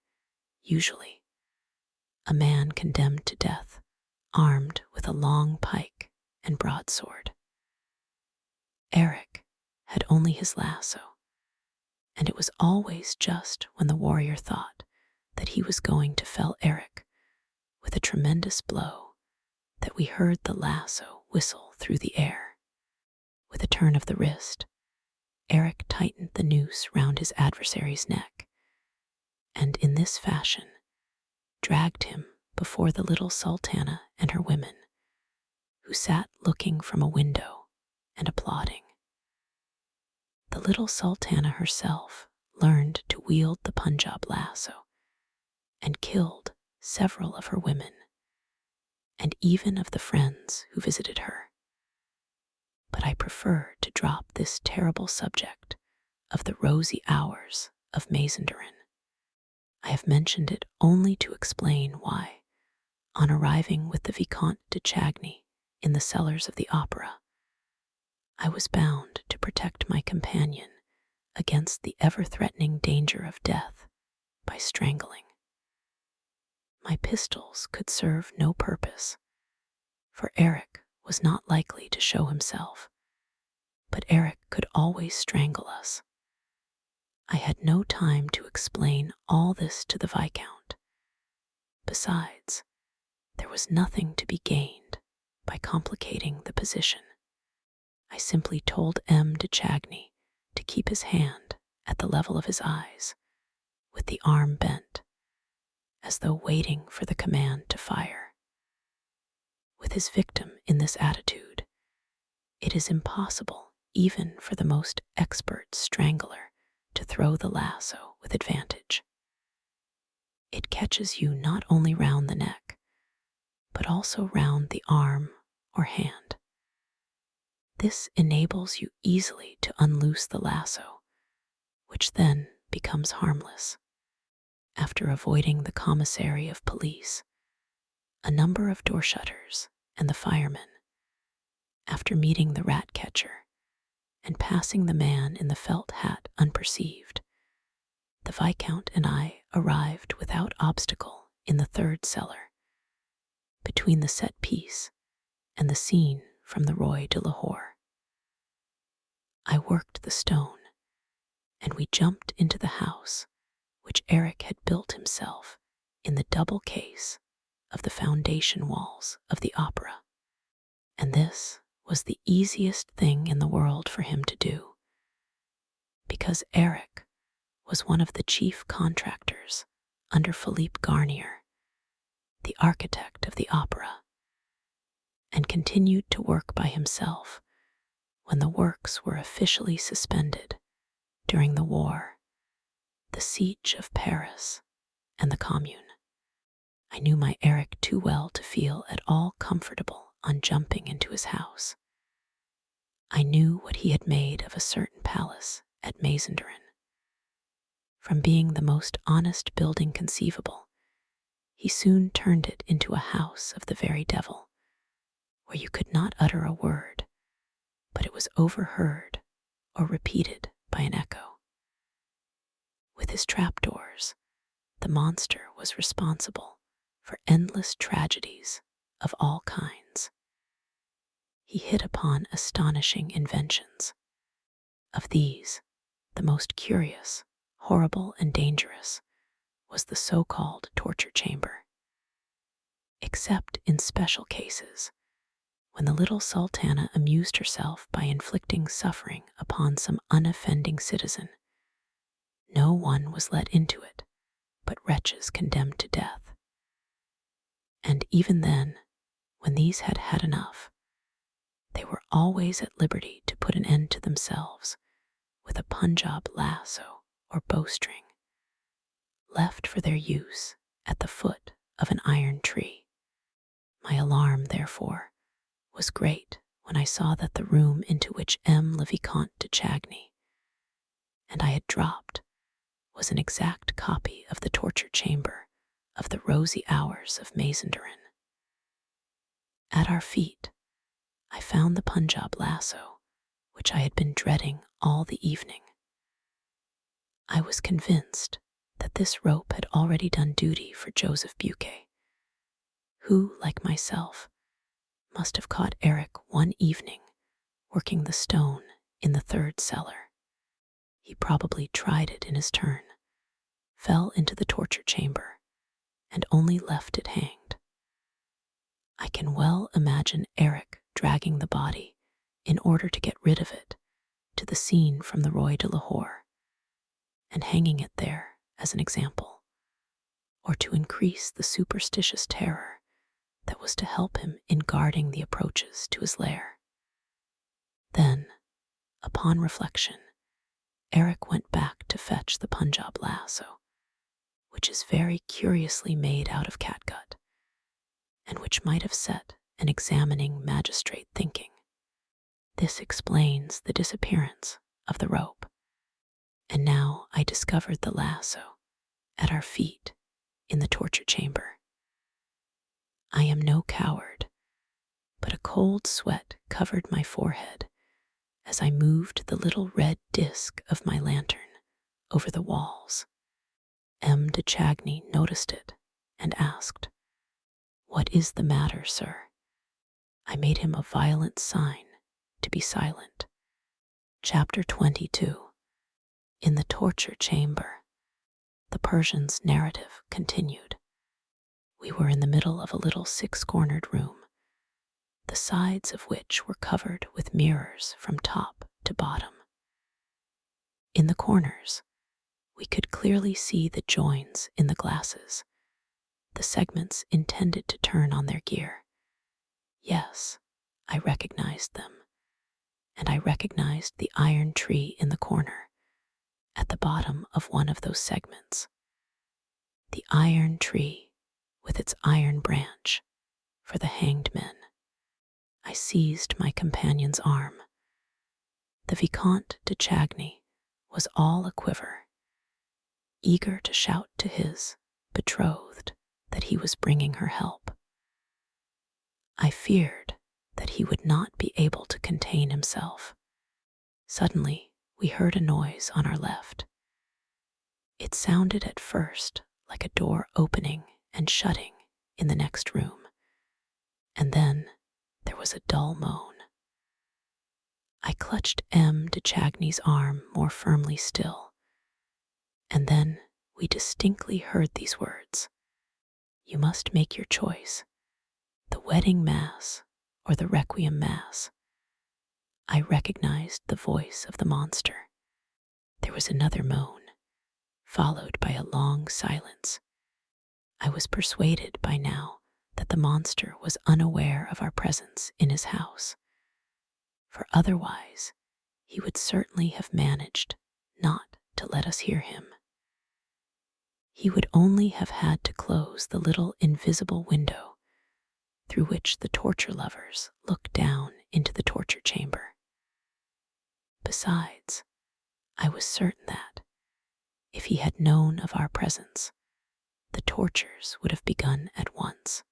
usually a man condemned to death, armed with a long pike and broadsword. Eric had only his lasso, and it was always just when the warrior thought that he was going to fell Eric with a tremendous blow that we heard the lasso whistle through the air. With a turn of the wrist, Eric tightened the noose round his adversary's neck, and in this fashion dragged him before the little sultana and her women, who sat looking from a window and applauding. The little sultana herself learned to wield the Punjab lasso and killed several of her women, and even of the friends who visited her. But I prefer to drop this terrible subject of the rosy hours of Mazenderan. I have mentioned it only to explain why, on arriving with the Vicomte de Chagny in the cellars of the opera, I was bound to protect my companion against the ever-threatening danger of death by strangling. My pistols could serve no purpose, for Eric was not likely to show himself, but Eric could always strangle us. I had no time to explain all this to the Viscount. Besides, there was nothing to be gained by complicating the position. I simply told M. de Chagny to keep his hand at the level of his eyes, with the arm bent, as though waiting for the command to fire. With his victim in this attitude, it is impossible even for the most expert strangler to throw the lasso with advantage. It catches you not only round the neck, but also round the arm or hand. This enables you easily to unloose the lasso, which then becomes harmless. After avoiding the commissary of police, a number of door shutters, and the firemen, after meeting the rat catcher and passing the man in the felt hat unperceived, the Viscount and I arrived without obstacle in the third cellar, between the set piece and the scene from the Roi de Lahore. I worked the stone, and we jumped into the house which Eric had built himself in the double case of the foundation walls of the opera. And this was the easiest thing in the world for him to do, because Eric was one of the chief contractors under Philippe Garnier, the architect of the opera, and continued to work by himself when the works were officially suspended during the war, the siege of Paris, and the Commune. I knew my Eric too well to feel at all comfortable on jumping into his house. I knew what he had made of a certain palace at Mazenderan. From being the most honest building conceivable, he soon turned it into a house of the very devil, where you could not utter a word, but it was overheard or repeated by an echo. With his trapdoors, the monster was responsible for endless tragedies of all kinds. He hit upon astonishing inventions. Of these, the most curious, horrible, and dangerous was the so-called torture chamber. Except in special cases, when the little sultana amused herself by inflicting suffering upon some unoffending citizen, no one was let into it but wretches condemned to death. And even then, when these had had enough, they were always at liberty to put an end to themselves with a Punjab lasso or bowstring, left for their use at the foot of an iron tree. My alarm, therefore, was great when I saw that the room into which M. le Vicomte de Chagny and I had dropped was an exact copy of the torture chamber of the rosy hours of Mazenderan. At our feet, I found the Punjab lasso, which I had been dreading all the evening. I was convinced that this rope had already done duty for Joseph Buquet, who, like myself, must have caught Eric one evening working the stone in the third cellar. He probably tried it in his turn, fell into the torture chamber, and only left it hanged. I can well imagine Eric dragging the body, in order to get rid of it, to the scene from the Roi de Lahore, and hanging it there as an example, or to increase the superstitious terror that was to help him in guarding the approaches to his lair. Then, upon reflection, Eric went back to fetch the Punjab lasso, which is very curiously made out of catgut, and which might have set an examining magistrate thinking. This explains the disappearance of the rope. And now I discovered the lasso at our feet in the torture chamber. I am no coward, but a cold sweat covered my forehead as I moved the little red disc of my lantern over the walls. M. de Chagny noticed it and asked, "What is the matter, sir?" I made him a violent sign to be silent. Chapter 22. In the torture chamber, the Persian's narrative continued. We were in the middle of a little six-cornered room, the sides of which were covered with mirrors from top to bottom. In the corners, we could clearly see the joins in the glasses, the segments intended to turn on their gear. Yes, I recognized them, and I recognized the iron tree in the corner, at the bottom of one of those segments. The iron tree with its iron branch for the hanged men. I seized my companion's arm. The Vicomte de Chagny was all a quiver, eager to shout to his betrothed that he was bringing her help. I feared that he would not be able to contain himself. Suddenly, we heard a noise on our left. It sounded at first like a door opening and shutting in the next room, and then there was a dull moan. I clutched M. de Chagny's arm more firmly still, and then we distinctly heard these words: "You must make your choice, the wedding mass or the requiem mass." I recognized the voice of the monster. There was another moan, followed by a long silence. I was persuaded by now that the monster was unaware of our presence in his house, for otherwise he would certainly have managed not to let us hear him. He would only have had to close the little invisible window through which the torture lovers looked down into the torture chamber. Besides, I was certain that, if he had known of our presence, the tortures would have begun at once.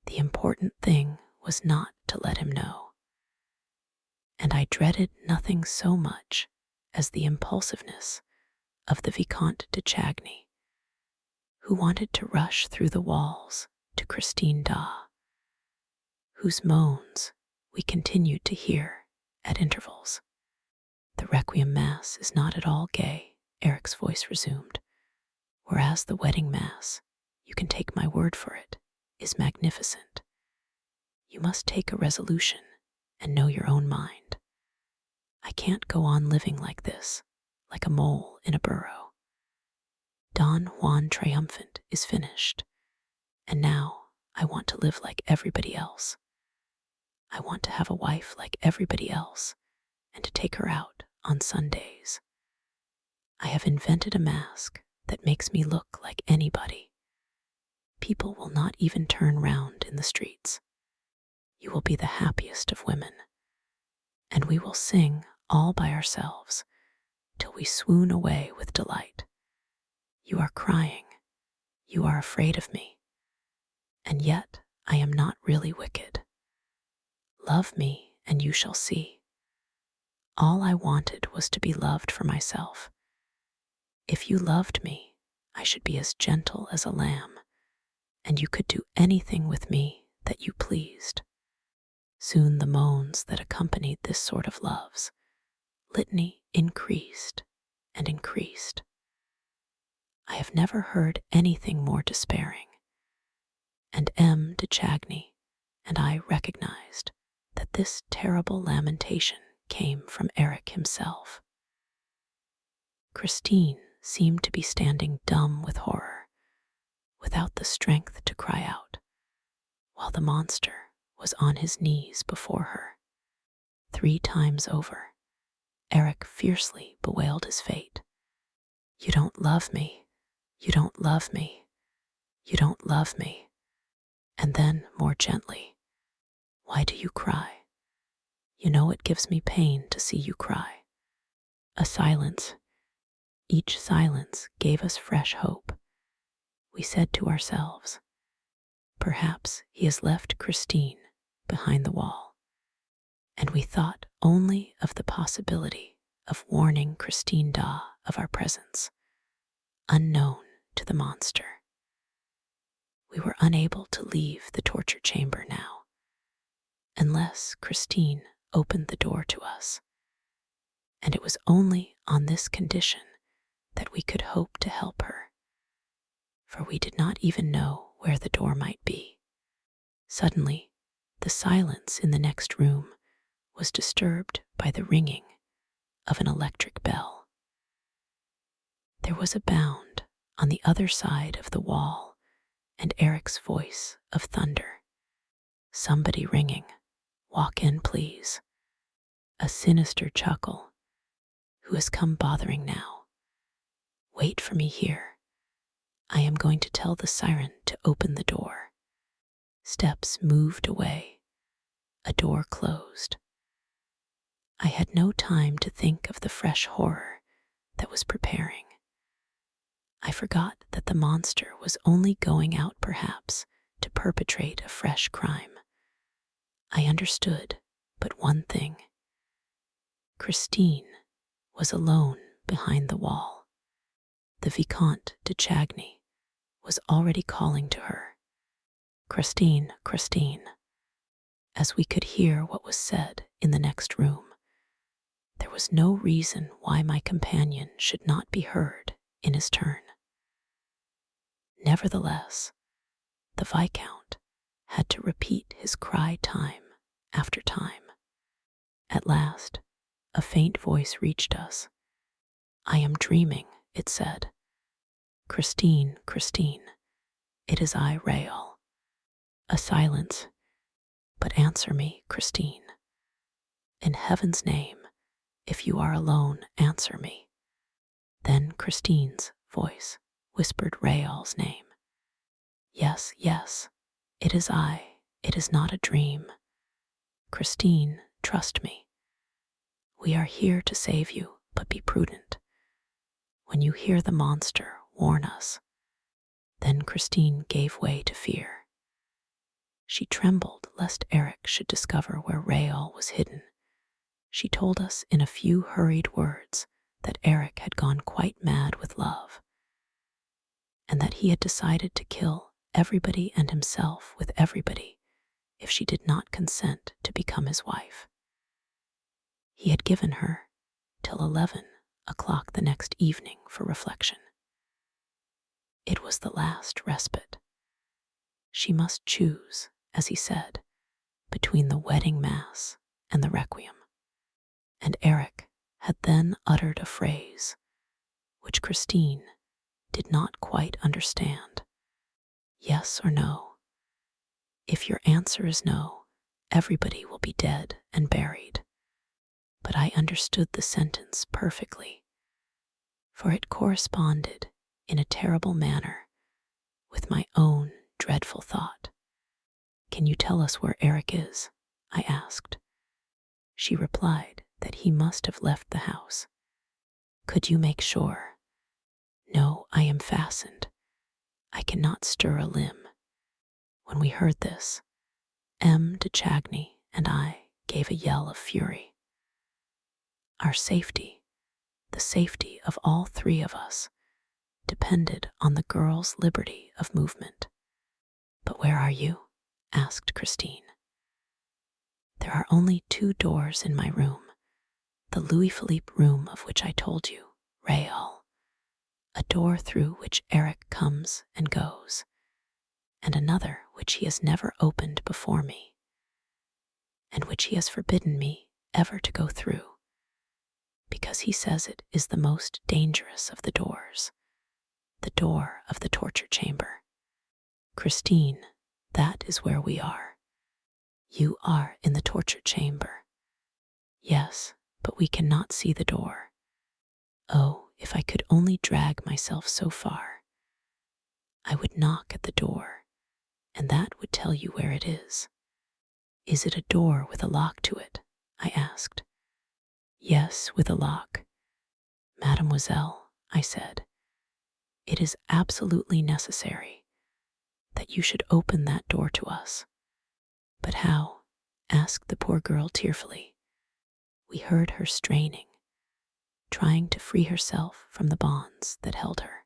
The important thing was not to let him know. And I dreaded nothing so much as the impulsiveness of the Vicomte de Chagny, who wanted to rush through the walls to Christine Daw, whose moans we continued to hear at intervals. The Requiem Mass is not at all gay, Eric's voice resumed, whereas the wedding Mass, you can take my word for it, is magnificent. You must take a resolution and know your own mind. I can't go on living like this, like a mole in a burrow. Don Juan Triumphant is finished, and now I want to live like everybody else. I want to have a wife like everybody else, and to take her out on Sundays. I have invented a mask that makes me look like anybody. People will not even turn round in the streets. You will be the happiest of women, and we will sing all by ourselves till we swoon away with delight. You are crying. You are afraid of me. And yet I am not really wicked. Love me and you shall see. All I wanted was to be loved for myself. If you loved me, I should be as gentle as a lamb, and you could do anything with me that you pleased. Soon the moans that accompanied this sort of love's litany increased and increased. I have never heard anything more despairing, and M. de Chagny and I recognized that this terrible lamentation came from Eric himself. Christine seemed to be standing dumb with horror, without the strength to cry out, while the monster was on his knees before her. 3 times over, Eric fiercely bewailed his fate. "You don't love me. You don't love me. You don't love me." And then, more gently, "Why do you cry? You know it gives me pain to see you cry." A silence. Each silence gave us fresh hope. We said to ourselves, perhaps he has left Christine behind the wall. And we thought only of the possibility of warning Christine Da of our presence, unknown to the monster. We were unable to leave the torture chamber now, unless Christine opened the door to us. And it was only on this condition that we could hope to help her, for we did not even know where the door might be. Suddenly, the silence in the next room was disturbed by the ringing of an electric bell. There was a bound on the other side of the wall and Eric's voice of thunder. "Somebody ringing. Walk in, please." A sinister chuckle. "Who has come bothering now? Wait for me here. I am going to tell the siren to open the door." Steps moved away. A door closed. I had no time to think of the fresh horror that was preparing. I forgot that the monster was only going out, perhaps, to perpetrate a fresh crime. I understood but one thing. Christine was alone behind the wall. The Vicomte de Chagny was already calling to her, "Christine, Christine," as we could hear what was said in the next room. There was no reason why my companion should not be heard in his turn. Nevertheless, the Viscount had to repeat his cry time after time. At last, a faint voice reached us. "I am dreaming," it said. "Christine, Christine, it is I, Rael." A silence. "But answer me, Christine. In heaven's name, if you are alone, answer me." Then Christine's voice whispered Rael's name. "Yes, yes, it is I. It is not a dream. Christine, trust me. We are here to save you, but be prudent. When you hear the monster, warn us." Then Christine gave way to fear. She trembled lest Eric should discover where Rael was hidden. She told us in a few hurried words that Eric had gone quite mad with love, and that he had decided to kill everybody and himself with everybody if she did not consent to become his wife. He had given her till 11 o'clock the next evening for reflection. It was the last respite. She must choose, as he said, between the wedding mass and the requiem. And Eric had then uttered a phrase which Christine did not quite understand. "Yes or no? If your answer is no, everybody will be dead and buried." But I understood the sentence perfectly, for it corresponded in a terrible manner with my own dreadful thought. "Can you tell us where Eric is?" I asked. She replied that he must have left the house. "Could you make sure?" "No, I am fastened. I cannot stir a limb." When we heard this, M. de Chagny and I gave a yell of fury. Our safety, the safety of all 3 of us, depended on the girl's liberty of movement. But where are you? Asked Christine. There are only 2 doors in my room, the Louis Philippe room of which I told you, Raoul, a door through which Eric comes and goes, and another which he has never opened before me, and which he has forbidden me ever to go through, because he says it is the most dangerous of the doors, the door of the torture chamber. Christine, that is where we are. You are in the torture chamber. Yes, but we cannot see the door. Oh, if I could only drag myself so far. I would knock at the door, and that would tell you where it is. Is it a door with a lock to it? I asked. Yes, with a lock. Mademoiselle, I said, it is absolutely necessary that you should open that door to us. But how? Asked the poor girl tearfully. We heard her straining, trying to free herself from the bonds that held her.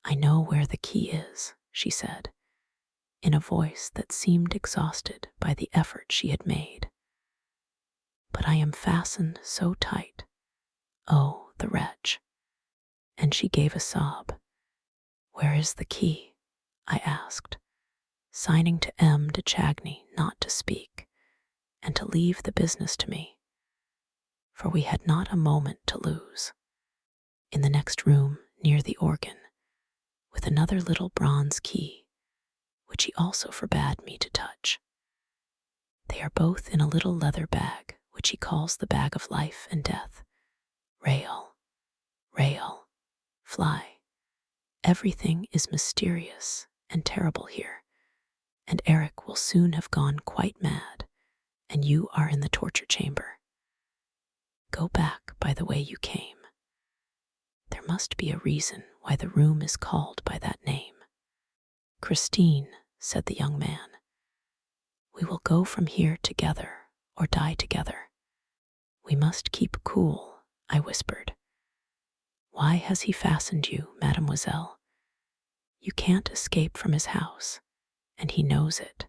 I know where the key is, she said, in a voice that seemed exhausted by the effort she had made. But I am fastened so tight. Oh, the wretch. And she gave a sob. Where is the key? I asked, signing to M. de Chagny not to speak and to leave the business to me, for we had not a moment to lose. In the next room, near the organ, with another little bronze key, which he also forbade me to touch. They are both in a little leather bag, which he calls the bag of life and death. Raoul, Raoul, fly. Everything is mysterious and terrible here, and Eric will soon have gone quite mad, and you are in the torture chamber. Go back by the way you came. There must be a reason why the room is called by that name. Christine, said the young man, we will go from here together or die together. We must keep cool, I whispered. Why has he fastened you, mademoiselle? You can't escape from his house, and he knows it.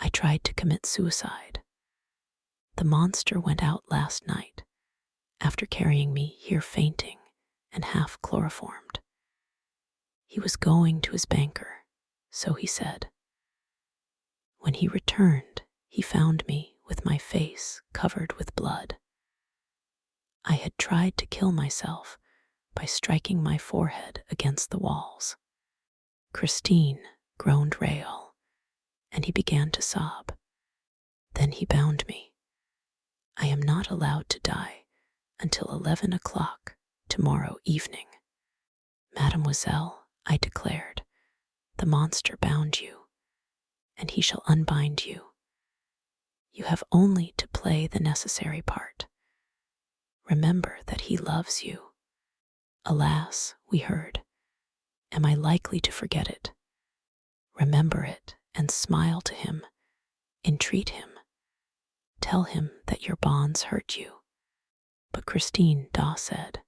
I tried to commit suicide. The monster went out last night, after carrying me here fainting and half chloroformed. He was going to his banker, so he said. When he returned, he found me with my face covered with blood. I had tried to kill myself by striking my forehead against the walls. Christine, groaned Raoul, and he began to sob. Then he bound me. I am not allowed to die until 11 o'clock tomorrow evening. Mademoiselle, I declared, the monster bound you, and he shall unbind you. You have only to play the necessary part. Remember that he loves you. Alas, we heard. Am I likely to forget it? Remember it and smile to him. Entreat him. Tell him that your bonds hurt you. But Christine Daw said,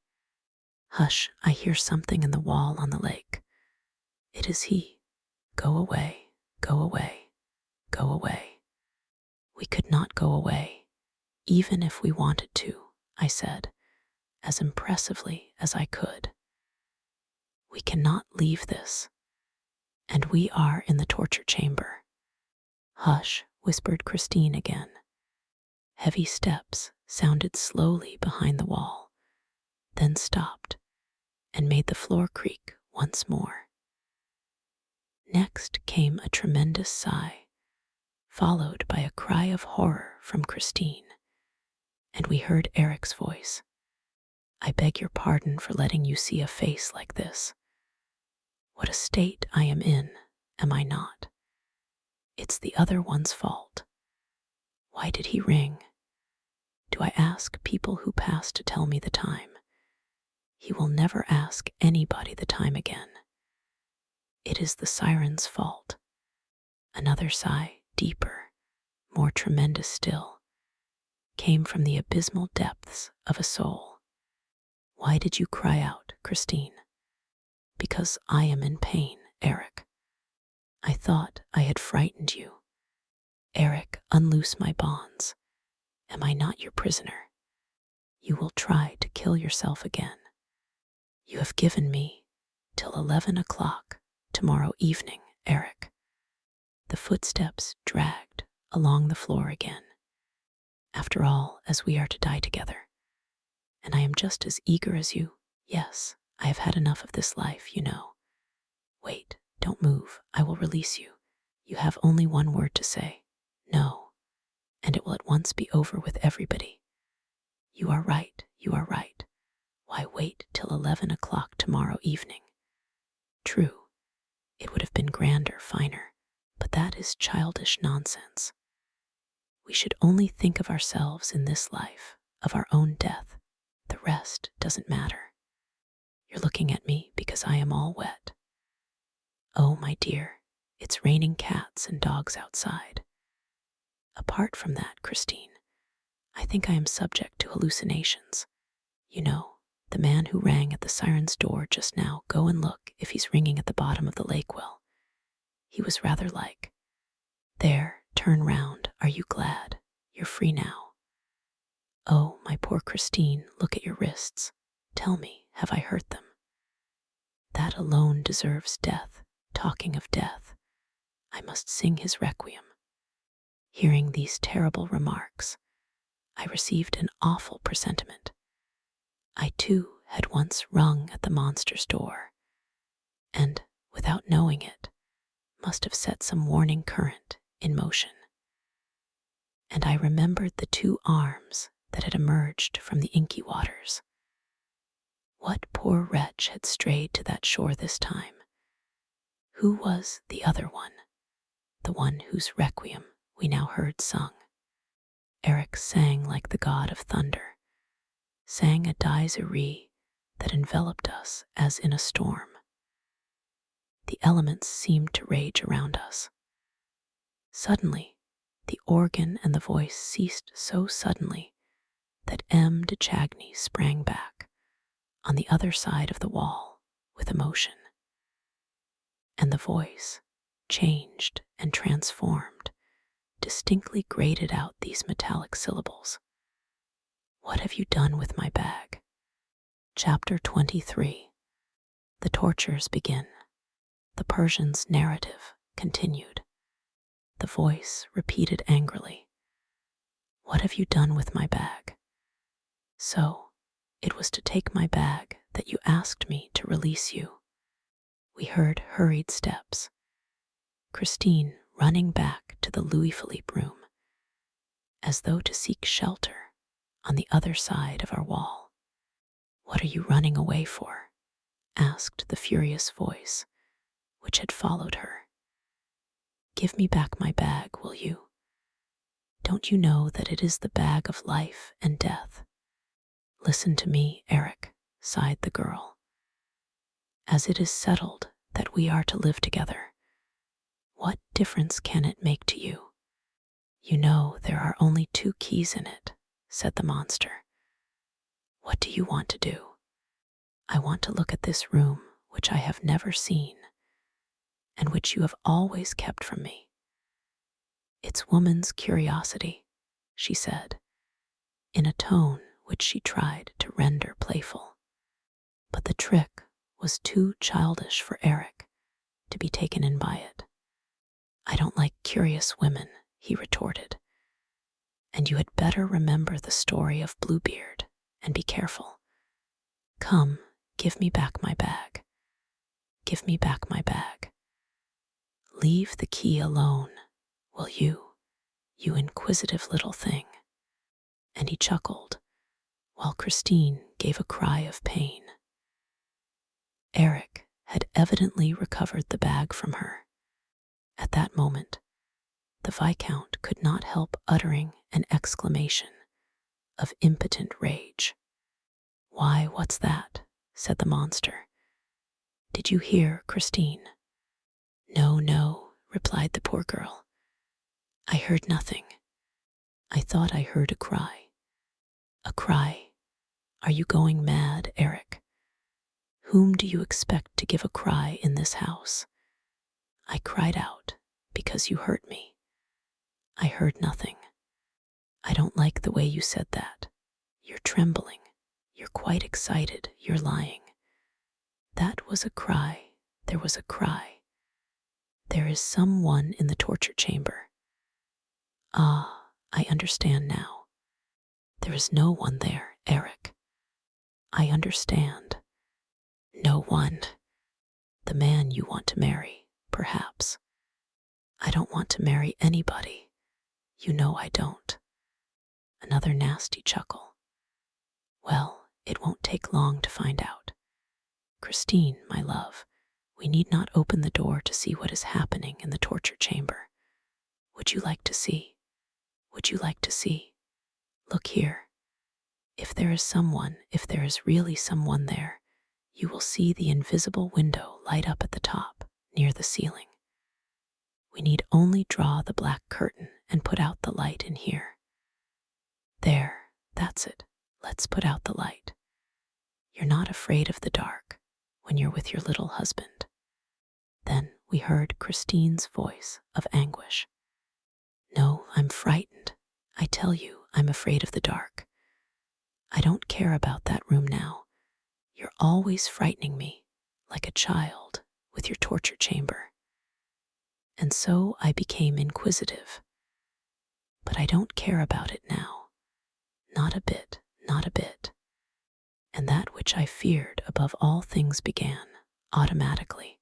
Hush, I hear something in the wall on the lake. It is he. Go away, go away, go away. We could not go away, even if we wanted to, I said, as impressively as I could. We cannot leave this, and we are in the torture chamber. Hush, whispered Christine again. Heavy steps sounded slowly behind the wall, then stopped and made the floor creak once more. Next came a tremendous sigh, followed by a cry of horror from Christine, and we heard Eric's voice. I beg your pardon for letting you see a face like this. What a state I am in, am I not? It's the other one's fault. Why did he ring? Do I ask people who pass to tell me the time? He will never ask anybody the time again. It is the siren's fault. Another sigh, deeper, more tremendous still, came from the abysmal depths of a soul. Why did you cry out, Christine? Because I am in pain, Eric. I thought I had frightened you. Eric, unloose my bonds. Am I not your prisoner? You will try to kill yourself again. You have given me till 11 o'clock tomorrow evening, Eric. The footsteps dragged along the floor again. After all, as we are to die together, and I am just as eager as you. Yes, I have had enough of this life, you know. Wait, don't move, I will release you. You have only one word to say, no, and it will at once be over with everybody. You are right, you are right. Why wait till 11 o'clock tomorrow evening? True, it would have been grander, finer, but that is childish nonsense. We should only think of ourselves in this life, of our own death. The rest doesn't matter. You're looking at me because I am all wet. Oh, my dear, it's raining cats and dogs outside. Apart from that, Christine, I think I am subject to hallucinations. You know, the man who rang at the siren's door just now, go and look if he's ringing at the bottom of the lake well. He was rather like, there, turn round, are you glad? You're free now. Oh, my poor Christine, look at your wrists. Tell me, have I hurt them? That alone deserves death. Talking of death, I must sing his requiem. Hearing these terrible remarks, I received an awful presentiment. I too had once rung at the monster's door, and, without knowing it, must have set some warning current in motion. And I remembered the two arms that had emerged from the inky waters. What poor wretch had strayed to that shore this time? Who was the other one, the one whose requiem we now heard sung? Eric sang like the god of thunder, sang a dies irae that enveloped us as in a storm. The elements seemed to rage around us. Suddenly, the organ and the voice ceased so suddenly that M. de Chagny sprang back on the other side of the wall with emotion. And the voice, changed and transformed, distinctly grated out these metallic syllables. What have you done with my bag? Chapter 23. The tortures begin. The Persian's narrative continued. The voice repeated angrily, what have you done with my bag? So, it was to take my bag that you asked me to release you. We heard hurried steps. Christine running back to the Louis Philippe room, as though to seek shelter on the other side of our wall. What are you running away for? Asked the furious voice, which had followed her. Give me back my bag, will you? Don't you know that it is the bag of life and death? Listen to me, Eric, sighed the girl. As it is settled that we are to live together, what difference can it make to you? You know there are only 2 keys in it, said the monster. What do you want to do? I want to look at this room which I have never seen, and which you have always kept from me. It's woman's curiosity, she said, in a tone which she tried to render playful. But the trick was too childish for Eric to be taken in by it. I don't like curious women, he retorted, and you had better remember the story of Bluebeard and be careful. Come, give me back my bag. Give me back my bag. Leave the key alone, will you, you inquisitive little thing? And he chuckled, while Christine gave a cry of pain. Eric had evidently recovered the bag from her. At that moment, the Viscount could not help uttering an exclamation of impotent rage. Why, what's that? Said the monster. Did you hear, Christine? No, no, replied the poor girl. I heard nothing. I thought I heard a cry. A cry? Are you going mad, Eric? Whom do you expect to give a cry in this house? I cried out because you hurt me. I heard nothing. I don't like the way you said that. You're trembling. You're quite excited. You're lying. That was a cry. There was a cry. There is someone in the torture chamber. Ah, I understand now. There is no one there, Eric. I understand. No one. The man you want to marry, perhaps. I don't want to marry anybody. You know I don't. Another nasty chuckle. Well, it won't take long to find out. Christine, my love, we need not open the door to see what is happening in the torture chamber. Would you like to see? Would you like to see? Look here. If there is really someone there, you will see the invisible window light up at the top, near the ceiling. We need only draw the black curtain and put out the light in here. There, that's it. Let's put out the light. You're not afraid of the dark when you're with your little husband. Then we heard Christine's voice of anguish. No, I'm frightened. I tell you, I'm afraid of the dark. I don't care about that room now. You're always frightening me, like a child, with your torture chamber. And so I became inquisitive. But I don't care about it now. Not a bit, not a bit. And that which I feared above all things began, automatically.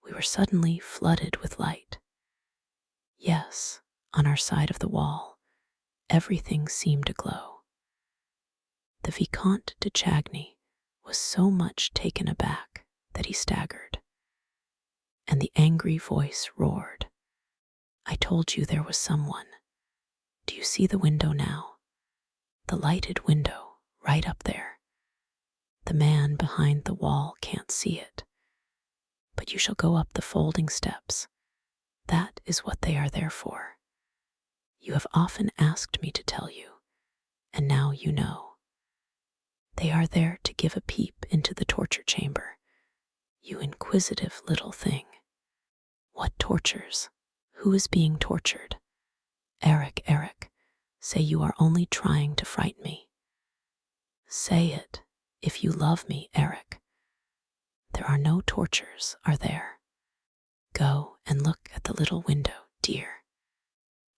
We were suddenly flooded with light. Yes, on our side of the wall, everything seemed to glow. The Vicomte de Chagny was so much taken aback that he staggered. And the angry voice roared. I told you there was someone. Do you see the window now? The lighted window, right up there. The man behind the wall can't see it. But you shall go up the folding steps. That is what they are there for. You have often asked me to tell you, and now you know. They are there to give a peep into the torture chamber. You inquisitive little thing. What tortures? Who is being tortured? Eric, say you are only trying to frighten me. Say it, if you love me, Eric. There are no tortures, are there? Go and look at the little window, dear.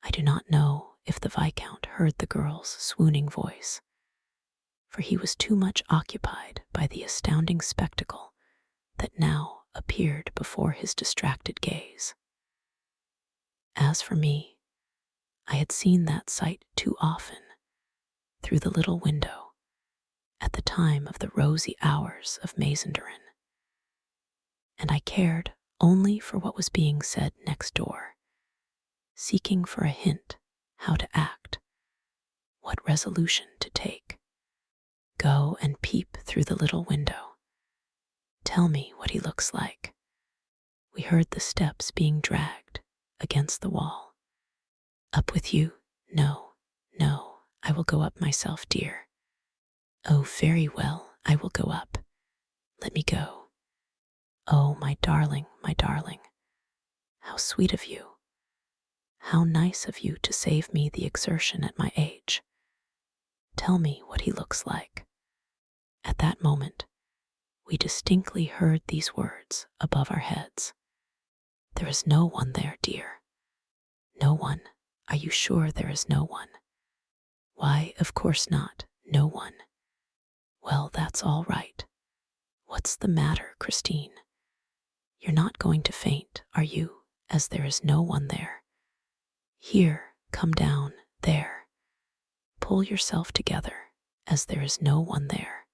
I do not know if the Viscount heard the girl's swooning voice, for he was too much occupied by the astounding spectacle that now appeared before his distracted gaze. As for me, I had seen that sight too often, through the little window, at the time of the rosy hours of Mazenderan, and I cared only for what was being said next door, seeking for a hint how to act, what resolution to take. Go and peep through the little window. Tell me what he looks like. We heard the steps being dragged against the wall. Up with you? No, I will go up myself, dear. Oh, very well, I will go up. Let me go. Oh, my darling, how sweet of you. How nice of you to save me the exertion at my age. Tell me what he looks like. At that moment, we distinctly heard these words above our heads. There is no one there, dear. No one? Are you sure there is no one? Why, of course not, no one. Well, that's all right. What's the matter, Christine? You're not going to faint, are you, as there is no one there? Here, come down, there. Pull yourself together, as there is no one there.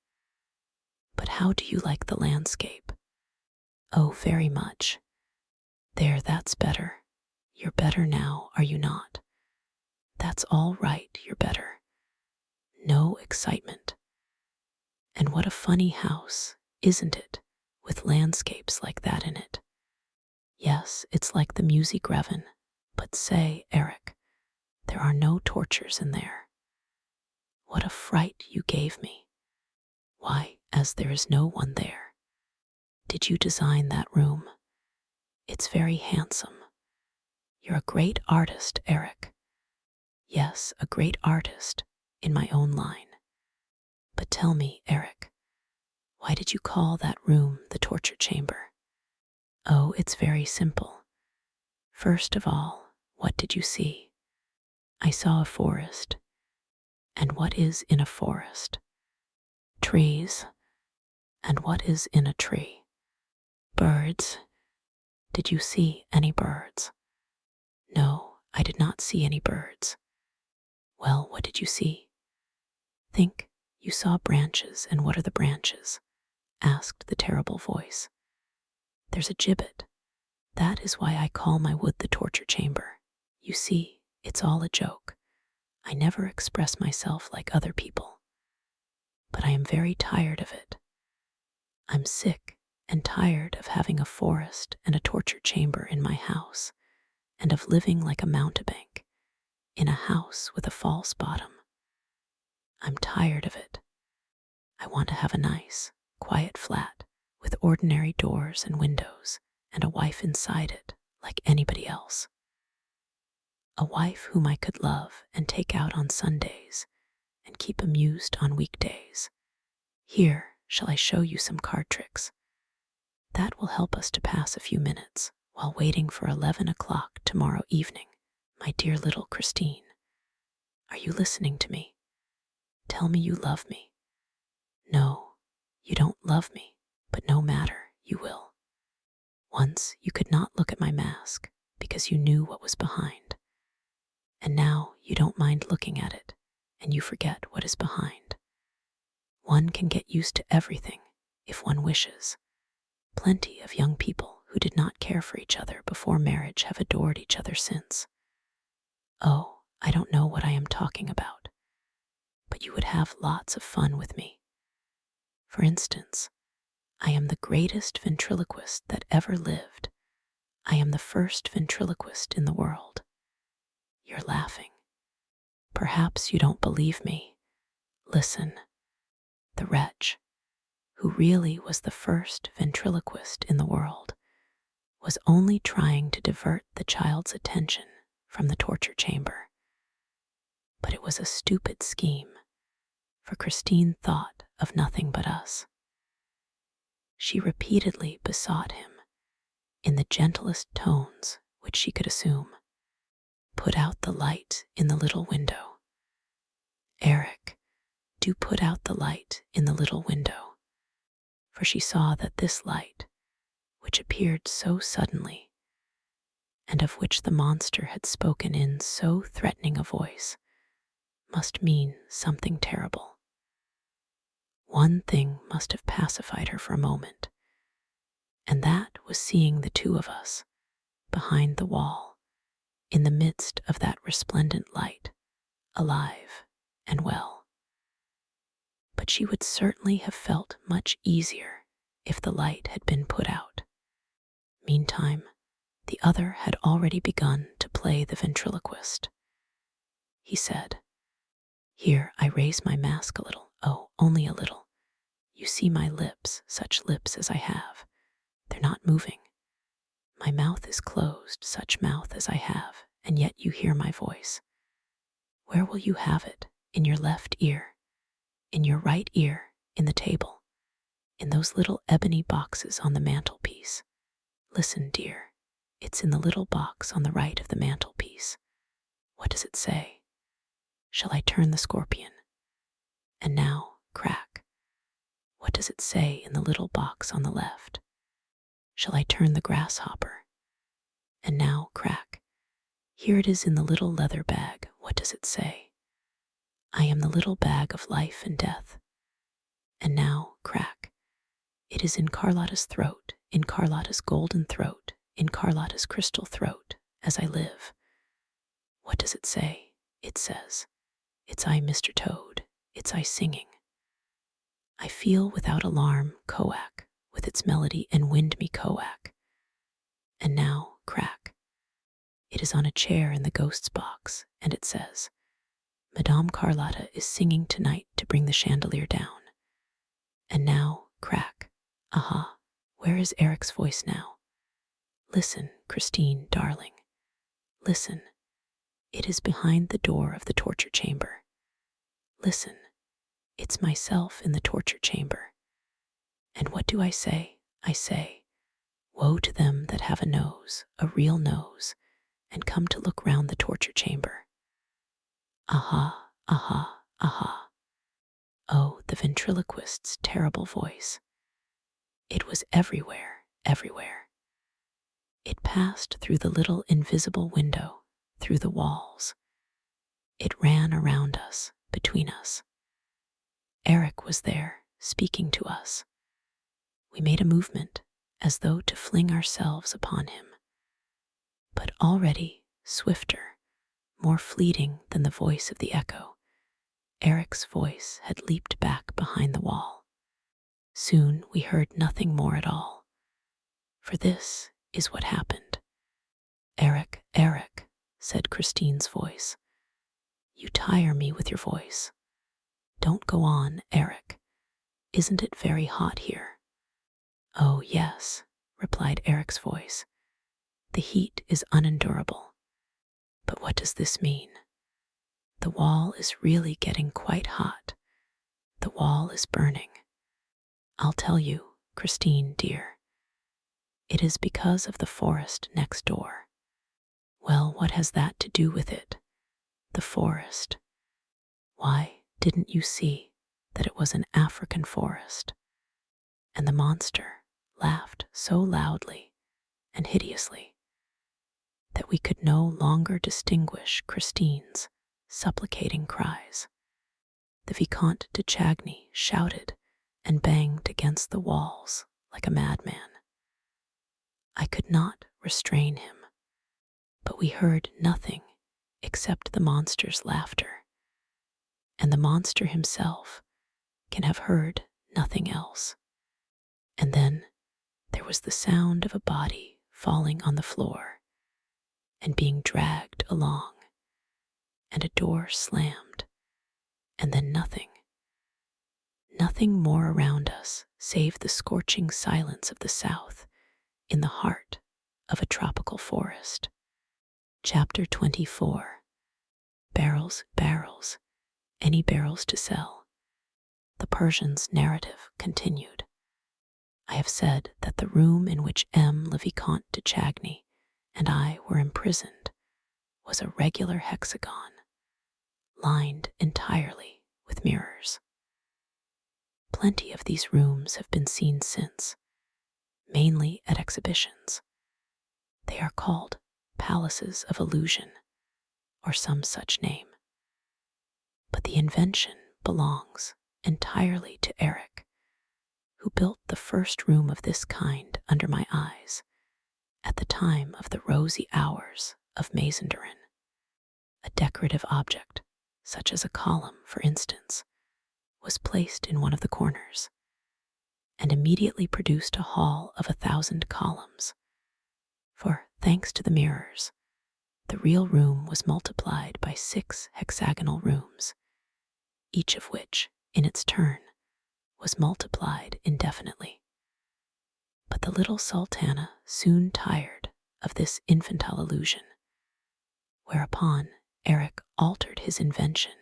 But how do you like the landscape? Oh, very much. There, that's better. You're better now, are you not? That's all right, you're better. No excitement. And what a funny house, isn't it, with landscapes like that in it? Yes, it's like the Musikreven, but say, Eric, there are no tortures in there. What a fright you gave me. Why, as there is no one there. Did you design that room? It's very handsome. You're a great artist, Eric. Yes, a great artist, in my own line. But tell me, Eric, why did you call that room the torture chamber? Oh, it's very simple. First of all, what did you see? I saw a forest. And what is in a forest? Trees. And what is in a tree? Birds. Did you see any birds? No, I did not see any birds. Well, what did you see? Think. You saw branches, and what are the branches? Asked the terrible voice. There's a gibbet. That is why I call my wood the torture chamber. You see, it's all a joke. I never express myself like other people. But I am very tired of it. I'm sick and tired of having a forest and a torture chamber in my house, and of living like a mountebank in a house with a false bottom. I'm tired of it. I want to have a nice, quiet flat with ordinary doors and windows and a wife inside it like anybody else. A wife whom I could love and take out on Sundays and keep amused on weekdays. Here, shall I show you some card tricks? That will help us to pass a few minutes while waiting for 11 o'clock tomorrow evening, my dear little Christine. Are you listening to me? Tell me you love me. No, you don't love me, but no matter, you will. Once you could not look at my mask because you knew what was behind. And now you don't mind looking at it, and you forget what is behind. One can get used to everything if one wishes. Plenty of young people who did not care for each other before marriage have adored each other since. Oh, I don't know what I am talking about, but you would have lots of fun with me. For instance, I am the greatest ventriloquist that ever lived. I am the first ventriloquist in the world. You're laughing. Perhaps you don't believe me. Listen. The wretch, who really was the first ventriloquist in the world, was only trying to divert the child's attention from the torture chamber. But it was a stupid scheme, for Christine thought of nothing but us. She repeatedly besought him, in the gentlest tones which she could assume, put out the light in the little window. Eric, do put out the light in the little window. For she saw that this light, which appeared so suddenly, and of which the monster had spoken in so threatening a voice, must mean something terrible. One thing must have pacified her for a moment, and that was seeing the two of us, behind the wall, in the midst of that resplendent light, alive and well. But she would certainly have felt much easier if the light had been put out. Meantime, the other had already begun to play the ventriloquist. He said, "Here, I raise my mask a little. Oh, only a little. You see my lips, such lips as I have. They're not moving. My mouth is closed, such mouth as I have, and yet you hear my voice. Where will you have it? In your left ear, in your right ear, in the table, in those little ebony boxes on the mantelpiece. Listen, dear, it's in the little box on the right of the mantelpiece. What does it say? Shall I turn the scorpion? And now, crack. What does it say in the little box on the left? Shall I turn the grasshopper? And now, crack. Here it is in the little leather bag. What does it say? I am the little bag of life and death. And now, crack. It is in Carlotta's throat, in Carlotta's golden throat, in Carlotta's crystal throat, as I live. What does it say? It says, it's I, Mr. Toad, it's I singing. I feel without alarm, coac, with its melody, and wind me coac. And now, crack. It is on a chair in the ghost's box, and it says, Madame Carlotta is singing tonight to bring the chandelier down. And now, crack. Aha, where is Eric's voice now? Listen, Christine, darling. Listen. It is behind the door of the torture chamber. Listen. It's myself in the torture chamber. And what do I say? I say, woe to them that have a nose, a real nose, and come to look round the torture chamber. Aha, aha, aha. Oh, the ventriloquist's terrible voice. It was everywhere, everywhere. It passed through the little invisible window, through the walls. It ran around us, between us. Eric was there, speaking to us. We made a movement, as though to fling ourselves upon him. But already, swifter, more fleeting than the voice of the echo, Eric's voice had leaped back behind the wall. Soon we heard nothing more at all. For this is what happened. Eric, Eric, said Christine's voice. You tire me with your voice. Don't go on, Eric. Isn't it very hot here? Oh, yes, replied Eric's voice. The heat is unendurable. But what does this mean? The wall is really getting quite hot. The wall is burning. I'll tell you, Christine, dear. It is because of the forest next door. Well, what has that to do with it? The forest. Why, didn't you see that it was an African forest? And the monster laughed so loudly and hideously that we could no longer distinguish Christine's supplicating cries. The Vicomte de Chagny shouted and banged against the walls like a madman. I could not restrain him, but we heard nothing except the monster's laughter, and the monster himself can have heard nothing else. And then there was the sound of a body falling on the floor and being dragged along, and a door slammed, and then nothing. Nothing more around us save the scorching silence of the south in the heart of a tropical forest. Chapter 24. Barrels, barrels, any barrels to sell. The Persian's narrative continued. I have said that the room in which le Vicomte de Chagny and I were imprisoned was a regular hexagon, lined entirely with mirrors. Plenty of these rooms have been seen since, mainly at exhibitions. They are called palaces of illusion, or some such name. But the invention belongs entirely to Eric, who built the first room of this kind under my eyes at the time of the rosy hours of Mazenderan. A decorative object, such as a column, for instance, was placed in one of the corners, and immediately produced a hall of 1,000 columns. For, thanks to the mirrors, the real room was multiplied by 6 hexagonal rooms, each of which, in its turn, was multiplied indefinitely. But the little sultana soon tired of this infantile illusion, whereupon Eric altered his invention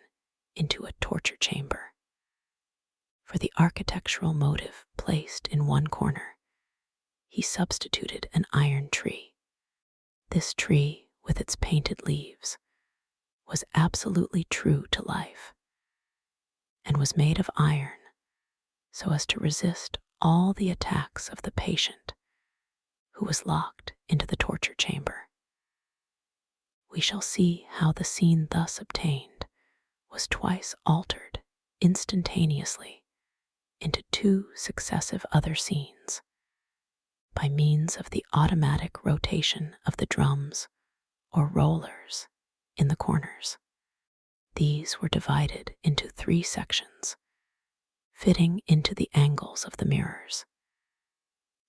into a torture chamber. For the architectural motive placed in one corner, he substituted an iron tree. This tree, with its painted leaves, was absolutely true to life, and was made of iron so as to resist all the attacks of the patient who was locked into the torture chamber. We shall see how the scene thus obtained was twice altered instantaneously into 2 successive other scenes by means of the automatic rotation of the drums or rollers in the corners. These were divided into 3 sections, fitting into the angles of the mirrors,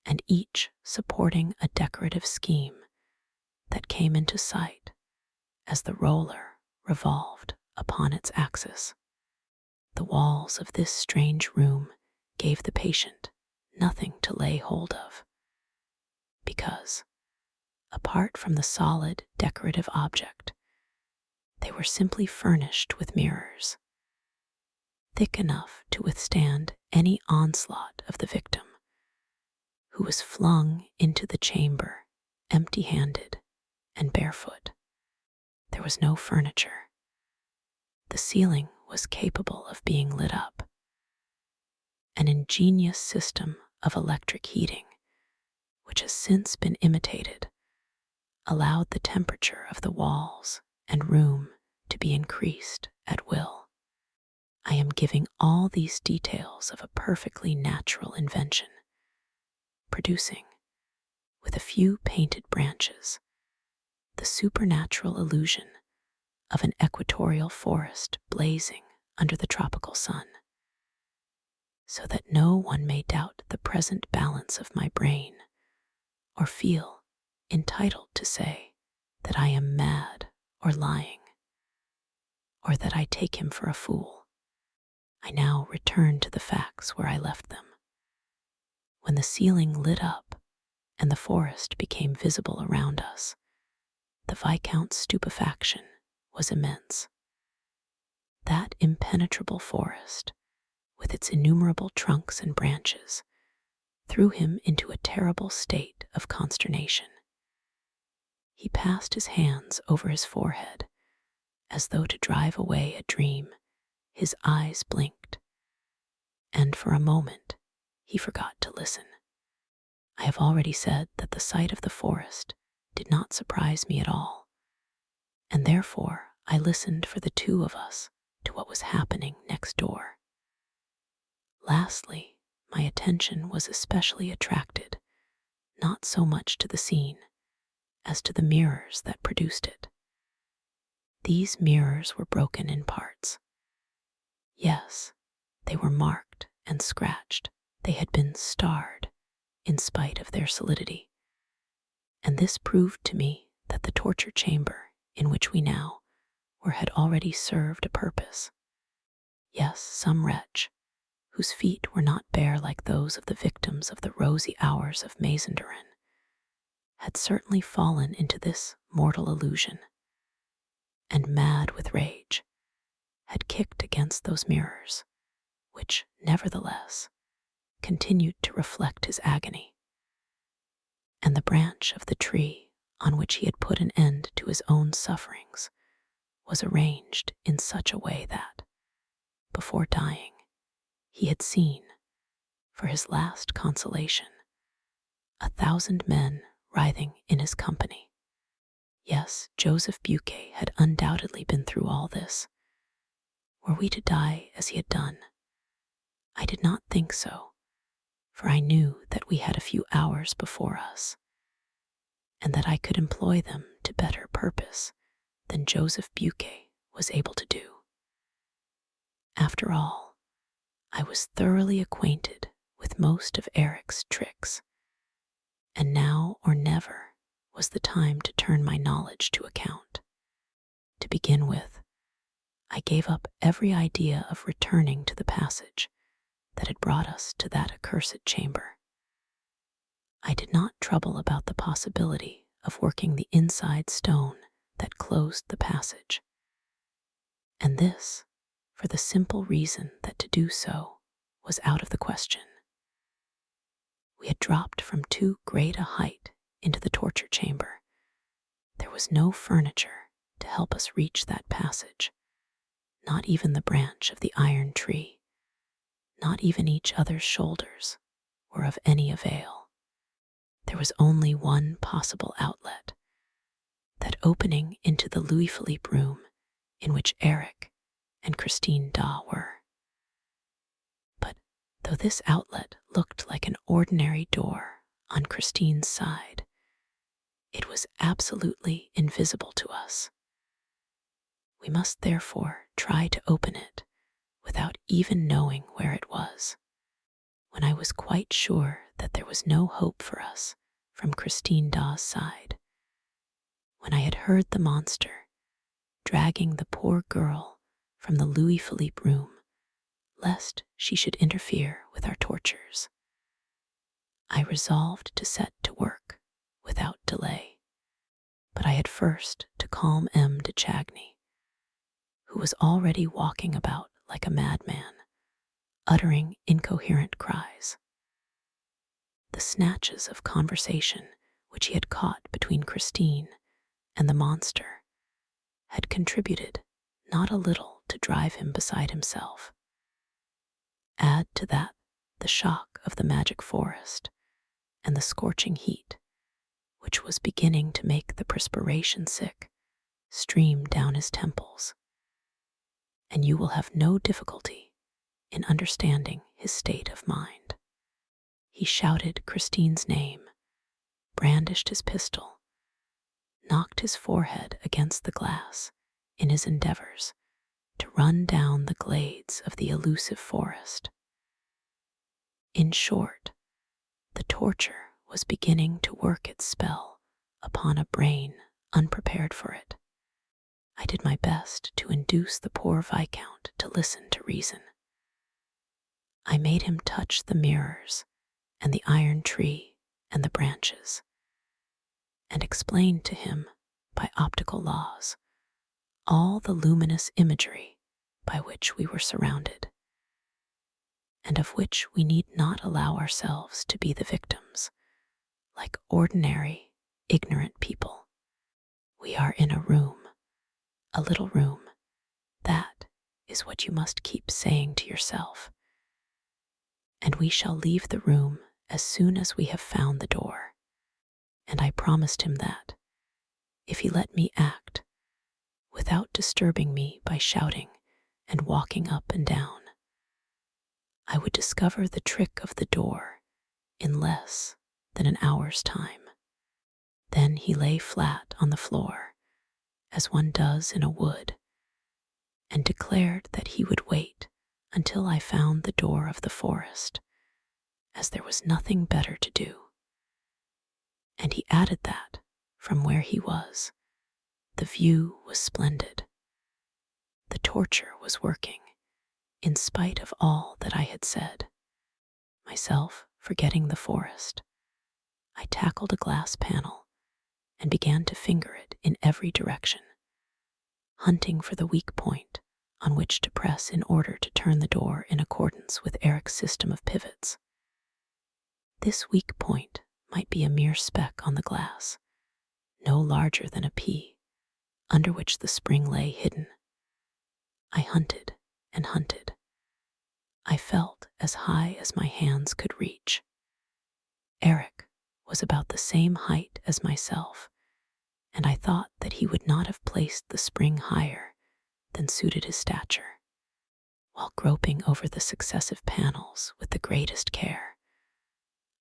and each supporting a decorative scheme that came into sight as the roller revolved upon its axis. The walls of this strange room gave the patient nothing to lay hold of, because, apart from the solid, decorative object, they were simply furnished with mirrors, thick enough to withstand any onslaught of the victim, who was flung into the chamber empty-handed and barefoot. There was no furniture. The ceiling was capable of being lit up. An ingenious system of electric heating, which has since been imitated, allowed the temperature of the walls and room to be increased at will. I am giving all these details of a perfectly natural invention, producing, with a few painted branches, the supernatural illusion of an equatorial forest blazing under the tropical sun, so that no one may doubt the present balance of my brain or feel entitled to say that I am mad or lying, or that I take him for a fool. I now return to the facts where I left them. When the ceiling lit up and the forest became visible around us, the Viscount's stupefaction was immense. That impenetrable forest, with its innumerable trunks and branches, threw him into a terrible state of consternation. He passed his hands over his forehead, as though to drive away a dream. His eyes blinked, and for a moment he forgot to listen. I have already said that the sight of the forest did not surprise me at all, and therefore I listened for the two of us to what was happening next door. Lastly, my attention was especially attracted, not so much to the scene as to the mirrors that produced it. These mirrors were broken in parts. Yes, they were marked and scratched. They had been starred in spite of their solidity. And this proved to me that the torture chamber in which we now were had already served a purpose. Yes, some wretch, whose feet were not bare like those of the victims of the rosy hours of Mazenderan, had certainly fallen into this mortal illusion, and mad with rage, had kicked against those mirrors, which, nevertheless, continued to reflect his agony. And the branch of the tree on which he had put an end to his own sufferings was arranged in such a way that, before dying, he had seen, for his last consolation, 1,000 men writhing in his company. Yes, Joseph Buquet had undoubtedly been through all this. Were we to die as he had done? I did not think so, for I knew that we had a few hours before us, and that I could employ them to better purpose than Joseph Buquet was able to do. After all, I was thoroughly acquainted with most of Eric's tricks, and now or never was the time to turn my knowledge to account. To begin with, I gave up every idea of returning to the passage that had brought us to that accursed chamber. I did not trouble about the possibility of working the inside stone that closed the passage, and this for the simple reason that to do so was out of the question. We had dropped from too great a height into the torture chamber. There was no furniture to help us reach that passage, not even the branch of the iron tree, not even each other's shoulders were of any avail. There was only one possible outlet, that opening into the Louis Philippe room in which Eric and Christine Daw were. But though this outlet looked like an ordinary door on Christine's side, it was absolutely invisible to us. We must therefore try to open it without even knowing where it was. When I was quite sure that there was no hope for us from Christine Dawes' side, when I had heard the monster dragging the poor girl from the Louis Philippe room, lest she should interfere with our tortures, I resolved to set to work without delay. first to calm M. de Chagny, who was already walking about like a madman, uttering incoherent cries. The snatches of conversation which he had caught between Christine and the monster had contributed not a little to drive him beside himself. Add to that the shock of the magic forest and the scorching heat, which was beginning to make the perspiration sick, stream down his temples, and you will have no difficulty in understanding his state of mind. He shouted Christine's name, brandished his pistol, knocked his forehead against the glass in his endeavors to run down the glades of the elusive forest. In short, the torture was beginning to work its spell upon a brain unprepared for it. I did my best to induce the poor Viscount to listen to reason. I made him touch the mirrors and the iron tree and the branches, and explained to him by optical laws all the luminous imagery by which we were surrounded, and of which we need not allow ourselves to be the victims, like ordinary, ignorant people. We are in a room, a little room. That is what you must keep saying to yourself. And we shall leave the room as soon as we have found the door. And I promised him that, if he let me act, without disturbing me by shouting and walking up and down, I would discover the trick of the door in less than an hour's time. Then he lay flat on the floor, as one does in a wood, and declared that he would wait until I found the door of the forest, as there was nothing better to do. And he added that, from where he was, the view was splendid. The torture was working, in spite of all that I had said. Myself forgetting the forest, I tackled a glass panel and began to finger it in every direction, hunting for the weak point on which to press in order to turn the door in accordance with Eric's system of pivots. This weak point might be a mere speck on the glass, no larger than a pea, under which the spring lay hidden. I hunted and hunted. I felt as high as my hands could reach. Eric was about the same height as myself, and I thought that he would not have placed the spring higher than suited his stature. While groping over the successive panels with the greatest care,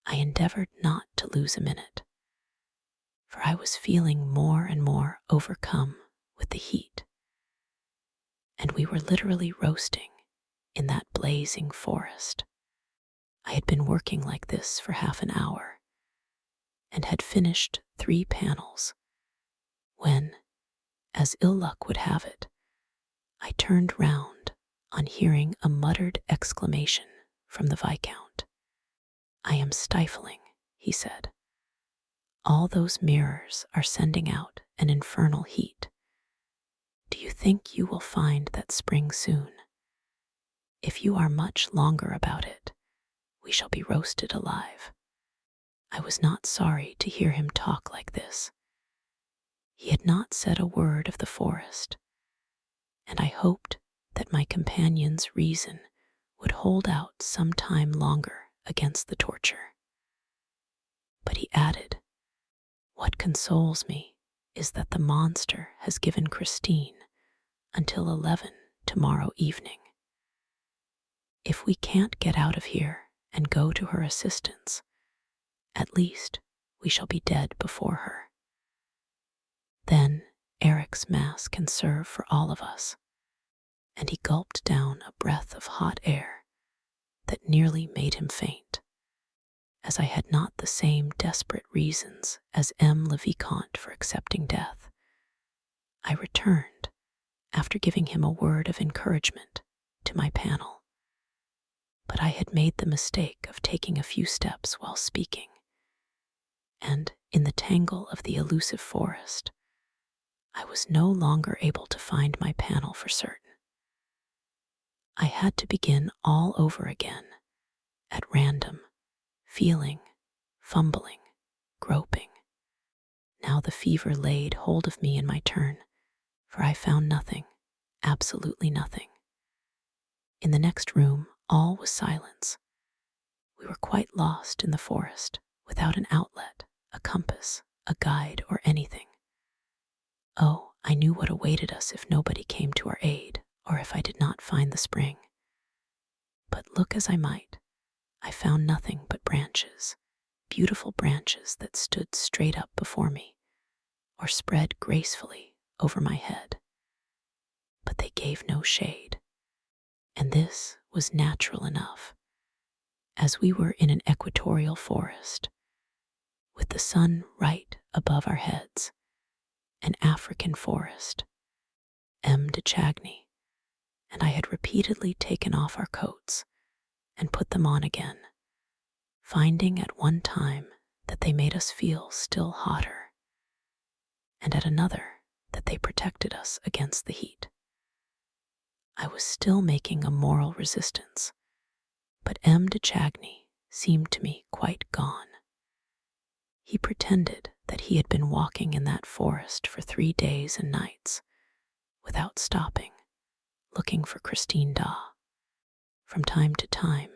I endeavored not to lose a minute, for I was feeling more and more overcome with the heat, and we were literally roasting in that blazing forest. I had been working like this for half an hour, and had finished 3 panels, when, as ill luck would have it, I turned round on hearing a muttered exclamation from the Viscount. "I am stifling," he said. "All those mirrors are sending out an infernal heat. Do you think you will find that spring soon? If you are much longer about it, we shall be roasted alive." I was not sorry to hear him talk like this. He had not said a word of the forest, and I hoped that my companion's reason would hold out some time longer against the torture. But he added, "What consoles me is that the monster has given Christine until 11 tomorrow evening. If we can't get out of here and go to her assistance, at least we shall be dead before her. Then Eric's mass can serve for all of us." And he gulped down a breath of hot air that nearly made him faint. As I had not the same desperate reasons as M. le Vicomte for accepting death, I returned, after giving him a word of encouragement, to my panel. But I had made the mistake of taking a few steps while speaking, and, in the tangle of the elusive forest, I was no longer able to find my panel for certain. I had to begin all over again, at random, feeling, fumbling, groping. Now the fever laid hold of me in my turn, for I found nothing, absolutely nothing. In the next room, all was silence. We were quite lost in the forest, without an outlet, a compass, a guide, or anything. Oh, I knew what awaited us if nobody came to our aid, or if I did not find the spring. But look as I might, I found nothing but branches, beautiful branches that stood straight up before me, or spread gracefully over my head. But they gave no shade, and this was natural enough, as we were in an equatorial forest, with the sun right above our heads, an African forest, Meditative, and I had repeatedly taken off our coats and put them on again, finding at one time that they made us feel still hotter, and at another that they protected us against the heat. I was still making a moral resistance, but Meditative seemed to me quite gone. He pretended that he had been walking in that forest for 3 days and nights, without stopping, looking for Christine Da. From time to time,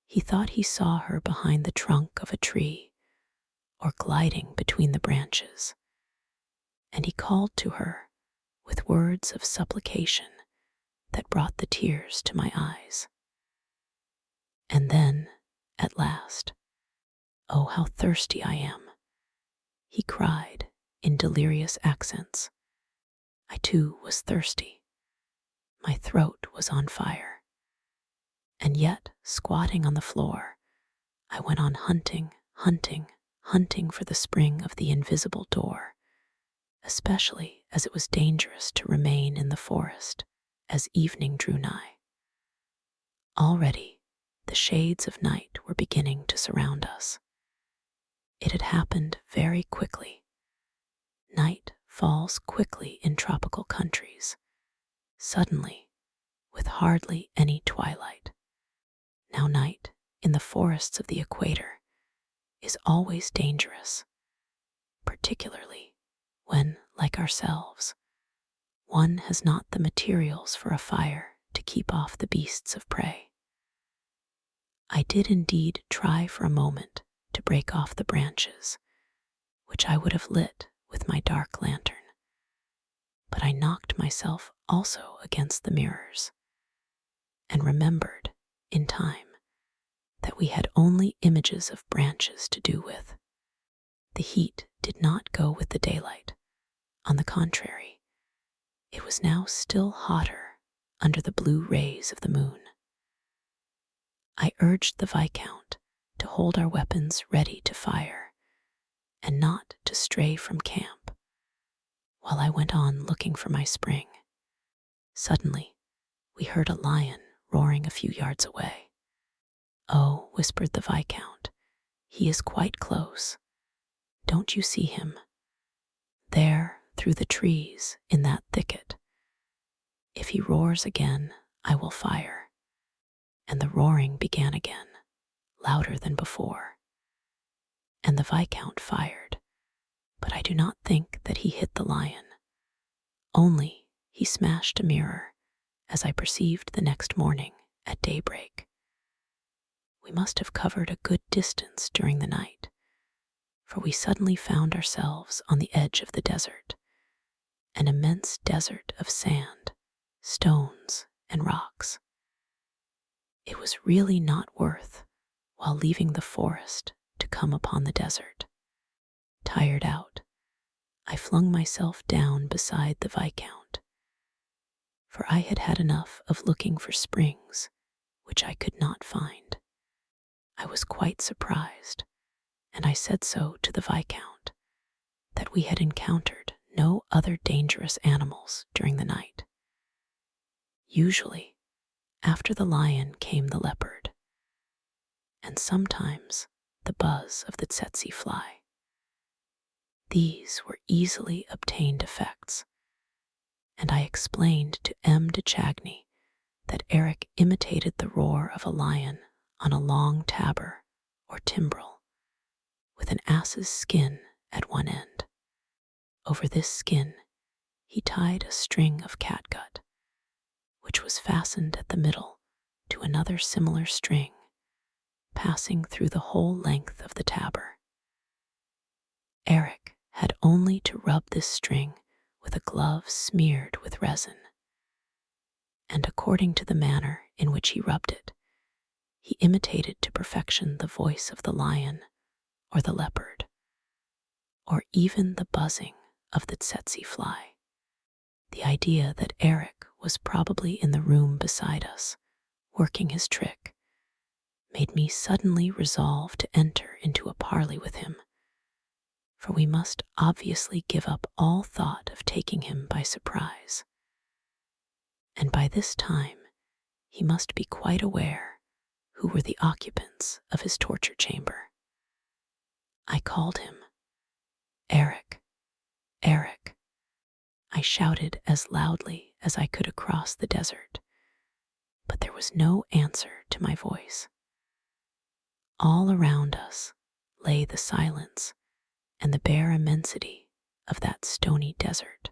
he thought he saw her behind the trunk of a tree or gliding between the branches, and he called to her with words of supplication that brought the tears to my eyes. And then, at last, "Oh, how thirsty I am," he cried in delirious accents. I too was thirsty. My throat was on fire. And yet, squatting on the floor, I went on hunting, hunting for the spring of the invisible door, especially as it was dangerous to remain in the forest as evening drew nigh. Already, the shades of night were beginning to surround us. It had happened very quickly. Night falls quickly in tropical countries, suddenly, with hardly any twilight. Now night, in the forests of the equator, is always dangerous, particularly when, like ourselves, one has not the materials for a fire to keep off the beasts of prey. I did indeed try for a moment to break off the branches, which I would have lit with my dark lantern, but I knocked myself also against the mirrors, and remembered, in time, that we had only images of branches to do with. The heat did not go with the daylight. On the contrary, it was now still hotter under the blue rays of the moon. I urged the Viscount to hold our weapons ready to fire, and not to stray from camp, while I went on looking for my spring. Suddenly, we heard a lion roaring a few yards away. "Oh," whispered the Viscount, "he is quite close. Don't you see him? There, through the trees, in that thicket. If he roars again, I will fire." And the roaring began again, louder than before. And the Viscount fired, but I do not think that he hit the lion. Only he smashed a mirror, as I perceived the next morning at daybreak. We must have covered a good distance during the night, for we suddenly found ourselves on the edge of the desert, an immense desert of sand, stones, and rocks. It was really not worth, while leaving the forest, to come upon the desert. Tired out, I flung myself down beside the Viscount, for I had had enough of looking for springs which I could not find. I was quite surprised, and I said so to the Viscount, that we had encountered no other dangerous animals during the night. Usually, after the lion came the leopard, and sometimes the buzz of the tsetse fly. These were easily obtained effects, and I explained to M. de Chagny that Eric imitated the roar of a lion on a long tabor or timbrel, with an ass's skin at one end. Over this skin, he tied a string of catgut, which was fastened at the middle to another similar string, passing through the whole length of the tabor. Eric had only to rub this string with a glove smeared with resin, and according to the manner in which he rubbed it, he imitated to perfection the voice of the lion or the leopard, or even the buzzing of the tsetse fly. The idea that Eric was probably in the room beside us, working his trick, made me suddenly resolve to enter into a parley with him, for we must obviously give up all thought of taking him by surprise. And by this time, he must be quite aware who were the occupants of his torture chamber. I called him. Eric, Eric. I shouted as loudly as I could across the desert, but there was no answer to my voice. All around us lay the silence and the bare immensity of that stony desert.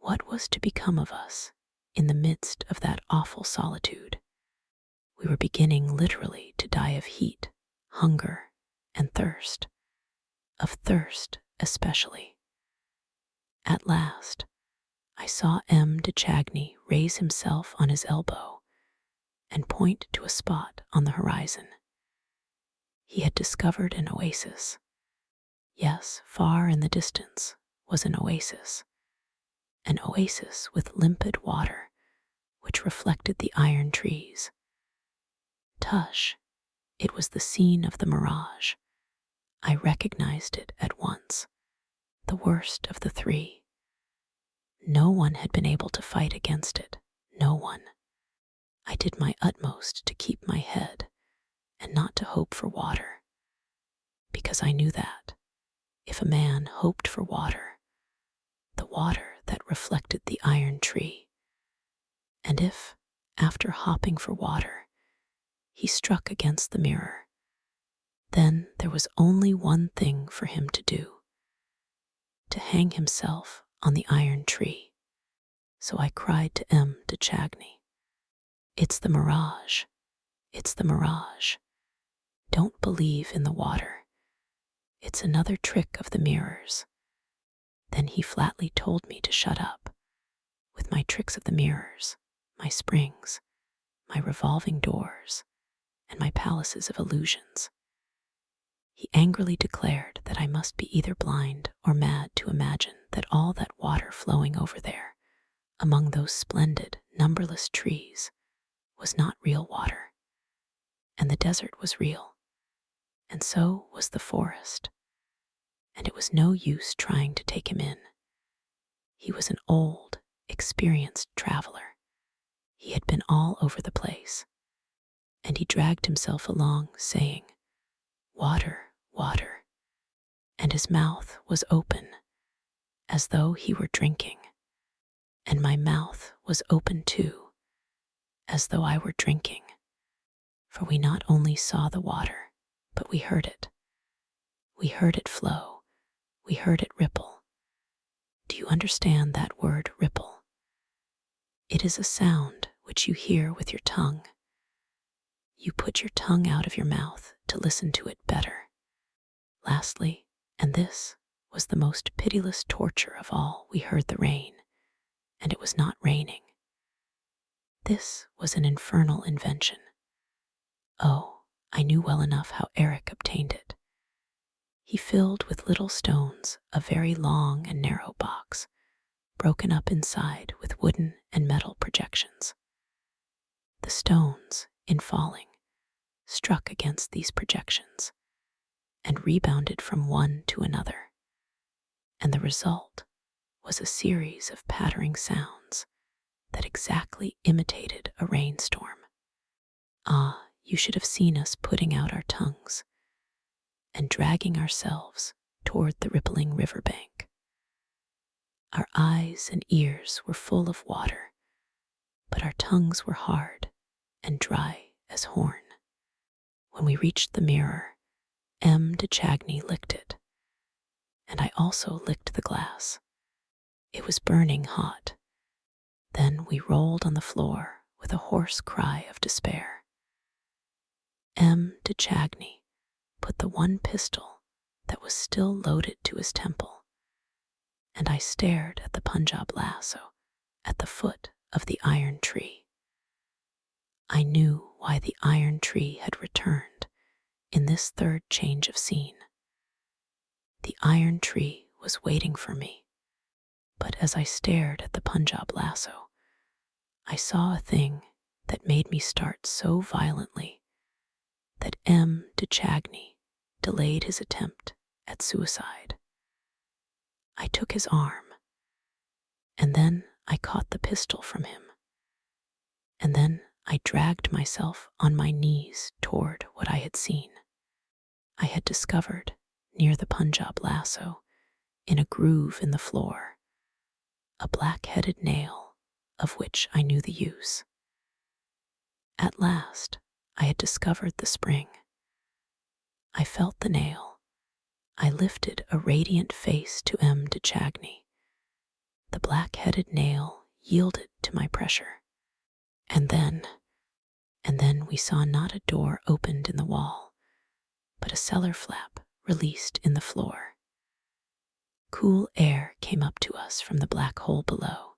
What was to become of us in the midst of that awful solitude? We were beginning literally to die of heat, hunger, and thirst, of thirst especially. At last, I saw M. de Chagny raise himself on his elbow and point to a spot on the horizon. He had discovered an oasis. Yes, far in the distance was an oasis with limpid water which reflected the iron trees. Tush, it was the scene of the mirage. I recognized it at once, the worst of the three. No one had been able to fight against it, no one. I did my utmost to keep my head and not to hope for water, because I knew that, if a man hoped for water, the water that reflected the iron tree, and if, after hopping for water, he struck against the mirror, then there was only one thing for him to do: to hang himself on the iron tree. So I cried to M. de Chagny, "It's the mirage, it's the mirage. Don't believe in the water. It's another trick of the mirrors." Then he flatly told me to shut up, with my tricks of the mirrors, my springs, my revolving doors, and my palaces of illusions. He angrily declared that I must be either blind or mad to imagine that all that water flowing over there, among those splendid, numberless trees, was not real water, and the desert was real, and so was the forest, and it was no use trying to take him in. He was an old, experienced traveler. He had been all over the place, and he dragged himself along, saying, "Water, water," and his mouth was open, as though he were drinking, and my mouth was open too, as though I were drinking, for we not only saw the water, but we heard it. We heard it flow, we heard it ripple. Do you understand that word, ripple? It is a sound which you hear with your tongue. You put your tongue out of your mouth to listen to it better. Lastly, and this was the most pitiless torture of all, we heard the rain, and it was not raining. This was an infernal invention. Oh, I knew well enough how Eric obtained it. He filled with little stones a very long and narrow box, broken up inside with wooden and metal projections. The stones, in falling, struck against these projections and rebounded from one to another, and the result was a series of pattering sounds that exactly imitated a rainstorm. Ah, you should have seen us putting out our tongues and dragging ourselves toward the rippling riverbank. Our eyes and ears were full of water, but our tongues were hard and dry as horn. When we reached the mirror, de Chagny licked it, and I also licked the glass. It was burning hot. Then we rolled on the floor with a hoarse cry of despair. De Chagny put the one pistol that was still loaded to his temple, and I stared at the Punjab lasso at the foot of the iron tree. I knew why the iron tree had returned in this third change of scene. The iron tree was waiting for me, but as I stared at the Punjab lasso, I saw a thing that made me start so violently that de Chagny delayed his attempt at suicide. I took his arm, and then I caught the pistol from him, and then I dragged myself on my knees toward what I had seen. I had discovered, near the Punjab lasso, in a groove in the floor, a black-headed nail of which I knew the use. At last, I had discovered the spring. I felt the nail. I lifted a radiant face to de Chagny. The black-headed nail yielded to my pressure. And then we saw not a door opened in the wall, but a cellar flap released in the floor. Cool air came up to us from the black hole below.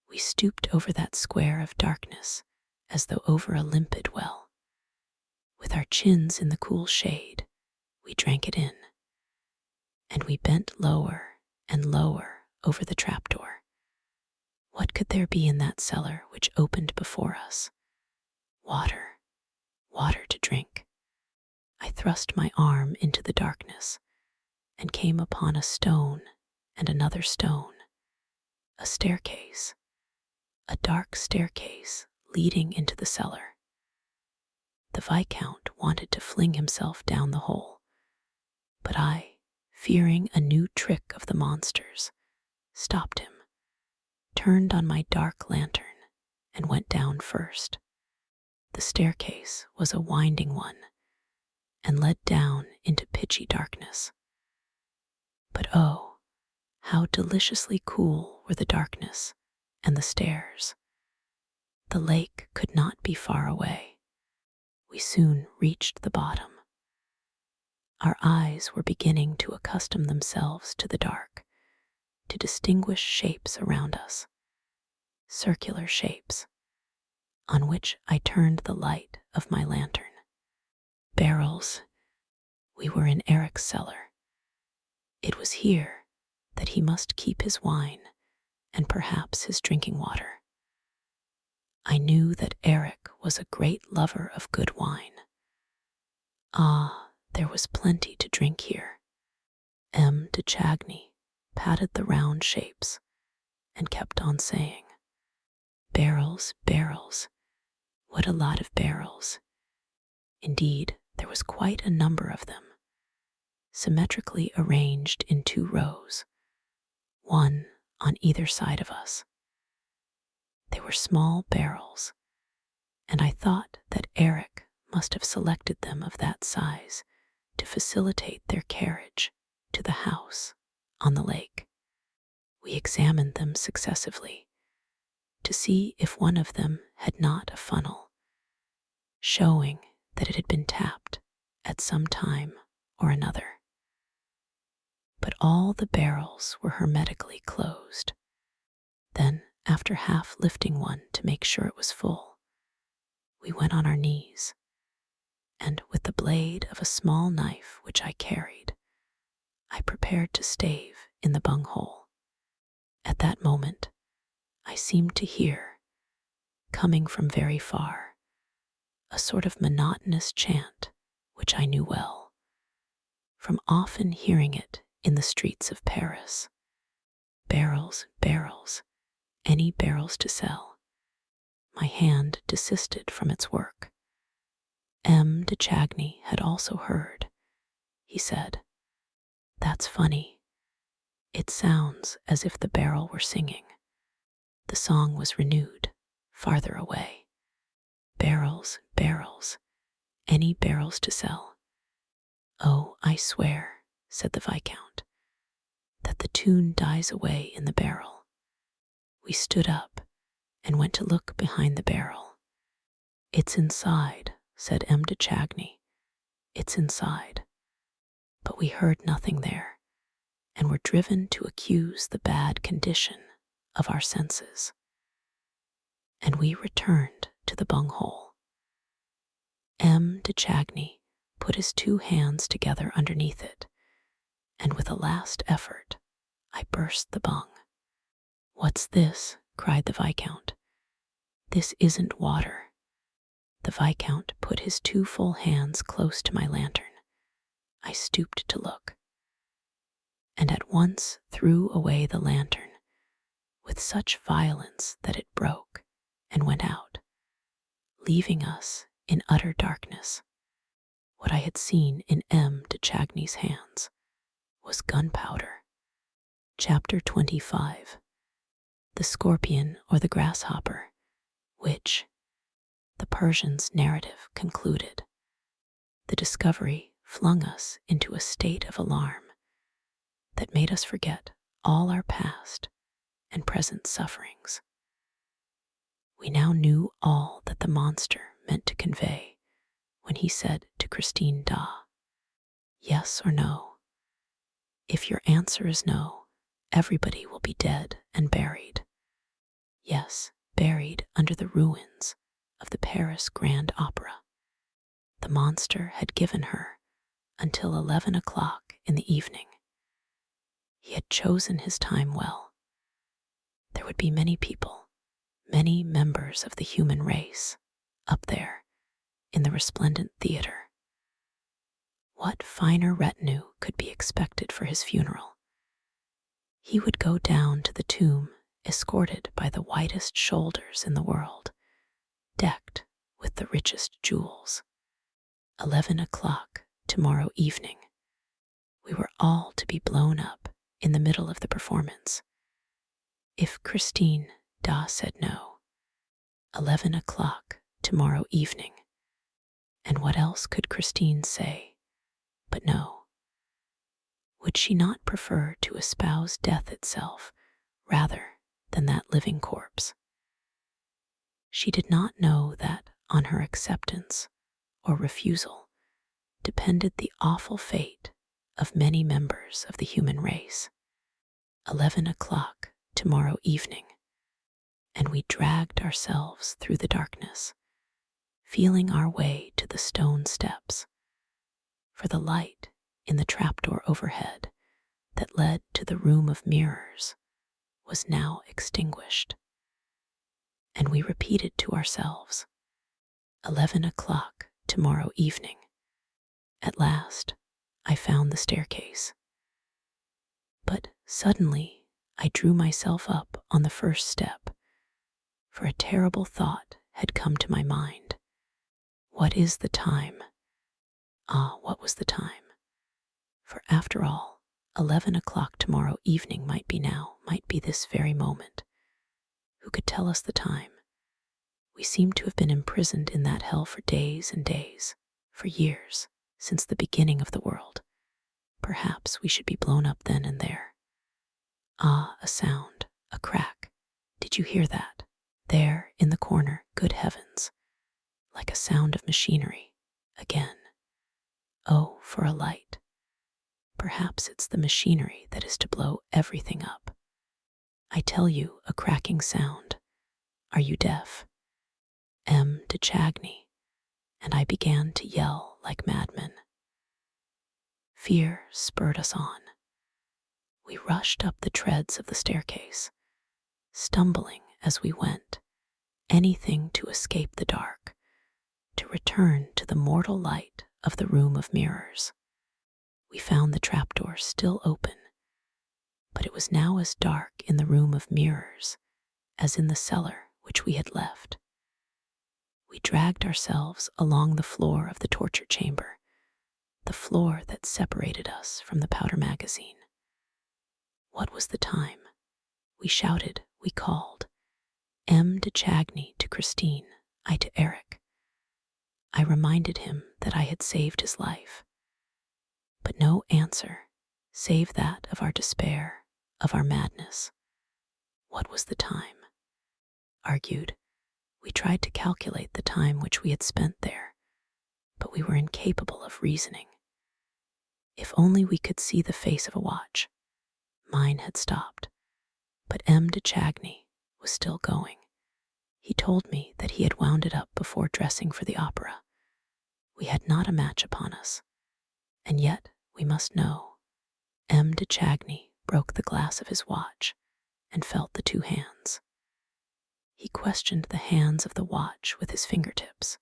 We stooped over that square of darkness as though over a limpid well. With our chins in the cool shade, we drank it in, and we bent lower and lower over the trapdoor. What could there be in that cellar which opened before us? Water, water to drink. I thrust my arm into the darkness and came upon a stone and another stone, a staircase, a dark staircase leading into the cellar. The Viscount wanted to fling himself down the hole, but I, fearing a new trick of the monsters, stopped him, turned on my dark lantern, and went down first. The staircase was a winding one and led down into pitchy darkness. But oh, how deliciously cool were the darkness and the stairs. The lake could not be far away. We soon reached the bottom. Our eyes were beginning to accustom themselves to the dark, to distinguish shapes around us, circular shapes, on which I turned the light of my lantern. Barrels. We were in Eric's cellar. It was here that he must keep his wine and perhaps his drinking water. I knew that Eric was a great lover of good wine. Ah, there was plenty to drink here. de Chagny patted the round shapes and kept on saying, "Barrels, barrels, what a lot of barrels." Indeed, there was quite a number of them, symmetrically arranged in 2 rows, one on either side of us. They were small barrels, and I thought that Eric must have selected them of that size to facilitate their carriage to the house on the lake. We examined them successively to see if one of them had not a funnel, showing that it had been tapped at some time or another. But all the barrels were hermetically closed. Then, after half lifting one to make sure it was full, we went on our knees, and with the blade of a small knife which I carried, I prepared to stave in the bunghole. At that moment, I seemed to hear, coming from very far, a sort of monotonous chant which I knew well, from often hearing it in the streets of Paris. Barrels, barrels, any barrels to sell. My hand desisted from its work. de Chagny had also heard. He said, That's funny. It sounds as if the barrel were singing. The song was renewed, farther away. Barrels, barrels, any barrels to sell. Oh, I swear, said the Viscount, that the tune dies away in the barrel. We stood up and went to look behind the barrel. It's inside, said M. de Chagny. It's inside. But we heard nothing there, and were driven to accuse the bad condition of our senses. And we returned to the bunghole. M. de Chagny put his 2 hands together underneath it, and with a last effort, I burst the bung. What's this? Cried the Viscount. This isn't water. The Viscount put his 2 full hands close to my lantern. I stooped to look, and at once threw away the lantern with such violence that it broke and went out, leaving us in utter darkness. What I had seen in M. de Chagny's hands was gunpowder. Chapter 25. The Scorpion or the Grasshopper, which, the Persian's narrative concluded. The discovery flung us into a state of alarm that made us forget all our past and present sufferings. We now knew all that the monster meant to convey when he said to Christine Da, yes or no. If your answer is no, everybody will be dead and buried. Yes, buried under the ruins of the Paris Grand Opera. The monster had given her until 11 o'clock in the evening. He had chosen his time well. There would be many people, many members of the human race, up there in the resplendent theater. What finer retinue could be expected for his funeral? He would go down to the tomb escorted by the whitest shoulders in the world, decked with the richest jewels. 11 o'clock tomorrow evening. We were all to be blown up in the middle of the performance. If Christine Da said no, 11 o'clock tomorrow evening. And what else could Christine say but no? Would she not prefer to espouse death itself rather than that living corpse? She did not know that on her acceptance or refusal depended the awful fate of many members of the human race. 11 o'clock tomorrow evening, and we dragged ourselves through the darkness, feeling our way to the stone steps, for the light in the trapdoor overhead that led to the room of mirrors was now extinguished. And we repeated to ourselves, 11 o'clock tomorrow evening. At last, I found the staircase. But suddenly, I drew myself up on the first step, for a terrible thought had come to my mind. What is the time? Ah, what was the time? For after all, 11 o'clock tomorrow evening might be now, might be this very moment. Who could tell us the time? We seemed to have been imprisoned in that hell for days and days, for years, since the beginning of the world. Perhaps we should be blown up then and there. Ah, a sound, a crack. Did you hear that? There, in the corner, good heavens, like a sound of machinery. Again. Oh, for a light. Perhaps it's the machinery that is to blow everything up. I tell you, a cracking sound. Are you deaf? M. de Chagny, and I began to yell like madmen. Fear spurred us on. We rushed up the treads of the staircase, stumbling as we went, anything to escape the dark, to return to the mortal light of the room of mirrors. We found the trapdoor still open, but it was now as dark in the room of mirrors as in the cellar which we had left. We dragged ourselves along the floor of the torture chamber, the floor that separated us from the powder magazine. What was the time? We shouted, we called. M. de Chagny to Christine, I to Eric. I reminded him that I had saved his life. But no answer, save that of our despair, of our madness. What was the time? Argued. We tried to calculate the time which we had spent there, but we were incapable of reasoning. If only we could see the face of a watch. Mine had stopped, but M. de Chagny was still going. He told me that he had wound it up before dressing for the opera. We had not a match upon us, and yet we must know. M. de Chagny broke the glass of his watch and felt the two hands. He questioned the hands of the watch with his fingertips,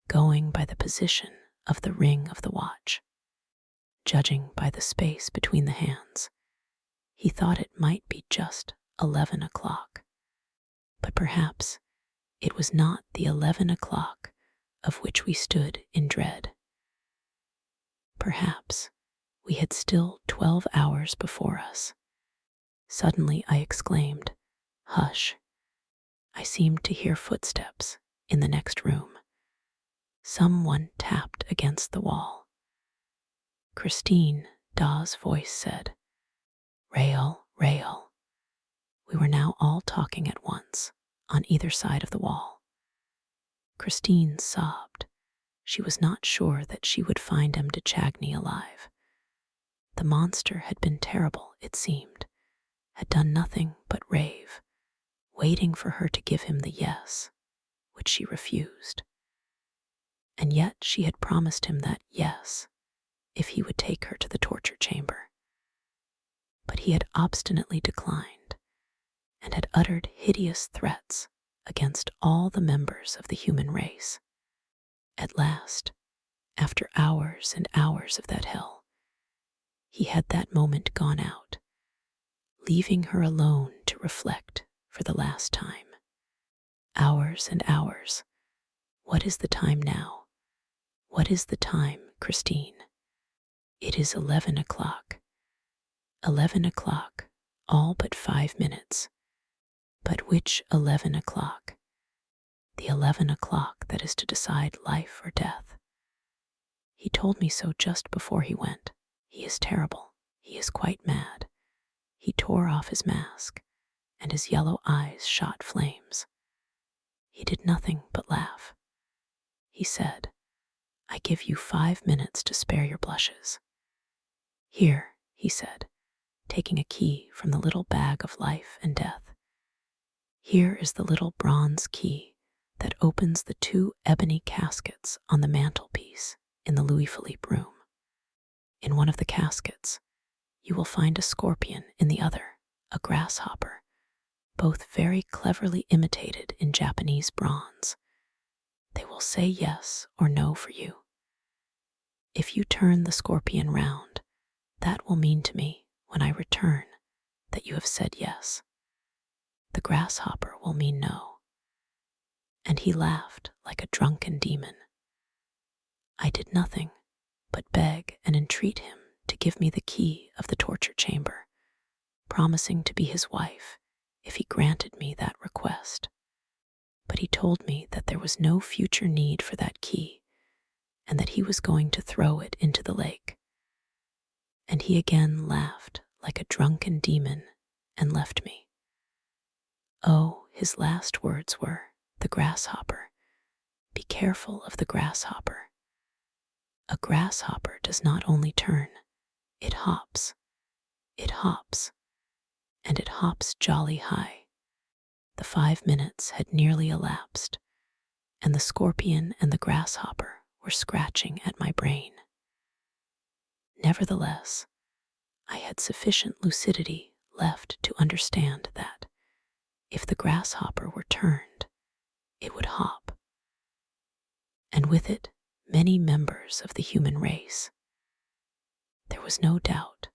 going by the position of the ring of the watch. Judging by the space between the hands, he thought it might be just 11 o'clock. But perhaps it was not the 11 o'clock of which we stood in dread. Perhaps we had still 12 hours before us. Suddenly I exclaimed, "Hush!" I seemed to hear footsteps in the next room. Someone tapped against the wall. Christine Dawes' voice said, "Rael, Rael." We were now all talking at once, on either side of the wall. Christine sobbed. She was not sure that she would find M. de Chagny alive. The monster had been terrible, it seemed, had done nothing but rave, waiting for her to give him the yes, which she refused. And yet she had promised him that yes, if he would take her to the torture chamber. But he had obstinately declined, and had uttered hideous threats against all the members of the human race. At last, after hours and hours of that hell, he had that moment gone out, leaving her alone to reflect for the last time. Hours and hours. What is the time now? What is the time, Christine? It is 11 o'clock. 11 o'clock, all but 5 minutes. But which 11 o'clock? The 11 o'clock that is to decide life or death. He told me so just before he went. He is terrible. He is quite mad. He tore off his mask, and his yellow eyes shot flames. He did nothing but laugh. He said, "I give you 5 minutes to spare your blushes." "Here," he said, taking a key from the little bag of life and death. "Here is the little bronze key that opens the 2 ebony caskets on the mantelpiece in the Louis Philippe room. In one of the caskets, you will find a scorpion, in the other, a grasshopper, both very cleverly imitated in Japanese bronze. They will say yes or no for you. If you turn the scorpion round, that will mean to me, when I return, that you have said yes. The grasshopper will mean no." And he laughed like a drunken demon. I did nothing but beg and entreat him to give me the key of the torture chamber, promising to be his wife if he granted me that request. But he told me that there was no future need for that key, and that he was going to throw it into the lake. And he again laughed like a drunken demon and left me. Oh, his last words were, "The grasshopper. Be careful of the grasshopper. A grasshopper does not only turn, it hops, and it hops jolly high." The 5 minutes had nearly elapsed, and the scorpion and the grasshopper were scratching at my brain. Nevertheless, I had sufficient lucidity left to understand that, if the grasshopper were turned, it would hop, and with it many members of the human race. There was no doubt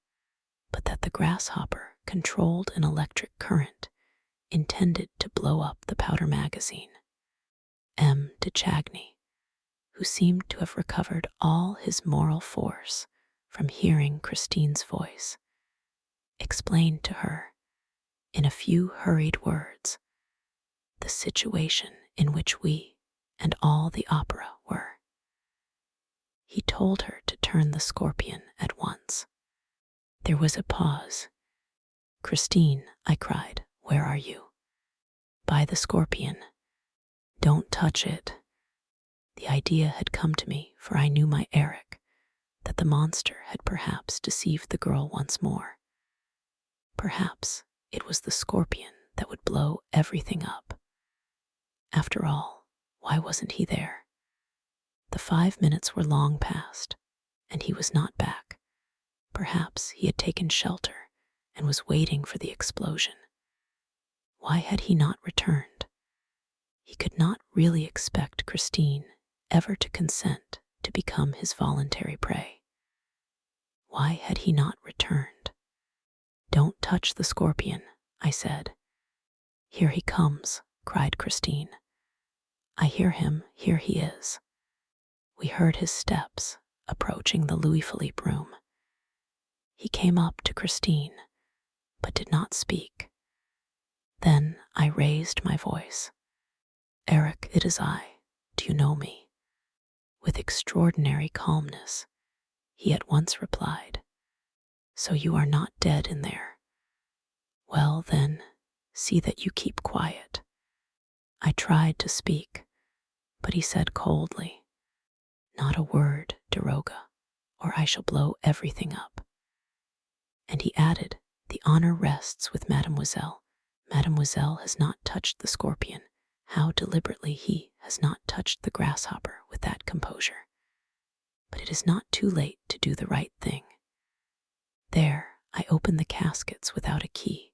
but that the grasshopper controlled an electric current intended to blow up the powder magazine. M. de Chagny, who seemed to have recovered all his moral force from hearing Christine's voice, explained to her, in a few hurried words, the situation in which we and all the opera were. He told her to turn the scorpion at once. There was a pause. "Christine," I cried, "where are you?" "By the scorpion. Don't touch it." The idea had come to me, for I knew my Eric, that the monster had perhaps deceived the girl once more. Perhaps it was the scorpion that would blow everything up. After all, why wasn't he there? The 5 minutes were long past, and he was not back. Perhaps he had taken shelter and was waiting for the explosion. Why had he not returned? He could not really expect Christine ever to consent to become his voluntary prey. Why had he not returned? "Don't touch the scorpion," I said. "Here he comes," cried Christine. "I hear him, here he is." We heard his steps approaching the Louis Philippe room. He came up to Christine, but did not speak. Then I raised my voice. "Eric, it is I. Do you know me?" With extraordinary calmness, he at once replied, "So you are not dead in there? Well, then, see that you keep quiet." I tried to speak, but he said coldly, "Not a word, Daroga, or I shall blow everything up." And he added, "The honor rests with Mademoiselle. Mademoiselle has not touched the scorpion. How deliberately he has not touched the grasshopper with that composure. But it is not too late to do the right thing. There, I open the caskets without a key,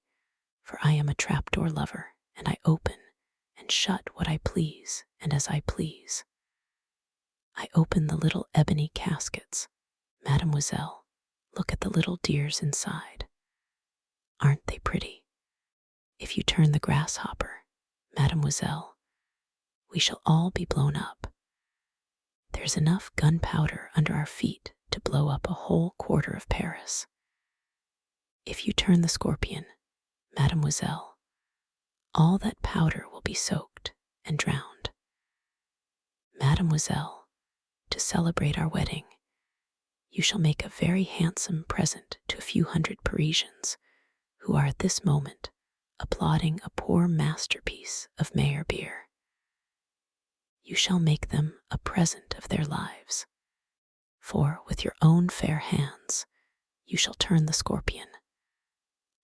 for I am a trapdoor lover, and I open and shut what I please and as I please. I open the little ebony caskets. Mademoiselle, look at the little dears inside. Aren't they pretty? If you turn the grasshopper, Mademoiselle, we shall all be blown up. There's enough gunpowder under our feet to blow up a whole quarter of Paris. If you turn the scorpion, Mademoiselle, all that powder will be soaked and drowned. Mademoiselle, to celebrate our wedding, you shall make a very handsome present to a few hundred Parisians who are at this moment applauding a poor masterpiece of Meyerbeer. You shall make them a present of their lives, for with your own fair hands you shall turn the scorpion,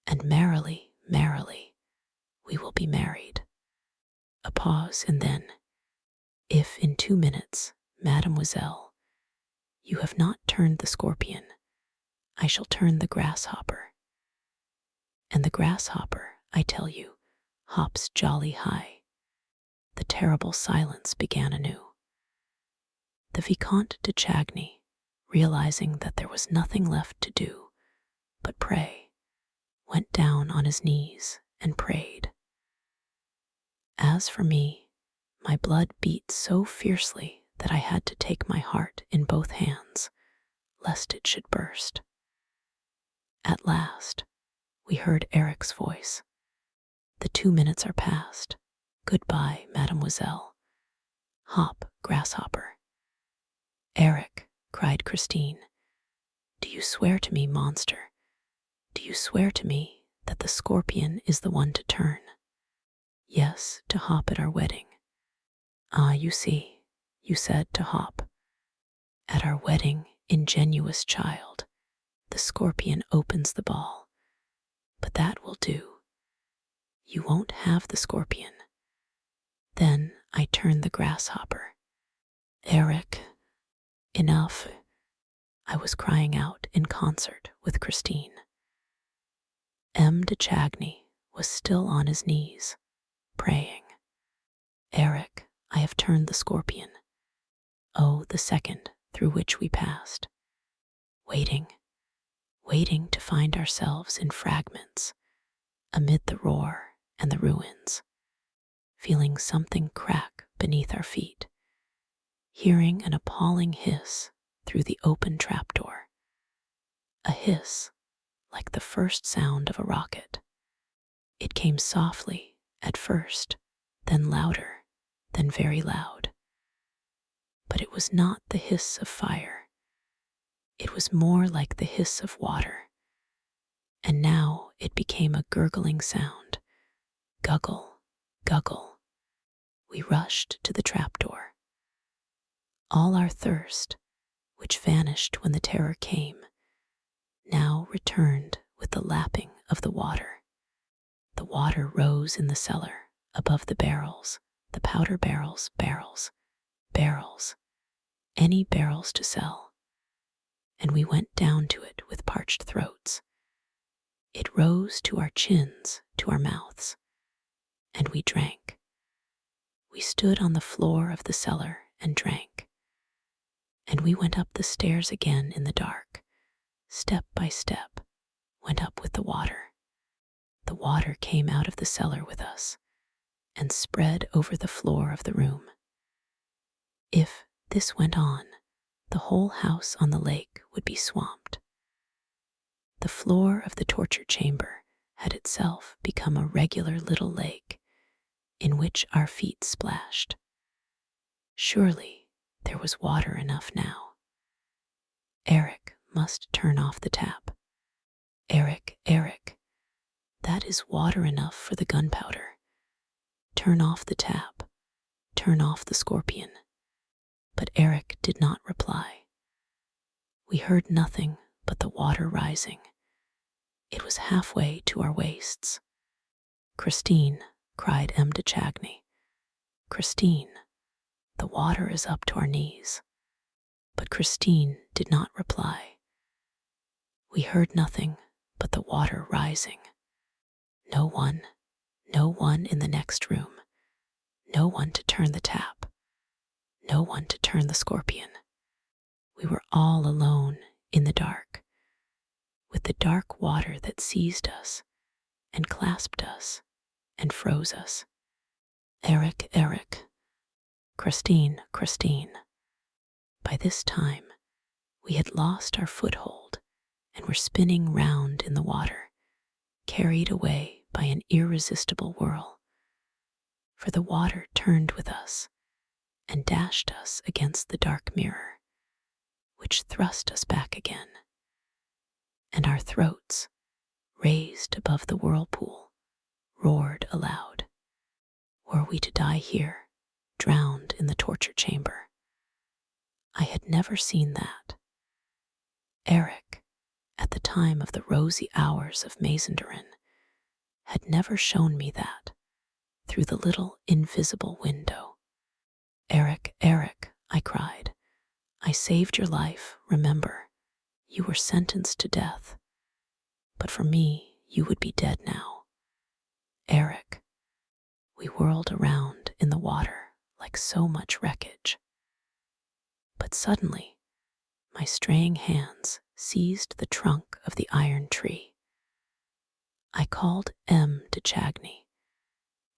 and merrily, merrily, we will be married." A pause, and then, "If in 2 minutes, Mademoiselle, you have not turned the scorpion, I shall turn the grasshopper. And the grasshopper, I tell you, hops jolly high." The terrible silence began anew. The Vicomte de Chagny, realizing that there was nothing left to do but pray, went down on his knees and prayed. As for me, my blood beat so fiercely that I had to take my heart in both hands, lest it should burst. At last, we heard Eric's voice. "The 2 minutes are past. Goodbye, Mademoiselle. Hop, grasshopper." "Eric," cried Christine, "do you swear to me, monster? Do you swear to me that the scorpion is the one to turn?" "Yes, to hop at our wedding." "Ah, you see, you said to hop. At our wedding, ingenuous child, the scorpion opens the ball. But that will do. You won't have the scorpion. Then I turn the grasshopper." "Eric, enough," I was crying out in concert with Christine. M. de Chagny was still on his knees, praying. "Eric, I have turned the scorpion. Oh, the second through which we passed. Waiting to find ourselves in fragments, amid the roar and the ruins, feeling something crack beneath our feet. hearing an appalling hiss through the open trapdoor. A hiss like the first sound of a rocket. It came softly at first, then louder, then very loud. But it was not the hiss of fire. It was more like the hiss of water. And now it became a gurgling sound. Guggle, guggle. We rushed to the trapdoor. All our thirst, which vanished when the terror came, now returned with the lapping of the water. The water rose in the cellar, above the barrels, the powder barrels, barrels, any barrels to sell. And we went down to it with parched throats. It rose to our chins, to our mouths, and we drank. We stood on the floor of the cellar and drank. And we went up the stairs again in the dark, step by step, went up with the water. The water came out of the cellar with us and spread over the floor of the room. If this went on, the whole house on the lake would be swamped. The floor of the torture chamber had itself become a regular little lake in which our feet splashed. Surely there was water enough now. Eric must turn off the tap. Eric, that is water enough for the gunpowder. Turn off the tap. Turn off the scorpion. But Eric did not reply. We heard nothing but the water rising. It was halfway to our waists. Christine, cried M. de Chagny. Christine, the water is up to our knees. But Christine did not reply. We heard nothing but the water rising. No one in the next room. No one to turn the tap. No one to turn the scorpion. We were all alone in the dark, with the dark water that seized us and clasped us and froze us. Eric, Christine. By this time, we had lost our foothold and were spinning round in the water, carried away by an irresistible whirl. For the water turned with us and dashed us against the dark mirror, which thrust us back again. And our throats, raised above the whirlpool, roared aloud. Were we to die here, drowned in the torture chamber? I had never seen that. Eric, at the time of the rosy hours of Mazenderan, had never shown me that through the little invisible window. Eric, I cried. I saved your life, remember. You were sentenced to death. But for me, you would be dead now. Eric. We whirled around in the water like so much wreckage. But suddenly, my straying hands seized the trunk of the iron tree. I called M. de Chagny,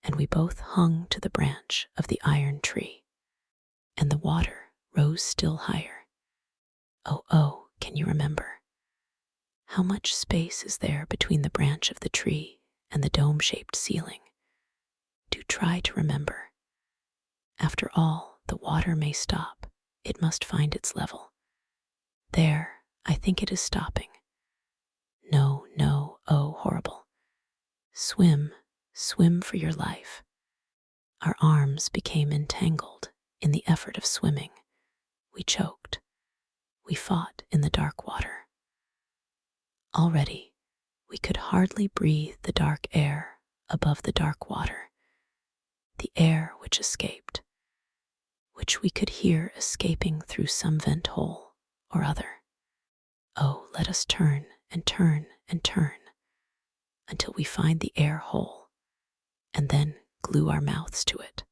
and we both hung to the branch of the iron tree, and the water rose still higher. Oh, can you remember? How much space is there between the branch of the tree and the dome-shaped ceiling? Do try to remember. After all, the water may stop. It must find its level. There, I think it is stopping. No, oh, horrible. Swim for your life. Our arms became entangled in the effort of swimming. We choked. We fought in the dark water. Already, we could hardly breathe the dark air above the dark water, the air which escaped, which we could hear escaping through some vent hole or other. Oh, let us turn and turn and turn until we find the air hole, and then glue our mouths to it.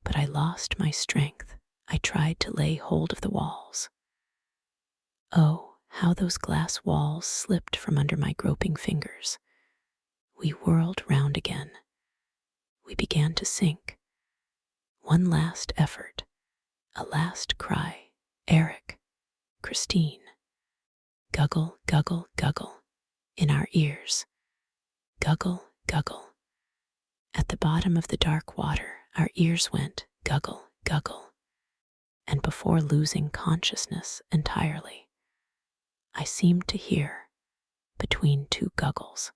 But I lost my strength. I tried to lay hold of the walls. Oh, how those glass walls slipped from under my groping fingers. We whirled round again. We began to sink. One last effort, A last cry, Eric, Christine, guggle, guggle, guggle, in our ears, guggle, guggle. At the bottom of the dark water, our ears went guggle, guggle, and before losing consciousness entirely, I seemed to hear, between two guggles,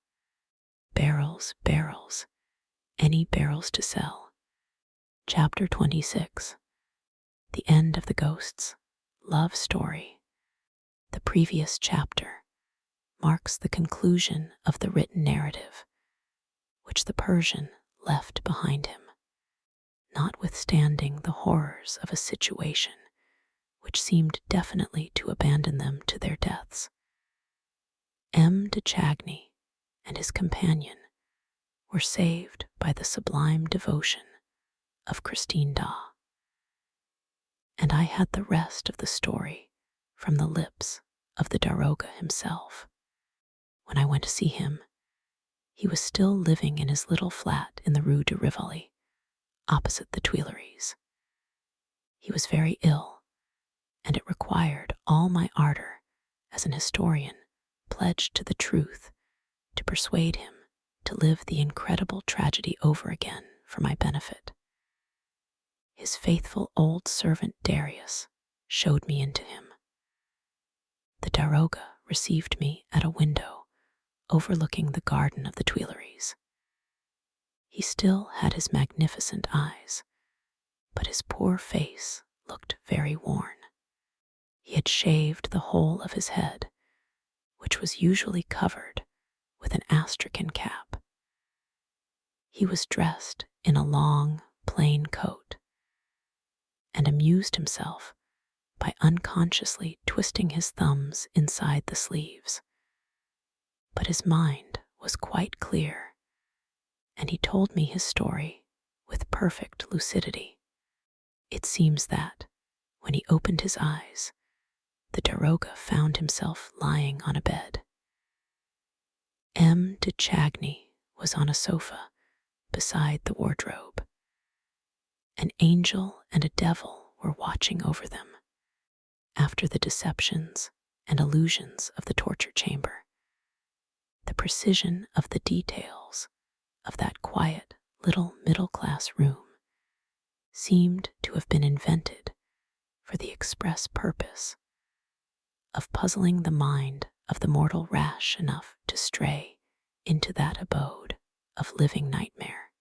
barrels, barrels, any barrels to sell. Chapter 26. The end of the ghost's love story. The previous chapter marks the conclusion of the written narrative, which the Persian left behind him, notwithstanding the horrors of a situation which seemed definitely to abandon them to their deaths. M. de Chagny and his companion were saved by the sublime devotion of Christine Daw, and I had the rest of the story from the lips of the Daroga himself. When I went to see him, he was still living in his little flat in the Rue de Rivoli, opposite the Tuileries. He was very ill, and it required all my ardor as an historian pledged to the truth to persuade him to live the incredible tragedy over again for my benefit. His faithful old servant Darius showed me into him. The Daroga received me at a window overlooking the garden of the Tuileries. He still had his magnificent eyes, but his poor face looked very worn. He had shaved the whole of his head, which was usually covered with an astrakhan cap. He was dressed in a long, plain coat, and amused himself by unconsciously twisting his thumbs inside the sleeves. But his mind was quite clear, and he told me his story with perfect lucidity. It seems that, when he opened his eyes, the Daroga found himself lying on a bed. M. de Chagny was on a sofa beside the wardrobe. An angel and a devil were watching over them. After the deceptions and illusions of the torture chamber, the precision of the details of that quiet little middle-class room seemed to have been invented for the express purpose of puzzling the mind of the mortal rash enough to stray into that abode of living nightmare.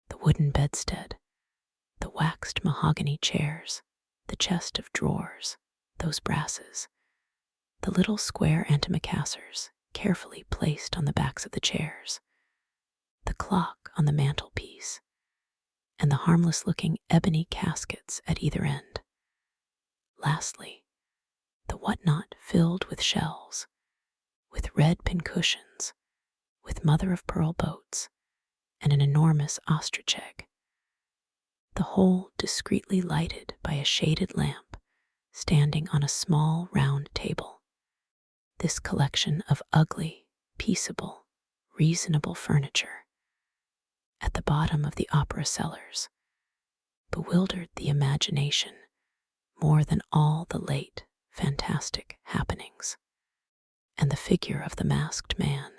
The wooden bedstead, the waxed mahogany chairs, the chest of drawers, those brasses, the little square antimacassars carefully placed on the backs of the chairs, the clock on the mantelpiece, and the harmless-looking ebony caskets at either end. Lastly, the whatnot filled with shells, with red pincushions, with mother-of-pearl boats, and an enormous ostrich egg, the whole discreetly lighted by a shaded lamp standing on a small round table. This collection of ugly, peaceable, reasonable furniture at the bottom of the opera cellars bewildered the imagination more than all the late fantastic happenings, and the figure of the masked man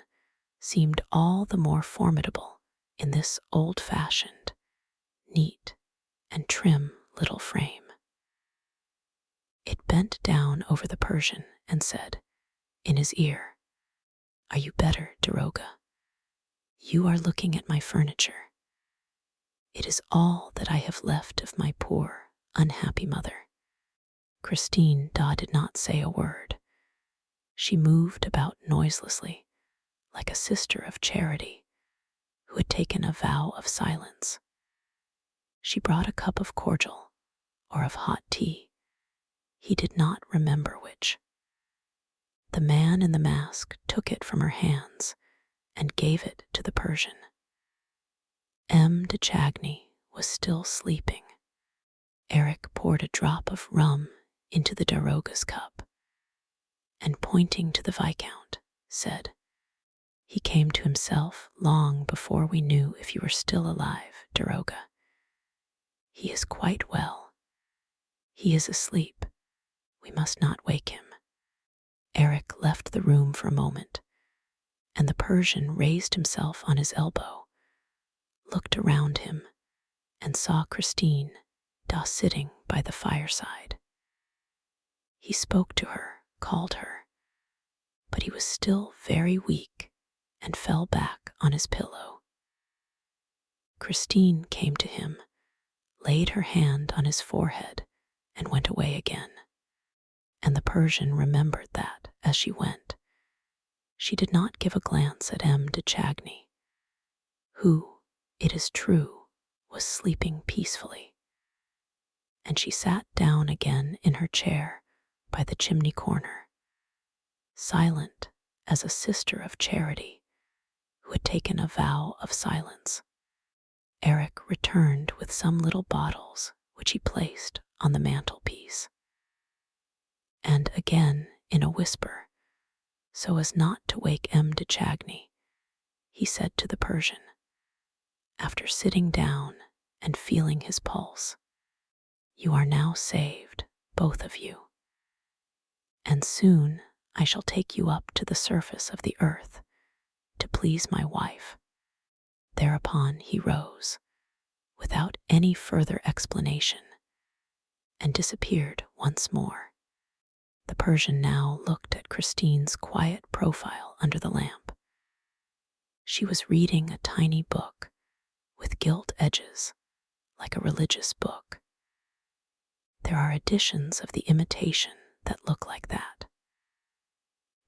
seemed all the more formidable in this old-fashioned, neat, and trim little frame. It bent down over the Persian and said, in his ear, "Are you better, Daroga? You are looking at my furniture. It is all that I have left of my poor, unhappy mother." Christine Daw did not say a word. She moved about noiselessly, like a sister of charity who had taken a vow of silence. She brought a cup of cordial or of hot tea. He did not remember which. The man in the mask took it from her hands and gave it to the Persian. M. de Chagny was still sleeping. Eric poured a drop of rum into the Daroga's cup, and pointing to the Viscount, said, "He came to himself long before we knew if you were still alive, Daroga. He is quite well. He is asleep. We must not wake him. Eric left the room for a moment, and the Persian raised himself on his elbow, looked around him, and saw Christine sitting by the fireside. He spoke to her, called her, but he was still very weak and fell back on his pillow. Christine came to him, laid her hand on his forehead, and went away again. And the Persian remembered that, as she went, she did not give a glance at M. de Chagny, who, it is true, was sleeping peacefully. And she sat down again in her chair by the chimney corner, silent as a sister of charity who had taken a vow of silence. Eric returned with some little bottles which he placed on the mantelpiece. And again, in a whisper, so as not to wake M. de Chagny, he said to the Persian, after sitting down and feeling his pulse, "You are now saved, both of you. And soon I shall take you up to the surface of the earth to please my wife." Thereupon he rose, without any further explanation, and disappeared once more. The Persian now looked at Christine's quiet profile under the lamp. She was reading a tiny book with gilt edges, like a religious book. There are editions of the imitation that look like that.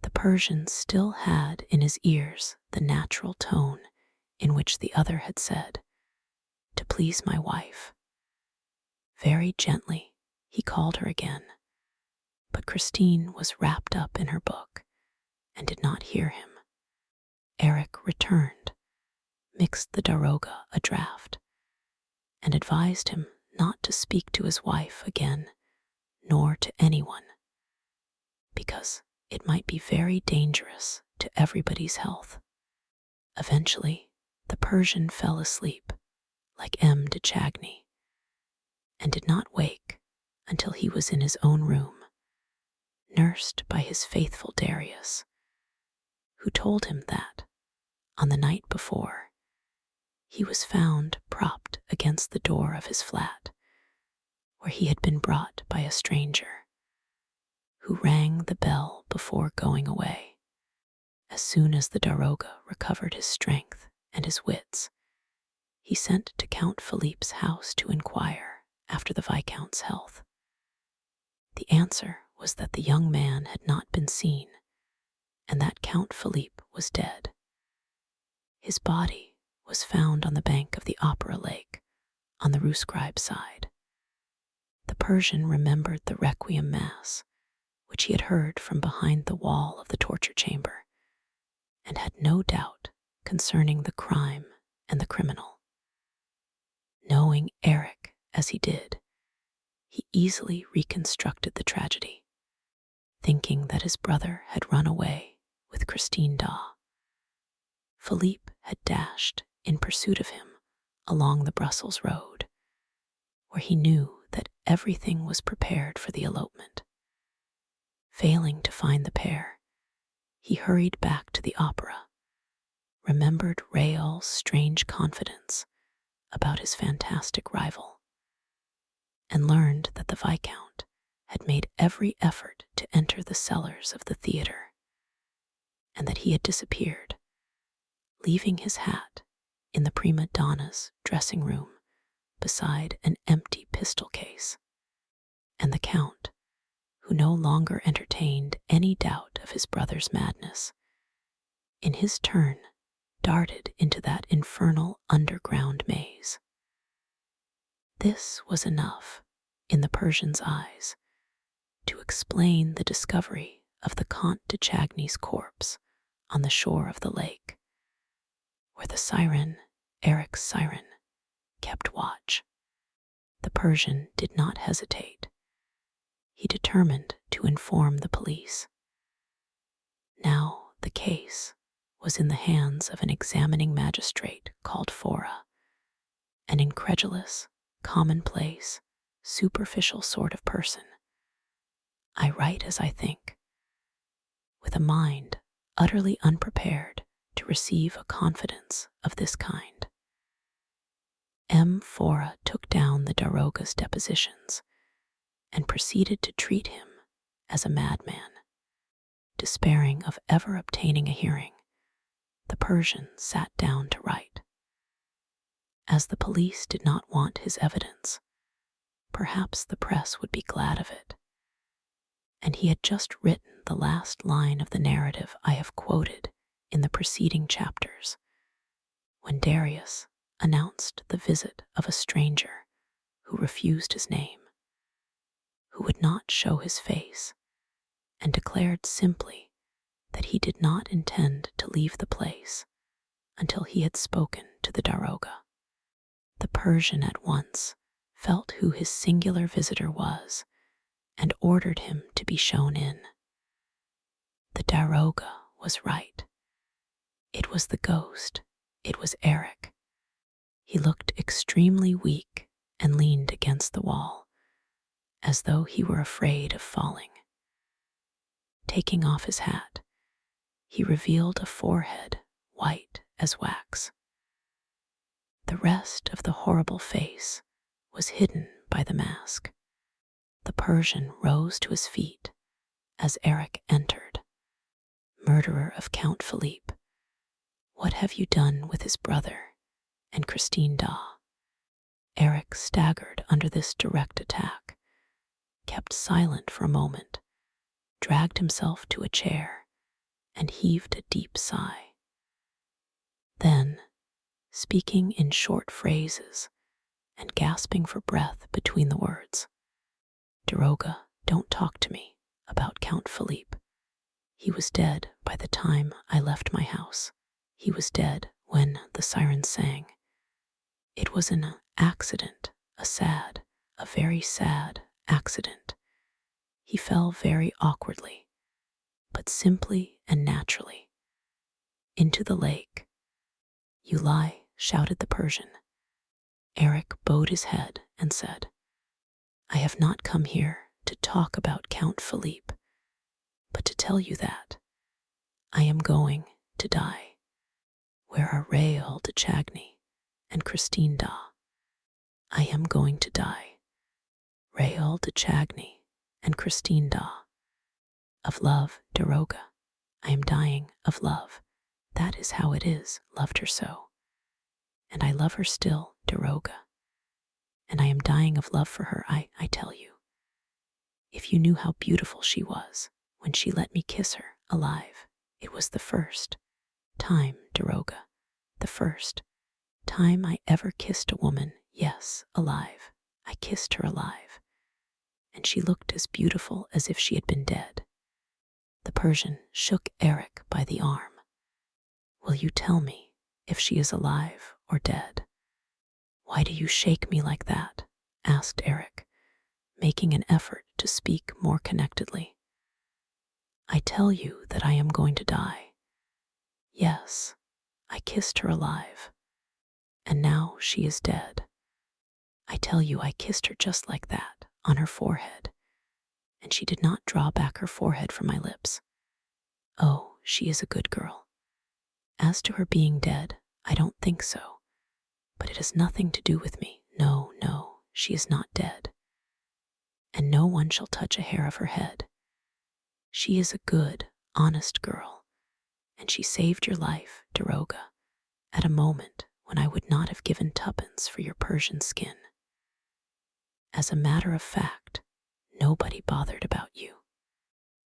The Persian still had in his ears the natural tone in which the other had said, "To please my wife." Very gently he called her again, but Christine was wrapped up in her book and did not hear him. Eric returned, mixed the daroga a draught, and advised him not to speak to his wife again, nor to anyone, because it might be very dangerous to everybody's health. Eventually, the Persian fell asleep, like M. de Chagny, and did not wake until he was in his own room, nursed by his faithful Darius, who told him that, on the night before, he was found propped against the door of his flat, where he had been brought by a stranger, who rang the bell before going away. As soon as the daroga recovered his strength and his wits, he sent to Count Philippe's house to inquire after the Viscount's health. The answer was that the young man had not been seen, and that Count Philippe was dead. His body was found on the bank of the Opera Lake, on the Rue Scribe side. The Persian remembered the Requiem Mass, which he had heard from behind the wall of the torture chamber, and had no doubt concerning the crime and the criminal. Knowing Eric as he did, he easily reconstructed the tragedy, thinking that his brother had run away with Christine Daw. Philippe had dashed in pursuit of him along the Brussels road, where he knew that everything was prepared for the elopement. Failing to find the pair, he hurried back to the opera, remembered Raoul's strange confidence about his fantastic rival, and learned that the Viscount had made every effort to enter the cellars of the theater, and that he had disappeared, leaving his hat in the prima donna's dressing room beside an empty pistol case. And the Count, who no longer entertained any doubt of his brother's madness, in his turn darted into that infernal underground maze. This was enough, in the Persian's eyes, to explain the discovery of the Comte de Chagny's corpse on the shore of the lake, where the siren, Eric's siren, kept watch. The Persian did not hesitate. He determined to inform the police. Now the case was in the hands of an examining magistrate called Fora, an incredulous, commonplace, superficial sort of person. I write as I think, with a mind utterly unprepared to receive a confidence of this kind. M. Fora took down the Daroga's depositions and proceeded to treat him as a madman. Despairing of ever obtaining a hearing, the Persian sat down to write. As the police did not want his evidence, perhaps the press would be glad of it, and he had just written the last line of the narrative I have quoted in the preceding chapters, when Darius announced the visit of a stranger who refused his name, who would not show his face, and declared simply that he did not intend to leave the place until he had spoken to the Daroga. The Persian at once felt who his singular visitor was and ordered him to be shown in. The Daroga was right. It was the ghost. It was Eric. He looked extremely weak and leaned against the wall, as though he were afraid of falling. Taking off his hat, he revealed a forehead white as wax. The rest of the horrible face was hidden by the mask. The Persian rose to his feet as Eric entered. Murderer of Count Philippe, what have you done with his brother and Christine Da? Eric staggered under this direct attack, kept silent for a moment, dragged himself to a chair, and heaved a deep sigh. Then, speaking in short phrases and gasping for breath between the words, Daroga, don't talk to me about Count Philippe. He was dead by the time I left my house. He was dead when the sirens sang. It was an accident, a very sad accident. He fell very awkwardly, but simply and naturally, into the lake. You lie, shouted the Persian. Eric bowed his head and said, I have not come here to talk about Count Philippe, but to tell you that I am going to die. Where are Rael de Chagny and Christine Da? I am going to die. Rael de Chagny and Christine Da. Of love, Daroga. I am dying of love. That is how it is, loved her so. And I love her still, Daroga. And I am dying of love for her, I tell you. If you knew how beautiful she was when she let me kiss her alive, it was the first time, Daroga, the first time I ever kissed a woman, yes, alive. I kissed her alive, and she looked as beautiful as if she had been dead. The Persian shook Eric by the arm. Will you tell me if she is alive or dead? Why do you shake me like that? Asked Eric, making an effort to speak more connectedly. I tell you that I am going to die. Yes, I kissed her alive, and now she is dead. I tell you I kissed her just like that, on her forehead, and she did not draw back her forehead from my lips. Oh, she is a good girl. As to her being dead, I don't think so, but it has nothing to do with me. No, she is not dead, and no one shall touch a hair of her head. She is a good, honest girl, and she saved your life, Daroga, at a moment when I would not have given tuppence for your Persian skin. As a matter of fact, nobody bothered about you.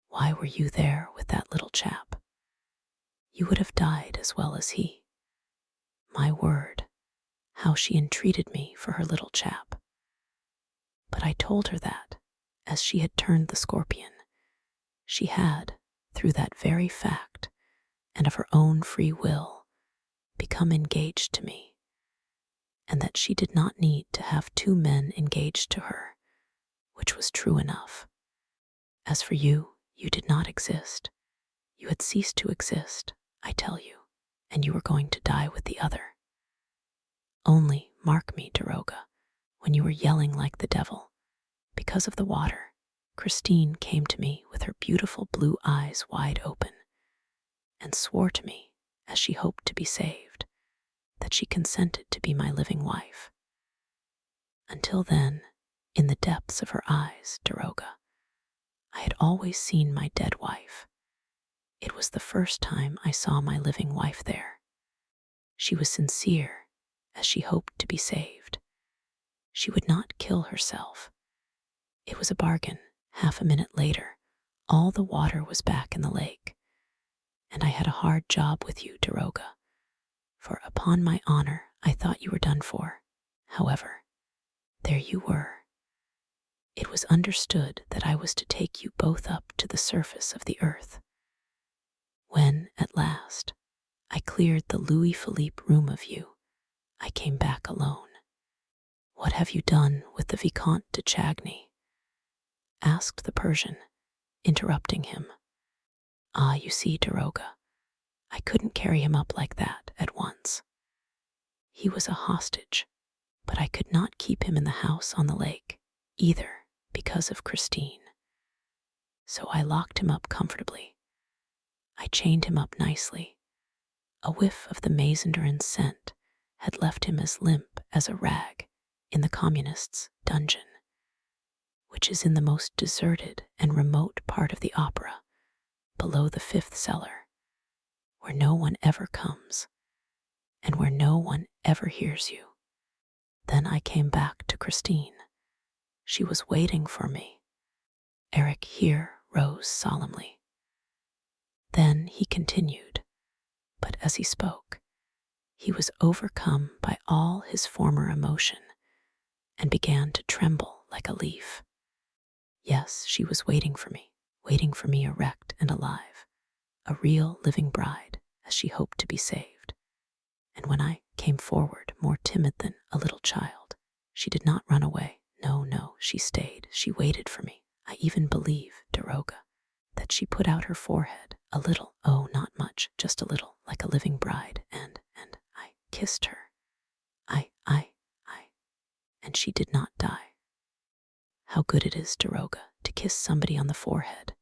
Why were you there with that little chap? You would have died as well as he. My word, how she entreated me for her little chap. But I told her that, as she had turned the scorpion, she had, through that very fact, and of her own free will, become engaged to me, and that she did not need to have two men engaged to her, which was true enough. As for you, you did not exist. You had ceased to exist, I tell you, and you were going to die with the other. Only, mark me, Daroga, when you were yelling like the devil, Because of the water, Christine came to me with her beautiful blue eyes wide open and swore to me, as she hoped to be saved, that she consented to be my living wife. Until then, in the depths of her eyes, Daroga, I had always seen my dead wife. It was the first time I saw my living wife there. She was sincere, as she hoped to be saved. She would not kill herself. It was a bargain. Half a minute later, all the water was back in the lake, and I had a hard job with you, Daroga, for upon my honor, I thought you were done for. However, there you were. It was understood that I was to take you both up to the surface of the earth. When, at last, I cleared the Louis Philippe room of you, I came back alone. What have you done with the Vicomte de Chagny? Asked the Persian, interrupting him. Ah, you see, Daroga, I couldn't carry him up like that at once. He was a hostage, but I could not keep him in the house on the lake, either, because of Christine. So I locked him up comfortably. I chained him up nicely. A whiff of the Mazenderan scent had left him as limp as a rag in the communists' dungeon, which is in the most deserted and remote part of the opera, below the fifth cellar, where no one ever comes, and where no one ever hears you. Then I came back to Christine. She was waiting for me. Eric here rose solemnly. Then he continued, but as he spoke, he was overcome by all his former emotion and began to tremble like a leaf. Yes, she was waiting for me erect and alive, a real living bride, as she hoped to be saved. And when I came forward, more timid than a little child, she did not run away. No, she stayed. She waited for me. I even believe, Daroga, that she put out her forehead a little, oh, not much, just a little, like a living bride, and I kissed her. And she did not die. How good it is, Daroga, to kiss somebody on the forehead.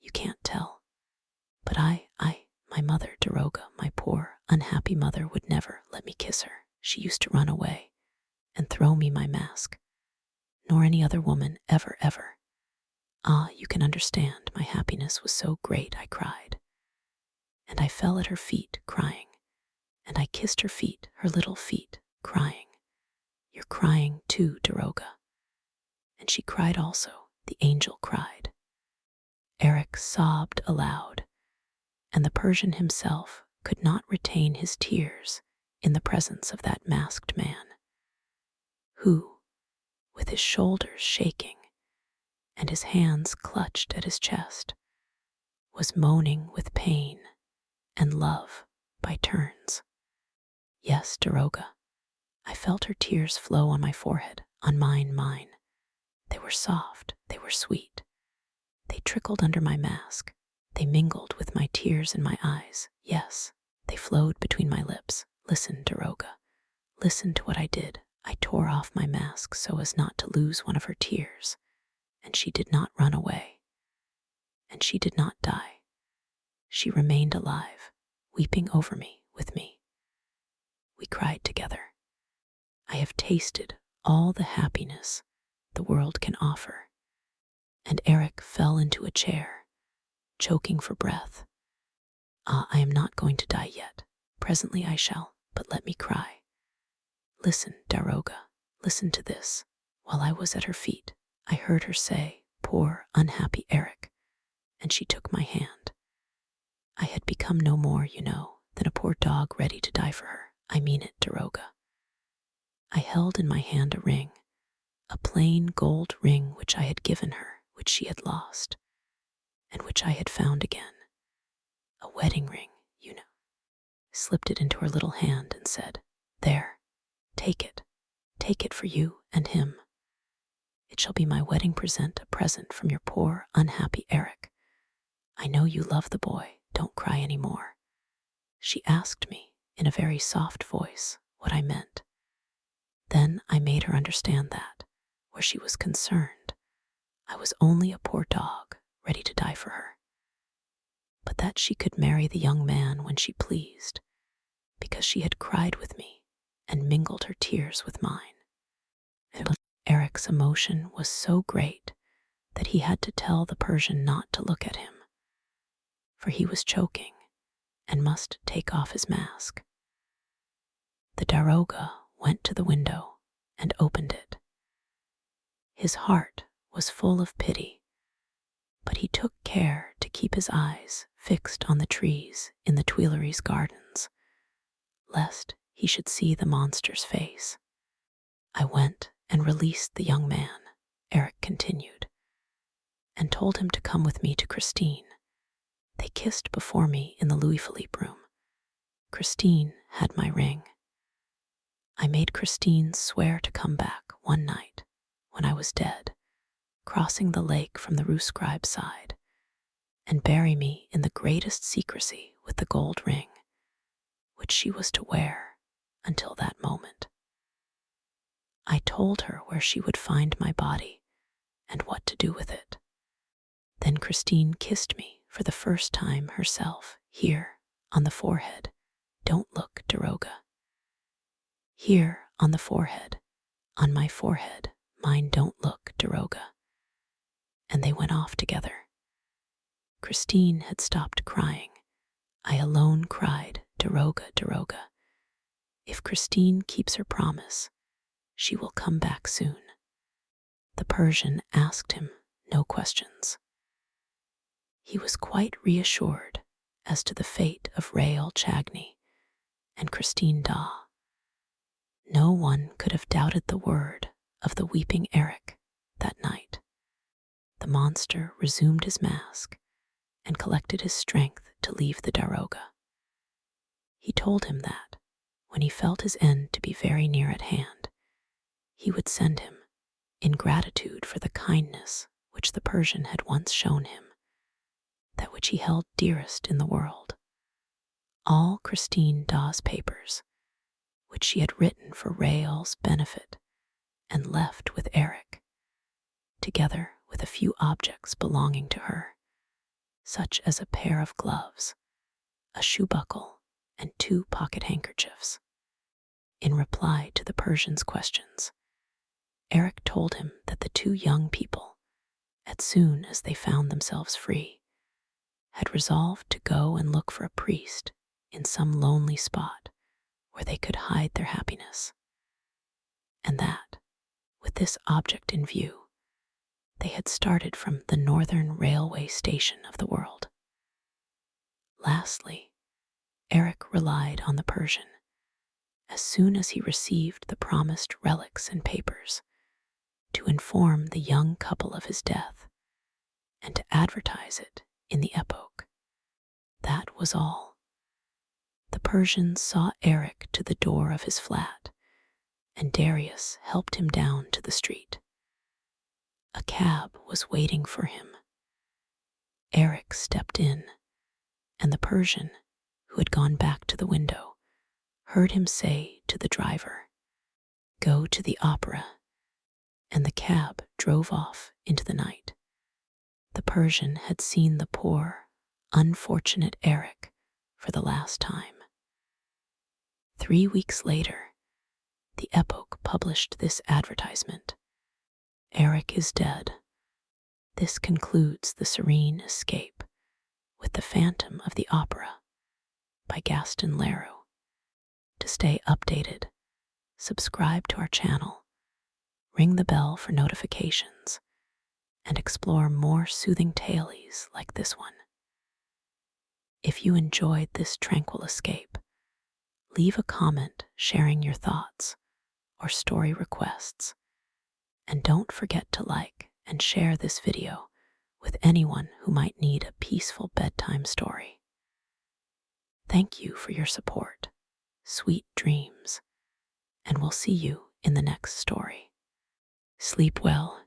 You can't tell. But my mother, Daroga, my poor, unhappy mother, would never let me kiss her. She used to run away and throw me my mask. Nor any other woman ever. Ah, you can understand, my happiness was so great, I cried. And I fell at her feet, crying. And I kissed her feet, her little feet, crying. You're crying too, Daroga. And she cried also, the angel cried. Eric sobbed aloud, and the Persian himself could not retain his tears in the presence of that masked man, who, with his shoulders shaking and his hands clutched at his chest, was moaning with pain and love by turns. Yes, Daroga, I felt her tears flow on my forehead, on mine. They were soft, they were sweet. They trickled under my mask. They mingled with my tears in my eyes. Yes, they flowed between my lips. Listen, Daroga. Listen to what I did. I tore off my mask so as not to lose one of her tears. And she did not run away. And she did not die. She remained alive, weeping over me, with me. We cried together. I have tasted all the happiness the world can offer. And Eric fell into a chair, choking for breath. Ah, I am not going to die yet. Presently I shall, but let me cry. Listen, Daroga, listen to this. While I was at her feet, I heard her say, poor, unhappy Eric, and she took my hand. I had become no more, than a poor dog ready to die for her. I mean it, Daroga. I held in my hand a ring, a plain gold ring which I had given her, which she had lost, and which I had found again. A wedding ring, Slipped it into her little hand and said, there, take it for you and him. It shall be my wedding present, a present from your poor, unhappy Eric. I know you love the boy, don't cry any more. She asked me, in a very soft voice, what I meant. Then I made her understand that, where she was concerned I was only a poor dog ready to die for her, but that she could marry the young man when she pleased, because she had cried with me and mingled her tears with mine. Eric's emotion was so great that he had to tell the Persian not to look at him, for he was choking and must take off his mask. The daroga went to the window and opened it. His heart was full of pity, but he took care to keep his eyes fixed on the trees in the Tuileries gardens, lest he should see the monster's face. I went and released the young man, Eric continued, and told him to come with me to Christine. They kissed before me in the Louis Philippe room. Christine had my ring. I made Christine swear to come back one night when I was dead, crossing the lake from the Rue Scribe side, and bury me in the greatest secrecy with the gold ring, which she was to wear until that moment. I told her where she would find my body and what to do with it. Then Christine kissed me for the first time herself, here on the forehead. Don't look, daroga. Here on the forehead, on my forehead, mine, don't look, daroga. And they went off together. Christine had stopped crying. I alone cried, daroga, daroga. If Christine keeps her promise, she will come back soon. The Persian asked him no questions. He was quite reassured as to the fate of Rael Chagny and Christine Da. No one could have doubted the word of the weeping Eric that night. The monster resumed his mask and collected his strength to leave the daroga. He told him that, when he felt his end to be very near at hand, he would send him, in gratitude for the kindness which the Persian had once shown him, that which he held dearest in the world, all Christine Da's papers, which she had written for Rael's benefit and left with Eric, together with a few objects belonging to her, such as a pair of gloves, a shoe buckle, and 2 pocket handkerchiefs. In reply to the Persian's questions, Eric told him that the 2 young people, as soon as they found themselves free, had resolved to go and look for a priest in some lonely spot where they could hide their happiness, and that, with this object in view, they had started from the northern railway station of the world. Lastly, Eric relied on the Persian, as soon as he received the promised relics and papers, to inform the young couple of his death and to advertise it in the epoch. That was all. The Persian saw Eric to the door of his flat, and Darius helped him down to the street. A cab was waiting for him. Eric stepped in, and the Persian, who had gone back to the window, heard him say to the driver, "Go to the opera," and the cab drove off into the night. The Persian had seen the poor, unfortunate Eric for the last time. 3 weeks later, the Epoch published this advertisement: "Eric is dead. This concludes the serene escape with the Phantom of the Opera" by Gaston Leroux. To stay updated, subscribe to our channel, ring the bell for notifications, and explore more soothing tales like this one. If you enjoyed this tranquil escape, leave a comment sharing your thoughts or story requests, and don't forget to like and share this video with anyone who might need a peaceful bedtime story. Thank you for your support, sweet dreams, and we'll see you in the next story. Sleep well